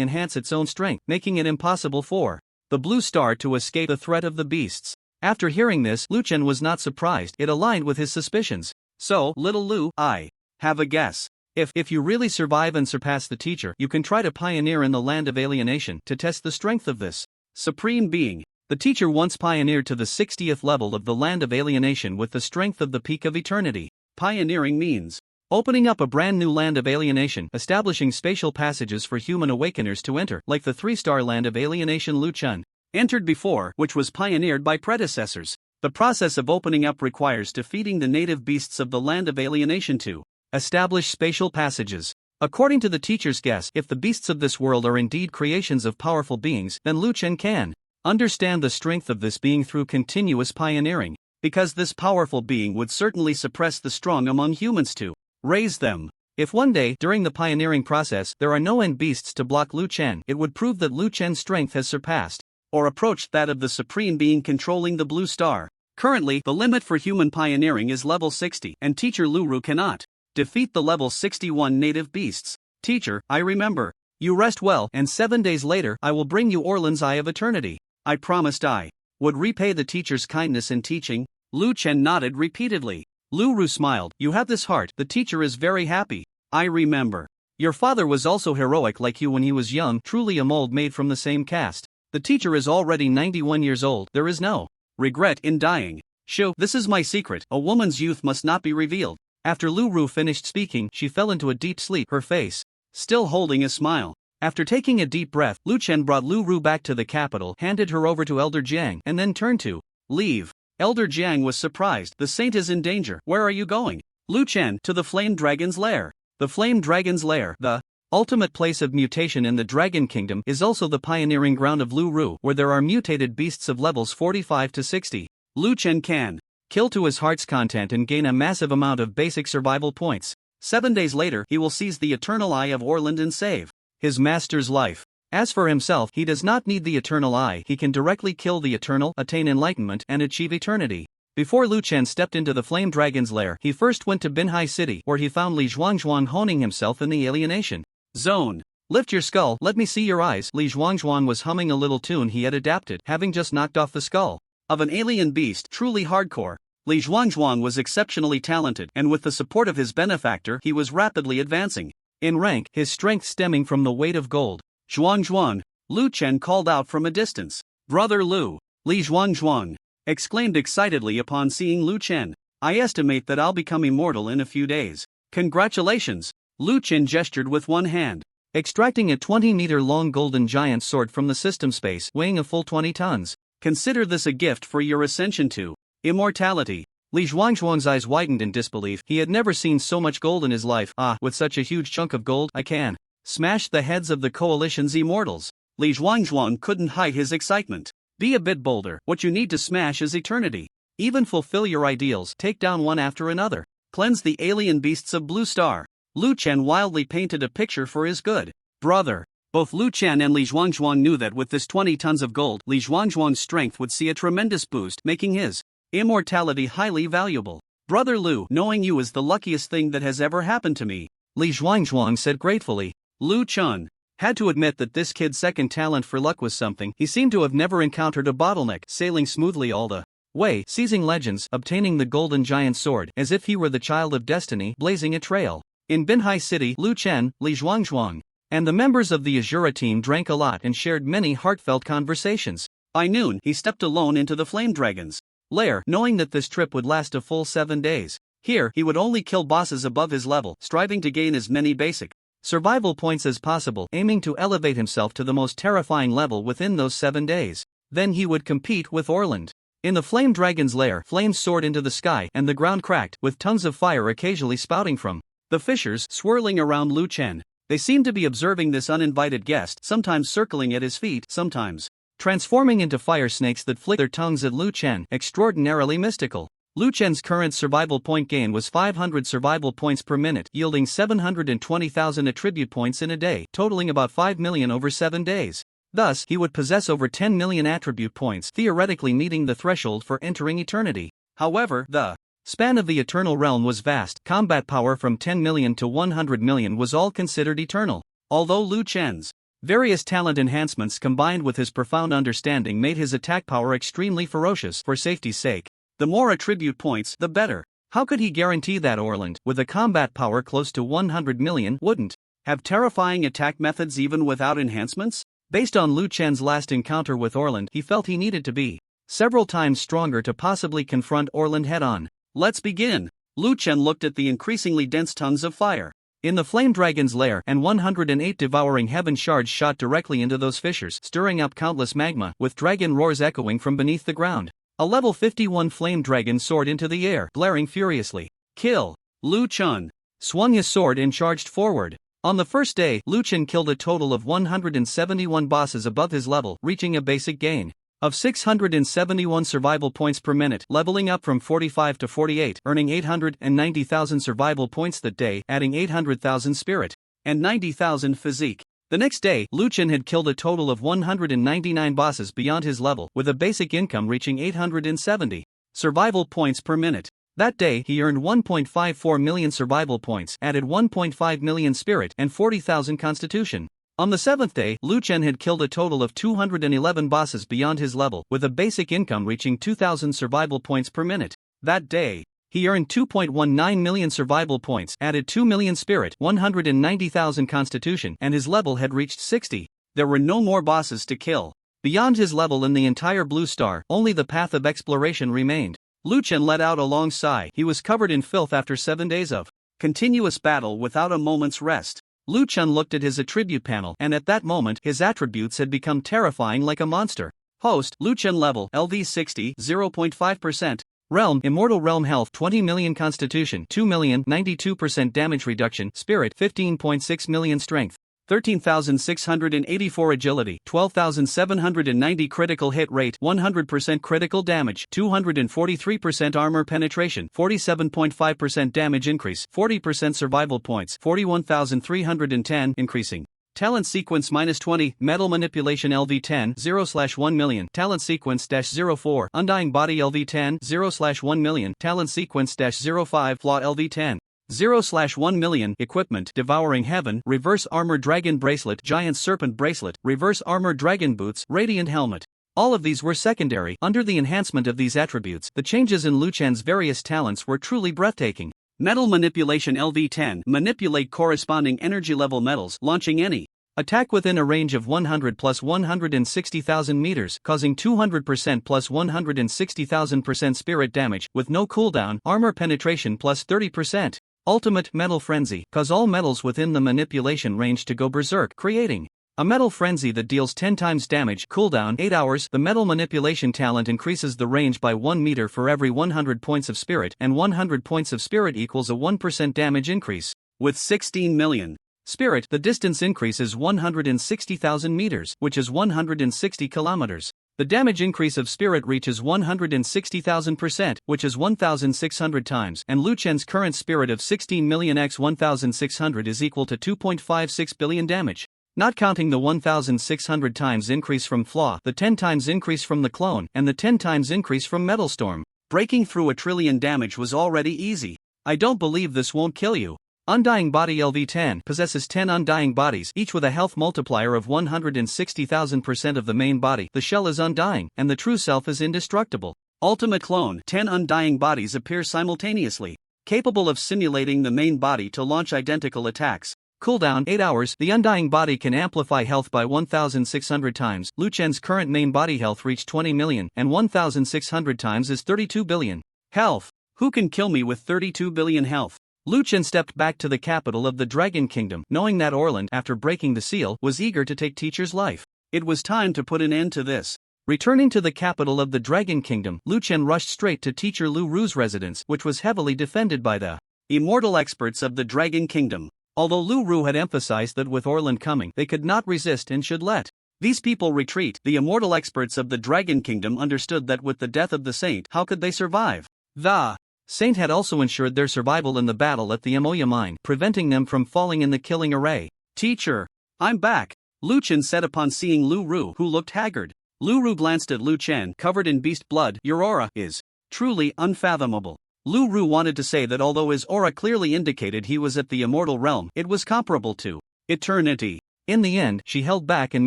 enhance its own strength, making it impossible for the blue star to escape the threat of the beasts. After hearing this, Lu Chen was not surprised. It aligned with his suspicions. So, little Lu, I have a guess. If you really survive and surpass the teacher, you can try to pioneer in the land of alienation to test the strength of this supreme being. The teacher once pioneered to the 60th level of the land of alienation with the strength of the peak of eternity. Pioneering means opening up a brand new land of alienation, establishing spatial passages for human awakeners to enter, like the 3-star land of alienation Lu Chen entered before, which was pioneered by predecessors. The process of opening up requires defeating the native beasts of the land of alienation to establish spatial passages. According to the teacher's guess, if the beasts of this world are indeed creations of powerful beings, then Lu Chen can understand the strength of this being through continuous pioneering, because this powerful being would certainly suppress the strong among humans to raise them. If one day, during the pioneering process, there are no end beasts to block Lu Chen, it would prove that Lu Chen's strength has surpassed or approached that of the supreme being controlling the blue star. Currently, the limit for human pioneering is level 60, and Teacher Luru cannot defeat the level 61 native beasts. Teacher, I remember. You rest well, and 7 days later I will bring you Orlan's Eye of Eternity. I promised I would repay the teacher's kindness in teaching. Lu Chen nodded repeatedly. Luru smiled. You have this heart. The teacher is very happy. I remember. Your father was also heroic like you when he was young, truly a mold made from the same cast. The teacher is already 91 years old. There is no regret in dying. Shoo, this is my secret. A woman's youth must not be revealed. After Luru finished speaking, she fell into a deep sleep, her face still holding a smile. After taking a deep breath, Lu Chen brought Luru back to the capital, handed her over to Elder Jiang, and then turned to leave. Elder Jiang was surprised. The saint is in danger. Where are you going? Lu Chen, to the Flame Dragon's lair. The Flame Dragon's lair, the ultimate place of mutation in the Dragon Kingdom, is also the pioneering ground of Luru, where there are mutated beasts of levels 45 to 60. Lu Chen can kill to his heart's content and gain a massive amount of basic survival points. 7 days later, he will seize the Eternal Eye of Orland and save his master's life. As for himself, he does not need the Eternal Eye. He can directly kill the Eternal, attain enlightenment, and achieve eternity. Before Lu Chen stepped into the Flame Dragon's lair, he first went to Binhai City, where he found Li Zhuangzhuan honing himself in the alienation zone. Lift your skull, let me see your eyes. Li Zhuangzhuan was humming a little tune he had adapted, having just knocked off the skull of an alien beast, truly hardcore. Li Zhuangzhuan was exceptionally talented, and with the support of his benefactor, he was rapidly advancing in rank, his strength stemming from the weight of gold. Zhuangzhuan, Lu Chen called out from a distance. Brother Lu, Li Zhuangzhuan exclaimed excitedly upon seeing Lu Chen. I estimate that I'll become immortal in a few days. Congratulations! Lu Chen gestured with one hand, extracting a 20-meter-long golden giant sword from the system space, weighing a full 20 tons. Consider this a gift for your ascension to immortality. Li Zhuangzhuan's eyes widened in disbelief. He had never seen so much gold in his life. With such a huge chunk of gold, I can smash the heads of the coalition's immortals. Li Zhuangzhuan couldn't hide his excitement. Be a bit bolder. What you need to smash is eternity. Even fulfill your ideals. Take down one after another. Cleanse the alien beasts of Blue Star. Lu Chen wildly painted a picture for his good brother. Both Lu Chen and Li Zhuangzhuan knew that with this 20 tons of gold, Li Zhuangzhuan's strength would see a tremendous boost, making his immortality highly valuable. Brother Lu, knowing you is the luckiest thing that has ever happened to me, Li Zhuangzhuan said gratefully. Lu Chen had to admit that this kid's second talent for luck was something. He seemed to have never encountered a bottleneck, sailing smoothly all the way, seizing legends, obtaining the golden giant sword, as if he were the child of destiny, blazing a trail. In Binhai City, Lu Chen, Li Zhuangzhuan, and the members of the Azura team drank a lot and shared many heartfelt conversations. By noon, he stepped alone into the Flame Dragon's lair, knowing that this trip would last a full 7 days. Here, he would only kill bosses above his level, striving to gain as many basic survival points as possible, aiming to elevate himself to the most terrifying level within those 7 days. Then he would compete with Orland. In the Flame Dragon's lair, flames soared into the sky and the ground cracked, with tons of fire occasionally spouting from the fissures, swirling around Lu Chen. They seemed to be observing this uninvited guest, sometimes circling at his feet, sometimes transforming into fire snakes that flick their tongues at Lu Chen, extraordinarily mystical. Lu Chen's current survival point gain was 500 survival points per minute, yielding 720,000 attribute points in a day, totaling about 5 million over 7 days. Thus, he would possess over 10 million attribute points, theoretically meeting the threshold for entering eternity. However, the span of the eternal realm was vast. Combat power from 10 million to 100 million was all considered eternal. Although Lu Chen's various talent enhancements combined with his profound understanding made his attack power extremely ferocious, for safety's sake, the more attribute points, the better. How could he guarantee that Orland, with a combat power close to 100 million, wouldn't have terrifying attack methods even without enhancements? Based on Lu Chen's last encounter with Orland, he felt he needed to be several times stronger to possibly confront Orland head-on. Let's begin. Lu Chen looked at the increasingly dense tongues of fire in the Flame Dragon's lair, and 108 devouring heaven shards shot directly into those fissures, stirring up countless magma, with dragon roars echoing from beneath the ground. A level 51 flame dragon soared into the air, glaring furiously. Kill! Lu Chen swung his sword and charged forward. On the first day, Lu Chen killed a total of 171 bosses above his level, reaching a basic gain of 671 survival points per minute, leveling up from 45 to 48, earning 890,000 survival points that day, adding 800,000 spirit and 90,000 physique. The next day, Liuan had killed a total of 199 bosses beyond his level, with a basic income reaching 870 survival points per minute. That day, he earned 1.54 million survival points, added 1.5 million spirit, and 40,000 constitution. On the 7th day, Liuan had killed a total of 211 bosses beyond his level, with a basic income reaching 2,000 survival points per minute. That day, he earned 2.19 million survival points, added 2 million spirit, 190,000 constitution, and his level had reached 60. There were no more bosses to kill. Beyond his level in the entire Blue Star, only the path of exploration remained. Liuan let out a long sigh. He was covered in filth after 7 days of continuous battle without a moment's rest. Liuan looked at his attribute panel, and at that moment, his attributes had become terrifying like a monster. Host, Liuan level, LV 60, 0.5%. Realm, Immortal Realm Health 20 million Constitution 2 million 92% damage reduction Spirit 15.6 million Strength 13,684 Agility 12,790 Critical Hit Rate 100% Critical Damage 243% Armor Penetration 47.5% Damage Increase 40% Survival Points 41,310 Increasing Talent Sequence -20, Metal Manipulation LV10, 0/1 million, Talent Sequence -04, Undying Body LV10, 0/1 million, Talent Sequence -05, Flaw LV10, 0/1 million, Equipment, Devouring Heaven, Reverse Armor Dragon Bracelet, Giant Serpent Bracelet, Reverse Armor Dragon Boots, Radiant Helmet. All of these were secondary. Under the enhancement of these attributes, the changes in Liuan's various talents were truly breathtaking. Metal Manipulation LV10, manipulate corresponding energy level metals, launching any attack within a range of 100 plus 160,000 meters, causing 200% plus 160,000% spirit damage, with no cooldown, armor penetration plus 30%. Ultimate Metal Frenzy, cause all metals within the manipulation range to go berserk, creating a metal frenzy that deals 10 times damage, cooldown 8 hours. The metal manipulation talent increases the range by 1 meter for every 100 points of spirit, and 100 points of spirit equals a 1% damage increase. With 16 million spirit, the distance increase is 160,000 meters, which is 160 kilometers. The damage increase of spirit reaches 160,000%, which is 1,600 times, and Liuan's current spirit of 16 million x 1,600 is equal to 2.56 billion damage. Not counting the 1,600 times increase from Flaw, the 10 times increase from the Clone, and the 10 times increase from Metal Storm. Breaking through a trillion damage was already easy. I don't believe this won't kill you. Undying Body LV10 possesses 10 undying bodies, each with a health multiplier of 160,000% of the main body. The shell is undying, and the true self is indestructible. Ultimate Clone, 10 undying bodies appear simultaneously, capable of simulating the main body to launch identical attacks. Cooldown 8 hours. The undying body can amplify health by 1,600 times. Liuan's current main body health reached 20 million, and 1,600 times is 32 billion. Health. Who can kill me with 32 billion health? Liuan stepped back to the capital of the Dragon Kingdom, knowing that Orland, after breaking the seal, was eager to take Teacher's life. It was time to put an end to this. Returning to the capital of the Dragon Kingdom, Liuan rushed straight to Teacher Lu Ru's residence, which was heavily defended by the immortal experts of the Dragon Kingdom. Although Lu Ru had emphasized that with Orland coming, they could not resist and should let these people retreat, the immortal experts of the Dragon Kingdom understood that with the death of the saint, how could they survive? The saint had also ensured their survival in the battle at the Amoya mine, preventing them from falling in the killing array. Teacher, I'm back, Liuan said upon seeing Lu Ru, who looked haggard. Lu Ru glanced at Liuan, covered in beast blood. Your aura is truly unfathomable. Lu Ru wanted to say that although his aura clearly indicated he was at the immortal realm, it was comparable to eternity. In the end, she held back and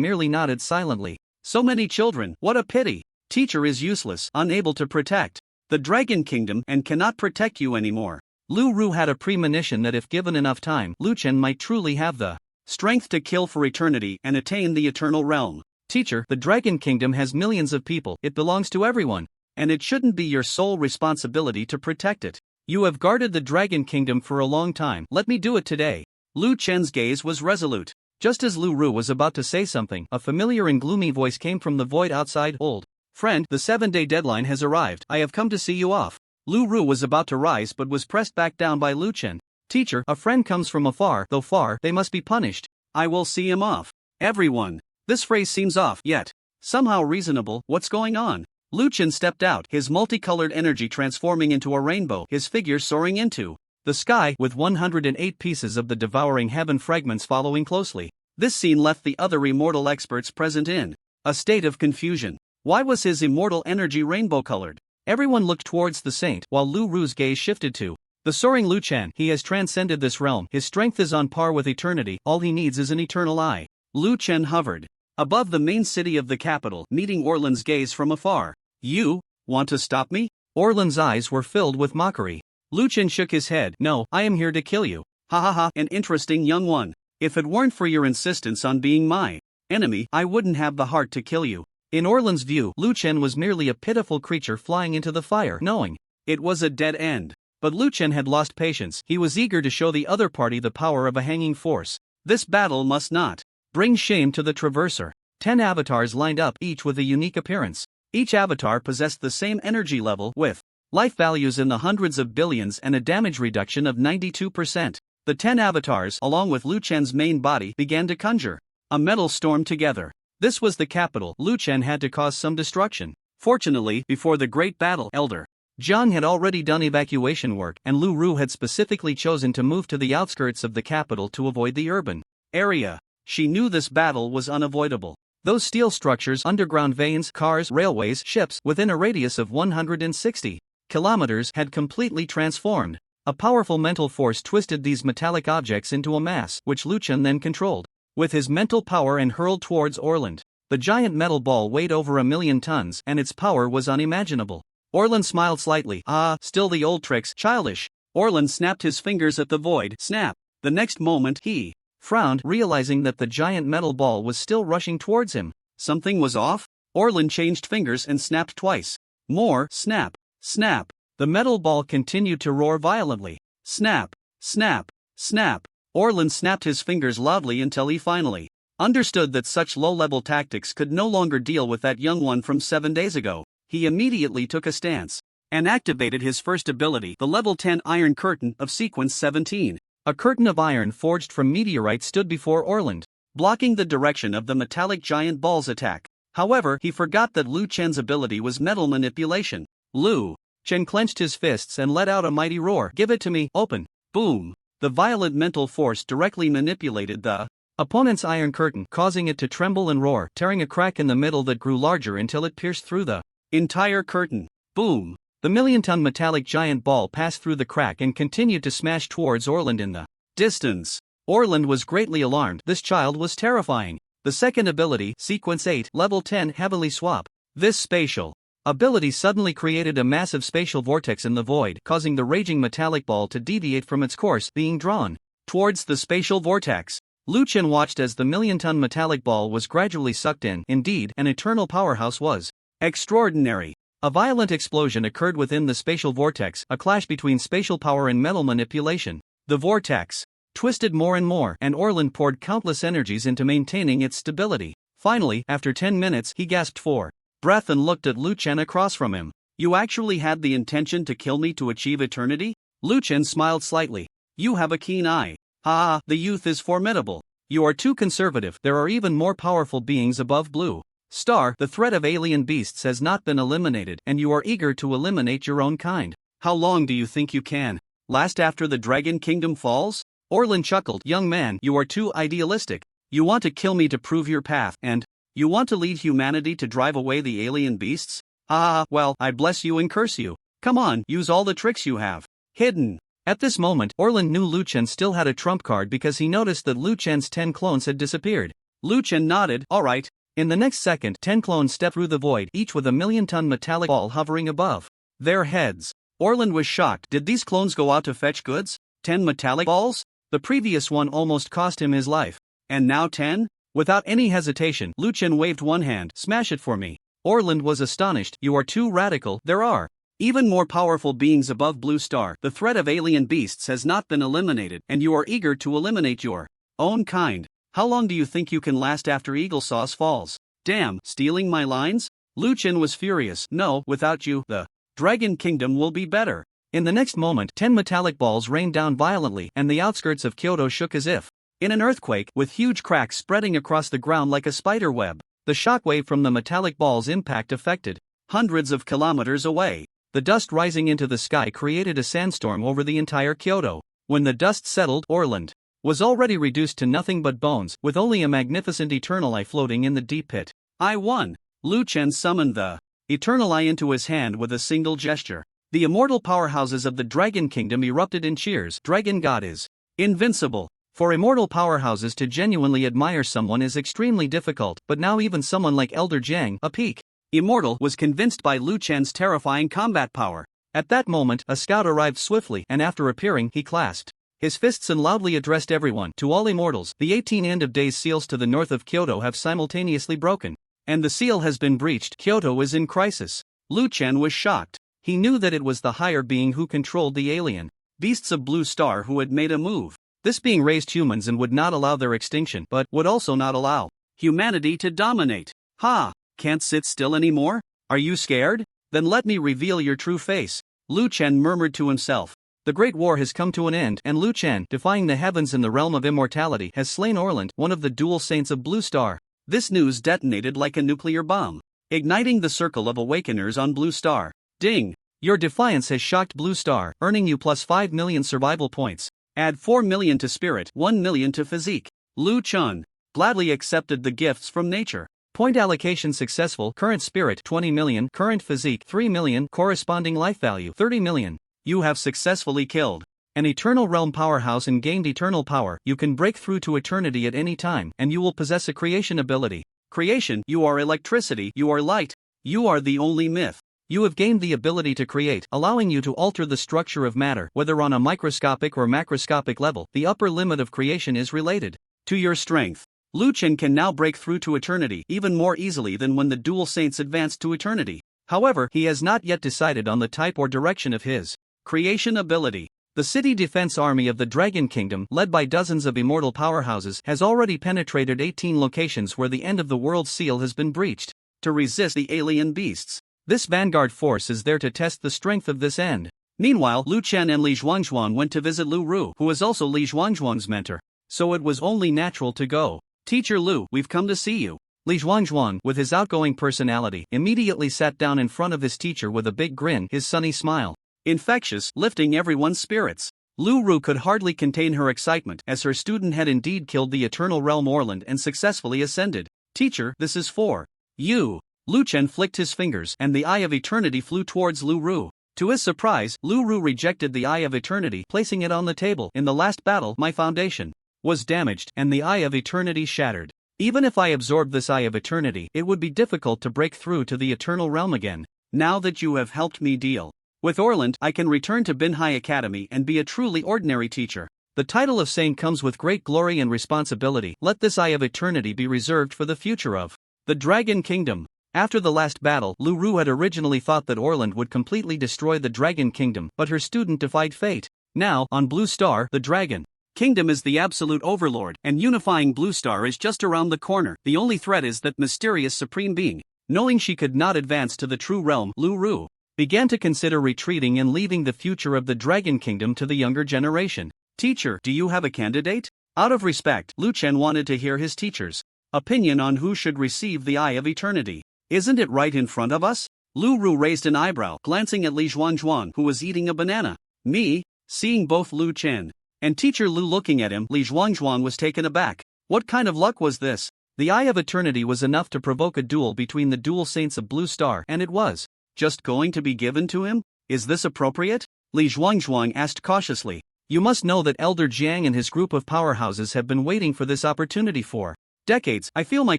merely nodded silently. So many children, what a pity. Teacher is useless, unable to protect the Dragon Kingdom, and cannot protect you anymore. Lu Ru had a premonition that if given enough time, Liuan might truly have the strength to kill for eternity and attain the eternal realm. Teacher, the Dragon Kingdom has millions of people, it belongs to everyone. And it shouldn't be your sole responsibility to protect it. You have guarded the Dragon Kingdom for a long time, let me do it today. Liuan's gaze was resolute. Just as Lu Ru was about to say something, a familiar and gloomy voice came from the void outside. Old friend, the 7-day deadline has arrived, I have come to see you off. Lu Ru was about to rise but was pressed back down by Liuan. Teacher, a friend comes from afar, though far, they must be punished. I will see him off. Everyone. This phrase seems off, yet somehow reasonable. What's going on? Liuan stepped out, his multicolored energy transforming into a rainbow, his figure soaring into the sky, with 108 pieces of the devouring heaven fragments following closely. This scene left the other immortal experts present in a state of confusion. Why was his immortal energy rainbow-colored? Everyone looked towards the saint while Lu Ru's gaze shifted to the soaring Luchan. He has transcended this realm. His strength is on par with eternity. All he needs is an eternal eye. Luchan hovered above the main city of the capital, meeting Orlan's gaze from afar. You want to stop me? Orlan's eyes were filled with mockery. Luchan shook his head. No, I am here to kill you. Ha ha ha, an interesting young one. If it weren't for your insistence on being my enemy, I wouldn't have the heart to kill you. In Orlan's view, Luchan was merely a pitiful creature flying into the fire, knowing it was a dead end. But Luchan had lost patience. He was eager to show the other party the power of a hanging force. This battle must not bring shame to the Traverser. 10 avatars lined up, each with a unique appearance. Each avatar possessed the same energy level, with life values in the hundreds of billions and a damage reduction of 92%. The 10 avatars, along with Luchan's main body, began to conjure a metal storm together. This was the capital. Luchan had to cause some destruction. Fortunately, before the great battle, Elder Jiang had already done evacuation work, and Lu Ru had specifically chosen to move to the outskirts of the capital to avoid the urban area. She knew this battle was unavoidable. Those steel structures, underground veins, cars, railways, ships, within a radius of 160 kilometers had completely transformed. A powerful mental force twisted these metallic objects into a mass, which Luchan then controlled with his mental power and hurled towards Orland. The giant metal ball weighed over 1,000,000 tons, and its power was unimaginable. Orland smiled slightly. Ah, still the old tricks, childish. Orland snapped his fingers at the void. Snap. The next moment he frowned, realizing that the giant metal ball was still rushing towards him. Something was off? Orland changed fingers and snapped twice. More. Snap. Snap. The metal ball continued to roar violently. Snap. Snap. Snap. Orland snapped his fingers loudly until he finally understood that such low-level tactics could no longer deal with that young one from 7 days ago. He immediately took a stance and activated his first ability, the level 10 Iron Curtain of Sequence 17. A curtain of iron forged from meteorite stood before Orland, blocking the direction of the metallic giant ball's attack. However, he forgot that Lu Chen's ability was metal manipulation. Lu Chen clenched his fists and let out a mighty roar. Give it to me. Open. Boom. The violent mental force directly manipulated the opponent's iron curtain, causing it to tremble and roar, tearing a crack in the middle that grew larger until it pierced through the entire curtain. Boom. The 1,000,000-ton metallic giant ball passed through the crack and continued to smash towards Orland in the distance. Orland was greatly alarmed. This child was terrifying. The second ability, Sequence 8, Level 10, Heavily Swap. This spatial ability suddenly created a massive spatial vortex in the void, causing the raging metallic ball to deviate from its course, being drawn towards the spatial vortex. Luchan watched as the 1,000,000-ton metallic ball was gradually sucked in. Indeed, an eternal powerhouse was extraordinary. A violent explosion occurred within the spatial vortex, a clash between spatial power and metal manipulation. The vortex twisted more and more, and Orland poured countless energies into maintaining its stability. Finally, after 10 minutes, he gasped for breath and looked at Luchan across from him. You actually had the intention to kill me to achieve eternity? Luchan smiled slightly. You have a keen eye. Ah, the youth is formidable. You are too conservative. There are even more powerful beings above Blue Star. The threat of alien beasts has not been eliminated, and you are eager to eliminate your own kind. How long do you think you can last after the Dragon Kingdom falls? Orland chuckled. Young man, you are too idealistic. You want to kill me to prove your path, and you want to lead humanity to drive away the alien beasts? Ah, well, I bless you and curse you. Come on, use all the tricks you have hidden. At this moment, Orland knew Luchan still had a trump card because he noticed that Luchan's 10 clones had disappeared. Luchan nodded. All right. In the next second, 10 clones stepped through the void, each with a 1,000,000-ton metallic ball hovering above their heads. Orland was shocked. Did these clones go out to fetch goods? 10 metallic balls? The previous one almost cost him his life. And now 10? Without any hesitation, Luchan waved one hand. Smash it for me. Orland was astonished. You are too radical. There are even more powerful beings above Blue Star. The threat of alien beasts has not been eliminated, and you are eager to eliminate your own kind. How long do you think you can last after Eagle Sauce falls? Damn, stealing my lines? Luchan was furious. No, without you, the Dragon Kingdom will be better. In the next moment, 10 metallic balls rained down violently, and the outskirts of Kyoto shook as if in an earthquake, with huge cracks spreading across the ground like a spider web. The shockwave from the metallic ball's impact affected hundreds of kilometers away. The dust rising into the sky created a sandstorm over the entire Kyoto. When the dust settled, Orland was already reduced to nothing but bones, with only a magnificent eternal eye floating in the deep pit. I won! Liuan summoned the eternal eye into his hand with a single gesture. The immortal powerhouses of the Dragon Kingdom erupted in cheers. Dragon God is invincible. For immortal powerhouses to genuinely admire someone is extremely difficult, but now even someone like Elder Jiang, a peak immortal, was convinced by Liuan's terrifying combat power. At that moment, a scout arrived swiftly, and after appearing, he clasped his fists and loudly addressed everyone. To all immortals, the 18 end of days seals to the north of Kyoto have simultaneously broken, and the seal has been breached. Kyoto is in crisis. Liuan was shocked. He knew that it was the higher being who controlled the alien beasts of Blue Star who had made a move. This being raised humans and would not allow their extinction, but would also not allow humanity to dominate. Ha! Can't sit still anymore? Are you scared? Then let me reveal your true face. Liuan murmured to himself. The Great War has come to an end, and Liuan, defying the heavens in the realm of immortality, has slain Orland, one of the dual saints of Blue Star. This news detonated like a nuclear bomb, igniting the circle of awakeners on Blue Star. Ding! Your defiance has shocked Blue Star, earning you plus 5 million survival points. Add 4 million to spirit, 1 million to physique. Liuan gladly accepted the gifts from nature. Point allocation successful. Current spirit 20 million, current physique 3 million, corresponding life value 30 million. You have successfully killed an eternal realm powerhouse and gained eternal power. You can break through to eternity at any time, and you will possess a creation ability. Creation, you are electricity, you are light, you are the only myth. You have gained the ability to create, allowing you to alter the structure of matter, whether on a microscopic or macroscopic level. The upper limit of creation is related to your strength. Liuan can now break through to eternity even more easily than when the dual saints advanced to eternity. However, he has not yet decided on the type or direction of his creation ability. The city defense army of the Dragon Kingdom, led by dozens of immortal powerhouses, has already penetrated 18 locations where the end of the world seal has been breached, to resist the alien beasts. This vanguard force is there to test the strength of this end. Meanwhile, Liuan and Li Zhuangzhuan went to visit Lu Ru, who was also Li Zhuangzhuan's mentor. So it was only natural to go. Teacher Lu, we've come to see you. Li Zhuangzhuan, with his outgoing personality, immediately sat down in front of his teacher with a big grin, his sunny smile infectious, lifting everyone's spirits. Lu Ru could hardly contain her excitement, as her student had indeed killed the Eternal Realm Orland and successfully ascended. Teacher, this is for you. Liuan flicked his fingers, and the Eye of Eternity flew towards Lu Ru. To his surprise, Lu Ru rejected the Eye of Eternity, placing it on the table. In the last battle, my foundation was damaged, and the Eye of Eternity shattered. Even if I absorbed this Eye of Eternity, it would be difficult to break through to the Eternal Realm again. Now that you have helped me deal with Orland, I can return to Binhai Academy and be a truly ordinary teacher. The title of Saint comes with great glory and responsibility. Let this Eye of Eternity be reserved for the future of the Dragon Kingdom. After the last battle, Lu Ru had originally thought that Orland would completely destroy the Dragon Kingdom, but her student defied fate. Now, on Blue Star, the Dragon Kingdom is the absolute overlord, and unifying Blue Star is just around the corner. The only threat is that mysterious supreme being. Knowing she could not advance to the true realm, Lu Ru began to consider retreating and leaving the future of the Dragon Kingdom to the younger generation. Teacher, do you have a candidate? Out of respect, Liuan wanted to hear his teacher's opinion on who should receive the Eye of Eternity. Isn't it right in front of us? Lu Ru raised an eyebrow, glancing at Li Zhuangzhuan, who was eating a banana. Me? Seeing both Liuan and Teacher Lu looking at him, Li Zhuangzhuan was taken aback. What kind of luck was this? The Eye of Eternity was enough to provoke a duel between the dual saints of Blue Star, and it was just going to be given to him? Is this appropriate? Li Zhuangzhuan asked cautiously. You must know that Elder Jiang and his group of powerhouses have been waiting for this opportunity for decades. I feel my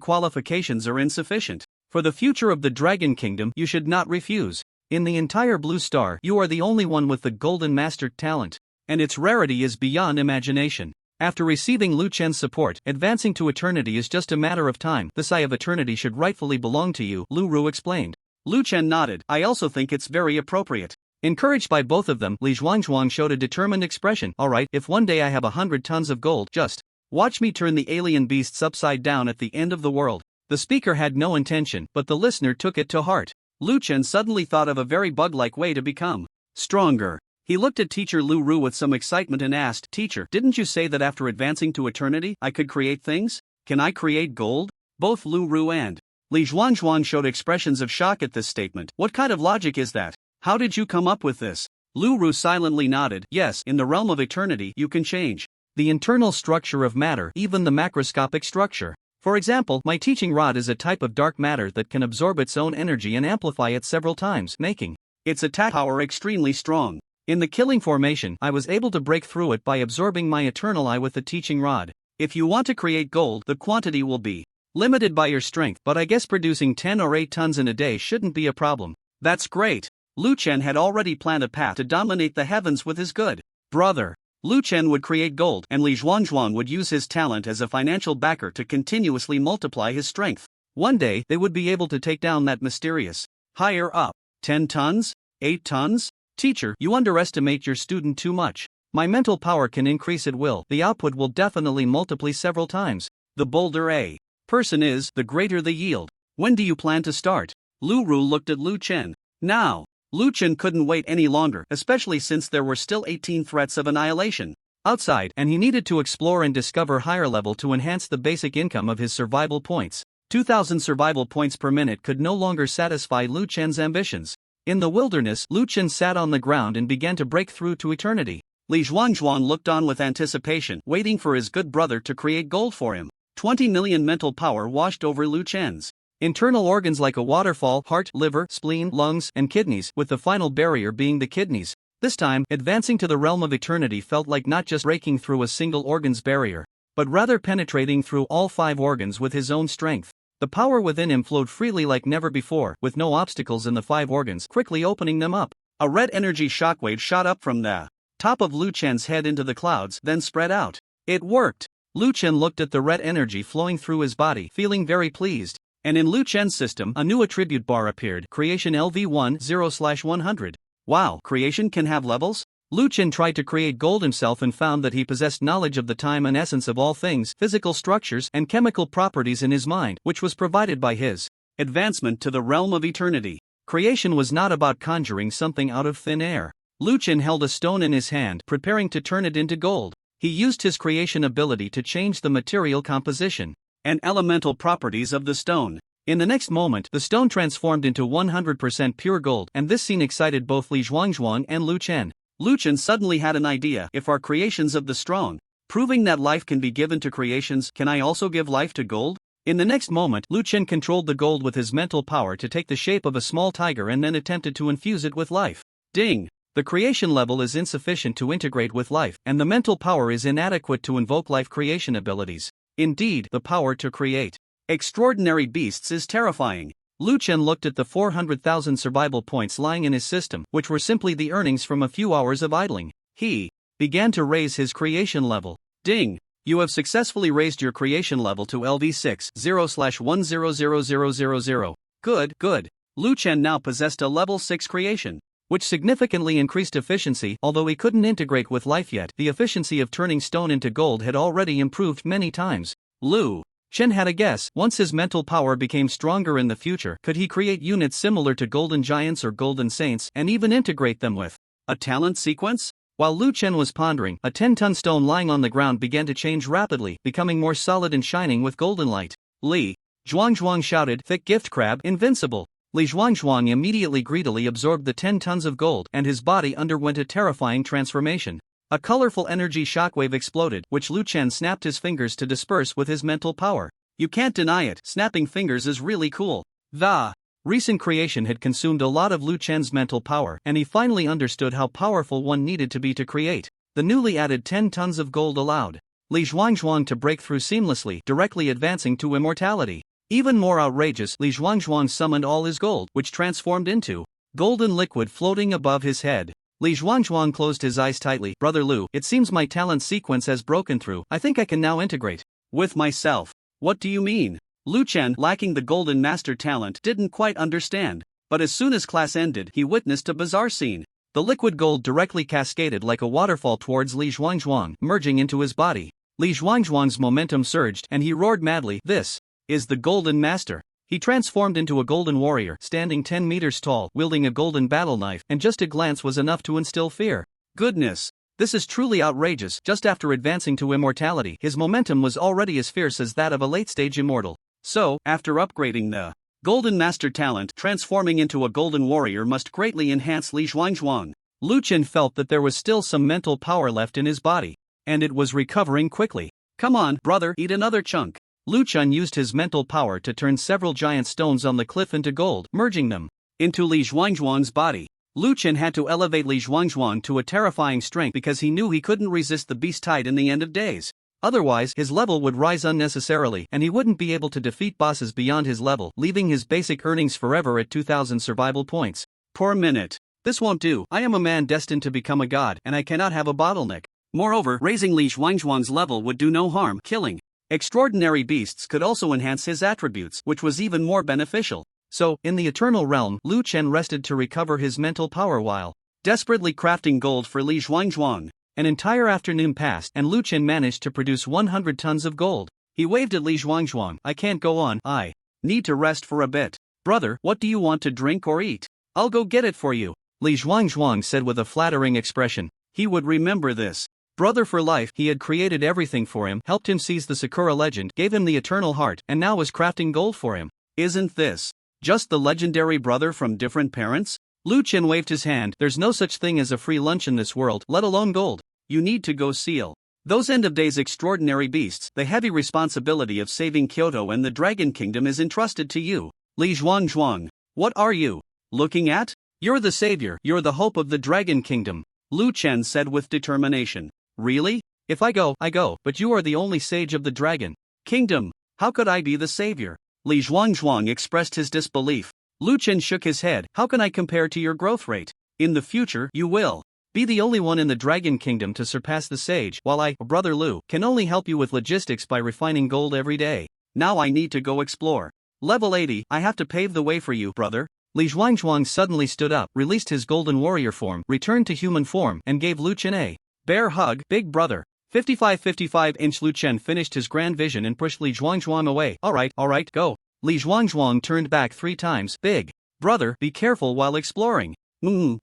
qualifications are insufficient. For the future of the Dragon Kingdom, you should not refuse. In the entire Blue Star, you are the only one with the Golden Master talent, and its rarity is beyond imagination. After receiving Liuan's support, advancing to eternity is just a matter of time. This Eye of Eternity should rightfully belong to you, Lu Ru explained. Liuan nodded. I also think it's very appropriate. Encouraged by both of them, Li Zhuangzhuan showed a determined expression. Alright, if one day I have 100 tons of gold, just watch me turn the alien beasts upside down at the end of the world. The speaker had no intention, but the listener took it to heart. Liuan suddenly thought of a very bug-like way to become stronger. He looked at Teacher Lu Ru with some excitement and asked, Teacher, didn't you say that after advancing to eternity, I could create things? Can I create gold? Both Lu Ru and Li Zhuangzhuan showed expressions of shock at this statement. What kind of logic is that? How did you come up with this? Lu Ru silently nodded. Yes, in the realm of eternity, you can change the internal structure of matter, even the macroscopic structure. For example, my teaching rod is a type of dark matter that can absorb its own energy and amplify it several times, making its attack power extremely strong. In the killing formation, I was able to break through it by absorbing my eternal eye with the teaching rod. If you want to create gold, the quantity will be limited by your strength, but I guess producing 10 or 8 tons in a day shouldn't be a problem. That's great. Liuan had already planned a path to dominate the heavens with his good brother. Liuan would create gold, and Li Zhuangzhuang would use his talent as a financial backer to continuously multiply his strength. One day, they would be able to take down that mysterious higher up. 10 tons? 8 tons? Teacher, you underestimate your student too much. My mental power can increase at will. The output will definitely multiply several times. The bolder a person is, the greater the yield. When do you plan to start? Lu Ru looked at Liuan. Now. Liuan couldn't wait any longer, especially since there were still 18 threats of annihilation outside, and he needed to explore and discover higher level to enhance the basic income of his survival points. 2,000 survival points per minute could no longer satisfy Liuan's ambitions. In the wilderness, Liuan sat on the ground and began to break through to eternity. Li Zhuangzhuang looked on with anticipation, waiting for his good brother to create gold for him. 20 million mental power washed over Liuan's internal organs like a waterfall: heart, liver, spleen, lungs, and kidneys, with the final barrier being the kidneys. This time, advancing to the realm of eternity felt like not just breaking through a single organ's barrier, but rather penetrating through all 5 organs with his own strength. The power within him flowed freely like never before, with no obstacles in the 5 organs, quickly opening them up. A red energy shockwave shot up from the top of Liuan's head into the clouds, then spread out. It worked! Liuan looked at the red energy flowing through his body, feeling very pleased. And in Liuan's system, a new attribute bar appeared: Creation LV1 0/100. Wow, creation can have levels? Liuan tried to create gold himself and found that he possessed knowledge of the time and essence of all things, physical structures, and chemical properties in his mind, which was provided by his advancement to the realm of eternity. Creation was not about conjuring something out of thin air. Liuan held a stone in his hand, preparing to turn it into gold. He used his creation ability to change the material composition and elemental properties of the stone. In the next moment, the stone transformed into 100% pure gold, and this scene excited both Li Zhuangzhuang and Liuan. Liuan suddenly had an idea: if our creations of the strong, proving that life can be given to creations, can I also give life to gold? In the next moment, Liuan controlled the gold with his mental power to take the shape of a small tiger and then attempted to infuse it with life. Ding! The creation level is insufficient to integrate with life, and the mental power is inadequate to invoke life creation abilities. Indeed, the power to create extraordinary beasts is terrifying. Liuan looked at the 400,000 survival points lying in his system, which were simply the earnings from a few hours of idling. He began to raise his creation level. Ding! You have successfully raised your creation level to LV6 0/100000. Good, good. Liuan now possessed a level 6 creation, which significantly increased efficiency. Although he couldn't integrate with life yet, the efficiency of turning stone into gold had already improved many times. Liuan had a guess: once his mental power became stronger in the future, could he create units similar to golden giants or golden saints, and even integrate them with a talent sequence? While Liuan was pondering, a 10-ton stone lying on the ground began to change rapidly, becoming more solid and shining with golden light. Li Zhuangzhuang shouted, "Thick gift crab, invincible!" Li Zhuangzhuang immediately greedily absorbed the 10 tons of gold, and his body underwent a terrifying transformation. A colorful energy shockwave exploded, which Liuan snapped his fingers to disperse with his mental power. You can't deny it, snapping fingers is really cool. The recent creation had consumed a lot of Liuan's mental power, and he finally understood how powerful one needed to be to create. The newly added 10 tons of gold allowed Li Zhuangzhuang to break through seamlessly, directly advancing to immortality. Even more outrageous, Li Zhuangzhuang summoned all his gold, which transformed into golden liquid floating above his head. Li Zhuangzhuang closed his eyes tightly. Brother Liu, it seems my talent sequence has broken through. I think I can now integrate with myself. What do you mean? Liuan, lacking the golden master talent, didn't quite understand. But as soon as class ended, he witnessed a bizarre scene. The liquid gold directly cascaded like a waterfall towards Li Zhuangzhuang, merging into his body. Li Zhuangzhuang's momentum surged, and he roared madly, "This is the golden master!" He transformed into a golden warrior, standing 10 meters tall, wielding a golden battle knife, and just a glance was enough to instill fear. Goodness! This is truly outrageous. Just after advancing to immortality, his momentum was already as fierce as that of a late-stage immortal. So, after upgrading the golden master talent, transforming into a golden warrior must greatly enhance Li Zhuangzhuang. Liuan felt that there was still some mental power left in his body, and it was recovering quickly. Come on, brother, eat another chunk. Liuan used his mental power to turn several giant stones on the cliff into gold, merging them into Li Zhuangzhuang's body. Liuan had to elevate Li Zhuangzhuang to a terrifying strength because he knew he couldn't resist the beast tide in the end of days. Otherwise, his level would rise unnecessarily and he wouldn't be able to defeat bosses beyond his level, leaving his basic earnings forever at 2,000 survival points per minute. This won't do. I am a man destined to become a god and I cannot have a bottleneck. Moreover, raising Li Zhuangzhuang's level would do no harm. Killing extraordinary beasts could also enhance his attributes, which was even more beneficial. So, in the Eternal Realm, Liuan rested to recover his mental power while desperately crafting gold for Li Zhuangzhuang. An entire afternoon passed and Liuan managed to produce 100 tons of gold. He waved at Li Zhuangzhuang. I can't go on, I need to rest for a bit. Brother, what do you want to drink or eat? I'll go get it for you. Li Zhuangzhuang said with a flattering expression. He would remember this. Brother for life, he had created everything for him, helped him seize the Sakura legend, gave him the eternal heart, and now was crafting gold for him. Isn't this just the legendary brother from different parents? Liuan waved his hand. There's no such thing as a free lunch in this world, let alone gold. You need to go seal those end-of-days extraordinary beasts. The heavy responsibility of saving Kyoto and the Dragon Kingdom is entrusted to you. Li Zhuangzhuang, what are you looking at? You're the savior, you're the hope of the Dragon Kingdom, Liuan said with determination. Really? If I go, but you are the only sage of the Dragon Kingdom. How could I be the savior? Li Zhuangzhuang expressed his disbelief. Liuan shook his head. How can I compare to your growth rate? In the future, you will be the only one in the Dragon Kingdom to surpass the sage, while I, Brother Liu, can only help you with logistics by refining gold every day. Now I need to go explore. Level 80, I have to pave the way for you, brother. Li Zhuangzhuang suddenly stood up, released his golden warrior form, returned to human form, and gave Liuan a bear hug. Big brother. 55-55-inch Liuan finished his grand vision and pushed Li Zhuangzhuang away. Alright, go. Li Zhuangzhuang turned back 3 times. Big brother, be careful while exploring.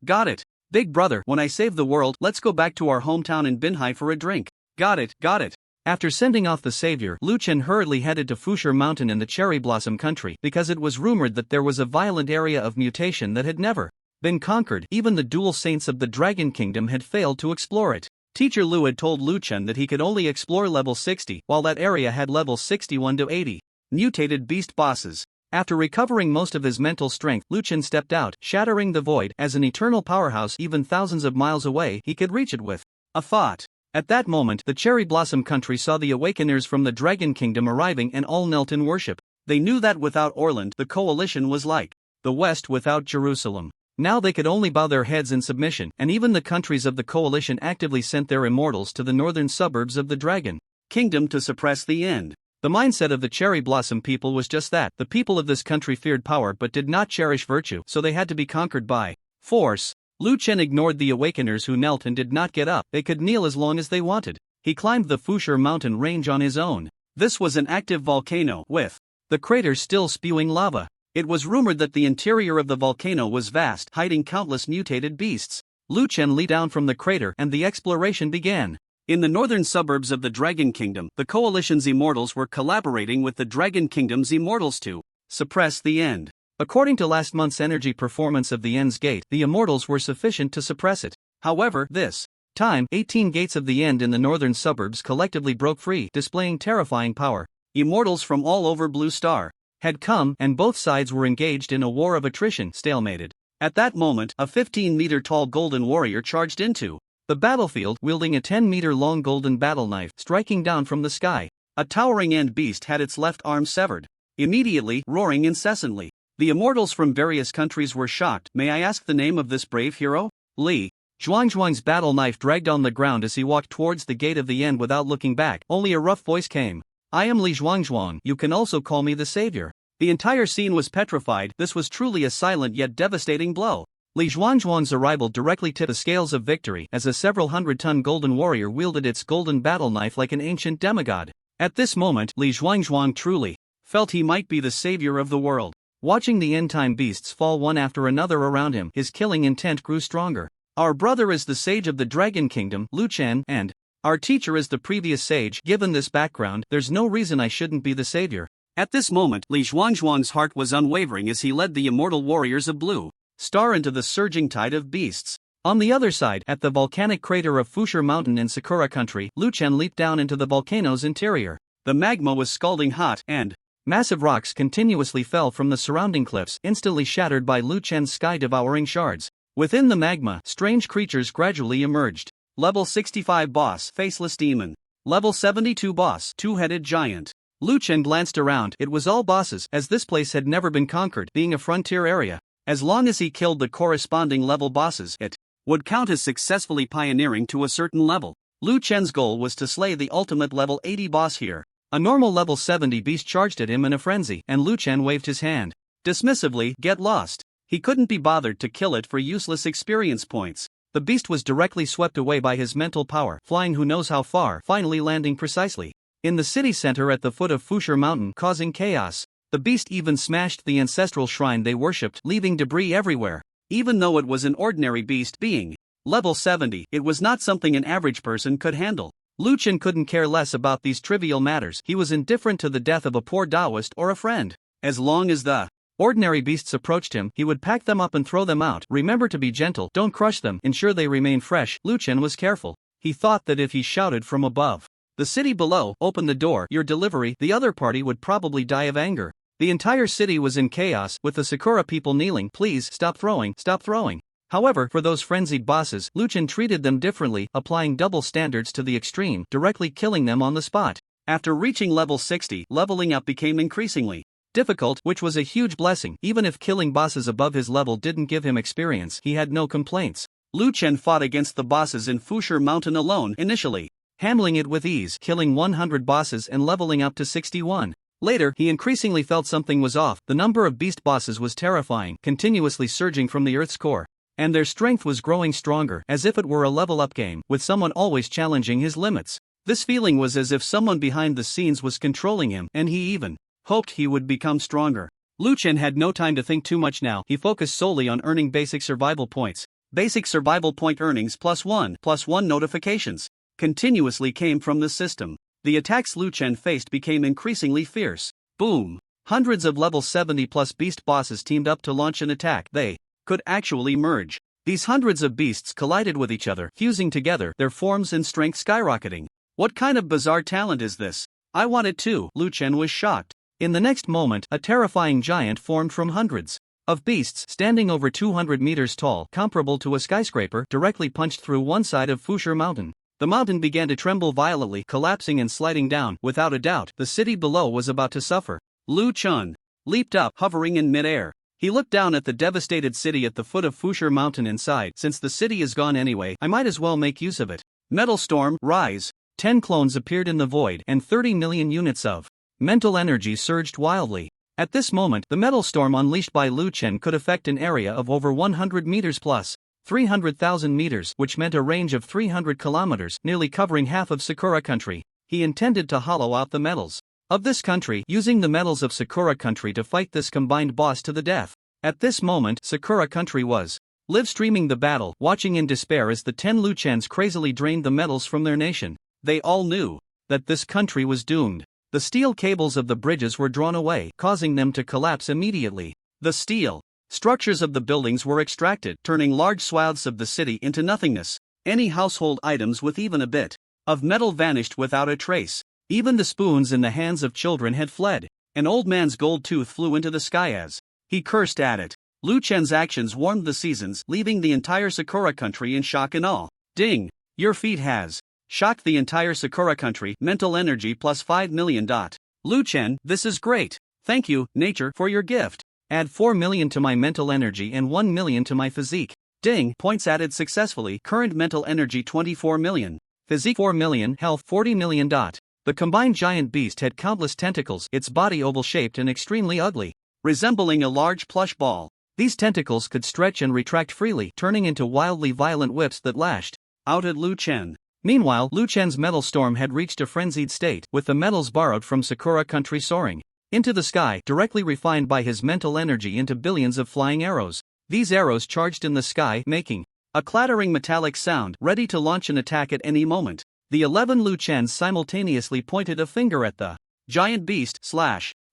Got it. Big brother, when I save the world, let's go back to our hometown in Binhai for a drink. Got it. After sending off the savior, Liuan hurriedly headed to Fushur Mountain in the Cherry Blossom country because it was rumored that there was a violent area of mutation that had never been conquered. Even the dual saints of the Dragon Kingdom had failed to explore it. Teacher Liu had told Liuan that he could only explore level 60, while that area had levels 61 to 80 mutated beast bosses. After recovering most of his mental strength, Liuan stepped out, shattering the void. As an eternal powerhouse even thousands of miles away, he could reach it with a thought. At that moment, the Cherry Blossom country saw the awakeners from the Dragon Kingdom arriving and all knelt in worship. They knew that without Orland, the coalition was like the West without Jerusalem. Now they could only bow their heads in submission, and even the countries of the coalition actively sent their immortals to the northern suburbs of the Dragon Kingdom to suppress the end. The mindset of the Cherry Blossom people was just that. The people of this country feared power but did not cherish virtue, so they had to be conquered by force. Liuan ignored the awakeners who knelt and did not get up. They could kneel as long as they wanted. He climbed the Fushur mountain range on his own. This was an active volcano, with the crater still spewing lava. It was rumored that the interior of the volcano was vast, hiding countless mutated beasts. Liuan leaped down from the crater and the exploration began. In the northern suburbs of the Dragon Kingdom, the Coalition's immortals were collaborating with the Dragon Kingdom's immortals to suppress the end. According to last month's energy performance of the End's Gate, the immortals were sufficient to suppress it. However, this time, 18 gates of the End in the northern suburbs collectively broke free, displaying terrifying power. Immortals from all over Blue Star had come, and both sides were engaged in a war of attrition, stalemated. At that moment, a 15-meter-tall golden warrior charged into the battlefield, wielding a 10-meter-long golden battle knife, striking down from the sky. A towering end beast had its left arm severed, immediately roaring incessantly. The immortals from various countries were shocked. May I ask the name of this brave hero? Li Zhuangzhuang's battle knife dragged on the ground as he walked towards the gate of the End without looking back. Only a rough voice came. I am Li Zhuangzhuang, you can also call me the savior. The entire scene was petrified. This was truly a silent yet devastating blow. Li Zhuangzhuang's arrival directly tipped the scales of victory as a several hundred-ton golden warrior wielded its golden battle knife like an ancient demigod. At this moment, Li Zhuangzhuang truly felt he might be the savior of the world. Watching the end-time beasts fall one after another around him, his killing intent grew stronger. Our brother is the sage of the Dragon Kingdom, Liuan, and our teacher is the previous sage. Given this background, there's no reason I shouldn't be the savior. At this moment, Li Zhuangzhuang's heart was unwavering as he led the immortal warriors of Blue Star into the surging tide of beasts. On the other side, at the volcanic crater of Fushur Mountain in Sakura Country, Liuan leaped down into the volcano's interior. The magma was scalding hot, and massive rocks continuously fell from the surrounding cliffs, instantly shattered by Liuan's sky-devouring shards. Within the magma, strange creatures gradually emerged. Level 65 boss, Faceless Demon. Level 72 boss, Two-Headed Giant. Liuan glanced around. It was all bosses, as this place had never been conquered, being a frontier area. As long as he killed the corresponding level bosses, it would count as successfully pioneering to a certain level. Liuan's goal was to slay the ultimate level 80 boss here. A normal level 70 beast charged at him in a frenzy, and Liuan waved his hand. Dismissively, get lost. He couldn't be bothered to kill it for useless experience points. The beast was directly swept away by his mental power, flying who knows how far, finally landing precisely in the city center at the foot of Fushur Mountain, causing chaos. The beast even smashed the ancestral shrine they worshipped, leaving debris everywhere. Even though it was an ordinary beast being level 70, it was not something an average person could handle. Liuan couldn't care less about these trivial matters. He was indifferent to the death of a poor Taoist or a friend. As long as the ordinary beasts approached him, he would pack them up and throw them out. Remember to be gentle, don't crush them, ensure they remain fresh. Liuan was careful. He thought that if he shouted from above, the city below, open the door, your delivery, the other party would probably die of anger. The entire city was in chaos, with the Sakura people kneeling, please, stop throwing, stop throwing. However, for those frenzied bosses, Liuan treated them differently, applying double standards to the extreme, directly killing them on the spot. After reaching level 60, leveling up became increasingly difficult, which was a huge blessing. Even if killing bosses above his level didn't give him experience, he had no complaints. Liuan fought against the bosses in Fushur Mountain alone initially, handling it with ease, killing 100 bosses and leveling up to 61. Later, he increasingly felt something was off. The number of beast bosses was terrifying, continuously surging from the Earth's core. And their strength was growing stronger, as if it were a level-up game, with someone always challenging his limits. This feeling was as if someone behind the scenes was controlling him, and he even hoped he would become stronger. Liuan had no time to think too much now. He focused solely on earning basic survival points. Basic survival point earnings +1 notifications continuously came from the system. The attacks Liuan faced became increasingly fierce. Boom! Hundreds of level 70 plus beast bosses teamed up to launch an attack. They could actually merge. These hundreds of beasts collided with each other, fusing together, their forms and strength skyrocketing. What kind of bizarre talent is this? I want it too. Liuan was shocked. In the next moment, a terrifying giant formed from hundreds of beasts standing over 200 meters tall, comparable to a skyscraper, directly punched through one side of Fushur Mountain. The mountain began to tremble violently, collapsing and sliding down. Without a doubt, the city below was about to suffer. Liuan leaped up, hovering in midair. He looked down at the devastated city at the foot of Fushur Mountain and sighed. Since the city is gone anyway, I might as well make use of it. Metal Storm, rise. 10 clones appeared in the void, and 30 million units of mental energy surged wildly. At this moment, the metal storm unleashed by Liuan could affect an area of over 100 meters plus 300,000 meters, which meant a range of 300 kilometers, nearly covering half of Sakura Country. He intended to hollow out the metals of this country, using the metals of Sakura Country to fight this combined boss to the death. At this moment, Sakura Country was live streaming the battle, watching in despair as the 10 Liuans crazily drained the metals from their nation. They all knew that this country was doomed. The steel cables of the bridges were drawn away, causing them to collapse immediately. The steel structures of the buildings were extracted, turning large swaths of the city into nothingness. Any household items with even a bit of metal vanished without a trace. Even the spoons in the hands of children had fled. An old man's gold tooth flew into the sky as he cursed at it. Liuan's actions warmed the seasons, leaving the entire Sakura Country in shock and awe. Ding! Your feat has shocked the entire Sakura Country. Mental energy plus 5 million. Liuan, this is great. Thank you, nature, for your gift. Add 4 million to my mental energy and 1 million to my physique. Ding! Points added successfully. Current mental energy 24 million. Physique 4 million. Health 40 million. The combined giant beast had countless tentacles, its body oval-shaped and extremely ugly, resembling a large plush ball. These tentacles could stretch and retract freely, turning into wildly violent whips that lashed out at Liuan. Meanwhile, Liuan's metal storm had reached a frenzied state, with the metals borrowed from Sakura Country soaring into the sky, directly refined by his mental energy into billions of flying arrows. These arrows charged in the sky, making a clattering metallic sound, ready to launch an attack at any moment. The 11 Liuans simultaneously pointed a finger at the giant beast.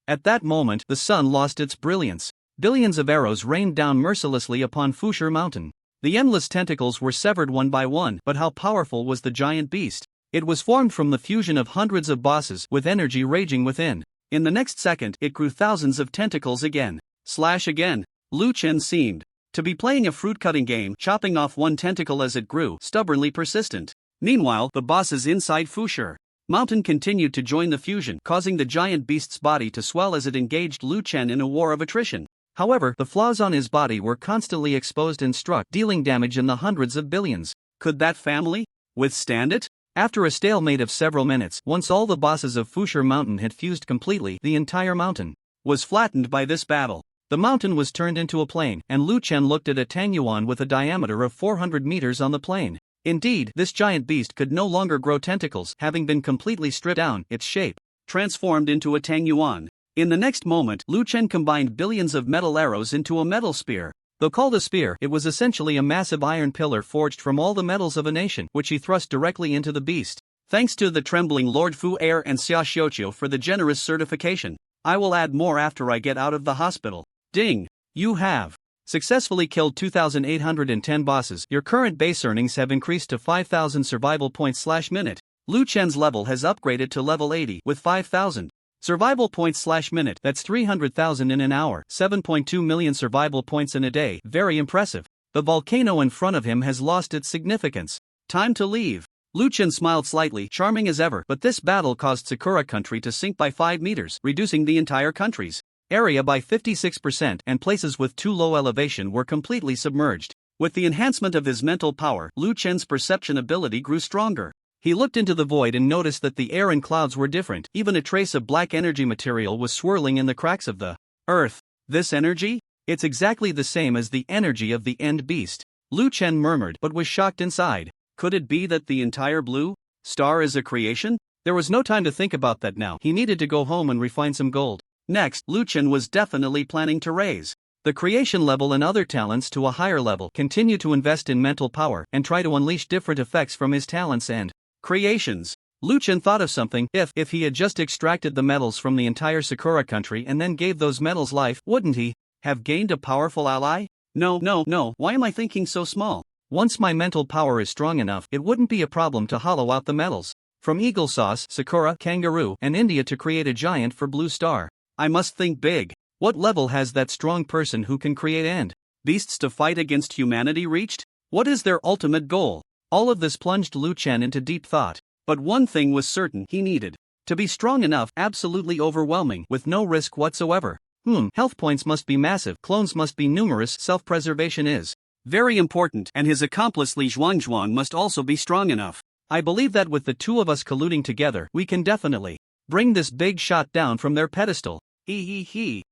At that moment, the sun lost its brilliance. Billions of arrows rained down mercilessly upon Fushur Mountain. The endless tentacles were severed one by one, but how powerful was the giant beast? It was formed from the fusion of hundreds of bosses with energy raging within. In the next second, it grew thousands of tentacles again. Slash again. Liuan seemed to be playing a fruit-cutting game, chopping off one tentacle as it grew, stubbornly persistent. Meanwhile, the bosses inside Fushur Mountain continued to join the fusion, causing the giant beast's body to swell as it engaged Liuan in a war of attrition. However, the flaws on his body were constantly exposed and struck, dealing damage in the hundreds of billions. Could that family withstand it? After a stalemate of several minutes, once all the bosses of Fushur Mountain had fused completely, the entire mountain was flattened by this battle. The mountain was turned into a plain, and Liuan looked at a Tangyuan with a diameter of 400 meters on the plain. Indeed, this giant beast could no longer grow tentacles, having been completely stripped down, its shape transformed into a Tangyuan. In the next moment, Liuan combined billions of metal arrows into a metal spear. Though called a spear, it was essentially a massive iron pillar forged from all the metals of a nation, which he thrust directly into the beast. Thanks to the trembling Lord Fu Air and Xia Xiuqiu for the generous certification. I will add more after I get out of the hospital. Ding! You have successfully killed 2,810 bosses. Your current base earnings have increased to 5,000 survival points/minute. Liuan's level has upgraded to level 80 with 5,000 survival points/minute. That's 300,000 in an hour, 7.2 million survival points in a day. Very impressive. The volcano in front of him has lost its significance. Time to leave. Liuan smiled slightly, charming as ever, but this battle caused Sakura country to sink by 5 meters, reducing the entire country's area by 56%, and places with too low elevation were completely submerged. With the enhancement of his mental power, Liuan's perception ability grew stronger. He looked into the void and noticed that the air and clouds were different. Even a trace of black energy material was swirling in the cracks of the earth. This energy? It's exactly the same as the energy of the end beast. Liuan murmured, but was shocked inside. Could it be that the entire blue star is a creation? There was no time to think about that now. He needed to go home and refine some gold. Next, Liuan was definitely planning to raise the creation level and other talents to a higher level, continue to invest in mental power, and try to unleash different effects from his talents and creations. Liuan thought of something. If he had just extracted the metals from the entire Sakura country and then gave those metals life, wouldn't he have gained a powerful ally? No, why am I thinking so small? Once my mental power is strong enough, it wouldn't be a problem to hollow out the metals from Eagle Sauce, Sakura, Kangaroo, and India to create a giant for Blue Star. I must think big. What level has that strong person who can create end beasts to fight against humanity reached? What is their ultimate goal? All of this plunged Liuan into deep thought. But one thing was certain: he needed to be strong enough, absolutely overwhelming, with no risk whatsoever. Health points must be massive, clones must be numerous, self-preservation is very important, and his accomplice Li Zhuangzhuang must also be strong enough. I believe that with the two of us colluding together, we can definitely bring this big shot down from their pedestal. Liuan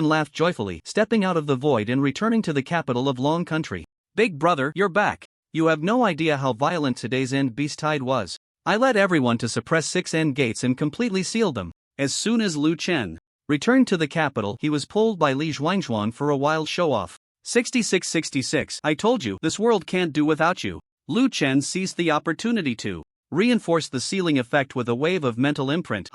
laughed joyfully, stepping out of the void and returning to the capital of Long Country. Big brother, you're back. You have no idea how violent today's end beast tide was. I led everyone to suppress 6 end gates and completely sealed them. As soon as Liuan returned to the capital, he was pulled by Li Zhuangzhuang for a wild show-off. 6666. I told you, this world can't do without you. Liuan seized the opportunity to reinforce the sealing effect with a wave of mental imprint.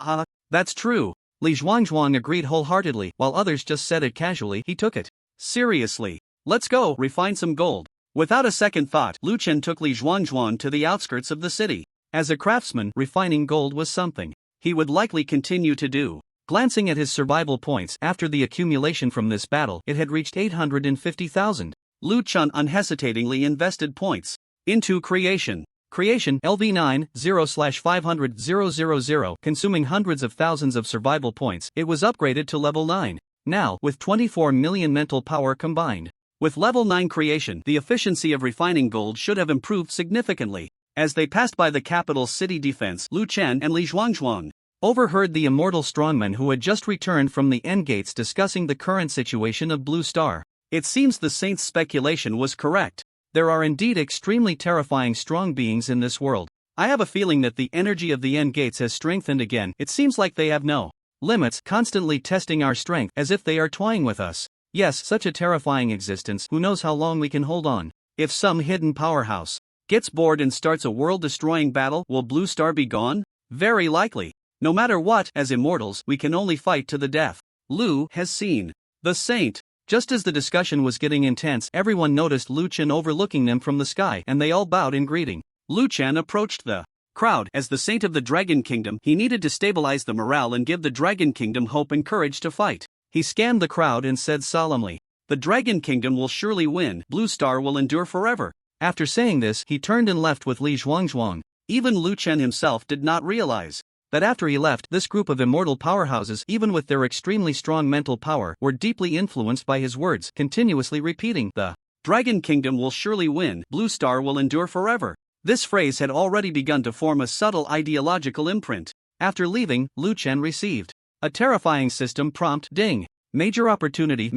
That's true. Li Zhuangzhuang agreed wholeheartedly, while others just said it casually. He took it seriously. Let's go, refine some gold. Without a second thought, Liuan took Li Zhuangzhuang to the outskirts of the city. As a craftsman, refining gold was something he would likely continue to do. Glancing at his survival points, after the accumulation from this battle, it had reached 850,000. Liuan unhesitatingly invested points into creation. Creation LV9 0/500 000, consuming hundreds of thousands of survival points. It was upgraded to level 9. Now, with 24 million mental power combined with level 9 creation, the efficiency of refining gold should have improved significantly. As they passed by the capital city defense, Liuan and Li Zhuangzhuang overheard the immortal strongmen who had just returned from the endgates discussing the current situation of Blue Star. It seems the saint's speculation was correct. There are indeed extremely terrifying strong beings in this world. I have a feeling that the energy of the endgates has strengthened again. It seems like they have no limits, constantly testing our strength as if they are toying with us. Yes, such a terrifying existence. Who knows how long we can hold on? If some hidden powerhouse gets bored and starts a world-destroying battle, will Blue Star be gone? Very likely. No matter what, as immortals, we can only fight to the death. Lu has seen the saint. Just as the discussion was getting intense, everyone noticed Liuan overlooking them from the sky, and they all bowed in greeting. Liuan approached the crowd. As the saint of the Dragon Kingdom, he needed to stabilize the morale and give the Dragon Kingdom hope and courage to fight. He scanned the crowd and said solemnly, "The Dragon Kingdom will surely win. Blue Star will endure forever." After saying this, he turned and left with Li Zhuangzhuang. Even Liuan himself did not realize that after he left, this group of immortal powerhouses, even with their extremely strong mental power, were deeply influenced by his words, continuously repeating, "The Dragon Kingdom will surely win. Blue Star will endure forever." This phrase had already begun to form a subtle ideological imprint. After leaving, Liuan received a terrifying system prompt. Ding. Major opportunity,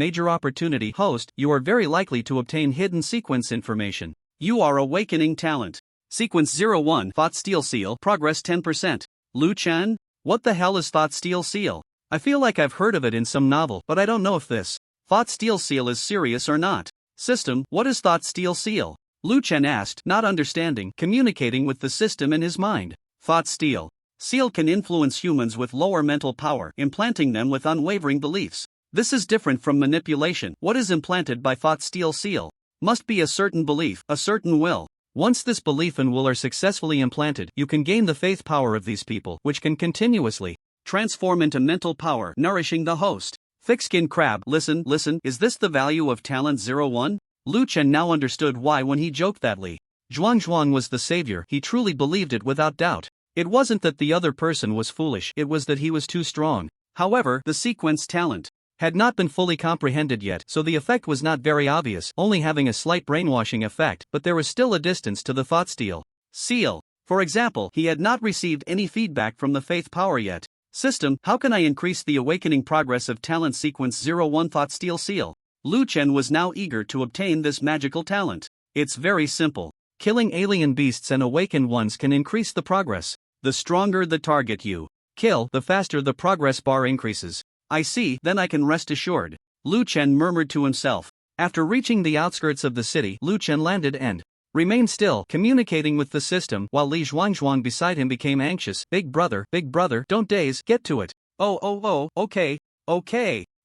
host, you are very likely to obtain hidden sequence information. You are awakening talent. Sequence 01, Thought Steel Seal, progress 10%. Liuan? What the hell is Thought Steel Seal? I feel like I've heard of it in some novel, but I don't know if this Thought Steel Seal is serious or not. System, what is Thought Steel Seal? Liuan asked, not understanding, communicating with the system in his mind. Thought Steel Seal can influence humans with lower mental power, implanting them with unwavering beliefs. This is different from manipulation. What is implanted by Thought Steel Seal? Must be a certain belief, a certain will. Once this belief and will are successfully implanted, you can gain the faith power of these people, which can continuously transform into mental power, nourishing the host. Thick-skinned crab, listen, is this the value of talent 01? Liuan now understood why when he joked that Li Zhuangzhuang was the savior, he truly believed it without doubt. It wasn't that the other person was foolish, it was that he was too strong. However, the sequence talent had not been fully comprehended yet, so the effect was not very obvious, only having a slight brainwashing effect, but there was still a distance to the Thought Steel Seal. For example, he had not received any feedback from the faith power yet. System, how can I increase the awakening progress of talent sequence 01 Thought Steel Seal? Liuan was now eager to obtain this magical talent. It's very simple. Killing alien beasts and awakened ones can increase the progress. The stronger the target you kill, the faster the progress bar increases. I see, then I can rest assured. Liuan murmured to himself. After reaching the outskirts of the city, Liuan landed and remained still, communicating with the system, while Li Zhuangzhuang beside him became anxious. Big brother, don't daze, get to it. Oh, okay.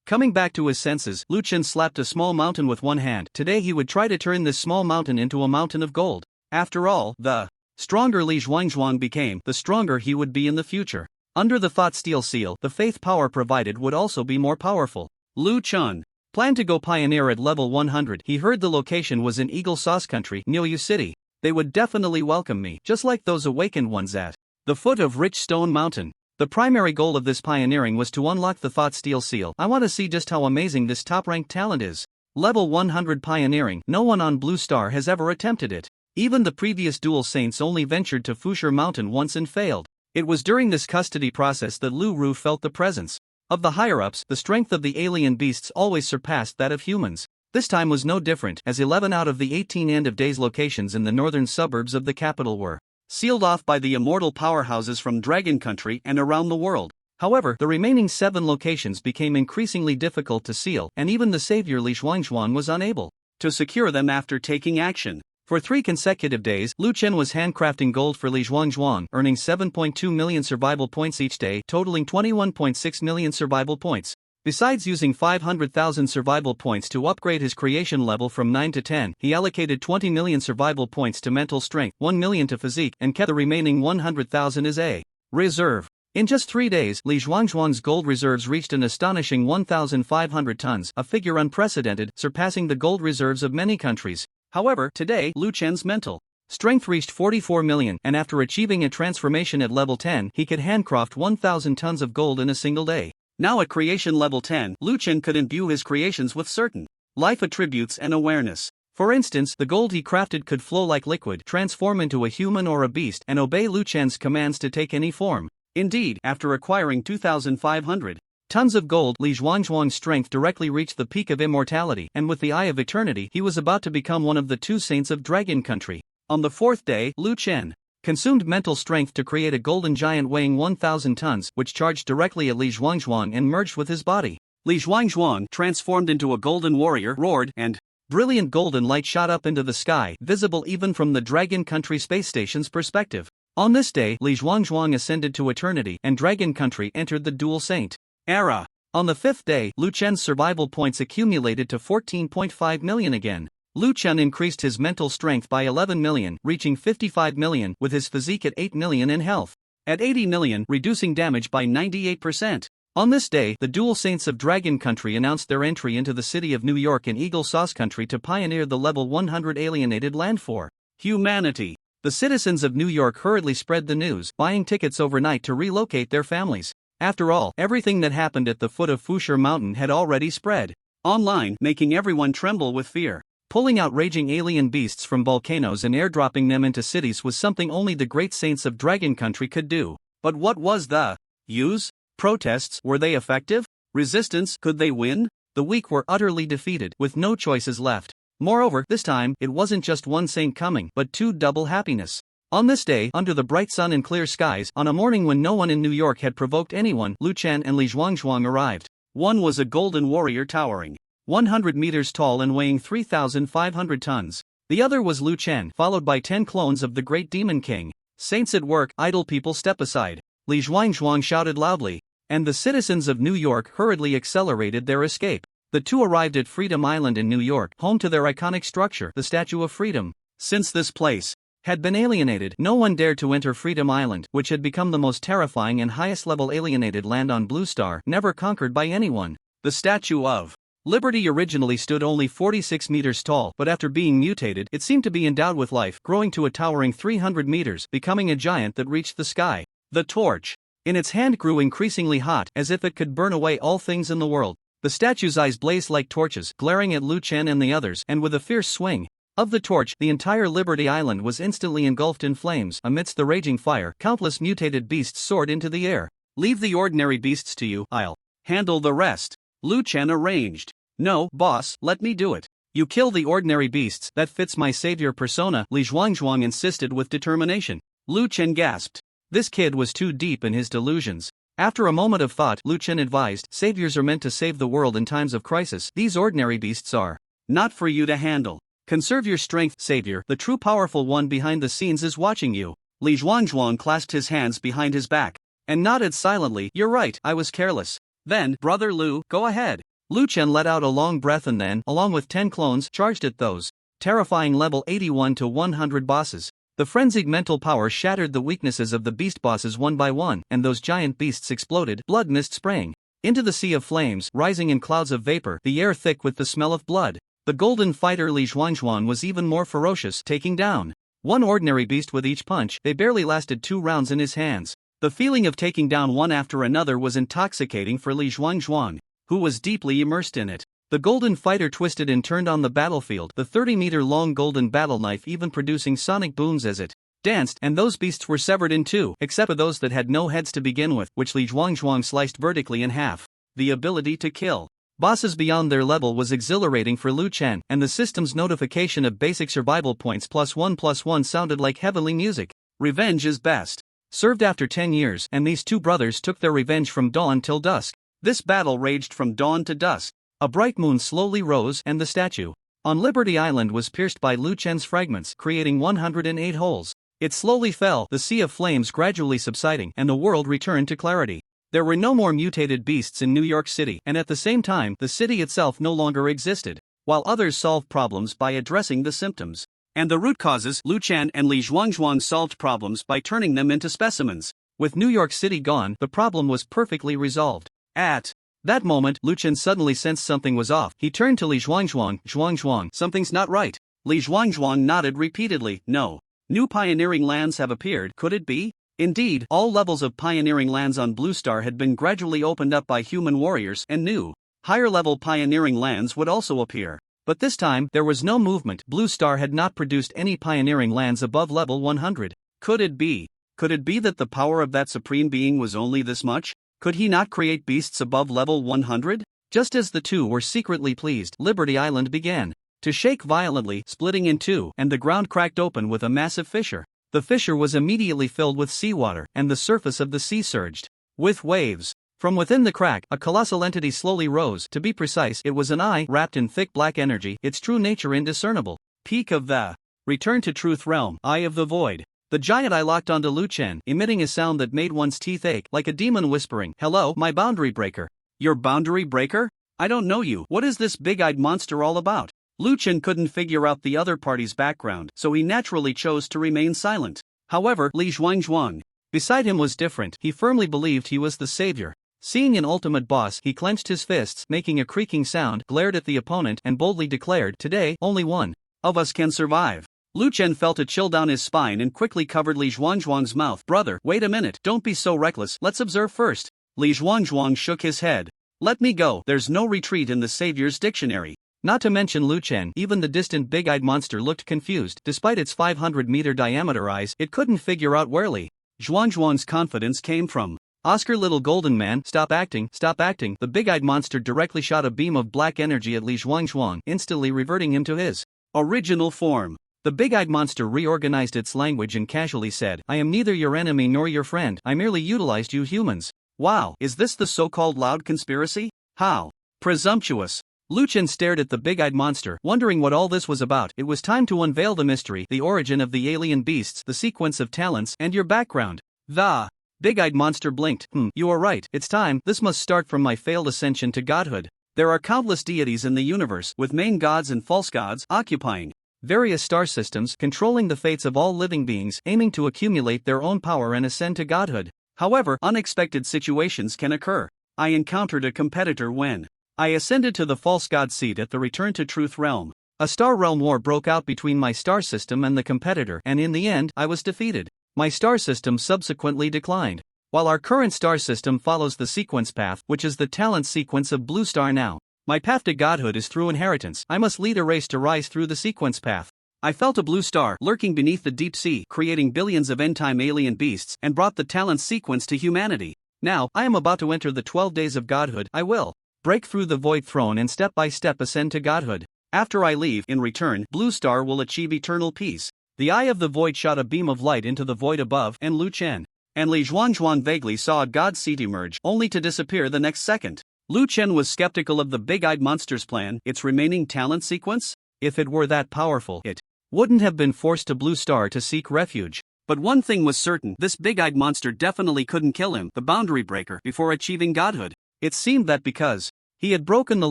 Coming back to his senses, Liuan slapped a small mountain with one hand. Today he would try to turn this small mountain into a mountain of gold. After all, the stronger Li Zhuangzhuang became, the stronger he would be in the future. Under the Thought Steel Seal, the faith power provided would also be more powerful. Liuan planned to go pioneer at level 100. He heard the location was in Eagle Sauce Country, Niuyu City. They would definitely welcome me, just like those awakened ones at the foot of Rich Stone Mountain. The primary goal of this pioneering was to unlock the Thought Steel Seal. I want to see just how amazing this top-ranked talent is. Level 100 pioneering, no one on Blue Star has ever attempted it. Even the previous dual saints only ventured to Fushur Mountain once and failed. It was during this custody process that Lu Ru felt the presence of the higher-ups. The strength of the alien beasts always surpassed that of humans. This time was no different, as 11 out of the 18 end-of-days locations in the northern suburbs of the capital were sealed off by the immortal powerhouses from Dragon Country and around the world. However, the remaining 7 locations became increasingly difficult to seal, and even the savior Li Zhuangzhuang was unable to secure them after taking action. For 3 consecutive days, Liuan was handcrafting gold for Li Zhuangzhuang, earning 7.2 million survival points each day, totaling 21.6 million survival points. Besides using 500,000 survival points to upgrade his creation level from 9 to 10, he allocated 20 million survival points to mental strength, 1 million to physique, and kept the remaining 100,000 as a reserve. In just 3 days, Li Zhuangzhuang's gold reserves reached an astonishing 1,500 tons, a figure unprecedented, surpassing the gold reserves of many countries. However, today, Liuan's mental strength reached 44 million, and after achieving a transformation at level 10, he could handcraft 1,000 tons of gold in a single day. Now at creation level 10, Liuan could imbue his creations with certain life attributes and awareness. For instance, the gold he crafted could flow like liquid, transform into a human or a beast, and obey Liuan's commands to take any form. Indeed, after acquiring 2,500 tons of gold, Li Zhuangzhuang's strength directly reached the peak of immortality, and with the Eye of Eternity, he was about to become one of the 2 saints of Dragon Country. On the 4th day, Liuan consumed mental strength to create a golden giant weighing 1,000 tons, which charged directly at Li Zhuangzhuang and merged with his body. Li Zhuangzhuang, transformed into a golden warrior, roared, and brilliant golden light shot up into the sky, visible even from the Dragon Country space station's perspective. On this day, Li Zhuangzhuang ascended to eternity, and Dragon Country entered the dual saint era. On the 5th day, Liuan's survival points accumulated to 14.5 million again. Liuan increased his mental strength by 11 million, reaching 55 million, with his physique at 8 million in health. At 80 million, reducing damage by 98%. On this day, the Dual Saints of Dragon Country announced their entry into the city of New York in Eagle Sauce Country to pioneer the level 100 alienated land for humanity. The citizens of New York hurriedly spread the news, buying tickets overnight to relocate their families. After all, everything that happened at the foot of Fushur Mountain had already spread online, making everyone tremble with fear. Pulling out raging alien beasts from volcanoes and airdropping them into cities was something only the great saints of Dragon Country could do. But what was the use? Protests, were they effective? Resistance, could they win? The weak were utterly defeated, with no choices left. Moreover, this time, it wasn't just one saint coming, but two double happiness. On this day, under the bright sun and clear skies, on a morning when no one in New York had provoked anyone, Liuan and Liuan arrived. One was a golden warrior towering 100 meters tall and weighing 3,500 tons. The other was Liuan, followed by 10 clones of the great demon king. Saints at work, idle people step aside. Liuan shouted loudly, and the citizens of New York hurriedly accelerated their escape. The two arrived at Freedom Island in New York, home to their iconic structure, the Statue of Freedom. Since this place had been alienated, no one dared to enter Freedom Island, which had become the most terrifying and highest-level alienated land on Blue Star, never conquered by anyone. The Statue of Liberty originally stood only 46 meters tall, but after being mutated, it seemed to be endowed with life, growing to a towering 300 meters, becoming a giant that reached the sky. The torch in its hand grew increasingly hot, as if it could burn away all things in the world. The statue's eyes blazed like torches, glaring at Liuan and the others, and with a fierce swing of the torch, the entire Liberty Island was instantly engulfed in flames. Amidst the raging fire, countless mutated beasts soared into the air. Leave the ordinary beasts to you, I'll handle the rest. Liuan arranged. No, boss, let me do it. You kill the ordinary beasts, that fits my savior persona, Liuan insisted with determination. Liuan gasped. This kid was too deep in his delusions. After a moment of thought, Liuan advised, saviors are meant to save the world in times of crisis. These ordinary beasts are not for you to handle. Conserve your strength, savior. The true powerful one behind the scenes is watching you. Liuan clasped his hands behind his back and nodded silently. You're right, I was careless. Then, Brother Liu, go ahead. Liuan let out a long breath and then, along with 10 clones, charged at those terrifying level 81 to 100 bosses. The frenzied mental power shattered the weaknesses of the beast bosses one by one, and those giant beasts exploded, blood mist spraying into the sea of flames, rising in clouds of vapor, the air thick with the smell of blood. The golden fighter Liuan was even more ferocious, taking down one ordinary beast with each punch. They barely lasted 2 rounds in his hands. The feeling of taking down one after another was intoxicating for Liuan, who was deeply immersed in it. The golden fighter twisted and turned on the battlefield, the 30-meter-long golden battle knife even producing sonic booms as it danced, and those beasts were severed in two, except for those that had no heads to begin with, which Liuan sliced vertically in half. The ability to kill bosses beyond their level was exhilarating for Liuan, and the system's notification of basic survival points +1/+1 sounded like heavenly music. Revenge is best served after 10 years, and these two brothers took their revenge from dawn till dusk. This battle raged from dawn to dusk. A bright moon slowly rose, and the statue on Liberty Island was pierced by Liuan's fragments, creating 108 holes. It slowly fell, the sea of flames gradually subsiding, and the world returned to clarity. There were no more mutated beasts in New York City, and at the same time, the city itself no longer existed, while others solved problems by addressing the symptoms and the root causes. Liuan and Liuan solved problems by turning them into specimens. With New York City gone, the problem was perfectly resolved. At that moment, Liuan suddenly sensed something was off. He turned to Liuan. Something's not right. Liuan nodded repeatedly. No. New pioneering lands have appeared. Could it be? Indeed, all levels of pioneering lands on Blue Star had been gradually opened up by human warriors, and new, higher-level pioneering lands would also appear. But this time, there was no movement. Blue Star had not produced any pioneering lands above level 100. Could it be? Could it be that the power of that supreme being was only this much? Could he not create beasts above level 100? Just as the two were secretly pleased, Liberty Island began to shake violently, splitting in two, and the ground cracked open with a massive fissure. The fissure was immediately filled with seawater, and the surface of the sea surged with waves. From within the crack, a colossal entity slowly rose. To be precise, it was an eye wrapped in thick black energy, its true nature indiscernible. Peak of the Return to Truth realm, Eye of the Void. The giant eye locked onto Liuan, emitting a sound that made one's teeth ache, like a demon whispering, "Hello, my boundary breaker. Your boundary breaker? I don't know you. What is this big-eyed monster all about? Liuan couldn't figure out the other party's background, so he naturally chose to remain silent. However, Li Zhuangzhuang, beside him, was different. He firmly believed he was the savior. Seeing an ultimate boss, he clenched his fists, making a creaking sound, glared at the opponent, and boldly declared, "Today, only one of us can survive." Liuan felt a chill down his spine and quickly covered Li Zhuangzhuang's mouth. "Brother, wait a minute, don't be so reckless, let's observe first." Li Zhuangzhuang shook his head. "Let me go, there's no retreat in the savior's dictionary." Not to mention Liuan, even the distant big-eyed monster looked confused. Despite its 500-meter diameter eyes, it couldn't figure out where Li Zhuangzhuang's confidence came from. "Oscar, little golden man, stop acting, stop acting." The big-eyed monster directly shot a beam of black energy at Li Zhuangzhuang, instantly reverting him to his original form. The big-eyed monster reorganized its language and casually said, "I am neither your enemy nor your friend, I merely utilized you humans." Wow, is this the so-called loud conspiracy? How presumptuous. Liuan stared at the big-eyed monster, wondering what all this was about. It was time to unveil the mystery, the origin of the alien beasts, the sequence of talents, and your background. The big-eyed monster blinked. You are right, it's time. This must start from my failed ascension to godhood. There are countless deities in the universe, with main gods and false gods, occupying various star systems, controlling the fates of all living beings, aiming to accumulate their own power and ascend to godhood. However, unexpected situations can occur. I encountered a competitor when I ascended to the false god seat at the Return to Truth realm. A star realm war broke out between my star system and the competitor, and in the end, I was defeated. My star system subsequently declined. While our current star system follows the sequence path, which is the talent sequence of Blue Star now. My path to godhood is through inheritance. I must lead a race to rise through the sequence path. I felt a blue star lurking beneath the deep sea, creating billions of end-time alien beasts, and brought the talent sequence to humanity. Now, I am about to enter the 12 days of godhood. I will break through the void throne and step-by-step ascend to godhood. After I leave, in return, Blue Star will achieve eternal peace. The eye of the void shot a beam of light into the void above, and Liuan and Li Zhuangzhuang vaguely saw a god seat emerge, only to disappear the next second. Liuan was skeptical of the big-eyed monster's plan, its remaining talent sequence. If it were that powerful, it wouldn't have been forced to Blue Star to seek refuge. But one thing was certain, this big-eyed monster definitely couldn't kill him, the boundary breaker, before achieving godhood. It seemed that because he had broken the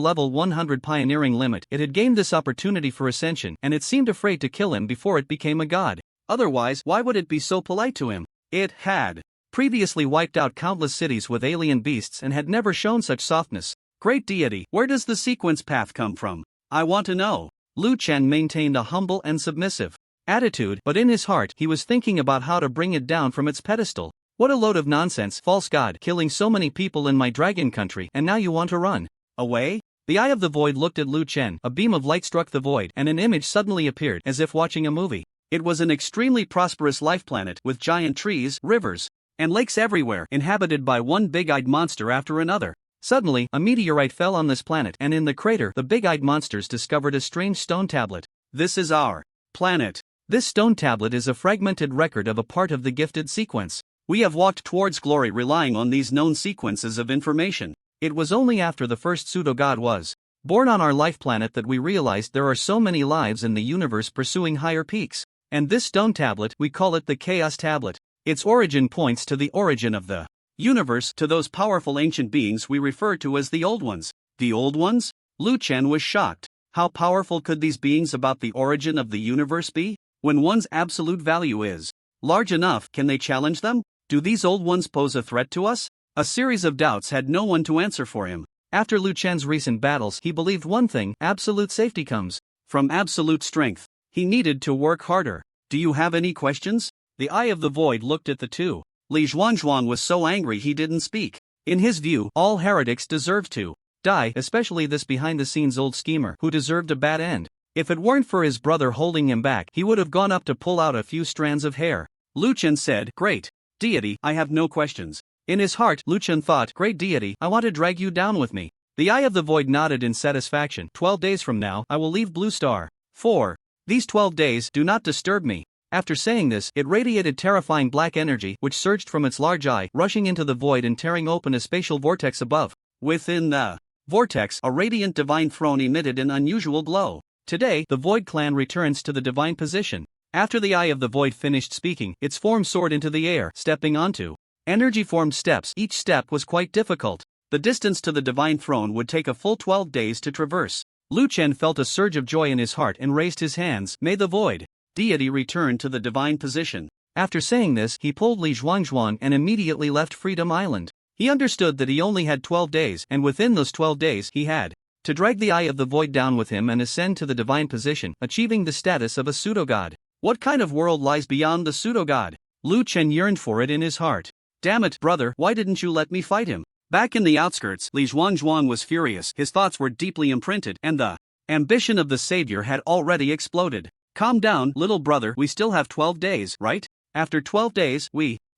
level 100 pioneering limit, it had gained this opportunity for ascension, and it seemed afraid to kill him before it became a god. Otherwise, why would it be so polite to him? It had previously wiped out countless cities with alien beasts and had never shown such softness. Great deity, where does the sequence path come from? I want to know. Liuan maintained a humble and submissive attitude, but in his heart he was thinking about how to bring it down from its pedestal. What a load of nonsense, false god, killing so many people in my dragon country, and now you want to run away? The eye of the void looked at Liuan, a beam of light struck the void, and an image suddenly appeared, as if watching a movie. It was an extremely prosperous life planet, with giant trees, rivers, and lakes everywhere, inhabited by one big-eyed monster after another. Suddenly, a meteorite fell on this planet, and in the crater, the big-eyed monsters discovered a strange stone tablet. This is our planet. This stone tablet is a fragmented record of a part of the gifted sequence. We have walked towards glory relying on these known sequences of information. It was only after the first pseudo-god was born on our life planet that we realized there are so many lives in the universe pursuing higher peaks. And this stone tablet, we call it the Chaos Tablet. Its origin points to the origin of the universe, to those powerful ancient beings we refer to as the Old Ones. The Old Ones? Liuan was shocked. How powerful could these beings about the origin of the universe be? When one's absolute value is large enough, can they challenge them? Do these Old Ones pose a threat to us? A series of doubts had no one to answer for him. After Liuan's recent battles, he believed one thing: absolute safety comes from absolute strength. He needed to work harder. Do you have any questions? The eye of the void looked at the two. Li Zhuangzhuang was so angry he didn't speak. In his view, all heretics deserved to die, especially this behind-the-scenes old schemer who deserved a bad end. If it weren't for his brother holding him back, he would have gone up to pull out a few strands of hair. Liuan said, "Great deity, I have no questions." In his heart, Liuan thought, "Great deity, I want to drag you down with me." The eye of the void nodded in satisfaction. 12 days from now, I will leave Blue Star. 4. These 12 days, do not disturb me. After saying this, it radiated terrifying black energy, which surged from its large eye, rushing into the void and tearing open a spatial vortex above. Within the vortex, a radiant divine throne emitted an unusual glow. Today, the Void Clan returns to the divine position. After the eye of the void finished speaking, its form soared into the air, stepping onto energy-formed steps. Each step was quite difficult. The distance to the divine throne would take a full 12 days to traverse. Lu Chen felt a surge of joy in his heart and raised his hands. May the void deity return to the divine position. After saying this, he pulled Li Zhuangzhuang and immediately left Freedom Island. He understood that he only had 12 days, and within those 12 days he had to drag the Eye of the Void down with him and ascend to the divine position, achieving the status of a pseudo-god. What kind of world lies beyond the pseudo-god? Lu Chen yearned for it in his heart. Damn it, brother, why didn't you let me fight him? Back in the outskirts, Li Zhuangzhuang was furious. His thoughts were deeply imprinted, and the ambition of the savior had already exploded. Calm down, little brother, we still have 12 days, right? After 12 days,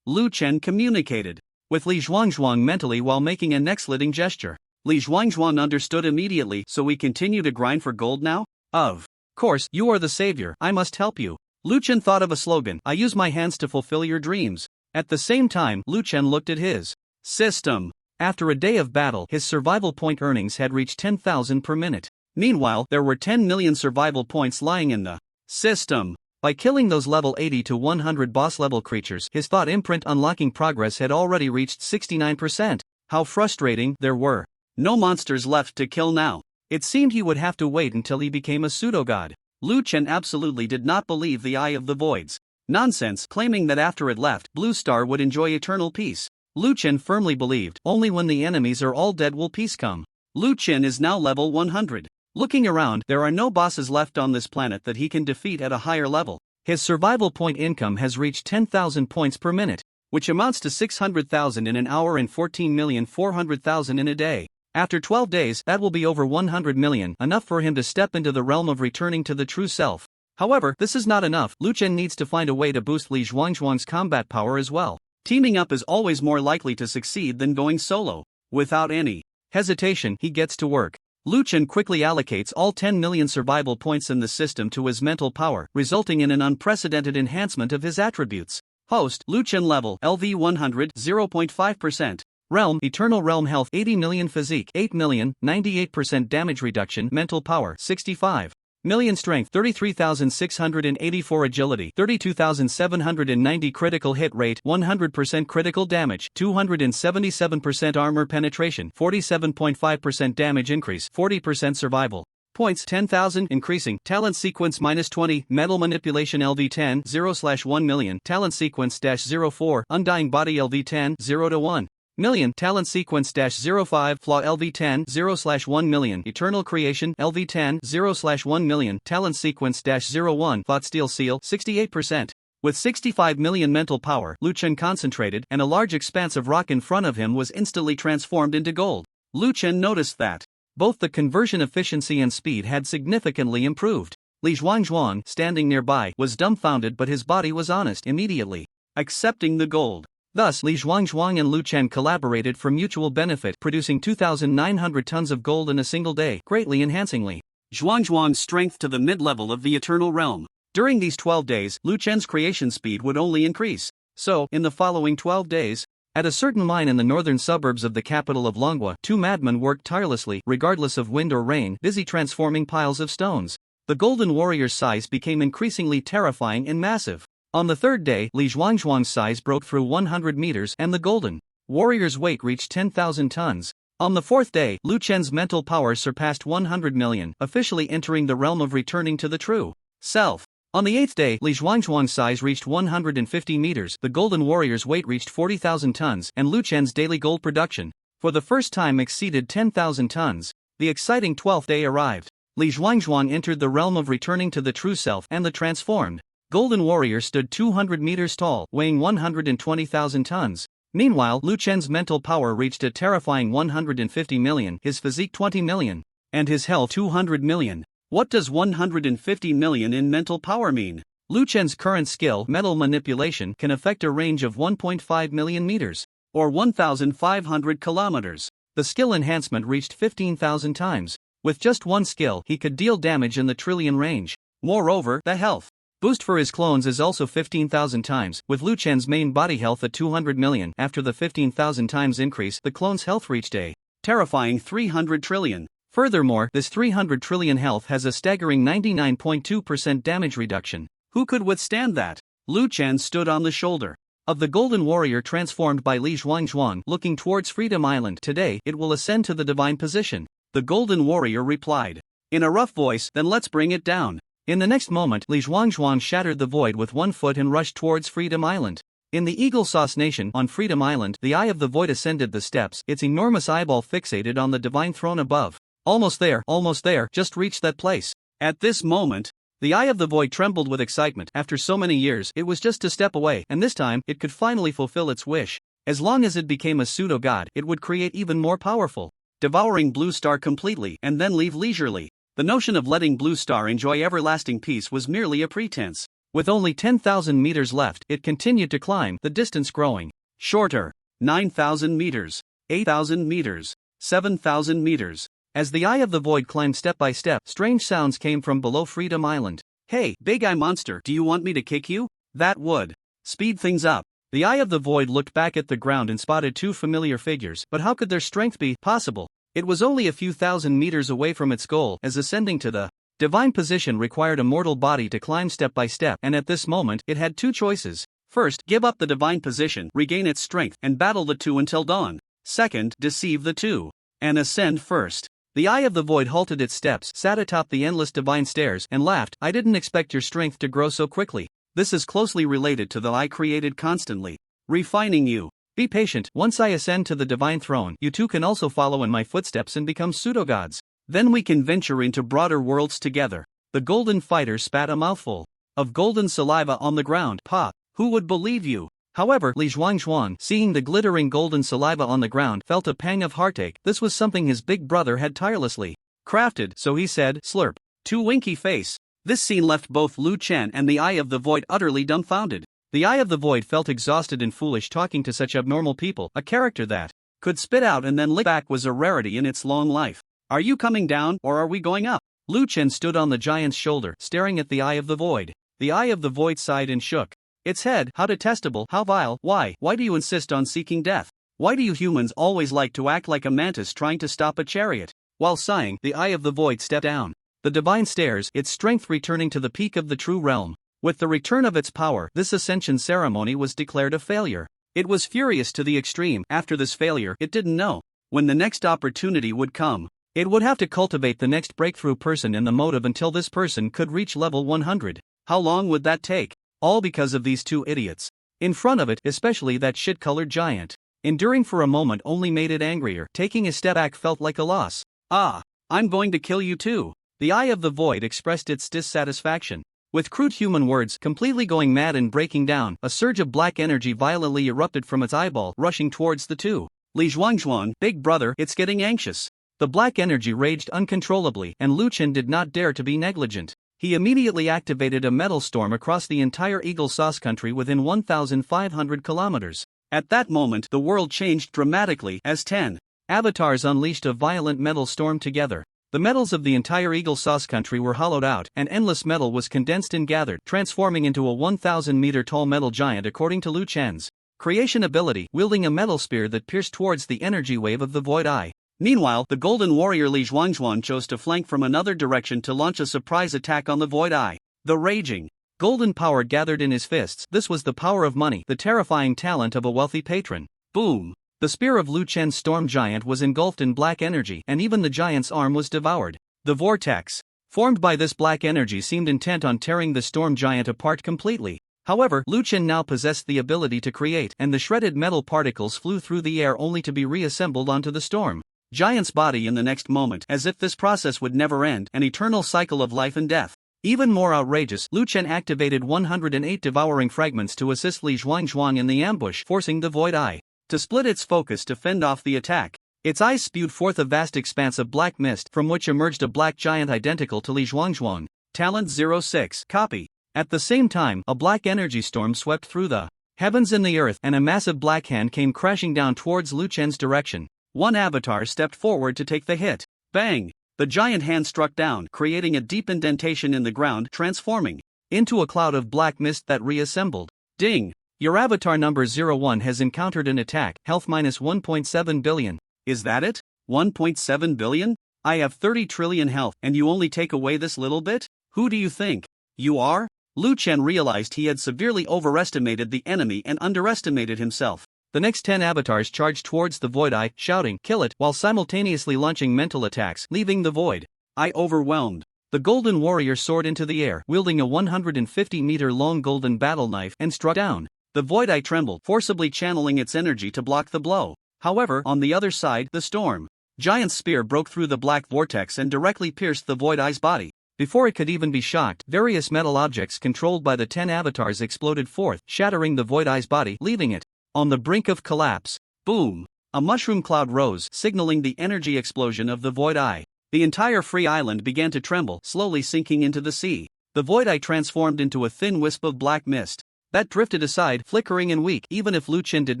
Lu Chen communicated with Li Zhuangzhuang mentally while making a neck-slitting gesture. Li Zhuangzhuang understood immediately. So we continue to grind for gold now? Of course, you are the savior, I must help you. Lu Chen thought of a slogan, I use my hands to fulfill your dreams. At the same time, Lu Chen looked at his system. After a day of battle, his survival point earnings had reached 10,000 per minute. Meanwhile, there were 10 million survival points lying in the system. By killing those level 80 to 100 boss-level creatures, his thought imprint unlocking progress had already reached 69%. How frustrating, there were no monsters left to kill now. It seemed he would have to wait until he became a pseudo-god. Lu Chen absolutely did not believe the Eye of the Void's nonsense, claiming that after it left, Blue Star would enjoy eternal peace. Lu Chen firmly believed, only when the enemies are all dead will peace come. Lu Chen is now level 100. Looking around, there are no bosses left on this planet that he can defeat at a higher level. His survival point income has reached 10,000 points per minute, which amounts to 600,000 in an hour and 14,400,000 in a day. After 12 days, that will be over 100 million, enough for him to step into the realm of returning to the true self. However, this is not enough. Lu Chen needs to find a way to boost Li Zhuangzhuang's combat power as well. Teaming up is always more likely to succeed than going solo. Without any hesitation, he gets to work. Lu Chen quickly allocates all 10 million survival points in the system to his mental power, resulting in an unprecedented enhancement of his attributes. Host, Lu Chen level, LV 100, 0.5%. Realm, Eternal Realm Health 80 million Physique 8 million, 98% damage reduction Mental Power 65 million Strength 33,684 Agility 32,790 Critical Hit Rate 100% Critical Damage 277% Armor Penetration 47.5% Damage Increase 40% Survival Points 10,000 increasing Talent Sequence -20 Metal Manipulation LV10 0/1 million Talent Sequence -04 Undying Body LV10 0/1 million Talent Sequence -05 Flaw LV10 0/1 million Eternal Creation LV10 0/1 million Talent Sequence -01 Thought Steel Seal 68%. With 65 million mental power, Lu Chen concentrated, and a large expanse of rock in front of him was instantly transformed into gold. Lu Chen noticed that both the conversion efficiency and speed had significantly improved. Li Zhuangzhuang, standing nearby, was dumbfounded, but his body was honest, immediately accepting the gold. Thus, Li Zhuangzhuang and Lu Chen collaborated for mutual benefit, producing 2,900 tons of gold in a single day, greatly enhancing Li Zhuangzhuang's strength to the mid-level of the Eternal Realm. During these 12 days, Lu Chen's creation speed would only increase. So, in the following 12 days, at a certain mine in the northern suburbs of the capital of Manhwa, two madmen worked tirelessly, regardless of wind or rain, busy transforming piles of stones. The Golden Warrior's size became increasingly terrifying and massive. On the third day, Li Zhuangzhuang's size broke through 100 meters, and the Golden Warrior's weight reached 10,000 tons. On the fourth day, Lu Chen's mental power surpassed 100 million, officially entering the realm of returning to the true self. On the eighth day, Li Zhuangzhuang's size reached 150 meters, the Golden Warrior's weight reached 40,000 tons, and Lu Chen's daily gold production, for the first time, exceeded 10,000 tons. The exciting 12th day arrived. Li Zhuangzhuang entered the realm of returning to the true self, and the transformed Golden Warrior stood 200 meters tall, weighing 120,000 tons. Meanwhile, Lu Chen's mental power reached a terrifying 150 million, his physique 20 million, and his health 200 million. What does 150 million in mental power mean? Lu Chen's current skill, Metal Manipulation, can affect a range of 1.5 million meters, or 1,500 kilometers. The skill enhancement reached 15,000 times. With just one skill, he could deal damage in the trillion range. Moreover, the health boost for his clones is also 15,000 times, with Lu Chen's main body health at 200 million. After the 15,000 times increase, the clone's health reached a terrifying 300 trillion. Furthermore, this 300 trillion health has a staggering 99.2% damage reduction. Who could withstand that? Lu Chen stood on the shoulder. Of the Golden Warrior transformed by Li Zhuangzhuang looking towards Freedom Island. Today it will ascend to the divine position. The Golden Warrior replied. In a rough voice, then let's bring it down. In the next moment, Li Zhuangzhuang shattered the void with one foot and rushed towards Freedom Island. In the Eagle Sauce Nation on Freedom Island, the Eye of the Void ascended the steps, its enormous eyeball fixated on the divine throne above. Almost there, just reached that place. At this moment, the Eye of the Void trembled with excitement. After so many years, it was just a step away, and this time, it could finally fulfill its wish. As long as it became a pseudo-god, it would create even more powerful, devouring Blue Star completely and then leave leisurely. The notion of letting Blue Star enjoy everlasting peace was merely a pretense. With only 10,000 meters left, it continued to climb, the distance growing shorter. 9,000 meters, 8,000 meters, 7,000 meters. As the Eye of the Void climbed step by step, strange sounds came from below Freedom Island. Hey, big eye monster, do you want me to kick you? That would speed things up. The Eye of the Void looked back at the ground and spotted two familiar figures, but how could their strength be possible? It was only a few thousand meters away from its goal, as ascending to the divine position required a mortal body to climb step by step, and at this moment, it had two choices. First, give up the divine position, regain its strength, and battle the two until dawn. Second, deceive the two and ascend first. The Eye of the Void halted its steps, sat atop the endless divine stairs, and laughed. I didn't expect your strength to grow so quickly. This is closely related to the I created constantly refining you. Be patient. Once I ascend to the divine throne, you too can also follow in my footsteps and become pseudo-gods. Then we can venture into broader worlds together. The golden fighter spat a mouthful of golden saliva on the ground. Pa, who would believe you? However, Li Zhuangzhuang, seeing the glittering golden saliva on the ground, felt a pang of heartache. This was something his big brother had tirelessly crafted, so he said, slurp. To winky face. This scene left both Lu Chen and the Eye of the Void utterly dumbfounded. The Eye of the Void felt exhausted and foolish talking to such abnormal people. A character that could spit out and then lick back was a rarity in its long life. Are you coming down, or are we going up? Lu Chen stood on the giant's shoulder, staring at the Eye of the Void. The Eye of the Void sighed and shook its head. How detestable, how vile. Why do you insist on seeking death? Why do you humans always like to act like a mantis trying to stop a chariot? While sighing, the Eye of the Void stepped down the divine stairs, its strength returning to the peak of the true realm. With the return of its power, this ascension ceremony was declared a failure. It was furious to the extreme. After this failure, it didn't know when the next opportunity would come. It would have to cultivate the next breakthrough person in the motive until this person could reach level 100. How long would that take? All because of these two idiots in front of it, especially that shit-colored giant. Enduring for a moment only made it angrier. Taking a step back felt like a loss. Ah, I'm going to kill you too. The Eye of the Void expressed its dissatisfaction. With crude human words, completely going mad and breaking down, a surge of black energy violently erupted from its eyeball, rushing towards the two. Li Zhuangzhuang, big brother, it's getting anxious. The black energy raged uncontrollably, and Lu Chen did not dare to be negligent. He immediately activated a metal storm across the entire Eagle Sauce country within 1,500 kilometers. At that moment, the world changed dramatically as 10 avatars unleashed a violent metal storm together. The metals of the entire Eagle Sauce country were hollowed out, and endless metal was condensed and gathered, transforming into a 1,000-meter-tall metal giant according to Lu Chen's creation ability, wielding a metal spear that pierced towards the energy wave of the Void Eye. Meanwhile, the Golden Warrior Li Zhuangzhuang chose to flank from another direction to launch a surprise attack on the Void Eye. The raging golden power gathered in his fists. This was the power of money, the terrifying talent of a wealthy patron. Boom! The spear of Lu Chen's storm giant was engulfed in black energy, and even the giant's arm was devoured. The vortex formed by this black energy seemed intent on tearing the storm giant apart completely. However, Lu Chen now possessed the ability to create, and the shredded metal particles flew through the air only to be reassembled onto the storm giant's body in the next moment, as if this process would never end, an eternal cycle of life and death. Even more outrageous, Lu Chen activated 108 devouring fragments to assist Li Zhuangzhuang in the ambush, forcing the Void Eye to split its focus to fend off the attack. Its eyes spewed forth a vast expanse of black mist, from which emerged a black giant identical to Li Zhuangzhuang. Talent 06. Copy. At the same time, a black energy storm swept through the heavens and the earth, and a massive black hand came crashing down towards Lu Chen's direction. One avatar stepped forward to take the hit. Bang! The giant hand struck down, creating a deep indentation in the ground, transforming into a cloud of black mist that reassembled. Ding! Your avatar number 01 has encountered an attack, health minus 1.7 billion. Is that it? 1.7 billion? I have 30 trillion health, and you only take away this little bit? Who do you think you are? Lu Chen realized he had severely overestimated the enemy and underestimated himself. The next 10 avatars charged towards the Void Eye, shouting, "Kill it," while simultaneously launching mental attacks, leaving the Void Eye overwhelmed. The Golden Warrior soared into the air, wielding a 150-meter-long golden battle knife, and struck down. The Void Eye trembled, forcibly channeling its energy to block the blow. However, on the other side, the Storm Giant's spear broke through the black vortex and directly pierced the Void Eye's body. Before it could even be shocked, various metal objects controlled by the 10 avatars exploded forth, shattering the Void Eye's body, leaving it on the brink of collapse. Boom! A mushroom cloud rose, signaling the energy explosion of the Void Eye. The entire free island began to tremble, slowly sinking into the sea. The Void Eye transformed into a thin wisp of black mist that drifted aside, flickering and weak. Even if Lu Chen did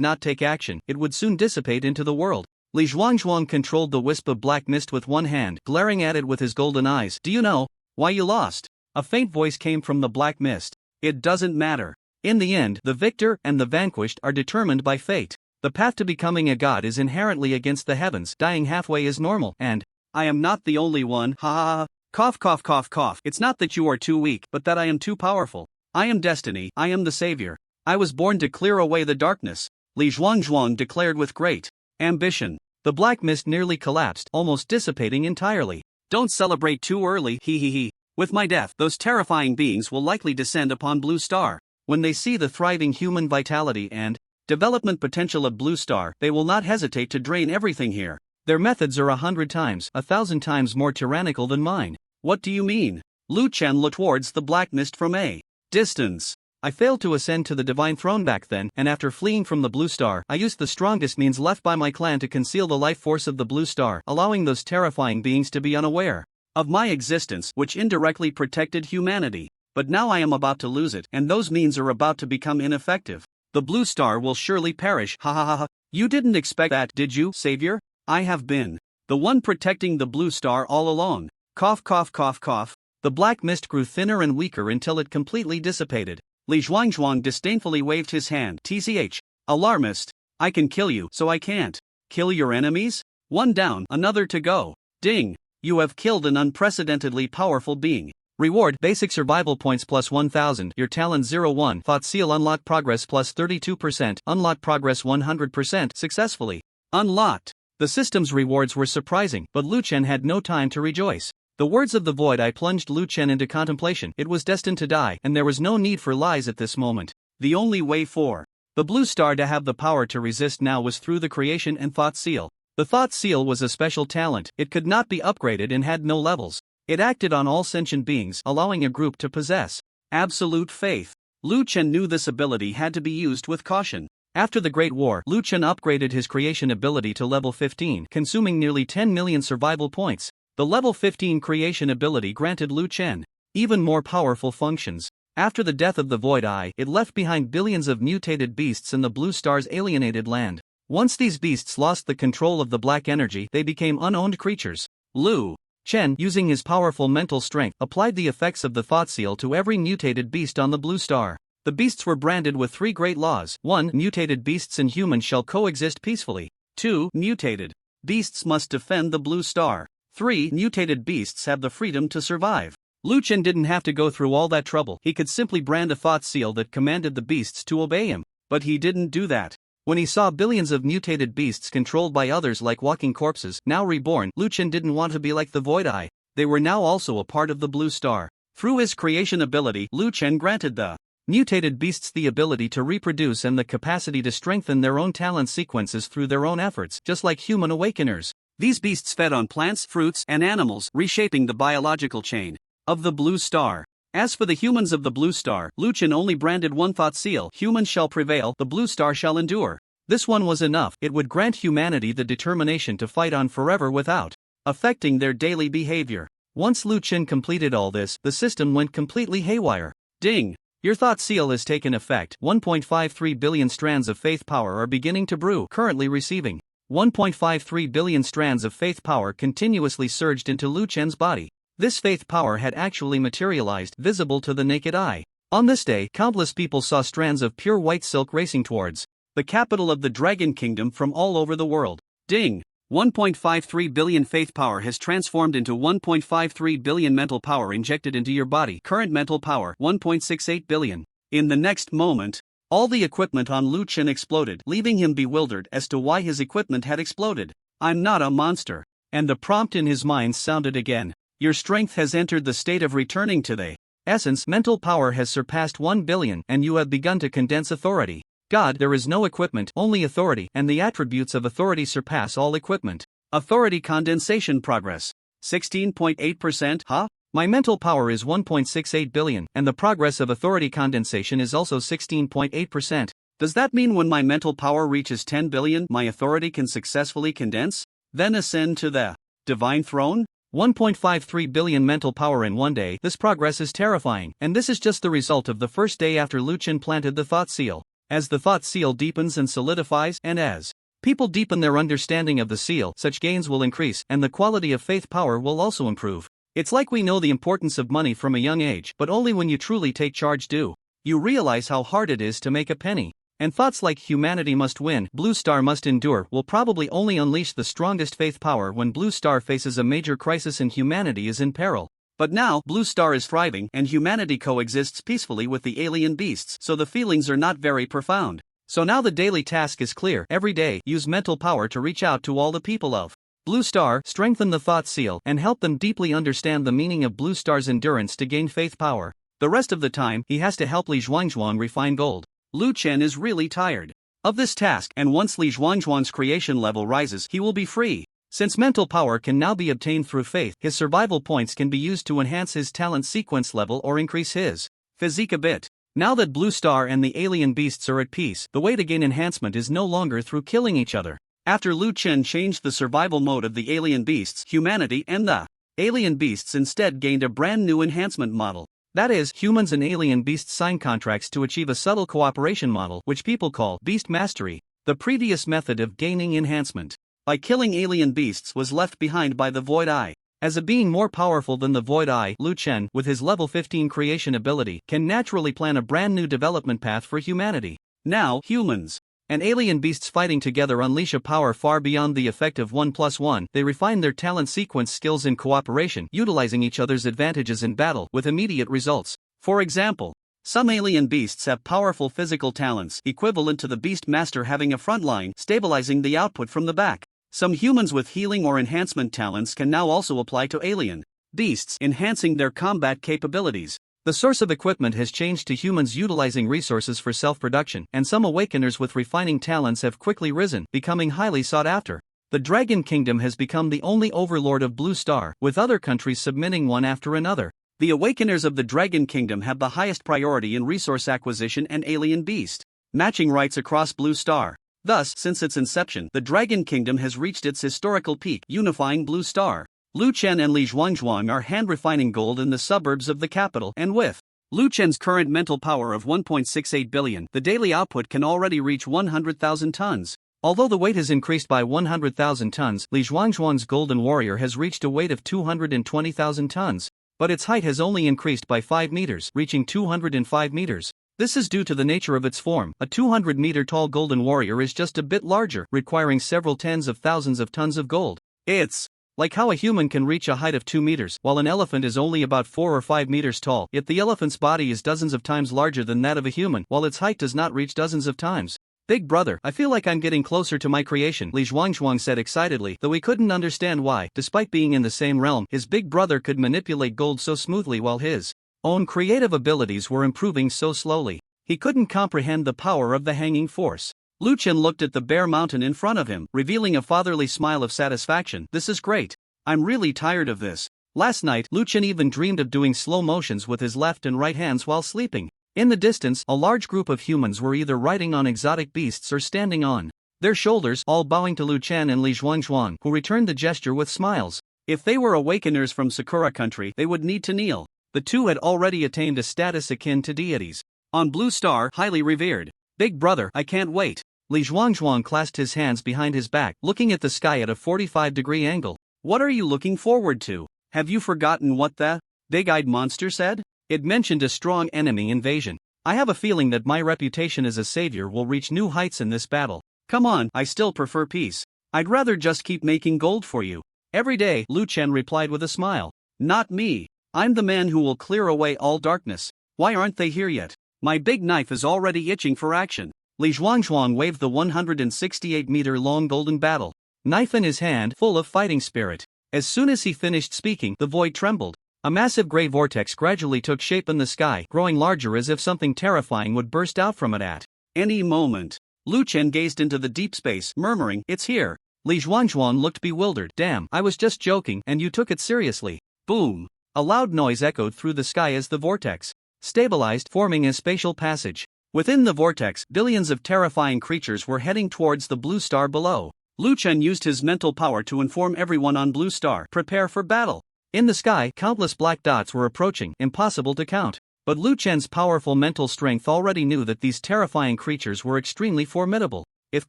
not take action, it would soon dissipate into the world. Li Zhuangzhuang controlled the wisp of black mist with one hand, glaring at it with his golden eyes. "Do you know why you lost?" A faint voice came from the black mist. "It doesn't matter. In the end, the victor and the vanquished are determined by fate. The path to becoming a god is inherently against the heavens. Dying halfway is normal, and I am not the only one. Ha ha ha. Cough cough cough cough. It's not that you are too weak, but that I am too powerful. I am destiny, I am the savior. I was born to clear away the darkness," Li Zhuangzhuang declared with great ambition. The black mist nearly collapsed, almost dissipating entirely. "Don't celebrate too early, he he he. With my death, those terrifying beings will likely descend upon Blue Star. When they see the thriving human vitality and development potential of Blue Star, they will not hesitate to drain everything here. Their methods are 100 times, 1,000 times more tyrannical than mine." "What do you mean?" Lu Chen looked towards the black mist from a distance. "I failed to ascend to the divine throne back then, and after fleeing from the Blue Star, I used the strongest means left by my clan to conceal the life force of the Blue Star, allowing those terrifying beings to be unaware of my existence, which indirectly protected humanity. But now I am about to lose it, and those means are about to become ineffective. The Blue Star will surely perish. Ha ha ha ha. You didn't expect that, did you, savior? I have been the one protecting the Blue Star all along." Cough cough cough cough. The black mist grew thinner and weaker until it completely dissipated. Li Zhuangzhuang disdainfully waved his hand. "TCH. Alarmist. I can kill you, so I can't kill your enemies? One down, another to go. Ding. You have killed an unprecedentedly powerful being. Reward: basic survival points plus 1000, your talent 01, thought seal unlock progress plus 32%, unlock progress 100%, successfully unlocked. The system's rewards were surprising, but Lu Chen had no time to rejoice. The words of the Void Eye plunged Lu Chen into contemplation. It was destined to die, and there was no need for lies at this moment. The only way for the Blue Star to have the power to resist now was through the creation and thought seal. The thought seal was a special talent. It could not be upgraded and had no levels. It acted on all sentient beings, allowing a group to possess absolute faith. Lu Chen knew this ability had to be used with caution. After the Great War, Lu Chen upgraded his creation ability to level 15, consuming nearly 10 million survival points. The level 15 creation ability granted Lu Chen even more powerful functions. After the death of the Void Eye, it left behind billions of mutated beasts in the Blue Star's alienated land. Once these beasts lost the control of the black energy, they became unowned creatures. Lu Chen, using his powerful mental strength, applied the effects of the thought seal to every mutated beast on the Blue Star. The beasts were branded with 3 great laws. 1. Mutated beasts and humans shall coexist peacefully. 2. Mutated beasts must defend the Blue Star. 3. Mutated beasts have the freedom to survive. Lu Chen didn't have to go through all that trouble. He could simply brand a thought seal that commanded the beasts to obey him. But he didn't do that. When he saw billions of mutated beasts controlled by others like walking corpses, now reborn, Lu Chen didn't want to be like the Void Eye. They were now also a part of the Blue Star. Through his creation ability, Lu Chen granted the mutated beasts the ability to reproduce and the capacity to strengthen their own talent sequences through their own efforts, just like human awakeners. These beasts fed on plants, fruits, and animals, reshaping the biological chain of the Blue Star. As for the humans of the Blue Star, Lu Chen only branded one thought seal: humans shall prevail, the Blue Star shall endure. This one was enough. It would grant humanity the determination to fight on forever without affecting their daily behavior. Once Lu Chen completed all this, the system went completely haywire. Ding! Your thought seal has taken effect. 1.53 billion strands of faith power are beginning to brew. Currently receiving 1.53 billion strands of faith power continuously surged into Lu Chen's body. This faith power had actually materialized, visible to the naked eye. On this day, countless people saw strands of pure white silk racing towards the capital of the Dragon Kingdom from all over the world. Ding! 1.53 billion faith power has transformed into 1.53 billion mental power injected into your body. Current mental power 1.68 billion. In the next moment, all the equipment on Liuan exploded, leaving him bewildered as to why his equipment had exploded. I'm not a monster. And the prompt in his mind sounded again. Your strength has entered the state of returning to the essence. Mental power has surpassed 1 billion and you have begun to condense authority. God, there is no equipment, only authority, and the attributes of authority surpass all equipment. Authority condensation progress. 16.8%, huh? My mental power is 1.68 billion, and the progress of authority condensation is also 16.8%. Does that mean when my mental power reaches 10 billion, my authority can successfully condense? Then ascend to the divine throne? 1.53 billion mental power in one day. This progress is terrifying, and this is just the result of the first day after Liuan planted the thought seal. As the thought seal deepens and solidifies, and as people deepen their understanding of the seal, such gains will increase, and the quality of faith power will also improve. It's like we know the importance of money from a young age, but only when you truly take charge do you realize how hard it is to make a penny. And thoughts like humanity must win, Blue Star must endure will probably only unleash the strongest faith power when Blue Star faces a major crisis and humanity is in peril. But now, Blue Star is thriving and humanity coexists peacefully with the alien beasts, so the feelings are not very profound. So now the daily task is clear. Every day, use mental power to reach out to all the people of Blue Star, strengthen the thought seal, and help them deeply understand the meaning of Blue Star's endurance to gain faith power. The rest of the time, he has to help Liuan refine gold. Liuan is really tired of this task, and once Liuan's creation level rises, he will be free. Since mental power can now be obtained through faith, his survival points can be used to enhance his talent sequence level or increase his physique a bit. Now that Blue Star and the alien beasts are at peace, the way to gain enhancement is no longer through killing each other. After Liuan changed the survival mode of the alien beasts, humanity and the alien beasts instead gained a brand new enhancement model. That is, humans and alien beasts sign contracts to achieve a subtle cooperation model, which people call beast mastery. The previous method of gaining enhancement by killing alien beasts was left behind by the Void Eye. As a being more powerful than the Void Eye, Liuan, with his level 15 creation ability, can naturally plan a brand new development path for humanity. Now, humans and alien beasts fighting together unleash a power far beyond the effect of 1+1. They refine their talent sequence skills in cooperation, utilizing each other's advantages in battle with immediate results. For example, some alien beasts have powerful physical talents, equivalent to the beast master having a front line, stabilizing the output from the back. Some humans with healing or enhancement talents can now also apply to alien beasts, enhancing their combat capabilities. The source of equipment has changed to humans utilizing resources for self-production, and some awakeners with refining talents have quickly risen, becoming highly sought after. The Dragon Kingdom has become the only overlord of Blue Star, with other countries submitting one after another. The awakeners of the Dragon Kingdom have the highest priority in resource acquisition and alien beast matching rights across Blue Star. Thus, since its inception, the Dragon Kingdom has reached its historical peak, unifying Blue Star. Liuan and Liuan are hand-refining gold in the suburbs of the capital, and with Liuan's current mental power of 1.68 billion, the daily output can already reach 100,000 tons. Although the weight has increased by 100,000 tons, Liuan's golden warrior has reached a weight of 220,000 tons, but its height has only increased by 5 meters, reaching 205 meters. This is due to the nature of its form. A 200-meter-tall golden warrior is just a bit larger, requiring several tens of thousands of tons of gold. It's like how a human can reach a height of 2 meters, while an elephant is only about 4 or 5 meters tall, yet the elephant's body is dozens of times larger than that of a human, while its height does not reach dozens of times. Big brother, I feel like I'm getting closer to my creation, Liuan said excitedly, though he couldn't understand why, despite being in the same realm, his big brother could manipulate gold so smoothly while his own creative abilities were improving so slowly. He couldn't comprehend the power of the hanging force. Liuan looked at the bare mountain in front of him, revealing a fatherly smile of satisfaction. This is great. I'm really tired of this. Last night, Liuan even dreamed of doing slow motions with his left and right hands while sleeping. In the distance, a large group of humans were either riding on exotic beasts or standing on their shoulders, all bowing to Liuan and Liuan, who returned the gesture with smiles. If they were awakeners from Sakura country, they would need to kneel. The two had already attained a status akin to deities. On Blue Star, highly revered. Big brother, I can't wait. Liuan clasped his hands behind his back, looking at the sky at a 45-degree angle. What are you looking forward to? Have you forgotten what the big-eyed monster said? It mentioned a strong enemy invasion. I have a feeling that my reputation as a savior will reach new heights in this battle. Come on, I still prefer peace. I'd rather just keep making gold for you. Every day, Liuan replied with a smile. Not me. I'm the man who will clear away all darkness. Why aren't they here yet? My big knife is already itching for action. Li Zhuangzhuang waved the 168-meter-long golden battle knife in his hand, full of fighting spirit. As soon as he finished speaking, the void trembled. A massive gray vortex gradually took shape in the sky, growing larger as if something terrifying would burst out from it at any moment. Liuan gazed into the deep space, murmuring, "It's here." Li Zhuangzhuang looked bewildered. "Damn, I was just joking, and you took it seriously." Boom! A loud noise echoed through the sky as the vortex stabilized, forming a spatial passage. Within the vortex, billions of terrifying creatures were heading towards the blue star below. Liuan used his mental power to inform everyone on Blue Star, "Prepare for battle." In the sky, countless black dots were approaching, impossible to count. But Liuan's powerful mental strength already knew that these terrifying creatures were extremely formidable. If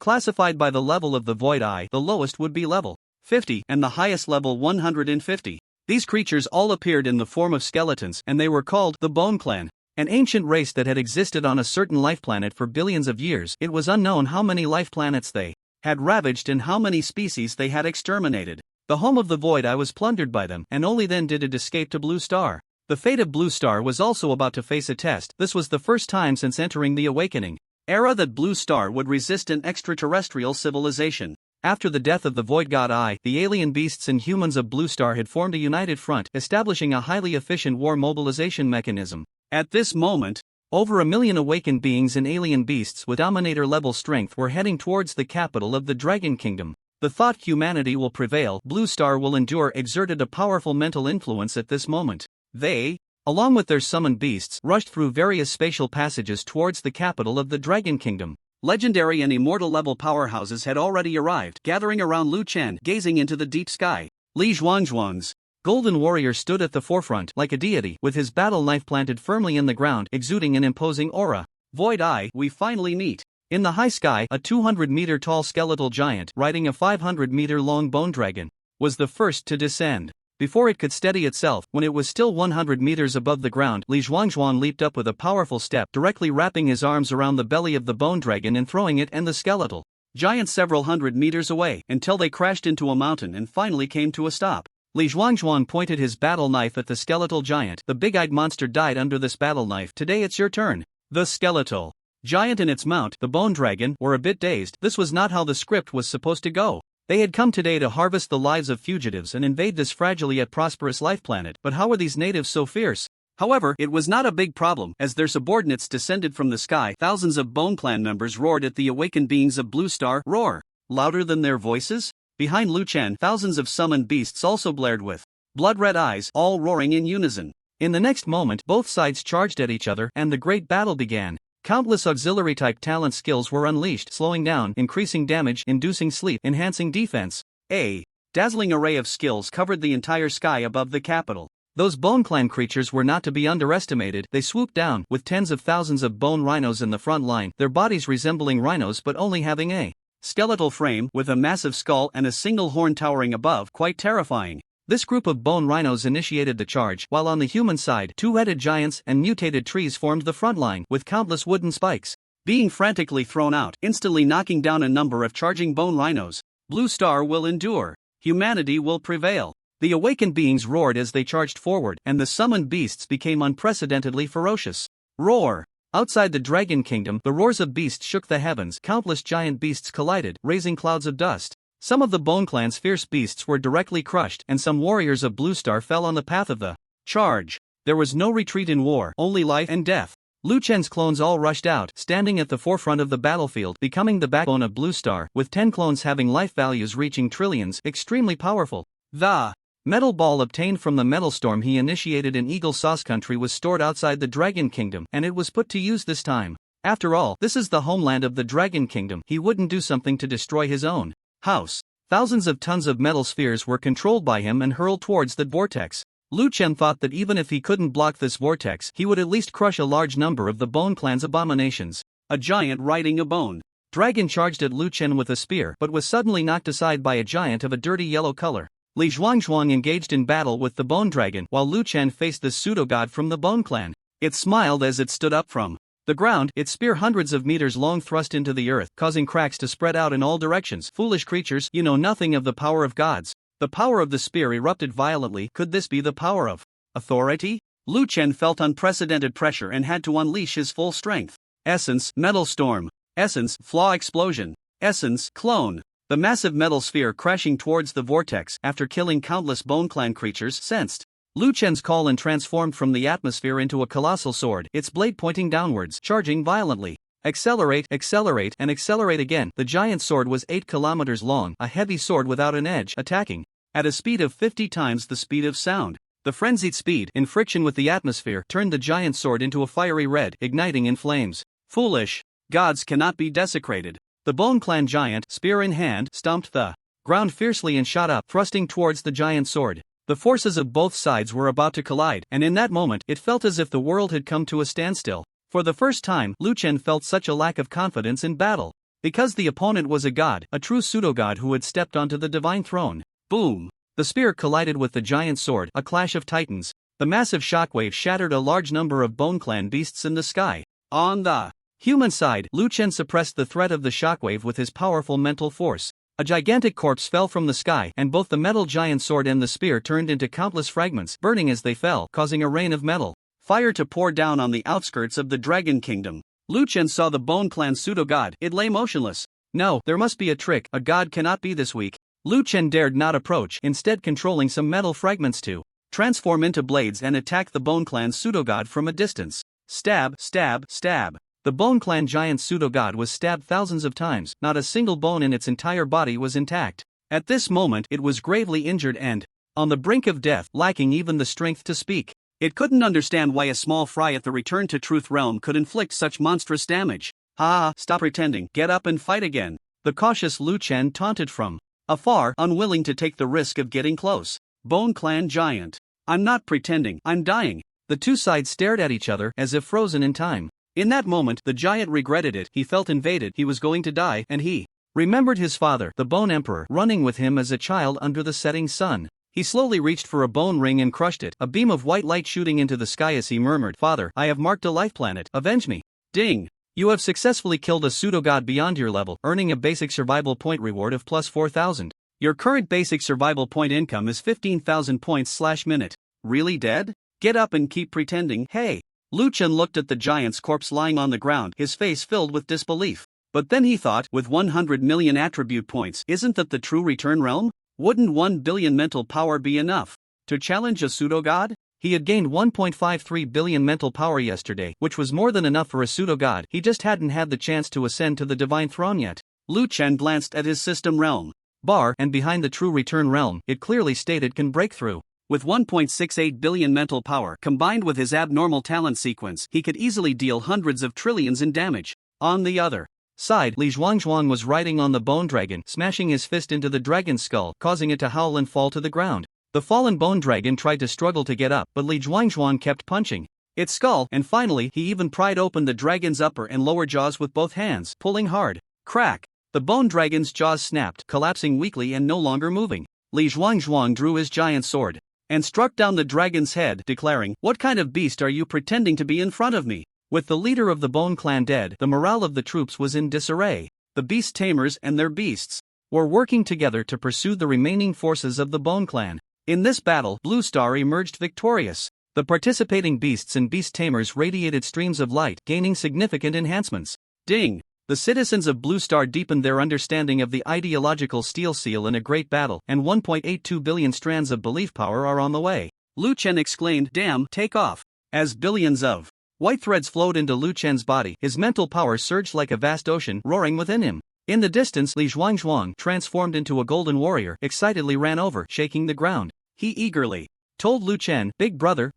classified by the level of the Void Eye, the lowest would be level 50 and the highest level 150. These creatures all appeared in the form of skeletons, and they were called the Bone Clan, an ancient race that had existed on a certain life planet for billions of years. It was unknown how many life planets they had ravaged and how many species they had exterminated. The home of the Void Eye was plundered by them, and only then did it escape to Blue Star. The fate of Blue Star was also about to face a test. This was the first time since entering the Awakening era that Blue Star would resist an extraterrestrial civilization. After the death of the Void God Eye, the alien beasts and humans of Blue Star had formed a united front, establishing a highly efficient war mobilization mechanism. At this moment, over 1 million awakened beings and alien beasts with Dominator-level strength were heading towards the capital of the Dragon Kingdom. The thought humanity will prevail, Blue Star will endure, exerted a powerful mental influence at this moment. They, along with their summoned beasts, rushed through various spatial passages towards the capital of the Dragon Kingdom. Legendary and immortal level powerhouses had already arrived, gathering around Liuan, gazing into the deep sky. Li Zhuangzhuang's golden warrior stood at the forefront like a deity, with his battle knife planted firmly in the ground, exuding an imposing aura. Void Eye, we finally meet. In the high sky, a 200-meter-tall skeletal giant, riding a 500-meter-long bone dragon, was the first to descend. Before it could steady itself, when it was still 100 meters above the ground, Li Zhuangzhuang leaped up with a powerful step, directly wrapping his arms around the belly of the bone dragon and throwing it and the skeletal giant several hundred meters away, until they crashed into a mountain and finally came to a stop. Li Zhuangzhuang pointed his battle knife at the skeletal giant. The big-eyed monster died under this battle knife. Today it's your turn. The skeletal giant and its mount, the bone dragon, were a bit dazed. This was not how the script was supposed to go. They had come today to harvest the lives of fugitives and invade this fragile yet prosperous life planet, but how were these natives so fierce? However, it was not a big problem, as their subordinates descended from the sky. Thousands of Bone Clan members roared at the awakened beings of Blue Star. Roar! Louder than their voices? Behind Liuan, thousands of summoned beasts also blared with blood-red eyes, all roaring in unison. In the next moment, both sides charged at each other, and the great battle began. Countless auxiliary-type talent skills were unleashed, slowing down, increasing damage, inducing sleep, enhancing defense. A dazzling array of skills covered the entire sky above the capital. Those Bone Clan creatures were not to be underestimated. They swooped down, with tens of thousands of bone rhinos in the front line, their bodies resembling rhinos but only having a skeletal frame, with a massive skull and a single horn towering above, quite terrifying. This group of bone rhinos initiated the charge, while on the human side, two-headed giants and mutated trees formed the front line, with countless wooden spikes being frantically thrown out, instantly knocking down a number of charging bone rhinos. Blue Star will endure. Humanity will prevail. The awakened beings roared as they charged forward, and the summoned beasts became unprecedentedly ferocious. Roar! Outside the Dragon Kingdom, the roars of beasts shook the heavens. Countless giant beasts collided, raising clouds of dust. Some of the Bone Clan's fierce beasts were directly crushed, and some warriors of Blue Star fell on the path of the charge. There was no retreat in war, only life and death. Liuan's clones all rushed out, standing at the forefront of the battlefield, becoming the backbone of Blue Star, with 10 clones having life values reaching trillions, extremely powerful. The metal ball obtained from the metal storm he initiated in Eagle Sauce Country was stored outside the Dragon Kingdom, and it was put to use this time. After all, this is the homeland of the Dragon Kingdom. He wouldn't do something to destroy his own house. Thousands of tons of metal spheres were controlled by him and hurled towards the vortex. Liuan thought that even if he couldn't block this vortex, he would at least crush a large number of the Bone Clan's abominations. A giant riding a bone dragon charged at Liuan with a spear, but was suddenly knocked aside by a giant of a dirty yellow color. Li Zhuangzhuang engaged in battle with the bone dragon, while Liuan faced the pseudo-god from the Bone Clan. It smiled as it stood up from The ground, its spear hundreds of meters long, thrust into the earth, causing cracks to spread out in all directions. Foolish creatures, you know nothing of the power of gods. The power of the spear erupted violently. Could this be the power of authority? Liuan felt unprecedented pressure and had to unleash his full strength. Essence, metal storm. Essence, flaw explosion. Essence, clone. The massive metal sphere crashing towards the vortex after killing countless Bone Clan creatures sensed Liuan's call and transformed from the atmosphere into a colossal sword, its blade pointing downwards, charging violently. Accelerate, accelerate, and accelerate again. The giant sword was 8 kilometers long, a heavy sword without an edge, attacking at a speed of 50 times the speed of sound. The frenzied speed, in friction with the atmosphere, turned the giant sword into a fiery red, igniting in flames. Foolish. Gods cannot be desecrated. The Bone Clan giant, spear in hand, stomped the ground fiercely and shot up, thrusting towards the giant sword. The forces of both sides were about to collide, and in that moment, it felt as if the world had come to a standstill. For the first time, Liuan felt such a lack of confidence in battle. Because the opponent was a god, a true pseudo-god who had stepped onto the divine throne. Boom! The spear collided with the giant sword, a clash of titans. The massive shockwave shattered a large number of Bone Clan beasts in the sky. On the human side, Liuan suppressed the threat of the shockwave with his powerful mental force. A gigantic corpse fell from the sky, and both the metal giant sword and the spear turned into countless fragments, burning as they fell, causing a rain of metal fire to pour down on the outskirts of the Dragon Kingdom. Liuan saw the Bone Clan pseudo-god. It lay motionless. No, there must be a trick. A god cannot be this weak. Liuan dared not approach, instead controlling some metal fragments to transform into blades and attack the Bone Clan pseudo-god from a distance. Stab, stab, stab. The Bone Clan giant pseudo-god was stabbed thousands of times. Not a single bone in its entire body was intact. At this moment, it was gravely injured and on the brink of death, lacking even the strength to speak. It couldn't understand why a small fry at the Return to Truth realm could inflict such monstrous damage. Ha, stop pretending, get up and fight again. The cautious Liuan taunted from afar, unwilling to take the risk of getting close. Bone Clan giant. I'm not pretending, I'm dying. The two sides stared at each other as if frozen in time. In that moment, the giant regretted it. He felt invaded, he was going to die, and he remembered his father, the Bone Emperor, running with him as a child under the setting sun. He slowly reached for a bone ring and crushed it, a beam of white light shooting into the sky as he murmured, "Father, I have marked a life planet, avenge me." Ding! You have successfully killed a pseudo-god beyond your level, earning a basic survival point reward of plus 4,000. Your current basic survival point income is 15,000 points/minute. Really dead? Get up and keep pretending, hey. Liuan looked at the giant's corpse lying on the ground, his face filled with disbelief. But then he thought, with 100 million attribute points, isn't that the true return realm? Wouldn't 1 billion mental power be enough to challenge a pseudo-god? He had gained 1.53 billion mental power yesterday, which was more than enough for a pseudo-god. He just hadn't had the chance to ascend to the divine throne yet. Liuan glanced at his system realm bar, and behind the true return realm, it clearly stated can break through. With 1.68 billion mental power, combined with his abnormal talent sequence, he could easily deal hundreds of trillions in damage. On the other side, Liuan was riding on the bone dragon, smashing his fist into the dragon's skull, causing it to howl and fall to the ground. The fallen bone dragon tried to struggle to get up, but Liuan kept punching its skull, and finally he even pried open the dragon's upper and lower jaws with both hands, pulling hard. Crack! The bone dragon's jaws snapped, collapsing weakly and no longer moving. Liuan drew his giant sword and struck down the dragon's head, declaring, "What kind of beast are you pretending to be in front of me?" With the leader of the Bone Clan dead, the morale of the troops was in disarray. The beast tamers and their beasts were working together to pursue the remaining forces of the Bone Clan. In this battle, Blue Star emerged victorious. The participating beasts and beast tamers radiated streams of light, gaining significant enhancements. Ding! The citizens of Blue Star deepened their understanding of the ideological steel seal in a great battle, and 1.82 billion strands of belief power are on the way. Liuan exclaimed, "Damn, take off." As billions of white threads flowed into Liuan's body, his mental power surged like a vast ocean, roaring within him. In the distance, Liuan, transformed into a golden warrior, excitedly ran over, shaking the ground. He eagerly told Liuan, big brother,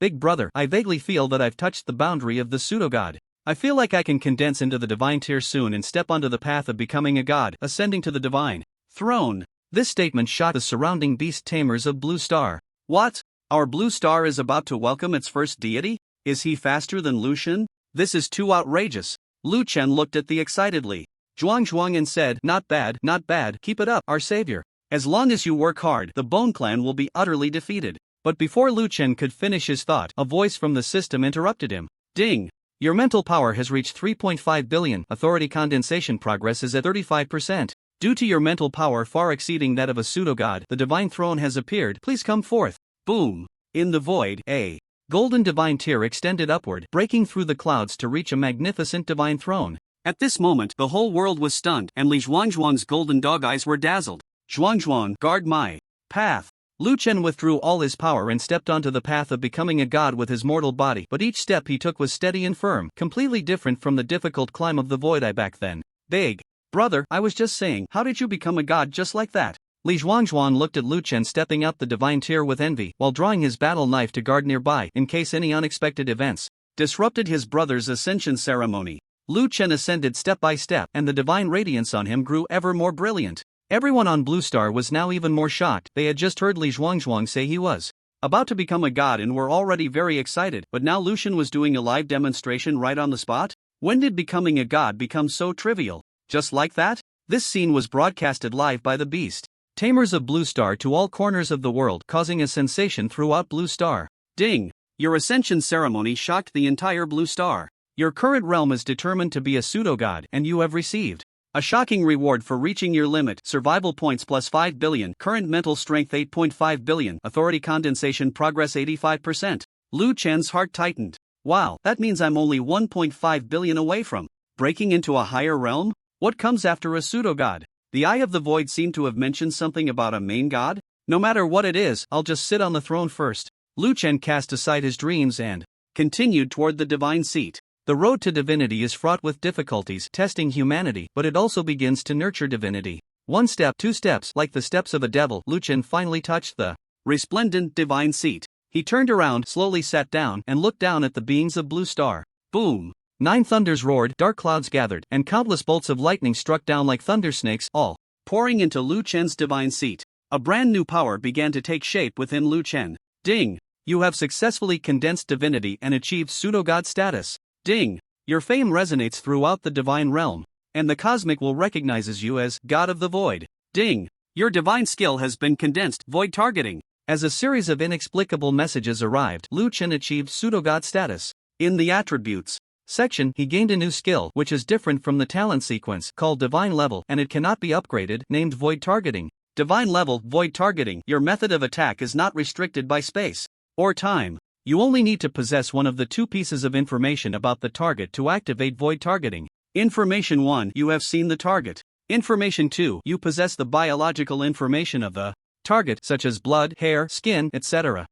I vaguely feel that I've touched the boundary of the pseudo-god. I feel like I can condense into the divine tier soon and step onto the path of becoming a god, ascending to the divine throne." This statement shocked the surrounding beast tamers of Blue Star. What? Our Blue Star is about to welcome its first deity? Is he faster than Liuan? This is too outrageous. Liuan looked at the excitedly Zhuang and said, not bad, keep it up, our savior. As long as you work hard, the Bone Clan will be utterly defeated. But before Liuan could finish his thought, a voice from the system interrupted him. Ding! Your mental power has reached 3.5 billion. Authority condensation progress is at 35%. Due to your mental power far exceeding that of a pseudo-god, the divine throne has appeared. Please come forth. Boom. In the void, a golden divine tier extended upward, breaking through the clouds to reach a magnificent divine throne. At this moment, the whole world was stunned, and Li Zhuangzhuang's golden dog eyes were dazzled. Zhuangzhuang, guard my path. Lu Chen withdrew all his power and stepped onto the path of becoming a god with his mortal body, but each step he took was steady and firm, completely different from the difficult climb of the void I back then. Big brother, I was just saying, how did you become a god just like that? Li Zhuangzhuang looked at Lu Chen stepping up the divine tier with envy, while drawing his battle knife to guard nearby in case any unexpected events disrupted his brother's ascension ceremony. Lu Chen ascended step by step, and the divine radiance on him grew ever more brilliant. Everyone on Blue Star was now even more shocked. They had just heard Li Zhuangzhuang say he was about to become a god and were already very excited, but now Lu Chen was doing a live demonstration right on the spot? When did becoming a god become so trivial? Just like that? This scene was broadcasted live by the Beast Tamers of Blue Star to all corners of the world, causing a sensation throughout Blue Star. Ding! Your ascension ceremony shocked the entire Blue Star. Your current realm is determined to be a pseudo-god, and you have received a shocking reward for reaching your limit. Survival points plus 5 billion, current mental strength 8.5 billion, authority condensation progress 85%. Lu Chen's heart tightened. Wow, that means I'm only 1.5 billion away from breaking into a higher realm? What comes after a pseudo-god? The Eye of the Void seemed to have mentioned something about a main god? No matter what it is, I'll just sit on the throne first. Lu Chen cast aside his dreams and continued toward the divine seat. The road to divinity is fraught with difficulties, testing humanity, but it also begins to nurture divinity. One step, two steps, like the steps of a devil. Lu Chen finally touched the resplendent divine seat. He turned around, slowly sat down, and looked down at the beings of Blue Star. Boom! 9 thunders roared, dark clouds gathered, and countless bolts of lightning struck down like thunder snakes, all pouring into Lu Chen's divine seat. A brand new power began to take shape within Lu Chen. Ding! You have successfully condensed divinity and achieved pseudo-god status. Ding! Your fame resonates throughout the divine realm, and the cosmic will recognizes you as God of the Void. Ding! Your divine skill has been condensed. Void targeting. As a series of inexplicable messages arrived, Lu Chen achieved pseudo-god status. In the attributes section, he gained a new skill which is different from the talent sequence, called Divine Level, and it cannot be upgraded, named Void Targeting. Divine Level, Void Targeting. Your method of attack is not restricted by space or time. You only need to possess one of the two pieces of information about the target to activate Void Targeting. Information 1, you have seen the target. Information 2, you possess the biological information of the target, such as blood, hair, skin, etc.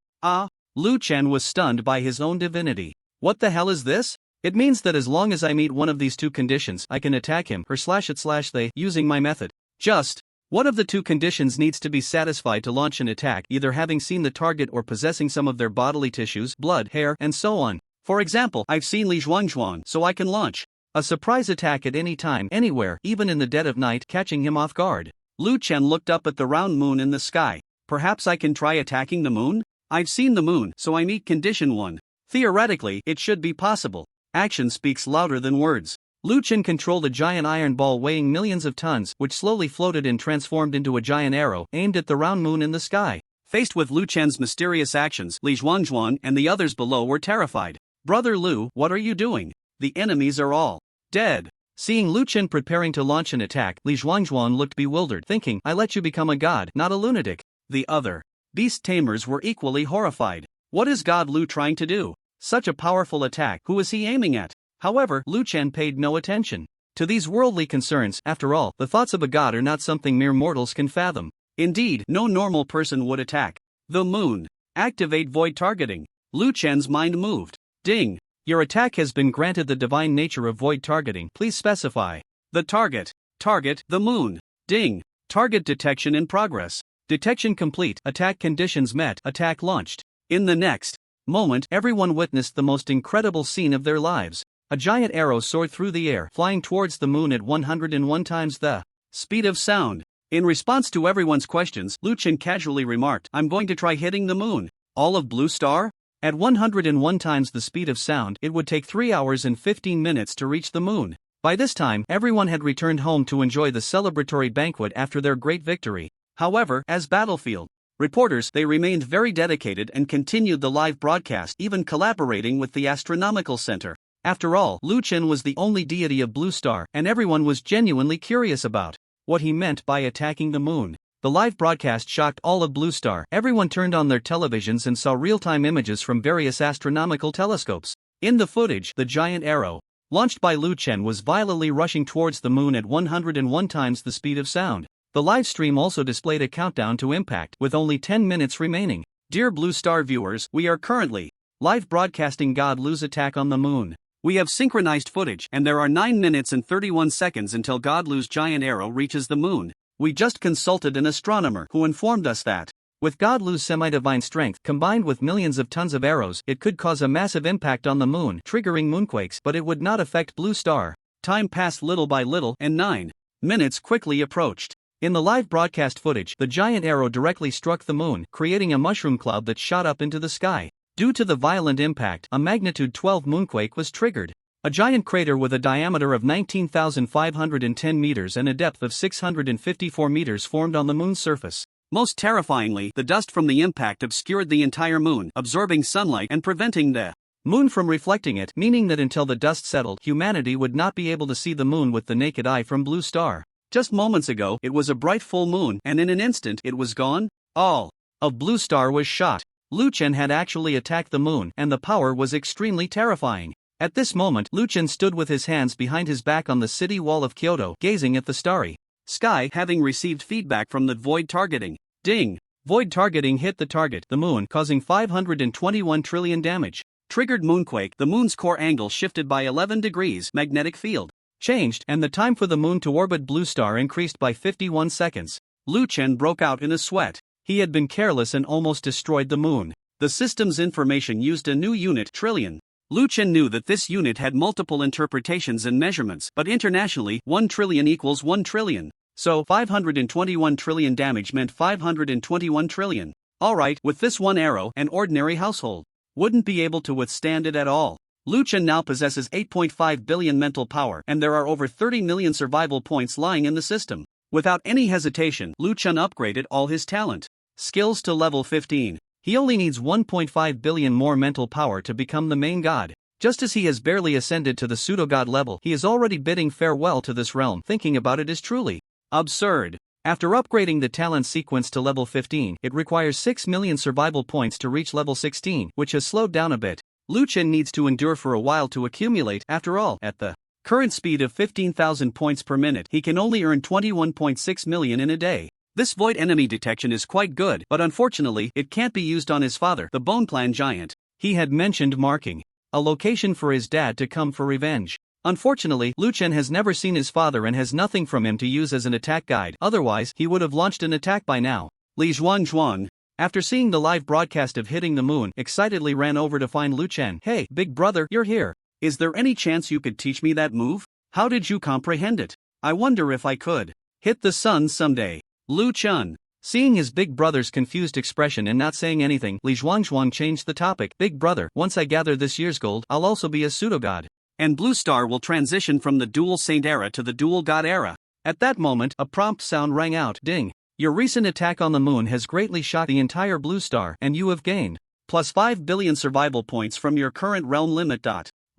Lu Chen was stunned by his own divinity. What the hell is this? It means that as long as I meet one of these two conditions, I can attack him, /it/they, using my method. Just one of the two conditions needs to be satisfied to launch an attack, either having seen the target or possessing some of their bodily tissues, blood, hair, and so on. For example, I've seen Li Zhuangzhuang, so I can launch a surprise attack at any time, anywhere, even in the dead of night, catching him off guard. Lu Chen looked up at the round moon in the sky. Perhaps I can try attacking the moon? I've seen the moon, so I meet condition 1. Theoretically, it should be possible. Action speaks louder than words. Lu Chen controlled a giant iron ball weighing millions of tons, which slowly floated and transformed into a giant arrow, aimed at the round moon in the sky. Faced with Lu Chen's mysterious actions, Li Zhuangzhuang and the others below were terrified. Brother Lu, what are you doing? The enemies are all dead. Seeing Lu Chen preparing to launch an attack, Li Zhuangzhuang looked bewildered, thinking, I let you become a god, not a lunatic. The other beast tamers were equally horrified. What is God Lu trying to do? Such a powerful attack, who is he aiming at? However, Lu Chen paid no attention to these worldly concerns. After all, the thoughts of a god are not something mere mortals can fathom. Indeed, no normal person would attack the moon. Activate Void Targeting. Lu Chen's mind moved. Ding! Your attack has been granted the divine nature of Void Targeting. Please specify the target. Target, the moon. Ding! Target detection in progress. Detection complete. Attack conditions met. Attack launched. In the next moment, everyone witnessed the most incredible scene of their lives. A giant arrow soared through the air, flying towards the moon at 101 times the speed of sound. In response to everyone's questions, Lu Chen casually remarked, I'm going to try hitting the moon. All of Blue Star? At 101 times the speed of sound, it would take 3 hours and 15 minutes to reach the moon. By this time, everyone had returned home to enjoy the celebratory banquet after their great victory. However, as battlefield reporters, they remained very dedicated and continued the live broadcast, even collaborating with the Astronomical Center. After all, Liuan was the only deity of Blue Star, and everyone was genuinely curious about what he meant by attacking the moon. The live broadcast shocked all of Blue Star. Everyone turned on their televisions and saw real-time images from various astronomical telescopes. In the footage, the giant arrow, launched by Liuan, was violently rushing towards the moon at 101 times the speed of sound. The live stream also displayed a countdown to impact, with only 10 minutes remaining. Dear Blue Star viewers, we are currently live broadcasting God Lu's attack on the moon. We have synchronized footage, and there are 9 minutes and 31 seconds until God Lu's giant arrow reaches the moon. We just consulted an astronomer who informed us that, with God Lu's semi-divine strength combined with millions of tons of arrows, it could cause a massive impact on the moon, triggering moonquakes, but it would not affect Blue Star. Time passed little by little, and 9 minutes quickly approached. In the live broadcast footage, the giant arrow directly struck the moon, creating a mushroom cloud that shot up into the sky. Due to the violent impact, a magnitude 12 moonquake was triggered. A giant crater with a diameter of 19,510 meters and a depth of 654 meters formed on the moon's surface. Most terrifyingly, the dust from the impact obscured the entire moon, absorbing sunlight and preventing the moon from reflecting it, meaning that until the dust settled, humanity would not be able to see the moon with the naked eye from Blue Star. Just moments ago, it was a bright full moon, and in an instant, it was gone. All of Blue Star was shot. Liuan had actually attacked the moon, and the power was extremely terrifying. At this moment, Liuan stood with his hands behind his back on the city wall of Kyoto, gazing at the starry sky, having received feedback from the void targeting. Ding! Void targeting hit the target, the moon, causing 521 trillion damage. Triggered moonquake. The moon's core angle shifted by 11 degrees, magnetic field changed, and the time for the moon to orbit Blue Star increased by 51 seconds. Liuan broke out in a sweat. He had been careless and almost destroyed the moon. The system's information used a new unit, trillion. Liuan knew that this unit had multiple interpretations and measurements, but internationally, 1 trillion equals 1 trillion. So, 521 trillion damage meant 521 trillion. Alright, with this one arrow, an ordinary household wouldn't be able to withstand it at all. Liuan now possesses 8.5 billion mental power, and there are over 30 million survival points lying in the system. Without any hesitation, Liuan upgraded all his talent skills to level 15. He only needs 1.5 billion more mental power to become the main god. Just as he has barely ascended to the pseudo-god level, he is already bidding farewell to this realm. Thinking about it is truly absurd. After upgrading the talent sequence to level 15, it requires 6 million survival points to reach level 16, which has slowed down a bit. Liuan needs to endure for a while to accumulate. After all, at the current speed of 15,000 points per minute, he can only earn 21.6 million in a day. This void enemy detection is quite good, but unfortunately, it can't be used on his father, the Bone Clan giant. He had mentioned marking a location for his dad to come for revenge. Unfortunately, Liuan has never seen his father and has nothing from him to use as an attack guide, otherwise, he would have launched an attack by now. Liuan, after seeing the live broadcast of hitting the moon, excitedly ran over to find Liuan. Hey, big brother, you're here. Is there any chance you could teach me that move? How did you comprehend it? I wonder if I could hit the sun someday. Liuan. Seeing his big brother's confused expression and not saying anything, Liuan changed the topic. Big brother, once I gather this year's gold, I'll also be a pseudo-god. And Blue Star will transition from the dual saint era to the dual god era. At that moment, a prompt sound rang out. Ding. Your recent attack on the moon has greatly shocked the entire Blue Star, and you have gained plus 5 billion survival points from your current realm limit.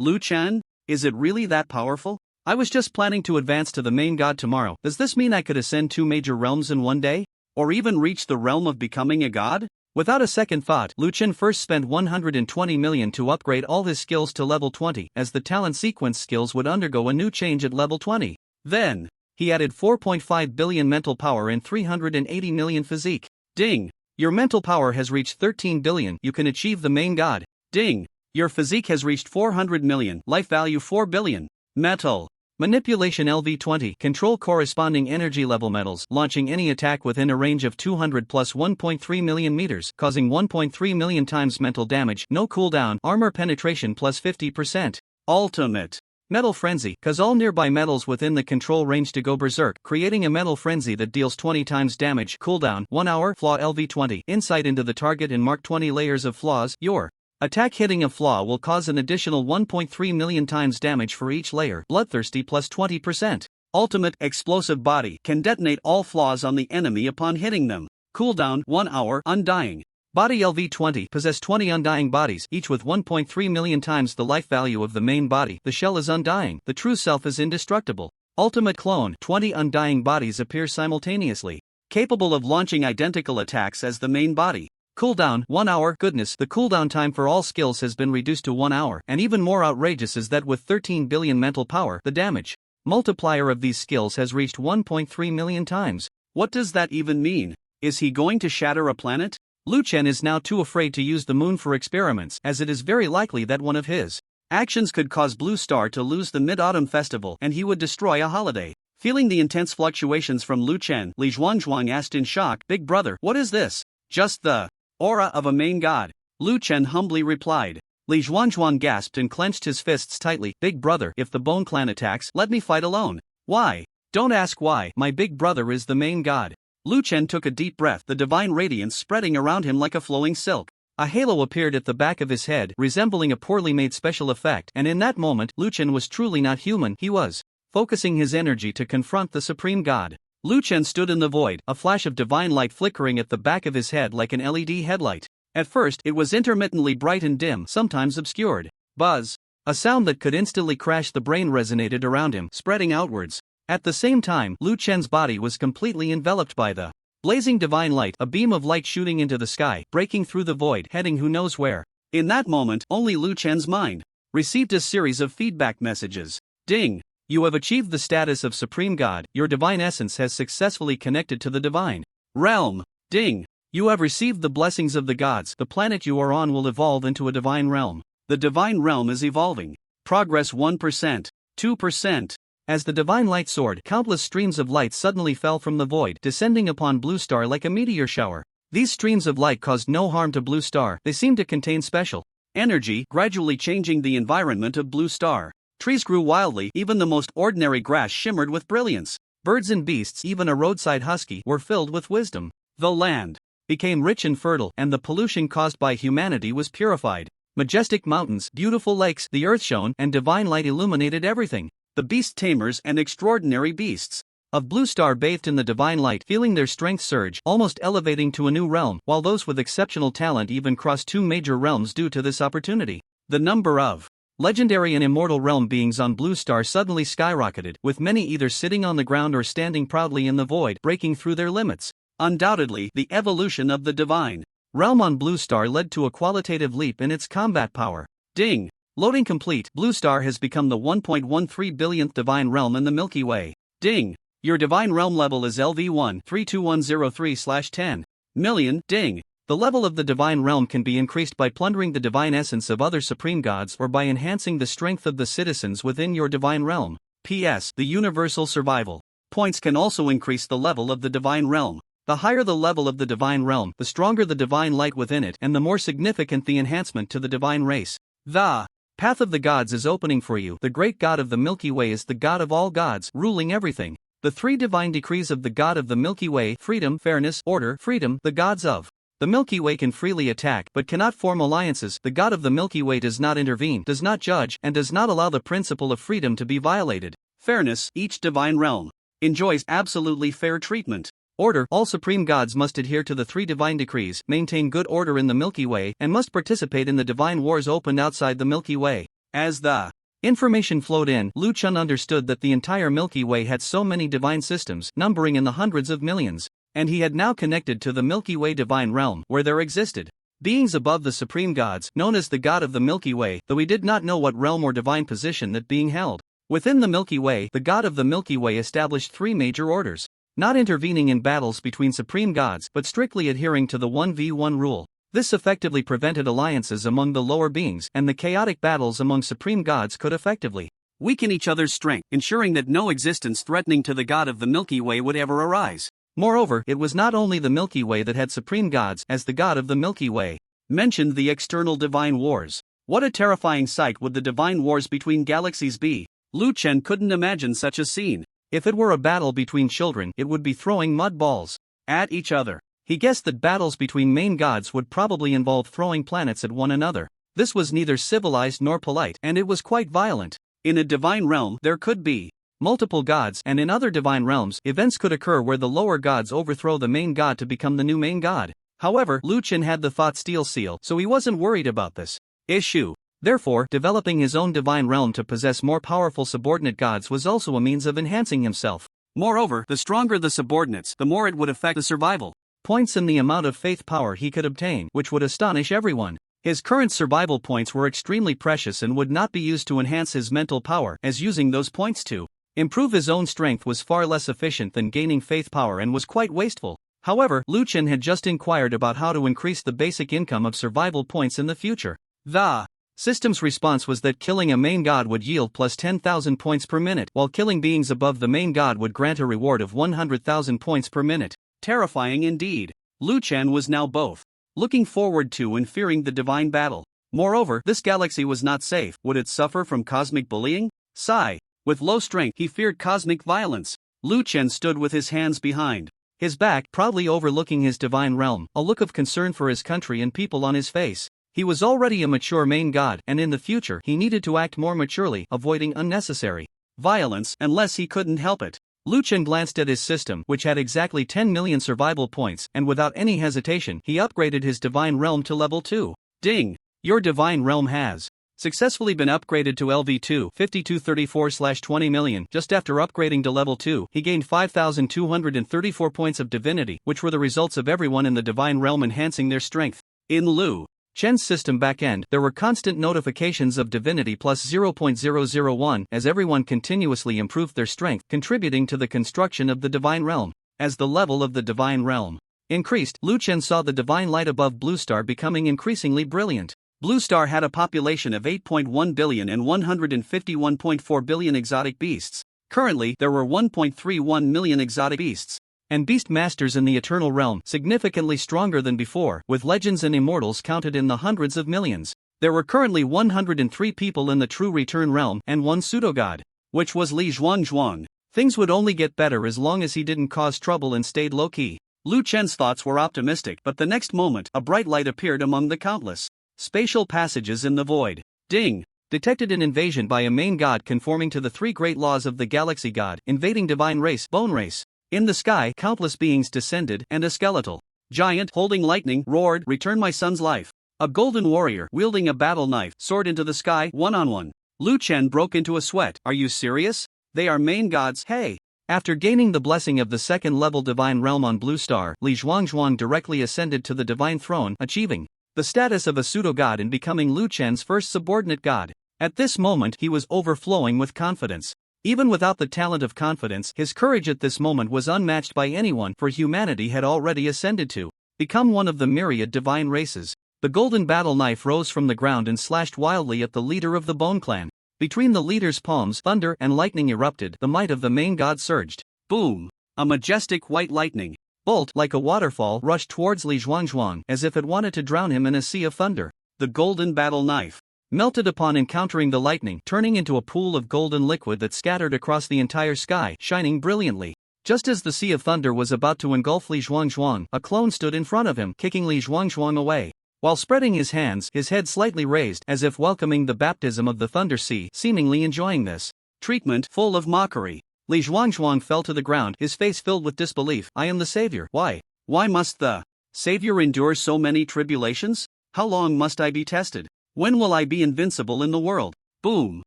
Liuan, is it really that powerful? I was just planning to advance to the main god tomorrow. Does this mean I could ascend 2 major realms in one day? Or even reach the realm of becoming a god? Without a second thought, Liuan first spent 120 million to upgrade all his skills to level 20, as the talent sequence skills would undergo a new change at level 20. Then, he added 4.5 billion mental power and 380 million physique. Ding! Your mental power has reached 13 billion, you can achieve the main god. Ding! Your physique has reached 400 million, life value 4 billion. Metal. Manipulation LV20. Control corresponding energy level metals, launching any attack within a range of 200 plus 1.3 million meters, causing 1.3 million times mental damage, no cooldown, armor penetration plus 50%. Ultimate. Metal Frenzy. Cause all nearby metals within the control range to go berserk, creating a metal frenzy that deals 20 times damage, cooldown, 1 hour, flaw LV20. Insight into the target and mark 20 layers of flaws. Your attack hitting a flaw will cause an additional 1.3 million times damage for each layer. Bloodthirsty plus 20%. Ultimate Explosive Body. Can detonate all flaws on the enemy upon hitting them. Cooldown 1 hour. Undying. Body LV20 possess 20 undying bodies, each with 1.3 million times the life value of the main body. The shell is undying, the true self is indestructible. Ultimate clone, 20 undying bodies appear simultaneously, capable of launching identical attacks as the main body. Cooldown, 1 hour. Goodness, the cooldown time for all skills has been reduced to 1 hour, and even more outrageous is that with 13 billion mental power, the damage multiplier of these skills has reached 1.3 million times. What does that even mean? Is he going to shatter a planet? Liuan is now too afraid to use the moon for experiments, as it is very likely that one of his actions could cause Blue Star to lose the Mid-Autumn Festival and he would destroy a holiday. Feeling the intense fluctuations from Liuan, Li Zhuangzhuang asked in shock, "Big brother, what is this?" "Just the aura of a main god," Liuan humbly replied. Li Zhuangzhuang gasped and clenched his fists tightly. "Big brother, if the Bone Clan attacks, let me fight alone." "Why?" "Don't ask why, my big brother is the main god." Liuan took a deep breath, the divine radiance spreading around him like a flowing silk. A halo appeared at the back of his head, resembling a poorly made special effect, and in that moment, Liuan was truly not human. He was focusing his energy to confront the supreme god. Liuan stood in the void, a flash of divine light flickering at the back of his head like an LED headlight. At first, it was intermittently bright and dim, sometimes obscured. Buzz! A sound that could instantly crash the brain resonated around him, spreading outwards. At the same time, Liuan's body was completely enveloped by the blazing divine light, a beam of light shooting into the sky, breaking through the void, heading who knows where. In that moment, only Liuan's mind received a series of feedback messages. Ding! You have achieved the status of Supreme God, your divine essence has successfully connected to the divine realm. Ding! You have received the blessings of the gods, the planet you are on will evolve into a divine realm. The divine realm is evolving. Progress 1%, 2%. As the divine light soared, countless streams of light suddenly fell from the void, descending upon Blue Star like a meteor shower. These streams of light caused no harm to Blue Star, they seemed to contain special energy, gradually changing the environment of Blue Star. Trees grew wildly, even the most ordinary grass shimmered with brilliance. Birds and beasts, even a roadside husky, were filled with wisdom. The land became rich and fertile, and the pollution caused by humanity was purified. Majestic mountains, beautiful lakes, the earth shone, and divine light illuminated everything. The beast tamers and extraordinary beasts of Blue Star bathed in the divine light, feeling their strength surge, almost elevating to a new realm, while those with exceptional talent even crossed 2 major realms due to this opportunity. The number of legendary and immortal realm beings on Blue Star suddenly skyrocketed, with many either sitting on the ground or standing proudly in the void, breaking through their limits. Undoubtedly, the evolution of the divine realm on Blue Star led to a qualitative leap in its combat power. Ding! Loading complete. Blue Star has become the 1.13 billionth divine realm in the Milky Way. Ding! Your divine realm level is LV1 32103/10 million. Ding! The level of the divine realm can be increased by plundering the divine essence of other supreme gods or by enhancing the strength of the citizens within your divine realm. P.S. The universal survival points can also increase the level of the divine realm. The higher the level of the divine realm, the stronger the divine light within it, and the more significant the enhancement to the divine race. The path of the gods is opening for you. The great god of the Milky Way is the god of all gods, ruling everything. The 3 divine decrees of the god of the Milky Way: freedom, fairness, order. Freedom. The gods of the Milky Way can freely attack but cannot form alliances. The god of the Milky Way does not intervene, does not judge, and does not allow the principle of freedom to be violated. Fairness. Each divine realm enjoys absolutely fair treatment. Order. All supreme gods must adhere to the 3 divine decrees, maintain good order in the Milky Way, and must participate in the divine wars opened outside the Milky Way. As the information flowed in, Liuan understood that the entire Milky Way had so many divine systems, numbering in the hundreds of millions, and he had now connected to the Milky Way divine realm, where there existed beings above the supreme gods, known as the god of the Milky Way, though he did not know what realm or divine position that being held. Within the Milky Way, the god of the Milky Way established 3 major orders, not intervening in battles between supreme gods but strictly adhering to the 1v1 rule. This effectively prevented alliances among the lower beings, and the chaotic battles among supreme gods could effectively weaken each other's strength, ensuring that no existence threatening to the god of the Milky Way would ever arise. Moreover, it was not only the Milky Way that had supreme gods, as the god of the Milky Way mentioned the external divine wars. What a terrifying sight would the divine wars between galaxies be? Liuan couldn't imagine such a scene. If it were a battle between children, it would be throwing mud balls at each other. He guessed that battles between main gods would probably involve throwing planets at one another. This was neither civilized nor polite, and it was quite violent. In a divine realm, there could be multiple gods, and in other divine realms, events could occur where the lower gods overthrow the main god to become the new main god. However, Liu Chen had the thought steal seal, so he wasn't worried about this issue. Therefore, developing his own divine realm to possess more powerful subordinate gods was also a means of enhancing himself. Moreover, the stronger the subordinates, the more it would affect the survival points and the amount of faith power he could obtain, which would astonish everyone. His current survival points were extremely precious and would not be used to enhance his mental power, as using those points to improve his own strength was far less efficient than gaining faith power and was quite wasteful. However, Liu Chen had just inquired about how to increase the basic income of survival points in the future. The system's response was that killing a main god would yield plus 10,000 points per minute, while killing beings above the main god would grant a reward of 100,000 points per minute. Terrifying indeed. Liu Chen was now both looking forward to and fearing the divine battle. Moreover, this galaxy was not safe. Would it suffer from cosmic bullying? Sigh. With low strength, he feared cosmic violence. Liu Chen stood with his hands behind his back, proudly overlooking his divine realm, a look of concern for his country and people on his face. He was already a mature main god, and in the future he needed to act more maturely, avoiding unnecessary violence, unless he couldn't help it. Liu Chen glanced at his system, which had exactly 10 million survival points, and without any hesitation, he upgraded his divine realm to level 2. Ding! Your divine realm has successfully been upgraded to LV2 5234/20 million. Just after upgrading to level 2, he gained 5,234 points of divinity, which were the results of everyone in the divine realm enhancing their strength. In Liu Chen's system backend, there were constant notifications of divinity plus 0.001 as everyone continuously improved their strength, contributing to the construction of the divine realm. As the level of the divine realm increased, Liu Chen saw the divine light above Blue Star becoming increasingly brilliant. Blue Star had a population of 8.1 billion and 151.4 billion exotic beasts. Currently, there were 1.31 million exotic beasts and beast masters in the eternal realm, significantly stronger than before, with legends and immortals counted in the hundreds of millions. There were currently 103 people in the true return realm and one pseudo-god, which was Li Zhuangzhuang. Things would only get better as long as he didn't cause trouble and stayed low-key. Liu Chen's thoughts were optimistic, but the next moment, a bright light appeared among the countless spatial passages in the void. Ding! Detected an invasion by a main god conforming to the three great laws of the galaxy god, invading divine race, bone race. In the sky, countless beings descended, and a skeletal giant holding lightning roared, "Return my son's life." A golden warrior wielding a battle knife soared into the sky, one-on-one. Liu Chen broke into a sweat. Are you serious? They are main gods, hey! After gaining the blessing of the second-level divine realm on Blue Star, Li Zhuangzhuang directly ascended to the divine throne, achieving the status of a pseudo-god and becoming Liu Chen's first subordinate god. At this moment he was overflowing with confidence. Even without the talent of confidence, his courage at this moment was unmatched by anyone, for humanity had already ascended to become one of the myriad divine races. The golden battle knife rose from the ground and slashed wildly at the leader of the Bone Clan. Between the leader's palms, thunder and lightning erupted. The might of the main god surged. Boom! A majestic white lightning bolt, like a waterfall, rushed towards Li Zhuangzhuang, as if it wanted to drown him in a sea of thunder. The golden battle knife melted upon encountering the lightning, turning into a pool of golden liquid that scattered across the entire sky, shining brilliantly. Just as the sea of thunder was about to engulf Li Zhuangzhuang, a clone stood in front of him, kicking Li Zhuangzhuang away. While spreading his hands, his head slightly raised, as if welcoming the baptism of the thunder sea, seemingly enjoying this treatment full of mockery. Li Zhuangzhuang fell to the ground, his face filled with disbelief. I am the savior. Why? Why must the savior endure so many tribulations? How long must I be tested? When will I be invincible in the world? Boom!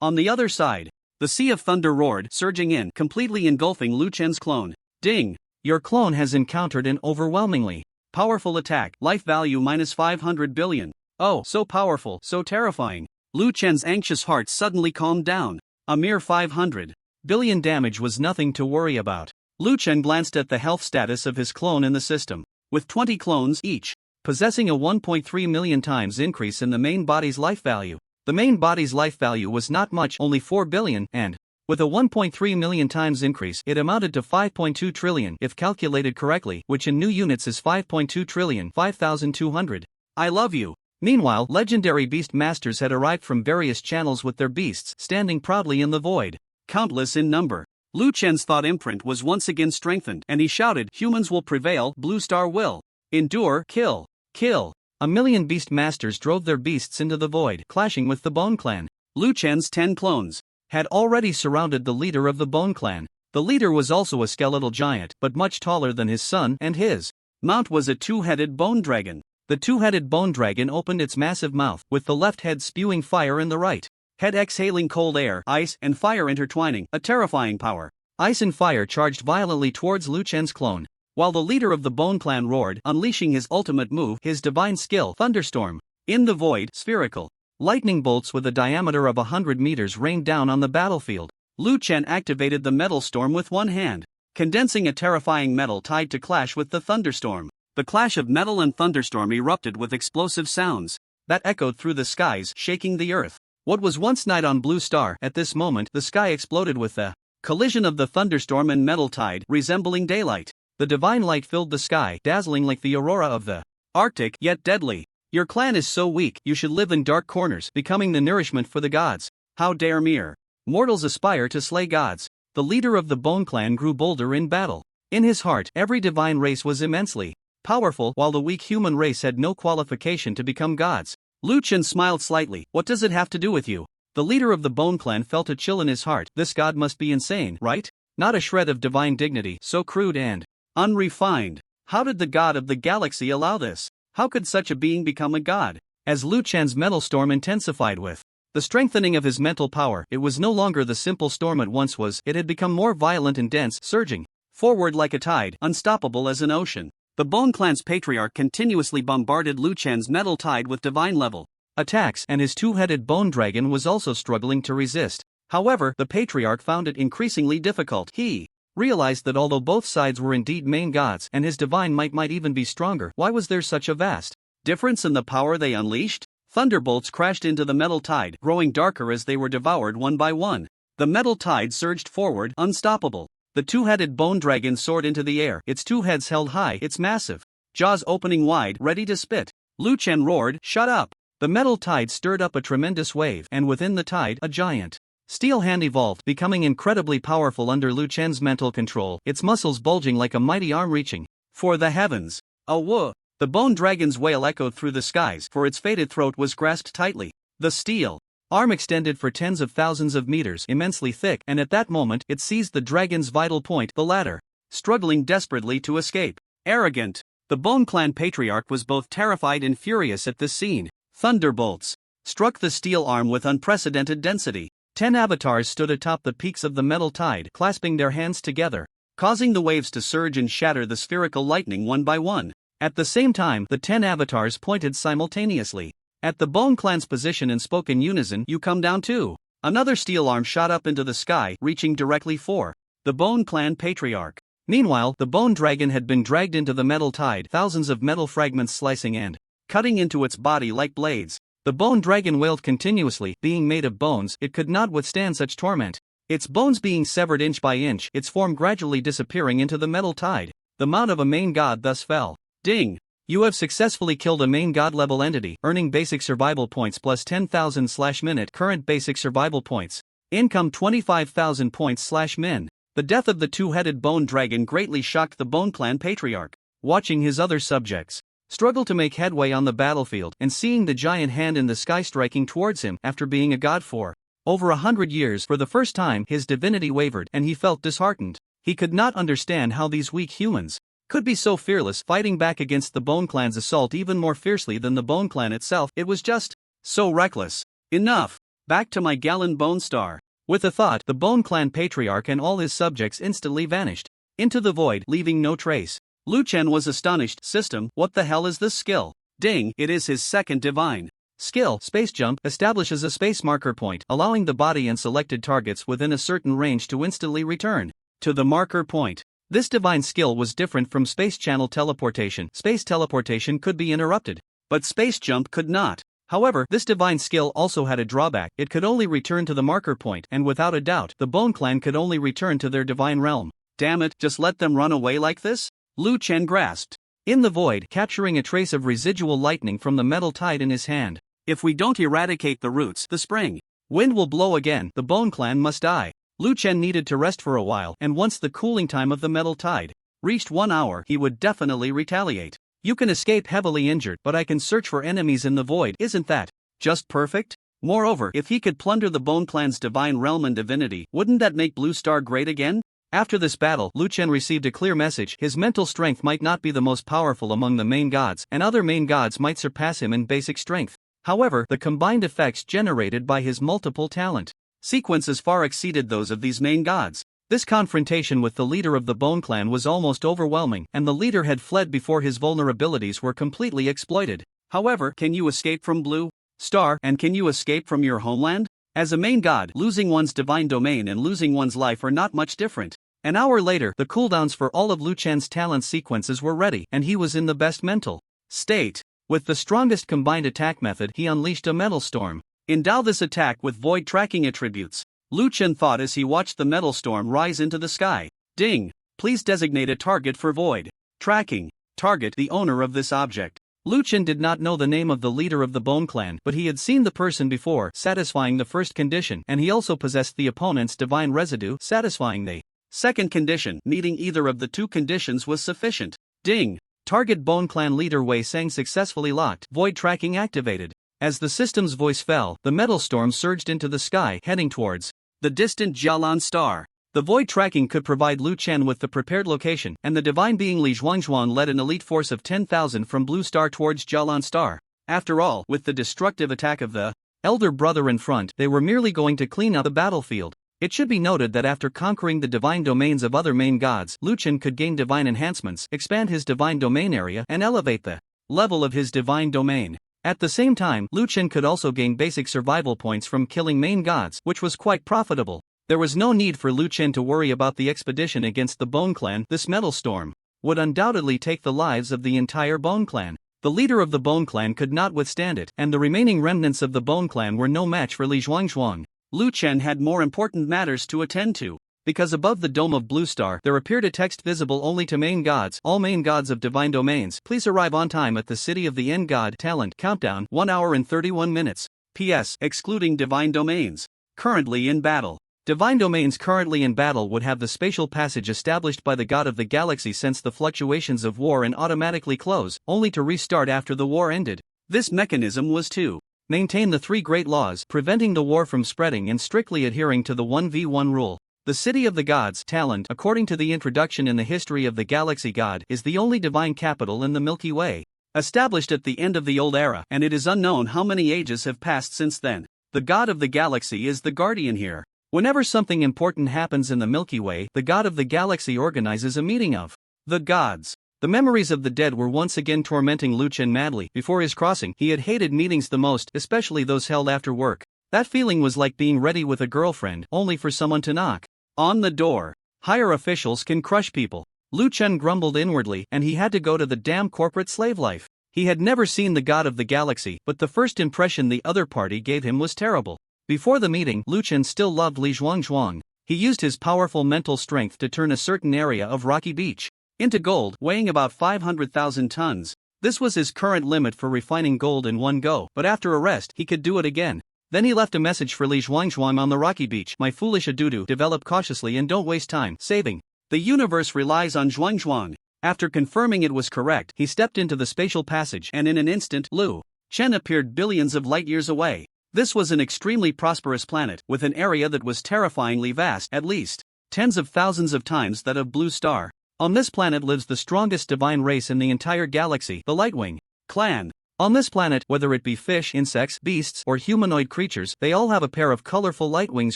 On the other side, the sea of thunder roared, surging in, completely engulfing Liu Chen's clone. Ding! Your clone has encountered an overwhelmingly powerful attack, life value minus 500 billion. Oh, so powerful, so terrifying. Liu Chen's anxious heart suddenly calmed down. A mere 500 billion damage was nothing to worry about. Liu Chen glanced at the health status of his clone in the system. With 20 clones each possessing a 1.3 million times increase in the main body's life value. The main body's life value was not much, only 4 billion, and with a 1.3 million times increase, it amounted to 5.2 trillion if calculated correctly, which in new units is 5.2 trillion 5,200. I love you. Meanwhile, legendary beast masters had arrived from various channels with their beasts standing proudly in the void, countless in number. Liu Chen's thought imprint was once again strengthened, and he shouted, humans will prevail, Blue Star will endure, kill, kill. A million beast masters drove their beasts into the void, clashing with the Bone Clan. Liu Chen's 10 clones had already surrounded the leader of the Bone Clan. The leader was also a skeletal giant, but much taller than his son and his mount was a two-headed bone dragon. The two-headed bone dragon opened its massive mouth, with the left head spewing fire and the right head exhaling cold air, ice, and fire intertwining, a terrifying power. Ice and fire charged violently towards Liu Chen's clone, while the leader of the Bone Clan roared, unleashing his ultimate move, his divine skill, Thunderstorm. In the void, spherical lightning bolts with a diameter of 100 meters rained down on the battlefield. Liu Chen activated the metal storm with one hand, condensing a terrifying metal tide to clash with the thunderstorm. The clash of metal and thunderstorm erupted with explosive sounds that echoed through the skies, shaking the earth. What was once night on Blue Star, at this moment the sky exploded with the collision of the thunderstorm and metal tide, resembling daylight. The divine light filled the sky, dazzling like the aurora of the Arctic, yet deadly. Your clan is so weak, you should live in dark corners, becoming the nourishment for the gods. How dare mere mortals aspire to slay gods? The leader of the Bone Clan grew bolder in battle. In his heart, every divine race was immensely powerful, while the weak human race had no qualification to become gods. Liu Chen smiled slightly. What does it have to do with you? The leader of the Bone Clan felt a chill in his heart. This god must be insane, right? Not a shred of divine dignity, so crude and unrefined. How did the god of the galaxy allow this? How could such a being become a god? As Liu Chen's metal storm intensified with the strengthening of his mental power, it was no longer the simple storm it once was. It had become more violent and dense, surging forward like a tide, unstoppable as an ocean. The Bone Clan's patriarch continuously bombarded Liu Chen's metal tide with divine-level attacks, and his two-headed bone dragon was also struggling to resist. However, the patriarch found it increasingly difficult. He realized that although both sides were indeed main gods, and his divine might even be stronger, why was there such a vast difference in the power they unleashed? Thunderbolts crashed into the metal tide, growing darker as they were devoured one by one. The metal tide surged forward, unstoppable. The two-headed bone dragon soared into the air, its two heads held high, its massive jaws opening wide, ready to spit. Liu Chen roared, "Shut up!" The metal tide stirred up a tremendous wave, and within the tide, a giant steel hand evolved, becoming incredibly powerful under Liu Chen's mental control, its muscles bulging like a mighty arm reaching for the heavens. A whoa! The bone dragon's wail echoed through the skies, for its fated throat was grasped tightly. The steel arm extended for tens of thousands of meters, immensely thick, and at that moment, it seized the dragon's vital point, the ladder, struggling desperately to escape. Arrogant! The Bone Clan patriarch was both terrified and furious at this scene. Thunderbolts struck the steel arm with unprecedented density. 10 avatars stood atop the peaks of the metal tide, clasping their hands together, causing the waves to surge and shatter the spherical lightning one by one. At the same time, the 10 avatars pointed simultaneously at the Bone Clan's position and spoke in unison, "You come down too." Another steel arm shot up into the sky, reaching directly for the Bone Clan patriarch. Meanwhile, the bone dragon had been dragged into the metal tide, thousands of metal fragments slicing and cutting into its body like blades. The bone dragon wailed continuously. Being made of bones, it could not withstand such torment. Its bones being severed inch by inch, its form gradually disappearing into the metal tide. The mount of a main god thus fell. Ding! You have successfully killed a main god-level entity, earning basic survival points plus 10,000/min. Current basic survival points. Income 25,000 points/min. The death of the two-headed bone dragon greatly shocked the Bone Clan patriarch. Watching his other subjects struggle to make headway on the battlefield, and seeing the giant hand in the sky striking towards him after being a god for over 100 years, for the first time his divinity wavered, and he felt disheartened. He could not understand how these weak humans could be so fearless, fighting back against the Bone Clan's assault even more fiercely than the Bone Clan itself. It was just so reckless. Enough! Back to my Gallon Bone Star. With a thought, the Bone Clan patriarch and all his subjects instantly vanished into the void, leaving no trace. Liu Chen was astonished. System, what the hell is this skill? Ding, it is his second divine skill. Space Jump establishes a space marker point, allowing the body and selected targets within a certain range to instantly return to the marker point. This divine skill was different from space channel teleportation. Space teleportation could be interrupted, but space jump could not. However, this divine skill also had a drawback. It could only return to the marker point, and without a doubt, the Bone Clan could only return to their divine realm. Damn it, just let them run away like this? Liu Chen grasped in the void, capturing a trace of residual lightning from the metal tide in his hand. If we don't eradicate the roots, the spring wind will blow again. The Bone Clan must die. Liu Chen needed to rest for a while, and once the cooling time of the metal tide reached 1 hour, he would definitely retaliate. You can escape heavily injured, but I can search for enemies in the void. Isn't that just perfect? Moreover, if he could plunder the Bone Clan's divine realm and divinity, wouldn't that make Blue Star great again? After this battle, Luchen received a clear message: his mental strength might not be the most powerful among the main gods, and other main gods might surpass him in basic strength. However, the combined effects generated by his multiple talent sequences far exceeded those of these main gods. This confrontation with the leader of the Bone Clan was almost overwhelming, and the leader had fled before his vulnerabilities were completely exploited. However, can you escape from Blue Star, and can you escape from your homeland? As a main god, losing one's divine domain and losing one's life are not much different. An hour later, the cooldowns for all of Luchen's talent sequences were ready, and he was in the best mental state. With the strongest combined attack method, he unleashed a metal storm. Endow this attack with void tracking attributes. Luchen thought as he watched the metal storm rise into the sky. Ding! Please designate a target for void tracking. Target the owner of this object. Luchen did not know the name of the leader of the Bone Clan, but he had seen the person before, satisfying the first condition, and he also possessed the opponent's divine residue, satisfying the second condition. Meeting either of the two conditions was sufficient. Ding! Target Bone Clan leader Wei Sang successfully locked. Void tracking activated. As the system's voice fell, the metal storm surged into the sky, heading towards the distant Jialan star. The void tracking could provide Luchen with the prepared location, and the divine being Li Zhuangzhuang led an elite force of 10,000 from Blue Star towards Jialan star. After all, with the destructive attack of the elder brother in front, they were merely going to clean up the battlefield. It should be noted that after conquering the divine domains of other main gods, Luchen could gain divine enhancements, expand his divine domain area, and elevate the level of his divine domain. At the same time, Luchen could also gain basic survival points from killing main gods, which was quite profitable. There was no need for Luchen to worry about the expedition against the Bone Clan. This metal storm would undoubtedly take the lives of the entire Bone Clan. The leader of the Bone Clan could not withstand it, and the remaining remnants of the Bone Clan were no match for Li Zhuangzhuang. Luchen had more important matters to attend to, because above the dome of Blue Star there appeared a text visible only to main gods. All main gods of divine domains, please arrive on time at the city of the End God. Talent countdown 1 hour and 31 minutes. P.S. Excluding divine domains currently in battle. Divine domains currently in battle would have the spatial passage established by the god of the galaxy sense the fluctuations of war and automatically close, only to restart after the war ended. This mechanism was to maintain the 3 great laws, preventing the war from spreading and strictly adhering to the 1v1 rule. The City of the Gods, Talent, according to the introduction in the history of the Galaxy God, is the only divine capital in the Milky Way. Established at the end of the Old Era, and it is unknown how many ages have passed since then. The God of the Galaxy is the guardian here. Whenever something important happens in the Milky Way, the God of the Galaxy organizes a meeting of the gods. The memories of the dead were once again tormenting Luchen madly. Before his crossing, he had hated meetings the most, especially those held after work. That feeling was like being ready with a girlfriend, only for someone to knock on the door. Higher officials can crush people. Luchen grumbled inwardly, and he had to go to the damn corporate slave life. He had never seen the God of the Galaxy, but the first impression the other party gave him was terrible. Before the meeting, Luchen still loved Li Zhuangzhuang. He used his powerful mental strength to turn a certain area of rocky beach into gold, weighing about 500,000 tons. This was his current limit for refining gold in one go, but after a rest, he could do it again. Then he left a message for Li Zhuangzhuang on the rocky beach. My foolish Adudu, develop cautiously and don't waste time saving. The universe relies on Zhuangzhuang. After confirming it was correct, he stepped into the spatial passage, and in an instant, Lu Chen appeared billions of light years away. This was an extremely prosperous planet, with an area that was terrifyingly vast, at least tens of thousands of times that of Blue Star. On this planet lives the strongest divine race in the entire galaxy, the Lightwing clan. On this planet, whether it be fish, insects, beasts, or humanoid creatures, they all have a pair of colorful light wings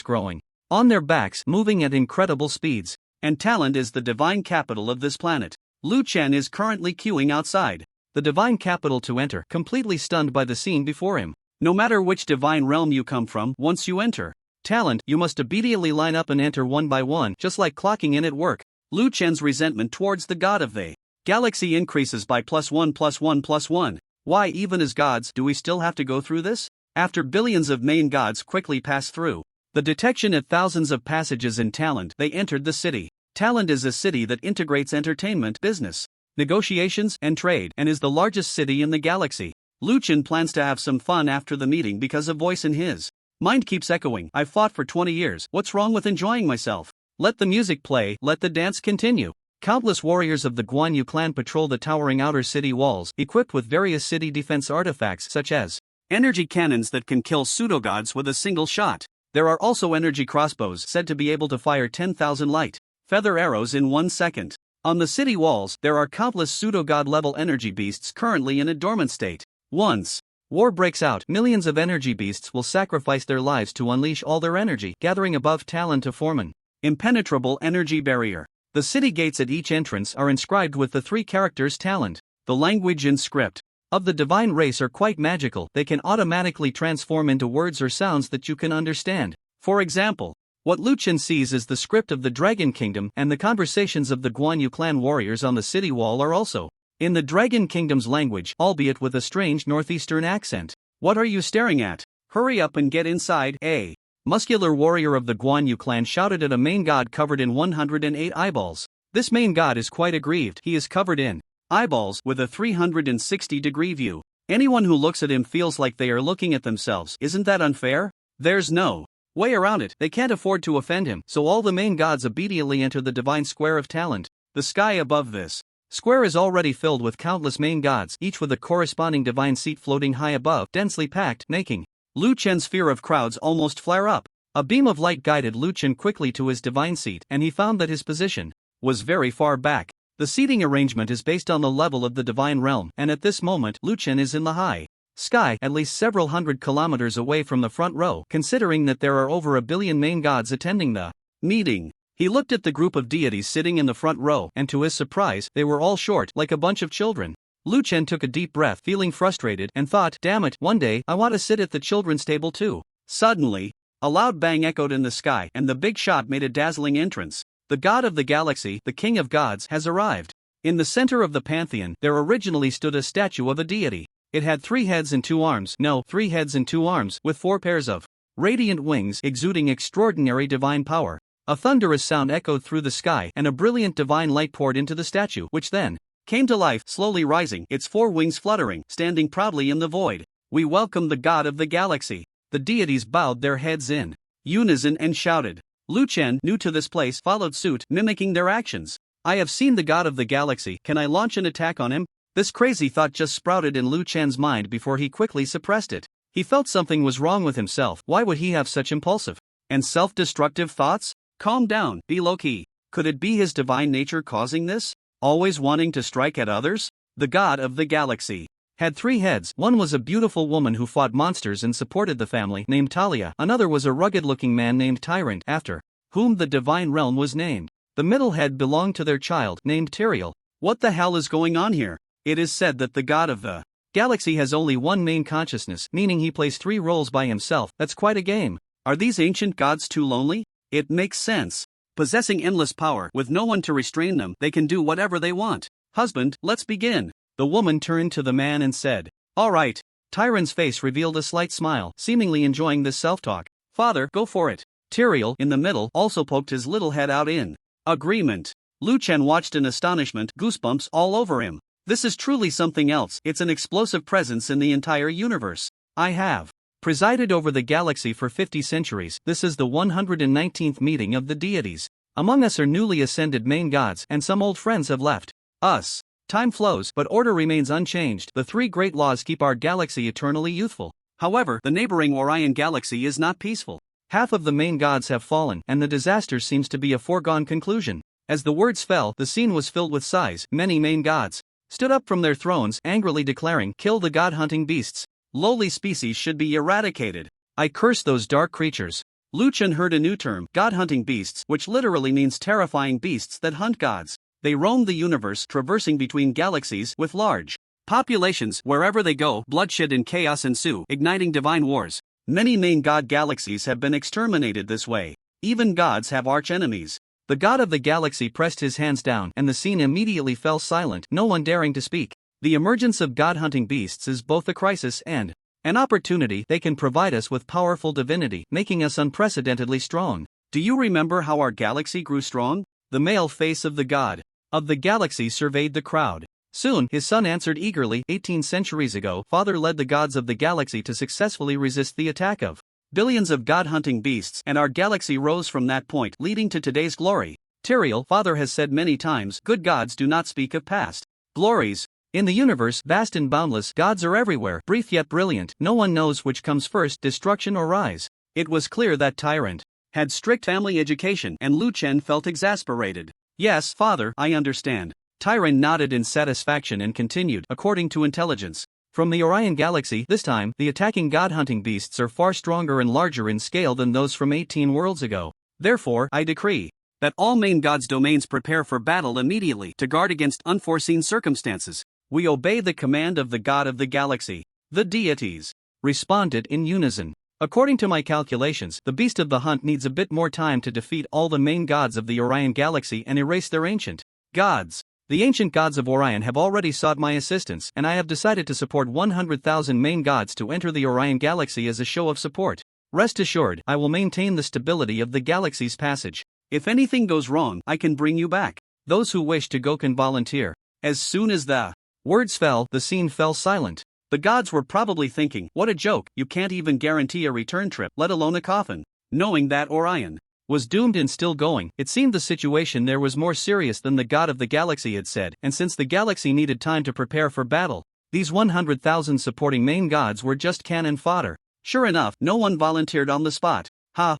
growing on their backs, moving at incredible speeds. And Talent is the divine capital of this planet. Luchen is currently queuing outside the divine capital to enter, completely stunned by the scene before him. No matter which divine realm you come from, once you enter Talent, you must immediately line up and enter one by one, just like clocking in at work. Luchen's resentment towards the god of the galaxy increases by +1+1+1. Why, even as gods, do we still have to go through this? After billions of main gods quickly pass through the detection at thousands of passages in Talent, they entered the city. Talent is a city that integrates entertainment, business, negotiations, and trade, and is the largest city in the galaxy. Luchen plans to have some fun after the meeting because a voice in his mind keeps echoing, I've fought for 20 years, what's wrong with enjoying myself? Let the music play, let the dance continue. Countless warriors of the Guan Yu clan patrol the towering outer city walls, equipped with various city defense artifacts such as energy cannons that can kill pseudogods with a single shot. There are also energy crossbows said to be able to fire 10,000 light feather arrows in 1 second. On the city walls, there are countless pseudo-god level energy beasts currently in a dormant state. Once war breaks out, millions of energy beasts will sacrifice their lives to unleash all their energy, gathering above Talon to form an impenetrable energy barrier. The city gates at each entrance are inscribed with the 3 characters Talon. The language and script of the divine race are quite magical. They can automatically transform into words or sounds that you can understand. For example, what Liuan sees is the script of the Dragon Kingdom, and the conversations of the Guanyu clan warriors on the city wall are also in the Dragon Kingdom's language, albeit with a strange northeastern accent. What are you staring at? Hurry up and get inside. A muscular warrior of the Guanyu clan shouted at a main god covered in 108 eyeballs. This main god is quite aggrieved. He is covered in eyeballs with a 360-degree view. Anyone who looks at him feels like they are looking at themselves. Isn't that unfair? There's no way around it. They can't afford to offend him, so all the main gods obediently enter the divine square of talent. The sky above this square is already filled with countless main gods, each with a corresponding divine seat floating high above, densely packed, making Liuan's fear of crowds almost flare up. A beam of light guided Liuan quickly to his divine seat, and he found that his position was very far back. The seating arrangement is based on the level of the divine realm, and at this moment Liuan is in the high sky, at least several hundred kilometers away from the front row, considering that there are over 1 billion main gods attending the meeting. He looked at the group of deities sitting in the front row, and to his surprise, they were all short, like a bunch of children. Liuan took a deep breath, feeling frustrated, and thought, damn it, one day, I want to sit at the children's table too. Suddenly, a loud bang echoed in the sky, and the big shot made a dazzling entrance. The god of the galaxy, the king of gods, has arrived. In the center of the pantheon, there originally stood a statue of a deity. It had 3 heads and 2 arms, 3 heads and 2 arms, with 4 pairs of radiant wings, exuding extraordinary divine power. A thunderous sound echoed through the sky, and a brilliant divine light poured into the statue, which then came to life, slowly rising, its 4 wings fluttering, standing proudly in the void. We welcome the god of the galaxy. The deities bowed their heads in unison and shouted. Liuan, new to this place, followed suit, mimicking their actions. I have seen the god of the galaxy, can I launch an attack on him? This crazy thought just sprouted in Liuan's mind before he quickly suppressed it. He felt something was wrong with himself. Why would he have such impulsive and self-destructive thoughts? Calm down, be low-key. Could it be his divine nature causing this? Always wanting to strike at others? The god of the galaxy had 3 heads. One was a beautiful woman who fought monsters and supported the family, named Talia. Another was a rugged-looking man named Tyrant, after whom the divine realm was named. The middle head belonged to their child, named Tyrael. What the hell is going on here? It is said that the god of the galaxy has only one main consciousness, meaning he plays 3 roles by himself. That's quite a game. Are these ancient gods too lonely? It makes sense. Possessing endless power, with no one to restrain them, they can do whatever they want. Husband, let's begin. The woman turned to the man and said, all right. Tyrant's face revealed a slight smile, seemingly enjoying this self-talk. Father, go for it. Tyrael, in the middle, also poked his little head out in agreement. Liuan watched in astonishment, goosebumps all over him. This is truly something else. It's an explosive presence in the entire universe. I have presided over the galaxy for 50 centuries. This is the 119th meeting of the deities. Among us are newly ascended main gods, and some old friends have left us. Time flows, but order remains unchanged. The 3 great laws keep our galaxy eternally youthful. However, the neighboring Orion galaxy is not peaceful. Half of the main gods have fallen, and the disaster seems to be a foregone conclusion. As the words fell, the scene was filled with sighs. Many main gods stood up from their thrones, angrily declaring, kill the god-hunting beasts. Lowly species should be eradicated. I curse those dark creatures. Liuan heard a new term, god-hunting beasts, which literally means terrifying beasts that hunt gods. They roam the universe, traversing between galaxies, with large populations. Wherever they go, bloodshed and chaos ensue, igniting divine wars. Many main god galaxies have been exterminated this way. Even gods have arch-enemies. The god of the galaxy pressed his hands down, and the scene immediately fell silent, no one daring to speak. The emergence of god-hunting beasts is both a crisis and an opportunity. They can provide us with powerful divinity, making us unprecedentedly strong. Do you remember how our galaxy grew strong? The male face of the god of the galaxy surveyed the crowd. Soon, his son answered eagerly. 18 centuries ago, Father led the gods of the galaxy to successfully resist the attack of billions of god-hunting beasts, and our galaxy rose from that point, leading to today's glory. Tyrael, Father has said many times, good gods do not speak of past glories. In the universe, vast and boundless, gods are everywhere, brief yet brilliant. No one knows which comes first, destruction or rise. It was clear that Tyrant had strict family education, and Liuan felt exasperated. Yes, father, I understand. Tyron nodded in satisfaction and continued, according to intelligence. From the Orion galaxy, this time, the attacking god-hunting beasts are far stronger and larger in scale than those from 18 worlds ago. Therefore, I decree that all main gods' domains prepare for battle immediately to guard against unforeseen circumstances. We obey the command of the god of the galaxy. The deities responded in unison. According to my calculations, the beast of the hunt needs a bit more time to defeat all the main gods of the Orion galaxy and erase their ancient gods. The ancient gods of Orion have already sought my assistance, and I have decided to support 100,000 main gods to enter the Orion galaxy as a show of support. Rest assured, I will maintain the stability of the galaxy's passage. If anything goes wrong, I can bring you back. Those who wish to go can volunteer. As soon as the words fell, the scene fell silent. The gods were probably thinking, what a joke, you can't even guarantee a return trip, let alone a coffin. Knowing that Orion was doomed and still going, it seemed the situation there was more serious than the god of the galaxy had said, and since the galaxy needed time to prepare for battle, these 100,000 supporting main gods were just cannon fodder. Sure enough, no one volunteered on the spot.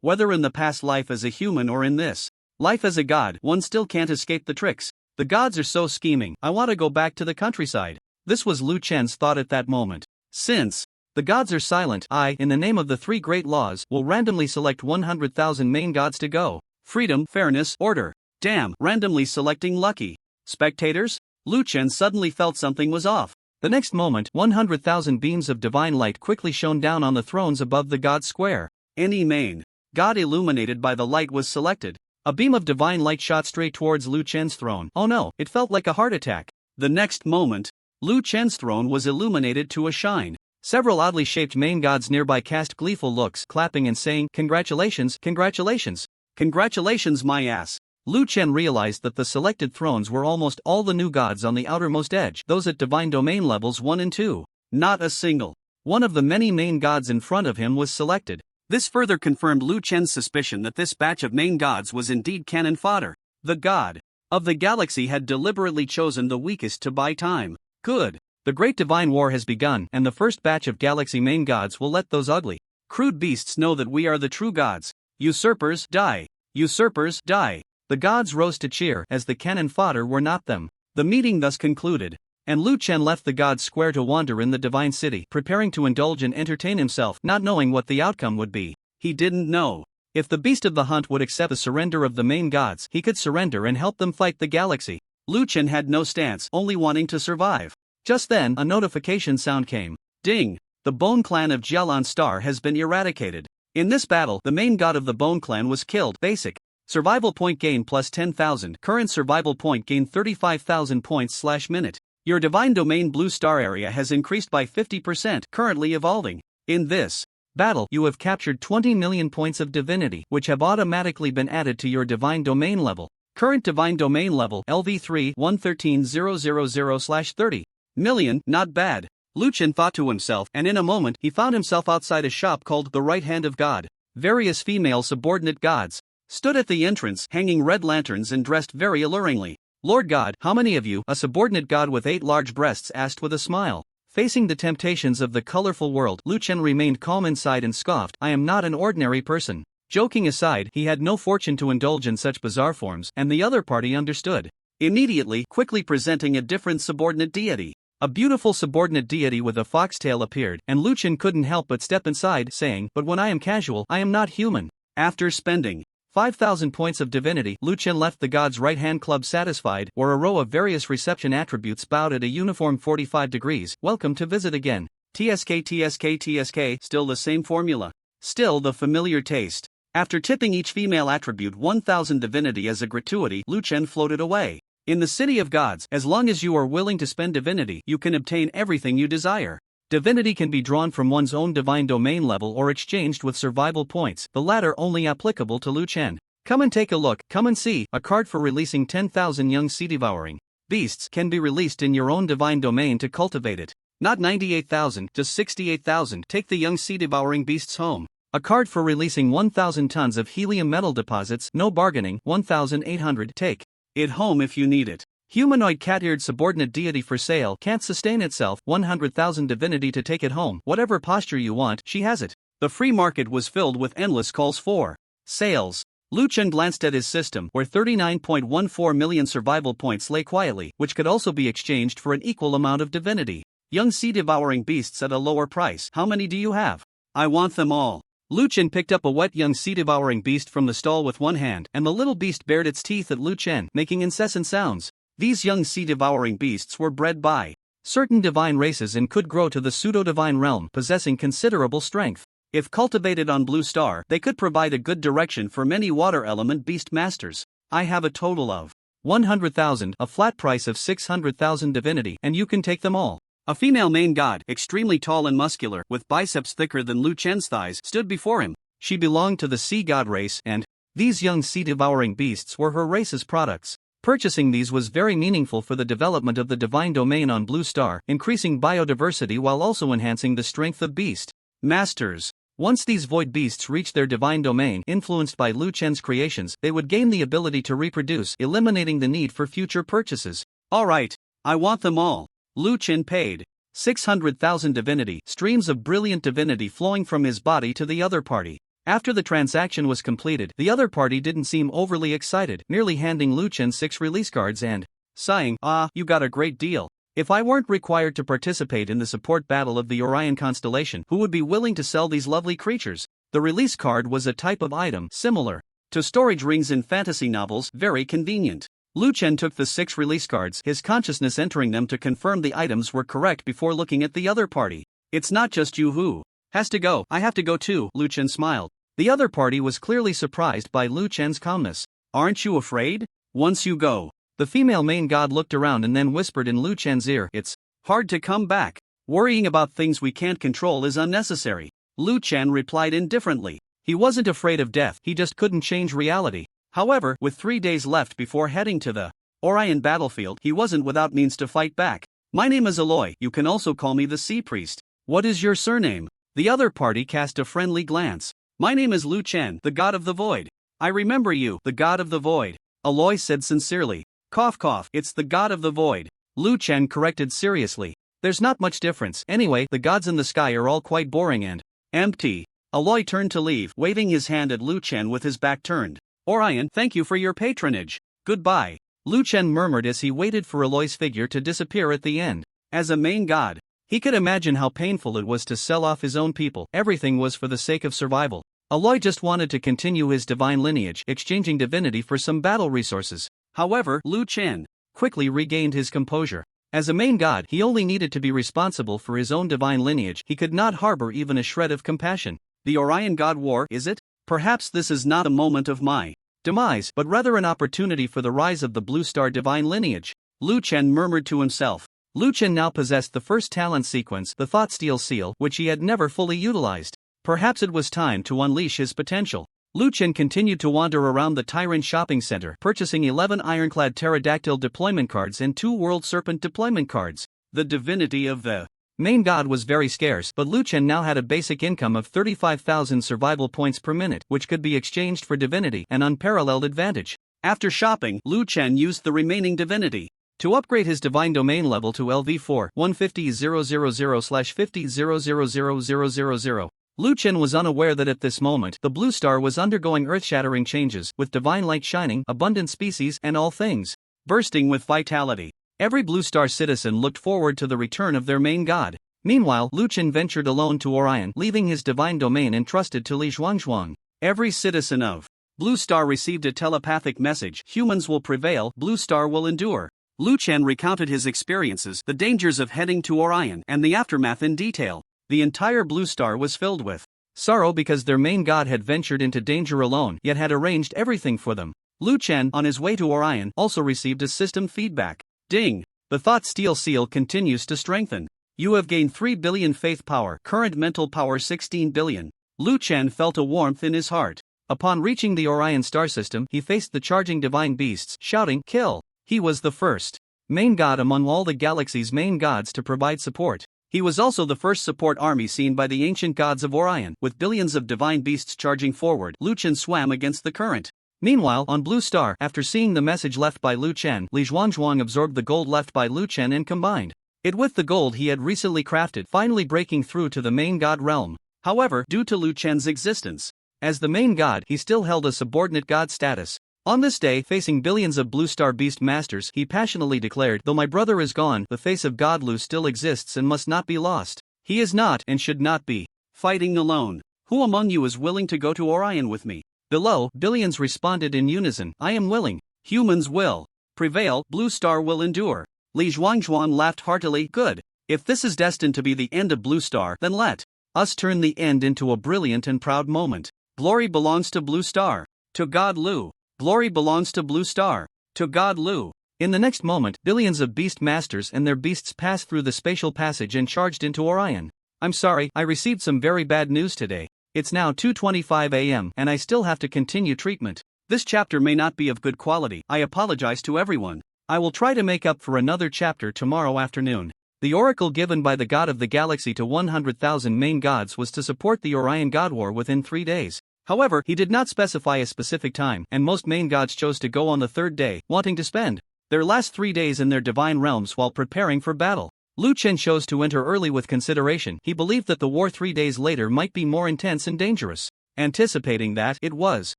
Whether in the past life as a human or in this life as a god, one still can't escape the tricks. The gods are so scheming, I want to go back to the countryside. This was Liuan's thought at that moment. Since the gods are silent, I, in the name of the three great laws, will randomly select 100,000 main gods to go. Freedom, fairness, order. Damn, randomly selecting lucky spectators? Liuan suddenly felt something was off. The next moment, 100,000 beams of divine light quickly shone down on the thrones above the god square. Any main god illuminated by the light was selected. A beam of divine light shot straight towards Liuan's throne. Oh no, it felt like a heart attack. The next moment, Liuan's throne was illuminated to a shine. Several oddly shaped main gods nearby cast gleeful looks, clapping and saying, "Congratulations, congratulations, congratulations my ass." Liuan realized that the selected thrones were almost all the new gods on the outermost edge, those at divine domain levels 1 and 2. Not a single one of the many main gods in front of him was selected. This further confirmed Liuan's suspicion that this batch of main gods was indeed cannon fodder. The god of the galaxy had deliberately chosen the weakest to buy time. Good. The great divine war has begun, and the first batch of galaxy main gods will let those ugly, crude beasts know that we are the true gods. Usurpers, die! Usurpers, die! The gods rose to cheer, as the cannon fodder were not them. The meeting thus concluded, and Liuan left the gods' square to wander in the divine city, preparing to indulge and entertain himself, not knowing what the outcome would be. He didn't know. If the beast of the hunt would accept the surrender of the main gods, he could surrender and help them fight the galaxy. Liuan had no stance, only wanting to survive. Just then, a notification sound came. Ding! The Bone Clan of Jialan Star has been eradicated. In this battle, the main god of the Bone Clan was killed. Basic survival point gain plus 10,000. Current survival point gain 35,000 points/minute. Your divine domain blue star area has increased by 50%, currently evolving. In this battle, you have captured 20 million points of divinity, which have automatically been added to your divine domain level. Current divine domain level LV3 113,000/30 million, not bad. Liuan thought to himself, and in a moment he found himself outside a shop called the Right Hand of God. Various female subordinate gods stood at the entrance, hanging red lanterns and dressed very alluringly. Lord God, how many of you? A subordinate god with 8 large breasts asked with a smile. Facing the temptations of the colorful world, Liuan remained calm inside and scoffed, I am not an ordinary person. Joking aside, he had no fortune to indulge in such bizarre forms, and the other party understood. Immediately, quickly presenting a different subordinate deity. A beautiful subordinate deity with a foxtail appeared, and Liuan couldn't help but step inside, saying, but when I am casual, I am not human. After spending 5,000 points of divinity, Liuan left the god's right-hand club satisfied, where a row of various reception attributes bowed at a uniform 45 degrees. Welcome to visit again. TSK, still the same formula. Still the familiar taste. After tipping each female attribute 1,000 divinity as a gratuity, Liuan floated away. In the city of gods, as long as you are willing to spend divinity, you can obtain everything you desire. Divinity can be drawn from one's own divine domain level or exchanged with survival points, the latter only applicable to Liuan. Come and take a look, come and see. A card for releasing 10,000 young sea-devouring beasts can be released in your own divine domain to cultivate it. Not 98,000, just 68,000. Take the young sea-devouring beasts home. A card for releasing 1,000 tons of helium metal deposits, no bargaining, 1,800. Take it home if you need it. Humanoid cat-eared subordinate deity for sale, can't sustain itself, 100,000 divinity to take it home. Whatever posture you want, she has it. The free market was filled with endless calls for Sales. Liuan glanced at his system, where 39.14 million survival points lay quietly, which could also be exchanged for an equal amount of divinity. Young sea-devouring beasts at a lower price. How many do you have? I want them all. Liuan picked up a wet young sea-devouring beast from the stall with one hand, and the little beast bared its teeth at Liuan, making incessant sounds. These young sea-devouring beasts were bred by certain divine races and could grow to the pseudo-divine realm, possessing considerable strength. If cultivated on Blue Star, they could provide a good direction for many water element beast masters. I have a total of 100,000, a flat price of 600,000 divinity, and you can take them all. A female main god, extremely tall and muscular, with biceps thicker than Liuan's thighs, stood before him. She belonged to the sea god race, and these young sea-devouring beasts were her race's products. Purchasing these was very meaningful for the development of the divine domain on Blue Star, increasing biodiversity while also enhancing the strength of beast masters. Once these void beasts reached their divine domain, influenced by Liuan's creations, they would gain the ability to reproduce, eliminating the need for future purchases. Alright, I want them all. Liuan paid 600,000 divinity, streams of brilliant divinity flowing from his body to the other party. After the transaction was completed, the other party didn't seem overly excited, merely handing Liuan 6 release cards and sighing, "Ah, you got a great deal. If I weren't required to participate in the support battle of the Orion constellation, who would be willing to sell these lovely creatures?" The release card was a type of item similar to storage rings in fantasy novels, very convenient. Liuan took the 6 release cards, his consciousness entering them to confirm the items were correct before looking at the other party. "It's not just you who has to go, I have to go too," Liuan smiled. The other party was clearly surprised by Liuan's calmness. "Aren't you afraid? Once you go..." The female main god looked around and then whispered in Liuan's ear, "It's hard to come back. Worrying about things we can't control is unnecessary." Liuan replied indifferently. He wasn't afraid of death, he just couldn't change reality. However, with 3 days left before heading to the Orion battlefield, he wasn't without means to fight back. "My name is Aloy, you can also call me the Sea Priest. What is your surname?" The other party cast a friendly glance. "My name is Liuan, the god of the void." "I remember you, the god of the void," Aloy said sincerely. "Cough cough, it's the god of the void," Liuan corrected seriously. "There's not much difference, anyway, the gods in the sky are all quite boring and empty." Aloy turned to leave, waving his hand at Liuan with his back turned. "Orion, thank you for your patronage. Goodbye," Liuan murmured as he waited for Aloy's figure to disappear at the end. As a main god, he could imagine how painful it was to sell off his own people. Everything was for the sake of survival. Aloy just wanted to continue his divine lineage, exchanging divinity for some battle resources. However, Liuan quickly regained his composure. As a main god, he only needed to be responsible for his own divine lineage. He could not harbor even a shred of compassion. The Orion God War, is it? Perhaps this is not a moment of my demise, but rather an opportunity for the rise of the Blue Star divine lineage. Liuan murmured to himself. Liuan now possessed the first talent sequence, the Thought Steel Seal, which he had never fully utilized. Perhaps it was time to unleash his potential. Liuan continued to wander around the Tyrant Shopping Center, purchasing 11 Ironclad Pterodactyl deployment cards and 2 World Serpent deployment cards. The divinity of the main god was very scarce, but Liuan now had a basic income of 35,000 survival points per minute, which could be exchanged for divinity, an unparalleled advantage. After shopping, Liuan used the remaining divinity to upgrade his divine domain level to LV4 150,000/50,000,000. Liuan was unaware that at this moment, the Blue Star was undergoing earth-shattering changes, with divine light shining, abundant species, and all things bursting with vitality. Every Blue Star citizen looked forward to the return of their main god. Meanwhile, Liuan ventured alone to Orion, leaving his divine domain entrusted to Liuan. Every citizen of Blue Star received a telepathic message: humans will prevail, Blue Star will endure. Liuan recounted his experiences, the dangers of heading to Orion, and the aftermath in detail. The entire Blue Star was filled with sorrow because their main god had ventured into danger alone, yet had arranged everything for them. Liuan, on his way to Orion, also received a system feedback. Ding! The Thought Steel Seal continues to strengthen. You have gained 3 billion faith power, current mental power 16 billion. Liuan felt a warmth in his heart. Upon reaching the Orion star system, he faced the charging divine beasts, shouting, "Kill!" He was the first main god among all the galaxy's main gods to provide support. He was also the first support army seen by the ancient gods of Orion. With billions of divine beasts charging forward, Liuan swam against the current. Meanwhile, on Blue Star, after seeing the message left by Liuan, Liuan absorbed the gold left by Liuan and combined it with the gold he had recently crafted, finally breaking through to the main god realm. However, due to Liuan's existence As the main god, he still held a subordinate god status. On this day, facing billions of Blue Star Beast Masters, he passionately declared, "Though my brother is gone, the face of God Lu still exists and must not be lost. He is not and should not be fighting alone. Who among you is willing to go to Orion with me?" Below, billions responded in unison, "I am willing." Humans will prevail, Blue Star will endure. Li Zhuangzhuan laughed heartily, "Good. If this is destined to be the end of Blue Star, then let us turn the end into a brilliant and proud moment. Glory belongs to Blue Star. To God Lu. Glory belongs to Blue Star. To God Lu." In the next moment, billions of beast masters and their beasts passed through the spatial passage and charged into Orion. "I'm sorry, I received some very bad news today. It's now 2:25 a.m. and I still have to continue treatment. This chapter may not be of good quality. I apologize to everyone. I will try to make up for another chapter tomorrow afternoon." The oracle given by the god of the galaxy to 100,000 main gods was to support the Orion God War within 3 days. However, he did not specify a specific time, and most main gods chose to go on the third day, wanting to spend their last 3 days in their divine realms while preparing for battle. Lu Chen chose to enter early with consideration. He believed that the war 3 days later might be more intense and dangerous. Anticipating that, it was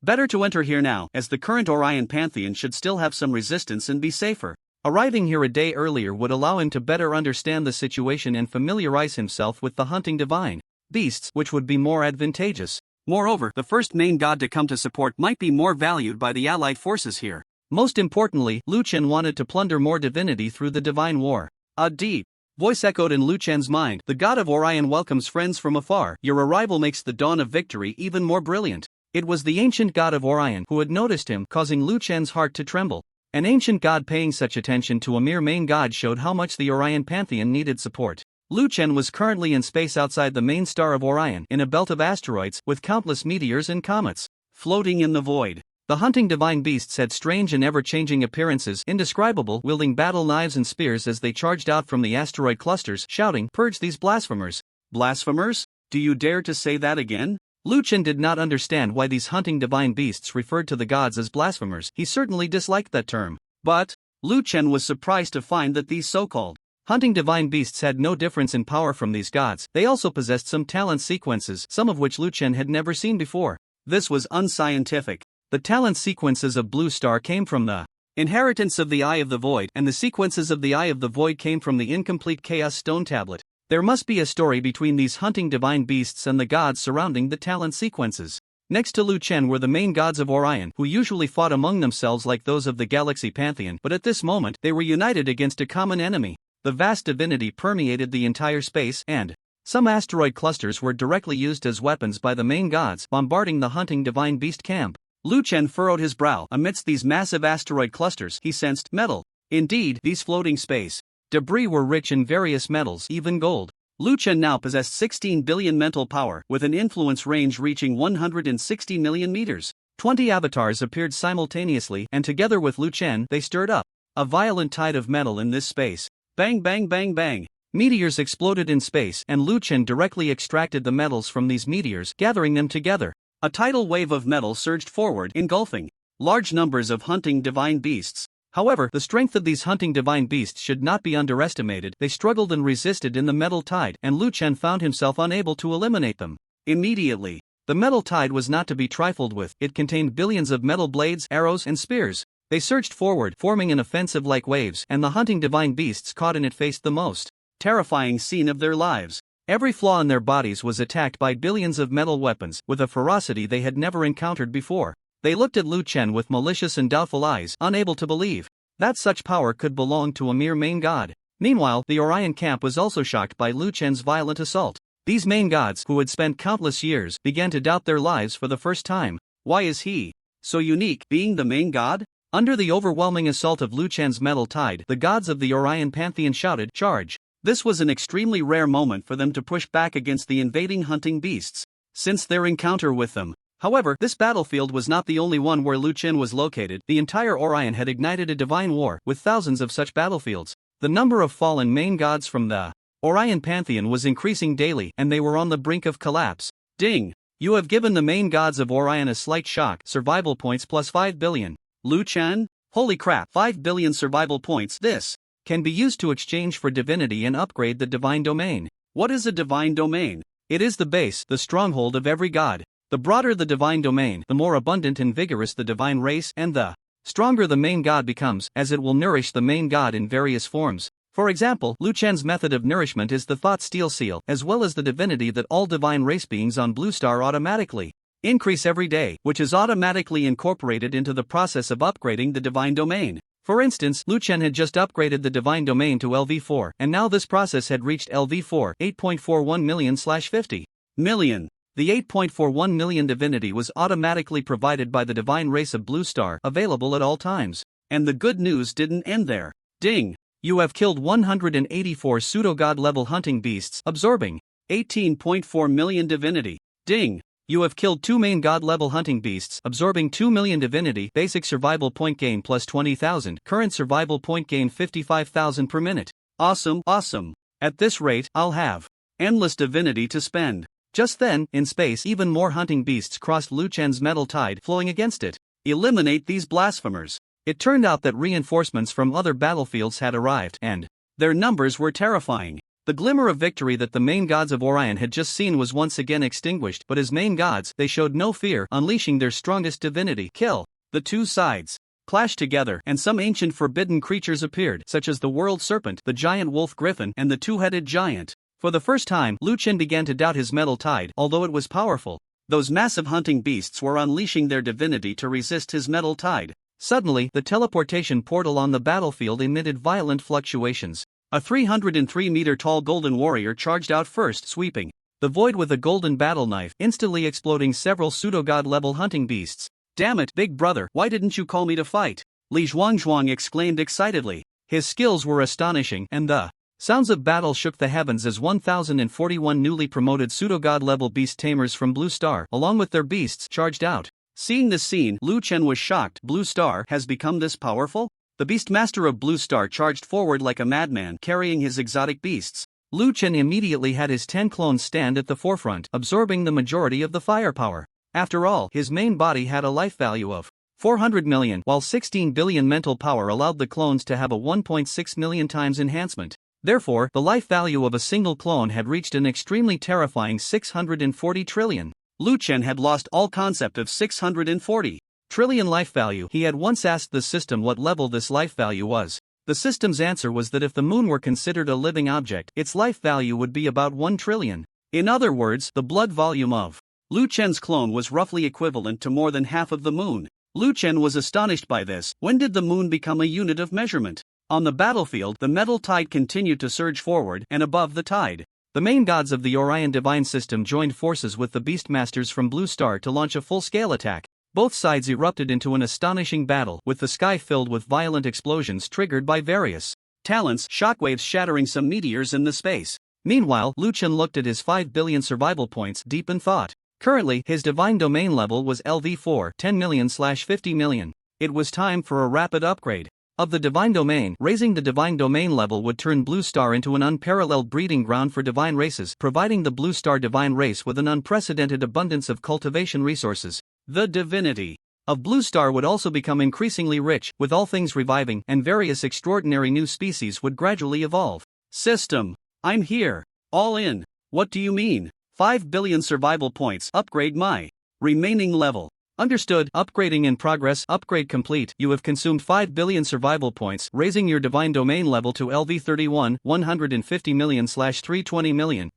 better to enter here now, as the current Orion pantheon should still have some resistance and be safer. Arriving here a day earlier would allow him to better understand the situation and familiarize himself with the hunting divine beasts, which would be more advantageous. Moreover, the first main god to come to support might be more valued by the allied forces here. Most importantly, Lu Chen wanted to plunder more divinity through the divine war. A deep voice echoed in Lu Chen's mind. "The god of Orion welcomes friends from afar. Your arrival makes the dawn of victory even more brilliant." It was the ancient god of Orion who had noticed him, causing Lu Chen's heart to tremble. An ancient god paying such attention to a mere main god showed how much the Orion pantheon needed support. Lu Chen was currently in space outside the main star of Orion, in a belt of asteroids, with countless meteors and comets floating in the void. The hunting divine beasts had strange and ever-changing appearances, indescribable, wielding battle knives and spears as they charged out from the asteroid clusters, shouting, "Purge these blasphemers." Blasphemers? Do you dare to say that again? Lu Chen did not understand why these hunting divine beasts referred to the gods as blasphemers. He certainly disliked that term. But Lu Chen was surprised to find that these so-called hunting divine beasts had no difference in power from these gods. They also possessed some talent sequences, some of which Lu Chen had never seen before. This was unscientific. The talent sequences of Blue Star came from the inheritance of the Eye of the Void, and the sequences of the Eye of the Void came from the incomplete Chaos Stone Tablet. There must be a story between these hunting divine beasts and the gods surrounding the talent sequences. Next to Lu Chen were the main gods of Orion, who usually fought among themselves like those of the Galaxy Pantheon, but at this moment, they were united against a common enemy. The vast divinity permeated the entire space, and some asteroid clusters were directly used as weapons by the main gods, bombarding the hunting divine beast camp. Lu Chen furrowed his brow. Amidst these massive asteroid clusters, he sensed metal. Indeed, these floating space debris were rich in various metals, even gold. Lu Chen now possessed 16 billion mental power, with an influence range reaching 160 million meters. 20 avatars appeared simultaneously, and together with Lu Chen, they stirred up a violent tide of metal in this space. Bang bang bang bang. Meteors exploded in space, and Lu Chen directly extracted the metals from these meteors, gathering them together. A tidal wave of metal surged forward, engulfing large numbers of hunting divine beasts. However, the strength of these hunting divine beasts should not be underestimated. They struggled and resisted in the metal tide, and Lu Chen found himself unable to eliminate them. Immediately, the metal tide was not to be trifled with. It contained billions of metal blades, arrows, and spears. They surged forward, forming an offensive like waves, and the hunting divine beasts caught in it faced the most terrifying scene of their lives. Every flaw in their bodies was attacked by billions of metal weapons, with a ferocity they had never encountered before. They looked at Lu Chen with malicious and doubtful eyes, unable to believe that such power could belong to a mere main god. Meanwhile, the Orion camp was also shocked by Lu Chen's violent assault. These main gods, who had spent countless years, began to doubt their lives for the first time. Why is he so unique, being the main god? Under the overwhelming assault of Lu Chen's metal tide, the gods of the Orion pantheon shouted, "Charge!" This was an extremely rare moment for them to push back against the invading hunting beasts since their encounter with them. However, this battlefield was not the only one where Lu Chen was located. The entire Orion had ignited a divine war, with thousands of such battlefields. The number of fallen main gods from the Orion pantheon was increasing daily, and they were on the brink of collapse. Ding! You have given the main gods of Orion a slight shock. Survival points plus 5 billion. Lu Chen? Holy crap, 5 billion survival points. This can be used to exchange for divinity and upgrade the divine domain. What is a divine domain? It is the base, the stronghold of every god. The broader the divine domain, the more abundant and vigorous the divine race, and the stronger the main god becomes, as it will nourish the main god in various forms. For example, Luqian's method of nourishment is the thought steel seal, as well as the divinity that all divine race beings on Blue Star automatically increase every day, which is automatically incorporated into the process of upgrading the divine domain. For instance, Luqian had just upgraded the divine domain to LV4, and now this process had reached LV4 8.41 million/50 million. The 8.41 million divinity was automatically provided by the divine race of Blue Star, available at all times. And the good news didn't end there. Ding! You have killed 184 pseudo-god level hunting beasts, absorbing 18.4 million divinity. Ding! You have killed 2 main god level hunting beasts, absorbing 2 million divinity. Basic survival point gain plus 20,000, current survival point gain 55,000 per minute. Awesome, awesome. At this rate, I'll have endless divinity to spend. Just then, in space, even more hunting beasts crossed Luqian's metal tide, flowing against it. Eliminate these blasphemers. It turned out that reinforcements from other battlefields had arrived, and their numbers were terrifying. The glimmer of victory that the main gods of Orion had just seen was once again extinguished, but as main gods, they showed no fear, unleashing their strongest divinity. Kill. The two sides clashed together, and some ancient forbidden creatures appeared, such as the world serpent, the giant wolf griffin, and the two-headed giant. For the first time, Luqian began to doubt his metal tide, although it was powerful. Those massive hunting beasts were unleashing their divinity to resist his metal tide. Suddenly, the teleportation portal on the battlefield emitted violent fluctuations. A 303-meter-tall golden warrior charged out first, sweeping the void with a golden battle knife, instantly exploding several pseudo-god-level hunting beasts. Damn it, big brother, why didn't you call me to fight? Liuan exclaimed excitedly. His skills were astonishing, and the sounds of battle shook the heavens as 1,041 newly promoted pseudo-god-level beast tamers from Blue Star, along with their beasts, charged out. Seeing this scene, Luqian was shocked. Blue Star has become this powerful? The Beastmaster of Blue Star charged forward like a madman, carrying his exotic beasts. Luqian immediately had his 10 clones stand at the forefront, absorbing the majority of the firepower. After all, his main body had a life value of 400 million, while 16 billion mental power allowed the clones to have a 1.6 million times enhancement. Therefore, the life value of a single clone had reached an extremely terrifying 640 trillion. Luqian had lost all concept of 640 trillion life value. He had once asked the system what level this life value was. The system's answer was that if the moon were considered a living object, its life value would be about 1 trillion. In other words, the blood volume of Luqian's clone was roughly equivalent to more than half of the moon. Luqian was astonished by this. When did the moon become a unit of measurement? On the battlefield, the metal tide continued to surge forward, and above the tide, the main gods of the Orion divine system joined forces with the Beastmasters from Blue Star to launch a full-scale attack. Both sides erupted into an astonishing battle, with the sky filled with violent explosions triggered by various talents, shockwaves shattering some meteors in the space. Meanwhile, Luqian looked at his 5 billion survival points, deep in thought. Currently, his divine domain level was LV4 10 million/50 million. It was time for a rapid upgrade of the divine domain. Raising the divine domain level would turn Blue Star into an unparalleled breeding ground for divine races, providing the Blue Star divine race with an unprecedented abundance of cultivation resources. The divinity of Blue Star would also become increasingly rich, with all things reviving, and various extraordinary new species would gradually evolve. System. I'm here. All in. What do you mean? 5 billion survival points. Upgrade my remaining level. Understood. Upgrading in progress. Upgrade complete. You have consumed 5 billion survival points, raising your divine domain level to LV31, 150 million/320 million.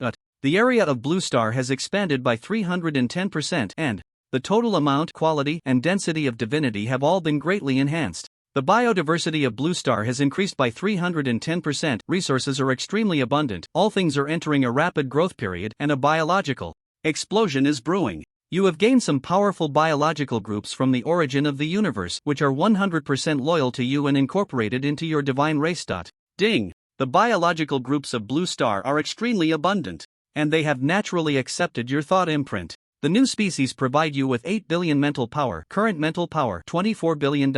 The area of Blue Star has expanded by 310%, and the total amount, quality, and density of divinity have all been greatly enhanced. The biodiversity of Blue Star has increased by 310%, resources are extremely abundant, all things are entering a rapid growth period, and a biological explosion is brewing. You have gained some powerful biological groups from the origin of the universe, which are 100% loyal to you and incorporated into your divine race. Ding! The biological groups of Blue Star are extremely abundant, and they have naturally accepted your thought imprint. The new species provide you with 8 billion mental power, current mental power 24 billion.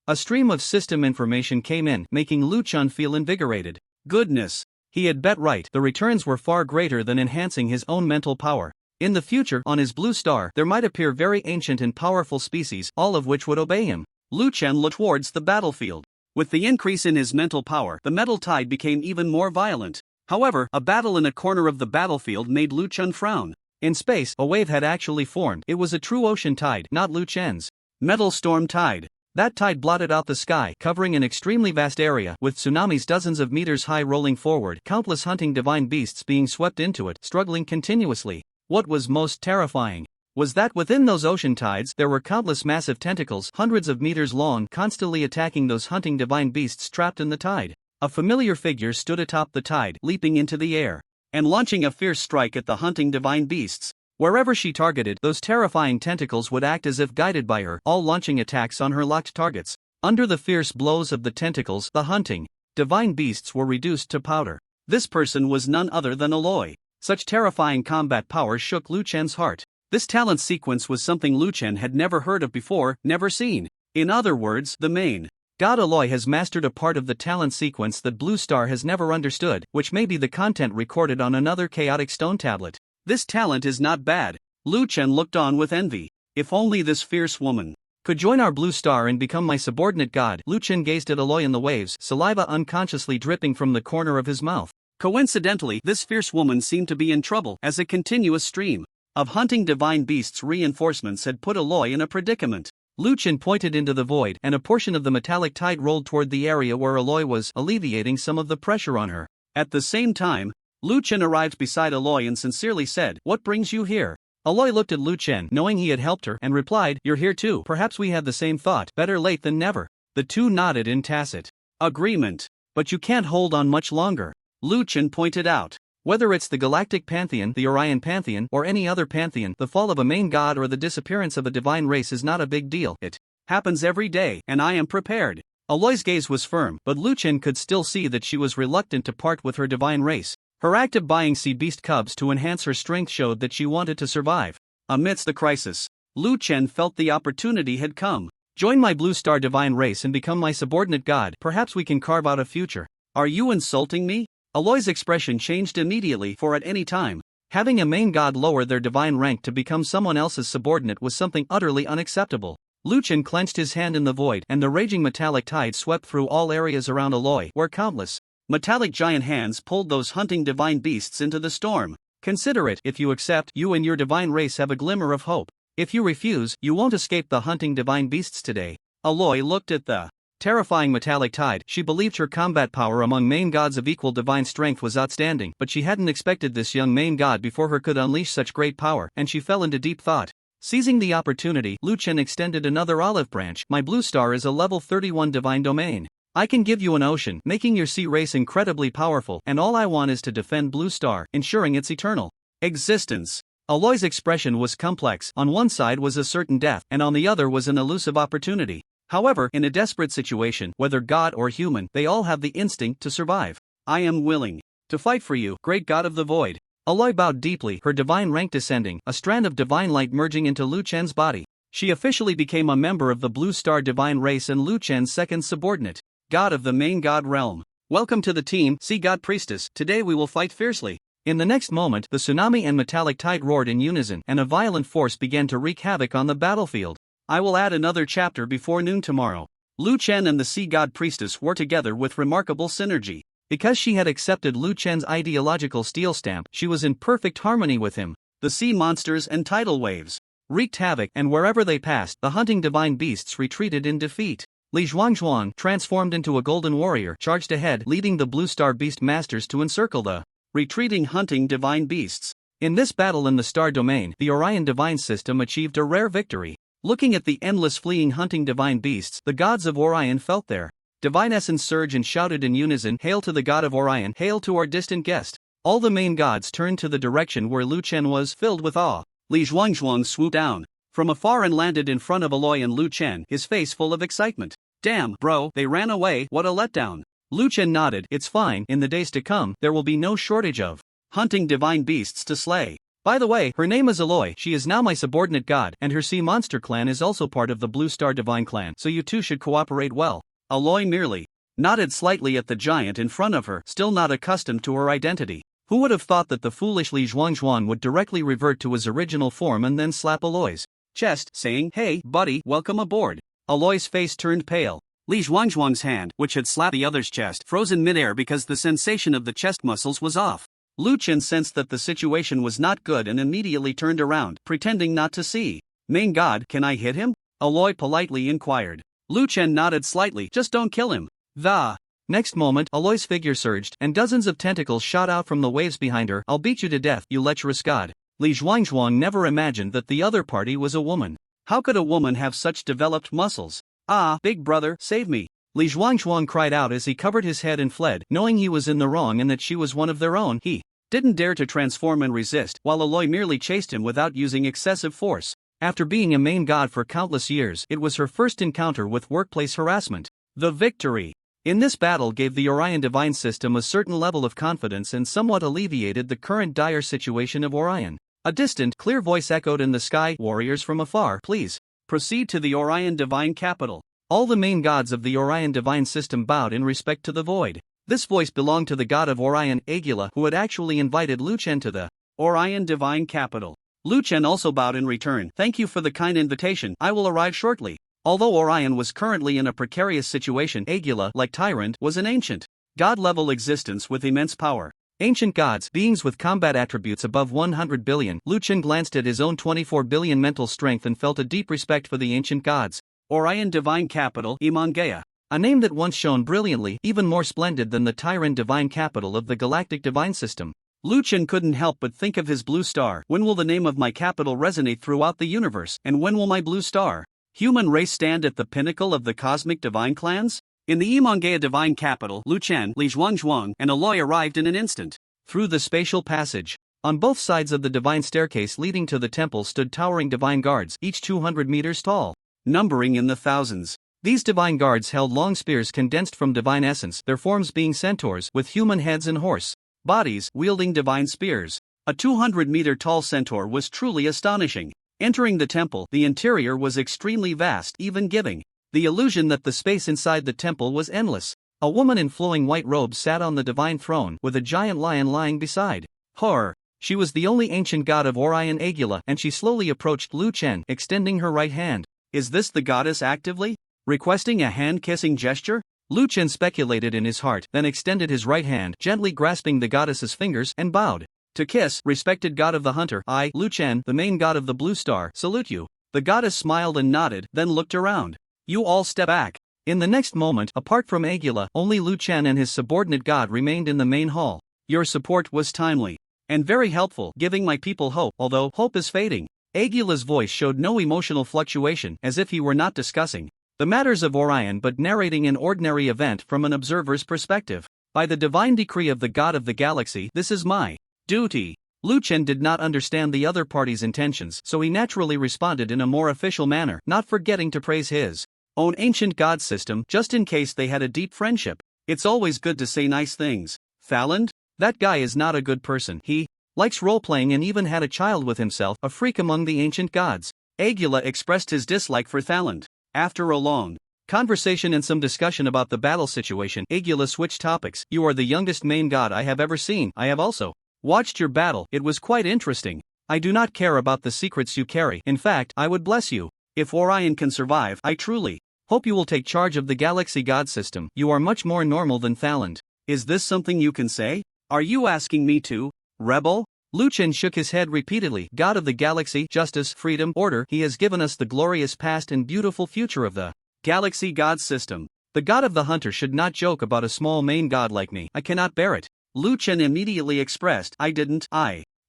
A stream of system information came in, making Luqian feel invigorated. Goodness! He had bet right, the returns were far greater than enhancing his own mental power. In the future, on his Blue Star, there might appear very ancient and powerful species, all of which would obey him. Luqian looked towards the battlefield. With the increase in his mental power, the metal tide became even more violent. However, a battle in a corner of the battlefield made Luqian frown. In space, a wave had actually formed. It was a true ocean tide, not Lu Chen's metal storm tide. That tide blotted out the sky, covering an extremely vast area, with tsunamis dozens of meters high rolling forward, countless hunting divine beasts being swept into it, struggling continuously. What was most terrifying was that within those ocean tides there were countless massive tentacles, hundreds of meters long, constantly attacking those hunting divine beasts trapped in the tide. A familiar figure stood atop the tide, leaping into the air and launching a fierce strike at the hunting divine beasts. Wherever she targeted, those terrifying tentacles would act as if guided by her, all launching attacks on her locked targets. Under the fierce blows of the tentacles, the hunting divine beasts were reduced to powder. This person was none other than Aloy. Such terrifying combat power shook Lu Chen's heart. This talent sequence was something Lu Chen had never heard of before, never seen. In other words, the main god Aloy has mastered a part of the talent sequence that Blue Star has never understood, which may be the content recorded on another chaotic stone tablet. This talent is not bad. Lu Chen looked on with envy. If only this fierce woman could join our Blue Star and become my subordinate god. Lu Chen gazed at Aloy in the waves, saliva unconsciously dripping from the corner of his mouth. Coincidentally, this fierce woman seemed to be in trouble, as a continuous stream of hunting divine beasts reinforcements had put Aloy in a predicament. Lu Chen pointed into the void, and a portion of the metallic tide rolled toward the area where Aloy was, alleviating some of the pressure on her. At the same time, Lu Chen arrived beside Aloy and sincerely said, "What brings you here?" Aloy looked at Lu Chen, knowing he had helped her, and replied, "You're here too. Perhaps we had the same thought. Better late than never." The two nodded in tacit agreement. "But you can't hold on much longer," Lu Chen pointed out. Whether it's the Galactic Pantheon, the Orion Pantheon, or any other pantheon, the fall of a main god or the disappearance of a divine race is not a big deal. It happens every day, and I am prepared. Aloy's gaze was firm, but Lu Chen could still see that she was reluctant to part with her divine race. Her act of buying sea beast cubs to enhance her strength showed that she wanted to survive. Amidst the crisis, Lu Chen felt the opportunity had come. "Join my Blue Star divine race and become my subordinate god. Perhaps we can carve out a future." "Are you insulting me?" Aloy's expression changed immediately, for at any time, having a main god lower their divine rank to become someone else's subordinate was something utterly unacceptable. Lu Chen clenched his hand in the void, and the raging metallic tide swept through all areas around Aloy, where countless metallic giant hands pulled those hunting divine beasts into the storm. "Consider it. If you accept, you and your divine race have a glimmer of hope. If you refuse, you won't escape the hunting divine beasts today." Aloy looked at the terrifying metallic tide. She believed her combat power among main gods of equal divine strength was outstanding, but she hadn't expected this young main god before her could unleash such great power, and she fell into deep thought. Seizing the opportunity, Lu Chen extended another olive branch. "My Blue Star is a level 31 divine domain. I can give you an ocean, making your sea race incredibly powerful, and all I want is to defend Blue Star, ensuring its eternal existence." Aloy's expression was complex. On one side was a certain death, and on the other was an elusive opportunity. However, in a desperate situation, whether god or human, they all have the instinct to survive. "I am willing to fight for you, great god of the void." Aloy bowed deeply, her divine rank descending, a strand of divine light merging into Lu Chen's body. She officially became a member of the Blue Star divine race and Lu Chen's second subordinate. "God of the main god realm. Welcome to the team, Sea God Priestess. Today we will fight fiercely." In the next moment, the tsunami and metallic tide roared in unison, and a violent force began to wreak havoc on the battlefield. "I will add another chapter before noon tomorrow." Lu Chen and the Sea God Priestess were together with remarkable synergy. Because she had accepted Lu Chen's ideological steel stamp, she was in perfect harmony with him. The sea monsters and tidal waves wreaked havoc, and wherever they passed, the hunting divine beasts retreated in defeat. Li Zhuangzhuang, transformed into a golden warrior, charged ahead, leading the Blue Star Beast Masters to encircle the retreating hunting divine beasts. In this battle in the Star Domain, the Orion Divine System achieved a rare victory. Looking at the endless fleeing hunting divine beasts, the gods of Orion felt their divine essence surge and shouted in unison, "Hail to the god of Orion, hail to our distant guest." All the main gods turned to the direction where Lu Chen was, filled with awe. Li Zhuangzhuang swooped down from afar and landed in front of Aloy and Lu Chen, his face full of excitement. "Damn, bro, they ran away, what a letdown." Lu Chen nodded. "It's fine, in the days to come, there will be no shortage of hunting divine beasts to slay. By the way, her name is Aloy. She is now my subordinate god, and her sea monster clan is also part of the Blue Star Divine Clan, so you two should cooperate well." Aloy merely nodded slightly at the giant in front of her, still not accustomed to her identity. Who would have thought that the foolish Li Zhuangzhuang would directly revert to his original form and then slap Aloy's chest, saying, "Hey, buddy, welcome aboard." Aloy's face turned pale. Li Zhuangzhuang's hand, which had slapped the other's chest, froze in midair because the sensation of the chest muscles was off. Lu Chen sensed that the situation was not good and immediately turned around, pretending not to see. Main God, can I hit him? Aloy politely inquired. Lu Chen nodded slightly, just don't kill him. The next moment, Aloy's figure surged, and dozens of tentacles shot out from the waves behind her. I'll beat you to death, you lecherous god. Li Zhuangzhuang never imagined that the other party was a woman. How could a woman have such developed muscles? Ah, big brother, save me. Li Zhuangzhuang cried out as he covered his head and fled, knowing he was in the wrong and that she was one of their own. He didn't dare to transform and resist, while Aloy merely chased him without using excessive force. After being a main god for countless years, it was her first encounter with workplace harassment. The victory in this battle gave the Orion Divine System a certain level of confidence and somewhat alleviated the current dire situation of Orion. A distant, clear voice echoed in the sky, warriors from afar, please proceed to the Orion Divine Capital. All the main gods of the Orion Divine System bowed in respect to the void. This voice belonged to the god of Orion, Agila, who had actually invited Lu Chen to the Orion Divine Capital. Lu Chen also bowed in return. Thank you for the kind invitation, I will arrive shortly. Although Orion was currently in a precarious situation, Agila, like Tyrant, was an ancient, god-level existence with immense power. Ancient gods, beings with combat attributes above 100 billion, Lu Chen glanced at his own 24 billion mental strength and felt a deep respect for the ancient gods. Orion Divine Capital, Imangaya. A name that once shone brilliantly, even more splendid than the Tyrant Divine Capital of the Galactic Divine System. Lu Chen couldn't help but think of his blue star. When will the name of my capital resonate throughout the universe, and when will my blue star human race stand at the pinnacle of the cosmic divine clans? In the Imangaya Divine Capital, Lu Chen, Li Zhuangzhuang, and Aloy arrived in an instant. Through the spatial passage, on both sides of the divine staircase leading to the temple stood towering divine guards, each 200 meters tall, numbering in the thousands. These divine guards held long spears condensed from divine essence, their forms being centaurs with human heads and horse bodies, wielding divine spears. A 200-meter-tall centaur was truly astonishing. Entering the temple, the interior was extremely vast, even giving the illusion that the space inside the temple was endless. A woman in flowing white robes sat on the divine throne, with a giant lion lying beside her. She was the only ancient god of Orion, Agila, and she slowly approached Lu Chen, extending her right hand. Is this the goddess actively requesting a hand-kissing gesture? Lu Chen speculated in his heart, then extended his right hand, gently grasping the goddess's fingers, and bowed. To kiss, respected god of the hunter, I, Lu Chen, the main god of the blue star, salute you. The goddess smiled and nodded, then looked around. You all step back. In the next moment, apart from Agila, only Lu Chen and his subordinate god remained in the main hall. Your support was timely and very helpful, giving my people hope, although hope is fading. Agila's voice showed no emotional fluctuation, as if he were not discussing the matters of Orion but narrating an ordinary event from an observer's perspective. By the divine decree of the god of the galaxy, this is my duty. Lu Chen did not understand the other party's intentions, so he naturally responded in a more official manner, not forgetting to praise his own ancient god system, just in case they had a deep friendship. It's always good to say nice things. Thaland? That guy is not a good person. He likes role-playing and even had a child with himself, a freak among the ancient gods. Agila expressed his dislike for Thaland. After a long conversation and some discussion about the battle situation, Agila switched topics. You are the youngest main god I have ever seen. I have also watched your battle. It was quite interesting. I do not care about the secrets you carry. In fact, I would bless you. If Orion can survive, I truly hope you will take charge of the galaxy god system. You are much more normal than Thaland. Is this something you can say? Are you asking me to rebel? Lu Chen shook his head repeatedly. God of the galaxy, justice, freedom, order, he has given us the glorious past and beautiful future of the galaxy god system. The god of the hunter should not joke about a small main god like me. I cannot bear it. Lu Chen immediately expressed, I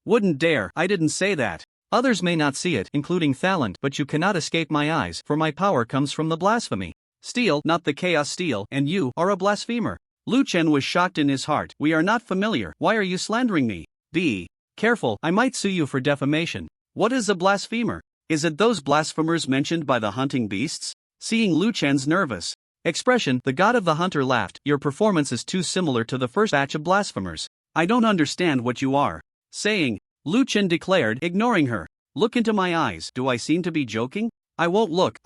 wouldn't dare. I didn't say that. Others may not see it, including Thaland, but you cannot escape my eyes, for my power comes from the blasphemy. Steel, not the chaos steel, and you are a blasphemer. Lu Chen was shocked in his heart. We are not familiar. Why are you slandering me? Be careful, I might sue you for defamation. What is a blasphemer? Is it those blasphemers mentioned by the hunting beasts? Seeing Lu Chen's nervous expression, the god of the hunter laughed. Your performance is too similar to the first batch of blasphemers. I don't understand what you are saying, Lu Chen declared, ignoring her. Look into my eyes. Do I seem to be joking? I won't look.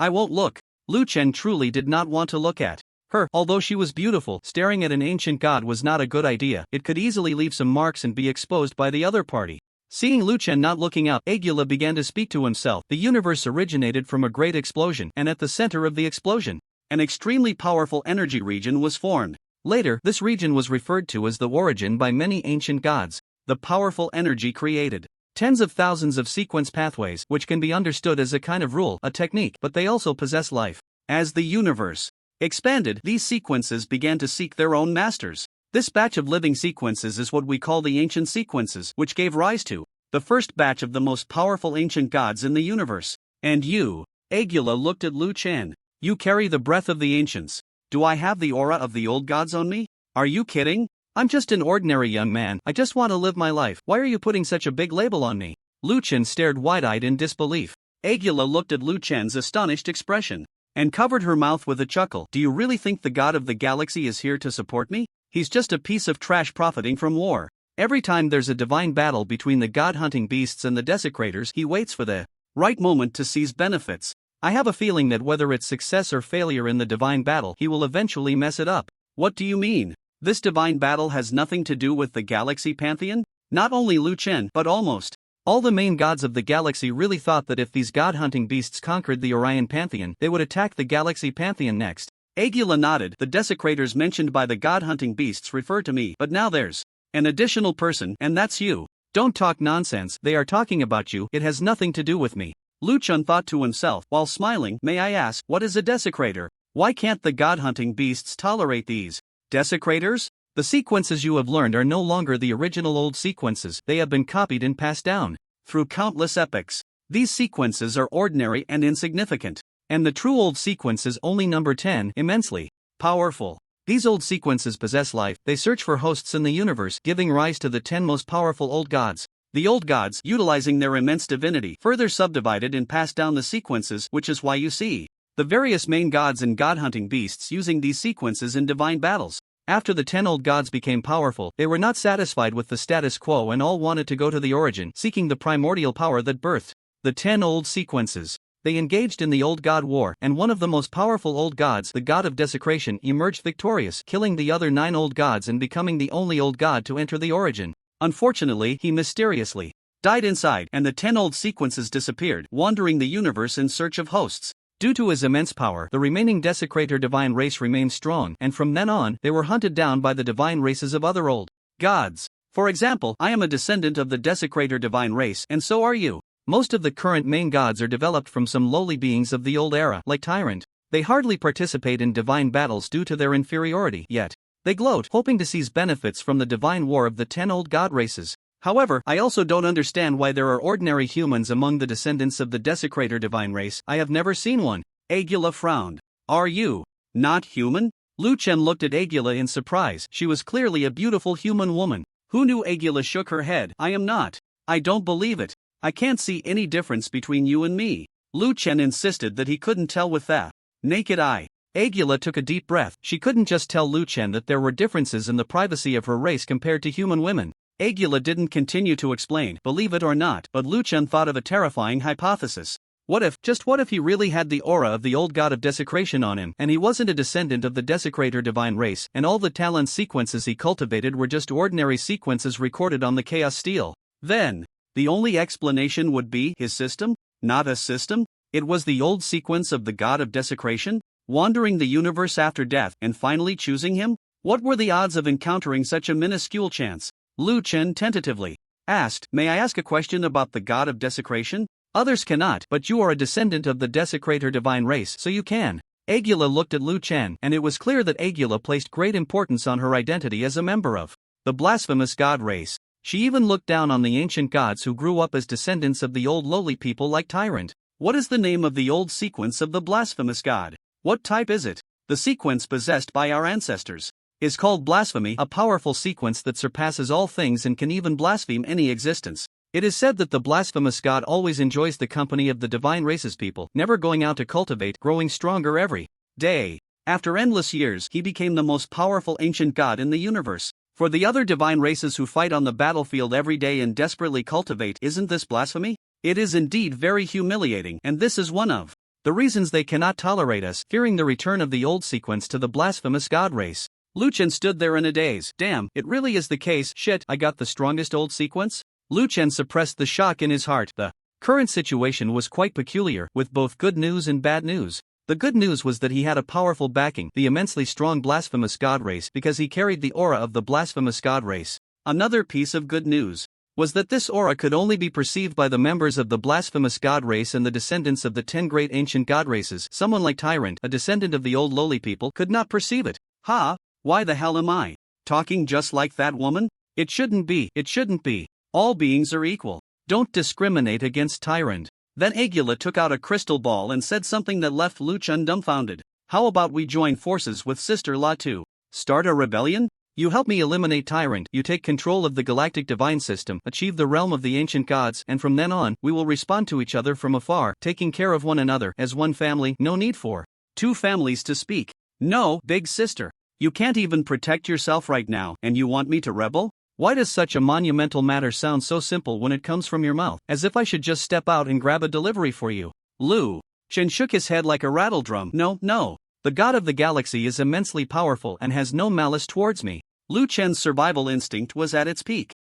Lu Chen truly did not want to look at her. Although she was beautiful, staring at an ancient god was not a good idea. It could easily leave some marks and be exposed by the other party. Seeing Lu Chen not looking up, Agila began to speak to himself. The universe originated from a great explosion, and at the center of the explosion, an extremely powerful energy region was formed. Later, this region was referred to as the origin by many ancient gods. the powerful energy created. Tens of thousands of sequence pathways, which can be understood as a kind of rule, a technique, but they also possess life. As the universe expanded, these sequences began to seek their own masters. This batch of living sequences is what we call the ancient sequences, which gave rise to the first batch of the most powerful ancient gods in the universe. And you, Agula looked at Lu Chen. You carry the breath of the ancients. Do I have the aura of the old gods on me? Are you kidding? I'm just an ordinary young man, I just want to live my life. Why are you putting such a big label on me? Lu Chen stared wide-eyed in disbelief. Agula looked at Lu Chen's astonished expression and covered her mouth with a chuckle. Do you really think the god of the galaxy is here to support me? He's just a piece of trash profiting from war. Every time there's a divine battle between the god-hunting beasts and the desecrators, he waits for the right moment to seize benefits. I have a feeling that whether it's success or failure in the divine battle, he will eventually mess it up. What do you mean? This divine battle has nothing to do with the galaxy pantheon? Not only Lu Chen, but almost all the main gods of the galaxy really thought that if these god-hunting beasts conquered the Orion pantheon, they would attack the galaxy pantheon next. Agula nodded. The desecrators mentioned by the god-hunting beasts refer to me, but now there's an additional person, and that's you. Don't talk nonsense, they are talking about you, it has nothing to do with me. Lu Chen thought to himself, while smiling, may I ask, what is a desecrator? Why can't the god-hunting beasts tolerate these desecrators? The sequences you have learned are no longer the original old sequences, they have been copied and passed down through countless epochs. These sequences are ordinary and insignificant, and the true old sequences only number 10, immensely powerful. These old sequences possess life, they search for hosts in the universe, giving rise to the 10 most powerful old gods. The old gods, utilizing their immense divinity, further subdivided and passed down the sequences, which is why you see the various main gods and god-hunting beasts using these sequences in divine battles. After the 10 old gods became powerful, they were not satisfied with the status quo and all wanted to go to the origin, seeking the primordial power that birthed the 10 old sequences. They engaged in the old god war, and one of the most powerful old gods, the god of desecration, emerged victorious, killing the other 9 old gods and becoming the only old god to enter the origin. Unfortunately, he mysteriously died inside, and the 10 old sequences disappeared, wandering the universe in search of hosts. Due to his immense power, the remaining desecrator divine race remained strong, and from then on, they were hunted down by the divine races of other old gods. For example, I am a descendant of the desecrator divine race, and so are you. Most of the current main gods are developed from some lowly beings of the old era, like Tyrant. They hardly participate in divine battles due to their inferiority, yet they gloat, hoping to seize benefits from the divine war of the 10 old god races. However, I also don't understand why there are ordinary humans among the descendants of the desecrator divine race. I have never seen one. Agula frowned. Are you not human? Lu Chen looked at Agula in surprise. She was clearly a beautiful human woman. Who knew? Agula shook her head. I am not. I don't believe it. I can't see any difference between you and me. Lu Chen insisted that he couldn't tell with that naked eye. Agula took a deep breath. She couldn't just tell Lu Chen that there were differences in the privacy of her race compared to human women. Agula didn't continue to explain, believe it or not, but Lu Chen thought of a terrifying hypothesis. What if, just what if he really had the aura of the old god of desecration on him, and he wasn't a descendant of the desecrator divine race, and all the talent sequences he cultivated were just ordinary sequences recorded on the chaos steel? Then, the only explanation would be his system? Not a system? It was the old sequence of the god of desecration, wandering the universe after death, and finally choosing him? What were the odds of encountering such a minuscule chance? Lu Chen tentatively asked, may I ask a question about the god of desecration? Others cannot, but you are a descendant of the desecrator divine race, so you can. Agula looked at Lu Chen, and it was clear that Agula placed great importance on her identity as a member of the blasphemous god race. She even looked down on the ancient gods who grew up as descendants of the old lowly people like Tyrant. What is the name of the old sequence of the blasphemous god? What type is it? The sequence possessed by our ancestors is called blasphemy, a powerful sequence that surpasses all things and can even blaspheme any existence. It is said that the blasphemous god always enjoys the company of the divine race's people, never going out to cultivate, growing stronger every day. After endless years, he became the most powerful ancient god in the universe. For the other divine races who fight on the battlefield every day and desperately cultivate, isn't this blasphemy? It is indeed very humiliating, and this is one of the reasons they cannot tolerate us, fearing the return of the old sequence to the blasphemous god race. Lu Chen stood there in a daze. Damn, it really is the case. Shit, I got the strongest old sequence? Lu Chen suppressed the shock in his heart. The current situation was quite peculiar, with both good news and bad news. The good news was that he had a powerful backing, the immensely strong blasphemous god race, because he carried the aura of the blasphemous god race. Another piece of good news was that this aura could only be perceived by the members of the blasphemous god race and the descendants of the 10 great ancient god races. Someone like Tyrant, a descendant of the old lowly people, could not perceive it. Ha! Why the hell am I talking just like that woman? It shouldn't be. All beings are equal. Don't discriminate against Tyrant. Then Agula took out a crystal ball and said something that left Liuan dumbfounded. How about we join forces with Sister La to start a rebellion? You help me eliminate Tyrant, you take control of the galactic divine system, achieve the realm of the ancient gods, and from then on, we will respond to each other from afar, taking care of one another as one family. No need for two families to speak. No, big sister. You can't even protect yourself right now, and you want me to rebel? Why does such a monumental matter sound so simple when it comes from your mouth? As if I should just step out and grab a delivery for you. Liuan shook his head like a rattle drum. No. The god of the galaxy is immensely powerful and has no malice towards me. Liuan's survival instinct was at its peak.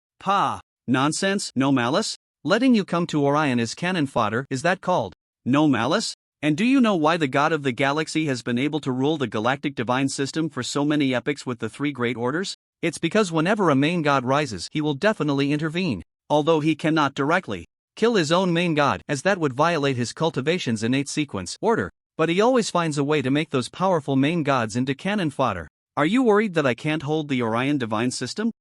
Nonsense, no malice? Letting you come to Orion is cannon fodder, is that called no malice? And do you know why the god of the galaxy has been able to rule the galactic divine system for so many epochs with the 3 great orders? It's because whenever a main god rises, he will definitely intervene. Although he cannot directly kill his own main god, as that would violate his cultivation's innate sequence order, but he always finds a way to make those powerful main gods into cannon fodder. Are you worried that I can't hold the Orion divine system?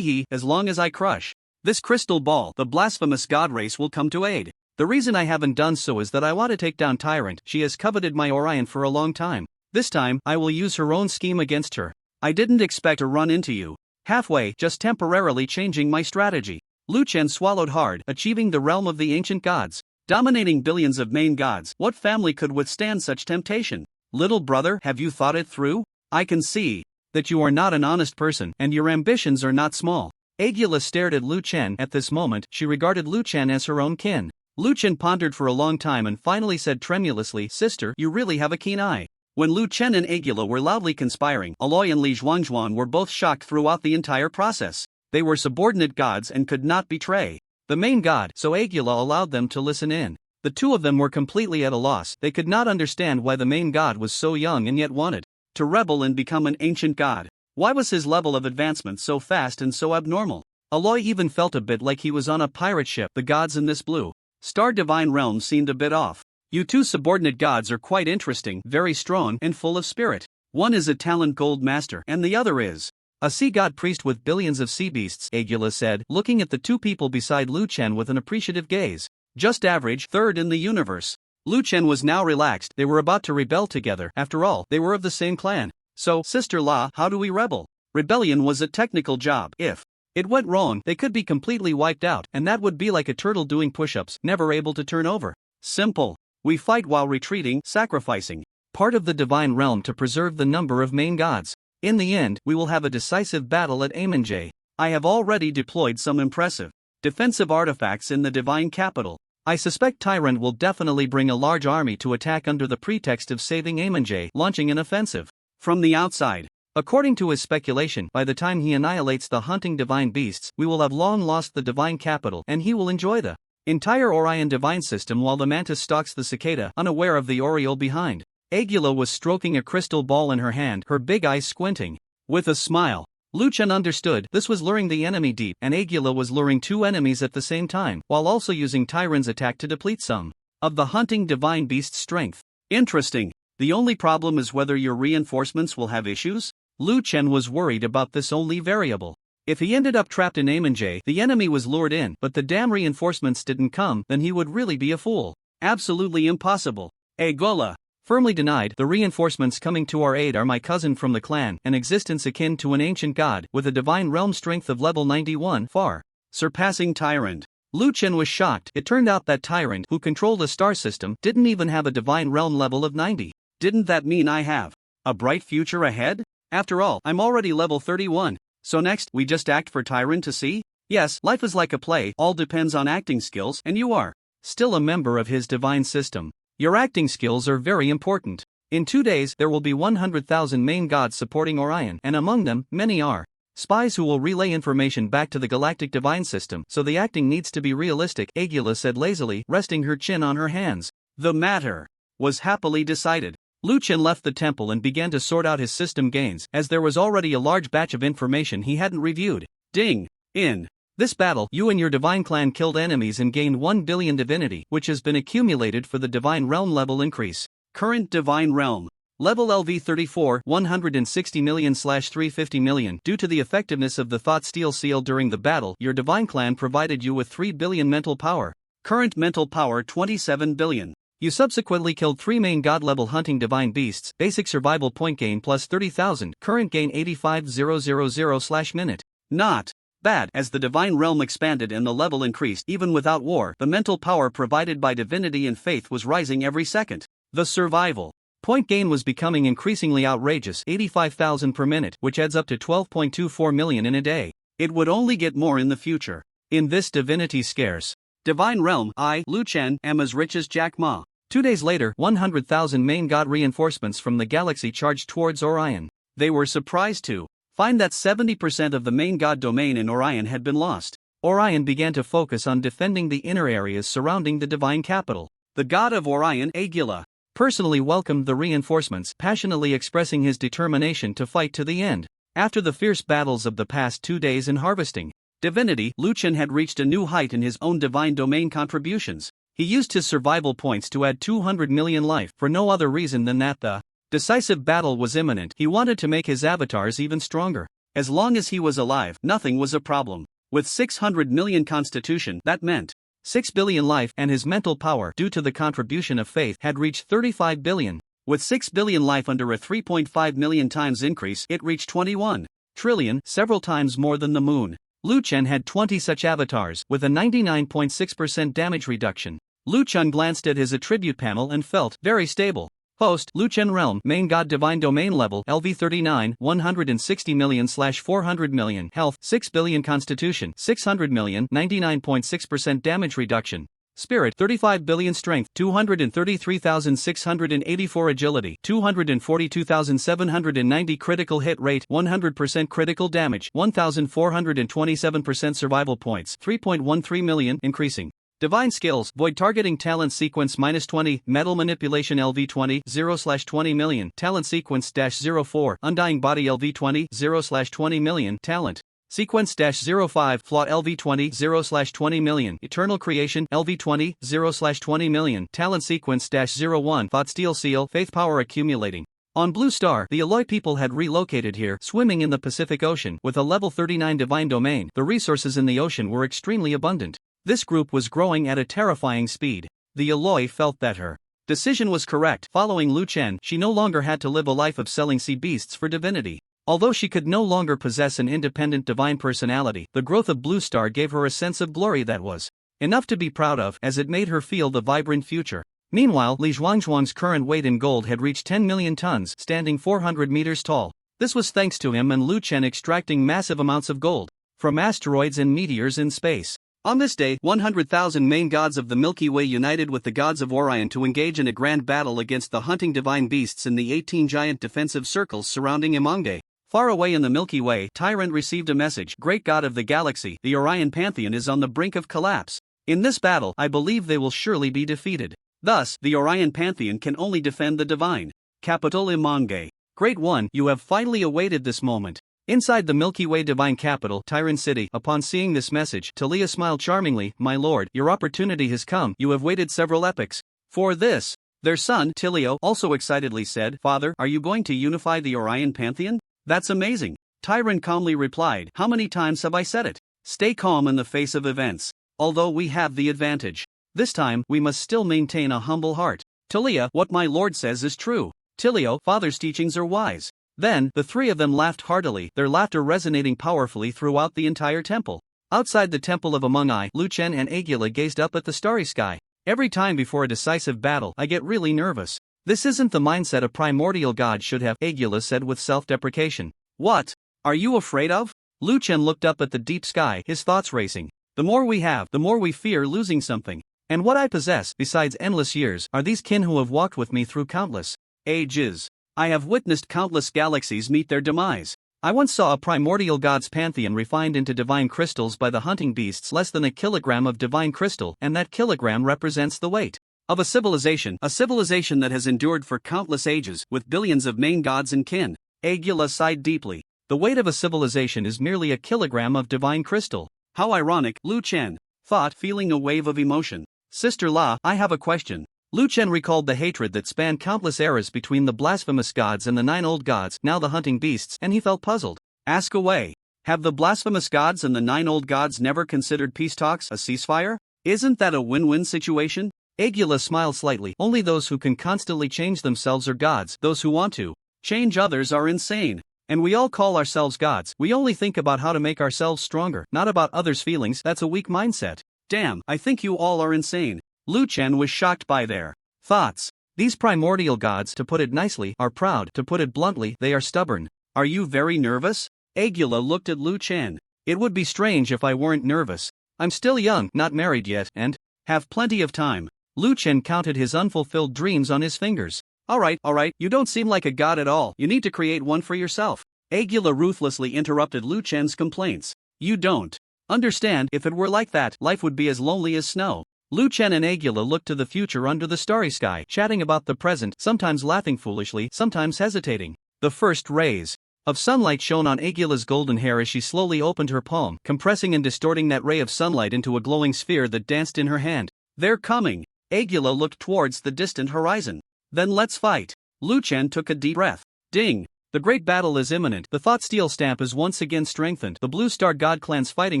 As long as I crush this crystal ball, the blasphemous god race will come to aid. The reason I haven't done so is that I want to take down Tyrant. She has coveted my Orion for a long time. This time, I will use her own scheme against her. I didn't expect to run into you halfway, just temporarily changing my strategy. Liuan swallowed hard, achieving the realm of the ancient gods, dominating billions of main gods. What family could withstand such temptation? Little brother, have you thought it through? I can see that you are not an honest person, and your ambitions are not small. Agula stared at Liuan. At this moment, she regarded Liuan as her own kin. Liuan pondered for a long time and finally said tremulously, Sister, you really have a keen eye. When Liuan and Agula were loudly conspiring, Aloy and Li Zhuangzhuan were both shocked throughout the entire process. They were subordinate gods and could not betray the main god, so Agula allowed them to listen in. The two of them were completely at a loss. They could not understand why the main god was so young and yet wanted to rebel and become an ancient god. Why was his level of advancement so fast and so abnormal? Aloy even felt a bit like he was on a pirate ship. The gods in this blue star divine realm seemed a bit off. You two subordinate gods are quite interesting, very strong and full of spirit. One is a talent gold master and the other is a sea god priest with billions of sea beasts, Agula said, looking at the two people beside Liuan with an appreciative gaze. Just average, third in the universe. Liuan was now relaxed. They were about to rebel together. After all, they were of the same clan. So, Sister La, how do we rebel? Rebellion was a technical job. If it went wrong, they could be completely wiped out, and that would be like a turtle doing push-ups, never able to turn over. Simple. We fight while retreating, sacrificing part of the divine realm to preserve the number of main gods. In the end, we will have a decisive battle at Amenje. I have already deployed some impressive defensive artifacts in the divine capital. I suspect Tyrant will definitely bring a large army to attack under the pretext of saving Amenje, launching an offensive from the outside. According to his speculation, by the time he annihilates the hunting divine beasts, we will have long lost the divine capital and he will enjoy the entire Orion divine system while the mantis stalks the cicada, unaware of the Oriole behind. Agula was stroking a crystal ball in her hand, her big eyes squinting. With a smile, Liuan understood this was luring the enemy deep, and Agula was luring two enemies at the same time, while also using Tyrant's attack to deplete some of the hunting divine beast's strength. Interesting. The only problem is whether your reinforcements will have issues? Liuan was worried about this only variable. If he ended up trapped in Amenje, the enemy was lured in, but the damn reinforcements didn't come, then he would really be a fool. Absolutely impossible. Agula firmly denied. The reinforcements coming to our aid are my cousin from the clan, an existence akin to an ancient god, with a divine realm strength of level 91, far surpassing Tyrant. Liuan was shocked. It turned out that Tyrant, who controlled a star system, didn't even have a divine realm level of 90. Didn't that mean I have a bright future ahead? After all, I'm already level 31. So next, we just act for Tyrant to see? Yes, life is like a play, all depends on acting skills, and you are still a member of his divine system. Your acting skills are very important. In 2 days, there will be 100,000 main gods supporting Orion, and among them, many are spies who will relay information back to the galactic divine system, so the acting needs to be realistic, Agula said lazily, resting her chin on her hands. The matter was happily decided. Liuan left the temple and began to sort out his system gains, as there was already a large batch of information he hadn't reviewed. Ding! In this battle, you and your divine clan killed enemies and gained 1 billion divinity, which has been accumulated for the divine realm level increase. Current divine realm. Level LV34, 160 million/350 million. Due to the effectiveness of the Thought Steel Seal during the battle, your divine clan provided you with 3 billion mental power. Current mental power 27 billion. You subsequently killed 3 main god-level hunting divine beasts. Basic survival point gain plus 30,000. Current gain 85,000/minute. Not bad. As the divine realm expanded and the level increased even without war, the mental power provided by divinity and faith was rising every second. The survival point gain was becoming increasingly outrageous, 85,000 per minute, which adds up to 12.24 million in a day. It would only get more in the future. In this divinity scarce divine realm, I, Liuan, am as rich as Jack Ma. 2 days later, 100,000 main god reinforcements from the galaxy charged towards Orion. They were surprised to find that 70% of the main god domain in Orion had been lost. Orion began to focus on defending the inner areas surrounding the divine capital. The god of Orion, Agila, personally welcomed the reinforcements, passionately expressing his determination to fight to the end. After the fierce battles of the past 2 days in harvesting divinity, Liuan had reached a new height in his own divine domain contributions. He used his survival points to add 200 million life for no other reason than that the decisive battle was imminent. He wanted to make his avatars even stronger. As long as he was alive, nothing was a problem. With 600 million constitution, that meant 6 billion life, and his mental power, due to the contribution of faith, had reached 35 billion. With 6 billion life under a 3.5 million times increase, it reached 21 trillion, several times more than the moon. Liuan had 20 such avatars, with a 99.6% damage reduction. Liuan glanced at his attribute panel and felt very stable. Host, Liuan Realm, Main God Divine Domain Level, LV39, 160 million/400 million. Health, 6 billion. Constitution, 600 million, 99.6% damage reduction. Spirit, 35 billion. Strength, 233,684. Agility, 242,790. Critical hit rate, 100% critical damage, 1,427%. Survival points, 3.13 million, increasing. Divine skills, void targeting talent sequence -20, metal manipulation LV20, 0/20 million, talent sequence -04, undying body LV20, 0/20 million, talent sequence -05, flaw LV20, 0/20 million, eternal creation LV20, 0/20 million, talent sequence -01, thought steel seal, faith power accumulating. On Blue Star, the Alloy people had relocated here, swimming in the Pacific Ocean. With a level 39 divine domain, the resources in the ocean were extremely abundant. This group was growing at a terrifying speed. The Alloy felt that her decision was correct. Following Liuan, she no longer had to live a life of selling sea beasts for divinity. Although she could no longer possess an independent divine personality, the growth of Blue Star gave her a sense of glory that was enough to be proud of, as it made her feel the vibrant future. Meanwhile, Li Zhuangzhuang's current weight in gold had reached 10 million tons, standing 400 meters tall. This was thanks to him and Liuan extracting massive amounts of gold from asteroids and meteors in space. On this day, 100,000 main gods of the Milky Way united with the gods of Orion to engage in a grand battle against the hunting divine beasts in the 18 giant defensive circles surrounding Manga. Far away in the Milky Way, Tyrant received a message: Great God of the galaxy, the Orion Pantheon is on the brink of collapse. In this battle, I believe they will surely be defeated. Thus, the Orion Pantheon can only defend the divine capital Manga. Great One, you have finally awaited this moment. Inside the Milky Way divine capital, Tyrant City, upon seeing this message, Talia smiled charmingly. My lord, your opportunity has come. You have waited several epochs for this. Their son, Tilio, also excitedly said, Father, are you going to unify the Orion Pantheon? That's amazing. Tyrant calmly replied, How many times have I said it? Stay calm in the face of events. Although we have the advantage, this time, we must still maintain a humble heart. Talia, what my lord says is true. Tilio, Father's teachings are wise. Then, the three of them laughed heartily, their laughter resonating powerfully throughout the entire temple. Outside the temple of Amungai, Liuan and Agila gazed up at the starry sky. Every time before a decisive battle, I get really nervous. This isn't the mindset a primordial god should have, Agila said with self-deprecation. What are you afraid of? Liuan looked up at the deep sky, his thoughts racing. The more we have, the more we fear losing something. And what I possess, besides endless years, are these kin who have walked with me through countless ages. I have witnessed countless galaxies meet their demise. I once saw a primordial god's pantheon refined into divine crystals by the hunting beasts, less than a kilogram of divine crystal, and that kilogram represents the weight of a civilization that has endured for countless ages, with billions of main gods and kin. Agila sighed deeply. The weight of a civilization is merely a kilogram of divine crystal. How ironic, Lu Chen thought, feeling a wave of emotion. Sister La, I have a question. Lu Chen recalled the hatred that spanned countless eras between the blasphemous gods and the 9 old gods, now the hunting beasts, and he felt puzzled. Ask away. Have the blasphemous gods and the 9 old gods never considered peace talks a ceasefire? Isn't that a win-win situation? Agula smiled slightly. Only those who can constantly change themselves are gods. Those who want to change others are insane. And we all call ourselves gods. We only think about how to make ourselves stronger, not about others' feelings. That's a weak mindset. Damn, I think you all are insane. Lu Chen was shocked by their thoughts. These primordial gods, to put it nicely, are proud. To put it bluntly, they are stubborn. Are you very nervous? Agula looked at Lu Chen. It would be strange if I weren't nervous. I'm still young, not married yet, and have plenty of time. Lu Chen counted his unfulfilled dreams on his fingers. Alright, you don't seem like a god at all. You need to create one for yourself. Agula ruthlessly interrupted Lu Chen's complaints. You don't understand. If it were like that, life would be as lonely as snow. Lu Chen and Agula looked to the future under the starry sky, chatting about the present, sometimes laughing foolishly, sometimes hesitating. The first rays of sunlight shone on Agula's golden hair as she slowly opened her palm, compressing and distorting that ray of sunlight into a glowing sphere that danced in her hand. They're coming. Agula looked towards the distant horizon. Then let's fight. Lu Chen took a deep breath. Ding! The great battle is imminent. The thought steel stamp is once again strengthened. The Blue Star God Clan's fighting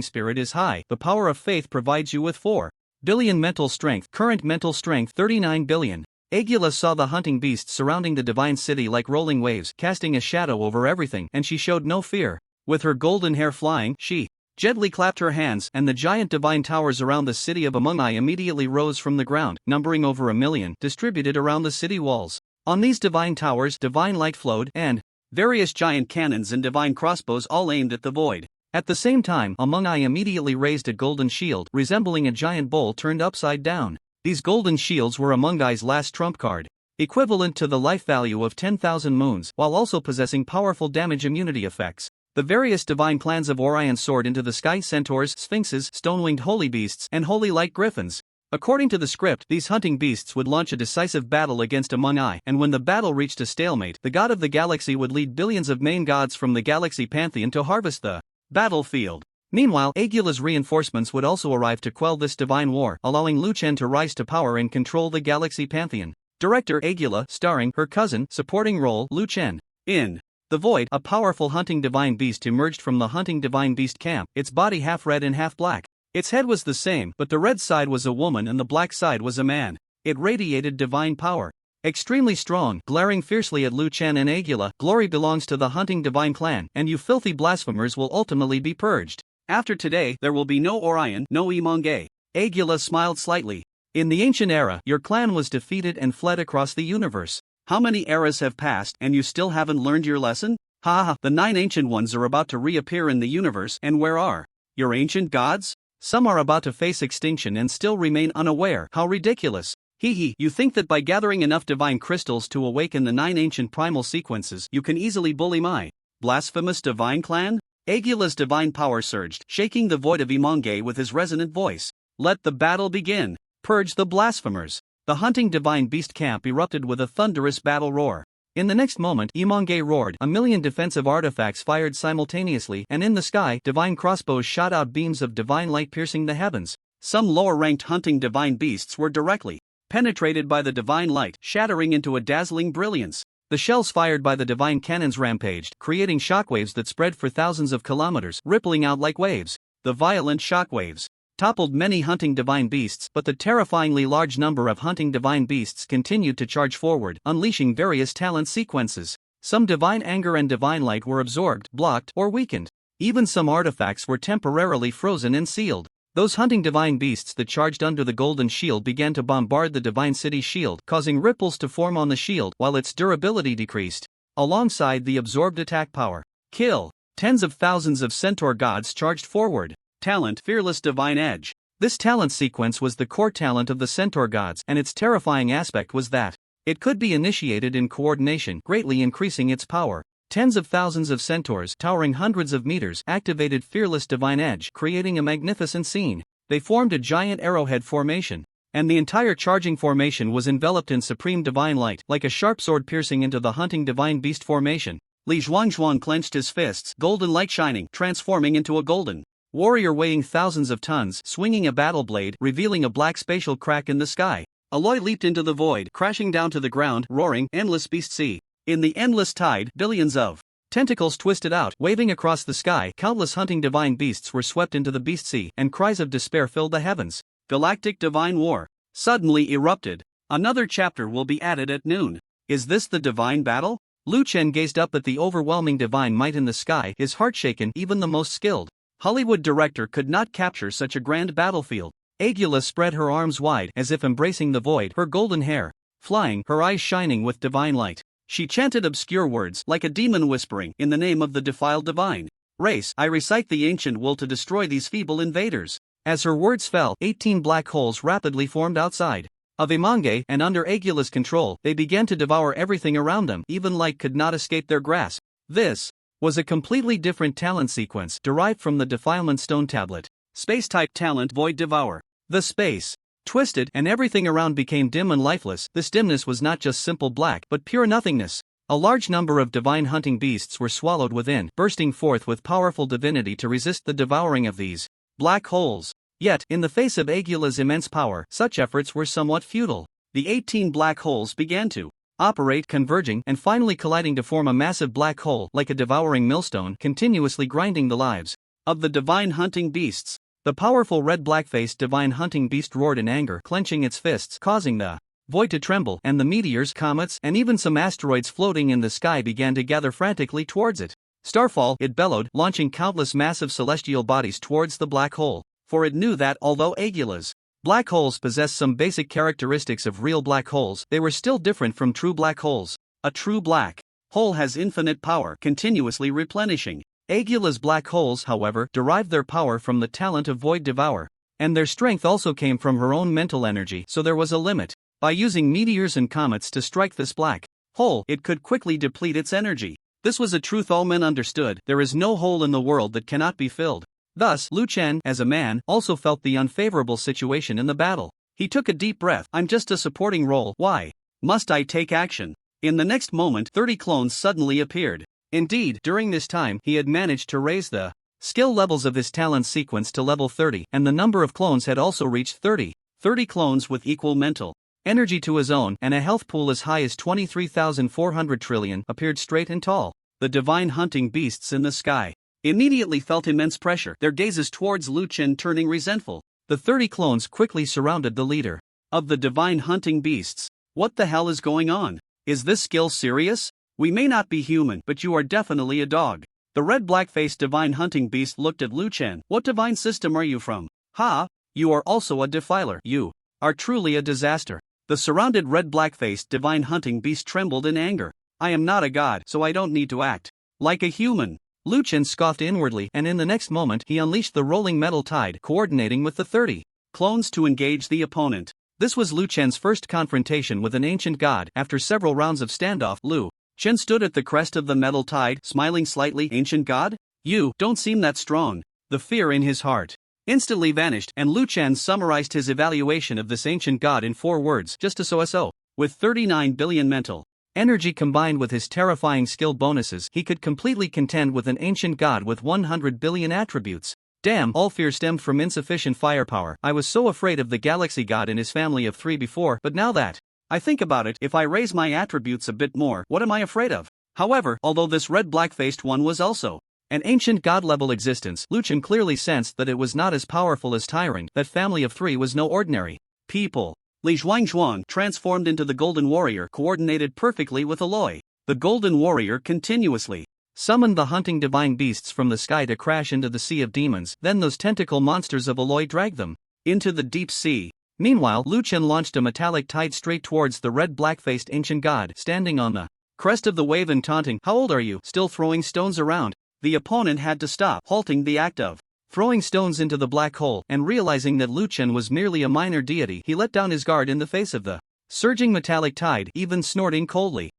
spirit is high. The power of faith provides you with 4 billion mental strength. Current mental strength 39 billion. Agula saw the hunting beasts surrounding the divine city like rolling waves, casting a shadow over everything, and she showed no fear. With her golden hair flying, she gently clapped her hands, and the giant divine towers around the city of Binhai immediately rose from the ground, numbering over 1 million, distributed around the city walls. On these divine towers, divine light flowed, and various giant cannons and divine crossbows all aimed at the void. At the same time, Binhai immediately raised a golden shield, resembling a giant bowl turned upside down. These golden shields were Binhai's last trump card, equivalent to the life value of 10,000 moons, while also possessing powerful damage immunity effects. The various divine clans of Orion soared into the sky: centaurs, sphinxes, stone-winged holy beasts, and holy light griffins. According to the script, these hunting beasts would launch a decisive battle against Binhai, and when the battle reached a stalemate, the god of the galaxy would lead billions of main gods from the galaxy pantheon to harvest the battlefield. Meanwhile, Agula's reinforcements would also arrive to quell this divine war, allowing Lu Chen to rise to power and control the galaxy pantheon. Director Agula, starring her cousin, supporting role Lu Chen. In the void, a powerful hunting divine beast emerged from the hunting divine beast camp, its body half red and half black. Its head was the same, but the red side was a woman and the black side was a man. It radiated divine power. Extremely strong, glaring fiercely at Lu Chen and Agula. Glory belongs to the hunting divine clan, and you filthy blasphemers will ultimately be purged. After today, there will be no Orion, no Manga. Agula smiled slightly. In the ancient era, your clan was defeated and fled across the universe. How many eras have passed and you still haven't learned your lesson? Ha ha, the 9 ancient ones are about to reappear in the universe, and where are your ancient gods? Some are about to face extinction and still remain unaware. How ridiculous. Hee, you think that by gathering enough divine crystals to awaken the 9 ancient primal sequences, you can easily bully my blasphemous divine clan? Agula's divine power surged, shaking the void of Manga with his resonant voice. Let the battle begin. Purge the blasphemers. The hunting divine beast camp erupted with a thunderous battle roar. In the next moment, Manga roared. 1 million defensive artifacts fired simultaneously, and in the sky, divine crossbows shot out beams of divine light piercing the heavens. Some lower-ranked hunting divine beasts were directly penetrated by the divine light, shattering into a dazzling brilliance. The shells fired by the divine cannons rampaged, creating shockwaves that spread for thousands of kilometers, rippling out like waves. The violent shockwaves toppled many hunting divine beasts, but the terrifyingly large number of hunting divine beasts continued to charge forward, unleashing various talent sequences. Some divine anger and divine light were absorbed, blocked, or weakened. Even some artifacts were temporarily frozen and sealed. Those hunting divine beasts that charged under the golden shield began to bombard the divine city shield, causing ripples to form on the shield, while its durability decreased. Alongside the absorbed attack power, kill. Tens of thousands of centaur gods charged forward. Talent: fearless divine edge. This talent sequence was the core talent of the centaur gods, and its terrifying aspect was that it could be initiated in coordination, greatly increasing its power. Tens of thousands of centaurs, towering hundreds of meters, activated fearless divine edge, creating a magnificent scene. They formed a giant arrowhead formation, and the entire charging formation was enveloped in supreme divine light, like a sharp sword piercing into the hunting divine beast formation. Li Zhuangzhuang clenched his fists, golden light shining, transforming into a golden warrior weighing thousands of tons, swinging a battle blade, revealing a black spatial crack in the sky. Aloy leaped into the void, crashing down to the ground, roaring, endless beast sea. In the endless tide, billions of tentacles twisted out, waving across the sky. Countless hunting divine beasts were swept into the beast sea, and cries of despair filled the heavens. Galactic divine war suddenly erupted. Another chapter will be added at noon. Is this the divine battle? Lu Chen gazed up at the overwhelming divine might in the sky, his heart shaken. Even the most skilled Hollywood director could not capture such a grand battlefield. Agula spread her arms wide as if embracing the void, her golden hair flying, her eyes shining with divine light. She chanted obscure words like a demon whispering, "In the name of the defiled divine race, I recite the ancient will to destroy these feeble invaders." As her words fell, 18 black holes rapidly formed outside of Manga, and under Agula's control, they began to devour everything around them. Even light could not escape their grasp. This was a completely different talent sequence derived from the Defilement Stone Tablet. Space-type talent Void Devour. The space twisted, and everything around became dim and lifeless. This dimness was not just simple black, but pure nothingness. A large number of divine hunting beasts were swallowed within, bursting forth with powerful divinity to resist the devouring of these black holes. Yet, in the face of Agula's immense power, such efforts were somewhat futile. The 18 black holes began to operate, converging, and finally colliding to form a massive black hole, like a devouring millstone, continuously grinding the lives of the divine hunting beasts. The powerful red black-faced divine hunting beast roared in anger, clenching its fists, causing the void to tremble, and the meteors, comets, and even some asteroids floating in the sky began to gather frantically towards it. Starfall, it bellowed, launching countless massive celestial bodies towards the black hole. For it knew that, although Agula's black holes possessed some basic characteristics of real black holes, they were still different from true black holes. A true black hole has infinite power, continuously replenishing. Agula's black holes, however, derived their power from the talent of Void Devour, and their strength also came from her own mental energy, so there was a limit. By using meteors and comets to strike this black hole, it could quickly deplete its energy. This was a truth all men understood: there is no hole in the world that cannot be filled. Thus, Lu Chen, as a man, also felt the unfavorable situation in the battle. He took a deep breath. I'm just a supporting role. Why must I take action? In the next moment, 30 clones suddenly appeared. Indeed, during this time, he had managed to raise the skill levels of his talent sequence to level 30, and the number of clones had also reached 30. 30 clones with equal mental energy to his own, and a health pool as high as 23,400 trillion appeared straight and tall. The divine hunting beasts in the sky immediately felt immense pressure, their gazes towards Lu Chen turning resentful. The 30 clones quickly surrounded the leader of the divine hunting beasts. What the hell is going on? Is this skill serious? We may not be human, but you are definitely a dog. The red black-faced divine hunting beast looked at Lu Chen. What divine system are you from? Ha! You are also a defiler. You are truly a disaster. The surrounded red black-faced divine hunting beast trembled in anger. I am not a god, so I don't need to act like a human. Lu Chen scoffed inwardly, and in the next moment he unleashed the rolling metal tide, coordinating with the 30 clones to engage the opponent. This was Lu Chen's first confrontation with an ancient god. After several rounds of standoff, Lu Chen stood at the crest of the metal tide, smiling slightly. Ancient god? You don't seem that strong. The fear in his heart instantly vanished, and Lu Chen summarized his evaluation of this ancient god in 4 words: just so. With 39 billion mental energy combined with his terrifying skill bonuses, he could completely contend with an ancient god with 100 billion attributes. Damn, all fear stemmed from insufficient firepower. I was so afraid of the galaxy god and his family of 3 before, but now that I think about it, if I raise my attributes a bit more, what am I afraid of? However, although this red black-faced one was also an ancient god-level existence, Lu Chen clearly sensed that it was not as powerful as Tyrant. That family of 3 was no ordinary people. Li Zhuangzhuang transformed into the Golden Warrior, coordinated perfectly with Aloy. The Golden Warrior continuously summoned the hunting divine beasts from the sky to crash into the sea of demons. Then those tentacle monsters of Aloy dragged them into the deep sea. Meanwhile, Lu Chen launched a metallic tide straight towards the red black-faced ancient god, standing on the crest of the wave and taunting. How old are you? Still throwing stones around? The opponent had to stop, halting the act of throwing stones into the black hole, and realizing that Lu Chen was merely a minor deity, he let down his guard in the face of the surging metallic tide, even snorting coldly.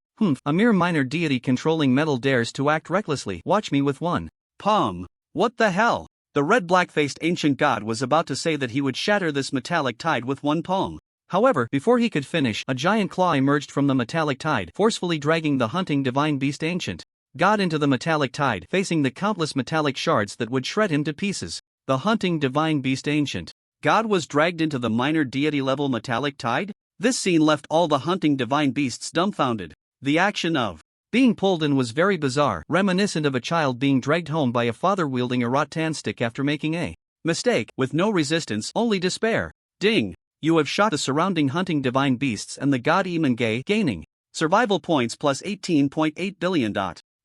A mere minor deity controlling metal dares to act recklessly. Watch me with one palm. What the hell? The red black-faced ancient god was about to say that he would shatter this metallic tide with one palm. However, before he could finish, a giant claw emerged from the metallic tide, forcefully dragging the hunting divine beast ancient god into the metallic tide, facing the countless metallic shards that would shred him to pieces. The hunting divine beast ancient god was dragged into the minor deity level metallic tide? This scene left all the hunting divine beasts dumbfounded. The action of being pulled in was very bizarre, reminiscent of a child being dragged home by a father wielding a rattan stick after making a mistake, with no resistance, only despair. Ding! You have shot the surrounding hunting divine beasts and the god Manhwa, gaining survival points plus 18.8 billion.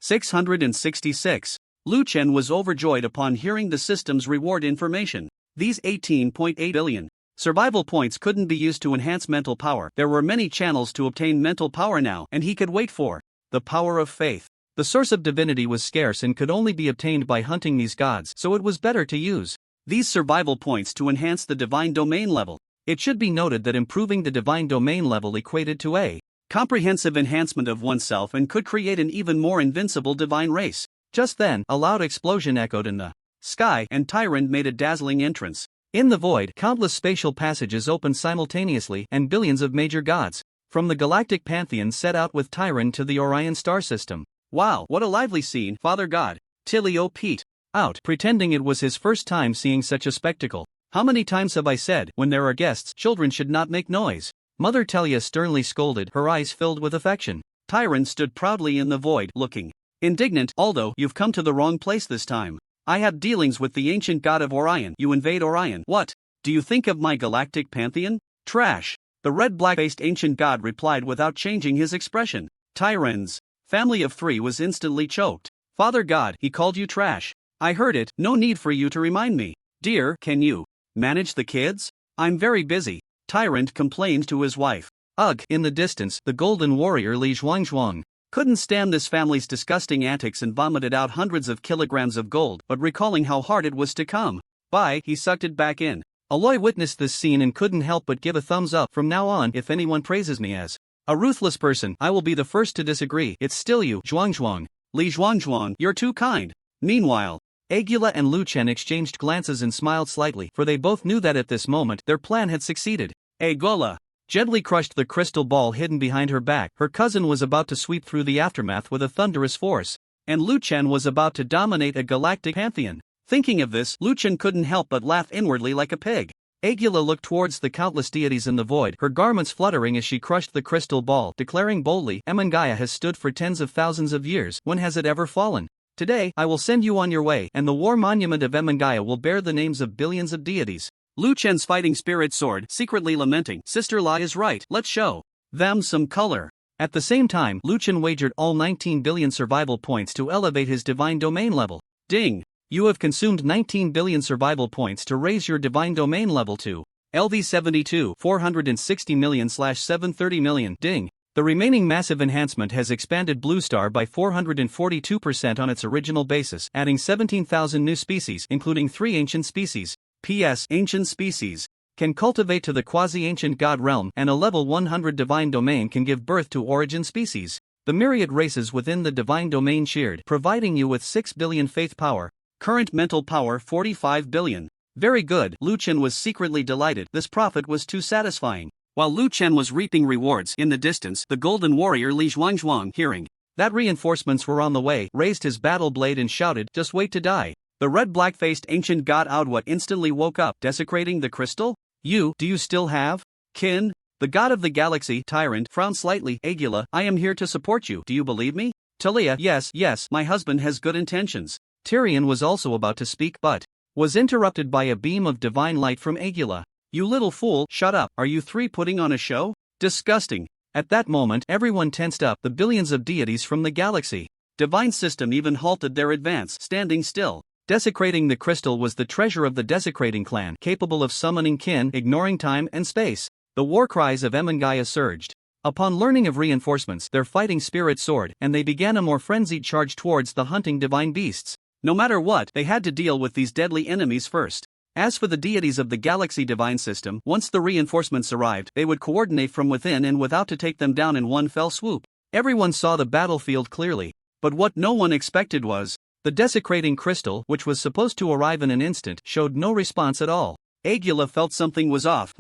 666. Liuan was overjoyed upon hearing the system's reward information. These 18.8 billion survival points couldn't be used to enhance mental power. There were many channels to obtain mental power now, and he could wait for the power of faith. The source of divinity was scarce and could only be obtained by hunting these gods, so it was better to use these survival points to enhance the divine domain level. It should be noted that improving the divine domain level equated to a comprehensive enhancement of oneself and could create an even more invincible divine race. Just then, a loud explosion echoed in the sky, and Tyrant made a dazzling entrance. In the void, countless spatial passages opened simultaneously, and billions of major gods from the galactic pantheon set out with Tyrant to the Orion star system. Wow, what a lively scene, Father God. Tilio peeped out, pretending it was his first time seeing such a spectacle. How many times have I said, when there are guests, children should not make noise? Mother Telia sternly scolded, her eyes filled with affection. Tyrant stood proudly in the void, looking indignant. Although, you've come to the wrong place this time. I have dealings with the ancient god of Orion. You invade Orion. What do you think of my galactic pantheon? Trash. The red-black-faced ancient god replied without changing his expression. Tyrant's family of three was instantly choked. Father God, he called you trash. I heard it, no need for you to remind me. Dear, can you manage the kids? I'm very busy. Tyrant complained to his wife. Ugh. In the distance, the golden warrior Liuan couldn't stand this family's disgusting antics and vomited out hundreds of kilograms of gold, but recalling how hard it was to come by, he sucked it back in. Aloy witnessed this scene and couldn't help but give a thumbs up. From now on, if anyone praises me as a ruthless person, I will be the first to disagree. It's still you, Zhuangzhuang. Li Zhuangzhuang, you're too kind. Meanwhile, Agula and Liuan exchanged glances and smiled slightly, for they both knew that at this moment, their plan had succeeded. Agula gently crushed the crystal ball hidden behind her back. Her cousin was about to sweep through the aftermath with a thunderous force, and Liuan was about to dominate a galactic pantheon. Thinking of this, Liuan couldn't help but laugh inwardly like a pig. Agula looked towards the countless deities in the void, her garments fluttering as she crushed the crystal ball, declaring boldly, Manhwa has stood for tens of thousands of years, when has it ever fallen? Today, I will send you on your way, and the war monument of Manhwa will bear the names of billions of deities. Liuan's fighting spirit soared, secretly lamenting, Sister La is right, let's show them some color. At the same time, Liuan wagered all 19 billion survival points to elevate his divine domain level. Ding! You have consumed 19 billion survival points to raise your divine domain level to LV72 460 million/730 million. Ding! The remaining massive enhancement has expanded Blue Star by 442% on its original basis, adding 17,000 new species, including 3 ancient species. P.S. Ancient species can cultivate to the quasi-ancient god realm, and a level 100 divine domain can give birth to origin species. The myriad races within the divine domain shared, providing you with 6 billion faith power. Current mental power 45 billion. Very good. Liuan was secretly delighted. This profit was too satisfying. While Liuan was reaping rewards in the distance, the golden warrior Li Zhuangzhuang, hearing that reinforcements were on the way, raised his battle blade and shouted, just wait to die. The red-black-faced ancient god Aodwa instantly woke up, desecrating the crystal. Do you still have kin? The god of the galaxy, Tyrant, frowned slightly. Agula, I am here to support you. Do you believe me? Talia, yes, my husband has good intentions. Tyrion was also about to speak but was interrupted by a beam of divine light from Agula. You little fool, shut up, are you three putting on a show? Disgusting. At that moment, everyone tensed up. The billions of deities from the galaxy divine system even halted their advance, standing still. Desecrating the crystal was the treasure of the desecrating clan, capable of summoning kin, ignoring time and space. The war cries of Manhwa surged. Upon learning of reinforcements, their fighting spirit soared, and they began a more frenzied charge towards the hunting divine beasts. No matter what, they had to deal with these deadly enemies first. As for the deities of the galaxy divine system, once the reinforcements arrived, they would coordinate from within and without to take them down in one fell swoop. Everyone saw the battlefield clearly. But what no one expected was the desecrating crystal, which was supposed to arrive in an instant, showed no response at all. Agula felt something was off.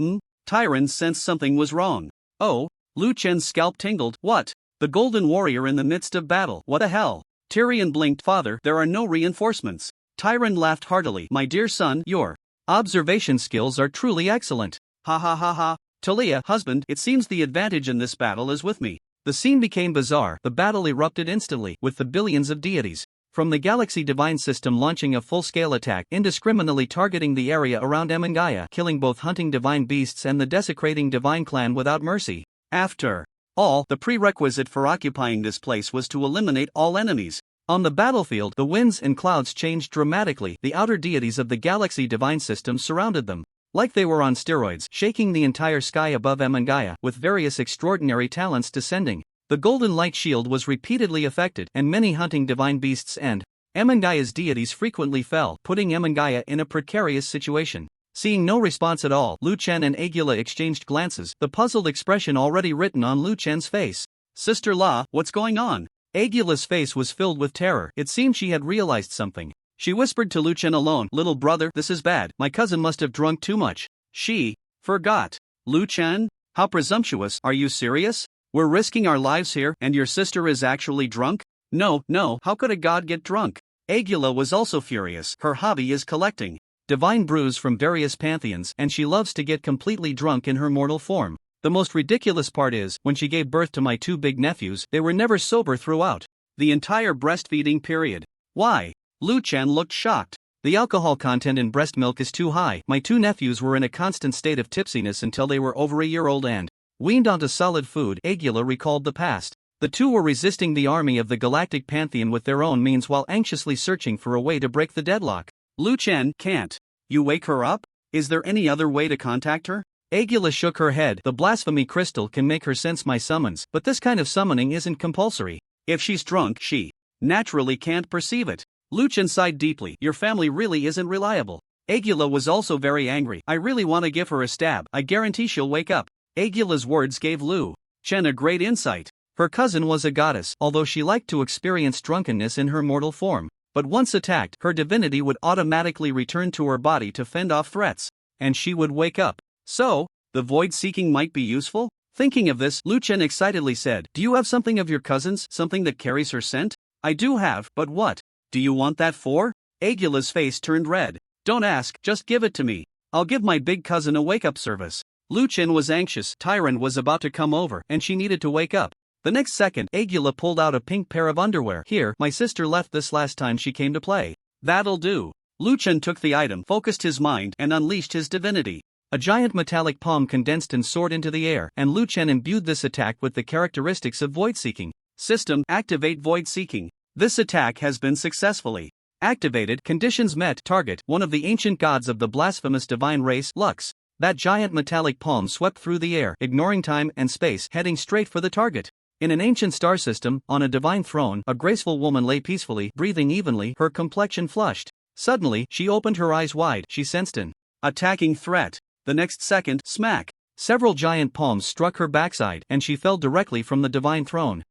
Tyrant sensed something was wrong. Oh, Liuan's scalp tingled. What? The golden warrior in the midst of battle. What the hell? Tyrion blinked. Father, there are no reinforcements. Tyrion laughed heartily. My dear son, your observation skills are truly excellent. Ha ha ha ha. Talia, husband, it seems the advantage in this battle is with me. The scene became bizarre. The battle erupted instantly, with the billions of deities from the Galaxy Divine System launching a full-scale attack, indiscriminately targeting the area around Emangaya, killing both hunting divine beasts and the desecrating divine clan without mercy. After all, the prerequisite for occupying this place was to eliminate all enemies. On the battlefield, the winds and clouds changed dramatically. The outer deities of the Galaxy Divine System surrounded them like they were on steroids, shaking the entire sky above Emangaya, with various extraordinary talents descending. The golden light shield was repeatedly affected, and many hunting divine beasts and Emangaya's deities frequently fell, putting Emangaya in a precarious situation. Seeing no response at all, Lu Chen and Agula exchanged glances, the puzzled expression already written on Lu Chen's face. Sister La, what's going on? Agula's face was filled with terror. It seemed she had realized something. She whispered to Lu Chen alone, little brother, this is bad. My cousin must have drunk too much. She forgot. Lu Chen? How presumptuous. Are you serious? We're risking our lives here, and your sister is actually drunk? No, how could a god get drunk? Agula was also furious. Her hobby is collecting divine brews from various pantheons, and she loves to get completely drunk in her mortal form. The most ridiculous part is, when she gave birth to my two big nephews, they were never sober throughout the entire breastfeeding period. Why? Lu Chen looked shocked. The alcohol content in breast milk is too high. My two nephews were in a constant state of tipsiness until they were over a year old and weaned onto solid food. Agula recalled the past. The two were resisting the army of the Galactic Pantheon with their own means while anxiously searching for a way to break the deadlock. Lu Chen, can't you wake her up? Is there any other way to contact her? Agula shook her head. The blasphemy crystal can make her sense my summons, but this kind of summoning isn't compulsory. If she's drunk, she naturally can't perceive it. Lu Chen sighed deeply. Your family really isn't reliable. Agula was also very angry. I really want to give her a stab. I guarantee she'll wake up. Agula's words gave Lu Chen a great insight. Her cousin was a goddess, although she liked to experience drunkenness in her mortal form. But once attacked, her divinity would automatically return to her body to fend off threats, and she would wake up. So, the void-seeking might be useful? Thinking of this, Lu Chen excitedly said, do you have something of your cousin's, something that carries her scent? I do have, but what do you want that for? Agula's face turned red. Don't ask, just give it to me. I'll give my big cousin a wake-up service. Lu Chen was anxious. Tyrion was about to come over, and she needed to wake up. The next second, Agula pulled out a pink pair of underwear. Here, my sister left this last time she came to play. That'll do. Lu Chen took the item, focused his mind, and unleashed his divinity. A giant metallic palm condensed and soared into the air, and Lu Chen imbued this attack with the characteristics of void-seeking. System, activate void-seeking. This attack has been successfully activated. Conditions met. Target, one of the ancient gods of the blasphemous divine race, Lux. That giant metallic palm swept through the air, ignoring time and space, heading straight for the target. In an ancient star system, on a divine throne, a graceful woman lay peacefully, breathing evenly, her complexion flushed. Suddenly, she opened her eyes wide. She sensed an attacking threat. The next second, smack! Several giant palms struck her backside, and she fell directly from the divine throne.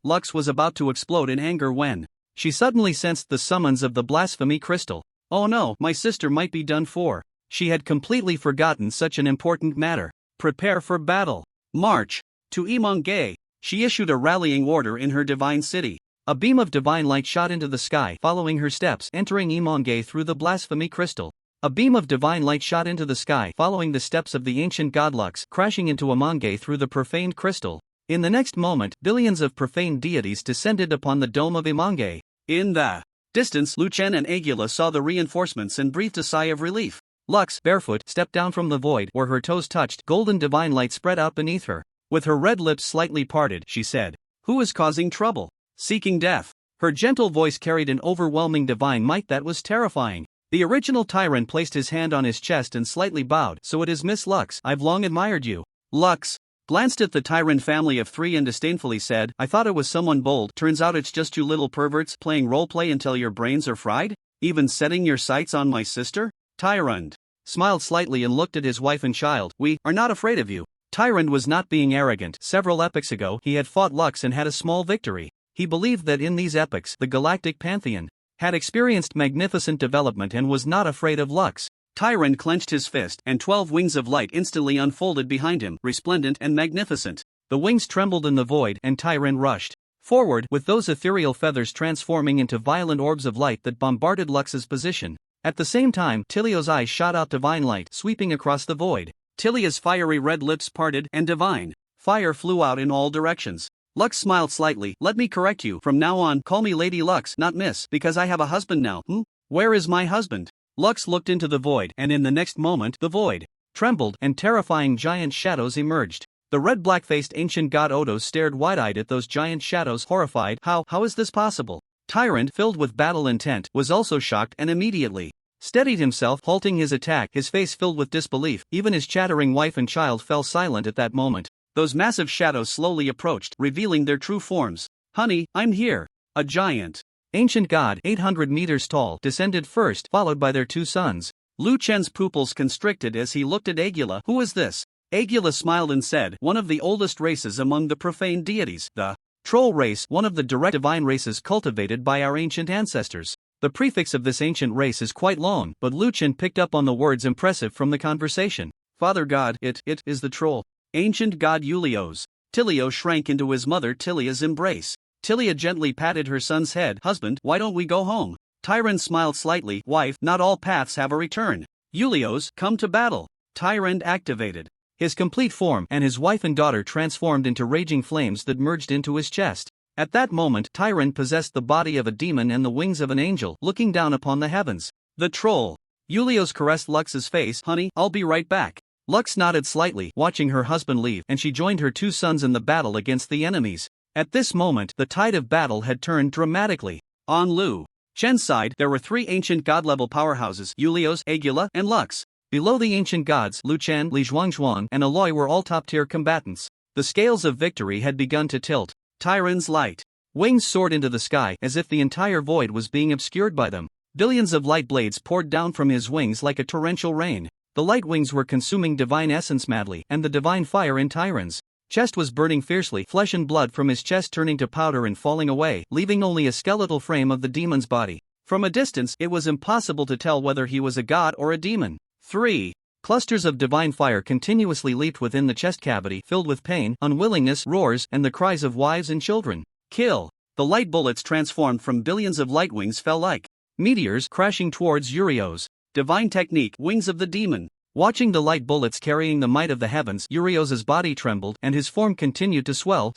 Lux was about to explode in anger when she suddenly sensed the summons of the blasphemy crystal. Oh no, my sister might be done for. She had completely forgotten such an important matter. Prepare for battle. March to Imangay. She issued a rallying order in her divine city. A beam of divine light shot into the sky, following her steps, entering Imangay through the blasphemy crystal. A beam of divine light shot into the sky, following the steps of the ancient god Lux, crashing into Imangay through the profaned crystal. In the next moment, billions of profane deities descended upon the dome of Imangay. In the distance, Lu Chen and Agula saw the reinforcements and breathed a sigh of relief. Lux, barefoot, stepped down from the void where her toes touched. Golden divine light spread out beneath her. With her red lips slightly parted, she said, "Who is causing trouble? Seeking death." Her gentle voice carried an overwhelming divine might that was terrifying. The original tyrant placed his hand on his chest and slightly bowed. "So it is Miss Lux. I've long admired you." Lux glanced at the tyrant family of three and disdainfully said, "I thought it was someone bold. Turns out it's just you little perverts playing roleplay until your brains are fried? Even setting your sights on my sister?" Tyrant smiled slightly and looked at his wife and child. "We are not afraid of you." Tyrant was not being arrogant. Several epochs ago, he had fought Lux and had a small victory. He believed that in these epochs, the Galactic Pantheon had experienced magnificent development and was not afraid of Lux. Tyrant clenched his fist, and 12 wings of light instantly unfolded behind him, resplendent and magnificent. The wings trembled in the void, and Tyrant rushed forward with those ethereal feathers transforming into violent orbs of light that bombarded Lux's position. At the same time, Tilia's eyes shot out divine light sweeping across the void. Tilia's fiery red lips parted and divine fire flew out in all directions. Lux smiled slightly. Let me correct you. From now on, call me Lady Lux, not Miss, because I have a husband now. Where is my husband? Lux looked into the void, and in the next moment, the void trembled, and terrifying giant shadows emerged. The red black-faced ancient god Odo stared wide-eyed at those giant shadows, horrified. How is this possible? Tyrant, filled with battle intent, was also shocked and immediately steadied himself, halting his attack, his face filled with disbelief. Even his chattering wife and child fell silent at that moment. Those massive shadows slowly approached, revealing their true forms. Honey, I'm here. A giant ancient god, 800 meters tall, descended first, followed by their two sons. Lu Chen's pupils constricted as he looked at Agula. Who is this? Agula smiled and said, one of the oldest races among the profane deities, the troll race, one of the direct divine races cultivated by our ancient ancestors. The prefix of this ancient race is quite long, but Lu Chen picked up on the words impressive from the conversation. Father God, it is the troll. Ancient god Ulios. Tilio shrank into his mother Tilia's embrace. Tilia gently patted her son's head. Husband, why don't we go home? Tyrant smiled slightly. Wife, not all paths have a return. Ulios, come to battle. Tyrant activated his complete form, and his wife and daughter transformed into raging flames that merged into his chest. At that moment, Tyrant possessed the body of a demon and the wings of an angel, looking down upon the heavens. The troll. Ulios caressed Lux's face. Honey, I'll be right back. Lux nodded slightly, watching her husband leave, and she joined her two sons in the battle against the enemies. At this moment, the tide of battle had turned dramatically. On Lu Chen's side, there were three ancient god-level powerhouses, Ulios, Agula, and Lux. Below the ancient gods, Lu Chen, Li Zhuangzhuang, and Aloy were all top-tier combatants. The scales of victory had begun to tilt. Tyrant's light wings soared into the sky as if the entire void was being obscured by them. Billions of light blades poured down from his wings like a torrential rain. The light wings were consuming divine essence madly, and the divine fire in Tyrant's chest was burning fiercely, flesh and blood from his chest turning to powder and falling away, leaving only a skeletal frame of the demon's body. From a distance, it was impossible to tell whether he was a god or a demon. 3. Clusters of divine fire continuously leaped within the chest cavity, filled with pain, unwillingness, roars, and the cries of wives and children. Kill! The light bullets transformed from billions of light wings fell like meteors crashing towards Urios. Divine technique, wings of the demon. Watching the light bullets carrying the might of the heavens, Urios' body trembled, and his form continued to swell.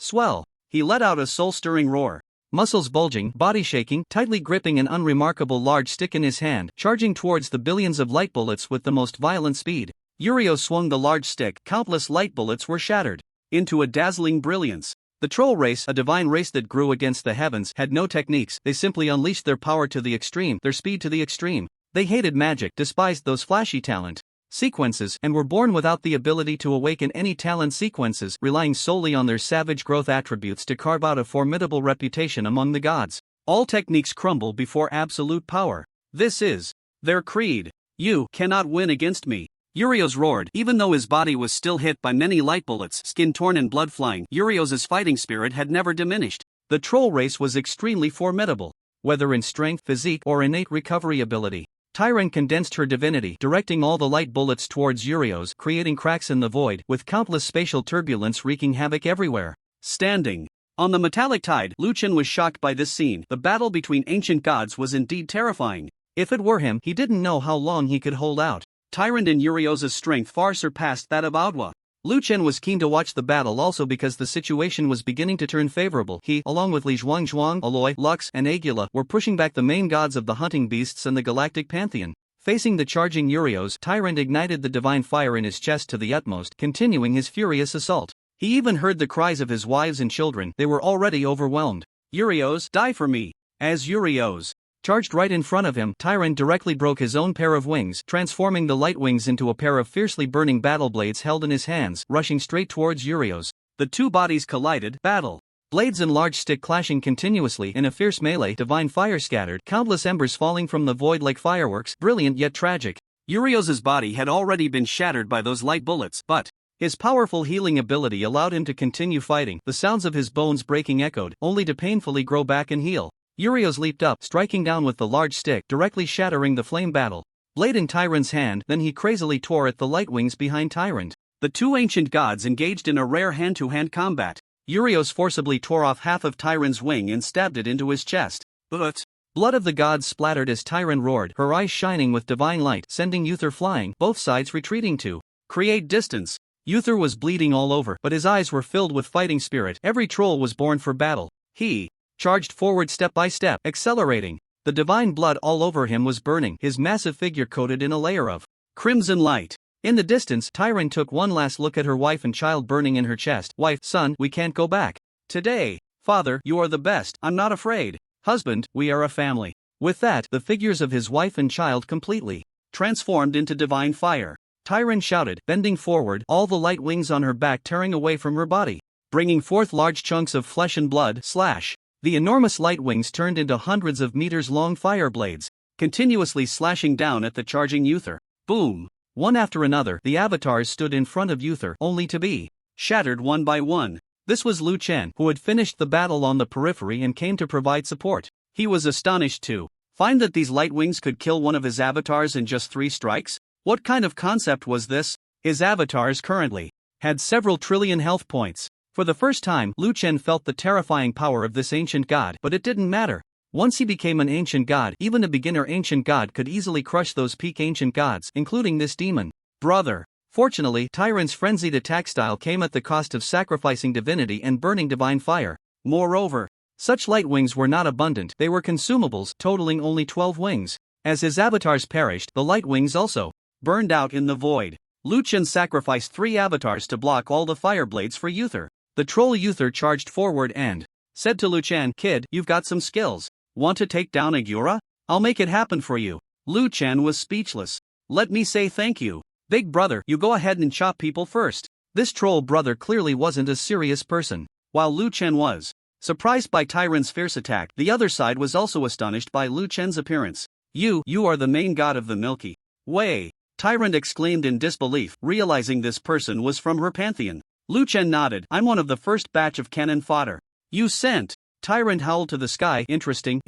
He let out a soul-stirring roar. Muscles bulging, body shaking, tightly gripping an unremarkable large stick in his hand, charging towards the billions of light bullets with the most violent speed. Urios swung the large stick, countless light bullets were shattered into a dazzling brilliance. The troll race, a divine race that grew against the heavens, had no techniques, they simply unleashed their power to the extreme, their speed to the extreme. They hated magic, despised those flashy talent sequences, and were born without the ability to awaken any talent sequences, relying solely on their savage growth attributes to carve out a formidable reputation among the gods. All techniques crumble before absolute power. This is their creed. You cannot win against me. Urios roared. Even though his body was still hit by many light bullets, skin torn and blood flying, Urios' fighting spirit had never diminished. The troll race was extremely formidable. Whether in strength, physique, or innate recovery ability, Tyrant condensed her divinity, directing all the light bullets towards Urios, creating cracks in the void, with countless spatial turbulence wreaking havoc everywhere. Standing on the metallic tide, Lu Chen was shocked by this scene. The battle between ancient gods was indeed terrifying. If it were him, he didn't know how long he could hold out. Tyrant and Urios' strength far surpassed that of Adwa. Lu Chen was keen to watch the battle also because the situation was beginning to turn favorable. He, along with Li Zhuangzhuang, Aloy, Lux, and Agula, were pushing back the main gods of the hunting beasts and the galactic pantheon. Facing the charging Urios, Tyrant ignited the divine fire in his chest to the utmost, continuing his furious assault. He even heard the cries of his wives and children. They were already overwhelmed. Urios, die for me! As Urios charged right in front of him, Tyrant directly broke his own pair of wings, transforming the light wings into a pair of fiercely burning battle blades held in his hands, rushing straight towards Urios. The two bodies collided, battle blades and large stick clashing continuously in a fierce melee. Divine fire scattered, countless embers falling from the void like fireworks, brilliant yet tragic. Urios' body had already been shattered by those light bullets, but his powerful healing ability allowed him to continue fighting. The sounds of his bones breaking echoed, only to painfully grow back and heal. Urios leaped up, striking down with the large stick, directly shattering the flame battle blade in Tyrant's hand. Then he crazily tore at the light wings behind Tyrant. The two ancient gods engaged in a rare hand-to-hand combat. Urios forcibly tore off half of Tyron's wing and stabbed it into his chest. But blood of the gods splattered as Tyron roared, her eyes shining with divine light, sending Uther flying, both sides retreating to create distance. Uther was bleeding all over, but his eyes were filled with fighting spirit. Every troll was born for battle. He charged forward step by step, accelerating. The divine blood all over him was burning, his massive figure coated in a layer of crimson light. In the distance, Tyron took one last look at her wife and child burning in her chest. Wife, son, we can't go back today. Father, you are the best, I'm not afraid. Husband, we are a family. With that, the figures of his wife and child completely transformed into divine fire. Tyron shouted, bending forward, all the light wings on her back tearing away from her body, bringing forth large chunks of flesh and blood. Slash. The enormous light wings turned into hundreds of meters-long fire blades, continuously slashing down at the charging Uther. Boom! One after another, the avatars stood in front of Uther, only to be shattered one by one. This was Liu Chen, who had finished the battle on the periphery and came to provide support. He was astonished to find that these light wings could kill one of his avatars in just 3 strikes. What kind of concept was this? His avatars currently had several trillion health points. For the first time, Liu Chen felt the terrifying power of this ancient god, but it didn't matter. Once he became an ancient god, even a beginner ancient god could easily crush those peak ancient gods, including this demon brother. Fortunately, Tyron's frenzied attack style came at the cost of sacrificing divinity and burning divine fire. Moreover, such light wings were not abundant, they were consumables, totaling only 12 wings. As his avatars perished, the light wings also burned out in the void. Liu Chen sacrificed 3 avatars to block all the fire blades for Uther. The troll Uther charged forward and said to Liu Chen, kid, you've got some skills. Want to take down Agura? I'll make it happen for you. Liu Chen was speechless. Let me say thank you. Big brother, you go ahead and chop people first. This troll brother clearly wasn't a serious person. While Liu Chen was surprised by Tyron's fierce attack, the other side was also astonished by Liu Chen's appearance. You are the main god of the Milky Way. Tyron exclaimed in disbelief, realizing this person was from her pantheon. Liu Chen nodded, I'm one of the first batch of cannon fodder you sent. Tyron howled to the sky, interesting,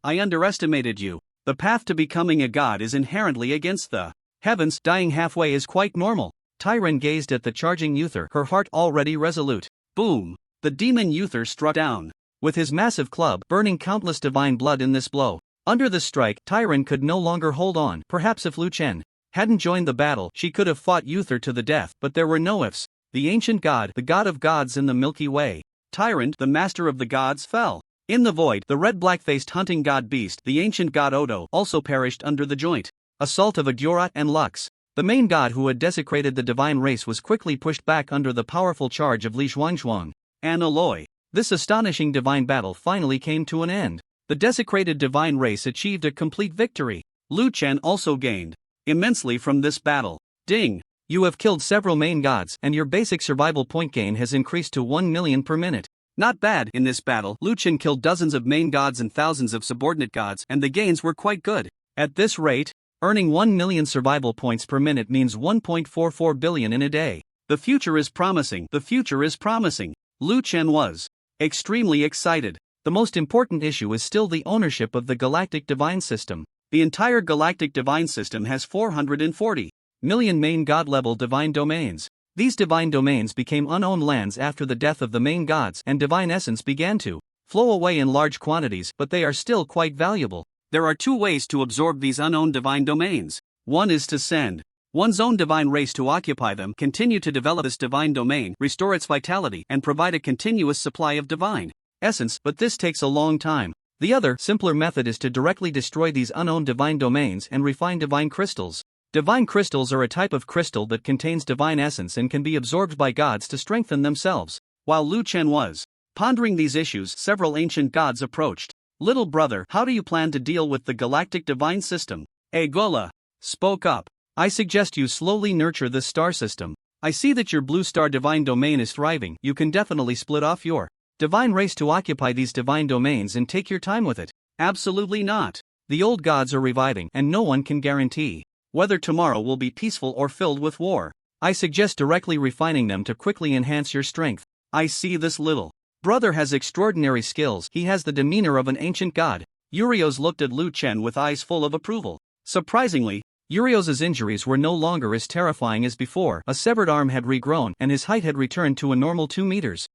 I underestimated you. The path to becoming a god is inherently against the heavens, dying halfway is quite normal. Tyron gazed at the charging Uther, her heart already resolute. Boom! The demon Uther struck down with his massive club, burning countless divine blood in this blow. Under the strike, Tyron could no longer hold on. Perhaps if Liu Chen hadn't joined the battle, she could have fought Uther to the death, but there were no ifs. The ancient god, the god of gods in the Milky Way, Tyron, the master of the gods, fell. In the void, the red black-faced hunting god beast, the ancient god Odo, also perished under the joint assault of Agura and Lux. The main god who had desecrated the divine race was quickly pushed back under the powerful charge of Li Zhuangzhuang and Aloy. This astonishing divine battle finally came to an end. The desecrated divine race achieved a complete victory. Liu Chen also gained immensely from this battle. Ding! You have killed several main gods, and your basic survival point gain has increased to 1 million per minute. Not bad. In this battle, Liu Chen killed dozens of main gods and thousands of subordinate gods, and the gains were quite good. At this rate, earning 1 million survival points per minute means 1.44 billion in a day. The future is promising. Liu Chen was extremely excited. The most important issue is still the ownership of the galactic divine system. The entire galactic divine system has 440 million main god-level divine domains. These divine domains became unowned lands after the death of the main gods, and divine essence began to flow away in large quantities, but they are still quite valuable. There are 2 ways to absorb these unowned divine domains. One is to send one's own divine race to occupy them, continue to develop this divine domain, restore its vitality, and provide a continuous supply of divine essence, but this takes a long time. The other, simpler method is to directly destroy these unowned divine domains and refine divine crystals. Divine crystals are a type of crystal that contains divine essence and can be absorbed by gods to strengthen themselves. While Liu Chen was pondering these issues, several ancient gods approached. Little brother, how do you plan to deal with the galactic divine system? Agola spoke up. I suggest you slowly nurture this star system. I see that your blue star divine domain is thriving. You can definitely split off your divine race to occupy these divine domains and take your time with it. Absolutely not. The old gods are reviving, and no one can guarantee whether tomorrow will be peaceful or filled with war. I suggest directly refining them to quickly enhance your strength. I see this little brother has extraordinary skills. He has the demeanor of an ancient god. Urios looked at Liu Chen with eyes full of approval. Surprisingly, Urios' injuries were no longer as terrifying as before. A severed arm had regrown, and his height had returned to a normal 2 meters.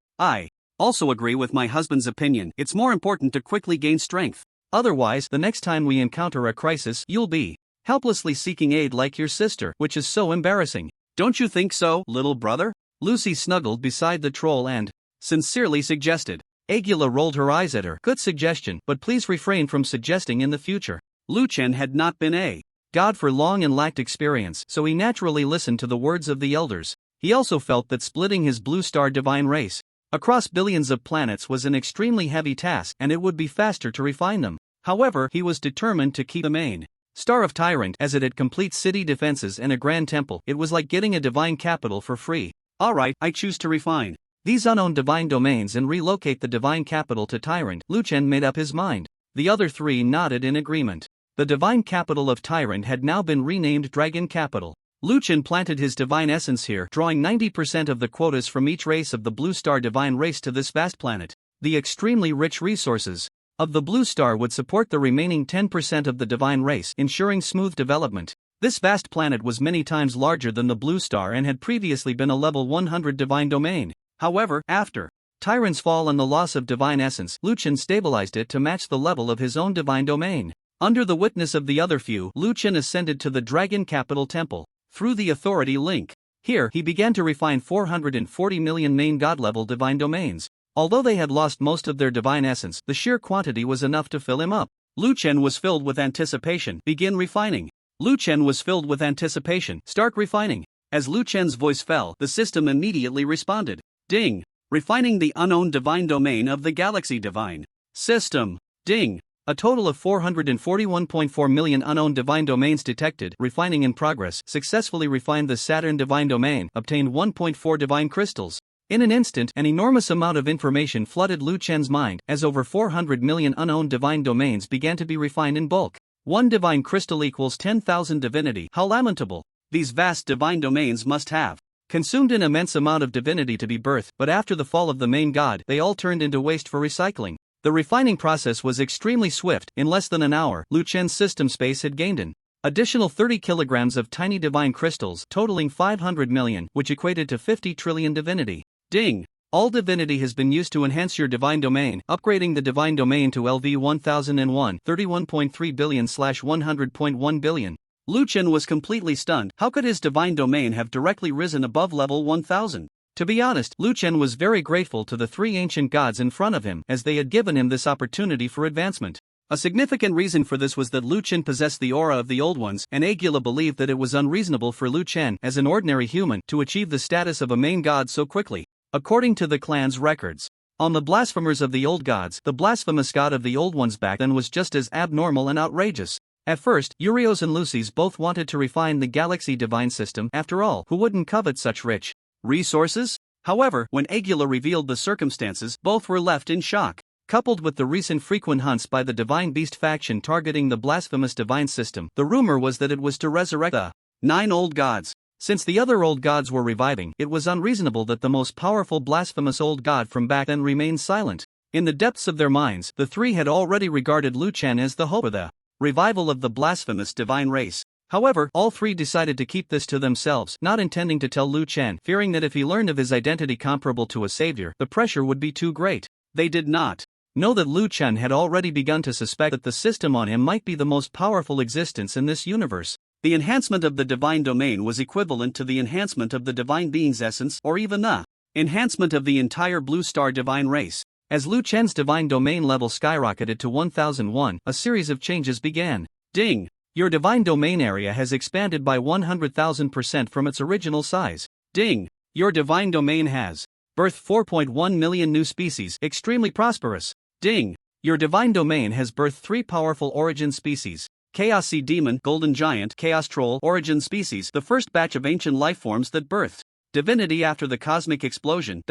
Also agree with my husband's opinion. It's more important to quickly gain strength. Otherwise, the next time we encounter a crisis, you'll be helplessly seeking aid like your sister, which is so embarrassing. Don't you think so, little brother? Lucy snuggled beside the troll and sincerely suggested. Agula rolled her eyes at her. Good suggestion, but please refrain from suggesting in the future. Liuan had not been a god for long and lacked experience, so he naturally listened to the words of the elders. He also felt that splitting his blue star divine race across billions of planets was an extremely heavy task, and it would be faster to refine them. However, he was determined to keep the main star of Tyrant, as it had complete city defenses and a grand temple. It was like getting a divine capital for free. Alright, I choose to refine these unknown divine domains and relocate the divine capital to Tyrant. Liuan made up his mind. The other three nodded in agreement. The divine capital of Tyrant had now been renamed Dragon Capital. Liuan planted his divine essence here, drawing 90% of the quotas from each race of the Blue Star divine race to this vast planet. The extremely rich resources of the Blue Star would support the remaining 10% of the divine race, ensuring smooth development. This vast planet was many times larger than the Blue Star and had previously been a level 100 divine domain. However, after Tyrant's fall and the loss of divine essence, Liuan stabilized it to match the level of his own divine domain. Under the witness of the other few, Liuan ascended to the Dragon Capital Temple through the authority link. Here, he began to refine 440 million main god-level divine domains. Although they had lost most of their divine essence, the sheer quantity was enough to fill him up. Liuan was filled with anticipation. Begin refining. Liuan was filled with anticipation. Start refining. As Liuan's voice fell, the system immediately responded. Ding. Refining the unknown divine domain of the Galaxy Divine System. Ding. A total of 441.4 million unknown divine domains detected. Refining in progress. Successfully refined the Saturn divine domain. Obtained 1.4 divine crystals. In an instant, an enormous amount of information flooded Liuan's mind, as over 400 million unknown divine domains began to be refined in bulk. 1 divine crystal equals 10,000 divinity. How lamentable. These vast divine domains must have consumed an immense amount of divinity to be birthed, but after the fall of the main god, they all turned into waste for recycling. The refining process was extremely swift. In less than an hour, Liuan's system space had gained an additional 30 kilograms of tiny divine crystals, totaling 500 million, which equated to 50 trillion divinity. Ding. All divinity has been used to enhance your divine domain. Upgrading the divine domain to LV 1001, 31.3 billion/100.1 billion. Liuan was completely stunned. How could his divine domain have directly risen above level 1000? To be honest, Liuan was very grateful to the three ancient gods in front of him, as they had given him this opportunity for advancement. A significant reason for this was that Liuan possessed the aura of the Old Ones, and Agula believed that it was unreasonable for Liuan, as an ordinary human, to achieve the status of a main god so quickly. According to the clan's records on the blasphemers of the old gods, the blasphemous god of the Old Ones back then was just as abnormal and outrageous. At first, Urios and Lucy's both wanted to refine the Galaxy Divine System. After all, who wouldn't covet such rich resources? However, when Agula revealed the circumstances, both were left in shock. Coupled with the recent frequent hunts by the Divine Beast faction targeting the blasphemous Divine System, the rumor was that it was to resurrect the 9 old gods. Since the other old gods were reviving, it was unreasonable that the most powerful blasphemous old god from back then remained silent. In the depths of their minds, the three had already regarded Liuan as the hope for the revival of the blasphemous divine race. However, all three decided to keep this to themselves, not intending to tell Liuan, fearing that if he learned of his identity comparable to a savior, the pressure would be too great. They did not know that Liuan had already begun to suspect that the system on him might be the most powerful existence in this universe. The enhancement of the divine domain was equivalent to the enhancement of the divine being's essence, or even the enhancement of the entire Blue Star divine race. As Liuan's divine domain level skyrocketed to 1001, a series of changes began. Ding! Your divine domain area has expanded by 100,000% from its original size. Ding! Your divine domain has birthed 4.1 million new species, extremely prosperous. Ding! Your divine domain has birthed 3 powerful origin species. Chaos Sea Demon, Golden Giant, Chaos Troll, origin species, the first batch of ancient lifeforms that birthed divinity after the cosmic explosion.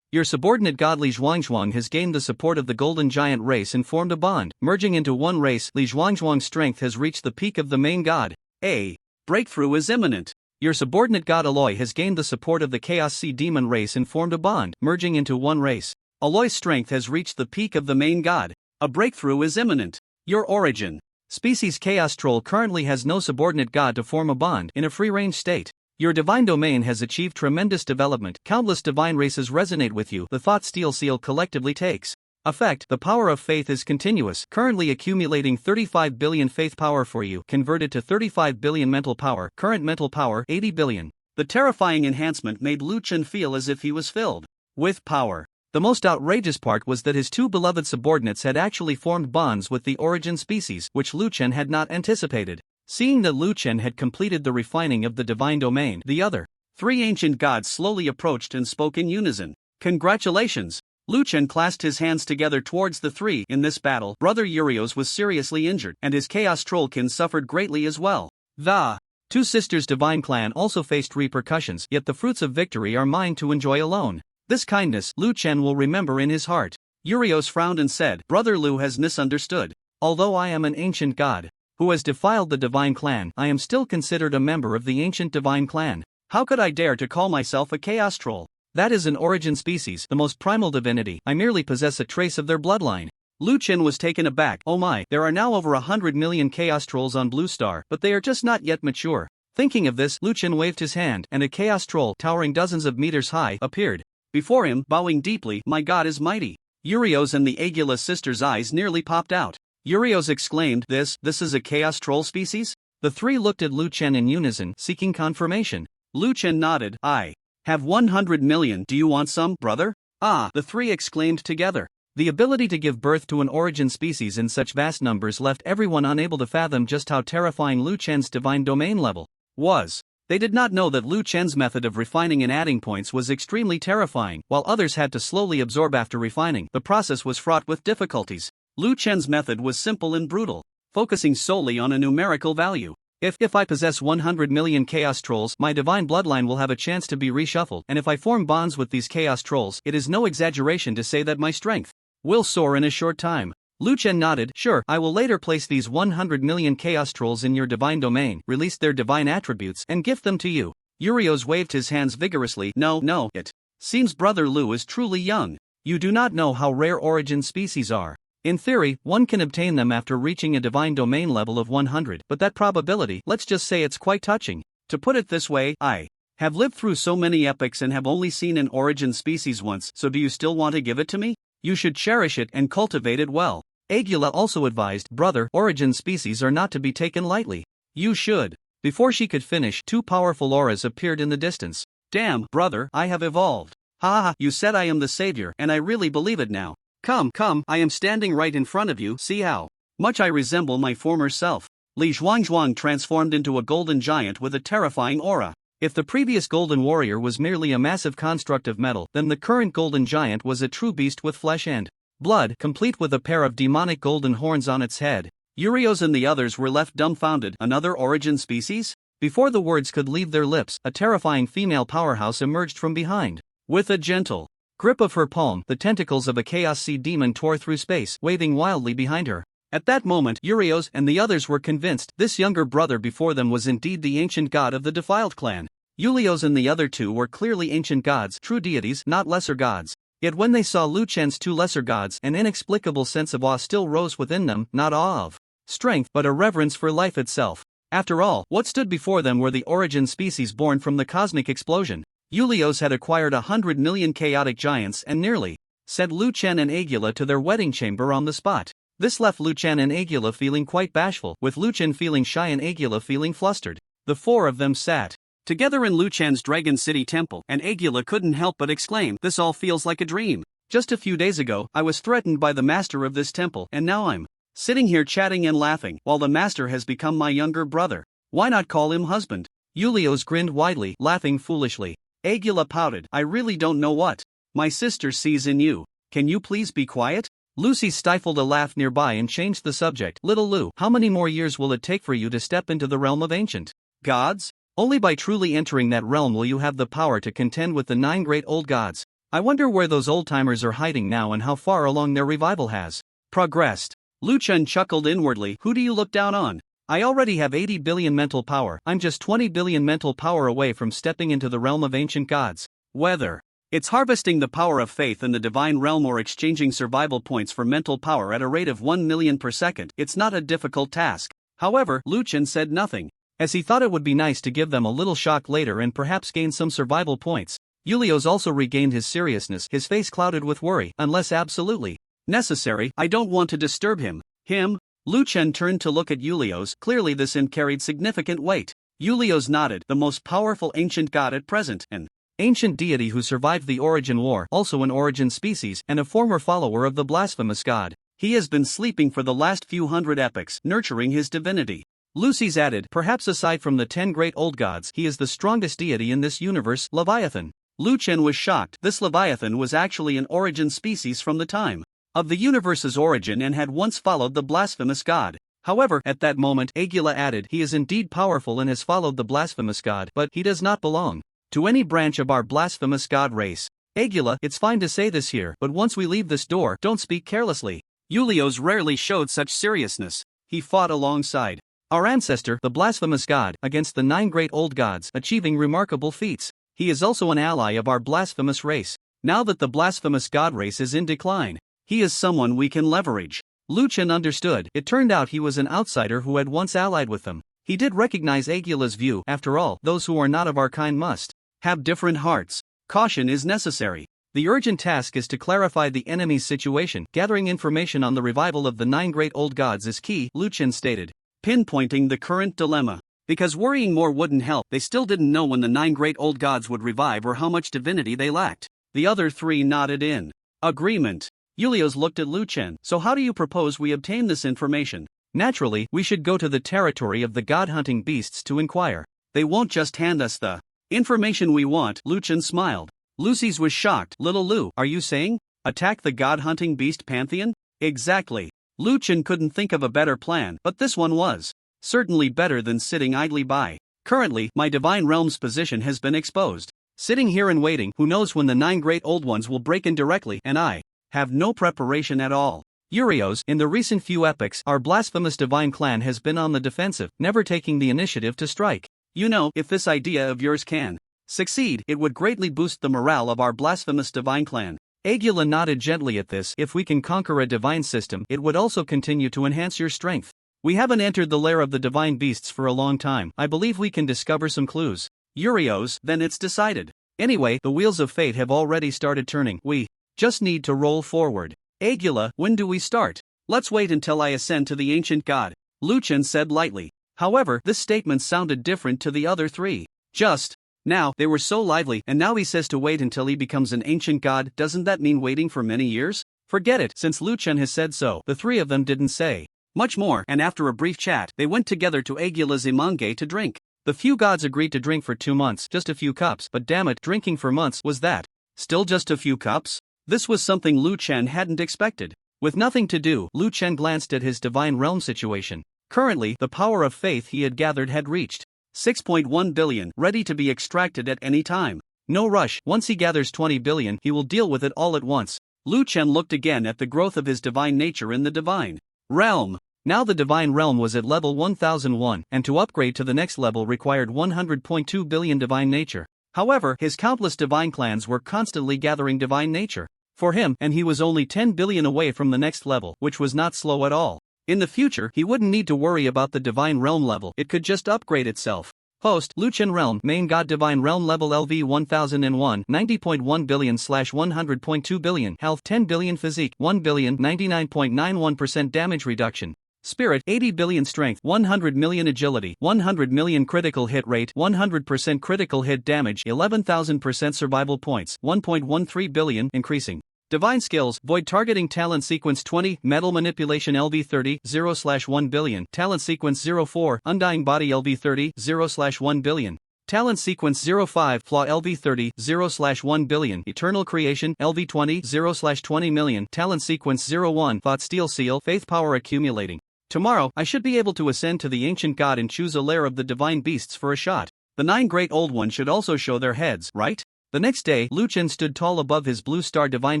Your subordinate god Liuan has gained the support of the Golden Giant race and formed a bond. Merging into one race, Liuan's strength has reached the peak of the main god. A breakthrough is imminent. Your subordinate god Aloy has gained the support of the Chaos Sea Demon race and formed a bond. Merging into one race, Aloy's strength has reached the peak of the main god. A breakthrough is imminent. Your origin species Chaos Troll currently has no subordinate god to form a bond. In a free-range state, Your divine domain has achieved tremendous development. Countless divine races resonate with you. The thought steel seal collectively takes effect. The power of faith is continuous, currently accumulating 35 billion faith power for you, converted to 35 billion mental power, current mental power 80 billion. The terrifying enhancement made Liuan feel as if he was filled with power. The most outrageous part was that his two beloved subordinates had actually formed bonds with the origin species, which Liuan had not anticipated. Seeing that Liuan had completed the refining of the divine domain, the other three ancient gods slowly approached and spoke in unison. Congratulations! Liuan clasped his hands together towards the three. In this battle, Brother Urios was seriously injured, and his Chaos Trollkin suffered greatly as well. The two sisters' divine clan also faced repercussions, yet the fruits of victory are mine to enjoy alone. This kindness Liuan will remember in his heart. Urios frowned and said, Brother Liu has misunderstood. Although I am an ancient god who has defiled the divine clan, I am still considered a member of the ancient divine clan. How could I dare to call myself a Chaos Troll? That is an origin species, the most primal divinity. I merely possess a trace of their bloodline. Liuan was taken aback. Oh my, there are now over 100 million Chaos Trolls on Blue Star, but they are just not yet mature. Thinking of this, Liuan waved his hand, and a Chaos Troll, towering dozens of meters high, appeared before him, bowing deeply. My god is mighty. Urios and the Agula sisters' eyes nearly popped out. Urios exclaimed, This is a Chaos Troll species? The three looked at Liuan in unison, seeking confirmation. Liuan nodded. I have 100 million. Do you want some, brother? Ah, the three exclaimed together. The ability to give birth to an origin species in such vast numbers left everyone unable to fathom just how terrifying Liuan's divine domain level was. They did not know that Liuan's method of refining and adding points was extremely terrifying, while others had to slowly absorb after refining. The process was fraught with difficulties. Liuan's method was simple and brutal, focusing solely on a numerical value. If I possess 100 million Chaos Trolls, my divine bloodline will have a chance to be reshuffled, and if I form bonds with these Chaos Trolls, it is no exaggeration to say that my strength will soar in a short time. Liuan nodded. Sure, I will later place these 100 million Chaos Trolls in your divine domain, release their divine attributes, and gift them to you. Urios waved his hands vigorously. No, it seems Brother Liu is truly young. You do not know how rare origin species are. In theory, one can obtain them after reaching a divine domain level of 100, but that probability, let's just say it's quite touching. To put it this way, I have lived through so many epochs and have only seen an origin species once, so do you still want to give it to me? You should cherish it and cultivate it well. Agula also advised, Brother, origin species are not to be taken lightly. You should. Before she could finish, two powerful auras appeared in the distance. Damn, brother, I have evolved. Ha, you said I am the savior, and I really believe it now. Come, I am standing right in front of you. See how much I resemble my former self. Li Zhuangzhuang transformed into a golden giant with a terrifying aura. If the previous golden warrior was merely a massive construct of metal, then the current golden giant was a true beast with flesh and blood, complete with a pair of demonic golden horns on its head. Urios and the others were left dumbfounded. Another origin species? Before the words could leave their lips, a terrifying female powerhouse emerged from behind. With a gentle grip of her palm, the tentacles of a Chaos Sea demon tore through space, waving wildly behind her. At that moment, Urios and the others were convinced this younger brother before them was indeed the ancient god of the defiled clan. Urios and the other two were clearly ancient gods, true deities, not lesser gods. Yet when they saw Liuan's two lesser gods, an inexplicable sense of awe still rose within them, not awe of strength, but a reverence for life itself. After all, what stood before them were the origin species born from the cosmic explosion. Urios had acquired 100 million chaotic giants and nearly sent Liuan and Agula to their wedding chamber on the spot. This left Liuan and Agula feeling quite bashful, with Liuan feeling shy and Agula feeling flustered. The four of them sat together in Liuan's Dragon City temple, and Agula couldn't help but exclaim, This all feels like a dream. Just a few days ago, I was threatened by the master of this temple, and now I'm sitting here chatting and laughing, while the master has become my younger brother. Why not call him husband? Urios grinned widely, laughing foolishly. Agula pouted. I really don't know what my sister sees in you. Can you please be quiet? Lucy stifled a laugh nearby and changed the subject. Little Lou, how many more years will it take for you to step into the realm of ancient gods? Only by truly entering that realm will you have the power to contend with the 9 great old gods. I wonder where those old-timers are hiding now and how far along their revival has progressed. Liuan chuckled inwardly. Who do you look down on? I already have 80 billion mental power. I'm just 20 billion mental power away from stepping into the realm of ancient gods. Whether it's harvesting the power of faith in the divine realm or exchanging survival points for mental power at a rate of 1 million per second, it's not a difficult task. However, Liuan said nothing. as he thought it would be nice to give them a little shock later and perhaps gain some survival points. Yulios also regained his seriousness, his face clouded with worry. Unless absolutely necessary, I don't want to disturb him. Him? Lu Chen turned to look at Yulios. Clearly this him carried significant weight. Yulios nodded. The most powerful ancient god at present, an ancient deity who survived the Origin War, also an origin species, and a former follower of the blasphemous god. He has been sleeping for the last few hundred epochs, nurturing his divinity. Lucy's added, perhaps aside from the 10 great old gods, he is the strongest deity in this universe, Leviathan. Lu Chen was shocked. This Leviathan was actually an origin species from the time of the universe's origin and had once followed the blasphemous god. However, at that moment, Agila added, he is indeed powerful and has followed the blasphemous god, but he does not belong to any branch of our blasphemous god race. Agila, it's fine to say this here, but once we leave this door, don't speak carelessly. Yulios rarely showed such seriousness. He fought alongside our ancestor, the blasphemous god, against the 9 great old gods, achieving remarkable feats. He is also an ally of our blasphemous race. Now that the blasphemous god race is in decline, he is someone we can leverage. Lu Chen understood. It turned out he was an outsider who had once allied with them. He did recognize Agila's view. After all, those who are not of our kind must have different hearts. Caution is necessary. The urgent task is to clarify the enemy's situation. Gathering information on the revival of the 9 great old gods is key, Lu Chen stated, pinpointing the current dilemma. Because worrying more wouldn't help, they still didn't know when the 9 great old gods would revive or how much divinity they lacked. The other 3 nodded in agreement. Yulios looked at Lu Chen. So how do you propose we obtain this information? Naturally, we should go to the territory of the god-hunting beasts to inquire. They won't just hand us the information we want. Lu Chen smiled. Lucy's was shocked. Little Lu, are you saying? Attack the god-hunting beast pantheon? Exactly. Lu Chen couldn't think of a better plan, but this one was certainly better than sitting idly by. Currently, my divine realm's position has been exposed. Sitting here and waiting, who knows when the 9 great old ones will break in directly, and I have no preparation at all. Urios, in the recent few epochs, our blasphemous divine clan has been on the defensive, never taking the initiative to strike. You know, if this idea of yours can succeed, it would greatly boost the morale of our blasphemous divine clan. Agila nodded gently at this. If we can conquer a divine system, it would also continue to enhance your strength. We haven't entered the lair of the divine beasts for a long time. I believe we can discover some clues. Urios, then it's decided. Anyway, the wheels of fate have already started turning. We just need to roll forward. Agila, when do we start? Let's wait until I ascend to the ancient god, Lu Chen said lightly. However, this statement sounded different to the other 3. Just now, they were so lively, and now he says to wait until he becomes an ancient god. Doesn't that mean waiting for many years? Forget it, since Lu Chen has said so. The 3 of them didn't say much more, and after a brief chat, they went together to Agila's imange to drink. The few gods agreed to drink for 2 months, just a few cups, but damn it, drinking for months, was that still just a few cups? This was something Lu Chen hadn't expected. With nothing to do, Lu Chen glanced at his divine realm situation. Currently, the power of faith he had gathered had reached 6.1 billion, ready to be extracted at any time. No rush, once he gathers 20 billion, he will deal with it all at once. Lu Chen looked again at the growth of his divine nature in the divine realm. Now the divine realm was at level 1001, and to upgrade to the next level required 100.2 billion divine nature. However, his countless divine clans were constantly gathering divine nature for him, and he was only 10 billion away from the next level, which was not slow at all. In the future, he wouldn't need to worry about the divine realm level, it could just upgrade itself. Host, Lu Chen Realm, Main God Divine Realm Level LV 1001, 90.1 billion / 100.2 billion, Health 10 billion, Physique 1 billion, 99.91% damage reduction. Spirit 80 billion, Strength 100 million, Agility 100 million, Critical hit rate 100% critical hit damage, 11,000% survival points 1.13 billion, increasing. Divine Skills, Void Targeting Talent Sequence 20, Metal Manipulation LV 30, 0/1 billion, Talent Sequence 04, Undying Body LV 30, 0/1 billion, Talent Sequence 05, Flaw LV 30, 0/1 billion, Eternal Creation LV 20, 0/20 million, Talent Sequence 01, Thought Steel Seal, Faith Power Accumulating. Tomorrow, I should be able to ascend to the ancient god and choose a lair of the divine beasts for a shot. The 9 great old ones should also show their heads, right? The next day, Lu Chen stood tall above his blue star divine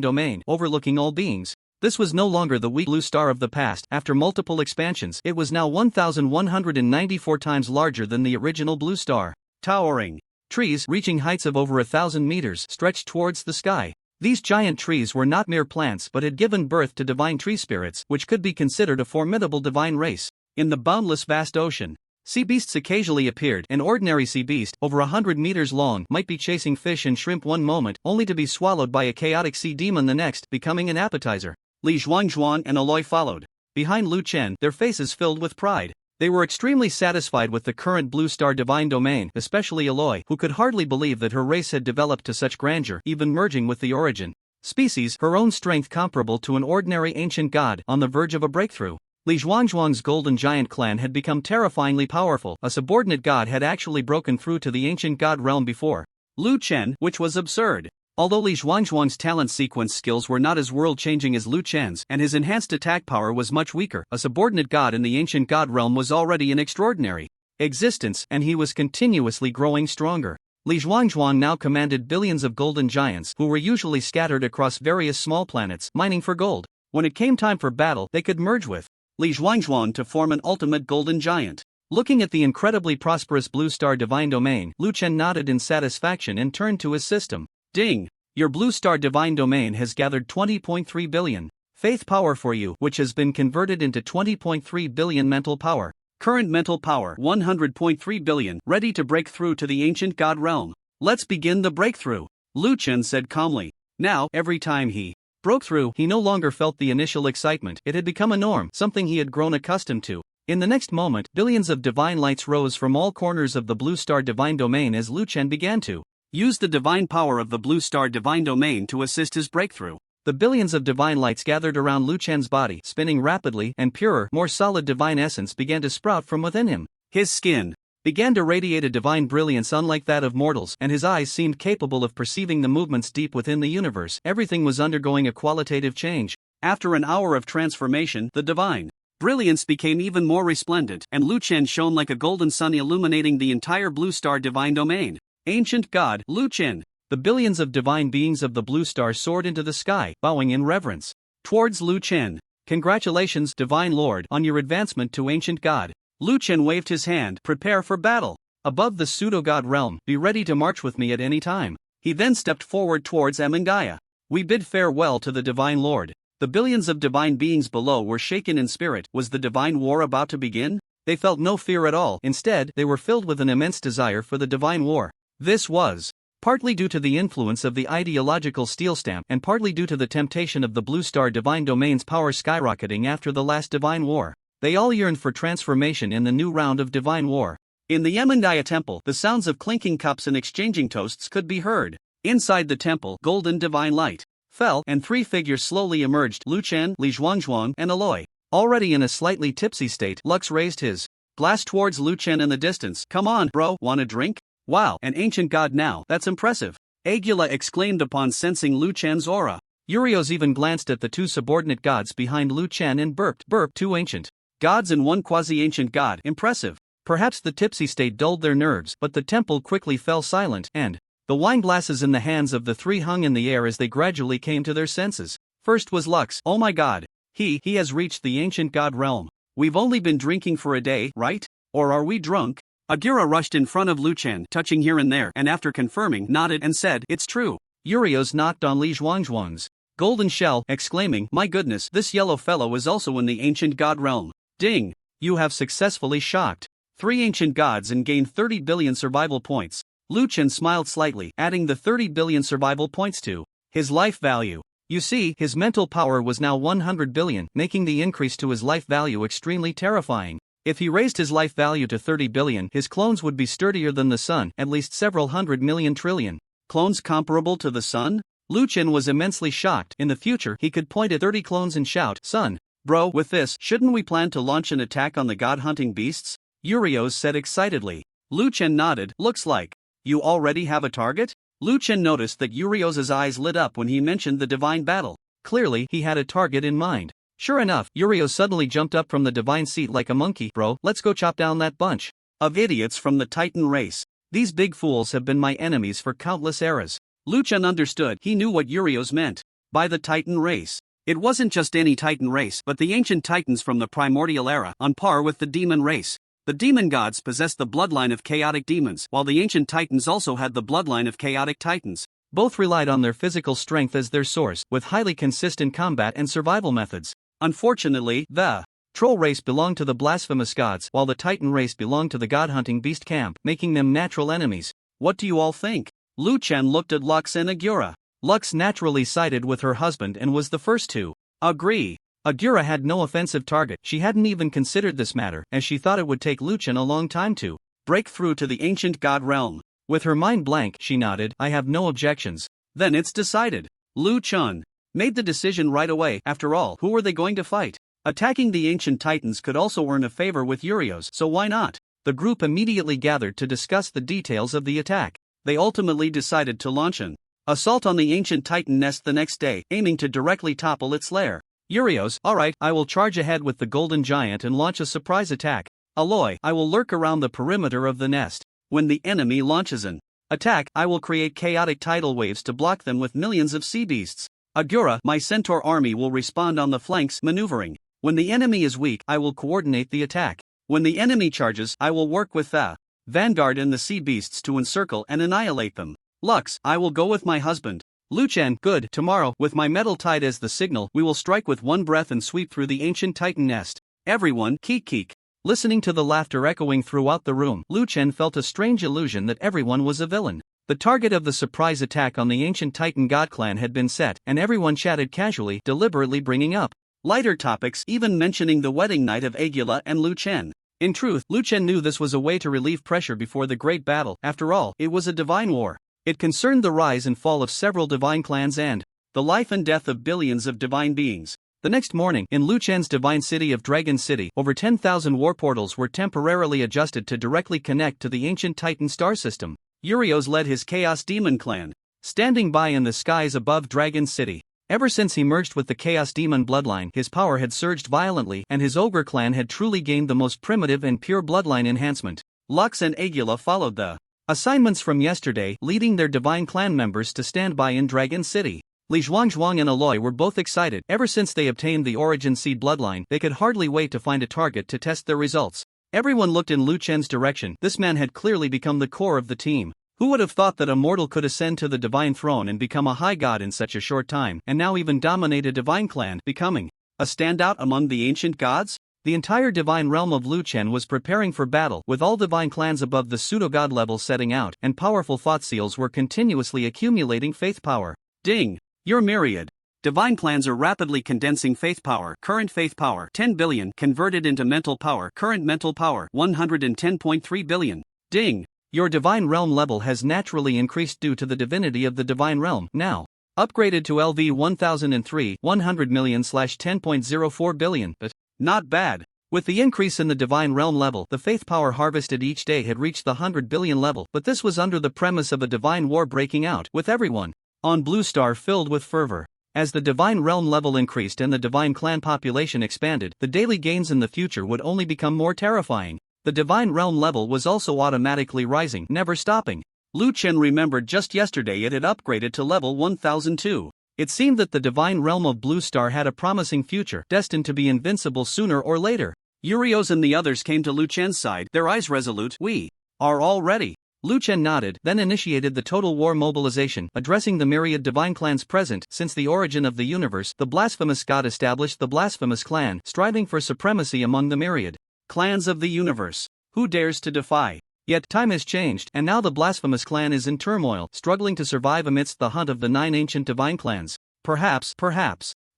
domain, overlooking all beings. This was no longer the weak blue star of the past. After multiple expansions, it was now 1,194 times larger than the original blue star. Towering trees, reaching heights of over 1,000 meters, stretched towards the sky. These giant trees were not mere plants but had given birth to divine tree spirits, which could be considered a formidable divine race. In the boundless vast ocean, Sea beasts occasionally appeared. An ordinary sea beast, over 100 meters long, might be chasing fish and shrimp one moment, only to be swallowed by a chaotic sea demon the next, becoming an appetizer. Li Zhuangzhuang and Aloy followed. Behind Lu Chen, their faces filled with pride. They were extremely satisfied with the current Blue Star Divine Domain, especially Aloy, who could hardly believe that her race had developed to such grandeur, even merging with the origin species, her own strength comparable to an ordinary ancient god, on the verge of a breakthrough. Li Zhuangzhuang's Golden Giant clan had become terrifyingly powerful. A subordinate god had actually broken through to the ancient god realm before Lu Chen, which was absurd. Although Li Zhuangzhuang's talent sequence skills were not as world-changing as Lu Chen's, and his enhanced attack power was much weaker, a subordinate god in the ancient god realm was already an extraordinary existence, and he was continuously growing stronger. Li Zhuangzhuang now commanded billions of golden giants who were usually scattered across various small planets, mining for gold. When it came time for battle, they could merge with Li Zhuangzhuang to form an ultimate golden giant. Looking at the incredibly prosperous Blue Star Divine Domain, Lu Chen nodded in satisfaction and turned to his system. Ding! Your Blue Star Divine Domain has gathered 20.3 billion faith power for you, which has been converted into 20.3 billion mental power. Current mental power 100.3 billion, ready to break through to the ancient god realm. Let's begin the breakthrough, Lu Chen said calmly. Now, every time he broke through, he no longer felt the initial excitement. It had become a norm, something he had grown accustomed to. In the next moment, billions of divine lights rose from all corners of the Blue Star Divine Domain as Lu Chen began to use the divine power of the Blue Star Divine Domain to assist his breakthrough. The billions of divine lights gathered around Lu Chen's body, spinning rapidly, and purer, more solid divine essence began to sprout from within him. His skin began to radiate a divine brilliance unlike that of mortals, and his eyes seemed capable of perceiving the movements deep within the universe. Everything was undergoing a qualitative change. After an hour of transformation, the divine brilliance became even more resplendent, and Lu Chen shone like a golden sun illuminating the entire Blue Star Divine Domain. Ancient God, Lu Chen. The billions of divine beings of the Blue Star soared into the sky, bowing in reverence towards Lu Chen. Congratulations, Divine Lord, on your advancement to Ancient God. Lu Chen waved his hand. Prepare for battle. Above the pseudo-god realm, be ready to march with me at any time. He then stepped forward towards Amangaya. We bid farewell to the Divine Lord. The billions of divine beings below were shaken in spirit. Was the divine war about to begin? They felt no fear at all. Instead, they were filled with an immense desire for the divine war. This was partly due to the influence of the ideological steel stamp, and partly due to the temptation of the Blue Star Divine Domain's power skyrocketing after the last divine war. They all yearned for transformation in the new round of divine war. In the Yemandaya temple, the sounds of clinking cups and exchanging toasts could be heard. Inside the temple, golden divine light fell, and three figures slowly emerged: Lu Chen, Li Zhuangzhuang, and Aloy. Already in a slightly tipsy state, Lux raised his glass towards Lu Chen in the distance. Come on, bro, want a drink? Wow, an ancient god now, that's impressive. Agula exclaimed upon sensing Lu Chen's aura. Urios even glanced at the two subordinate gods behind Lu Chen and burped. Two ancient gods and one quasi-ancient god, impressive. Perhaps the tipsy state dulled their nerves, but the temple quickly fell silent, and the wine glasses in the hands of the three hung in the air as they gradually came to their senses. First was Lux. Oh my god. He has reached the ancient god realm. We've only been drinking for a day, right? Or are we drunk? Agura rushed in front of Lu Chen, touching here and there, and after confirming, nodded and said, it's true. Urios knocked on Li Zhuangzhuang's golden shell, exclaiming, my goodness, this yellow fellow is also in the ancient god realm. Ding! You have successfully shocked three ancient gods and gained 30 billion survival points. Lu Chen smiled slightly, adding the 30 billion survival points to his life value. You see, his mental power was now 100 billion, making the increase to his life value extremely terrifying. If he raised his life value to 30 billion, his clones would be sturdier than the sun, at least several 100 million trillion. Clones comparable to the sun? Lu Chen was immensely shocked. In the future, he could point at 30 clones and shout, Sun, bro, with this, shouldn't we plan to launch an attack on the god-hunting beasts? Urios said excitedly. Lu Chen nodded. Looks like you already have a target? Lu Chen noticed that Urios' eyes lit up when he mentioned the divine battle. Clearly, he had a target in mind. Sure enough, Urios suddenly jumped up from the divine seat like a monkey. Bro, let's go chop down that bunch of idiots from the Titan race. These big fools have been my enemies for countless eras. Lu Chen understood. He knew what Urios meant by the Titan race. It wasn't just any Titan race, but the ancient Titans from the primordial era, on par with the demon race. The demon gods possessed the bloodline of chaotic demons, while the ancient Titans also had the bloodline of chaotic titans. Both relied on their physical strength as their source, with highly consistent combat and survival methods. Unfortunately, the troll race belonged to the blasphemous gods while the titan race belonged to the god-hunting beast camp, making them natural enemies. What do you all think? Liuan looked at Lux and Agura. Lux naturally sided with her husband and was the first to agree. Agura had no offensive target. She hadn't even considered this matter, as she thought it would take Liuan a long time to break through to the ancient god realm. With her mind blank, she nodded, I have no objections. Then it's decided. Liuan made the decision right away. After all, who were they going to fight? Attacking the ancient titans could also earn a favor with Urios, so why not? The group immediately gathered to discuss the details of the attack. They ultimately decided to launch an assault on the ancient titan nest the next day, aiming to directly topple its lair. Urios, alright, I will charge ahead with the golden giant and launch a surprise attack. Aloy, I will lurk around the perimeter of the nest. When the enemy launches an attack, I will create chaotic tidal waves to block them with millions of sea beasts. Agura, my centaur army will respond on the flanks, maneuvering. When the enemy is weak, I will coordinate the attack. When the enemy charges, I will work with the vanguard and the sea beasts to encircle and annihilate them. Lux, I will go with my husband. Liuan, good, tomorrow, with my metal tide as the signal, we will strike with one breath and sweep through the ancient titan nest. Everyone, keek. Listening to the laughter echoing throughout the room, Liuan felt a strange illusion that everyone was a villain. The target of the surprise attack on the ancient titan god clan had been set, and everyone chatted casually, deliberately bringing up lighter topics, even mentioning the wedding night of Agula and Liuan. In truth, Liuan knew this was a way to relieve pressure before the great battle. After all, it was a divine war. It concerned the rise and fall of several divine clans and the life and death of billions of divine beings. The next morning, in Liuan's divine city of Dragon City, over 10,000 war portals were temporarily adjusted to directly connect to the ancient Titan star system. Urios led his Chaos Demon clan, standing by in the skies above Dragon City. Ever since he merged with the Chaos Demon bloodline, his power had surged violently, and his Ogre clan had truly gained the most primitive and pure bloodline enhancement. Lux and Agula followed the assignments from yesterday, leading their divine clan members to stand by in Dragon City. Liuan and Aloy were both excited. Ever since they obtained the Origin Seed bloodline, they could hardly wait to find a target to test their results. Everyone looked in Liuan's direction. This man had clearly become the core of the team. Who would have thought that a mortal could ascend to the divine throne and become a high god in such a short time, and now even dominate a divine clan, becoming a standout among the ancient gods? The entire divine realm of Liuan was preparing for battle, with all divine clans above the pseudo-god level setting out, and powerful thought seals were continuously accumulating faith power. Ding! Your myriad divine clans are rapidly condensing faith power. Current faith power 10 billion converted into mental power. Current mental power 110.3 billion. Ding! Your divine realm level has naturally increased due to the divinity of the divine realm. Now upgraded to LV 1003, 100 million/10.04 billion. But not bad. With the increase in the divine realm level, the faith power harvested each day had reached the 100 billion level, but this was under the premise of a divine war breaking out, with everyone on Blue Star filled with fervor. As the divine realm level increased and the divine clan population expanded, the daily gains in the future would only become more terrifying. The divine realm level was also automatically rising, never stopping. Liuan remembered just yesterday it had upgraded to level 1002. It seemed that the divine realm of Blue Star had a promising future, destined to be invincible sooner or later. Urios and the others came to Liuan's side, their eyes resolute. We are all ready. Liuan nodded, then initiated the total war mobilization, addressing the myriad divine clans present. Since the origin of the universe, the blasphemous god established the blasphemous clan, striving for supremacy among the myriad clans of the universe. Who dares to defy? Yet time has changed, and now the blasphemous clan is in turmoil, struggling to survive amidst the hunt of the 9 ancient divine clans. Perhaps.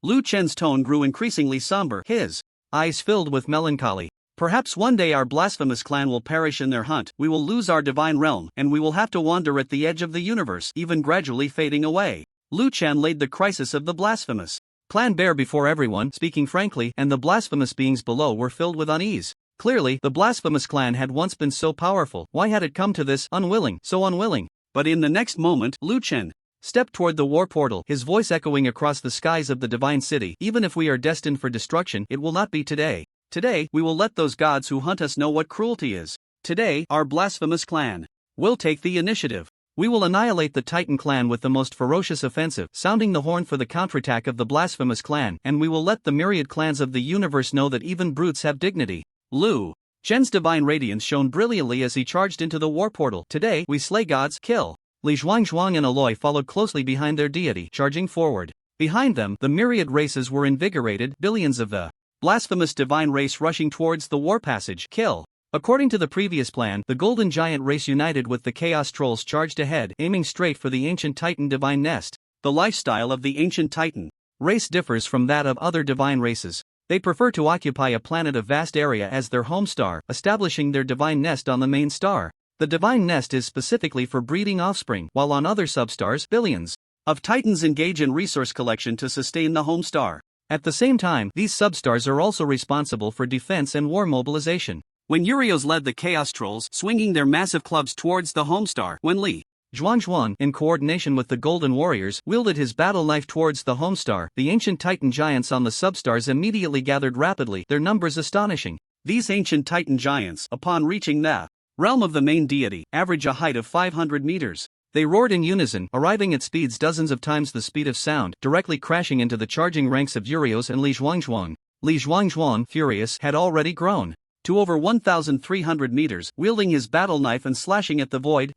Liuan's tone grew increasingly somber, his eyes filled with melancholy. Perhaps one day our blasphemous clan will perish in their hunt, we will lose our divine realm, and we will have to wander at the edge of the universe, even gradually fading away. Liuan laid the crisis of the blasphemous clan bare before everyone, speaking frankly, and the blasphemous beings below were filled with unease. Clearly, the blasphemous clan had once been so powerful. Why had it come to this? So unwilling. But in the next moment, Liuan stepped toward the war portal, his voice echoing across the skies of the divine city. Even if we are destined for destruction, it will not be today. Today, we will let those gods who hunt us know what cruelty is. Today, our blasphemous clan will take the initiative. We will annihilate the Titan clan with the most ferocious offensive, sounding the horn for the counterattack of the blasphemous clan, and we will let the myriad clans of the universe know that even brutes have dignity. Liuan's divine radiance shone brilliantly as he charged into the war portal. Today, we slay gods, kill. Liuan and Aloy followed closely behind their deity, charging forward. Behind them, the myriad races were invigorated, billions of the blasphemous divine race rushing towards the war passage. Kill. According to the previous plan, the Golden Giant race united with the Chaos Trolls charged ahead, aiming straight for the ancient Titan divine nest. The lifestyle of the ancient Titan race differs from that of other divine races. They prefer to occupy a planet of vast area as their home star, establishing their divine nest on the main star. The divine nest is specifically for breeding offspring, while on other substars, billions of Titans engage in resource collection to sustain the home star. At the same time, these substars are also responsible for defense and war mobilization. When Urios led the Chaos Trolls, swinging their massive clubs towards the home star, when Liuan, in coordination with the Golden Warriors, wielded his battle knife towards the home star, the ancient Titan giants on the substars immediately gathered rapidly, their numbers astonishing. These ancient Titan giants, upon reaching the realm of the main deity, average a height of 500 meters. They roared in unison, arriving at speeds dozens of times the speed of sound, directly crashing into the charging ranks of Urios and Liuan. Liuan, furious, had already grown to over 1,300 meters, wielding his battle knife and slashing at the void.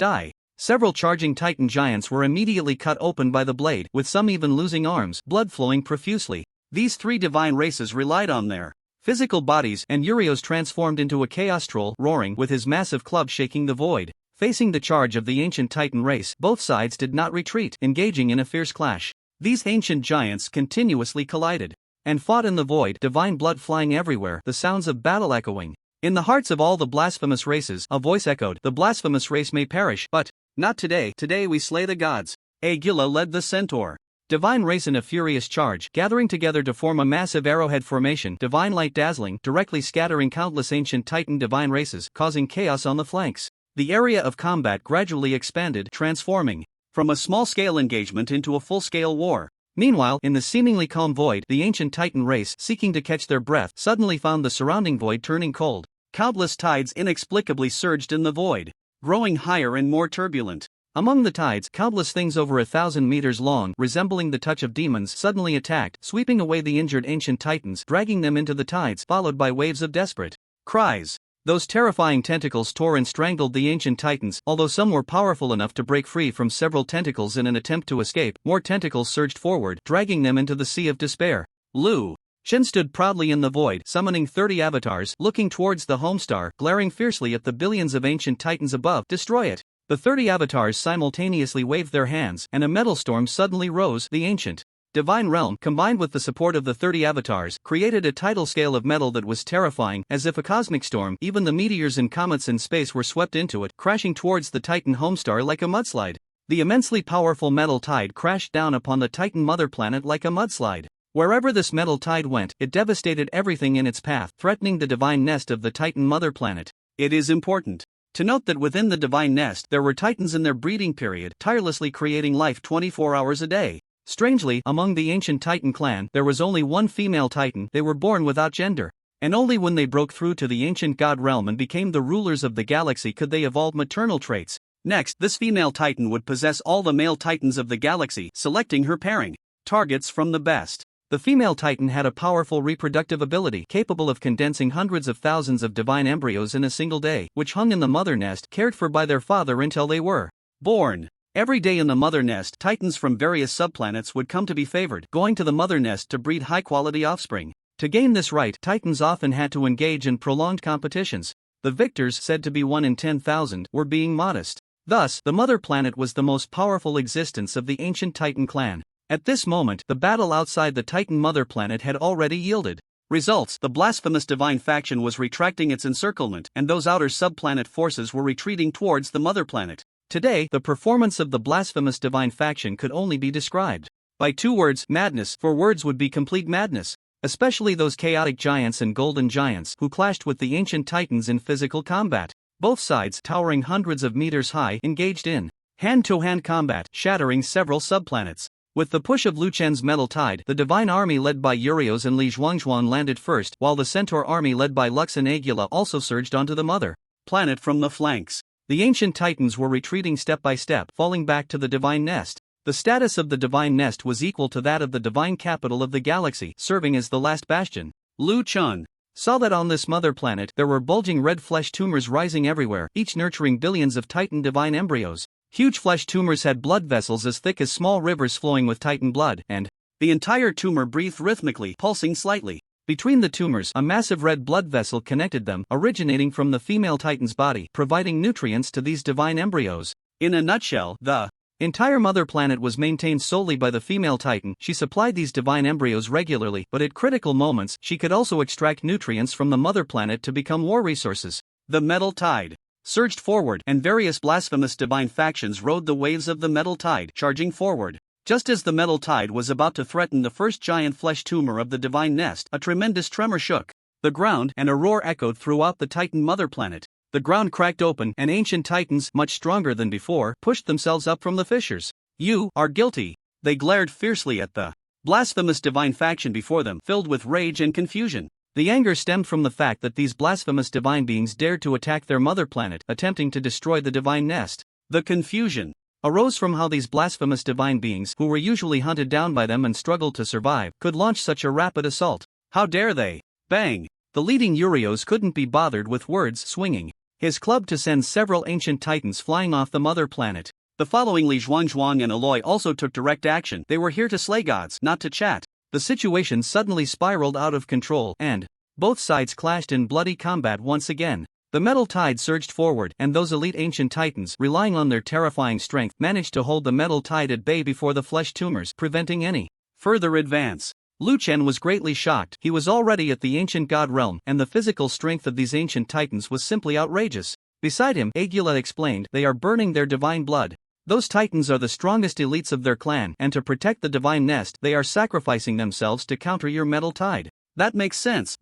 Several charging Titan giants were immediately cut open by the blade, with some even losing arms, blood flowing profusely. These three divine races relied on their physical bodies, and Urios transformed into a Chaos Troll, roaring, with his massive club shaking the void. Facing the charge of the ancient Titan race, both sides did not retreat, engaging in a fierce clash. These ancient giants continuously collided and fought in the void, divine blood flying everywhere, the sounds of battle echoing. In the hearts of all the blasphemous races, a voice echoed, "The blasphemous race may perish, but not today. Today we slay the gods." Agila led the centaur divine race in a furious charge, gathering together to form a massive arrowhead formation, divine light dazzling, directly scattering countless ancient Titan divine races, causing chaos on the flanks. The area of combat gradually expanded, transforming from a small-scale engagement into a full-scale war. Meanwhile, in the seemingly calm void, the ancient Titan race, seeking to catch their breath, suddenly found the surrounding void turning cold. Countless tides inexplicably surged in the void, growing higher and more turbulent. Among the tides, countless things over 1,000 meters long, resembling the touch of demons, suddenly attacked, sweeping away the injured ancient Titans, dragging them into the tides, followed by waves of desperate cries. Those terrifying tentacles tore and strangled the ancient Titans. Although some were powerful enough to break free from several tentacles in an attempt to escape, more tentacles surged forward, dragging them into the sea of despair. Liuan stood proudly in the void, summoning 30 avatars, looking towards the home star, glaring fiercely at the billions of ancient Titans above. "Destroy it!" The 30 avatars simultaneously waved their hands, and a metal storm suddenly rose. The ancient divine realm, combined with the support of the 30 avatars, created a tidal scale of metal that was terrifying, as if a cosmic storm. Even the meteors and comets in space were swept into it, crashing towards the Titan homestar like a mudslide. The immensely powerful metal tide crashed down upon the Titan mother planet like a mudslide. Wherever this metal tide went, it devastated everything in its path, threatening the divine nest of the Titan mother planet. It is important to note that within the divine nest, there were Titans in their breeding period, tirelessly creating life 24 hours a day. Strangely, among the ancient Titan clan, there was only one female Titan. They were born without gender. And only when they broke through to the ancient god realm and became the rulers of the galaxy could they evolve maternal traits. Next, this female Titan would possess all the male Titans of the galaxy, selecting her pairing targets from the best. The female Titan had a powerful reproductive ability, capable of condensing hundreds of thousands of divine embryos in a single day, which hung in the mother nest, cared for by their father until they were born. Every day in the mother nest, Titans from various subplanets would come to be favored, going to the mother nest to breed high-quality offspring. To gain this right, Titans often had to engage in prolonged competitions. The victors, said to be 1 in 10,000, were being modest. Thus, the mother planet was the most powerful existence of the ancient Titan clan. At this moment, the battle outside the Titan mother planet had already yielded results. The blasphemous divine faction was retracting its encirclement, and those outer subplanet forces were retreating towards the mother planet. Today, the performance of the blasphemous divine faction could only be described by two words: madness, for words would be complete madness. Especially those chaotic giants and golden giants who clashed with the ancient Titans in physical combat. Both sides, towering hundreds of meters high, engaged in hand-to-hand combat, shattering several subplanets. With the push of Liuan's metal tide, the divine army led by Urios and Liuan landed first, while the centaur army led by Lux and Agila also surged onto the mother planet from the flanks. The ancient Titans were retreating step by step, falling back to the divine nest. The status of the divine nest was equal to that of the divine capital of the galaxy, serving as the last bastion. Liuan saw that on this mother planet there were bulging red flesh tumors rising everywhere, each nurturing billions of Titan divine embryos. Huge flesh tumors had blood vessels as thick as small rivers flowing with Titan blood, and the entire tumor breathed rhythmically, pulsing slightly. Between the tumors, a massive red blood vessel connected them, originating from the female titan's body, providing nutrients to these divine embryos. In a nutshell, the entire mother planet was maintained solely by the female titan. She supplied these divine embryos regularly, but at critical moments, she could also extract nutrients from the mother planet to become war resources. The metal tide surged forward, and various blasphemous divine factions rode the waves of the metal tide, charging forward. Just as the metal tide was about to threaten the first giant flesh tumor of the divine nest, a tremendous tremor shook the ground, and a roar echoed throughout the titan mother planet. The ground cracked open, and ancient titans, much stronger than before, pushed themselves up from the fissures. "You are guilty!" They glared fiercely at the blasphemous divine faction before them, filled with rage and confusion. The anger stemmed from the fact that these blasphemous divine beings dared to attack their mother planet, attempting to destroy the divine nest. The confusion arose from how these blasphemous divine beings, who were usually hunted down by them and struggled to survive, could launch such a rapid assault. How dare they? Bang! The leading Urios couldn't be bothered with words, swinging his club to send several ancient titans flying off the mother planet. The following Liuan and Aloy also took direct action. They were here to slay gods, not to chat. The situation suddenly spiraled out of control, and both sides clashed in bloody combat once again. The metal tide surged forward, and those elite ancient titans, relying on their terrifying strength, managed to hold the metal tide at bay before the flesh tumors, preventing any further advance. Liuan was greatly shocked. He was already at the ancient god realm, and the physical strength of these ancient titans was simply outrageous. Beside him, Agula explained, "They are burning their divine blood. Those titans are the strongest elites of their clan, and to protect the divine nest, they are sacrificing themselves to counter your metal tide." That makes sense.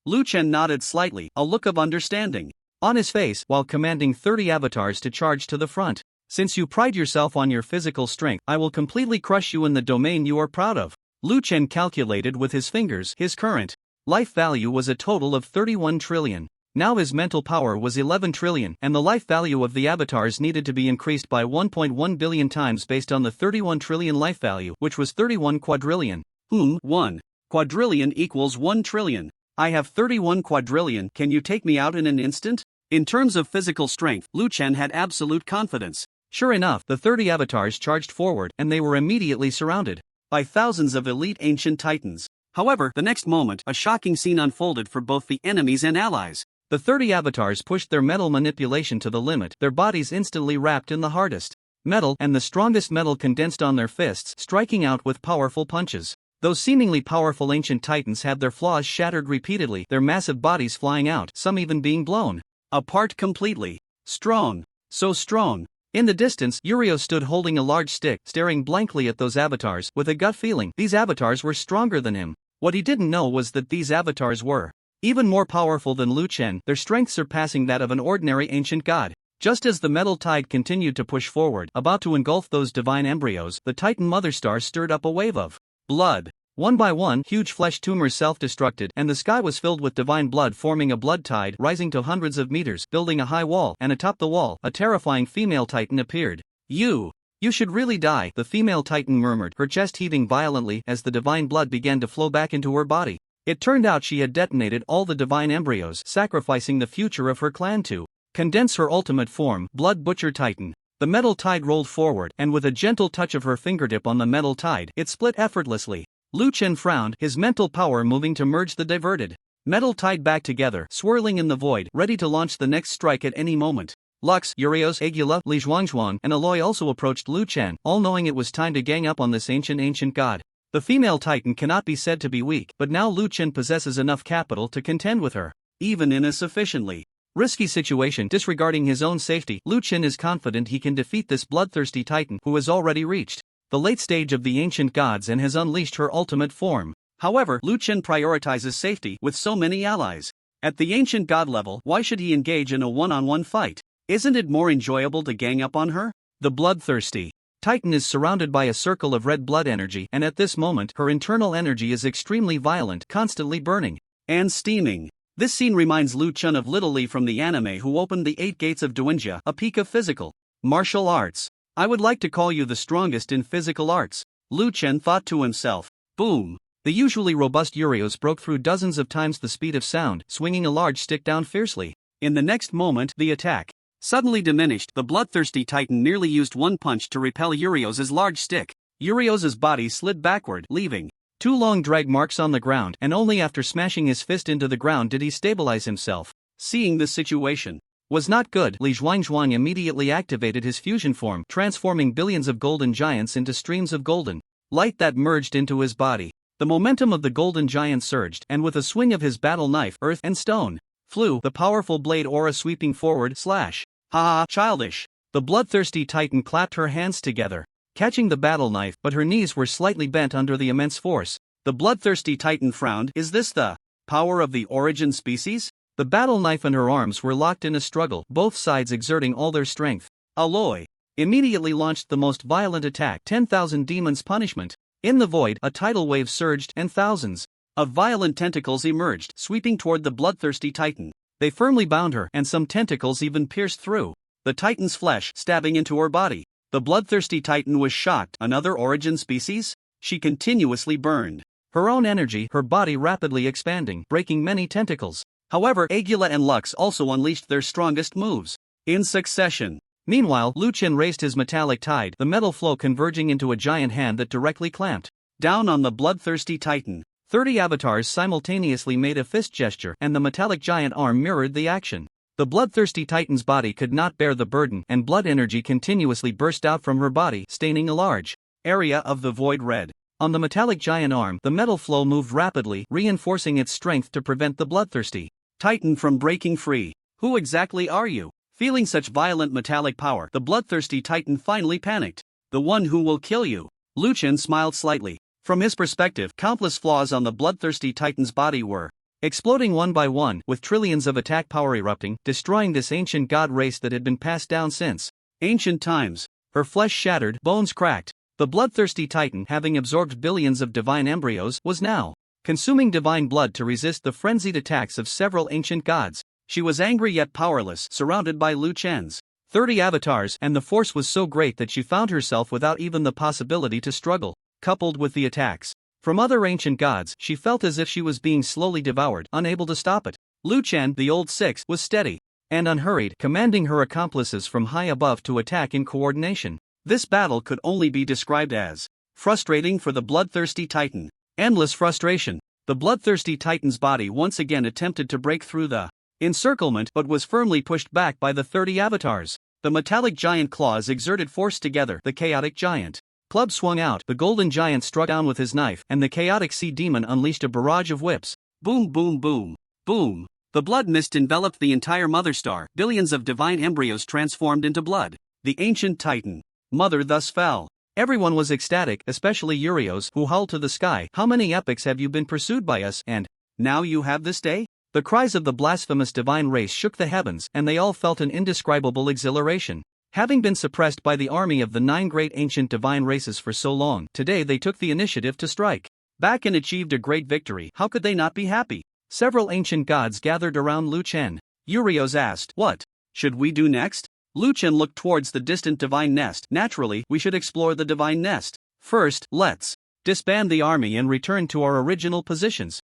Liuan nodded slightly, a look of understanding on his face, while commanding 30 avatars to charge to the front. "Since you pride yourself on your physical strength, I will completely crush you in the domain you are proud of." Liuan calculated with his fingers. His current life value was a total of 31 trillion. Now his mental power was 11 trillion, and the life value of the avatars needed to be increased by 1.1 billion times based on the 31 trillion life value, which was 31 quadrillion. 1 quadrillion equals 1 trillion. I have 31 quadrillion. Can you take me out in an instant? In terms of physical strength, Liuan had absolute confidence. Sure enough, the 30 avatars charged forward, and they were immediately surrounded by thousands of elite ancient titans. However, the next moment, a shocking scene unfolded for both the enemies and allies. The 30 avatars pushed their metal manipulation to the limit, their bodies instantly wrapped in the hardest metal, and the strongest metal condensed on their fists, striking out with powerful punches. Those seemingly powerful ancient titans had their flaws shattered repeatedly, their massive bodies flying out, some even being blown apart completely. Strong. So strong. In the distance, Urios stood holding a large stick, staring blankly at those avatars, with a gut feeling these avatars were stronger than him. What he didn't know was that these avatars were even more powerful than Liuan, their strength surpassing that of an ordinary ancient god. Just as the metal tide continued to push forward, about to engulf those divine embryos, the Titan Mother Star stirred up a wave of blood. One by one, huge flesh tumors self-destructed, and the sky was filled with divine blood, forming a blood tide rising to hundreds of meters, building a high wall, and atop the wall, a terrifying female titan appeared. You should really die," the female titan murmured, her chest heaving violently as the divine blood began to flow back into her body. It turned out she had detonated all the divine embryos, sacrificing the future of her clan to condense her ultimate form, Blood Butcher Titan. The metal tide rolled forward, and with a gentle touch of her fingertip on the metal tide, it split effortlessly. Liuan frowned, his mental power moving to merge the diverted metal tide back together, swirling in the void, ready to launch the next strike at any moment. Lux, Urios, Agula, Liuan, and Aloy also approached Liuan, all knowing it was time to gang up on this ancient god. The female titan cannot be said to be weak, but now Liuan possesses enough capital to contend with her. Even in a sufficiently risky situation, disregarding his own safety, Liuan is confident he can defeat this bloodthirsty titan who has already reached the late stage of the ancient gods and has unleashed her ultimate form. However, Liuan prioritizes safety with so many allies. At the ancient god level, why should he engage in a one-on-one fight? Isn't it more enjoyable to gang up on her? The bloodthirsty Titan is surrounded by a circle of red blood energy, and at this moment, her internal energy is extremely violent, constantly burning and steaming. This scene reminds Liuan of Little Lee from the anime, who opened the 8 gates of Duinja, a peak of physical martial arts. I would like to call you the strongest in physical arts. Liuan thought to himself. Boom! The usually robust Urios broke through dozens of times the speed of sound, swinging a large stick down fiercely. In the next moment, the attack suddenly diminished. The bloodthirsty titan nearly used one punch to repel Urios' large stick. Urios' body slid backward, leaving 2 long drag marks on the ground, and only after smashing his fist into the ground did he stabilize himself. Seeing this situation was not good, Liuan immediately activated his fusion form, transforming billions of golden giants into streams of golden light that merged into his body. The momentum of the golden giant surged, and with a swing of his battle knife, earth and stone flew, the powerful blade aura sweeping forward. Slash. Ha ha, childish. The bloodthirsty titan clapped her hands together, catching the battle knife, but her knees were slightly bent under the immense force. The bloodthirsty titan frowned. Is this the power of the origin species? The battle knife and her arms were locked in a struggle, both sides exerting all their strength. Aloy immediately launched the most violent attack, 10,000 demons punishment. In the void, a tidal wave surged, and thousands of violent tentacles emerged, sweeping toward the bloodthirsty titan. They firmly bound her, and some tentacles even pierced through the titan's flesh, stabbing into her body. The bloodthirsty titan was shocked. Another origin species? She continuously burned her own energy, her body rapidly expanding, breaking many tentacles. However, Agula and Lux also unleashed their strongest moves in succession. Meanwhile, Liuan raised his metallic tide, the metal flow converging into a giant hand that directly clamped down on the bloodthirsty titan. 30 avatars simultaneously made a fist gesture, and the metallic giant arm mirrored the action. The bloodthirsty titan's body could not bear the burden, and blood energy continuously burst out from her body, staining a large area of the void red. On the metallic giant arm, the metal flow moved rapidly, reinforcing its strength to prevent the bloodthirsty titan from breaking free. Who exactly are you? Feeling such violent metallic power, the bloodthirsty titan finally panicked. The one who will kill you. Liuan smiled slightly. From his perspective, countless flaws on the bloodthirsty titan's body were exploding one by one, with trillions of attack power erupting, destroying this ancient god race that had been passed down since ancient times. Her flesh shattered, bones cracked. The bloodthirsty titan, having absorbed billions of divine embryos, was now consuming divine blood to resist the frenzied attacks of several ancient gods. She was angry yet powerless, surrounded by Liuan's 30 avatars, and the force was so great that she found herself without even the possibility to struggle. Coupled with the attacks from other ancient gods, she felt as if she was being slowly devoured, unable to stop it. Liuan, the old six, was steady and unhurried, commanding her accomplices from high above to attack in coordination. This battle could only be described as frustrating for the bloodthirsty titan. Endless frustration. The bloodthirsty titan's body once again attempted to break through the encirclement, but was firmly pushed back by the 30 avatars. The metallic giant claws exerted force together. The chaotic giant club swung out, the golden giant struck down with his knife, and the chaotic sea demon unleashed a barrage of whips. Boom boom boom. Boom. The blood mist enveloped the entire Mother Star. Billions of divine embryos transformed into blood. The ancient titan mother thus fell. Everyone was ecstatic, especially Urios, who howled to the sky. How many epochs have you been pursued by us, and now you have this day? The cries of the blasphemous divine race shook the heavens, and they all felt an indescribable exhilaration. Having been suppressed by the army of the 9 great ancient divine races for so long, today they took the initiative to strike back and achieved a great victory. How could they not be happy? Several ancient gods gathered around Liuan. Urios asked, "What should we do next?" Liuan looked towards the distant divine nest. Naturally, we should explore the divine nest. First, let's disband the army and return to our original positions.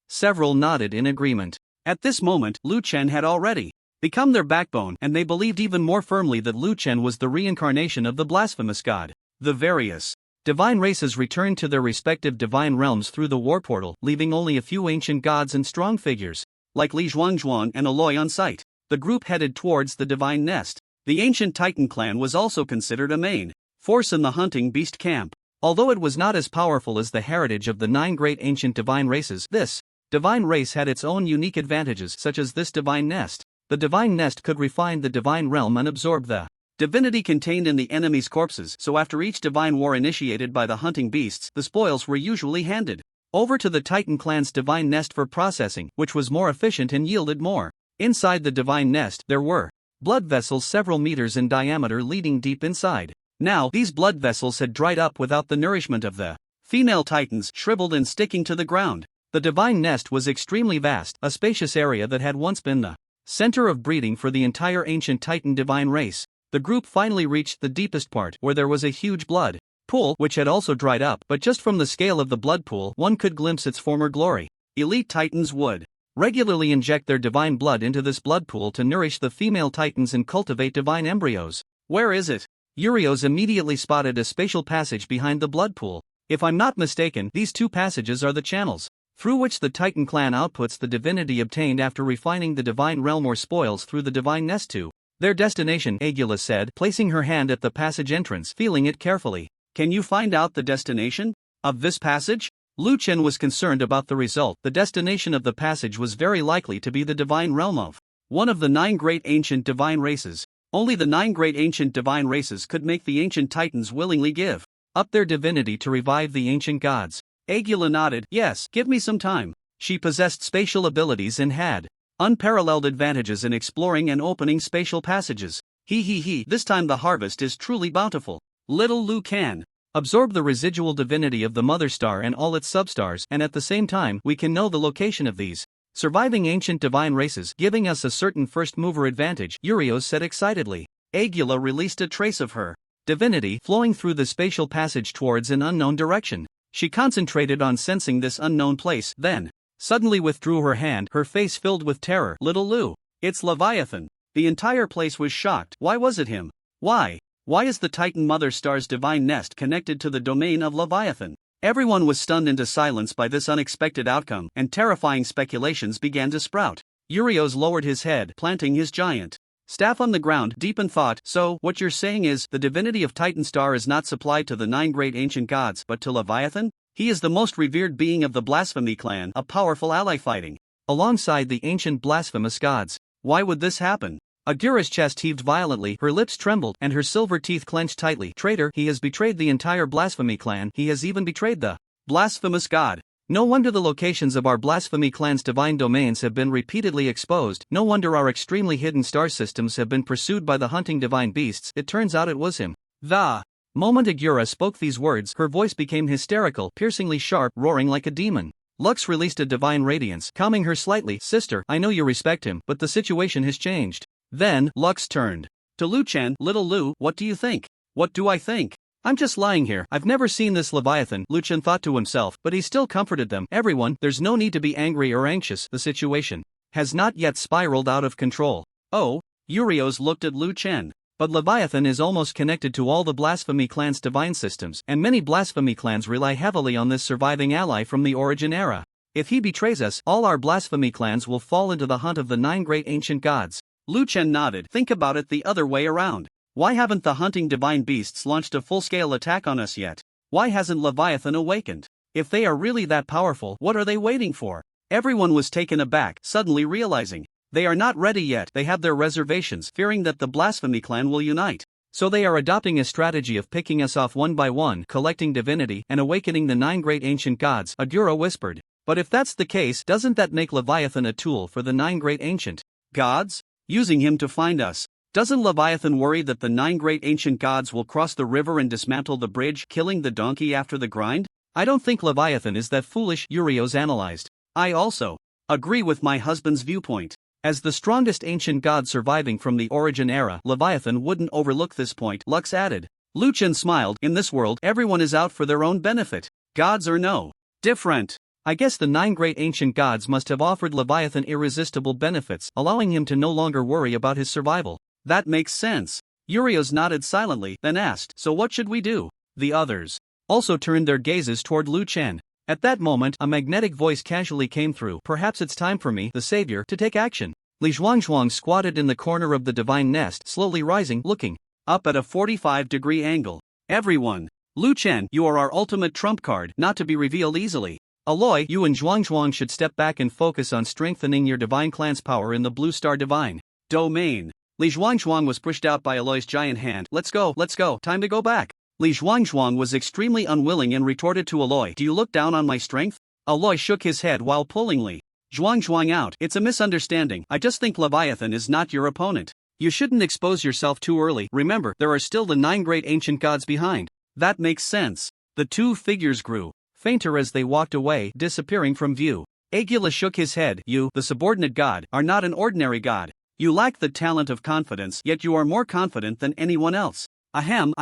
Several nodded in agreement. At this moment, Liuan had already become their backbone, and they believed even more firmly that Liuan was the reincarnation of the blasphemous god. The various divine races returned to their respective divine realms through the war portal, leaving only a few ancient gods and strong figures, like Liuan and Aloy, on site. The group headed towards the divine nest. The ancient Titan clan was also considered a main force in the hunting beast camp. Although it was not as powerful as the heritage of the 9 great ancient divine races, this divine race had its own unique advantages, such as this divine nest. The divine nest could refine the divine realm and absorb the divinity contained in the enemy's corpses, so after each divine war initiated by the hunting beasts, the spoils were usually handed over to the Titan clan's divine nest for processing, which was more efficient and yielded more. Inside the divine nest, there were blood vessels several meters in diameter leading deep inside. Now, these blood vessels had dried up without the nourishment of the female titans, shriveled and sticking to the ground. The divine nest was extremely vast, a spacious area that had once been the center of breeding for the entire ancient Titan divine race. The group finally reached the deepest part, where there was a huge blood pool, which had also dried up, but just from the scale of the blood pool, one could glimpse its former glory. Elite titans would regularly inject their divine blood into this blood pool to nourish the female titans and cultivate divine embryos. Where is it? Urios immediately spotted a spatial passage behind the blood pool. If I'm not mistaken, these two passages are the channels through which the Titan clan outputs the divinity obtained after refining the divine realm or spoils through the divine nest to their destination, Agula said, placing her hand at the passage entrance, feeling it carefully. Can you find out the destination of this passage? Liuan was concerned about the result. The destination of the passage was very likely to be the divine realm of one of the 9 great ancient divine races. Only the 9 great ancient divine races could make the ancient titans willingly give up their divinity to revive the ancient gods. Agula nodded. Yes, give me some time. She possessed spatial abilities and had unparalleled advantages in exploring and opening spatial passages. This time the harvest is truly bountiful. Little Lu can absorb the residual divinity of the mother star and all its substars, and at the same time we can know the location of these surviving ancient divine races, giving us a certain first mover advantage, Urios said excitedly. Agula released a trace of her divinity flowing through the spatial passage towards an unknown direction. She concentrated on sensing this unknown place, then suddenly withdrew her hand, her face filled with terror. Little Lu, it's Leviathan. The entire place was shocked. Why was it him? Why is the Titan Mother Star's divine nest connected to the domain of Leviathan? Everyone was stunned into silence by this unexpected outcome, and terrifying speculations began to sprout. Urios lowered his head, planting his giant staff on the ground, deep in thought. So, what you're saying is, the divinity of Titan Star is not supplied to the 9 great ancient gods, but to Leviathan? He is the most revered being of the Blasphemy clan, a powerful ally fighting alongside the ancient blasphemous gods. Why would this happen? Agura's chest heaved violently, her lips trembled, and her silver teeth clenched tightly. Traitor, he has betrayed the entire Blasphemy clan. He has even betrayed the blasphemous god. No wonder the locations of our Blasphemy clan's divine domains have been repeatedly exposed. No wonder our extremely hidden star systems have been pursued by the hunting divine beasts. It turns out it was him. The moment Agura spoke these words, her voice became hysterical, piercingly sharp, roaring like a demon. Lux released a divine radiance, calming her slightly. Sister, I know you respect him, but the situation has changed. Then, Lux turned to Liuan. Little Lu, what do you think? What do I think? I'm just lying here. I've never seen this Leviathan, Liuan thought to himself, but he still comforted them. Everyone, there's no need to be angry or anxious. The situation has not yet spiraled out of control. Oh, Urios looked at Liuan. But Leviathan is almost connected to all the Blasphemy clan's divine systems, and many Blasphemy clans rely heavily on this surviving ally from the origin era. If he betrays us, all our Blasphemy clans will fall into the hunt of the 9 great ancient gods. Liuan nodded. Think about it the other way around. Why haven't the hunting divine beasts launched a full-scale attack on us yet? Why hasn't Leviathan awakened? If they are really that powerful, what are they waiting for? Everyone was taken aback, suddenly realizing they are not ready yet. They have their reservations, fearing that the Blasphemy clan will unite. So they are adopting a strategy of picking us off one by one, collecting divinity, and awakening the 9 great ancient gods, Agura whispered. But if that's the case, doesn't that make Leviathan a tool for the 9 great ancient gods? Using him to find us. Doesn't Leviathan worry that the 9 great ancient gods will cross the river and dismantle the bridge, killing the donkey after the grind? I don't think Leviathan is that foolish, Urios analyzed. I also agree with my husband's viewpoint. As the strongest ancient god surviving from the origin era, Leviathan wouldn't overlook this point, Lux added. Liuan smiled. In this world, everyone is out for their own benefit. Gods or no different. I guess the 9 great ancient gods must have offered Leviathan irresistible benefits, allowing him to no longer worry about his survival. That makes sense. Urios nodded silently, then asked, so what should we do? The others also turned their gazes toward Liuan. At that moment, a magnetic voice casually came through. Perhaps it's time for me, the savior, to take action. Li Zhuangzhuang squatted in the corner of the divine nest, slowly rising, looking up at a 45-degree angle. Everyone. Liuan, you are our ultimate trump card, not to be revealed easily. Aloy, you and Zhuangzhuang should step back and focus on strengthening your divine clan's power in the Blue Star Divine domain. Li Zhuangzhuang was pushed out by Aloy's giant hand. Let's go, time to go back. Li Zhuangzhuang was extremely unwilling and retorted to Aloy, do you look down on my strength? Aloy shook his head while pulling Li Zhuangzhuang out. It's a misunderstanding. I just think Leviathan is not your opponent. You shouldn't expose yourself too early. Remember, there are still the 9 great ancient gods behind. That makes sense. The two figures grew fainter as they walked away, disappearing from view. Agula shook his head. You, the subordinate god, are not an ordinary god. You lack the talent of confidence, yet you are more confident than anyone else. Ahem,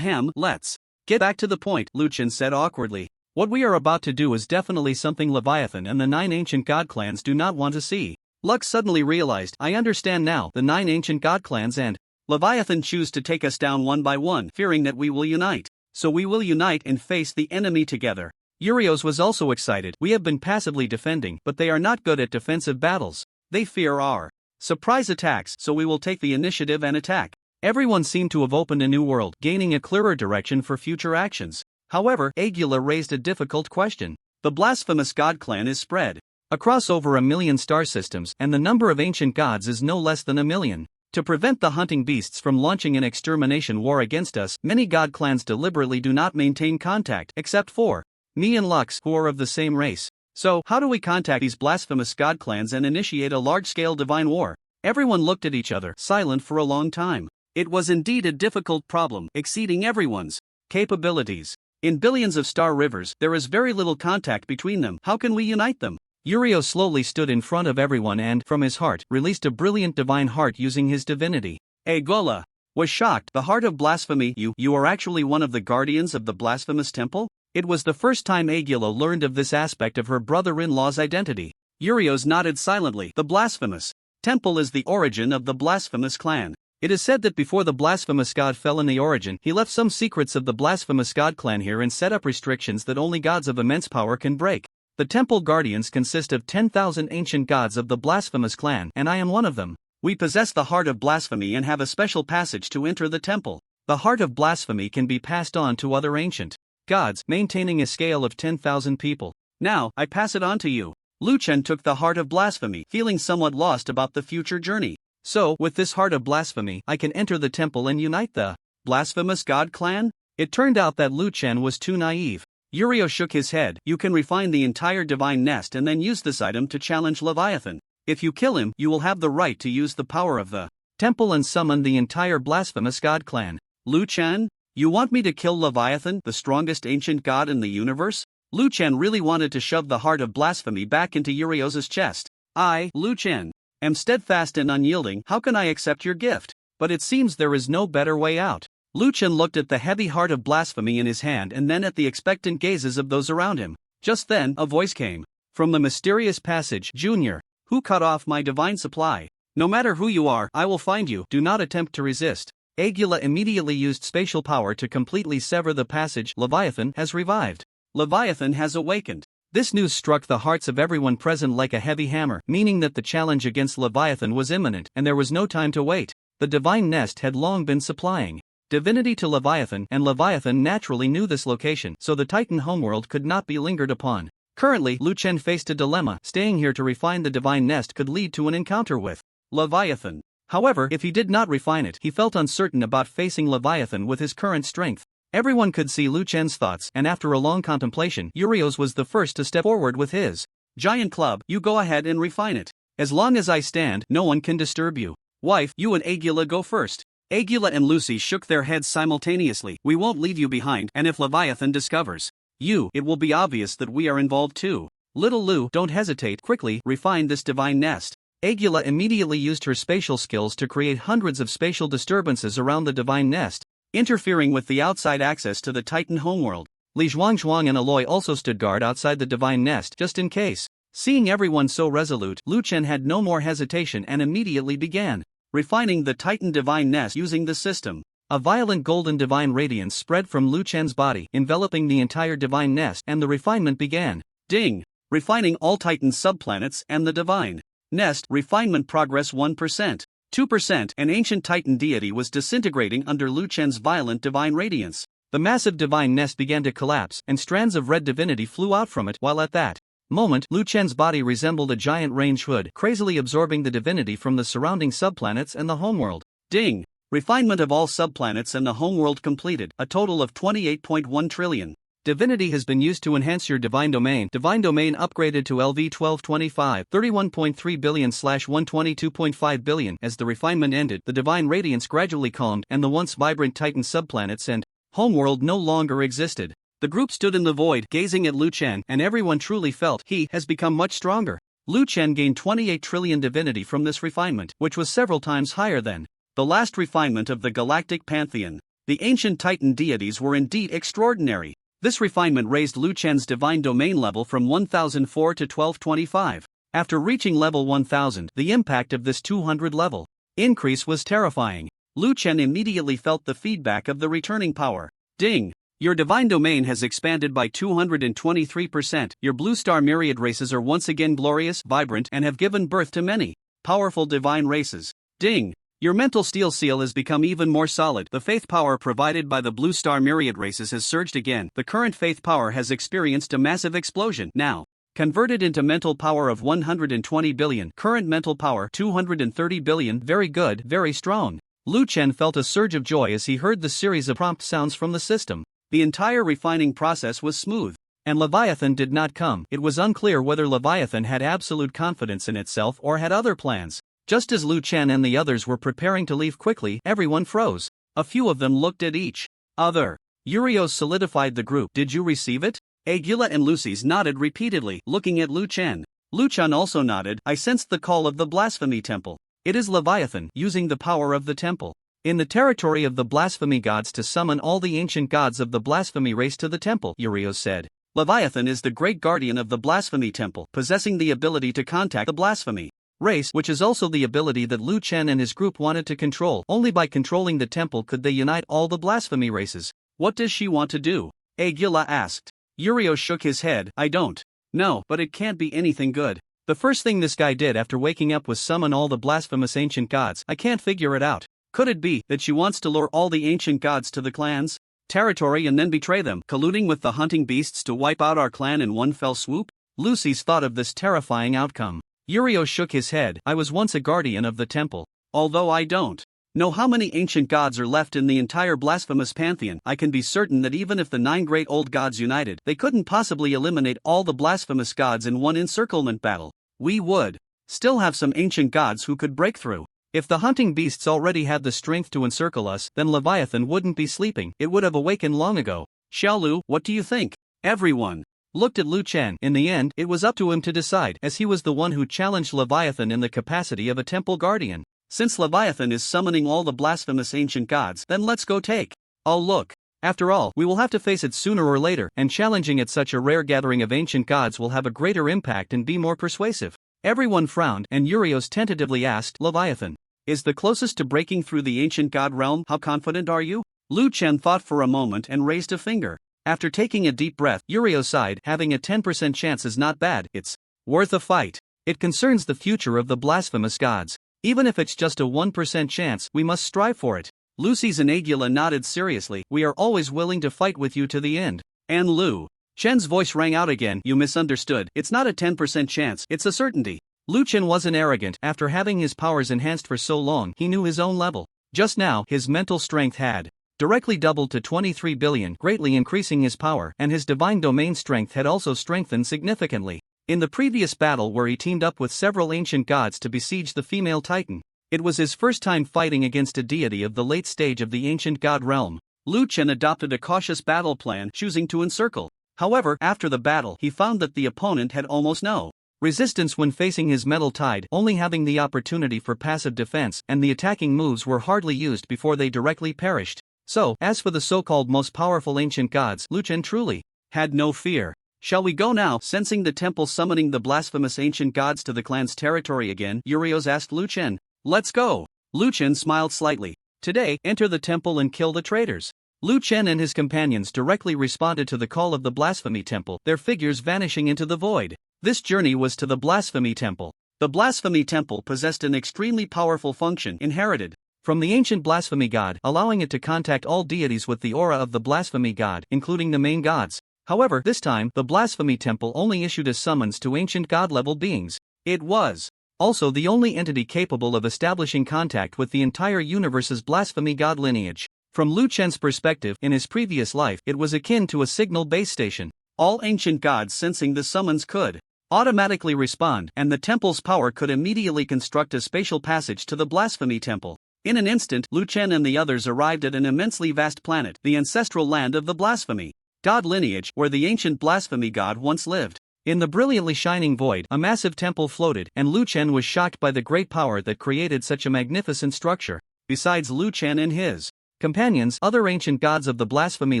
let's get back to the point, Liuan said awkwardly. What we are about to do is definitely something Leviathan and the 9 ancient god clans do not want to see. Lux suddenly realized, I understand now, the 9 ancient god clans and Leviathan choose to take us down one by one, fearing that we will unite. so we will unite and face the enemy together. Urios was also excited. We have been passively defending, but they are not good at defensive battles. They fear our surprise attacks, so we will take the initiative and attack. Everyone seemed to have opened a new world, gaining a clearer direction for future actions. However, Agula raised a difficult question. The blasphemous god clan is spread across over 1 million star systems, and the number of ancient gods is no less than 1 million. To prevent the hunting beasts from launching an extermination war against us, many god clans deliberately do not maintain contact, except for me and Lux, who are of the same race. So, how do we contact these blasphemous god clans and initiate a large-scale divine war? Everyone looked at each other, silent for a long time. It was indeed a difficult problem, exceeding everyone's capabilities. In billions of star rivers, there is very little contact between them. How can we unite them? Urios slowly stood in front of everyone and, from his heart, released a brilliant divine heart using his divinity. Agula was shocked. The heart of blasphemy. You are actually one of the guardians of the blasphemous temple? It was the first time Agula learned of this aspect of her brother-in-law's identity. Urios nodded silently. The blasphemous temple is the origin of the blasphemous clan. It is said that before the blasphemous god fell in the origin, he left some secrets of the blasphemous god clan here and set up restrictions that only gods of immense power can break. The temple guardians consist of 10,000 ancient gods of the blasphemous clan, and I am one of them. We possess the heart of blasphemy and have a special passage to enter the temple. The heart of blasphemy can be passed on to other ancient gods, maintaining a scale of 10,000 people. Now, I pass it on to you. Liuan took the heart of blasphemy, feeling somewhat lost about the future journey. So, with this heart of blasphemy, I can enter the temple and unite the blasphemous god clan? It turned out that Liuan was too naive. Urios shook his head. You can refine the entire divine nest and then use this item to challenge Leviathan. If you kill him, you will have the right to use the power of the temple and summon the entire blasphemous god clan. Liuan, you want me to kill Leviathan, the strongest ancient god in the universe? Liuan really wanted to shove the heart of blasphemy back into Urios' chest. I, Liuan, am steadfast and unyielding. How can I accept your gift? But it seems there is no better way out. Liuan looked at the heavy heart of blasphemy in his hand and then at the expectant gazes of those around him. Just then, a voice came from the mysterious passage. Junior, who cut off my divine supply? No matter who you are, I will find you. Do not attempt to resist. Agula immediately used spatial power to completely sever the passage. Leviathan has revived. Leviathan has awakened. This news struck the hearts of everyone present like a heavy hammer, meaning that the challenge against Leviathan was imminent, and there was no time to wait. The divine nest had long been supplying divinity to Leviathan, and Leviathan naturally knew this location, so the Titan homeworld could not be lingered upon. Currently, Liuan faced a dilemma. Staying here to refine the divine nest could lead to an encounter with Leviathan. However, if he did not refine it, he felt uncertain about facing Leviathan with his current strength. Everyone could see Liuan's thoughts, and after a long contemplation, Urios was the first to step forward with his giant club. You go ahead and refine it. As long as I stand, no one can disturb you. Wife, you and Agula go first. Agula and Lucy shook their heads simultaneously. We won't leave you behind, and if Leviathan discovers you, it will be obvious that we are involved too. Little Lu, don't hesitate. Quickly, refine this divine nest. Agula immediately used her spatial skills to create hundreds of spatial disturbances around the divine nest, interfering with the outside access to the Titan homeworld. Li Zhuangzhuang and Aloy also stood guard outside the divine nest, just in case. Seeing everyone so resolute, Liuan had no more hesitation and immediately began refining the Titan divine nest using the system. A violent golden divine radiance spread from Liuan's body, enveloping the entire divine nest, and the refinement began. Ding! Refining all Titan subplanets and the divine nest. Refinement progress 1%. 2%. An ancient Titan deity was disintegrating under Liuan's violent divine radiance. The massive divine nest began to collapse, and strands of red divinity flew out from it, while at that moment, Liuan's body resembled a giant range hood, crazily absorbing the divinity from the surrounding subplanets and the homeworld. Ding! Refinement of all subplanets and the homeworld completed, a total of 28.1 trillion. Divinity has been used to enhance your divine domain. Divine domain upgraded to LV 1225, 31.3 billion/122.5 billion. As the refinement ended, the divine radiance gradually calmed, and the once vibrant Titan subplanets and homeworld no longer existed. The group stood in the void, gazing at Liuan, and everyone truly felt he has become much stronger. Liuan gained 28 trillion divinity from this refinement, which was several times higher than the last refinement of the galactic pantheon. The ancient Titan deities were indeed extraordinary. This refinement raised Liuan's divine domain level from 1004 to 1225. After reaching level 1000, the impact of this 200 level increase was terrifying. Liuan immediately felt the feedback of the returning power. Ding! Your divine domain has expanded by 223%. Your blue star myriad races are once again glorious, vibrant, and have given birth to many powerful divine races. Ding! Your mental steel seal has become even more solid. The faith power provided by the blue star myriad races has surged again. The current faith power has experienced a massive explosion. Now, converted into mental power of 120 billion. Current mental power 230 billion. Very good, very strong. Lu Chen felt a surge of joy as he heard the series of prompt sounds from the system. The entire refining process was smooth. And Leviathan did not come. It was unclear whether Leviathan had absolute confidence in itself or had other plans. Just as Lu Chen and the others were preparing to leave quickly, everyone froze. A few of them looked at each other. Urios solidified the group. Did you receive it? Aguila and Lucy's nodded repeatedly, looking at Lu Chen. Lu Chen also nodded. I sensed the call of the blasphemy temple. It is Leviathan, using the power of the temple in the territory of the blasphemy gods to summon all the ancient gods of the blasphemy race to the temple, Urios said. Leviathan is the great guardian of the blasphemy temple, possessing the ability to contact the blasphemy race, which is also the ability that Lu Chen and his group wanted to control. Only by controlling the temple could they unite all the blasphemy races. What does she want to do? Aguila asked. Urios shook his head. I don't know, but it can't be anything good. The first thing this guy did after waking up was summon all the blasphemous ancient gods. I can't figure it out. Could it be that she wants to lure all the ancient gods to the clan's territory and then betray them, colluding with the hunting beasts to wipe out our clan in one fell swoop? Lucy's thought of this terrifying outcome. Urios shook his head. I was once a guardian of the temple. Although I don't know how many ancient gods are left in the entire blasphemous pantheon, I can be certain that even if the 9 great old gods united, they couldn't possibly eliminate all the blasphemous gods in one encirclement battle. We would still have some ancient gods who could break through. If the hunting beasts already had the strength to encircle us, then Leviathan wouldn't be sleeping. It would have awakened long ago. Xiaolu, what do you think? Everyone looked at Lu Chen. In the end, it was up to him to decide, as he was the one who challenged Leviathan in the capacity of a temple guardian. Since Leviathan is summoning all the blasphemous ancient gods, then let's go take a look. After all, we will have to face it sooner or later, and challenging at such a rare gathering of ancient gods will have a greater impact and be more persuasive. Everyone frowned, and Urios tentatively asked, Leviathan is the closest to breaking through the ancient god realm. How confident are you? Lu Chen thought for a moment and raised a finger. After taking a deep breath, Urios sighed. Having a 10% chance is not bad. It's worth a fight. It concerns the future of the blasphemous gods. Even if it's just a 1% chance, we must strive for it. Lucy's and Aguila nodded seriously. We are always willing to fight with you to the end. And Lu Chen's voice rang out again. You misunderstood. It's not a 10% chance, it's a certainty. Lu Chen wasn't arrogant. After having his powers enhanced for so long, he knew his own level. Just now, his mental strength had directly doubled to 23 billion, greatly increasing his power, and his divine domain strength had also strengthened significantly. In the previous battle where he teamed up with several ancient gods to besiege the female titan, it was his first time fighting against a deity of the late stage of the ancient god realm. Lu Chen adopted a cautious battle plan, choosing to encircle. However, after the battle, he found that the opponent had almost no resistance when facing his metal tide, only having the opportunity for passive defense, and the attacking moves were hardly used before they directly perished. So, as for the so-called most powerful ancient gods, Lu Chen truly had no fear. Shall we go now? Sensing the temple summoning the blasphemous ancient gods to the clan's territory again, Urios asked Lu Chen. Let's go. Lu Chen smiled slightly. Today, enter the temple and kill the traitors. Lu Chen and his companions directly responded to the call of the blasphemy temple, their figures vanishing into the void. This journey was to the blasphemy temple. The blasphemy temple possessed an extremely powerful function inherited from the ancient blasphemy god, allowing it to contact all deities with the aura of the blasphemy god, including the main gods. However, this time, the blasphemy temple only issued a summons to ancient god-level beings. It was also the only entity capable of establishing contact with the entire universe's blasphemy god lineage. From Lu Chen's perspective, in his previous life, it was akin to a signal base station. All ancient gods sensing the summons could automatically respond, and the temple's power could immediately construct a spatial passage to the blasphemy temple. In an instant, Lu Chen and the others arrived at an immensely vast planet, the ancestral land of the blasphemy god lineage, where the ancient blasphemy god once lived. In the brilliantly shining void, a massive temple floated, and Lu Chen was shocked by the great power that created such a magnificent structure. Besides Lu Chen and his companions, other ancient gods of the blasphemy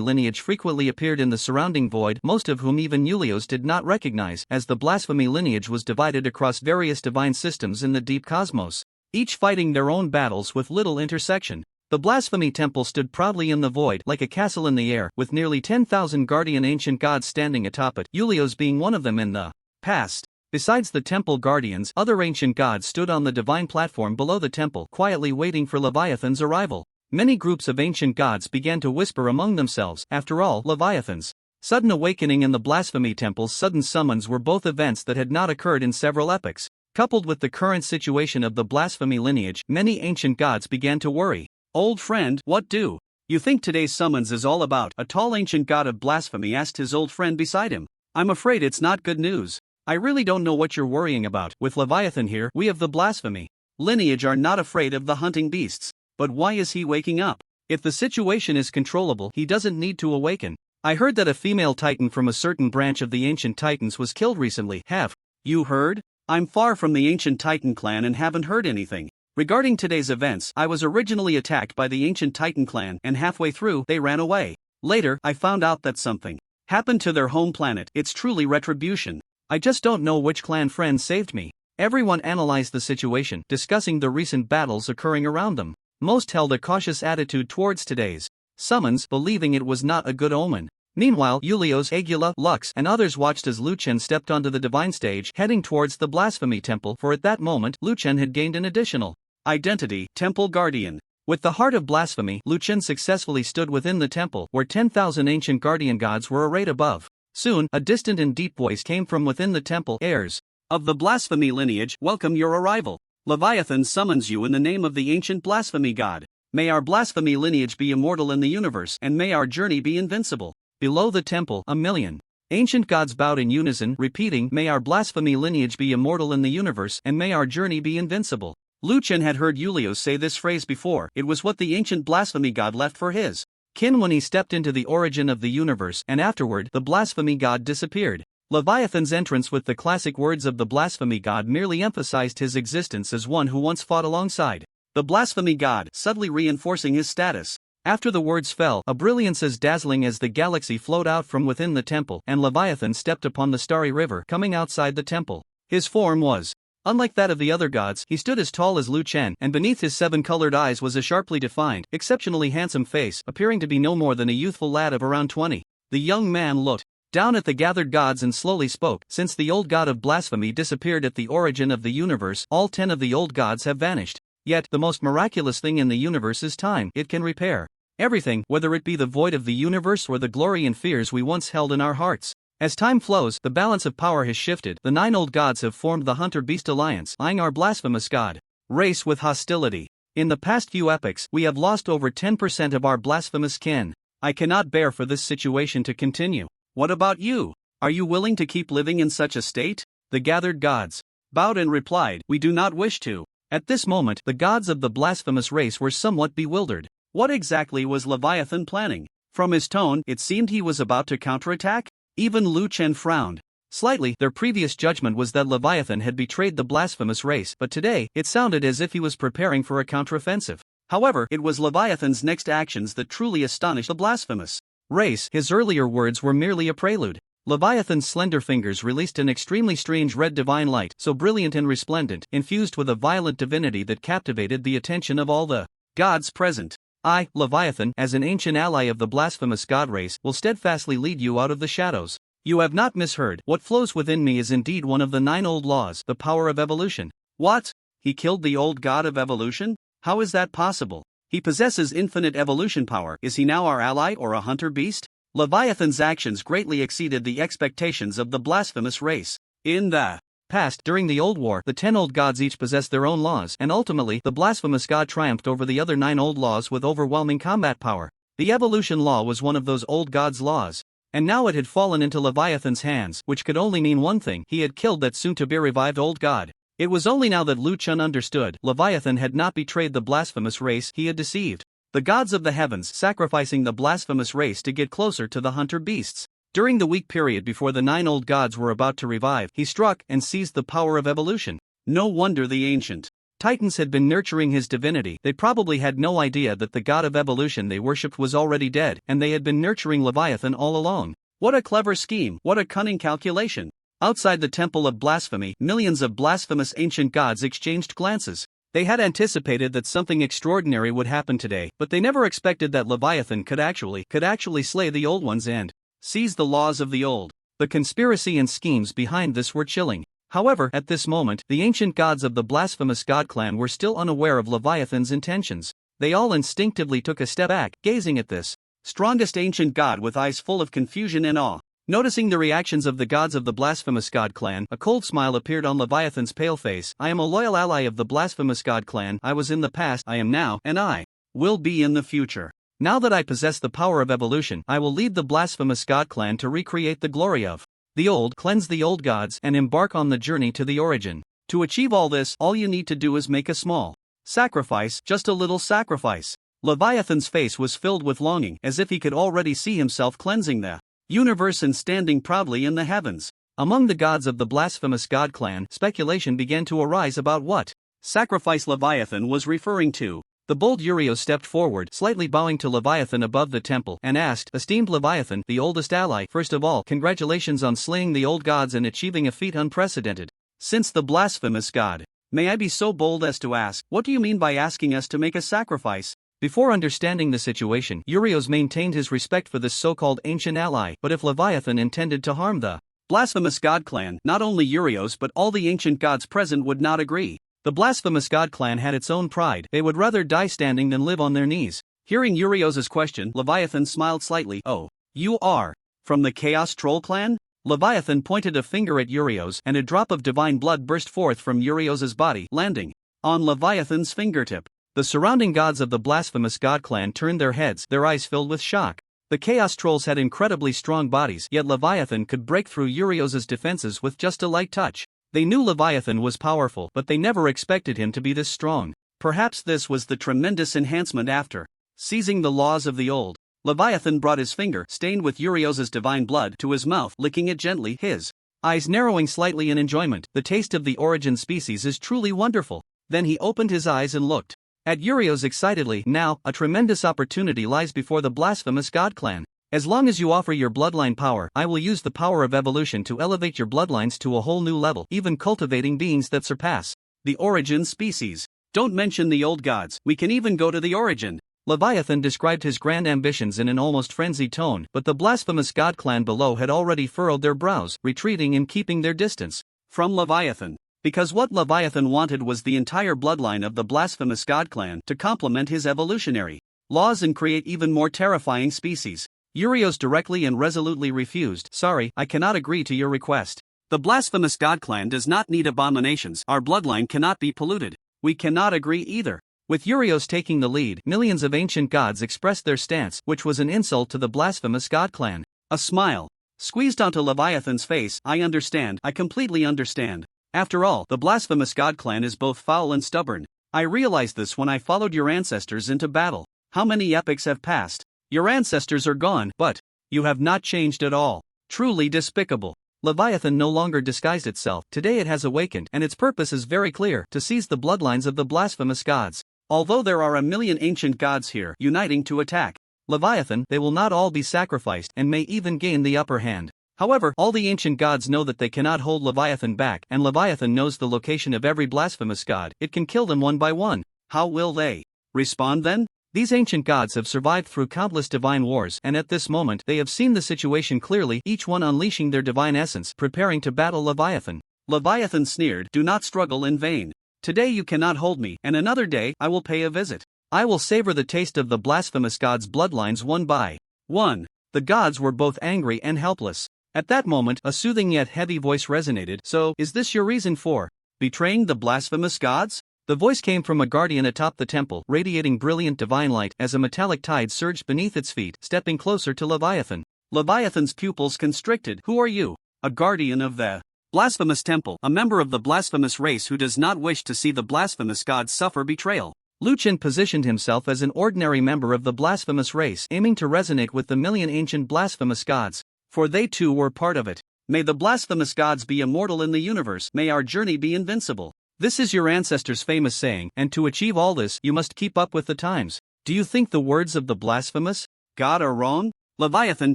lineage frequently appeared in the surrounding void, most of whom even Urios did not recognize, as the blasphemy lineage was divided across various divine systems in the deep cosmos, each fighting their own battles with little intersection. The Blasphemy Temple stood proudly in the void like a castle in the air, with nearly 10,000 guardian ancient gods standing atop it, Yulios being one of them in the past. Besides the temple guardians, other ancient gods stood on the divine platform below the temple, quietly waiting for Leviathan's arrival. Many groups of ancient gods began to whisper among themselves. After all, Leviathan's sudden awakening and the Blasphemy Temple's sudden summons were both events that had not occurred in several epochs. Coupled with the current situation of the blasphemy lineage, many ancient gods began to worry. Old friend, what do you think today's summons is all about? A tall ancient god of blasphemy asked his old friend beside him. I'm afraid it's not good news. I really don't know what you're worrying about. With Leviathan here, we of the blasphemy lineage are not afraid of the hunting beasts. But why is he waking up? If the situation is controllable, he doesn't need to awaken. I heard that a female titan from a certain branch of the ancient titans was killed recently. Have you heard? I'm far from the ancient titan clan and haven't heard anything. Regarding today's events, I was originally attacked by the ancient titan clan and halfway through, they ran away. Later, I found out that something happened to their home planet. It's truly retribution. I just don't know which clan friend saved me. Everyone analyzed the situation, discussing the recent battles occurring around them. Most held a cautious attitude towards today's summons, believing it was not a good omen. Meanwhile, Yulios, Agula, Lux, and others watched as Liuan stepped onto the divine stage, heading towards the Blasphemy Temple, for at that moment, Liuan had gained an additional identity, Temple Guardian. With the heart of blasphemy, Liuan successfully stood within the temple, where 10,000 ancient guardian gods were arrayed above. Soon, a distant and deep voice came from within the temple. Heirs of the blasphemy lineage, welcome your arrival. Leviathan summons you in the name of the ancient blasphemy god. May our blasphemy lineage be immortal in the universe, and may our journey be invincible. Below the temple, 1,000,000 ancient gods bowed in unison, repeating, "May our blasphemy lineage be immortal in the universe, and may our journey be invincible." Liuan had heard Yulios say this phrase before. It was what the ancient blasphemy god left for his kin when he stepped into the origin of the universe, and afterward, the blasphemy god disappeared. Leviathan's entrance with the classic words of the blasphemy god merely emphasized his existence as one who once fought alongside the blasphemy god, subtly reinforcing his status. After the words fell, a brilliance as dazzling as the galaxy flowed out from within the temple, and Leviathan stepped upon the starry river coming outside the temple. His form was unlike that of the other gods. He stood as tall as Liuan, and beneath his 7-colored eyes was a sharply defined, exceptionally handsome face, appearing to be no more than a youthful lad of around 20. The young man looked down at the gathered gods and slowly spoke. Since the old god of blasphemy disappeared at the origin of the universe, all 10 of the old gods have vanished. Yet, the most miraculous thing in the universe is time. It can repair everything, whether it be the void of the universe or the glory and fears we once held in our hearts. As time flows, the balance of power has shifted. The 9 old gods have formed the Hunter-Beast Alliance, eyeing our blasphemous god race with hostility. In the past few epochs, we have lost over 10% of our blasphemous kin. I cannot bear for this situation to continue. What about you? Are you willing to keep living in such a state? The gathered gods bowed and replied, "We do not wish to." At this moment, the gods of the blasphemous race were somewhat bewildered. What exactly was Leviathan planning? From his tone, it seemed he was about to counterattack. Even Liuan frowned slightly. Their previous judgment was that Leviathan had betrayed the blasphemous race, but today, it sounded as if he was preparing for a counteroffensive. However, it was Leviathan's next actions that truly astonished the blasphemous race. His earlier words were merely a prelude. Leviathan's slender fingers released an extremely strange red divine light, so brilliant and resplendent, infused with a violent divinity that captivated the attention of all the gods present. I, Leviathan, as an ancient ally of the blasphemous god race, will steadfastly lead you out of the shadows. You have not misheard. What flows within me is indeed one of the 9 old laws, the power of evolution. What? He killed the old god of evolution? How is that possible? He possesses infinite evolution power. Is he now our ally or a hunter beast? Leviathan's actions greatly exceeded the expectations of the blasphemous race. In the past, during the Old War, the 10 old gods each possessed their own laws, and ultimately, the blasphemous god triumphed over the other 9 old laws with overwhelming combat power. The evolution law was one of those old gods' laws. And now it had fallen into Leviathan's hands, which could only mean one thing: he had killed that soon-to-be-revived old god. It was only now that Liuan understood. Leviathan had not betrayed the blasphemous race, he had deceived the gods of the heavens, sacrificing the blasphemous race to get closer to the hunter beasts. During the week period before the 9 old gods were about to revive, he struck and seized the power of evolution. No wonder the ancient titans had been nurturing his divinity. They probably had no idea that the god of evolution they worshipped was already dead, and they had been nurturing Leviathan all along. What a clever scheme, what a cunning calculation. Outside the temple of blasphemy, millions of blasphemous ancient gods exchanged glances. They had anticipated that something extraordinary would happen today, but they never expected that Leviathan could actually slay the old ones and seize the laws of the old. The conspiracy and schemes behind this were chilling. However, at this moment, the ancient gods of the blasphemous god clan were still unaware of Leviathan's intentions. They all instinctively took a step back, gazing at this strongest ancient god with eyes full of confusion and awe. Noticing the reactions of the gods of the blasphemous god clan, a cold smile appeared on Leviathan's pale face. I am a loyal ally of the blasphemous god clan. I was in the past, I am now, and I will be in the future. Now that I possess the power of evolution, I will lead the blasphemous god clan to recreate the glory of the old, cleanse the old gods, and embark on the journey to the origin. To achieve all this, all you need to do is make a small sacrifice, just a little sacrifice. Leviathan's face was filled with longing, as if he could already see himself cleansing the universe and standing proudly in the heavens. Among the gods of the blasphemous god clan, speculation began to arise about what sacrifice Leviathan was referring to. The bold Urios stepped forward, slightly bowing to Leviathan above the temple, and asked, "Esteemed Leviathan, the oldest ally, first of all, congratulations on slaying the old gods and achieving a feat unprecedented since the blasphemous god. May I be so bold as to ask, what do you mean by asking us to make a sacrifice?" Before understanding the situation, Urios maintained his respect for this so-called ancient ally, but if Leviathan intended to harm the blasphemous god clan, not only Urios but all the ancient gods present would not agree. The blasphemous god clan had its own pride. They would rather die standing than live on their knees. Hearing Urios' question, Leviathan smiled slightly. "Oh, you are from the Chaos Troll clan?" Leviathan pointed a finger at Urios, and a drop of divine blood burst forth from Urios' body, landing on Leviathan's fingertip. The surrounding gods of the blasphemous god clan turned their heads, their eyes filled with shock. The Chaos Trolls had incredibly strong bodies, yet Leviathan could break through Urios' defenses with just a light touch. They knew Leviathan was powerful, but they never expected him to be this strong. Perhaps this was the tremendous enhancement after seizing the laws of the old. Leviathan brought his finger, stained with Urios' divine blood, to his mouth, licking it gently, his eyes narrowing slightly in enjoyment. The taste of the origin species is truly wonderful. Then he opened his eyes and looked at Urios excitedly. "Now, a tremendous opportunity lies before the blasphemous god clan. As long as you offer your bloodline power, I will use the power of evolution to elevate your bloodlines to a whole new level, even cultivating beings that surpass the origin species. Don't mention the old gods, we can even go to the origin." Leviathan described his grand ambitions in an almost frenzied tone, but the blasphemous god clan below had already furrowed their brows, retreating and keeping their distance from Leviathan. Because what Leviathan wanted was the entire bloodline of the blasphemous god clan to complement his evolutionary laws and create even more terrifying species. Urios directly and resolutely refused. "Sorry, I cannot agree to your request. The blasphemous god clan does not need abominations. Our bloodline cannot be polluted." "We cannot agree either." With Urios taking the lead, millions of ancient gods expressed their stance, which was an insult to the blasphemous god clan. A smile squeezed onto Leviathan's face. "I understand, I completely understand. After all, the blasphemous god clan is both foul and stubborn. I realized this when I followed your ancestors into battle. How many epochs have passed? Your ancestors are gone, but you have not changed at all. Truly despicable." Leviathan no longer disguised itself. Today it has awakened, and its purpose is very clear: to seize the bloodlines of the blasphemous gods. Although there are a million ancient gods here, uniting to attack Leviathan, they will not all be sacrificed, and may even gain the upper hand. However, all the ancient gods know that they cannot hold Leviathan back, and Leviathan knows the location of every blasphemous god. It can kill them one by one. How will they respond then? These ancient gods have survived through countless divine wars, and at this moment they have seen the situation clearly, each one unleashing their divine essence, preparing to battle Leviathan. Leviathan sneered, "Do not struggle in vain. Today you cannot hold me, and another day I will pay a visit. I will savor the taste of the blasphemous gods' bloodlines one by one." The gods were both angry and helpless. At that moment, a soothing yet heavy voice resonated. "So, is this your reason for betraying the blasphemous gods?" The voice came from a guardian atop the temple, radiating brilliant divine light as a metallic tide surged beneath its feet, stepping closer to Leviathan. Leviathan's pupils constricted. "Who are you?" "A guardian of the blasphemous temple, a member of the blasphemous race who does not wish to see the blasphemous gods suffer betrayal." Liuan positioned himself as an ordinary member of the blasphemous race, aiming to resonate with the million ancient blasphemous gods, for they too were part of it. "May the blasphemous gods be immortal in the universe, may our journey be invincible. This is your ancestors' famous saying, and to achieve all this, you must keep up with the times. Do you think the words of the blasphemous god are wrong?" Leviathan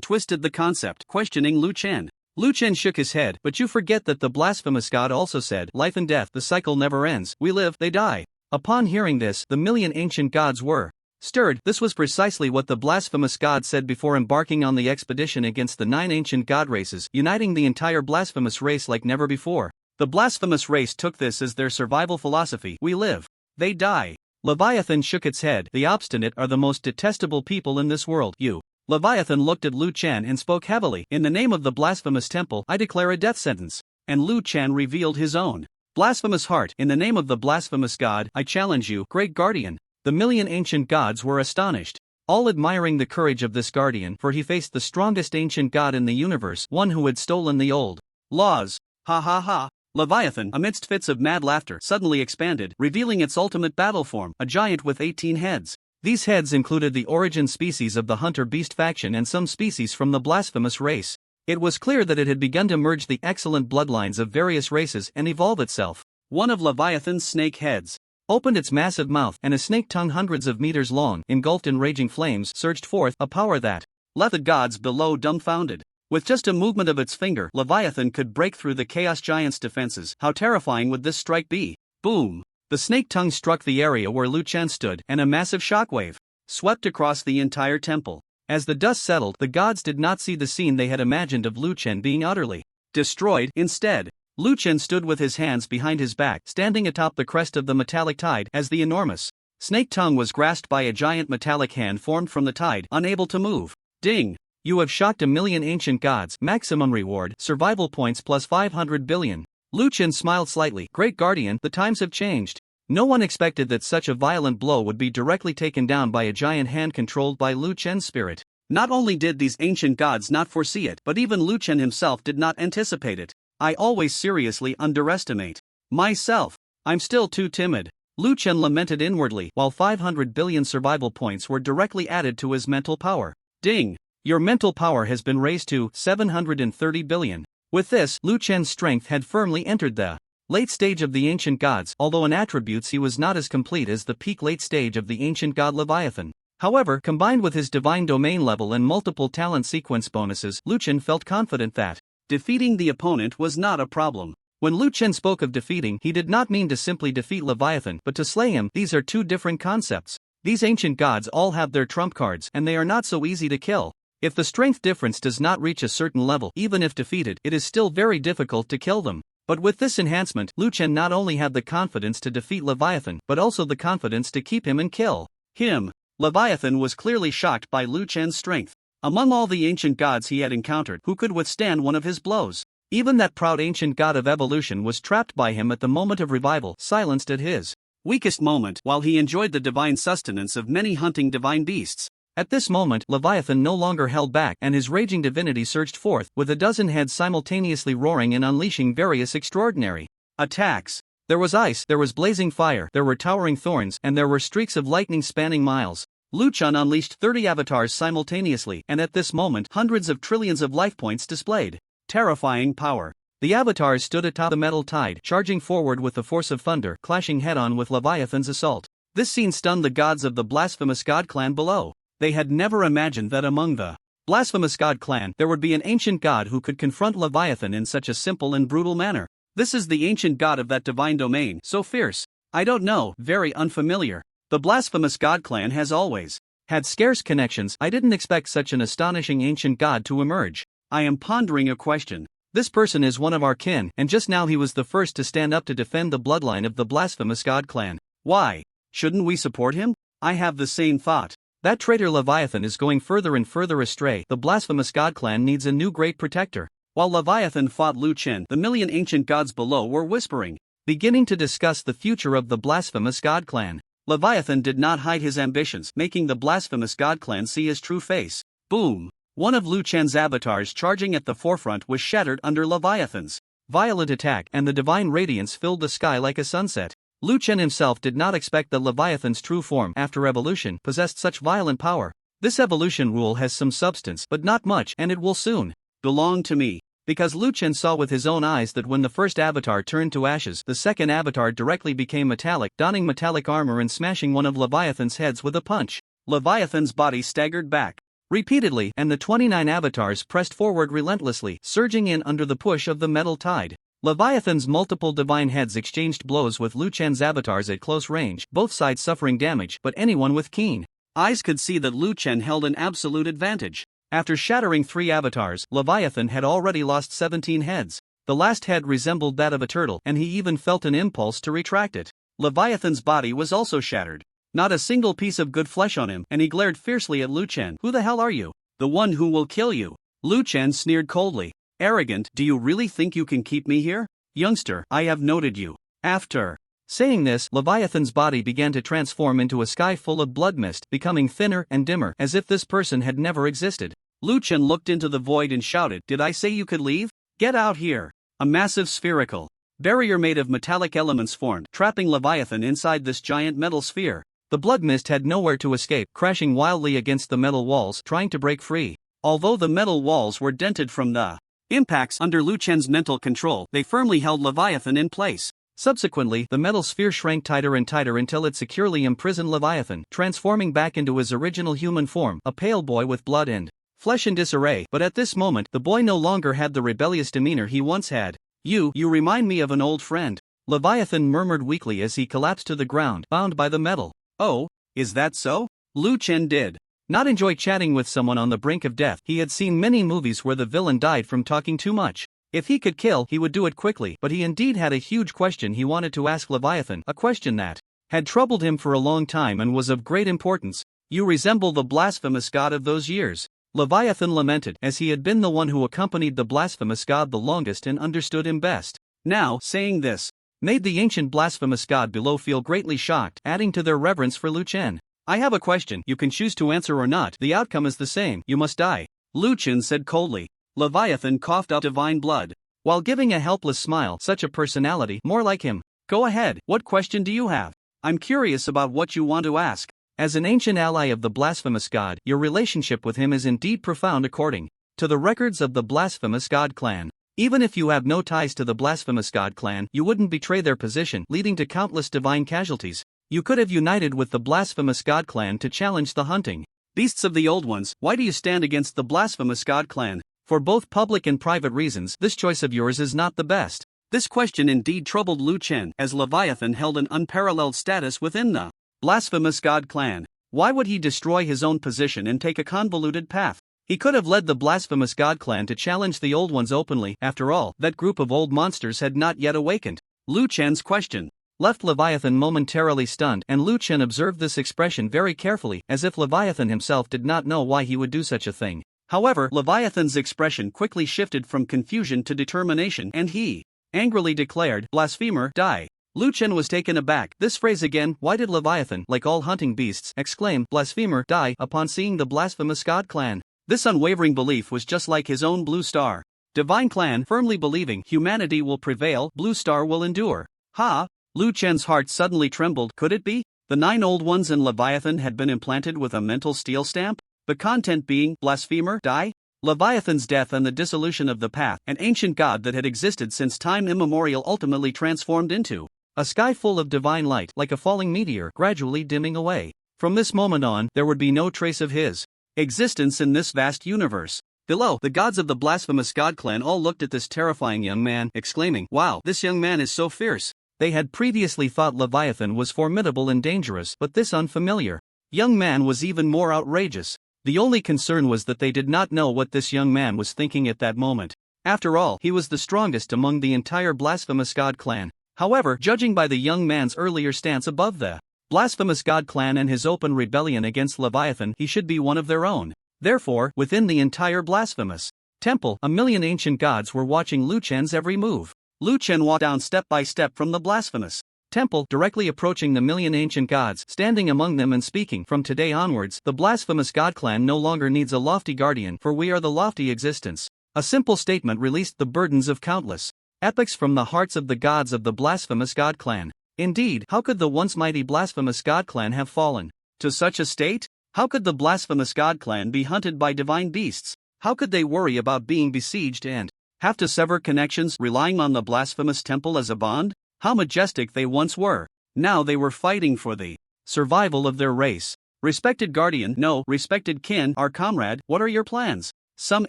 twisted the concept, questioning Liuan. Liuan shook his head. "But you forget that the blasphemous god also said, 'Life and death, the cycle never ends. We live, they die. Upon hearing this, the million ancient gods were stirred. This was precisely what the blasphemous god said before embarking on the expedition against the 9 ancient god races, uniting the entire blasphemous race like never before. The blasphemous race took this as their survival philosophy: we live, they die. Leviathan shook its head. The obstinate are the most detestable people in this world. You. Leviathan looked at Liu Chen and spoke heavily. In the name of the blasphemous temple, I declare a death sentence. And Liu Chen revealed his own blasphemous heart. In the name of the blasphemous god, I challenge you, great guardian. The million ancient gods were astonished, all admiring the courage of this guardian, for he faced the strongest ancient god in the universe, one who had stolen the old laws. Ha ha ha. Leviathan, amidst fits of mad laughter, suddenly expanded, revealing its ultimate battle form, a giant with 18 heads. These heads included the origin species of the hunter-beast faction and some species from the blasphemous race. It was clear that it had begun to merge the excellent bloodlines of various races and evolve itself. One of Leviathan's snake heads opened its massive mouth, and a snake tongue hundreds of meters long, engulfed in raging flames, surged forth, a power that left the gods below dumbfounded. With just a movement of its finger, Leviathan could break through the Chaos Giant's defenses. How terrifying would this strike be? Boom! The snake tongue struck the area where Liu Chen stood, and a massive shockwave swept across the entire temple. As the dust settled, the gods did not see the scene they had imagined of Liu Chen being utterly destroyed. Instead, Liu Chen stood with his hands behind his back, standing atop the crest of the metallic tide, as the enormous snake tongue was grasped by a giant metallic hand formed from the tide, unable to move. Ding! You have shocked a million ancient gods. Maximum reward, survival points plus 500 billion. Liu Chen smiled slightly. Great guardian, the times have changed. No one expected that such a violent blow would be directly taken down by a giant hand controlled by Liu Chen's spirit. Not only did these ancient gods not foresee it, but even Liu Chen himself did not anticipate it. I always seriously underestimate myself. I'm still too timid. Liu Chen lamented inwardly, while 500 billion survival points were directly added to his mental power. Ding! Your mental power has been raised to 730 billion. With this, Liu Chen's strength had firmly entered the late stage of the ancient gods, although in attributes he was not as complete as the peak late stage of the ancient god Leviathan. However, combined with his divine domain level and multiple talent sequence bonuses, Liu Chen felt confident that defeating the opponent was not a problem. When Liu Chen spoke of defeating, he did not mean to simply defeat Leviathan, but to slay him. These are two different concepts. These ancient gods all have their trump cards, and they are not so easy to kill. If the strength difference does not reach a certain level, even if defeated, it is still very difficult to kill them. But with this enhancement, Liu Chen not only had the confidence to defeat Leviathan, but also the confidence to keep him and kill him. Leviathan was clearly shocked by Liu Chen's strength. Among all the ancient gods he had encountered, who could withstand one of his blows? Even that proud ancient god of evolution was trapped by him at the moment of revival, silenced at his weakest moment, while he enjoyed the divine sustenance of many hunting divine beasts. At this moment, Leviathan no longer held back, and his raging divinity surged forth, with a dozen heads simultaneously roaring and unleashing various extraordinary attacks. There was ice, there was blazing fire, there were towering thorns, and there were streaks of lightning spanning miles. Liu Chen unleashed 30 avatars simultaneously, and at this moment, hundreds of trillions of life points displayed terrifying power. The avatars stood atop the metal tide, charging forward with the force of thunder, clashing head-on with Leviathan's assault. This scene stunned the gods of the blasphemous god clan below. They had never imagined that among the blasphemous god clan there would be an ancient god who could confront Leviathan in such a simple and brutal manner. This is the ancient god of that divine domain, so fierce. I don't know, very unfamiliar. The blasphemous god clan has always had scarce connections. I didn't expect such an astonishing ancient god to emerge. I am pondering a question. This person is one of our kin, and just now he was the first to stand up to defend the bloodline of the blasphemous god clan. Why? Shouldn't we support him? I have the same thought. That traitor Leviathan is going further and further astray. The blasphemous god clan needs a new great protector. While Leviathan fought Liu Chen, the million ancient gods below were whispering, beginning to discuss the future of the blasphemous god clan. Leviathan did not hide his ambitions, making the blasphemous god clan see his true face. Boom! One of Liu Chen's avatars charging at the forefront was shattered under Leviathan's violent attack, and the divine radiance filled the sky like a sunset. Liu Chen himself did not expect that Leviathan's true form, after evolution, possessed such violent power. This evolution rule has some substance, but not much, and it will soon belong to me. Because Liu Chen saw with his own eyes that when the first avatar turned to ashes, the second avatar directly became metallic, donning metallic armor and smashing one of Leviathan's heads with a punch. Leviathan's body staggered back repeatedly, and the 29 avatars pressed forward relentlessly, surging in under the push of the metal tide. Leviathan's multiple divine heads exchanged blows with Luchen's avatars at close range, both sides suffering damage, but anyone with keen eyes could see that Liuan held an absolute advantage. After shattering 3 avatars, Leviathan had already lost 17 heads. The last head resembled that of a turtle, and he even felt an impulse to retract it. Leviathan's body was also shattered. Not a single piece of good flesh on him, and he glared fiercely at Liuan. Who the hell are you? The one who will kill you. Liuan sneered coldly. Arrogant, do you really think you can keep me here? Youngster, I have noted you. After saying this, Leviathan's body began to transform into a sky full of blood mist, becoming thinner and dimmer, as if this person had never existed. Liuan looked into the void and shouted, "Did I say you could leave? Get out here!" A massive spherical barrier made of metallic elements formed, trapping Leviathan inside this giant metal sphere. The blood mist had nowhere to escape, crashing wildly against the metal walls, trying to break free. Although the metal walls were dented from the impacts under Liuan's mental control, they firmly held Leviathan in place. Subsequently, the metal sphere shrank tighter and tighter until it securely imprisoned Leviathan, transforming back into his original human form, a pale boy with blood and flesh in disarray. But at this moment, the boy no longer had the rebellious demeanor he once had. You remind me of an old friend," Leviathan murmured weakly as he collapsed to the ground, bound by the metal. "Oh, is that so?" Liuan did not enjoy chatting with someone on the brink of death. He had seen many movies where the villain died from talking too much. If he could kill, he would do it quickly, but he indeed had a huge question he wanted to ask Leviathan, a question that had troubled him for a long time and was of great importance. "You resemble the blasphemous god of those years," Leviathan lamented, as he had been the one who accompanied the blasphemous god the longest and understood him best. Now, saying this made the ancient blasphemous god below feel greatly shocked, adding to their reverence for Liuan. "I have a question. You can choose to answer or not. The outcome is the same. You must die," Liuan said coldly. Leviathan coughed up divine blood, while giving a helpless smile. Such a personality, more like him. "Go ahead. What question do you have? I'm curious about what you want to ask." As an ancient ally of the blasphemous god, your relationship with him is indeed profound according to the records of the blasphemous god clan. Even if you have no ties to the blasphemous god clan, you wouldn't betray their position, leading to countless divine casualties. You could have united with the blasphemous god clan to challenge the hunting beasts of the old ones. Why do you stand against the blasphemous god clan? For both public and private reasons, this choice of yours is not the best. This question indeed troubled Liuan, as Leviathan held an unparalleled status within the blasphemous god clan. Why would he destroy his own position and take a convoluted path? He could have led the blasphemous god clan to challenge the old ones openly. After all, that group of old monsters had not yet awakened. Liuan's question left Leviathan momentarily stunned, and Liuan observed this expression very carefully, as if Leviathan himself did not know why he would do such a thing. However, Leviathan's expression quickly shifted from confusion to determination, and he angrily declared, "Blasphemer, die." Liuan was taken aback. This phrase again. Why did Leviathan, like all hunting beasts, exclaim, "Blasphemer, die," upon seeing the blasphemous god clan? This unwavering belief was just like his own Blue Star divine clan, firmly believing humanity will prevail, Blue Star will endure. Ha! Liuan's heart suddenly trembled. Could it be? The 9 old ones in Leviathan had been implanted with a mental steel stamp? The content being, "Blasphemer, die"? Leviathan's death and the dissolution of the path, an ancient god that had existed since time immemorial, ultimately transformed into a sky full of divine light, like a falling meteor, gradually dimming away. From this moment on, there would be no trace of his existence in this vast universe. Below, the gods of the blasphemous god clan all looked at this terrifying young man, exclaiming, "Wow, this young man is so fierce." They had previously thought Leviathan was formidable and dangerous, but this unfamiliar young man was even more outrageous. The only concern was that they did not know what this young man was thinking at that moment. After all, he was the strongest among the entire blasphemous god clan. However, judging by the young man's earlier stance above the blasphemous god clan and his open rebellion against Leviathan, he should be one of their own. Therefore, within the entire blasphemous temple, a million ancient gods were watching Liuan's every move. Liuan walked down step by step from the blasphemous temple, directly approaching the million ancient gods, standing among them and speaking. "From today onwards, the blasphemous god clan no longer needs a lofty guardian, for we are the lofty existence." A simple statement released the burdens of countless epics from the hearts of the gods of the blasphemous god clan. Indeed, how could the once mighty blasphemous god clan have fallen to such a state? How could the blasphemous god clan be hunted by divine beasts? How could they worry about being besieged and have to sever connections, relying on the blasphemous temple as a bond? How majestic they once were. Now they were fighting for the survival of their race. "Respected guardian, no, respected kin, our comrade, what are your plans?" Some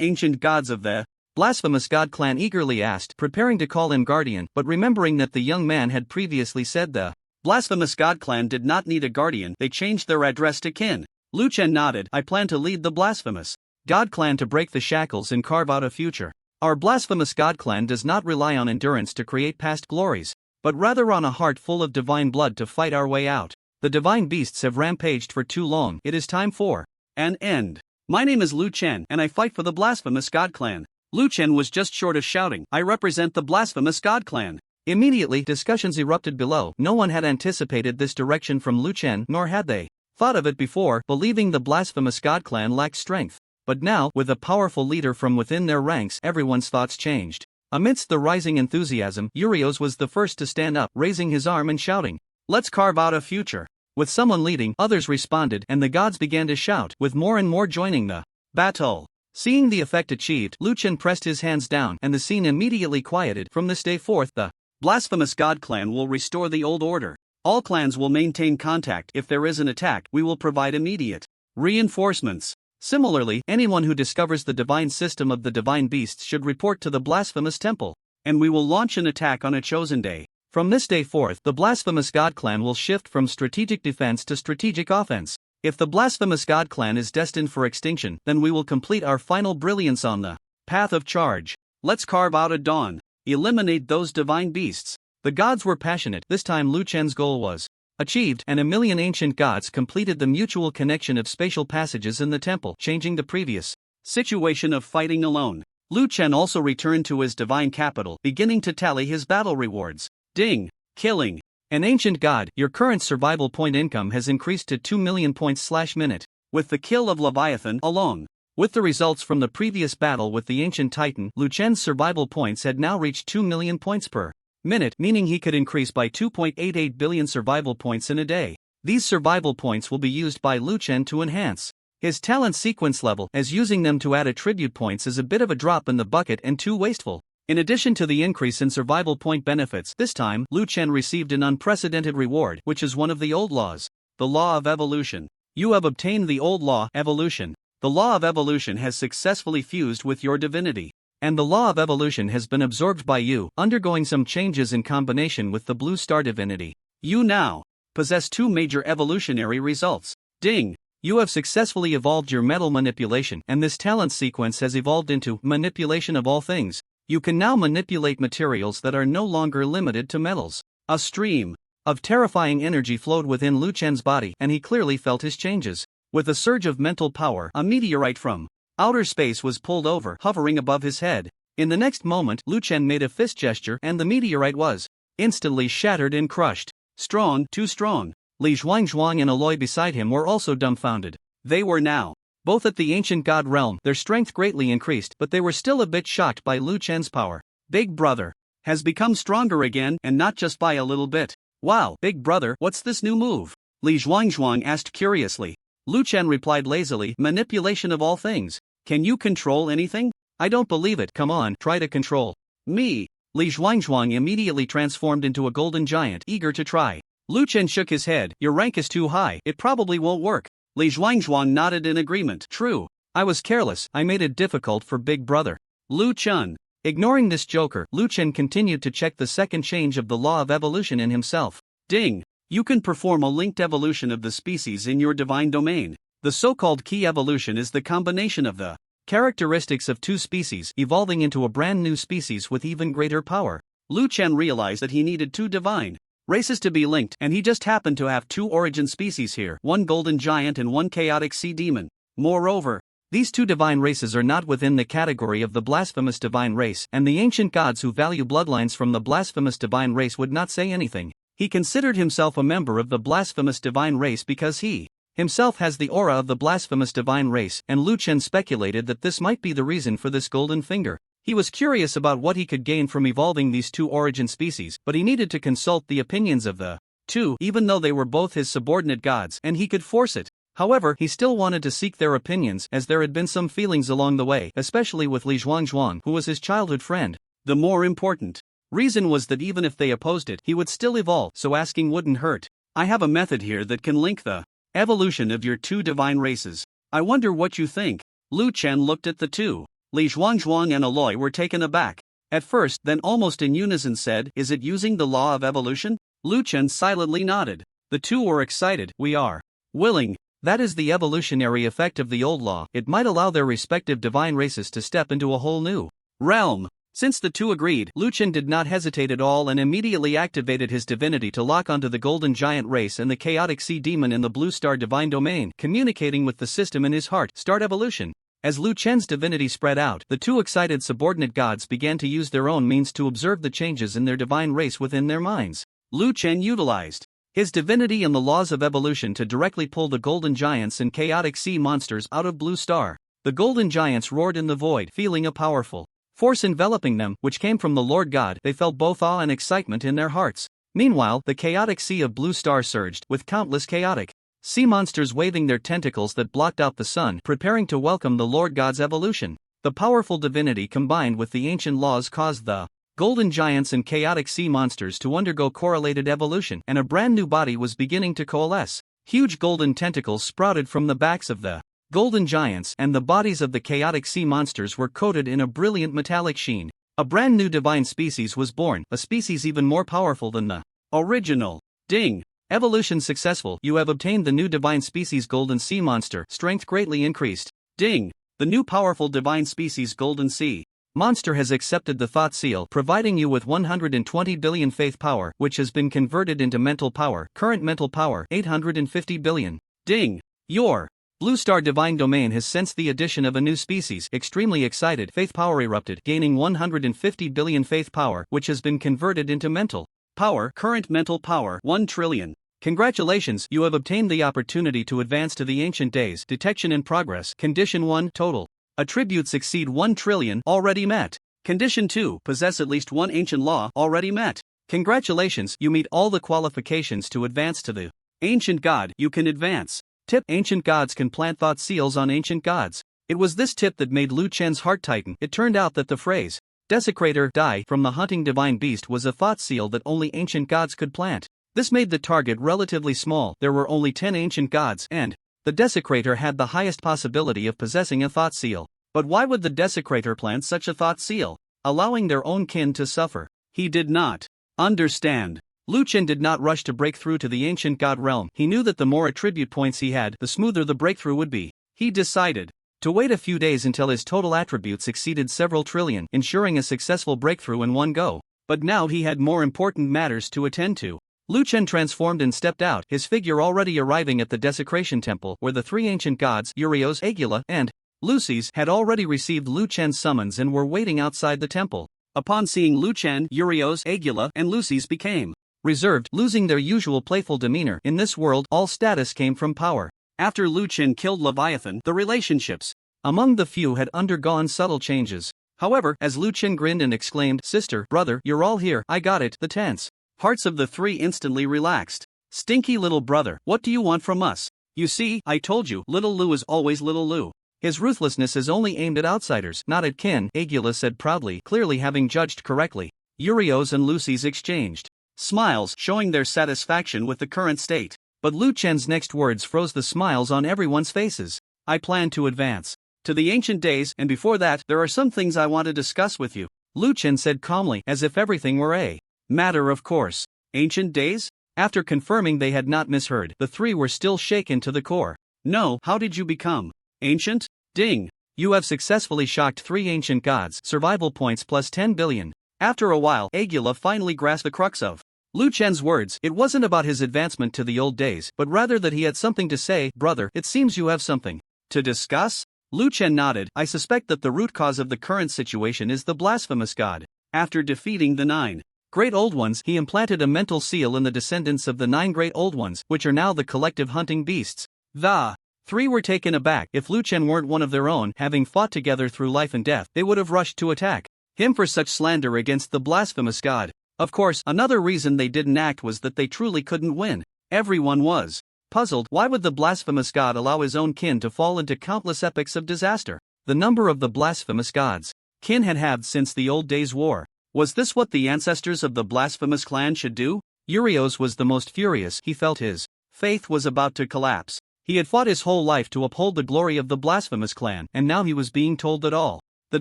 ancient gods of the Blasphemous God Clan eagerly asked, preparing to call him guardian, but remembering that the young man had previously said the Blasphemous God Clan did not need a guardian, they changed their address to kin. Liuan nodded. I plan to lead the Blasphemous God Clan to break the shackles and carve out a future. Our Blasphemous God Clan does not rely on endurance to create past glories, but rather on a heart full of divine blood to fight our way out. The divine beasts have rampaged for too long, it is time for an end. My name is Liuan, and I fight for the Blasphemous God Clan. Liuan was just short of shouting, I represent the Blasphemous God Clan. Immediately, discussions erupted below. No one had anticipated this direction from Liuan, nor had they thought of it before, believing the Blasphemous God Clan lacked strength. But now, with a powerful leader from within their ranks, everyone's thoughts changed. Amidst the rising enthusiasm, Urios was the first to stand up, raising his arm and shouting, let's carve out a future. With someone leading, others responded, and the gods began to shout, with more and more joining the battle. Seeing the effect achieved, Liuan pressed his hands down, and the scene immediately quieted. From this day forth, the Blasphemous God Clan will restore the old order. All clans will maintain contact. If there is an attack, we will provide immediate reinforcements. Similarly, anyone who discovers the divine system of the divine beasts should report to the Blasphemous Temple, and we will launch an attack on a chosen day. From this day forth, the Blasphemous God Clan will shift from strategic defense to strategic offense. If the Blasphemous God Clan is destined for extinction, then we will complete our final brilliance on the path of charge. Let's carve out a dawn. Eliminate those divine beasts. The gods were passionate. This time Liuan's goal was achieved, and 1,000,000 ancient gods completed the mutual connection of spatial passages in the temple, changing the previous situation of fighting alone. Liuan also returned to his divine capital, beginning to tally his battle rewards. Ding! Killing an ancient god. Your current survival point income has increased to 2,000,000 points/minute. With the kill of Leviathan, along with the results from the previous battle with the ancient titan, Liuan's survival points had now reached 2,000,000 points per minute, meaning he could increase by 2.88 billion survival points in a day. These survival points will be used by Liuan to enhance his talent sequence level, as using them to add attribute points is a bit of a drop in the bucket and too wasteful. In addition to the increase in survival point benefits, this time, Liuan received an unprecedented reward, which is one of the old laws, the Law of Evolution. You have obtained the old law, Evolution. The Law of Evolution has successfully fused with your divinity, and the Law of Evolution has been absorbed by you, undergoing some changes in combination with the Blue Star divinity. You now possess 2 major evolutionary results. Ding! You have successfully evolved your metal manipulation, and this talent sequence has evolved into manipulation of all things. You can now manipulate materials that are no longer limited to metals. A stream of terrifying energy flowed within Liuan's body, and he clearly felt his changes. With a surge of mental power, a meteorite from outer space was pulled over, hovering above his head. In the next moment, Liuan made a fist gesture, and the meteorite was instantly shattered and crushed. Strong, too strong. Li Zhuang and Aloy beside him were also dumbfounded. They were now both at the ancient god realm. Their strength greatly increased, but they were still a bit shocked by Liuan's power. Big brother has become stronger again, and not just by a little bit. Wow, big brother, what's this new move? Li Zhuang asked curiously. Liuan replied lazily, manipulation of all things. Can you control anything? I don't believe it. Come on, try to control me. Li Zhuang immediately transformed into a golden giant, eager to try. Liuan shook his head. Your rank is too high, it probably won't work. Li Zhuang nodded in agreement. True. I was careless, I made it difficult for big brother. Liuan. Ignoring this joker, Liuan continued to check the second change of the Law of Evolution in himself. Ding! You can perform a linked evolution of the species in your divine domain. The so-called key evolution is the combination of the characteristics of 2 species, evolving into a brand new species with even greater power. Liuan realized that he needed 2 divine races to be linked, and he just happened to have 2 origin species here, 1 golden giant and 1 chaotic sea demon. Moreover, these 2 divine races are not within the category of the blasphemous divine race, and the ancient gods who value bloodlines from the blasphemous divine race would not say anything. He considered himself a member of the blasphemous divine race because he himself has the aura of the blasphemous divine race, and Liuan speculated that this might be the reason for this golden finger. He was curious about what he could gain from evolving these 2 origin species, but he needed to consult the opinions of the 2, even though they were both his subordinate gods, and he could force it. However, he still wanted to seek their opinions, as there had been some feelings along the way, especially with Li Zhuang, who was his childhood friend. The more important reason was that even if they opposed it, he would still evolve, so asking wouldn't hurt. I have a method here that can link the evolution of your 2 divine races. I wonder what you think. Liuan looked at the 2 Li Zhuangzhuang and Aloy were taken aback. At first, then almost in unison said, "Is it using the law of evolution?" Lu Chen silently nodded. The two were excited. "We are willing. That is the evolutionary effect of the old law. It might allow their respective divine races to step into a whole new realm." Since the two agreed, Lu Chen did not hesitate at all and immediately activated his divinity to lock onto the Golden Giant race and the Chaotic Sea Demon in the Blue Star Divine Domain, communicating with the system in his heart. Start evolution. As Lu Chen's divinity spread out, the two excited subordinate gods began to use their own means to observe the changes in their divine race within their minds. Lu Chen utilized his divinity and the laws of evolution to directly pull the Golden Giants and Chaotic Sea Monsters out of Blue Star. The Golden Giants roared in the void, feeling a powerful force enveloping them, which came from the Lord God. They felt both awe and excitement in their hearts. Meanwhile, the chaotic sea of Blue Star surged, with countless chaotic sea monsters waving their tentacles that blocked out the sun, preparing to welcome the Lord God's evolution. The powerful divinity combined with the ancient laws caused the Golden Giants and chaotic sea monsters to undergo correlated evolution, and a brand new body was beginning to coalesce. Huge golden tentacles sprouted from the backs of the Golden Giants, and the bodies of the chaotic sea monsters were coated in a brilliant metallic sheen. A brand new divine species was born, a species even more powerful than the original. Ding! Evolution successful. You have obtained the new divine species Golden Sea Monster. Strength greatly increased. Ding! The new powerful divine species Golden Sea Monster has accepted the Thought Seal, providing you with 120 billion faith power, which has been converted into mental power. Current mental power 850 billion. Ding! Your Blue Star Divine Domain has sensed the addition of a new species. Extremely excited, faith power erupted, gaining 150 billion faith power, which has been converted into mental power. Current mental power 1 trillion. Congratulations, you have obtained the opportunity to advance to the ancient days. Detection in progress. Condition 1, total attributes exceed 1 trillion, already met. Condition 2, possess at least one ancient law, already met. Congratulations, you meet all the qualifications to advance to the ancient god. You can advance. Tip: ancient gods can plant thought seals on ancient gods. It was this tip that made Lu Chen's heart tighten. It turned out that the phrase Desecrator die from the hunting divine beast was a thought seal that only ancient gods could plant. This made the target relatively small. There were only 10 ancient gods, and the Desecrator had the highest possibility of possessing a thought seal. But why would the Desecrator plant such a thought seal, allowing their own kin to suffer? He did not understand. Lu Chen did not rush to break through to the ancient god realm. He knew that the more attribute points he had, the smoother the breakthrough would be. He decided to wait a few days until his total attributes exceeded several trillion, ensuring a successful breakthrough in one go. But now he had more important matters to attend to. Lu Chen transformed and stepped out, his figure already arriving at the Desecration Temple, where the three ancient gods, Urios, Agula, and Lucy's, had already received Lu Chen's summons and were waiting outside the temple. Upon seeing Lu Chen, Urios, Agula, and Lucy's became reserved, losing their usual playful demeanor. In this world, all status came from power. After Lu Chen killed Leviathan, the relationships among the few had undergone subtle changes. However, as Lu Chen grinned and exclaimed, "Sister, brother, you're all here, I got it," the tense hearts of the three instantly relaxed. "Stinky little brother, what do you want from us? You see, I told you, little Lu is always little Lu. His ruthlessness is only aimed at outsiders, not at kin," Agula said proudly, clearly having judged correctly. Urios and Lucy's exchanged smiles, showing their satisfaction with the current state. But Lu Chen's next words froze the smiles on everyone's faces. "I plan to advance to the ancient days, and before that, there are some things I want to discuss with you," Lu Chen said calmly, as if everything were a matter of course. Ancient days? After confirming they had not misheard, the three were still shaken to the core. "No, how did you become ancient?" Ding! You have successfully shocked 3 ancient gods, survival points plus 10 billion. After a while, Agula finally grasped the crux of Lu Chen's words. It wasn't about his advancement to the old days, but rather that he had something to say. "Brother, it seems you have something to discuss?" Lu Chen nodded. "I suspect that the root cause of the current situation is the blasphemous god. After defeating the 9 Great Old Ones, he implanted a mental seal in the descendants of the 9 Great Old Ones, which are now the collective hunting beasts." The 3 were taken aback. If Lu Chen weren't one of their own, having fought together through life and death, they would have rushed to attack him for such slander against the blasphemous god. Of course, another reason they didn't act was that they truly couldn't win. Everyone was puzzled. Why would the blasphemous god allow his own kin to fall into countless epics of disaster? The number of the blasphemous gods kin had halved since the old days' war. Was this what the ancestors of the blasphemous clan should do? Urios was the most furious. He felt his faith was about to collapse. He had fought his whole life to uphold the glory of the blasphemous clan, and now he was being told that all The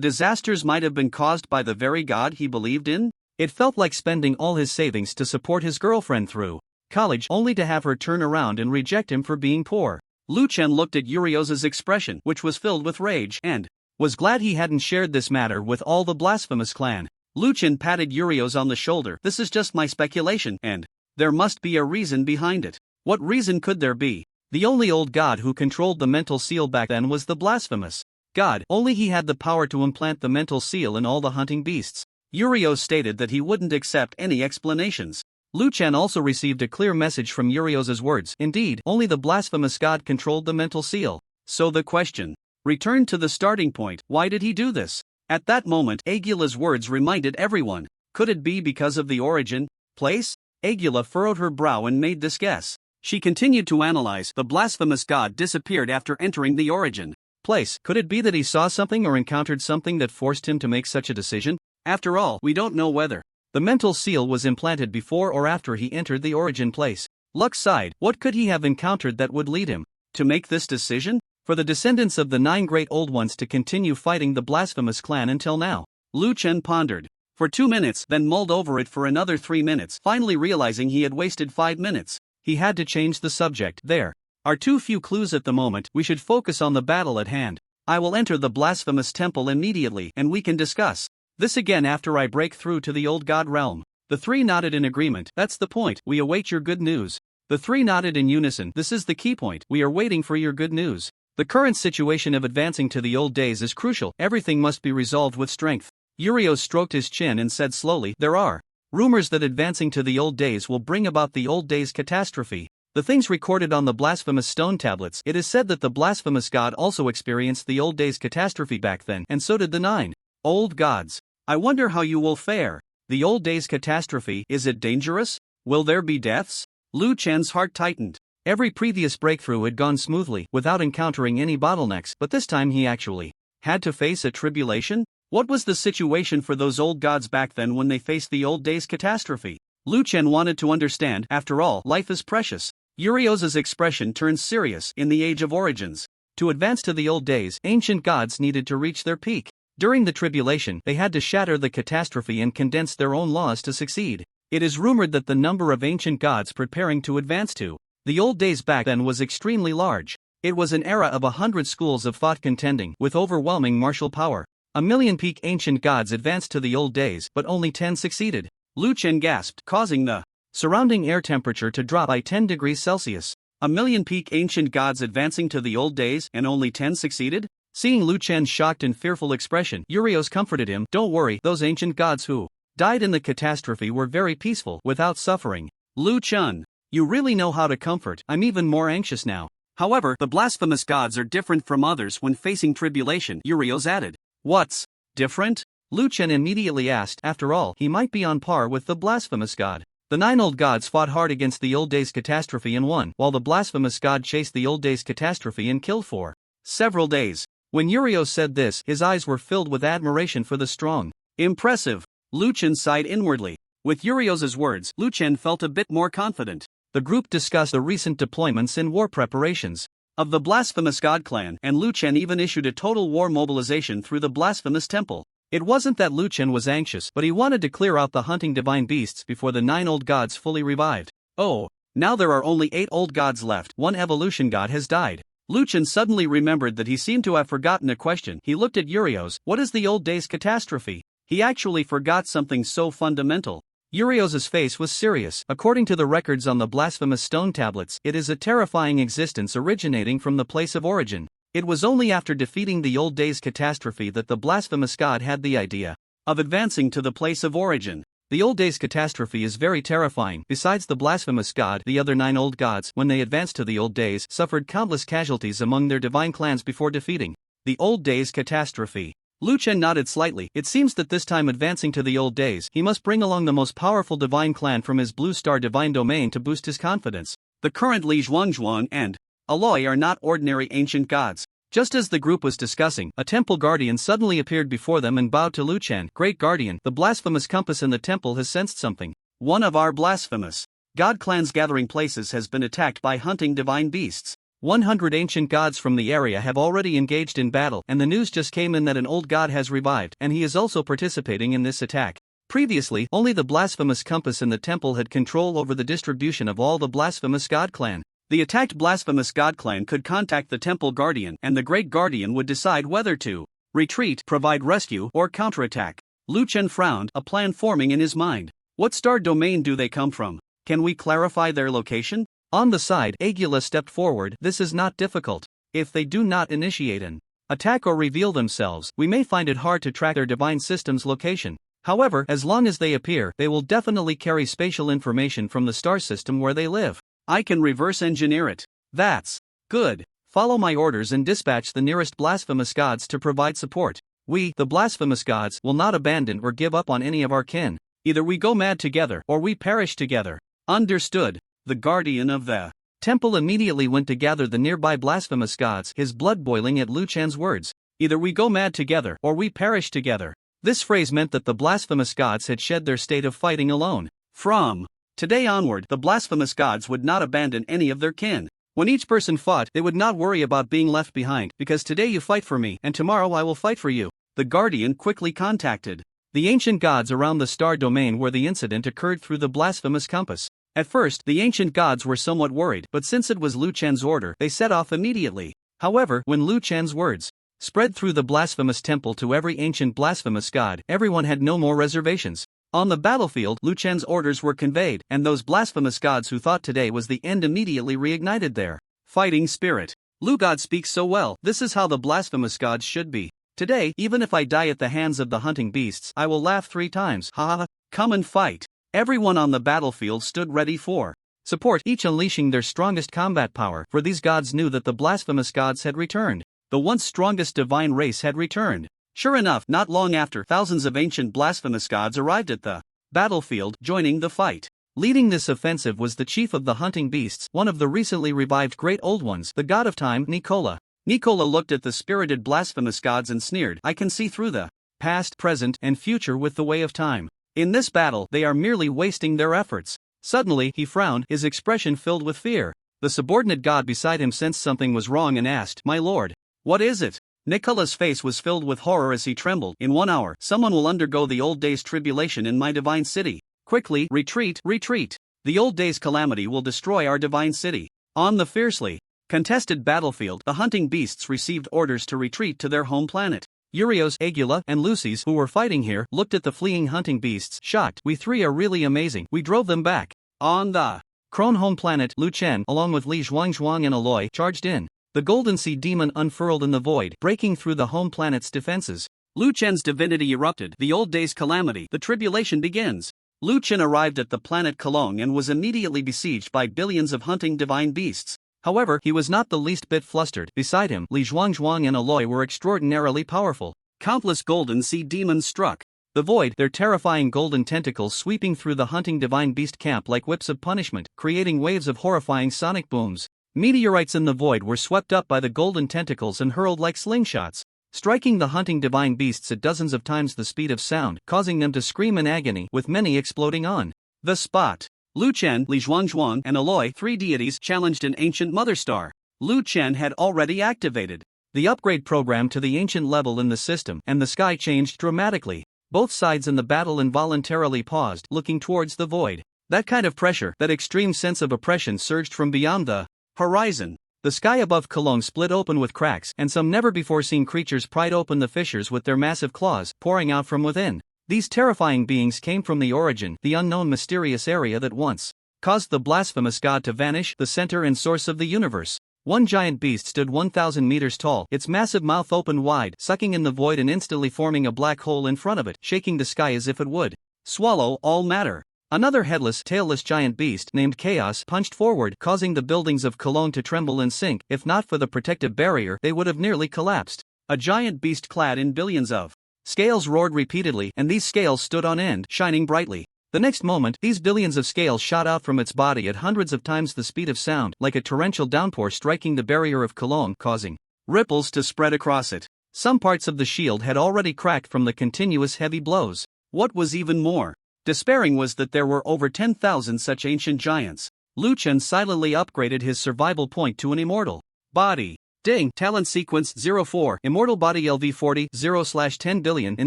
disasters might have been caused by the very god he believed in? It felt like spending all his savings to support his girlfriend through college only to have her turn around and reject him for being poor. Liuan looked at Urio's expression, which was filled with rage, and was glad he hadn't shared this matter with all the blasphemous clan. Liuan patted Urio's on the shoulder. This is just my speculation, and there must be a reason behind it. What reason could there be? The only old god who controlled the mental seal back then was the blasphemous god. Only he had the power to implant the mental seal in all the hunting beasts. Urio stated that he wouldn't accept any explanations. Liuan also received a clear message from Urio's words. Indeed, only the blasphemous god controlled the mental seal. So the question returned to the starting point. Why did he do this? At that moment, Aguila's words reminded everyone. Could it be because of the origin, place? Aguila furrowed her brow and made this guess. She continued to analyze. The blasphemous god disappeared after entering the origin place. Could it be that he saw something or encountered something that forced him to make such a decision? After all, we don't know whether the mental seal was implanted before or after he entered the origin place. Lux sighed. What could he have encountered that would lead him to make this decision? For the descendants of the 9 great old ones to continue fighting the blasphemous clan until now. Liuan pondered for 2 minutes, then mulled over it for another 3 minutes, finally realizing he had wasted 5 minutes. He had to change the subject. There are too few clues at the moment. We should focus on the battle at hand. I will enter the blasphemous temple immediately, and we can discuss this again after I break through to the old god realm. The 3 nodded in agreement. That's the point. We await your good news. The 3 nodded in unison. This is the key point. We are waiting for your good news. The current situation of advancing to the old days is crucial. Everything must be resolved with strength. Urio stroked his chin and said slowly, there are rumors that advancing to the old days will bring about the old days catastrophe. The things recorded on the blasphemous stone tablets. It is said that the blasphemous god also experienced the old days catastrophe back then, and so did the 9 old gods. I wonder how you will fare. The old days catastrophe, is it dangerous? Will there be deaths? Liuan's heart tightened. Every previous breakthrough had gone smoothly, without encountering any bottlenecks, but this time he actually had to face a tribulation? What was the situation for those old gods back then when they faced the old days catastrophe? Liuan wanted to understand. After all, life is precious. Urio's expression turned serious. In the Age of Origins, to advance to the old days, ancient gods needed to reach their peak. During the tribulation, they had to shatter the catastrophe and condense their own laws to succeed. It is rumored that the number of ancient gods preparing to advance to the old days back then was extremely large. It was an era of 100 schools of thought contending, with overwhelming martial power. 1,000,000 peak ancient gods advanced to the old days, but only 10 succeeded. Liuan gasped, causing the surrounding air temperature to drop by 10 degrees Celsius. 1,000,000 peak ancient gods advancing to the old days, and only 10 succeeded? Seeing Liuan's shocked and fearful expression, Urios comforted him. Don't worry, those ancient gods who died in the catastrophe were very peaceful, without suffering. Liuan, you really know how to comfort. I'm even more anxious now. However, the blasphemous gods are different from others when facing tribulation, Urios added. What's different? Liuan immediately asked. After all, he might be on par with the blasphemous god. The 9 old gods fought hard against the old days catastrophe and won, while the blasphemous god chased the old days catastrophe and killed for several days. When Urios said this, his eyes were filled with admiration for the strong. Impressive. Liuan sighed inwardly. With Urios' words, Liuan felt a bit more confident. The group discussed the recent deployments and war preparations of the blasphemous god clan, and Liuan even issued a total war mobilization through the blasphemous temple. It wasn't that Liuan was anxious, but he wanted to clear out the hunting divine beasts before the 9 old gods fully revived. Oh, now there are only 8 old gods left. 1 evolution god has died. Liuan suddenly remembered that he seemed to have forgotten a question. He looked at Urios. What is the old days catastrophe? He actually forgot something so fundamental. Urios' face was serious. According to the records on the blasphemous stone tablets, it is a terrifying existence originating from the place of origin. It was only after defeating the old days catastrophe that the blasphemous god had the idea of advancing to the place of origin. The old days catastrophe is very terrifying. Besides the blasphemous god, the other 9 old gods, when they advanced to the old days, suffered countless casualties among their divine clans before defeating the old days catastrophe. Liuan nodded slightly. It seems that this time advancing to the old days, he must bring along the most powerful divine clan from his blue star divine domain to boost his confidence. The current Liuan and Aloy are not ordinary ancient gods. Just as the group was discussing, a temple guardian suddenly appeared before them and bowed to Liuan. Great guardian, the blasphemous compass in the temple has sensed something. One of our blasphemous god clan's gathering places has been attacked by hunting divine beasts. 100 ancient gods from the area have already engaged in battle, and the news just came in that an old god has revived, and he is also participating in this attack. Previously, only the blasphemous compass in the temple had control over the distribution of all the blasphemous god clan. The attacked blasphemous god clan could contact the temple guardian, and the great guardian would decide whether to retreat, provide rescue, or counterattack. Liuan frowned, a plan forming in his mind. What star domain do they come from? Can we clarify their location? On the side, Agula stepped forward. This is not difficult. If they do not initiate an attack or reveal themselves, we may find it hard to track their divine system's location. However, as long as they appear, they will definitely carry spatial information from the star system where they live. I can reverse engineer it. That's good. Follow my orders and dispatch the nearest blasphemous gods to provide support. We, the blasphemous gods, will not abandon or give up on any of our kin. Either we go mad together, or we perish together. Understood. The guardian of the temple immediately went to gather the nearby blasphemous gods, his blood boiling at Liuan's words. Either we go mad together, or we perish together. This phrase meant that the blasphemous gods had shed their state of fighting alone. From today onward, the blasphemous gods would not abandon any of their kin. When each person fought, they would not worry about being left behind, because today you fight for me, and tomorrow I will fight for you. The guardian quickly contacted the ancient gods around the star domain where the incident occurred through the blasphemous compass. At first, the ancient gods were somewhat worried, but since it was Liuan's order, they set off immediately. However, when Liuan's words spread through the blasphemous temple to every ancient blasphemous god, everyone had no more reservations. On the battlefield, Liuan's orders were conveyed, and those blasphemous gods who thought today was the end immediately reignited their fighting spirit. Lu God speaks so well. This is how the blasphemous gods should be. Today, even if I die at the hands of the hunting beasts, I will laugh 3 times. Ha ha! Come and fight. Everyone on the battlefield stood ready for support, each unleashing their strongest combat power, for these gods knew that the blasphemous gods had returned. The once strongest divine race had returned. Sure enough, not long after, thousands of ancient blasphemous gods arrived at the battlefield, joining the fight. Leading this offensive was the chief of the hunting beasts, one of the recently revived great old ones, the god of time, Nicola. Nicola looked at the spirited blasphemous gods and sneered. I can see through the past, present, and future with the way of time. In this battle, they are merely wasting their efforts. Suddenly, he frowned, his expression filled with fear. The subordinate god beside him sensed something was wrong and asked, My lord, what is it? Nicola's face was filled with horror as he trembled. In 1 hour, someone will undergo the old days tribulation in my divine city. Quickly, retreat, retreat. The old days calamity will destroy our divine city. On the fiercely contested battlefield, the hunting beasts received orders to retreat to their home planet. Urios, Agula, and Lucy's, who were fighting here, looked at the fleeing hunting beasts, shocked. We 3 are really amazing. We drove them back. On the Krone home planet, Liuan, along with Li Zhuangzhuang and Aloy, charged in. The golden sea demon unfurled in the void, breaking through the home planet's defenses. Liuan's divinity erupted. The old days calamity. The tribulation begins. Liuan arrived at the planet Kelong and was immediately besieged by billions of hunting divine beasts. However, he was not the least bit flustered. Beside him, Li Zhuangzhuang and Aloy were extraordinarily powerful. Countless golden sea demons struck the void, their terrifying golden tentacles sweeping through the hunting divine beast camp like whips of punishment, creating waves of horrifying sonic booms. Meteorites in the void were swept up by the golden tentacles and hurled like slingshots, striking the hunting divine beasts at dozens of times the speed of sound, causing them to scream in agony, with many exploding on the spot. Liuan, Li Zhuangzhuang, and Aloy, 3 deities, challenged an ancient mother star. Liuan had already activated the upgrade program to the ancient level in the system, and the sky changed dramatically. Both sides in the battle involuntarily paused, looking towards the void. That kind of pressure, that extreme sense of oppression surged from beyond the horizon. The sky above Kelong split open with cracks, and some never-before-seen creatures pried open the fissures with their massive claws, pouring out from within. These terrifying beings came from the origin, the unknown mysterious area that once caused the blasphemous god to vanish, the center and source of the universe. One giant beast stood 1,000 meters tall, its massive mouth open wide, sucking in the void and instantly forming a black hole in front of it, shaking the sky as if it would swallow all matter. Another headless, tailless giant beast named Chaos punched forward, causing the buildings of Kelong to tremble and sink. If not for the protective barrier, they would have nearly collapsed. A giant beast clad in billions of scales roared repeatedly, and these scales stood on end, shining brightly. The next moment, these billions of scales shot out from its body at hundreds of times the speed of sound, like a torrential downpour striking the barrier of Kelong, causing ripples to spread across it. Some parts of the shield had already cracked from the continuous heavy blows. What was even more despairing was that there were over 10,000 such ancient giants. Liuan silently upgraded his survival point to an immortal. Body. Ding. Talent sequence 04. Immortal body LV40 0/10 billion. In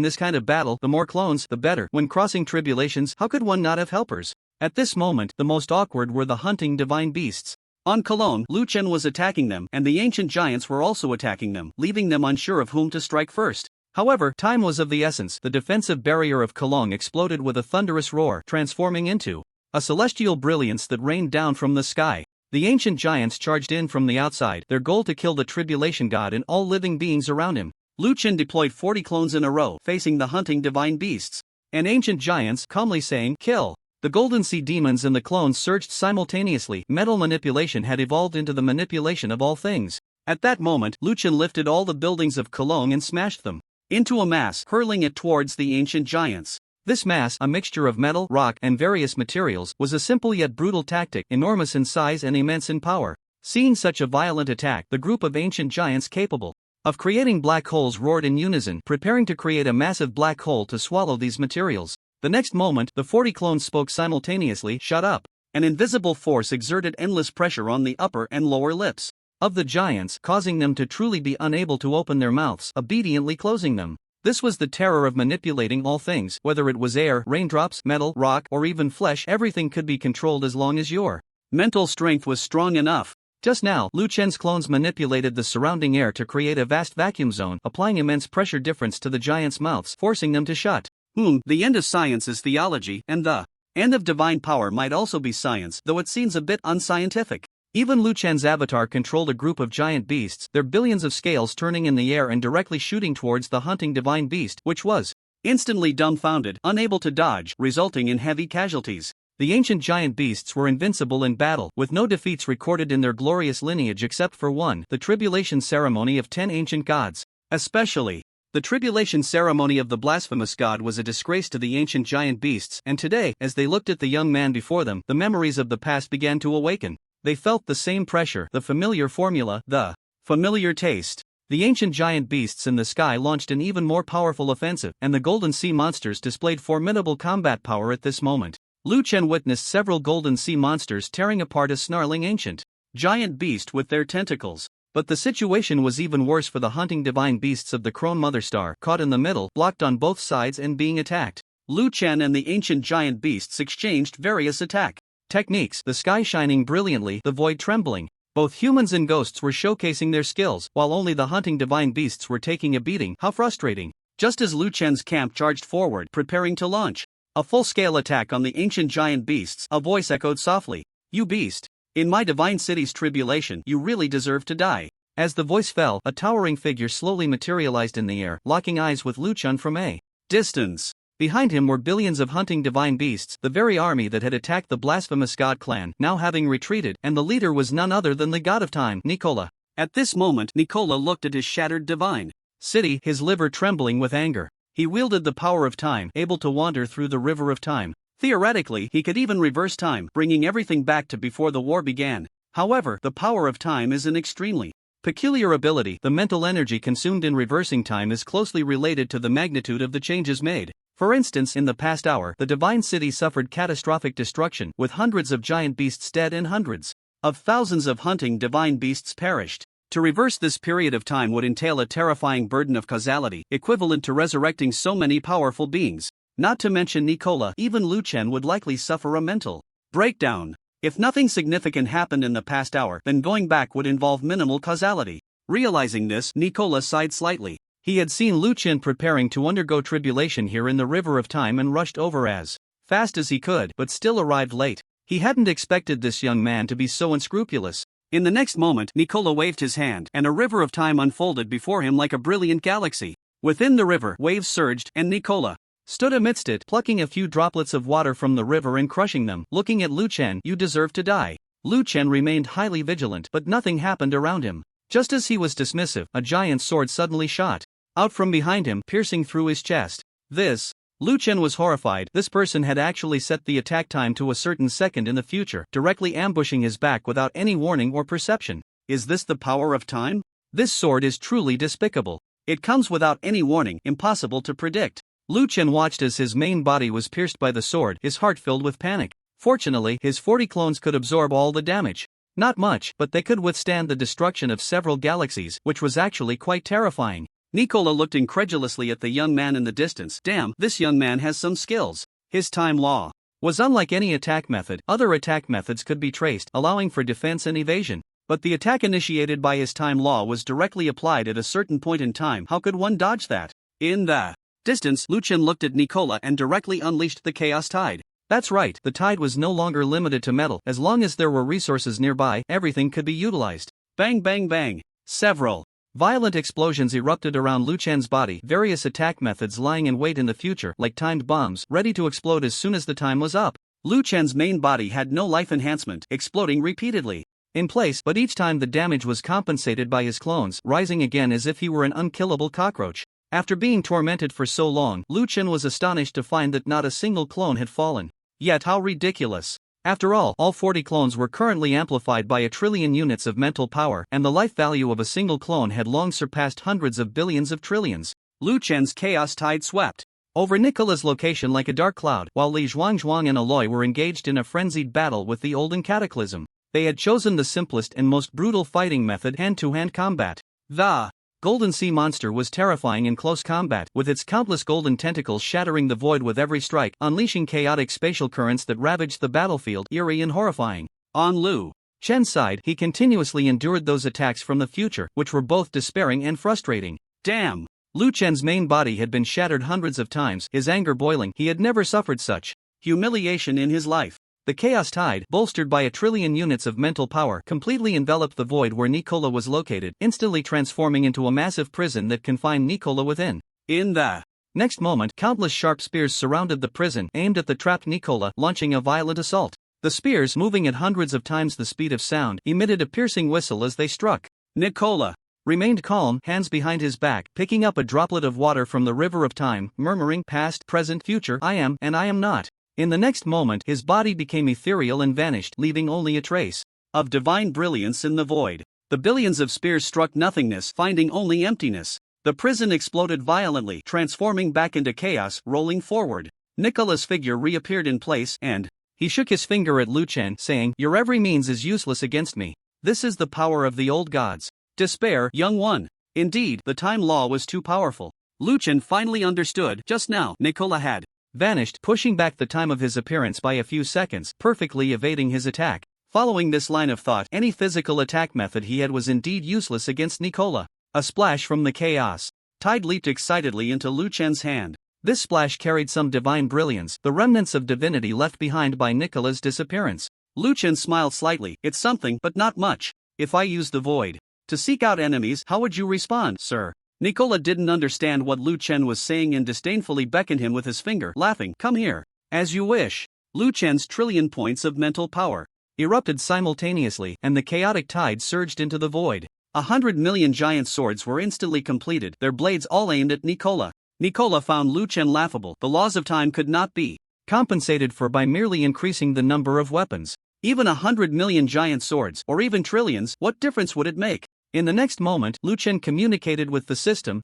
this kind of battle, the more clones, the better. When crossing tribulations, how could one not have helpers? At this moment, the most awkward were the hunting divine beasts. On Cologne, Liuan was attacking them, and the ancient giants were also attacking them, leaving them unsure of whom to strike first. However, time was of the essence. The defensive barrier of Cologne exploded with a thunderous roar, transforming into a celestial brilliance that rained down from the sky. The ancient giants charged in from the outside, their goal to kill the tribulation god and all living beings around him. Liuan deployed 40 clones in a row, facing the hunting divine beasts. And ancient giants, calmly saying, "Kill." The golden sea demons and the clones surged simultaneously. Metal manipulation had evolved into the manipulation of all things. At that moment, Liuan lifted all the buildings of Cologne and smashed them into a mass, hurling it towards the ancient giants. This mass, a mixture of metal, rock, and various materials, was a simple yet brutal tactic, enormous in size and immense in power. Seeing such a violent attack, the group of ancient giants capable of creating black holes roared in unison, preparing to create a massive black hole to swallow these materials. The next moment, the 40 clones spoke simultaneously, "Shut up." An invisible force exerted endless pressure on the upper and lower lips of the giants, causing them to truly be unable to open their mouths, obediently closing them. This was the terror of manipulating all things, whether it was air, raindrops, metal, rock, or even flesh. Everything could be controlled as long as your mental strength was strong enough. Just now, Liuan's clones manipulated the surrounding air to create a vast vacuum zone, applying immense pressure difference to the giants' mouths, forcing them to shut. The end of science is theology, and the end of divine power might also be science, though it seems a bit unscientific. Even Liuan's avatar controlled a group of giant beasts, their billions of scales turning in the air and directly shooting towards the hunting divine beast, which was instantly dumbfounded, unable to dodge, resulting in heavy casualties. The ancient giant beasts were invincible in battle, with no defeats recorded in their glorious lineage except for one, the tribulation ceremony of 10 ancient gods. Especially, the tribulation ceremony of the blasphemous god was a disgrace to the ancient giant beasts, and today, as they looked at the young man before them, the memories of the past began to awaken. They felt the same pressure, the familiar formula, the familiar taste. The ancient giant beasts in the sky launched an even more powerful offensive, and the golden sea monsters displayed formidable combat power at this moment. Liuan witnessed several golden sea monsters tearing apart a snarling ancient giant beast with their tentacles. But the situation was even worse for the hunting divine beasts of the Crone Mother Star, caught in the middle, blocked on both sides and being attacked. Liuan and the ancient giant beasts exchanged various attack techniques, the sky shining brilliantly, the void trembling. Both humans and ghosts were showcasing their skills, while only the hunting divine beasts were taking a beating. How frustrating. Just as Liuan's camp charged forward, preparing to launch a full-scale attack on the ancient giant beasts, a voice echoed softly, "You beast. In my divine city's tribulation, you really deserve to die." As the voice fell, a towering figure slowly materialized in the air, locking eyes with Liuan from a distance. Behind him were billions of hunting divine beasts, the very army that had attacked the blasphemous god clan, now having retreated, and the leader was none other than the god of time, Nicola. At this moment, Nicola looked at his shattered divine city, his liver trembling with anger. He wielded the power of time, able to wander through the river of time. Theoretically, he could even reverse time, bringing everything back to before the war began. However, the power of time is an extremely peculiar ability. The mental energy consumed in reversing time is closely related to the magnitude of the changes made. For instance, in the past hour, the divine city suffered catastrophic destruction, with hundreds of giant beasts dead and hundreds of thousands of hunting divine beasts perished. To reverse this period of time would entail a terrifying burden of causality, equivalent to resurrecting so many powerful beings. Not to mention Nicola, even Liuan would likely suffer a mental breakdown. If nothing significant happened in the past hour, then going back would involve minimal causality. Realizing this, Nicola sighed slightly. He had seen Liuan preparing to undergo tribulation here in the river of time and rushed over as fast as he could, but still arrived late. He hadn't expected this young man to be so unscrupulous. In the next moment, Nicola waved his hand, and a river of time unfolded before him like a brilliant galaxy. Within the river, waves surged, and Nicola stood amidst it, plucking a few droplets of water from the river and crushing them. Looking at Liuan, "You deserve to die." Liuan remained highly vigilant, but nothing happened around him. Just as he was dismissive, a giant sword suddenly shot out from behind him, piercing through his chest. Liuan was horrified. This person had actually set the attack time to a certain second in the future, directly ambushing his back without any warning or perception. Is this the power of time? This sword is truly despicable. It comes without any warning, impossible to predict. Liuan watched as his main body was pierced by the sword, his heart filled with panic. Fortunately, his 40 clones could absorb all the damage. Not much, but they could withstand the destruction of several galaxies, which was actually quite terrifying. Nicola looked incredulously at the young man in the distance. Damn, this young man has some skills. His time law was unlike any attack method. Other attack methods could be traced, allowing for defense and evasion. But the attack initiated by his time law was directly applied at a certain point in time. How could one dodge that? In the distance, Liuan looked at Nicola and directly unleashed the Chaos Tide. That's right, the tide was no longer limited to metal. As long as there were resources nearby, everything could be utilized. Bang bang bang. Several violent explosions erupted around Liuan's body, various attack methods lying in wait in the future, like timed bombs, ready to explode as soon as the time was up. Liuan's main body had no life enhancement, exploding repeatedly in place, but each time the damage was compensated by his clones, rising again as if he were an unkillable cockroach. After being tormented for so long, Liuan was astonished to find that not a single clone had fallen. Yet how ridiculous. After all 40 clones were currently amplified by 1 trillion units of mental power, and the life value of a single clone had long surpassed hundreds of billions of trillions. Liuan's Chaos Tide swept over Nicola's location like a dark cloud, while Li Zhuangzhuang and Aloy were engaged in a frenzied battle with the Olden Cataclysm. They had chosen the simplest and most brutal fighting method, hand-to-hand combat. The Golden Sea Monster was terrifying in close combat, with its countless golden tentacles shattering the void with every strike, unleashing chaotic spatial currents that ravaged the battlefield, eerie and horrifying. On Liuan's side, he continuously endured those attacks from the future, which were both despairing and frustrating. Damn! Liuan's main body had been shattered hundreds of times, his anger boiling. He had never suffered such humiliation in his life. The Chaos Tide, bolstered by 1 trillion units of mental power, completely enveloped the void where Nicola was located, instantly transforming into a massive prison that confined Nicola within. In the next moment, countless sharp spears surrounded the prison, aimed at the trapped Nicola, launching a violent assault. The spears, moving at hundreds of times the speed of sound, emitted a piercing whistle as they struck. Nicola remained calm, hands behind his back, picking up a droplet of water from the river of time, murmuring, past, present, future, I am, and I am not. In the next moment, his body became ethereal and vanished, leaving only a trace of divine brilliance in the void. The billions of spears struck nothingness, finding only emptiness. The prison exploded violently, transforming back into chaos, rolling forward. Nicola's figure reappeared in place, and he shook his finger at Liuan, saying, "Your every means is useless against me. This is the power of the old gods." Despair, young one. Indeed, the time law was too powerful. Liuan finally understood. Just now, Nicola had vanished, pushing back the time of his appearance by a few seconds, perfectly evading his attack. Following this line of thought, any physical attack method he had was indeed useless against Nicola. A splash from the Chaos Tide leaped excitedly into Liuan's hand. This splash carried some divine brilliance, the remnants of divinity left behind by Nicola's disappearance. Liuan smiled slightly. It's something, but not much. If I use the void to seek out enemies, how would you respond, sir? Nicola didn't understand what Liuan was saying and disdainfully beckoned him with his finger, laughing. Come here. As you wish. Liuan's trillion points of mental power erupted simultaneously, and the chaotic tide surged into the void. 100 million giant swords were instantly completed, their blades all aimed at Nicola. Nicola found Liuan laughable. The laws of time could not be compensated for by merely increasing the number of weapons. Even 100 million giant swords, or even trillions, what difference would it make? In the next moment, Liuan communicated with the system.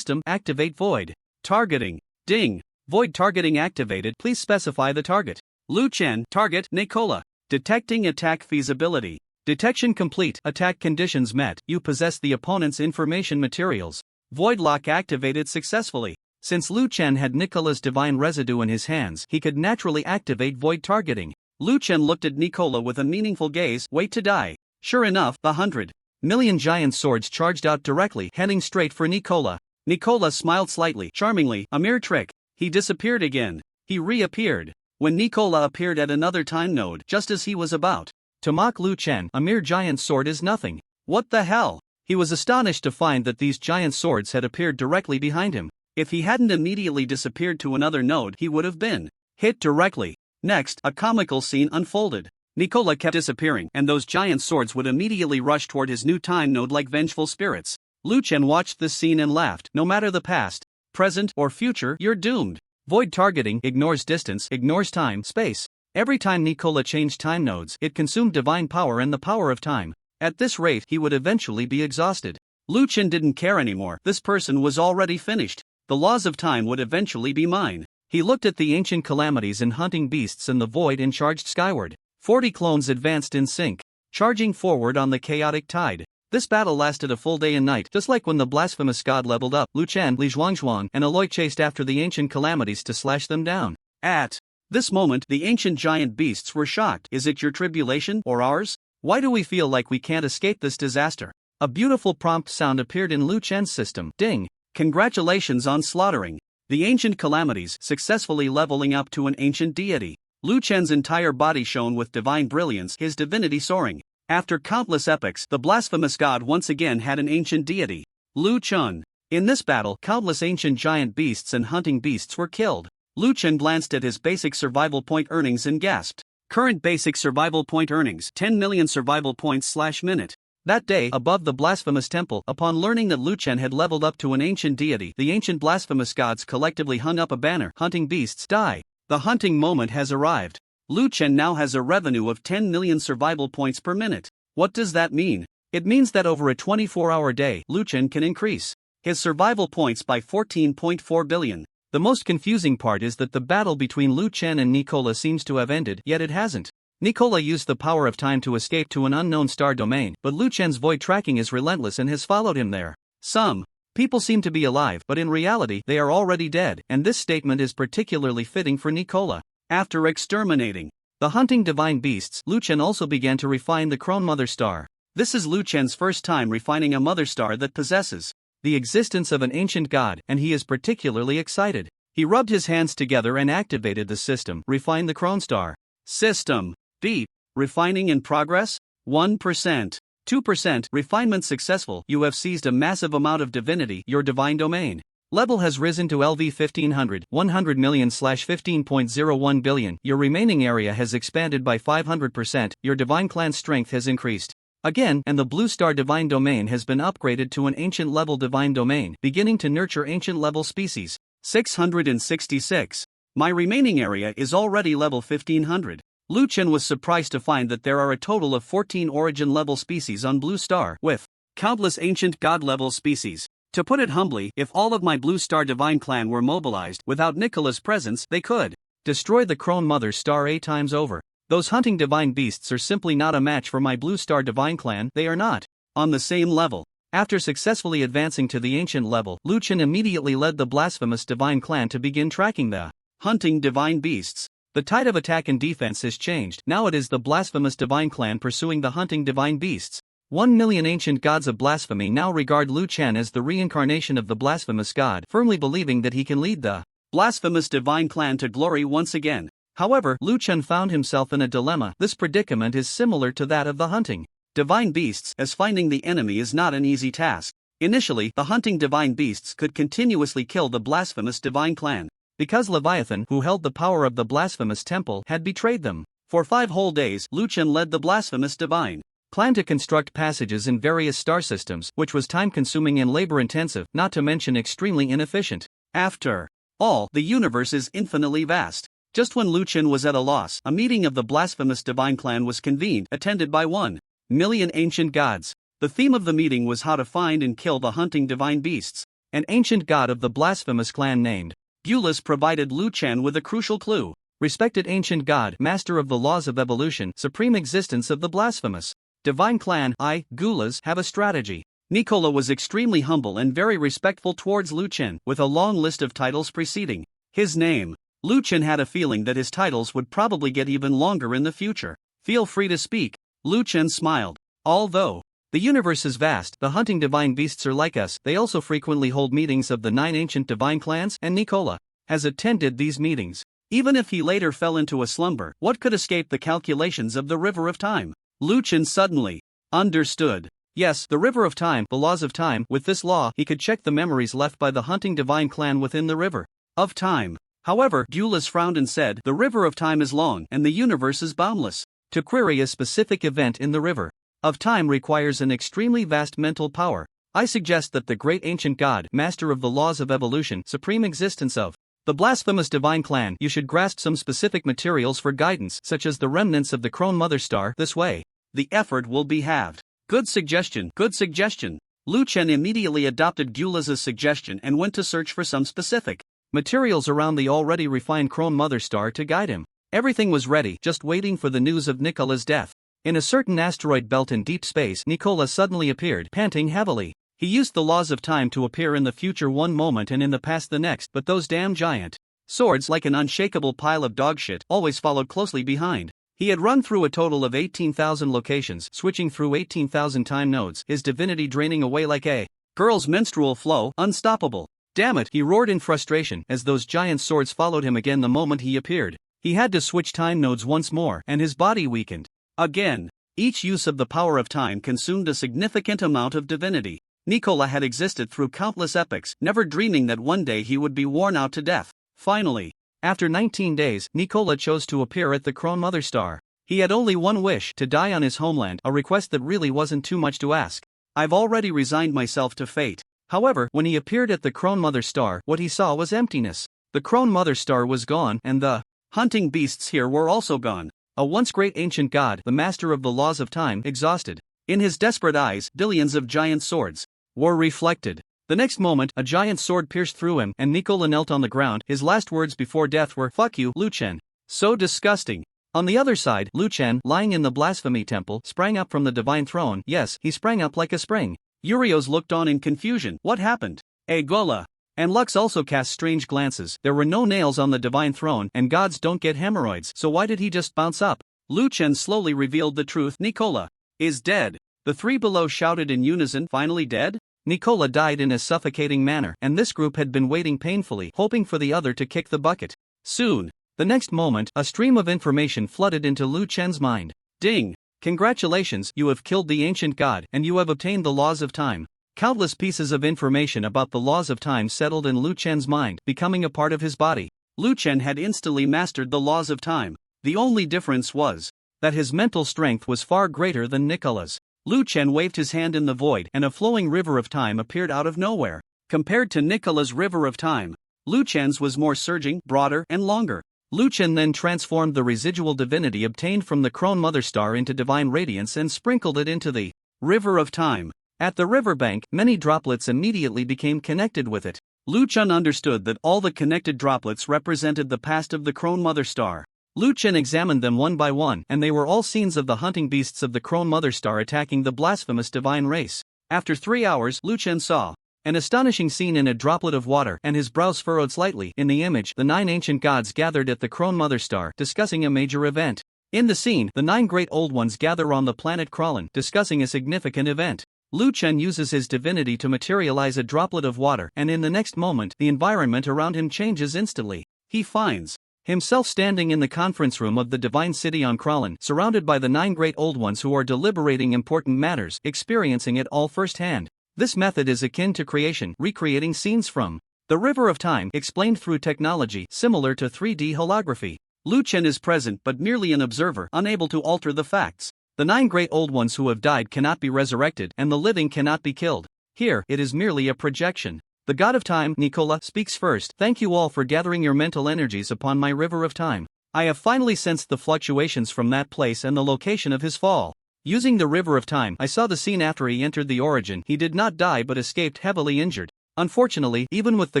Activate void targeting. Ding. Void targeting activated. Please specify the target. Liuan, target, Nicola. Detecting attack feasibility. Detection complete. Attack conditions met. You possess the opponent's information materials. Void lock activated successfully. Since Liuan had Nicola's divine residue in his hands, he could naturally activate void targeting. Liuan looked at Nicola with a meaningful gaze. Wait to die. Sure enough, the 100 million giant swords charged out directly, heading straight for Nicola. Nicola smiled slightly, charmingly. A mere trick. He disappeared again. He reappeared when Nicola appeared at another time node, just as he was about to mock Liuan. A mere giant sword is nothing. What the hell? He was astonished to find that these giant swords had appeared directly behind him. If he hadn't immediately disappeared to another node, he would have been hit directly. Next, a comical scene unfolded. Nicola kept disappearing, and those giant swords would immediately rush toward his new time node like vengeful spirits. Liuan watched this scene and laughed. No matter the past, present, or future, you're doomed. Void targeting ignores distance, ignores time, space. Every time Nicola changed time nodes, it consumed divine power and the power of time. At this rate, he would eventually be exhausted. Liuan didn't care anymore. This person was already finished. The laws of time would eventually be mine. He looked at the ancient calamities and hunting beasts in the void and charged skyward. 40 clones advanced in sync. charging forward on the chaotic tide. This battle lasted a full day and night, just like when the blasphemous god leveled up. Lu Chen, Li Zhuangzhuang, and Aloy chased after the ancient calamities to slash them down. At this moment, the ancient giant beasts were shocked. Is it your tribulation or ours? Why do we feel like we can't escape this disaster? A beautiful prompt sound appeared in Lu Chen's system. Ding! Congratulations on slaughtering the ancient calamities, successfully leveling up to an ancient deity. Lu Chen's entire body shone with divine brilliance, his divinity soaring. After countless epochs, the blasphemous god once again had an ancient deity, Lu Chen. In this battle, countless ancient giant beasts and hunting beasts were killed. Lu Chen glanced at his basic survival point earnings and gasped. Current basic survival point earnings, 10 million survival points/minute. That day, above the blasphemous temple, upon learning that Lu Chen had leveled up to an ancient deity, the ancient blasphemous gods collectively hung up a banner, hunting beasts die. The hunting moment has arrived. Lu Chen now has a revenue of 10 million survival points per minute. What does that mean? It means that over a 24-hour day, Lu Chen can increase his survival points by 14.4 billion. The most confusing part is that the battle between Lu Chen and Nicola seems to have ended, yet it hasn't. Nicola used the power of time to escape to an unknown star domain, but Lu Chen's void tracking is relentless and has followed him there. Some people seem to be alive, but in reality, they are already dead, and this statement is particularly fitting for Nicola. After exterminating the hunting divine beasts, Lu Chen also began to refine the Crone Mother Star. This is Lu Chen's first time refining a mother star that possesses the existence of an ancient god, and he is particularly excited. He rubbed his hands together and activated the system. Refine the Crone Star. System. Deep. Refining in progress. 1%. 2%. Refinement successful. You have seized a massive amount of divinity, your divine domain. Level has risen to LV 1500, 100 million/15.01 billion. Your remaining area has expanded by 500%. Your divine clan strength has increased again, and the blue star divine domain has been upgraded to an ancient level divine domain, beginning to nurture ancient level species. 666. My remaining area is already level 1500. Lu Chen was surprised to find that there are a total of 14 origin level species on Blue Star, with countless ancient god level species. To put it humbly, if all of my Blue Star Divine Clan were mobilized without Nicola's presence, they could destroy the Crone Mother Star 8 times over. Those hunting divine beasts are simply not a match for my Blue Star Divine Clan. They are not on the same level. After successfully advancing to the ancient level, Lu Chen immediately led the blasphemous divine clan to begin tracking the hunting divine beasts. The tide of attack and defense has changed. Now it is the blasphemous divine clan pursuing the hunting divine beasts. 1 million ancient gods of blasphemy now regard Lu Chen as the reincarnation of the blasphemous god, firmly believing that he can lead the blasphemous divine clan to glory once again. However, Lu Chen found himself in a dilemma. This predicament is similar to that of the hunting divine beasts, as finding the enemy is not an easy task. Initially, the hunting divine beasts could continuously kill the blasphemous divine clan, because Leviathan, who held the power of the blasphemous temple, had betrayed them. For 5 whole days, Lu Chen led the blasphemous divine clan to construct passages in various star systems, which was time-consuming and labor-intensive, not to mention extremely inefficient. After all, the universe is infinitely vast. Just when Lu Chen was at a loss, a meeting of the blasphemous divine clan was convened, attended by 1 million ancient gods. The theme of the meeting was how to find and kill the hunting divine beasts. An ancient god of the blasphemous clan named Gulas provided Lu Chen with a crucial clue. Respected ancient god, master of the laws of evolution, supreme existence of the blasphemous divine clan, I, Gulas, have a strategy. Nicola was extremely humble and very respectful towards Lu Chen, with a long list of titles preceding his name. Lu Chen had a feeling that his titles would probably get even longer in the future. Feel free to speak. Lu Chen smiled. Although the universe is vast, the hunting divine beasts are like us. They also frequently hold meetings of the 9 ancient divine clans, and Nicola has attended these meetings. Even if he later fell into a slumber, what could escape the calculations of the river of time? Lu Chen suddenly understood. Yes, the river of time, the laws of time. With this law, he could check the memories left by the hunting divine clan within the river of time. However, Gulas frowned and said, the river of time is long, and the universe is boundless. To query a specific event in the river of time requires an extremely vast mental power. I suggest that the great ancient god, master of the laws of evolution, supreme existence of the blasphemous divine clan, you should grasp some specific materials for guidance, such as the remnants of the Crone Mother Star. This way, the effort will be halved. Good suggestion, good suggestion. Lu Chen immediately adopted Gulas's suggestion and went to search for some specific materials around the already refined Crone Mother Star to guide him. Everything was ready, just waiting for the news of Nicola's death. In a certain asteroid belt in deep space, Nicola suddenly appeared, panting heavily. He used the laws of time to appear in the future one moment and in the past the next, but those damn giant swords, like an unshakable pile of dogshit, always followed closely behind. He had run through a total of 18,000 locations, switching through 18,000 time nodes, his divinity draining away like a girl's menstrual flow, unstoppable. Damn it, he roared in frustration as those giant swords followed him again the moment he appeared. He had to switch time nodes once more, and his body weakened. Again. Each use of the power of time consumed a significant amount of divinity. Nicola had existed through countless epochs, never dreaming that one day he would be worn out to death. Finally, after 19 days, Nicola chose to appear at the Crone Mother Star. He had only one wish, to die on his homeland, a request that really wasn't too much to ask. I've already resigned myself to fate. However, when he appeared at the Crone Mother Star, what he saw was emptiness. The Crone Mother Star was gone, and the hunting beasts here were also gone. A once great ancient god, the master of the laws of time, exhausted. In his desperate eyes, billions of giant swords were reflected. The next moment, a giant sword pierced through him, and Nicola knelt on the ground. His last words before death were, "Fuck you, Liuan. So disgusting." On the other side, Liuan, lying in the blasphemy temple, sprang up from the divine throne. Yes, he sprang up like a spring. Urios looked on in confusion. What happened? Gola. And Lux also cast strange glances. There were no nails on the divine throne, and gods don't get hemorrhoids, so why did he just bounce up? Liuan slowly revealed the truth. Nicola is dead. The three below shouted in unison, finally dead? Nicola died in a suffocating manner, and this group had been waiting painfully, hoping for the other to kick the bucket. Soon. The next moment, a stream of information flooded into Liuan's mind. Ding! Congratulations, you have killed the ancient god, and you have obtained the laws of time. Countless pieces of information about the laws of time settled in Liuan's mind, becoming a part of his body. Liuan had instantly mastered the laws of time. The only difference was that his mental strength was far greater than Nicola's. Liuan waved his hand in the void, and a flowing river of time appeared out of nowhere. Compared to Nicola's river of time, Liuan's was more surging, broader, and longer. Liuan then transformed the residual divinity obtained from the Crone Mother Star into divine radiance and sprinkled it into the river of time. At the riverbank, many droplets immediately became connected with it. Liuan understood that all the connected droplets represented the past of the Crone Mother Star. Liuan examined them one by one, and they were all scenes of the hunting beasts of the Crone Mother Star attacking the blasphemous divine race. After 3 hours, Liuan saw an astonishing scene in a droplet of water, and his brows furrowed slightly. In the image, the 9 ancient gods gathered at the Crone Mother Star, discussing a major event. In the scene, the 9 great old ones gather on the planet Krallen, discussing a significant event. Liuan uses his divinity to materialize a droplet of water, and in the next moment, the environment around him changes instantly. He finds himself standing in the conference room of the divine city on Krallen, surrounded by the 9 great old ones who are deliberating important matters, experiencing it all firsthand. This method is akin to creation, recreating scenes from the river of time, explained through technology similar to 3D holography. Liuan is present but merely an observer, unable to alter the facts. The 9 great old ones who have died cannot be resurrected, and the living cannot be killed. Here, it is merely a projection. The god of time, Nicola, speaks first. Thank you all for gathering your mental energies upon my river of time. I have finally sensed the fluctuations from that place and the location of his fall. Using the river of time, I saw the scene after he entered the origin. He did not die but escaped heavily injured. Unfortunately, even with the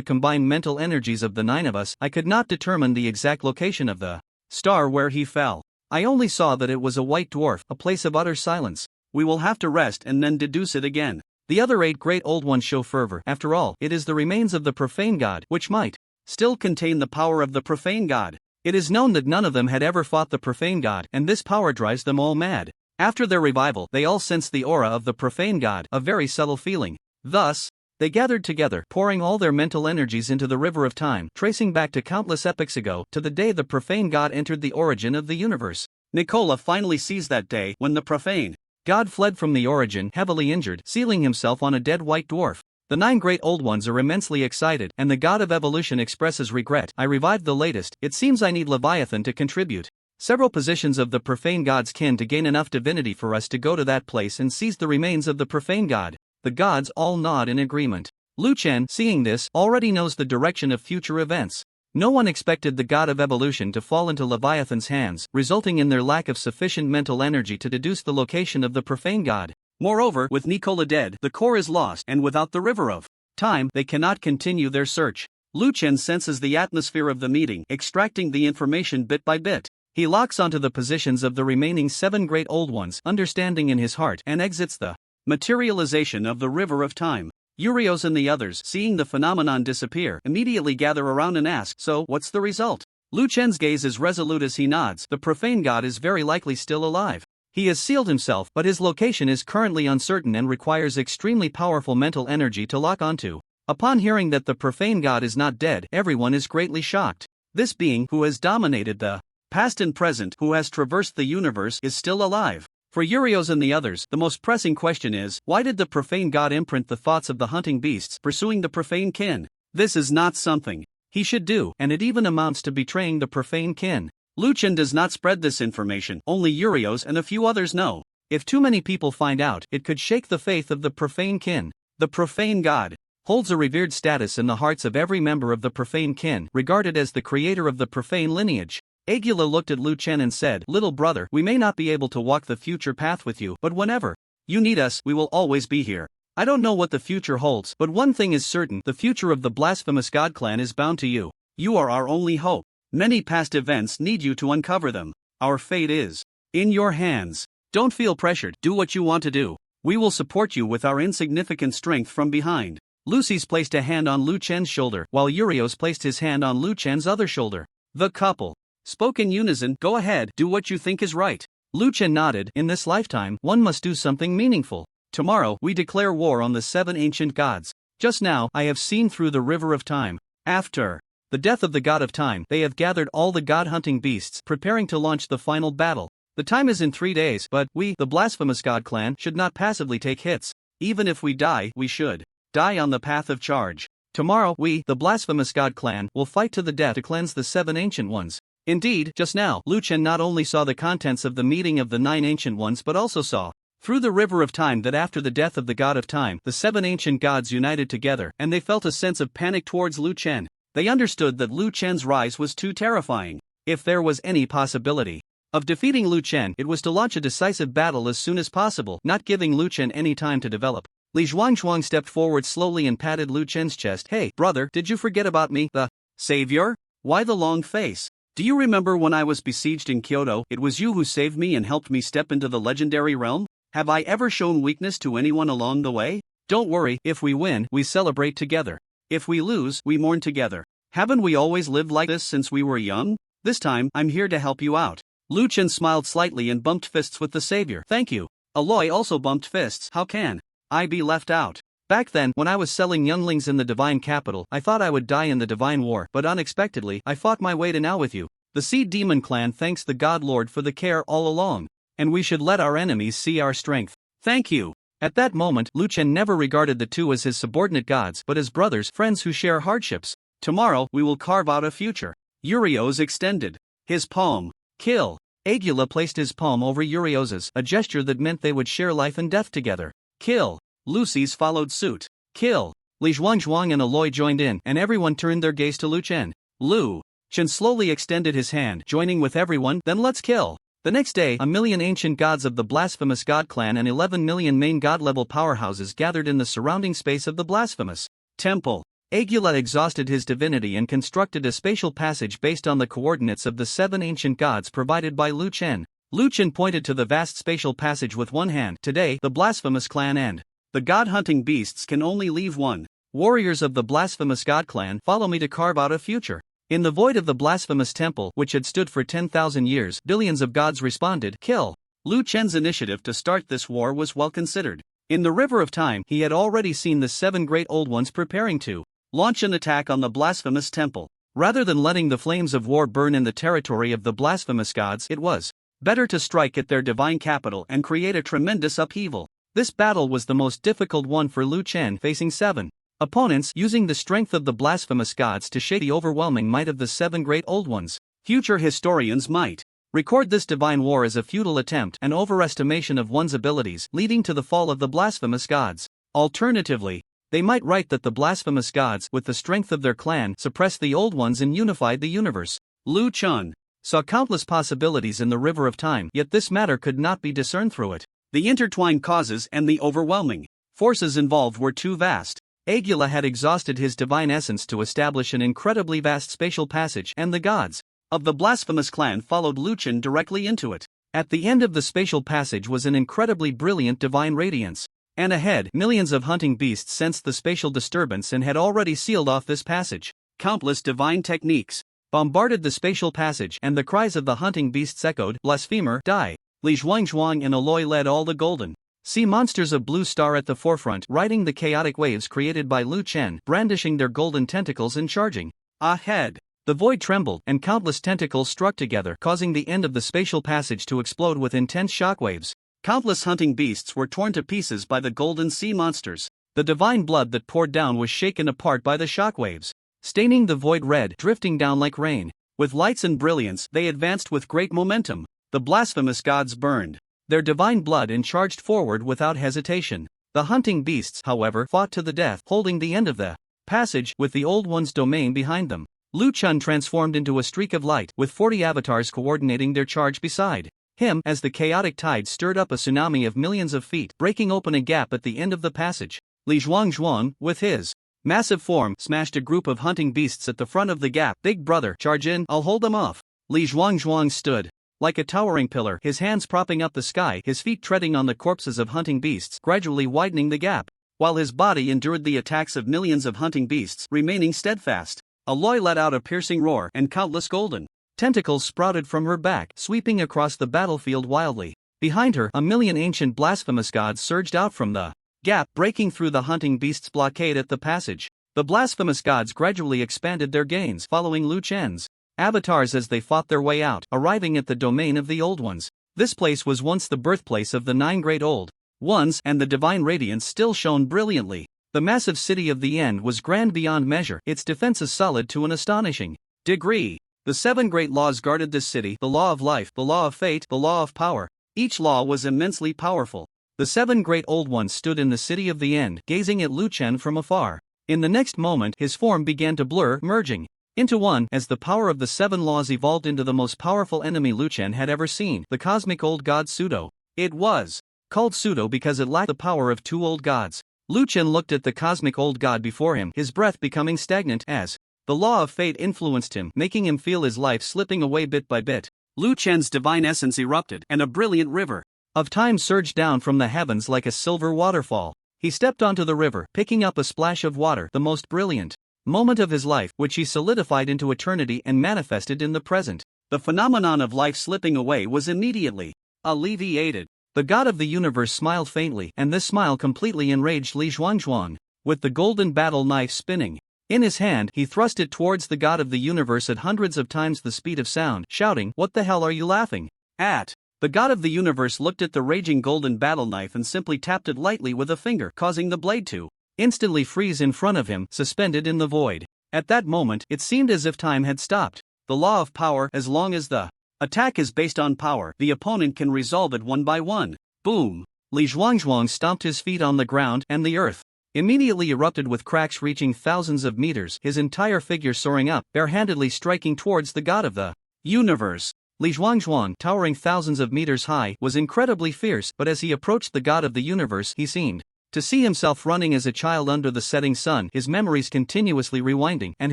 combined mental energies of the 9 of us, I could not determine the exact location of the star where he fell. I only saw that it was a white dwarf, a place of utter silence. We will have to rest and then deduce it again. The other 8 great old ones show fervor. After all, it is the remains of the profane god, which might still contain the power of the profane god. It is known that none of them had ever fought the profane god, and this power drives them all mad. After their revival, they all sensed the aura of the profane god, a very subtle feeling. Thus, they gathered together, pouring all their mental energies into the river of time, tracing back to countless epochs ago, to the day the profane god entered the origin of the universe. Nicola finally sees that day, when the profane god fled from the origin, heavily injured, sealing himself on a dead white dwarf. The 9 great old ones are immensely excited, and the god of evolution expresses regret. I revived the latest. It seems I need Leviathan to contribute several positions of the profane god's kin to gain enough divinity for us to go to that place and seize the remains of the profane god. The gods all nod in agreement. Liuan, seeing this, already knows the direction of future events. No one expected the god of evolution to fall into Leviathan's hands, resulting in their lack of sufficient mental energy to deduce the location of the profane god. Moreover, with Nicola dead, the core is lost, and without the river of time, they cannot continue their search. Liuan senses the atmosphere of the meeting, extracting the information bit by bit. He locks onto the positions of the remaining 7 great old ones, understanding in his heart, and exits the materialization of the river of time. Urios and the others, seeing the phenomenon disappear, immediately gather around and ask, so, what's the result? Lu Chen's gaze is resolute as he nods. The profane god is very likely still alive. He has sealed himself, but his location is currently uncertain and requires extremely powerful mental energy to lock onto. Upon hearing that the profane god is not dead, everyone is greatly shocked. This being, who has dominated the past and present, who has traversed the universe, is still alive. For Urios and the others, the most pressing question is, why did the profane god imprint the thoughts of the hunting beasts, pursuing the profane kin? This is not something he should do, and it even amounts to betraying the profane kin. Lu Chen does not spread this information, only Urios and a few others know. If too many people find out, it could shake the faith of the profane kin. The profane god holds a revered status in the hearts of every member of the profane kin, regarded as the creator of the profane lineage. Agula looked at Lu Chen and said, "Little brother, we may not be able to walk the future path with you, but whenever you need us, we will always be here. I don't know what the future holds, but one thing is certain, the future of the blasphemous god clan is bound to you. You are our only hope. Many past events need you to uncover them. Our fate is in your hands. Don't feel pressured, do what you want to do. We will support you with our insignificant strength from behind." Lucy's placed a hand on Lu Chen's shoulder, while Urios placed his hand on Lu Chen's other shoulder. The couple spoke in unison, "Go ahead, do what you think is right." Lu Chen nodded. In this lifetime, one must do something meaningful. Tomorrow, we declare war on the 7 ancient gods. Just now, I have seen through the river of time. After the death of the god of time, they have gathered all the god-hunting beasts, preparing to launch the final battle. The time is in 3 days, but we, the blasphemous god clan, should not passively take hits. Even if we die, we should die on the path of charge. Tomorrow, we, the blasphemous god clan, will fight to the death to cleanse the 7 ancient ones. Indeed, just now, Lu Chen not only saw the contents of the meeting of the 9 ancient ones but also saw through the river of time that after the death of the god of time, the 7 ancient gods united together, and they felt a sense of panic towards Lu Chen. They understood that Lu Chen's rise was too terrifying. If there was any possibility of defeating Lu Chen, it was to launch a decisive battle as soon as possible, not giving Lu Chen any time to develop. Liuan stepped forward slowly and patted Lu Chen's chest. "Hey, brother, did you forget about me, the savior? Why the long face? Do you remember when I was besieged in Kyoto? It was you who saved me and helped me step into the legendary realm? Have I ever shown weakness to anyone along the way? Don't worry, if we win, we celebrate together. If we lose, we mourn together. Haven't we always lived like this since we were young? This time, I'm here to help you out." Lu Chen smiled slightly and bumped fists with the savior. "Thank you." Aloy also bumped fists. "How can I be left out? Back then, when I was selling younglings in the divine capital, I thought I would die in the divine war, but unexpectedly, I fought my way to now with you. The Seed Demon clan thanks the God Lord for the care all along. And we should let our enemies see our strength. Thank you." At that moment, Lu Chen never regarded the two as his subordinate gods but as brothers, friends who share hardships. "Tomorrow, we will carve out a future." Urios extended his palm. "Kill." Agula placed his palm over Urios's, a gesture that meant they would share life and death together. "Kill." Lucy's followed suit. "Kill." Liuan and Aloy joined in, and everyone turned their gaze to Lu Chen. Lu Chen slowly extended his hand, joining with everyone. "Then let's kill." The next day, 1,000,000 ancient gods of the blasphemous god clan and 11 million main god-level powerhouses gathered in the surrounding space of the blasphemous temple. Agula exhausted his divinity and constructed a spatial passage based on the coordinates of the 7 ancient gods provided by Lu Chen. Lu Chen pointed to the vast spatial passage with one hand. "Today, the blasphemous clan and the god-hunting beasts can only leave one. Warriors of the blasphemous god clan, follow me to carve out a future." In the void of the blasphemous temple, which had stood for 10,000 years, billions of gods responded, "Kill." Lu Chen's initiative to start this war was well considered. In the river of time, he had already seen the 7 great old ones preparing to launch an attack on the blasphemous temple. Rather than letting the flames of war burn in the territory of the blasphemous gods, it was better to strike at their divine capital and create a tremendous upheaval. This battle was the most difficult one for Lu Chen, facing 7 opponents, using the strength of the blasphemous gods to shake the overwhelming might of the 7 great old ones. Future historians might record this divine war as a futile attempt, an overestimation of one's abilities, leading to the fall of the blasphemous gods. Alternatively, they might write that the blasphemous gods, with the strength of their clan, suppressed the old ones and unified the universe. Lu Chen saw countless possibilities in the river of time, yet this matter could not be discerned through it. The intertwined causes and the overwhelming forces involved were too vast. Agula had exhausted his divine essence to establish an incredibly vast spatial passage, and the gods of the blasphemous clan followed Liuan directly into it. At the end of the spatial passage was an incredibly brilliant divine radiance. And ahead, millions of hunting beasts sensed the spatial disturbance and had already sealed off this passage. Countless divine techniques bombarded the spatial passage, and the cries of the hunting beasts echoed, "Blasphemer, die!" Li Zhuangzhuang and Aloy led all the golden sea monsters of Blue Star at the forefront, riding the chaotic waves created by Liuan, brandishing their golden tentacles and charging. Ahead, the void trembled, and countless tentacles struck together, causing the end of the spatial passage to explode with intense shockwaves. Countless hunting beasts were torn to pieces by the golden sea monsters. The divine blood that poured down was shaken apart by the shockwaves, staining the void red, drifting down like rain. With lights and brilliance, they advanced with great momentum. The blasphemous gods burned their divine blood and charged forward without hesitation. The hunting beasts, however, fought to the death, holding the end of the passage, with the Old One's domain behind them. Liuan transformed into a streak of light, with 40 avatars coordinating their charge beside him, as the chaotic tide stirred up a tsunami of millions of feet, breaking open a gap at the end of the passage. Li Zhuangzhuang, with his massive form, smashed a group of hunting beasts at the front of the gap. "Big brother, charge in, I'll hold them off." Li Zhuangzhuang stood like a towering pillar, his hands propping up the sky, his feet treading on the corpses of hunting beasts, gradually widening the gap, while his body endured the attacks of millions of hunting beasts, remaining steadfast. Aloy let out a piercing roar, and countless golden tentacles sprouted from her back, sweeping across the battlefield wildly. Behind her, a million ancient blasphemous gods surged out from the gap, breaking through the hunting beasts' blockade at the passage. The blasphemous gods gradually expanded their gains, following Liuan's avatars as they fought their way out, arriving at the domain of the Old Ones. This place was once the birthplace of the 9 great Old Ones, and the divine radiance still shone brilliantly. The massive city of the End was grand beyond measure, its defenses solid to an astonishing degree. The 7 great laws guarded this city: the law of life, the law of fate, the law of power. Each law was immensely powerful. The 7 great Old Ones stood in the city of the End, gazing at Liuan from afar. In the next moment, his form began to blur, merging into one, as the power of the 7 laws evolved into the most powerful enemy Liuan had ever seen, the cosmic old god Pseudo. It was called Pseudo because it lacked the power of 2 old gods. Liuan looked at the cosmic old god before him, his breath becoming stagnant as the law of fate influenced him, making him feel his life slipping away bit by bit. Liuan's divine essence erupted, and a brilliant river of time surged down from the heavens like a silver waterfall. He stepped onto the river, picking up a splash of water, the most brilliant moment of his life, which he solidified into eternity and manifested in the present. The phenomenon of life slipping away was immediately alleviated. The god of the universe smiled faintly, and this smile completely enraged Li Zhuangzhuang. With the golden battle knife spinning in his hand, he thrust it towards the god of the universe at hundreds of times the speed of sound, shouting, "What the hell are you laughing at?" The god of the universe looked at the raging golden battle knife and simply tapped it lightly with a finger, causing the blade to instantly freeze in front of him, suspended in the void. At that moment, it seemed as if time had stopped. The law of power: as long as the attack is based on power, the opponent can resolve it one by one. Boom! Li Zhuangzhuang stomped his feet on the ground, and the earth immediately erupted with cracks reaching thousands of meters, his entire figure soaring up, barehandedly striking towards the god of the universe. Li Zhuangzhuang, towering thousands of meters high, was incredibly fierce, but as he approached the god of the universe, he seemed to see himself running as a child under the setting sun, his memories continuously rewinding, and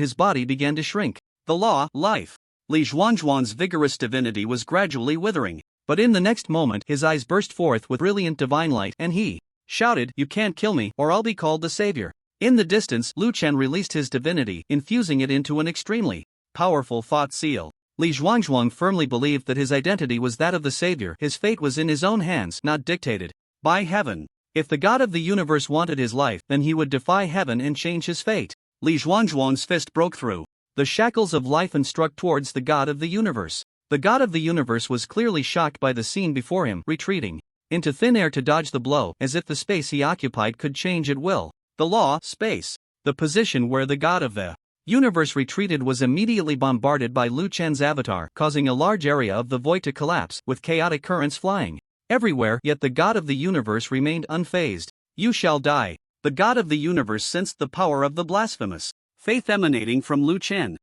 his body began to shrink. The law, life. Li Zhuangzhuang's vigorous divinity was gradually withering, but in the next moment his eyes burst forth with brilliant divine light, and he shouted, "You can't kill me, or I'll be called the savior." In the distance, Liuan released his divinity, infusing it into an extremely powerful thought seal. Li Zhuangzhuang firmly believed that his identity was that of the savior. His fate was in his own hands, not dictated by heaven. If the god of the universe wanted his life, then he would defy heaven and change his fate. Li Zhuangzhuang's fist broke through the shackles of life and struck towards the god of the universe. The god of the universe was clearly shocked by the scene before him, retreating into thin air to dodge the blow, as if the space he occupied could change at will. The law, space. The position where the god of the universe retreated was immediately bombarded by Liuan's avatar, causing a large area of the void to collapse, with chaotic currents flying everywhere, yet the god of the universe remained unfazed. "You shall die." The god of the universe sensed the power of the blasphemous faith emanating from Liuan.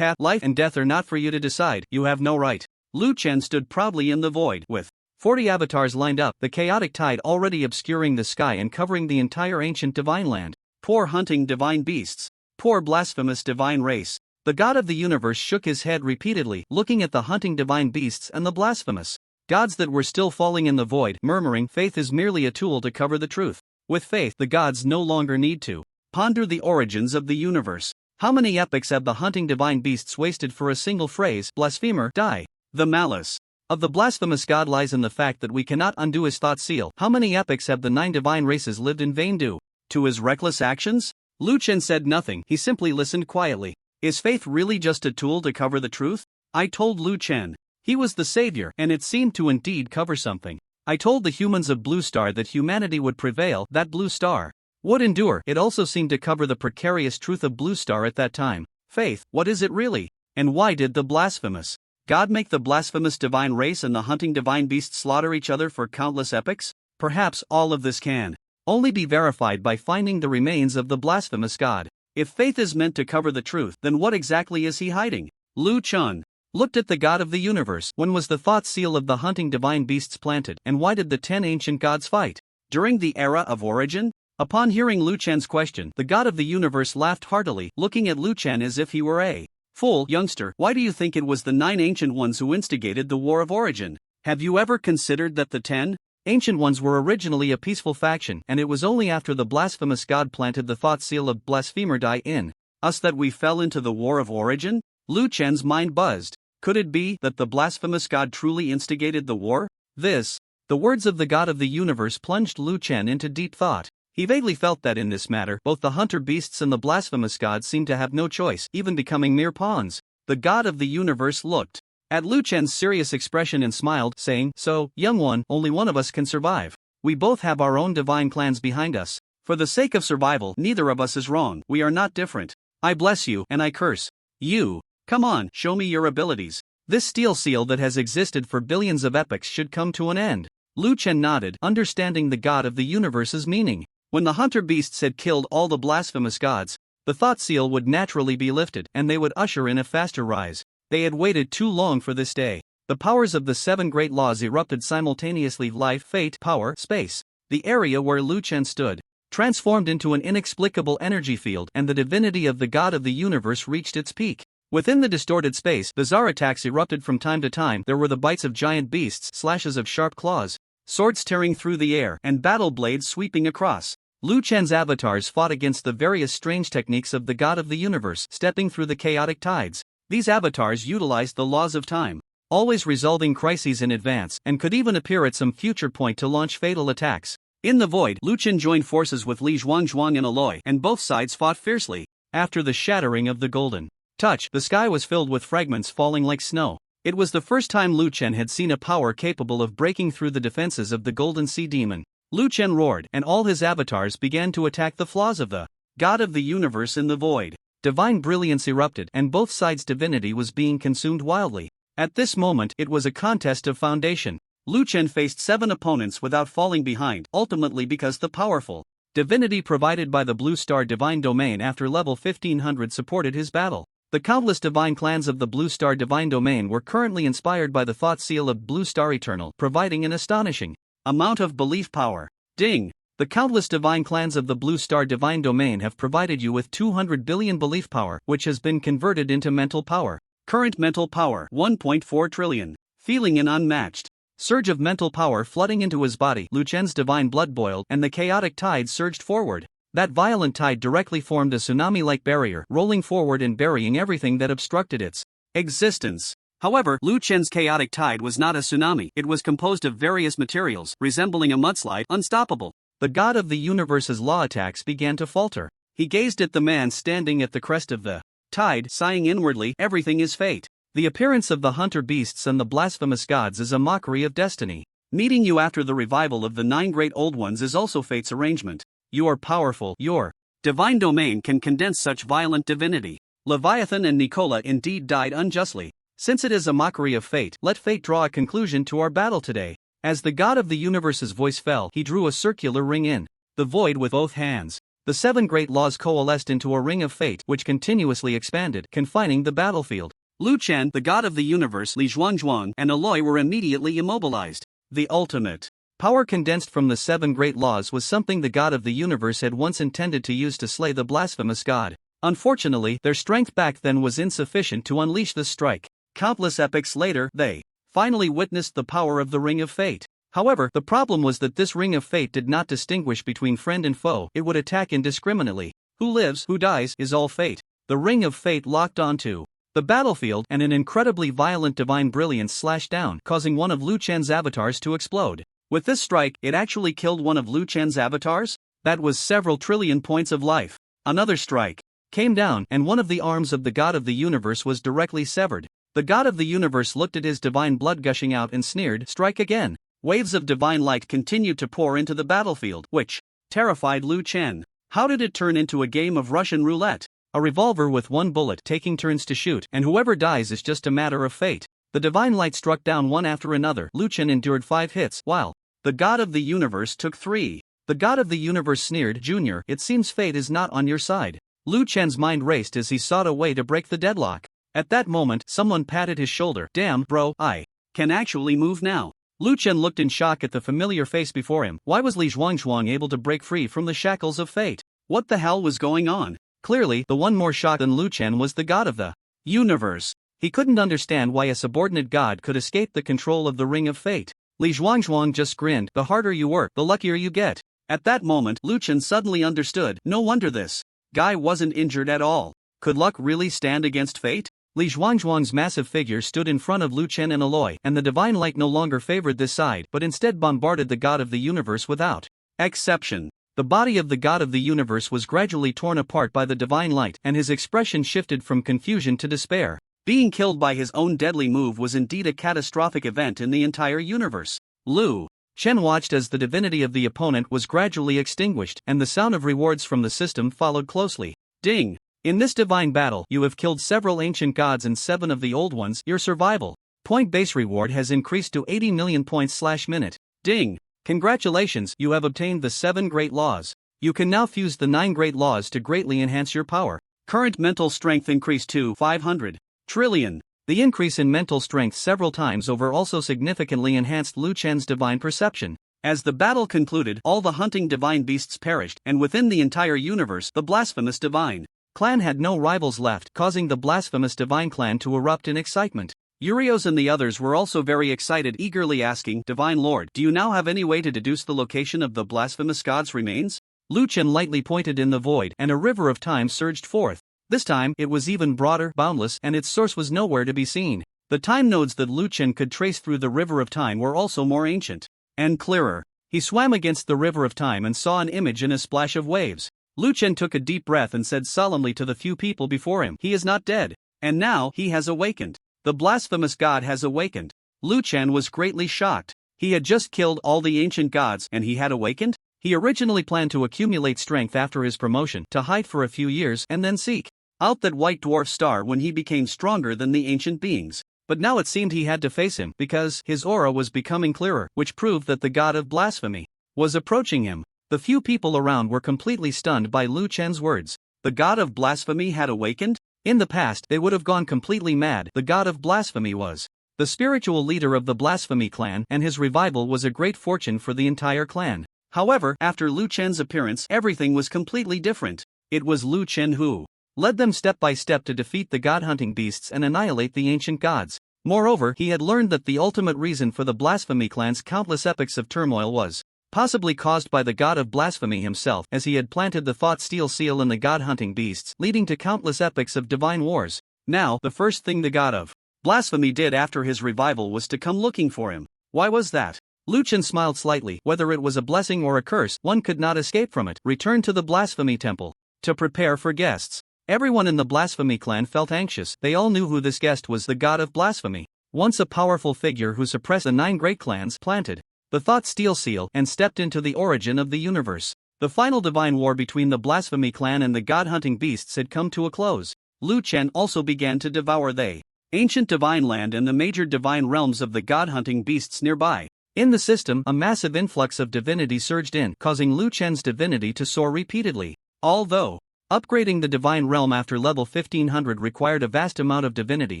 Life and death are not for you to decide, you have no right." Liuan stood proudly in the void, with 40 avatars lined up, the chaotic tide already obscuring the sky and covering the entire ancient divine land. Poor hunting divine beasts. Poor blasphemous divine race. The god of the universe shook his head repeatedly, looking at the hunting divine beasts and the blasphemous gods that were still falling in the void, murmuring, "Faith is merely a tool to cover the truth." With faith, the gods no longer need to ponder the origins of the universe. How many epics have the hunting divine beasts wasted for a single phrase, "Blasphemer, die"? The malice of the blasphemous god lies in the fact that we cannot undo his thought seal. How many epics have the 9 divine races lived in vain due to his reckless actions? Liuan said nothing, he simply listened quietly. Is faith really just a tool to cover the truth? I told Liuan. He was the savior, and it seemed to indeed cover something. I told the humans of Blue Star that humanity would prevail, that Blue Star would endure. It also seemed to cover the precarious truth of Blue Star at that time. Faith, what is it really? And why did the blasphemous god make the blasphemous divine race and the hunting divine beasts slaughter each other for countless epics? Perhaps all of this can only be verified by finding the remains of the blasphemous god. If faith is meant to cover the truth, then what exactly is he hiding? Liuan looked at the god of the universe. When was the thought seal of the hunting divine beasts planted, and why did the 10 ancient gods fight? During the era of origin? Upon hearing Liuan's question, the god of the universe laughed heartily, looking at Liuan as if he were a fool. Youngster, why do you think it was the 9 ancient ones who instigated the war of origin? Have you ever considered that the 10 ancient ones were originally a peaceful faction, and it was only after the blasphemous god planted the thought seal of "Blasphemer die" in us that we fell into the war of origin? Liuan's mind buzzed. Could it be that the blasphemous god truly instigated the war? The words of the god of the universe plunged Liuan into deep thought. He vaguely felt that in this matter, both the hunter beasts and the blasphemous god seemed to have no choice, even becoming mere pawns. The god of the universe looked at Liuan's serious expression and smiled, saying, "So, young one, only one of us can survive. We both have our own divine clans behind us. For the sake of survival, neither of us is wrong. We are not different. I bless you, and I curse you. Come on, show me your abilities. This steel seal that has existed for billions of epochs should come to an end." Liuan nodded, understanding the god of the universe's meaning. When the hunter beasts had killed all the blasphemous gods, the thought seal would naturally be lifted, and they would usher in a faster rise. They had waited too long for this day. The powers of the 7 great laws erupted simultaneously: life, fate, power, space. The area where Liuan stood transformed into an inexplicable energy field, and the divinity of the god of the universe reached its peak. Within the distorted space, bizarre attacks erupted from time to time. There were the bites of giant beasts, slashes of sharp claws, swords tearing through the air, and battle blades sweeping across. Liuan's avatars fought against the various strange techniques of the god of the universe, stepping through the chaotic tides. These avatars utilized the laws of time, always resolving crises in advance, and could even appear at some future point to launch fatal attacks. In the void, Liuan joined forces with Liuan and Aloy, and both sides fought fiercely. After the shattering of the golden touch, the sky was filled with fragments falling like snow. It was the first time Liuan had seen a power capable of breaking through the defenses of the Golden Sea Demon. Liuan roared, and all his avatars began to attack the flaws of the god of the universe in the void. Divine brilliance erupted, and both sides' divinity was being consumed wildly. At this moment, it was a contest of foundation. Liuan faced 7 opponents without falling behind, ultimately because the powerful divinity provided by the Blue Star Divine Domain after level 1500 supported his battle. The countless divine clans of the Blue Star Divine Domain were currently inspired by the thought seal of Blue Star Eternal, providing an astonishing amount of belief power. Ding! The countless divine clans of the Blue Star Divine Domain have provided you with 200 billion belief power, which has been converted into mental power. Current mental power 1.4 trillion. Feeling an unmatched surge of mental power flooding into his body, Liuan's divine blood boiled, and the chaotic tide surged forward. That violent tide directly formed a tsunami-like barrier, rolling forward and burying everything that obstructed its existence. However, Liuan's chaotic tide was not a tsunami. It was composed of various materials, resembling a mudslide, unstoppable. The god of the universe's law attacks began to falter. He gazed at the man standing at the crest of the tide, sighing inwardly, "Everything is fate. The appearance of the hunter beasts and the blasphemous gods is a mockery of destiny. Meeting you after the revival of the 9 great old ones is also fate's arrangement. You are powerful. Your divine domain can condense such violent divinity. Leviathan and Nicola indeed died unjustly. Since it is a mockery of fate, let fate draw a conclusion to our battle today." As the god of the universe's voice fell, he drew a circular ring in the void with both hands. The 7 great laws coalesced into a ring of fate, which continuously expanded, confining the battlefield. Liuan, the god of the universe, Liuan, and Aloy were immediately immobilized. The ultimate power condensed from the 7 great laws was something the god of the universe had once intended to use to slay the blasphemous god. Unfortunately, their strength back then was insufficient to unleash this strike. Countless epochs later, they finally witnessed the power of the Ring of Fate. However, the problem was that this Ring of Fate did not distinguish between friend and foe, it would attack indiscriminately. Who lives, who dies, is all fate. The Ring of Fate locked onto the battlefield, and an incredibly violent divine brilliance slashed down, causing one of Liu Chen's avatars to explode. With this strike, it actually killed one of Liu Chen's avatars? That was several trillion points of life. Another strike came down, and one of the arms of the god of the universe was directly severed. The god of the universe looked at his divine blood gushing out and sneered, "Strike again." Waves of divine light continued to pour into the battlefield, which terrified Liu Chen. How did it turn into a game of Russian roulette? A revolver with one bullet, taking turns to shoot, and whoever dies is just a matter of fate. The divine light struck down one after another. Liu Chen endured 5 hits, while the god of the universe took 3. The god of the universe sneered, "Junior, it seems fate is not on your side." Liu Chen's mind raced as he sought a way to break the deadlock. At that moment, someone patted his shoulder. "Damn, bro, I can actually move now." Liu Chen looked in shock at the familiar face before him. Why was Li Zhuangzhuang able to break free from the shackles of fate? What the hell was going on? Clearly, the one more shocked than Liu Chen was the god of the universe. He couldn't understand why a subordinate god could escape the control of the Ring of Fate. Li Zhuangzhuang just grinned. "The harder you work, the luckier you get." At that moment, Liu Chen suddenly understood. No wonder this guy wasn't injured at all. Could luck really stand against fate? Li Zhuangzhuang's massive figure stood in front of Liu Chen and Aloy, and the divine light no longer favored this side but instead bombarded the god of the universe without exception. The body of the god of the universe was gradually torn apart by the divine light, and his expression shifted from confusion to despair. Being killed by his own deadly move was indeed a catastrophic event in the entire universe. Liu Chen watched as the divinity of the opponent was gradually extinguished, and the sound of rewards from the system followed closely. Ding! In this divine battle, you have killed several ancient gods and 7 of the old ones. Your survival point base reward has increased to 80 million points/minute. Ding! Congratulations, you have obtained the 7 great laws. You can now fuse the 9 great laws to greatly enhance your power. Current mental strength increased to 500 trillion. The increase in mental strength several times over also significantly enhanced Liu Chen's divine perception. As the battle concluded, all the hunting divine beasts perished, and within the entire universe, the blasphemous divine clan had no rivals left, causing the blasphemous divine clan to erupt in excitement. Urios and the others were also very excited, eagerly asking, "Divine Lord, do you now have any way to deduce the location of the blasphemous god's remains?" Liu Chen lightly pointed in the void, and a river of time surged forth. This time, it was even broader, boundless, and its source was nowhere to be seen. The time nodes that Liu Chen could trace through the river of time were also more ancient and clearer. He swam against the river of time and saw an image in a splash of waves. Liu Chen took a deep breath and said solemnly to the few people before him, "He is not dead. And now, he has awakened. The blasphemous god has awakened." Liu Chen was greatly shocked. He had just killed all the ancient gods, and he had awakened? He originally planned to accumulate strength after his promotion, to hide for a few years and then seek out that white dwarf star when he became stronger than the ancient beings. But now it seemed he had to face him, because his aura was becoming clearer, which proved that the god of blasphemy was approaching him. The few people around were completely stunned by Liu Chen's words. The god of blasphemy had awakened? In the past, they would have gone completely mad. The god of blasphemy was the spiritual leader of the blasphemy clan, and his revival was a great fortune for the entire clan. However, after Liu Chen's appearance, everything was completely different. It was Liu Chen who led them step by step to defeat the god-hunting beasts and annihilate the ancient gods. Moreover, he had learned that the ultimate reason for the blasphemy clan's countless epochs of turmoil was possibly caused by the god of blasphemy himself, as he had planted the thought steel seal in the god-hunting beasts, leading to countless epochs of divine wars. Now, the first thing the god of blasphemy did after his revival was to come looking for him. Why was that? Liu Chen smiled slightly. Whether it was a blessing or a curse, one could not escape from it. Return to the blasphemy temple to prepare for guests. Everyone in the blasphemy clan felt anxious. They all knew who this guest was, the god of blasphemy. Once a powerful figure who suppressed the 9 great clans, planted the thought steel seal and stepped into the origin of the universe. The final divine war between the blasphemy clan and the god-hunting beasts had come to a close. Liu Chen also began to devour the ancient divine land and the major divine realms of the god-hunting beasts nearby. In the system, a massive influx of divinity surged in, causing Liu Chen's divinity to soar repeatedly. Although upgrading the divine realm after level 1500 required a vast amount of divinity,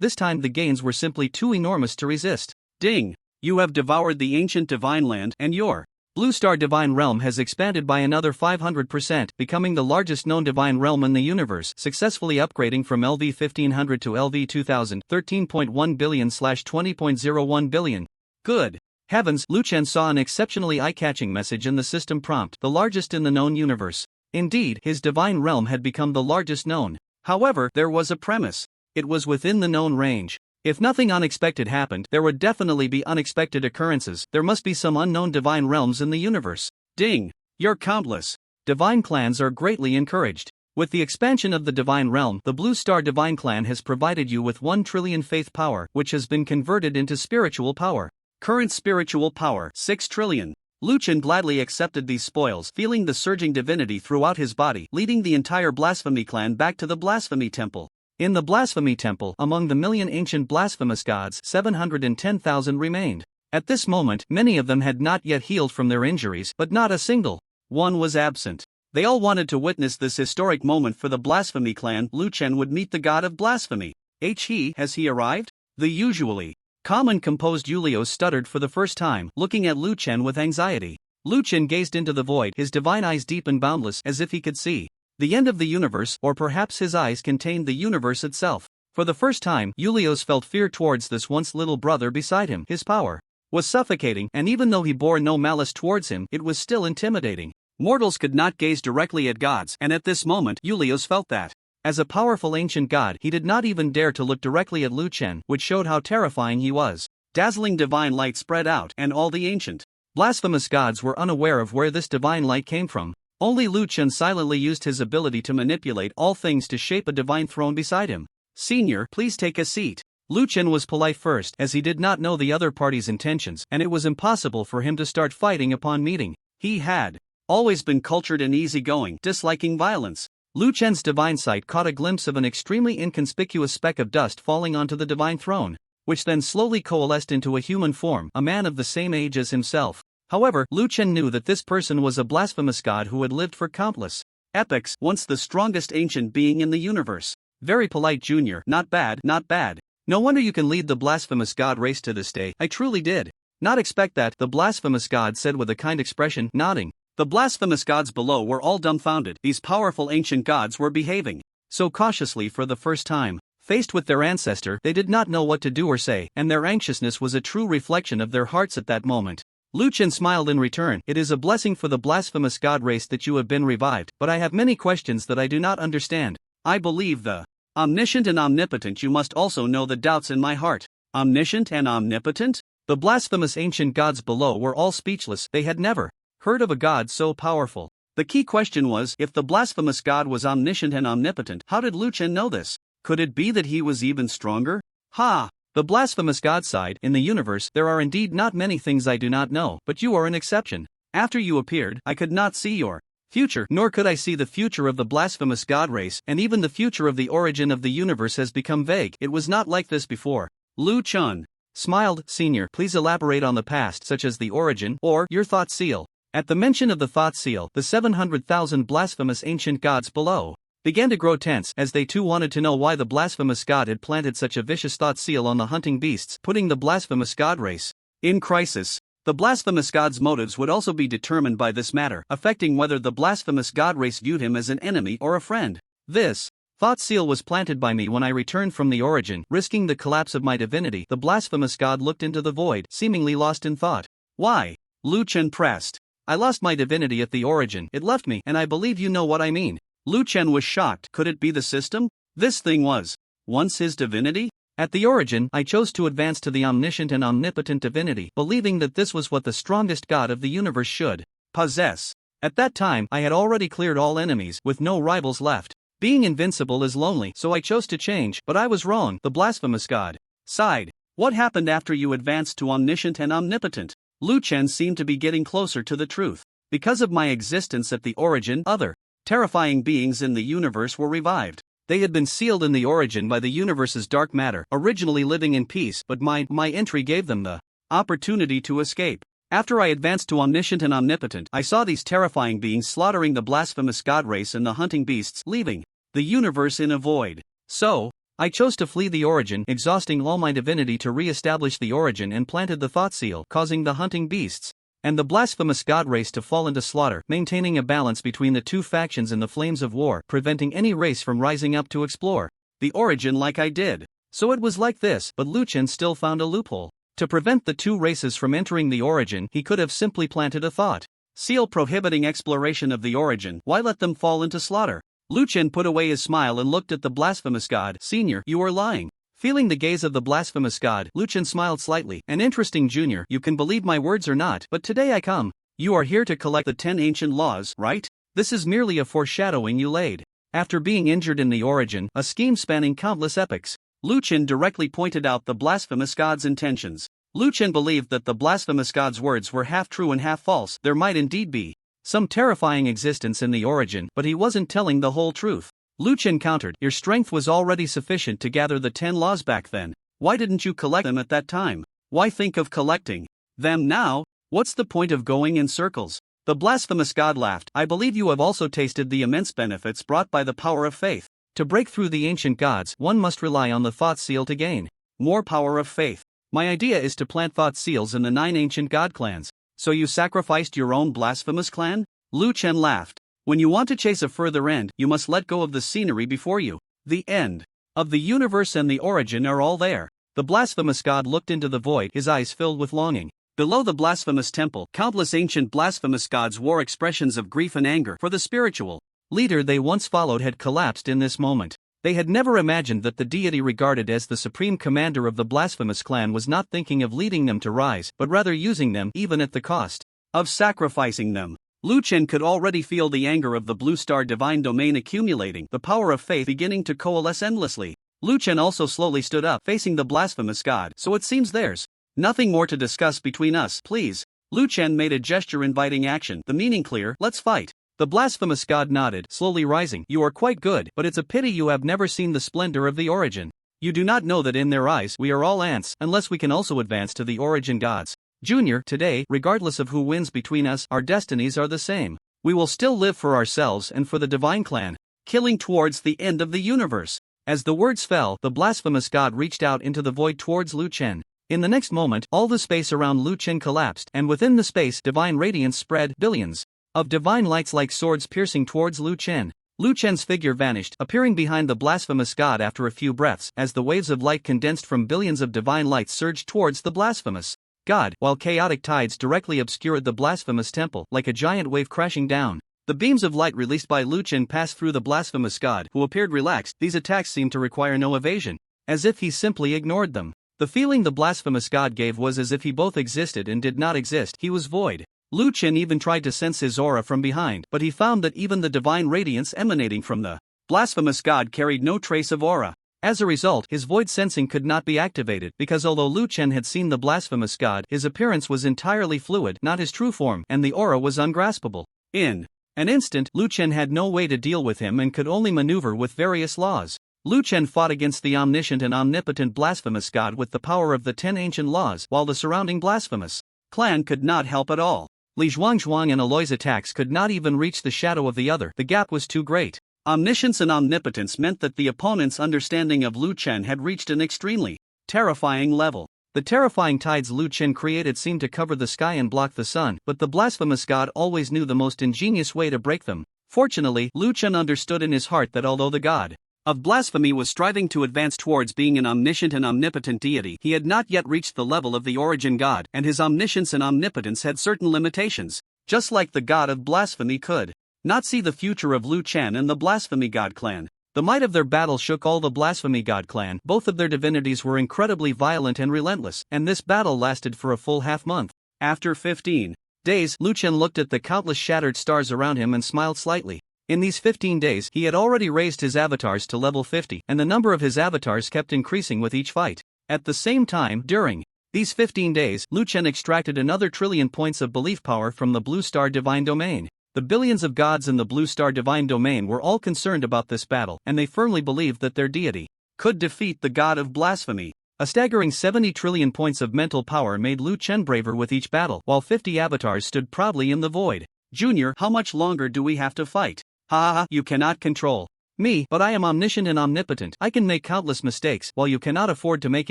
this time the gains were simply too enormous to resist. Ding! You have devoured the ancient divine land, and your Blue Star Divine Realm has expanded by another 500%, becoming the largest known divine realm in the universe, successfully upgrading from LV 1500 to LV 2000, 13.1 billion/20.01 billion. Good heavens, Liuan saw an exceptionally eye-catching message in the system prompt, the largest in the known universe. Indeed, his divine realm had become the largest known. However, there was a premise. It was within the known range. If nothing unexpected happened, there would definitely be unexpected occurrences. There must be some unknown divine realms in the universe. Ding! You're countless. Divine clans are greatly encouraged. With the expansion of the divine realm, the Blue Star Divine Clan has provided you with 1 trillion faith power, which has been converted into spiritual power. Current spiritual power, 6 trillion. Liuan gladly accepted these spoils, feeling the surging divinity throughout his body, leading the entire Blasphemy clan back to the Blasphemy Temple. In the Blasphemy Temple, among the million ancient blasphemous gods, 710,000 remained. At this moment, many of them had not yet healed from their injuries, but not a single one was absent. They all wanted to witness this historic moment for the Blasphemy clan. Liuan would meet the god of blasphemy. Has he arrived? The usually calm and composed Yulios stuttered for the first time, looking at Liuan with anxiety. Liuan gazed into the void, his divine eyes deep and boundless, as if he could see the end of the universe, or perhaps his eyes contained the universe itself. For the first time, Yulios felt fear towards this once little brother beside him. His power was suffocating, and even though he bore no malice towards him, it was still intimidating. Mortals could not gaze directly at gods, and at this moment, Yulios felt that. As a powerful ancient god, he did not even dare to look directly at Liuan, which showed how terrifying he was. Dazzling divine light spread out, and all the ancient blasphemous gods were unaware of where this divine light came from. Only Liuan silently used his ability to manipulate all things to shape a divine throne beside him. Senior, please take a seat. Liuan was polite first, as he did not know the other party's intentions, and it was impossible for him to start fighting upon meeting. He had always been cultured and easygoing, disliking violence. Liuan's divine sight caught a glimpse of an extremely inconspicuous speck of dust falling onto the divine throne, which then slowly coalesced into a human form, a man of the same age as himself. However, Liuan knew that this person was a blasphemous god who had lived for countless epochs, once the strongest ancient being in the universe. Very polite junior, not bad, not bad. No wonder you can lead the blasphemous god race to this day. I truly did not expect that, the blasphemous god said with a kind expression, nodding. The blasphemous gods below were all dumbfounded. These powerful ancient gods were behaving so cautiously for the first time. Faced with their ancestor, they did not know what to do or say, and their anxiousness was a true reflection of their hearts at that moment. Liuan smiled in return. It is a blessing for the blasphemous god race that you have been revived, but I have many questions that I do not understand. I believe the omniscient and omnipotent. You must also know the doubts in my heart. Omniscient and omnipotent? The blasphemous ancient gods below were all speechless. They had never heard of a god so powerful. The key question was, if the blasphemous god was omniscient and omnipotent, how did Liuan know this? Could it be that he was even stronger? Ha! The blasphemous god sighed. In the universe, there are indeed not many things I do not know, but you are an exception. After you appeared, I could not see your future, nor could I see the future of the blasphemous god race, and even the future of the origin of the universe has become vague. It was not like this before. Liuan smiled. Senior, please elaborate on the past, such as the origin, or your thought seal. At the mention of the thought seal, the 700,000 blasphemous ancient gods below began to grow tense, as they too wanted to know why the blasphemous god had planted such a vicious thought seal on the hunting beasts, putting the blasphemous god race in crisis. The blasphemous god's motives would also be determined by this matter, affecting whether the blasphemous god race viewed him as an enemy or a friend. This thought seal was planted by me when I returned from the origin, risking the collapse of my divinity. The blasphemous god looked into the void, seemingly lost in thought. Why? Liuan pressed. I lost my divinity at the origin. It left me, and I believe you know what I mean. Liuan was shocked. Could it be the system? This thing was once his divinity? At the origin, I chose to advance to the omniscient and omnipotent divinity, believing that this was what the strongest god of the universe should possess. At that time, I had already cleared all enemies, with no rivals left. Being invincible is lonely, so I chose to change, but I was wrong. The blasphemous god sighed. What happened after you advanced to omniscient and omnipotent? Liuan seemed to be getting closer to the truth. Because of my existence at the origin, other terrifying beings in the universe were revived. They had been sealed in the origin by the universe's dark matter, originally living in peace, but my entry gave them the opportunity to escape. After I advanced to omniscient and omnipotent, I saw these terrifying beings slaughtering the blasphemous god race and the hunting beasts, leaving the universe in a void. So, I chose to flee the origin, exhausting all my divinity to re-establish the origin, and planted the thought seal, causing the hunting beasts and the blasphemous god raced to fall into slaughter, maintaining a balance between the two factions in the flames of war, preventing any race from rising up to explore the origin like I did. So it was like this, but Liuan still found a loophole. To prevent the two races from entering the origin, he could have simply planted a thought seal prohibiting exploration of the origin. Why let them fall into slaughter? Liuan put away his smile and looked at the blasphemous god. Senior, you are lying. Feeling the gaze of the blasphemous god, Liuan smiled slightly. An interesting junior, you can believe my words or not, but today I come. You are here to collect the 10 ancient laws, right? This is merely a foreshadowing you laid. After being injured in the origin, a scheme spanning countless epochs, Liuan directly pointed out the blasphemous god's intentions. Liuan believed that the blasphemous god's words were half true and half false. There might indeed be some terrifying existence in the origin, but he wasn't telling the whole truth. Liuan countered, your strength was already sufficient to gather the 10 laws back then. Why didn't you collect them at that time? Why think of collecting them now? What's the point of going in circles? The blasphemous god laughed. I believe you have also tasted the immense benefits brought by the power of faith. To break through the ancient gods, one must rely on the thought seal to gain more power of faith. My idea is to plant thought seals in the 9 ancient god clans. So you sacrificed your own blasphemous clan? Liuan laughed. When you want to chase a further end, you must let go of the scenery before you. The end of the universe and the origin are all there. The blasphemous god looked into the void, his eyes filled with longing. Below the blasphemous temple, countless ancient blasphemous gods wore expressions of grief and anger, for the spiritual leader they once followed had collapsed in this moment. They had never imagined that the deity regarded as the supreme commander of the blasphemous clan was not thinking of leading them to rise, but rather using them, even at the cost of sacrificing them. Liuan could already feel the anger of the blue star divine domain accumulating, the power of faith beginning to coalesce endlessly. Liuan also slowly stood up, facing the blasphemous god. So it seems there's nothing more to discuss between us, please. Liuan made a gesture inviting action, the meaning clear. Let's fight. The blasphemous god nodded, slowly rising. You are quite good, but it's a pity you have never seen the splendor of the origin. You do not know that in their eyes we are all ants, unless we can also advance to the origin gods. Junior, today, regardless of who wins between us, our destinies are the same. We will still live for ourselves and for the divine clan, killing towards the end of the universe. As the words fell, the blasphemous god reached out into the void towards Liuan. In the next moment, all the space around Liuan collapsed, and within the space, divine radiance spread, billions of divine lights like swords piercing towards Liuan. Liuan's figure vanished, appearing behind the blasphemous god after a few breaths, as the waves of light condensed from billions of divine lights surged towards the blasphemous god, while chaotic tides directly obscured the blasphemous temple, like a giant wave crashing down. The beams of light released by Liuan passed through the blasphemous god, who appeared relaxed. These attacks seemed to require no evasion, as if he simply ignored them. The feeling the blasphemous god gave was as if he both existed and did not exist. He was void. Liuan even tried to sense his aura from behind, but he found that even the divine radiance emanating from the blasphemous god carried no trace of aura. As a result, his void sensing could not be activated, because although Liuan had seen the blasphemous god, his appearance was entirely fluid, not his true form, and the aura was ungraspable. In an instant, Liuan had no way to deal with him and could only maneuver with various laws. Liuan fought against the omniscient and omnipotent blasphemous god with the power of the 10 ancient laws, while the surrounding blasphemous clan could not help at all. Li Zhuangzhuang and Aloy's attacks could not even reach the shadow of the other. The gap was too great. Omniscience and omnipotence meant that the opponent's understanding of Liuan had reached an extremely terrifying level. The terrifying tides Liuan created seemed to cover the sky and block the sun, but the blasphemous god always knew the most ingenious way to break them. Fortunately, Liuan understood in his heart that although the god of blasphemy was striving to advance towards being an omniscient and omnipotent deity, he had not yet reached the level of the origin god, and his omniscience and omnipotence had certain limitations. Just like the god of blasphemy could not see the future of Liuan and the blasphemy god clan. The might of their battle shook all the blasphemy god clan. Both of their divinities were incredibly violent and relentless, and this battle lasted for a full half-month. After 15 days, Liuan looked at the countless shattered stars around him and smiled slightly. In these 15 days, he had already raised his avatars to level 50, and the number of his avatars kept increasing with each fight. At the same time, during these 15 days, Liuan extracted another trillion points of belief power from the Blue Star Divine Domain. The billions of gods in the Blue Star Divine Domain were all concerned about this battle, and they firmly believed that their deity could defeat the god of blasphemy. A staggering 70 trillion points of mental power made Liuan braver with each battle, while 50 avatars stood proudly in the void. Junior, how much longer do we have to fight? Ha, you cannot control me, but I am omniscient and omnipotent. I can make countless mistakes, while you cannot afford to make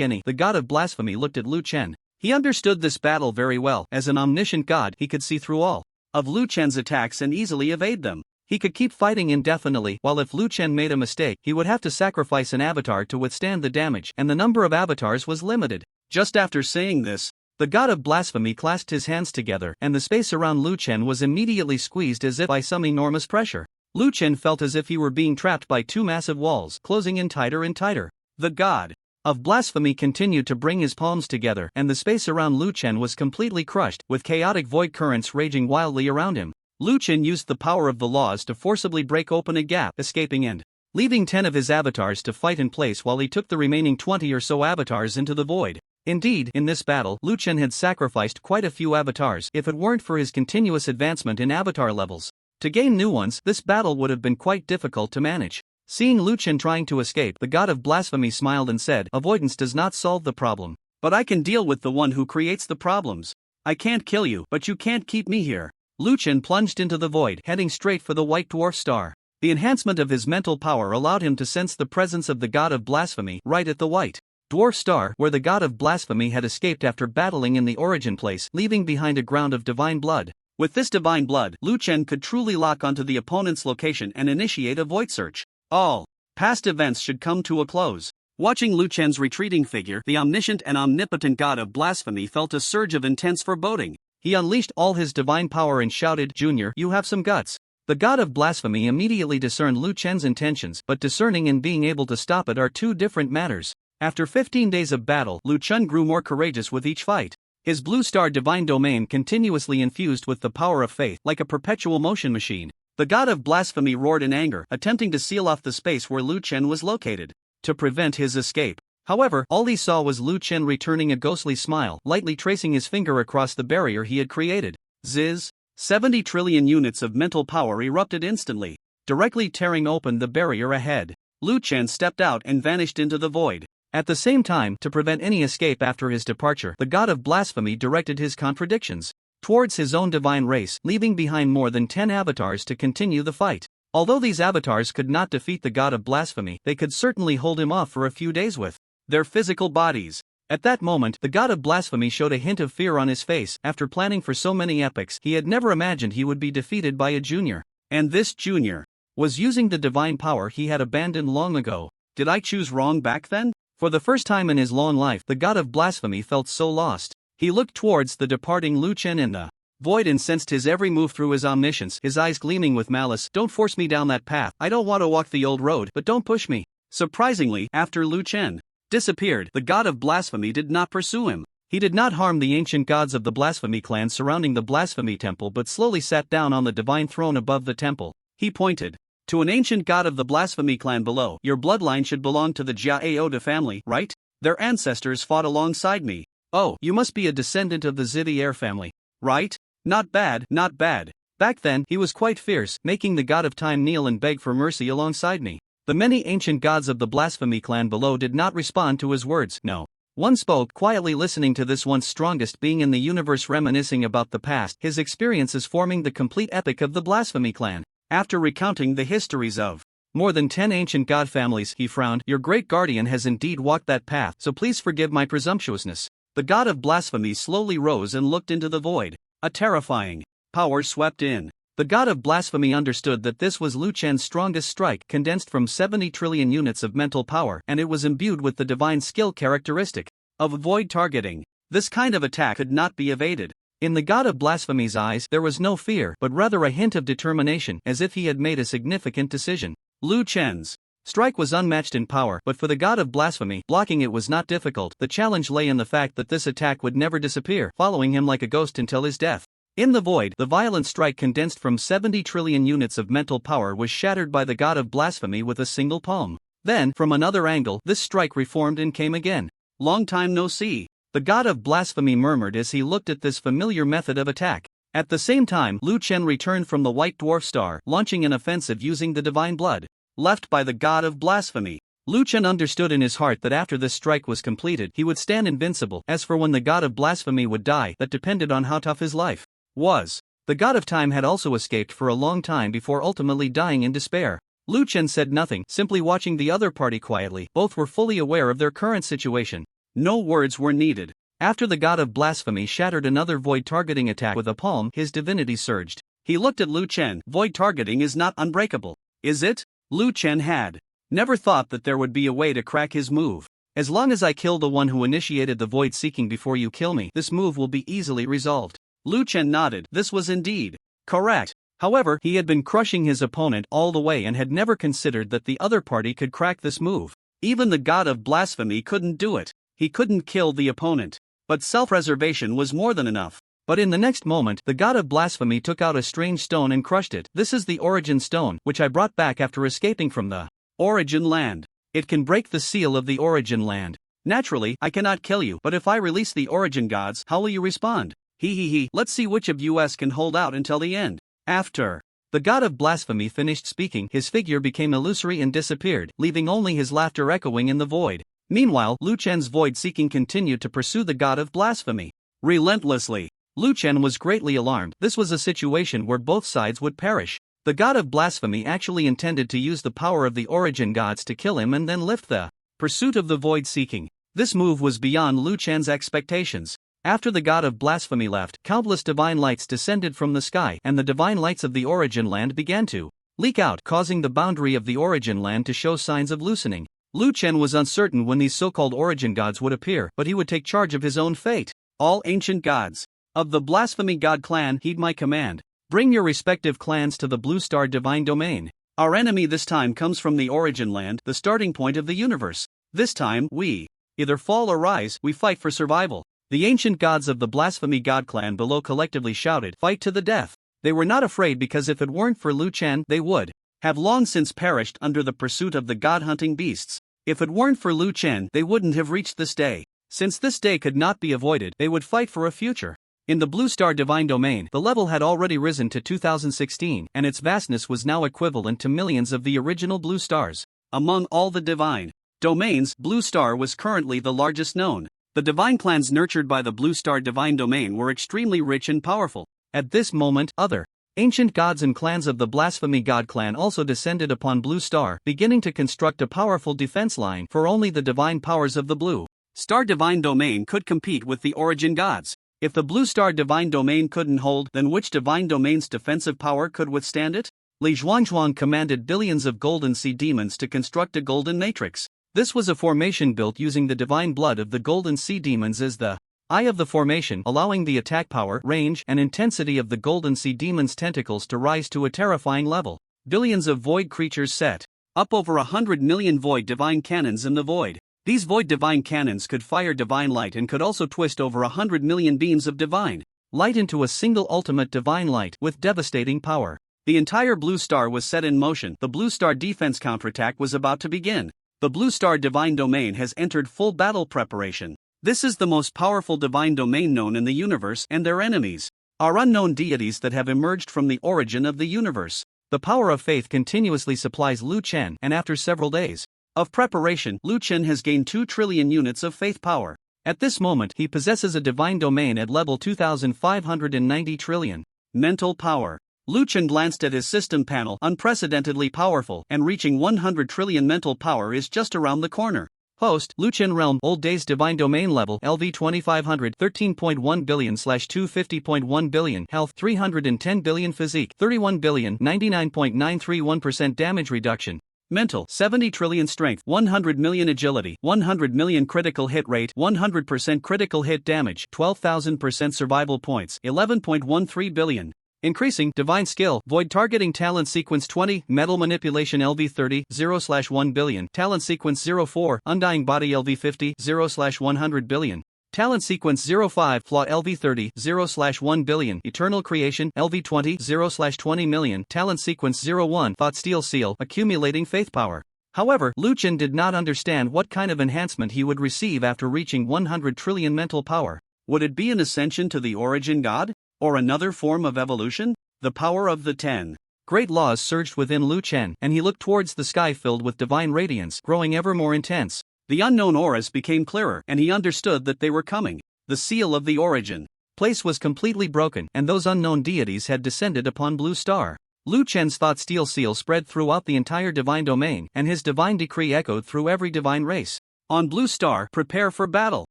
any. The god of blasphemy looked at Liuan. He understood this battle very well. As an omniscient god, he could see through all of Liu Chen's attacks and easily evade them. He could keep fighting indefinitely, while if Liu Chen made a mistake, he would have to sacrifice an avatar to withstand the damage, and the number of avatars was limited. Just after saying this, the god of blasphemy clasped his hands together, and the space around Liu Chen was immediately squeezed as if by some enormous pressure. Liu Chen felt as if he were being trapped by two massive walls, closing in tighter and tighter. The god of blasphemy continued to bring his palms together, and the space around Liu Chen was completely crushed, with chaotic void currents raging wildly around him. Liu Chen used the power of the laws to forcibly break open a gap, escaping and leaving 10 of his avatars to fight in place while he took the remaining 20 or so avatars into the void. Indeed, in this battle, Liu Chen had sacrificed quite a few avatars if it weren't for his continuous advancement in avatar levels. To gain new ones, this battle would have been quite difficult to manage. Seeing Liu Chen trying to escape, the god of blasphemy smiled and said, "Avoidance does not solve the problem. But I can deal with the one who creates the problems. I can't kill you, but you can't keep me here." Liu Chen plunged into the void, heading straight for the white dwarf star. The enhancement of his mental power allowed him to sense the presence of the god of blasphemy right at the white dwarf star, where the god of blasphemy had escaped after battling in the origin place, leaving behind a ground of divine blood. With this divine blood, Liu Chen could truly lock onto the opponent's location and initiate a void search. All past events should come to a close. Watching Liu Chen's retreating figure, the omniscient and omnipotent god of blasphemy felt a surge of intense foreboding. He unleashed all his divine power and shouted, "Junior, you have some guts." The god of blasphemy immediately discerned Liu Chen's intentions, but discerning and being able to stop it are two different matters. After 15 days of battle, Liu Chen grew more courageous with each fight. His blue star divine domain continuously infused with the power of faith, like a perpetual motion machine. The god of blasphemy roared in anger, attempting to seal off the space where Liu Chen was located, to prevent his escape. However, all he saw was Liu Chen returning a ghostly smile, lightly tracing his finger across the barrier he had created. Ziz! 70 trillion units of mental power erupted instantly, directly tearing open the barrier ahead. Liu Chen stepped out and vanished into the void. At the same time, to prevent any escape after his departure, the god of blasphemy directed his contradictions towards his own divine race, leaving behind more than 10 avatars to continue the fight. Although these avatars could not defeat the god of blasphemy, they could certainly hold him off for a few days with their physical bodies. At that moment, the god of blasphemy showed a hint of fear on his face. After planning for so many epics, he had never imagined he would be defeated by a junior. And this junior was using the divine power he had abandoned long ago. Did I choose wrong back then? For the first time in his long life, the god of blasphemy felt so lost. He looked towards the departing Liu Chen in the void and sensed his every move through his omniscience, his eyes gleaming with malice. "Don't force me down that path. I don't want to walk the old road, but don't push me." Surprisingly, after Liu Chen disappeared, the god of blasphemy did not pursue him. He did not harm the ancient gods of the blasphemy clan surrounding the blasphemy temple, but slowly sat down on the divine throne above the temple. He pointed to an ancient god of the blasphemy clan below. "Your bloodline should belong to the Jiaoda family, right? Their ancestors fought alongside me. Oh, you must be a descendant of the Zidier family, right? Not bad, not bad. Back then, he was quite fierce, making the god of time kneel and beg for mercy alongside me." The many ancient gods of the blasphemy clan below did not respond to his words. No one spoke, quietly listening to this once strongest being in the universe reminiscing about the past, his experiences forming the complete epic of the blasphemy clan. After recounting the histories of more than 10 ancient god families, he frowned. "Your great guardian has indeed walked that path, so please forgive my presumptuousness." The god of blasphemy slowly rose and looked into the void. A terrifying power swept in. The god of blasphemy understood that this was Liu Chen's strongest strike, condensed from 70 trillion units of mental power, and it was imbued with the divine skill characteristic of void targeting. This kind of attack could not be evaded. In the god of blasphemy's eyes, there was no fear, but rather a hint of determination, as if he had made a significant decision. Liu Chen's strike was unmatched in power, but for the god of blasphemy, blocking it was not difficult. The challenge lay in the fact that this attack would never disappear, following him like a ghost until his death. In the void, the violent strike condensed from 70 trillion units of mental power was shattered by the god of blasphemy with a single palm. Then, from another angle, this strike reformed and came again. "Long time no see," the god of blasphemy murmured as he looked at this familiar method of attack. At the same time, Liu Chen returned from the white dwarf star, launching an offensive using the divine blood left by the god of blasphemy. Liu Chen understood in his heart that after this strike was completed, he would stand invincible. As for when the god of blasphemy would die, that depended on how tough his life was. The god of time had also escaped for a long time before ultimately dying in despair. Liu Chen said nothing, simply watching the other party quietly. Both were fully aware of their current situation. No words were needed. After the god of blasphemy shattered another void targeting attack with a palm, his divinity surged. He looked at Liu Chen. Void targeting is not unbreakable, is it? Liu Chen had never thought that there would be a way to crack his move. As long as I kill the one who initiated the void seeking before you kill me, this move will be easily resolved. Liu Chen nodded. This was indeed correct. However, he had been crushing his opponent all the way and had never considered that the other party could crack this move. Even the god of blasphemy couldn't do it. He couldn't kill the opponent. But self-preservation was more than enough. But in the next moment, the god of blasphemy took out a strange stone and crushed it. This is the origin stone, which I brought back after escaping from the origin land. It can break the seal of the origin land. Naturally, I cannot kill you, but if I release the origin gods, how will you respond? He. Let's see which of us can hold out until the end. After the god of blasphemy finished speaking, his figure became illusory and disappeared, leaving only his laughter echoing in the void. Meanwhile, Liu Chen's void seeking continued to pursue the god of blasphemy relentlessly. Liu Chen was greatly alarmed. This was a situation where both sides would perish. The god of blasphemy actually intended to use the power of the origin gods to kill him and then lift the pursuit of the void seeking. This move was beyond Liu Chen's expectations. After the god of blasphemy left, countless divine lights descended from the sky, and the divine lights of the origin land began to leak out, causing the boundary of the origin land to show signs of loosening. Liu Chen was uncertain when these so-called origin gods would appear, but he would take charge of his own fate. All ancient gods of the blasphemy god clan, heed my command. Bring your respective clans to the Blue Star Divine Domain. Our enemy this time comes from the origin land, the starting point of the universe. This time, we either fall or rise, we fight for survival. The ancient gods of the blasphemy god clan below collectively shouted, fight to the death. They were not afraid because if it weren't for Liu Chen, they would have long since perished under the pursuit of the god-hunting beasts. If it weren't for Liu Chen, they wouldn't have reached this day. Since this day could not be avoided, they would fight for a future. In the Blue Star Divine Domain, the level had already risen to 2016, and its vastness was now equivalent to millions of the original Blue Stars. Among all the divine domains, Blue Star was currently the largest known. The divine clans nurtured by the Blue Star Divine Domain were extremely rich and powerful. At this moment, other ancient gods and clans of the Blasphemy God clan also descended upon Blue Star, beginning to construct a powerful defense line for only the divine powers of the Blue Star Divine Domain could compete with the origin gods. If the Blue Star Divine Domain couldn't hold, then which divine domain's defensive power could withstand it? Liuan commanded billions of golden sea demons to construct a golden matrix. This was a formation built using the divine blood of the golden sea demons as the eye of the formation, allowing the attack power, range, and intensity of the golden sea demons' tentacles to rise to a terrifying level. Billions of void creatures set up over 100 million void divine cannons in the void. These void divine cannons could fire divine light and could also twist over 100 million beams of divine light into a single ultimate divine light with devastating power. The entire Blue Star was set in motion. The Blue Star defense counterattack was about to begin. The Blue Star Divine Domain has entered full battle preparation. This is the most powerful divine domain known in the universe, and their enemies are unknown deities that have emerged from the origin of the universe. The power of faith continuously supplies Liu Chen, and after several days of preparation, Liu Chen has gained 2 trillion units of faith power. At this moment, he possesses a divine domain at level 2590 trillion mental power. Liu Chen glanced at his system panel, unprecedentedly powerful, and reaching 100 trillion mental power is just around the corner. Host, Liu Chen Realm, Old Days Divine Domain Level, LV 2500, 13.1 billion/250.1 billion, Health, 310 billion Physique, 31 billion, 99.931% Damage Reduction. Mental, 70 trillion Strength, 100 million Agility, 100 million Critical Hit Rate, 100% Critical Hit Damage, 12,000% Survival Points, 11.13 billion. Increasing, Divine Skill, Void Targeting Talent Sequence 20, Metal Manipulation LV 30, 0/1 billion, Talent Sequence 04, Undying Body LV 50, 0/100 billion, Talent Sequence 05, Flaw LV 30, 0/1 billion, Eternal Creation LV 20, 0/20 million, Talent Sequence 01, Thought Steel Seal, Accumulating Faith Power. However, Liu Chen did not understand what kind of enhancement he would receive after reaching 100 trillion mental power. Would it be an ascension to the origin god? Or another form of evolution? The power of the 10 great laws surged within Liu Chen, and he looked towards the sky filled with divine radiance, growing ever more intense. The unknown auras became clearer, and he understood that they were coming. The seal of the origin place was completely broken, and those unknown deities had descended upon Blue Star. Liu Chen's thought steel seal spread throughout the entire divine domain, and his divine decree echoed through every divine race. On Blue Star, prepare for battle.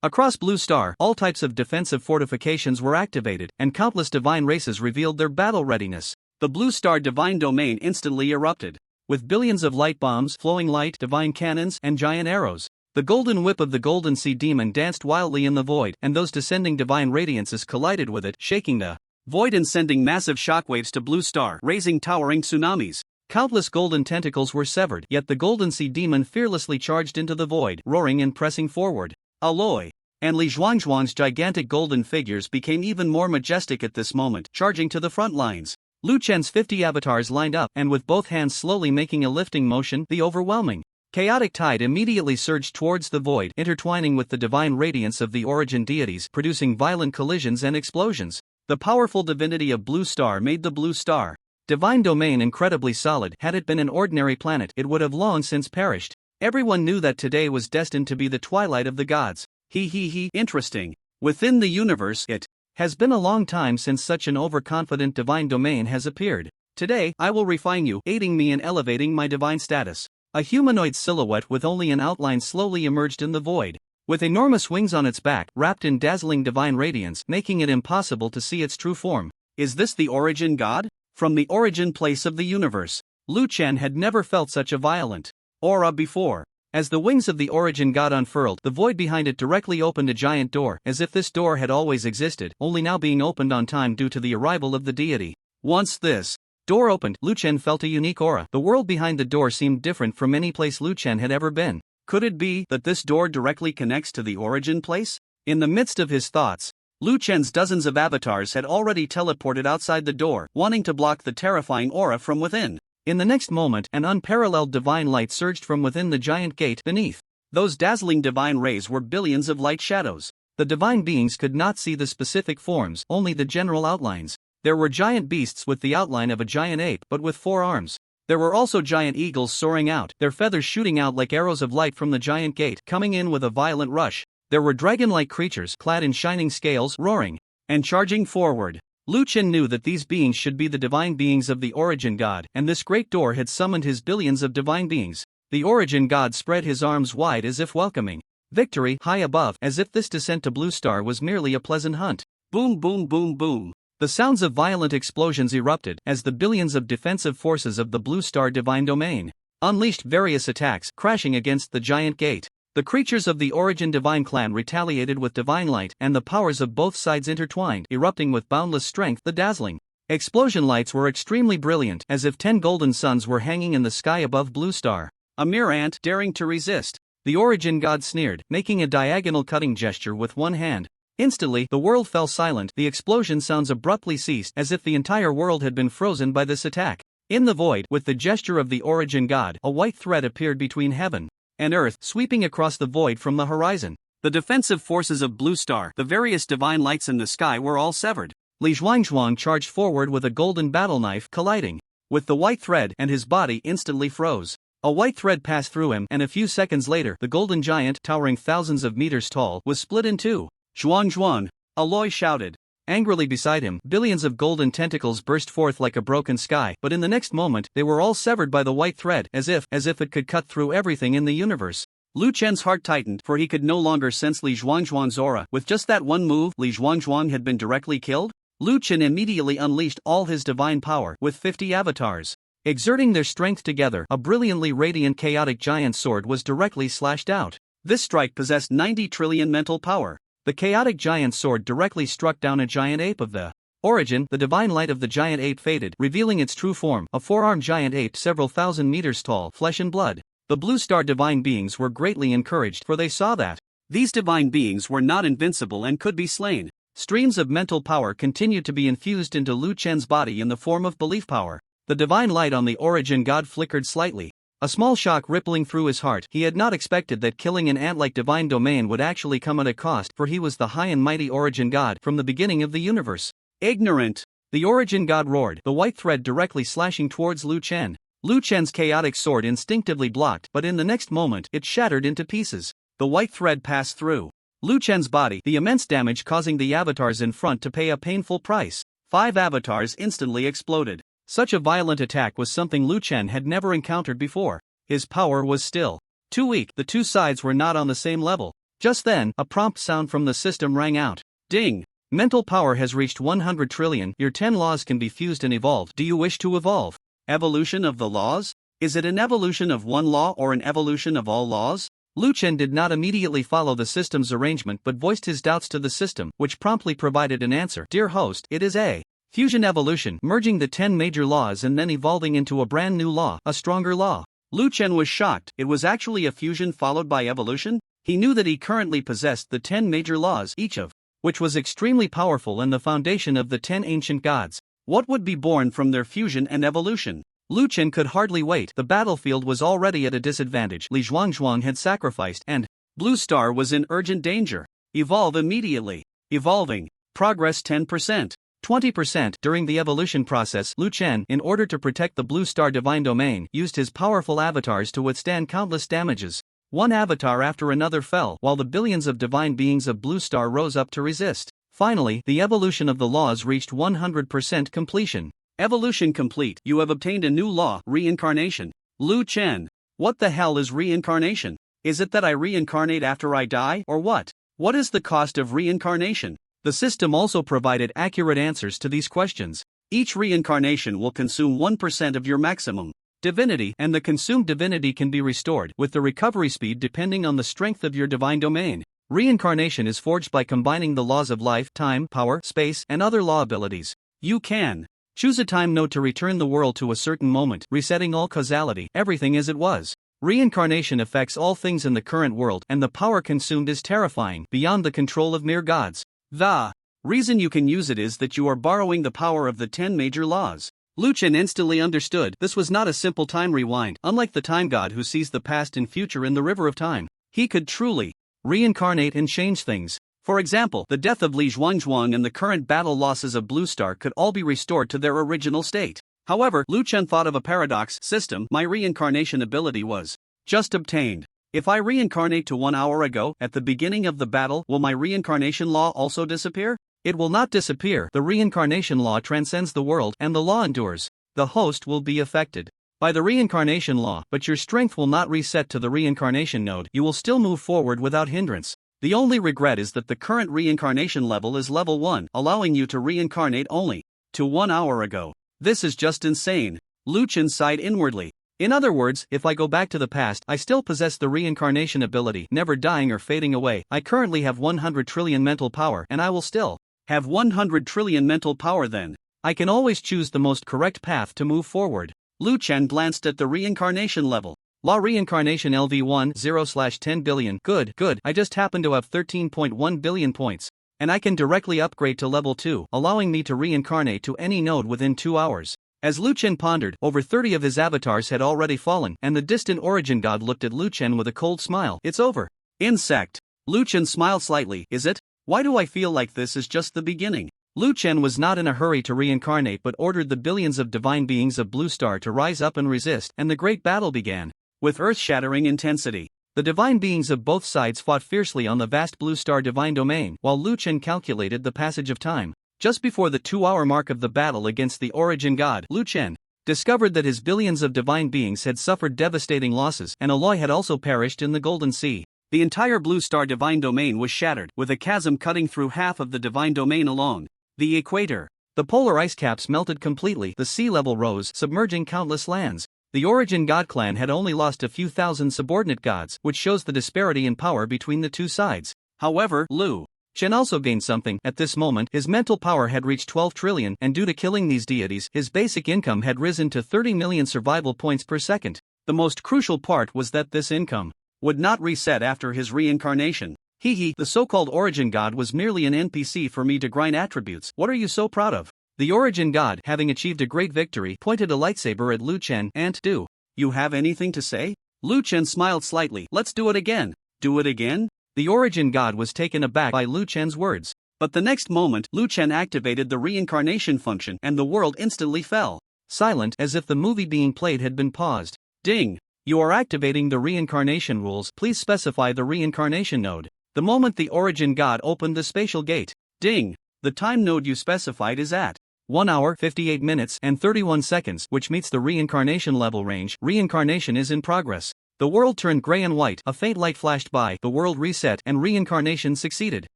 Across Blue Star, all types of defensive fortifications were activated, and countless divine races revealed their battle readiness. The Blue Star divine domain instantly erupted. With billions of light bombs, flowing light, divine cannons, and giant arrows. The golden whip of the Golden Sea Demon danced wildly in the void, and those descending divine radiances collided with it, shaking the void and sending massive shockwaves to Blue Star, raising towering tsunamis. Countless golden tentacles were severed, yet the Golden Sea Demon fearlessly charged into the void, roaring and pressing forward. Aloy and Li Zhuangzhuang's gigantic golden figures became even more majestic at this moment, charging to the front lines. Lu Chen's 50 avatars lined up, and with both hands slowly making a lifting motion, the overwhelming chaotic tide immediately surged towards the void, intertwining with the divine radiance of the origin deities, producing violent collisions and explosions. The powerful divinity of Blue Star made the Blue Star divine domain incredibly solid. Had it been an ordinary planet, it would have long since perished. Everyone knew that today was destined to be the twilight of the gods. Interesting. Within the universe, it has been a long time since such an overconfident divine domain has appeared. Today, I will refine you, aiding me in elevating my divine status. A humanoid silhouette with only an outline slowly emerged in the void. With enormous wings on its back, wrapped in dazzling divine radiance, making it impossible to see its true form. Is this the origin god? From the origin place of the universe, Lu Chen had never felt such a violent aura before. As the wings of the origin god unfurled, the void behind it directly opened a giant door, as if this door had always existed, only now being opened on time due to the arrival of the deity. Once this door opened, Lu Chen felt a unique aura. The world behind the door seemed different from any place Lu Chen had ever been. Could it be that this door directly connects to the origin place? In the midst of his thoughts, Lu Chen's dozens of avatars had already teleported outside the door, wanting to block the terrifying aura from within. In the next moment, an unparalleled divine light surged from within the giant gate beneath. Those dazzling divine rays were billions of light shadows. The divine beings could not see the specific forms, only the general outlines. There were giant beasts with the outline of a giant ape but with 4 arms. There were also giant eagles soaring out, their feathers shooting out like arrows of light from the giant gate, coming in with a violent rush. There were dragon-like creatures clad in shining scales, roaring and charging forward. Lu Chen knew that these beings should be the divine beings of the origin god, and this great door had summoned his billions of divine beings. The origin god spread his arms wide as if welcoming victory high above, as if this descent to Blue Star was merely a pleasant hunt. Boom, boom, boom, boom. The sounds of violent explosions erupted as the billions of defensive forces of the Blue Star divine domain unleashed various attacks, crashing against the giant gate. The creatures of the Origin Divine Clan retaliated with divine light, and the powers of both sides intertwined, erupting with boundless strength. The dazzling explosion lights were extremely brilliant, as if 10 golden suns were hanging in the sky above Blue Star. A mere ant daring to resist. The Origin god sneered, making a diagonal cutting gesture with one hand. Instantly, the world fell silent. The explosion sounds abruptly ceased, as if the entire world had been frozen by this attack. In the void, with the gesture of the Origin god, a white thread appeared between heaven and earth, sweeping across the void from the horizon. The defensive forces of Blue Star, the various divine lights in the sky, were all severed. Li Zhuangzhuang charged forward with a golden battle knife, colliding with the white thread, and his body instantly froze. A white thread passed through him, and a few seconds later, the golden giant, towering thousands of meters tall, was split in two. Zhuangzhuang, Aloy shouted. Angrily beside him, billions of golden tentacles burst forth like a broken sky, but in the next moment, they were all severed by the white thread, as if it could cut through everything in the universe. Lu Chen's heart tightened, for he could no longer sense Li Zhuangzhuang's aura. With just that one move, Li Zhuangzhuang had been directly killed? Lu Chen immediately unleashed all his divine power, with 50 avatars. Exerting their strength together, a brilliantly radiant chaotic giant sword was directly slashed out. This strike possessed 90 trillion mental power. The chaotic giant sword directly struck down a giant ape of the origin. The divine light of the giant ape faded, revealing its true form, a 4-armed giant ape several thousand meters tall, flesh and blood. The Blue Star divine beings were greatly encouraged, for they saw that these divine beings were not invincible and could be slain. Streams of mental power continued to be infused into Lu Chen's body in the form of belief power. The divine light on the origin god flickered slightly, a small shock rippling through his heart. He had not expected that killing an ant-like divine domain would actually come at a cost, for he was the high and mighty origin god from the beginning of the universe. Ignorant! The origin god roared, the white thread directly slashing towards Lu Chen. Lu Chen's chaotic sword instinctively blocked, but in the next moment, it shattered into pieces. The white thread passed through Lu Chen's body, the immense damage causing the avatars in front to pay a painful price. 5 avatars instantly exploded. Such a violent attack was something Lu Chen had never encountered before. His power was still too weak. The two sides were not on the same level. Just then, a prompt sound from the system rang out. Ding! Mental power has reached 100 trillion. Your 10 laws can be fused and evolved. Do you wish to evolve? Evolution of the laws? Is it an evolution of one law or an evolution of all laws? Liuan did not immediately follow the system's arrangement but voiced his doubts to the system, which promptly provided an answer. Dear host, it is a fusion evolution, merging the 10 major laws and then evolving into a brand new law, a stronger law. Liuan was shocked. It was actually a fusion followed by evolution? He knew that he currently possessed the 10 major laws, each of which was extremely powerful and the foundation of the 10 ancient gods. What would be born from their fusion and evolution? Liuan could hardly wait. The battlefield was already at a disadvantage. Li Zhuangzhuang had sacrificed, and Blue Star was in urgent danger. Evolve immediately. Evolving. Progress 10%. 20%. During the evolution process, Liuan, in order to protect the Blue Star divine domain, used his powerful avatars to withstand countless damages. One avatar after another fell, while the billions of divine beings of Blue Star rose up to resist. Finally, the evolution of the laws reached 100% completion. Evolution complete. You have obtained a new law, reincarnation. Liuan. What the hell is reincarnation? Is it that I reincarnate after I die, or what? What is the cost of reincarnation? The system also provided accurate answers to these questions. Each reincarnation will consume 1% of your maximum divinity, and the consumed divinity can be restored with the recovery speed depending on the strength of your divine domain. Reincarnation is forged by combining the laws of life, time, power, space, and other law abilities. You can choose a time node to return the world to a certain moment, resetting all causality, everything as it was. Reincarnation affects all things in the current world, and the power consumed is terrifying, beyond the control of mere gods. The reason you can use it is that you are borrowing the power of the 10 major laws. Liuan instantly understood this was not a simple time rewind. Unlike the time god who sees the past and future in the river of time, he could truly reincarnate and change things. For example, the death of Li Zhuangzhuang and the current battle losses of Blue Star could all be restored to their original state. However, Liuan thought of a paradox. System, my reincarnation ability was just obtained. If I reincarnate to 1 hour ago, at the beginning of the battle, will my reincarnation law also disappear? It will not disappear. The reincarnation law transcends the world, and the law endures. The host will be affected by the reincarnation law, but your strength will not reset to the reincarnation node. You will still move forward without hindrance. The only regret is that the current reincarnation level is level 1, allowing you to reincarnate only to 1 hour ago. This is just insane. Liuan sighed inwardly. In other words, if I go back to the past, I still possess the reincarnation ability, never dying or fading away. I currently have 100 trillion mental power, and I will still have 100 trillion mental power then. I can always choose the most correct path to move forward. Liuan glanced at the reincarnation level. Law reincarnation LV1 0/10 billion. Good. I just happen to have 13.1 billion points. And I can directly upgrade to level 2, allowing me to reincarnate to any node within 2 hours. As Liuan pondered, over 30 of his avatars had already fallen, and the distant origin god looked at Liuan with a cold smile. It's over. Insect. Liuan smiled slightly. Is it? Why do I feel like this is just the beginning? Liuan was not in a hurry to reincarnate but ordered the billions of divine beings of Blue Star to rise up and resist, and the great battle began. With earth-shattering intensity, the divine beings of both sides fought fiercely on the vast Blue Star divine domain, while Liuan calculated the passage of time. Just before the 2-hour mark of the battle against the origin god, Liuan discovered that his billions of divine beings had suffered devastating losses, and Aloy had also perished in the Golden Sea. The entire Blue Star divine domain was shattered, with a chasm cutting through half of the divine domain alone. The equator. The polar ice caps melted completely, the sea level rose, submerging countless lands. The origin god clan had only lost a few thousand subordinate gods, which shows the disparity in power between the two sides. However, Liuan also gained something. At this moment, his mental power had reached 12 trillion, and due to killing these deities, his basic income had risen to 30 million survival points per second. The most crucial part was that this income would not reset after his reincarnation. The so-called origin god was merely an NPC for me to grind attributes. What are you so proud of? The origin god, having achieved a great victory, pointed a lightsaber at Liuan. And, do you have anything to say? Liuan smiled slightly. Let's do it again. Do it again? The origin god was taken aback by Liuan's words. But the next moment, Liuan activated the reincarnation function and the world instantly fell silent, as if the movie being played had been paused. Ding! You are activating the reincarnation rules. Please specify the reincarnation node. The moment the origin god opened the spatial gate. Ding! The time node you specified is at 1 hour, 58 minutes, and 31 seconds, which meets the reincarnation level range. Reincarnation is in progress. The world turned gray and white, a faint light flashed by, the world reset, and reincarnation succeeded.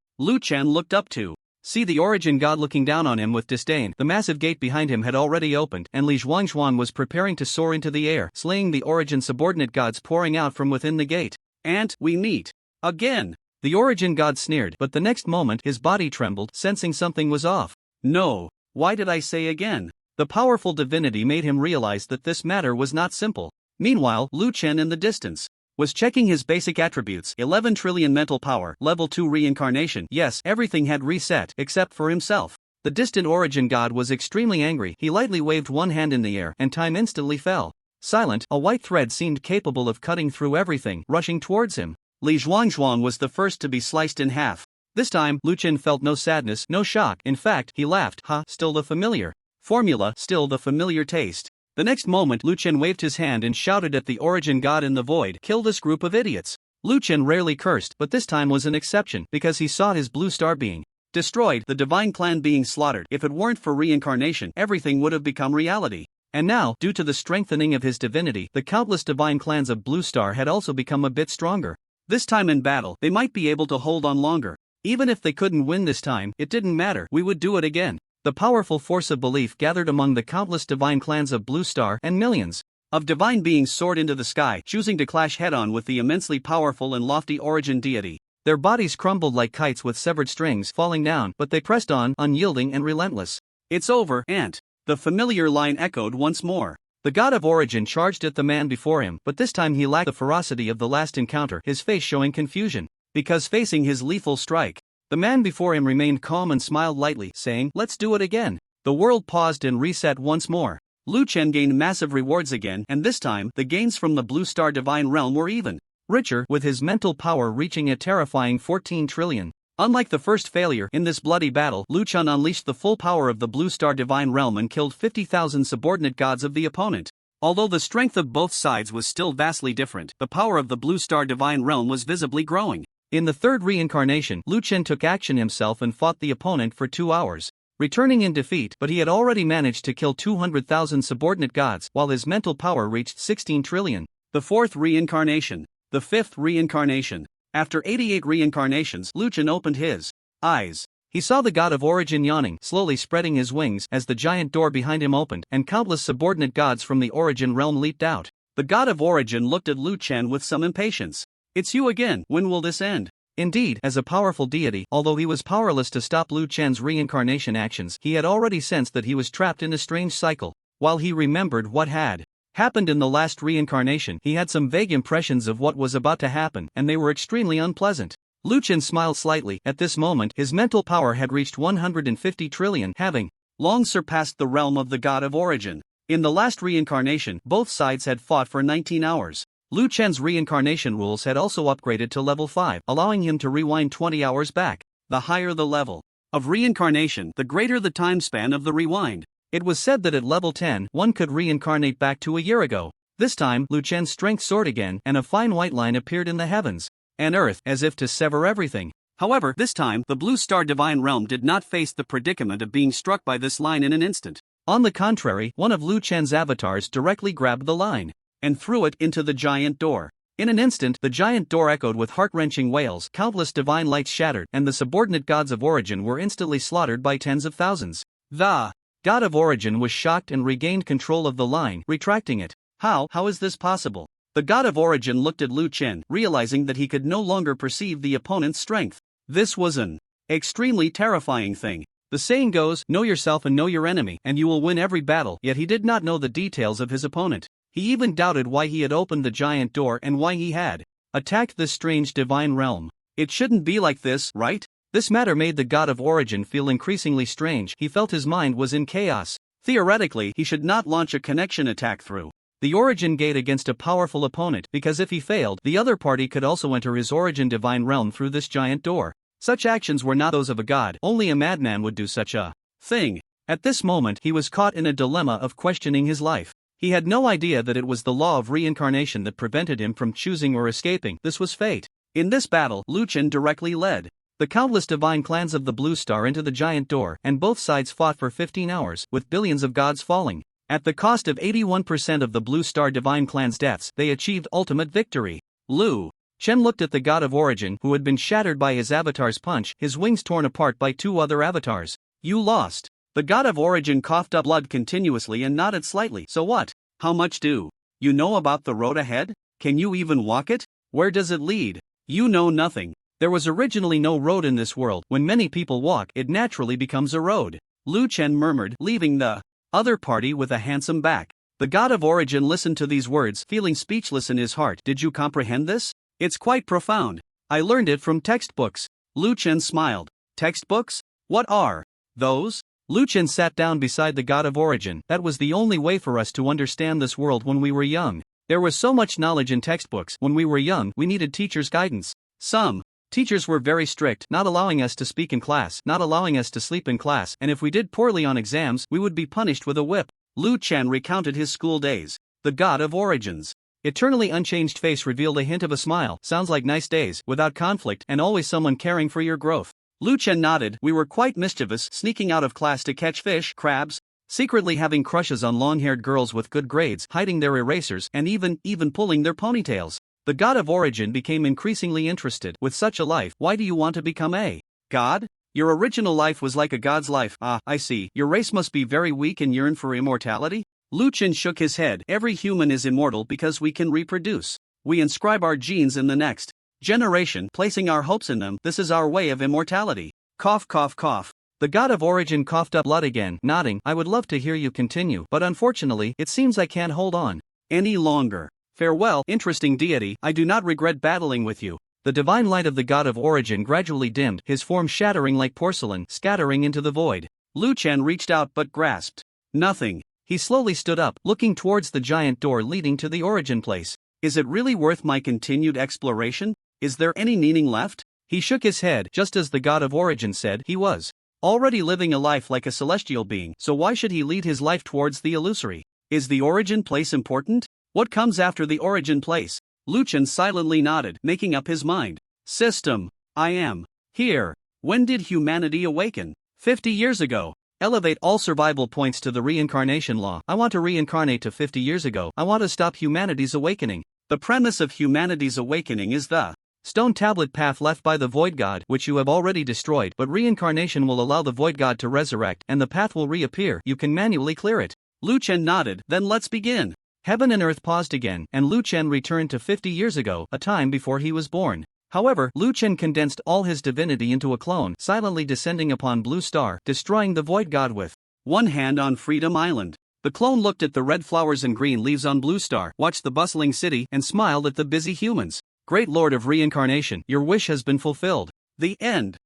Lu Chen looked up to see the origin god looking down on him with disdain. The massive gate behind him had already opened, and Li Zhuangzhuang was preparing to soar into the air, slaying the origin subordinate gods pouring out from within the gate. "And we meet again," the origin god sneered, but the next moment his body trembled, sensing something was off. "No, why did I say again?" The powerful divinity made him realize that this matter was not simple. Meanwhile, Lu Chen in the distance was checking his basic attributes: 11 trillion mental power, level 2 reincarnation. Yes, everything had reset, except for himself. The distant origin god was extremely angry. He lightly waved one hand in the air, and time instantly fell silent. A white thread seemed capable of cutting through everything, rushing towards him. Li Zhuangzhuang was the first to be sliced in half. This time, Lu Chen felt no sadness, no shock. In fact, he laughed. Still the familiar formula, still the familiar taste. The next moment, Lu Chen waved his hand and shouted at the origin god in the void, "Kill this group of idiots." Lu Chen rarely cursed, but this time was an exception, because he saw his blue star being destroyed, the divine clan being slaughtered. If it weren't for reincarnation, everything would have become reality. And now, due to the strengthening of his divinity, the countless divine clans of Blue Star had also become a bit stronger. This time in battle, they might be able to hold on longer. Even if they couldn't win this time, it didn't matter, we would do it again. The powerful force of belief gathered among the countless divine clans of Blue Star, and millions of divine beings soared into the sky, choosing to clash head-on with the immensely powerful and lofty origin deity. Their bodies crumbled like kites with severed strings falling down, but they pressed on, unyielding and relentless. "It's over, Ant." The familiar line echoed once more. The god of origin charged at the man before him, but this time he lacked the ferocity of the last encounter, his face showing confusion, because facing his lethal strike, the man before him remained calm and smiled lightly, saying, "Let's do it again." The world paused and reset once more. Lu Chen gained massive rewards again, and this time, the gains from the Blue Star Divine Realm were even richer, with his mental power reaching a terrifying 14 trillion. Unlike the first failure, in this bloody battle, Lu Chen unleashed the full power of the Blue Star Divine Realm and killed 50,000 subordinate gods of the opponent. Although the strength of both sides was still vastly different, the power of the Blue Star Divine Realm was visibly growing. In the third reincarnation, Lu Chen took action himself and fought the opponent for 2 hours, returning in defeat, but he had already managed to kill 200,000 subordinate gods, while his mental power reached 16 trillion. The fourth reincarnation. The fifth reincarnation. After 88 reincarnations, Lu Chen opened his eyes. He saw the god of origin yawning, slowly spreading his wings as the giant door behind him opened, and countless subordinate gods from the origin realm leaped out. The god of origin looked at Lu Chen with some impatience. "It's you again, when will this end?" Indeed, as a powerful deity, although he was powerless to stop Lu Chen's reincarnation actions, he had already sensed that he was trapped in a strange cycle. While he remembered what had happened in the last reincarnation, he had some vague impressions of what was about to happen, and they were extremely unpleasant. Lu Chen smiled slightly. At this moment, his mental power had reached 150 trillion, having long surpassed the realm of the god of origin. In the last reincarnation, both sides had fought for 19 hours. Lu Chen's reincarnation rules had also upgraded to level 5, allowing him to rewind 20 hours back. The higher the level of reincarnation, the greater the time span of the rewind. It was said that at level 10, one could reincarnate back to a year ago. This time, Lu Chen's strength soared again, and a fine white line appeared in the heavens and earth, as if to sever everything. However, this time, the Blue Star Divine Realm did not face the predicament of being struck by this line in an instant. On the contrary, one of Lu Chen's avatars directly grabbed the line and threw it into the giant door. In an instant, the giant door echoed with heart-wrenching wails, countless divine lights shattered, and the subordinate gods of origin were instantly slaughtered by tens of thousands. The god of origin was shocked and regained control of the line, retracting it. How is this possible? The god of origin looked at Lu Chen, realizing that he could no longer perceive the opponent's strength. This was an extremely terrifying thing. The saying goes, know yourself and know your enemy, and you will win every battle. Yet he did not know the details of his opponent. He even doubted why he had opened the giant door and why he had attacked this strange divine realm. It shouldn't be like this, right? This matter made the god of origin feel increasingly strange. He felt his mind was in chaos. Theoretically, he should not launch a connection attack through the origin gate against a powerful opponent, because if he failed, the other party could also enter his origin divine realm through this giant door. Such actions were not those of a god. Only a madman would do such a thing. At this moment, he was caught in a dilemma of questioning his life. He had no idea that it was the law of reincarnation that prevented him from choosing or escaping. This was fate. In this battle, Lu Chen directly led the countless divine clans of the Blue Star into the giant door, and both sides fought for 15 hours, with billions of gods falling. At the cost of 81% of the Blue Star Divine Clan's deaths, they achieved ultimate victory. Lu Chen looked at the god of origin who had been shattered by his avatar's punch, his wings torn apart by 2 other avatars. You lost. The god of origin coughed up blood continuously and nodded slightly. So what? How much do you know about the road ahead? Can you even walk it? Where does it lead? You know nothing. There was originally no road in this world. When many people walk, it naturally becomes a road. Lu Chen murmured, leaving the other party with a handsome back. The god of origin listened to these words, feeling speechless in his heart. Did you comprehend this? It's quite profound. I learned it from textbooks. Lu Chen smiled. Textbooks? What are those? Lu Chen sat down beside the god of origin. That was the only way for us to understand this world when we were young. There was so much knowledge in textbooks. When we were young, we needed teachers' guidance. Some teachers were very strict, not allowing us to speak in class, not allowing us to sleep in class, and if we did poorly on exams, we would be punished with a whip. Lu Chen recounted his school days. The god of origins. Eternally unchanged face revealed a hint of a smile. Sounds like nice days, without conflict, and always someone caring for your growth. Lu Chen nodded. We were quite mischievous, sneaking out of class to catch fish, crabs, secretly having crushes on long-haired girls with good grades, hiding their erasers, and even pulling their ponytails. The god of origin became increasingly interested. With such a life, why do you want to become a god? Your original life was like a god's life. Ah, I see. Your race must be very weak and yearn for immortality? Lu Chen shook his head. Every human is immortal because we can reproduce. We inscribe our genes in the next generation, placing our hopes in them. This is our way of immortality. Cough, cough, cough. The god of origin coughed up blood again, nodding. I would love to hear you continue, but unfortunately, it seems I can't hold on any longer. Farewell, interesting deity. I do not regret battling with you. The divine light of the god of origin gradually dimmed, his form shattering like porcelain, scattering into the void. Lu Chen reached out but grasped nothing. He slowly stood up, looking towards the giant door leading to the origin place. Is it really worth my continued exploration? Is there any meaning left? He shook his head, just as the god of origin said he was already living a life like a celestial being, so why should he lead his life towards the illusory? Is the origin place important? What comes after the origin place? Lu Chen silently nodded, making up his mind. System. I am here. When did humanity awaken? 50 years ago. Elevate all survival points to the reincarnation law. I want to reincarnate to 50 years ago. I want to stop humanity's awakening. The premise of humanity's awakening is the stone tablet path left by the Void God, which you have already destroyed, but reincarnation will allow the Void God to resurrect, and the path will reappear. You can manually clear it. Lu Chen nodded. Then let's begin. Heaven and earth paused again, and Lu Chen returned to 50 years ago, a time before he was born. However, Lu Chen condensed all his divinity into a clone, silently descending upon Blue Star, destroying the Void God with one hand on Freedom Island. The clone looked at the red flowers and green leaves on Blue Star, watched the bustling city, and smiled at the busy humans. Great Lord of Reincarnation, your wish has been fulfilled. The end.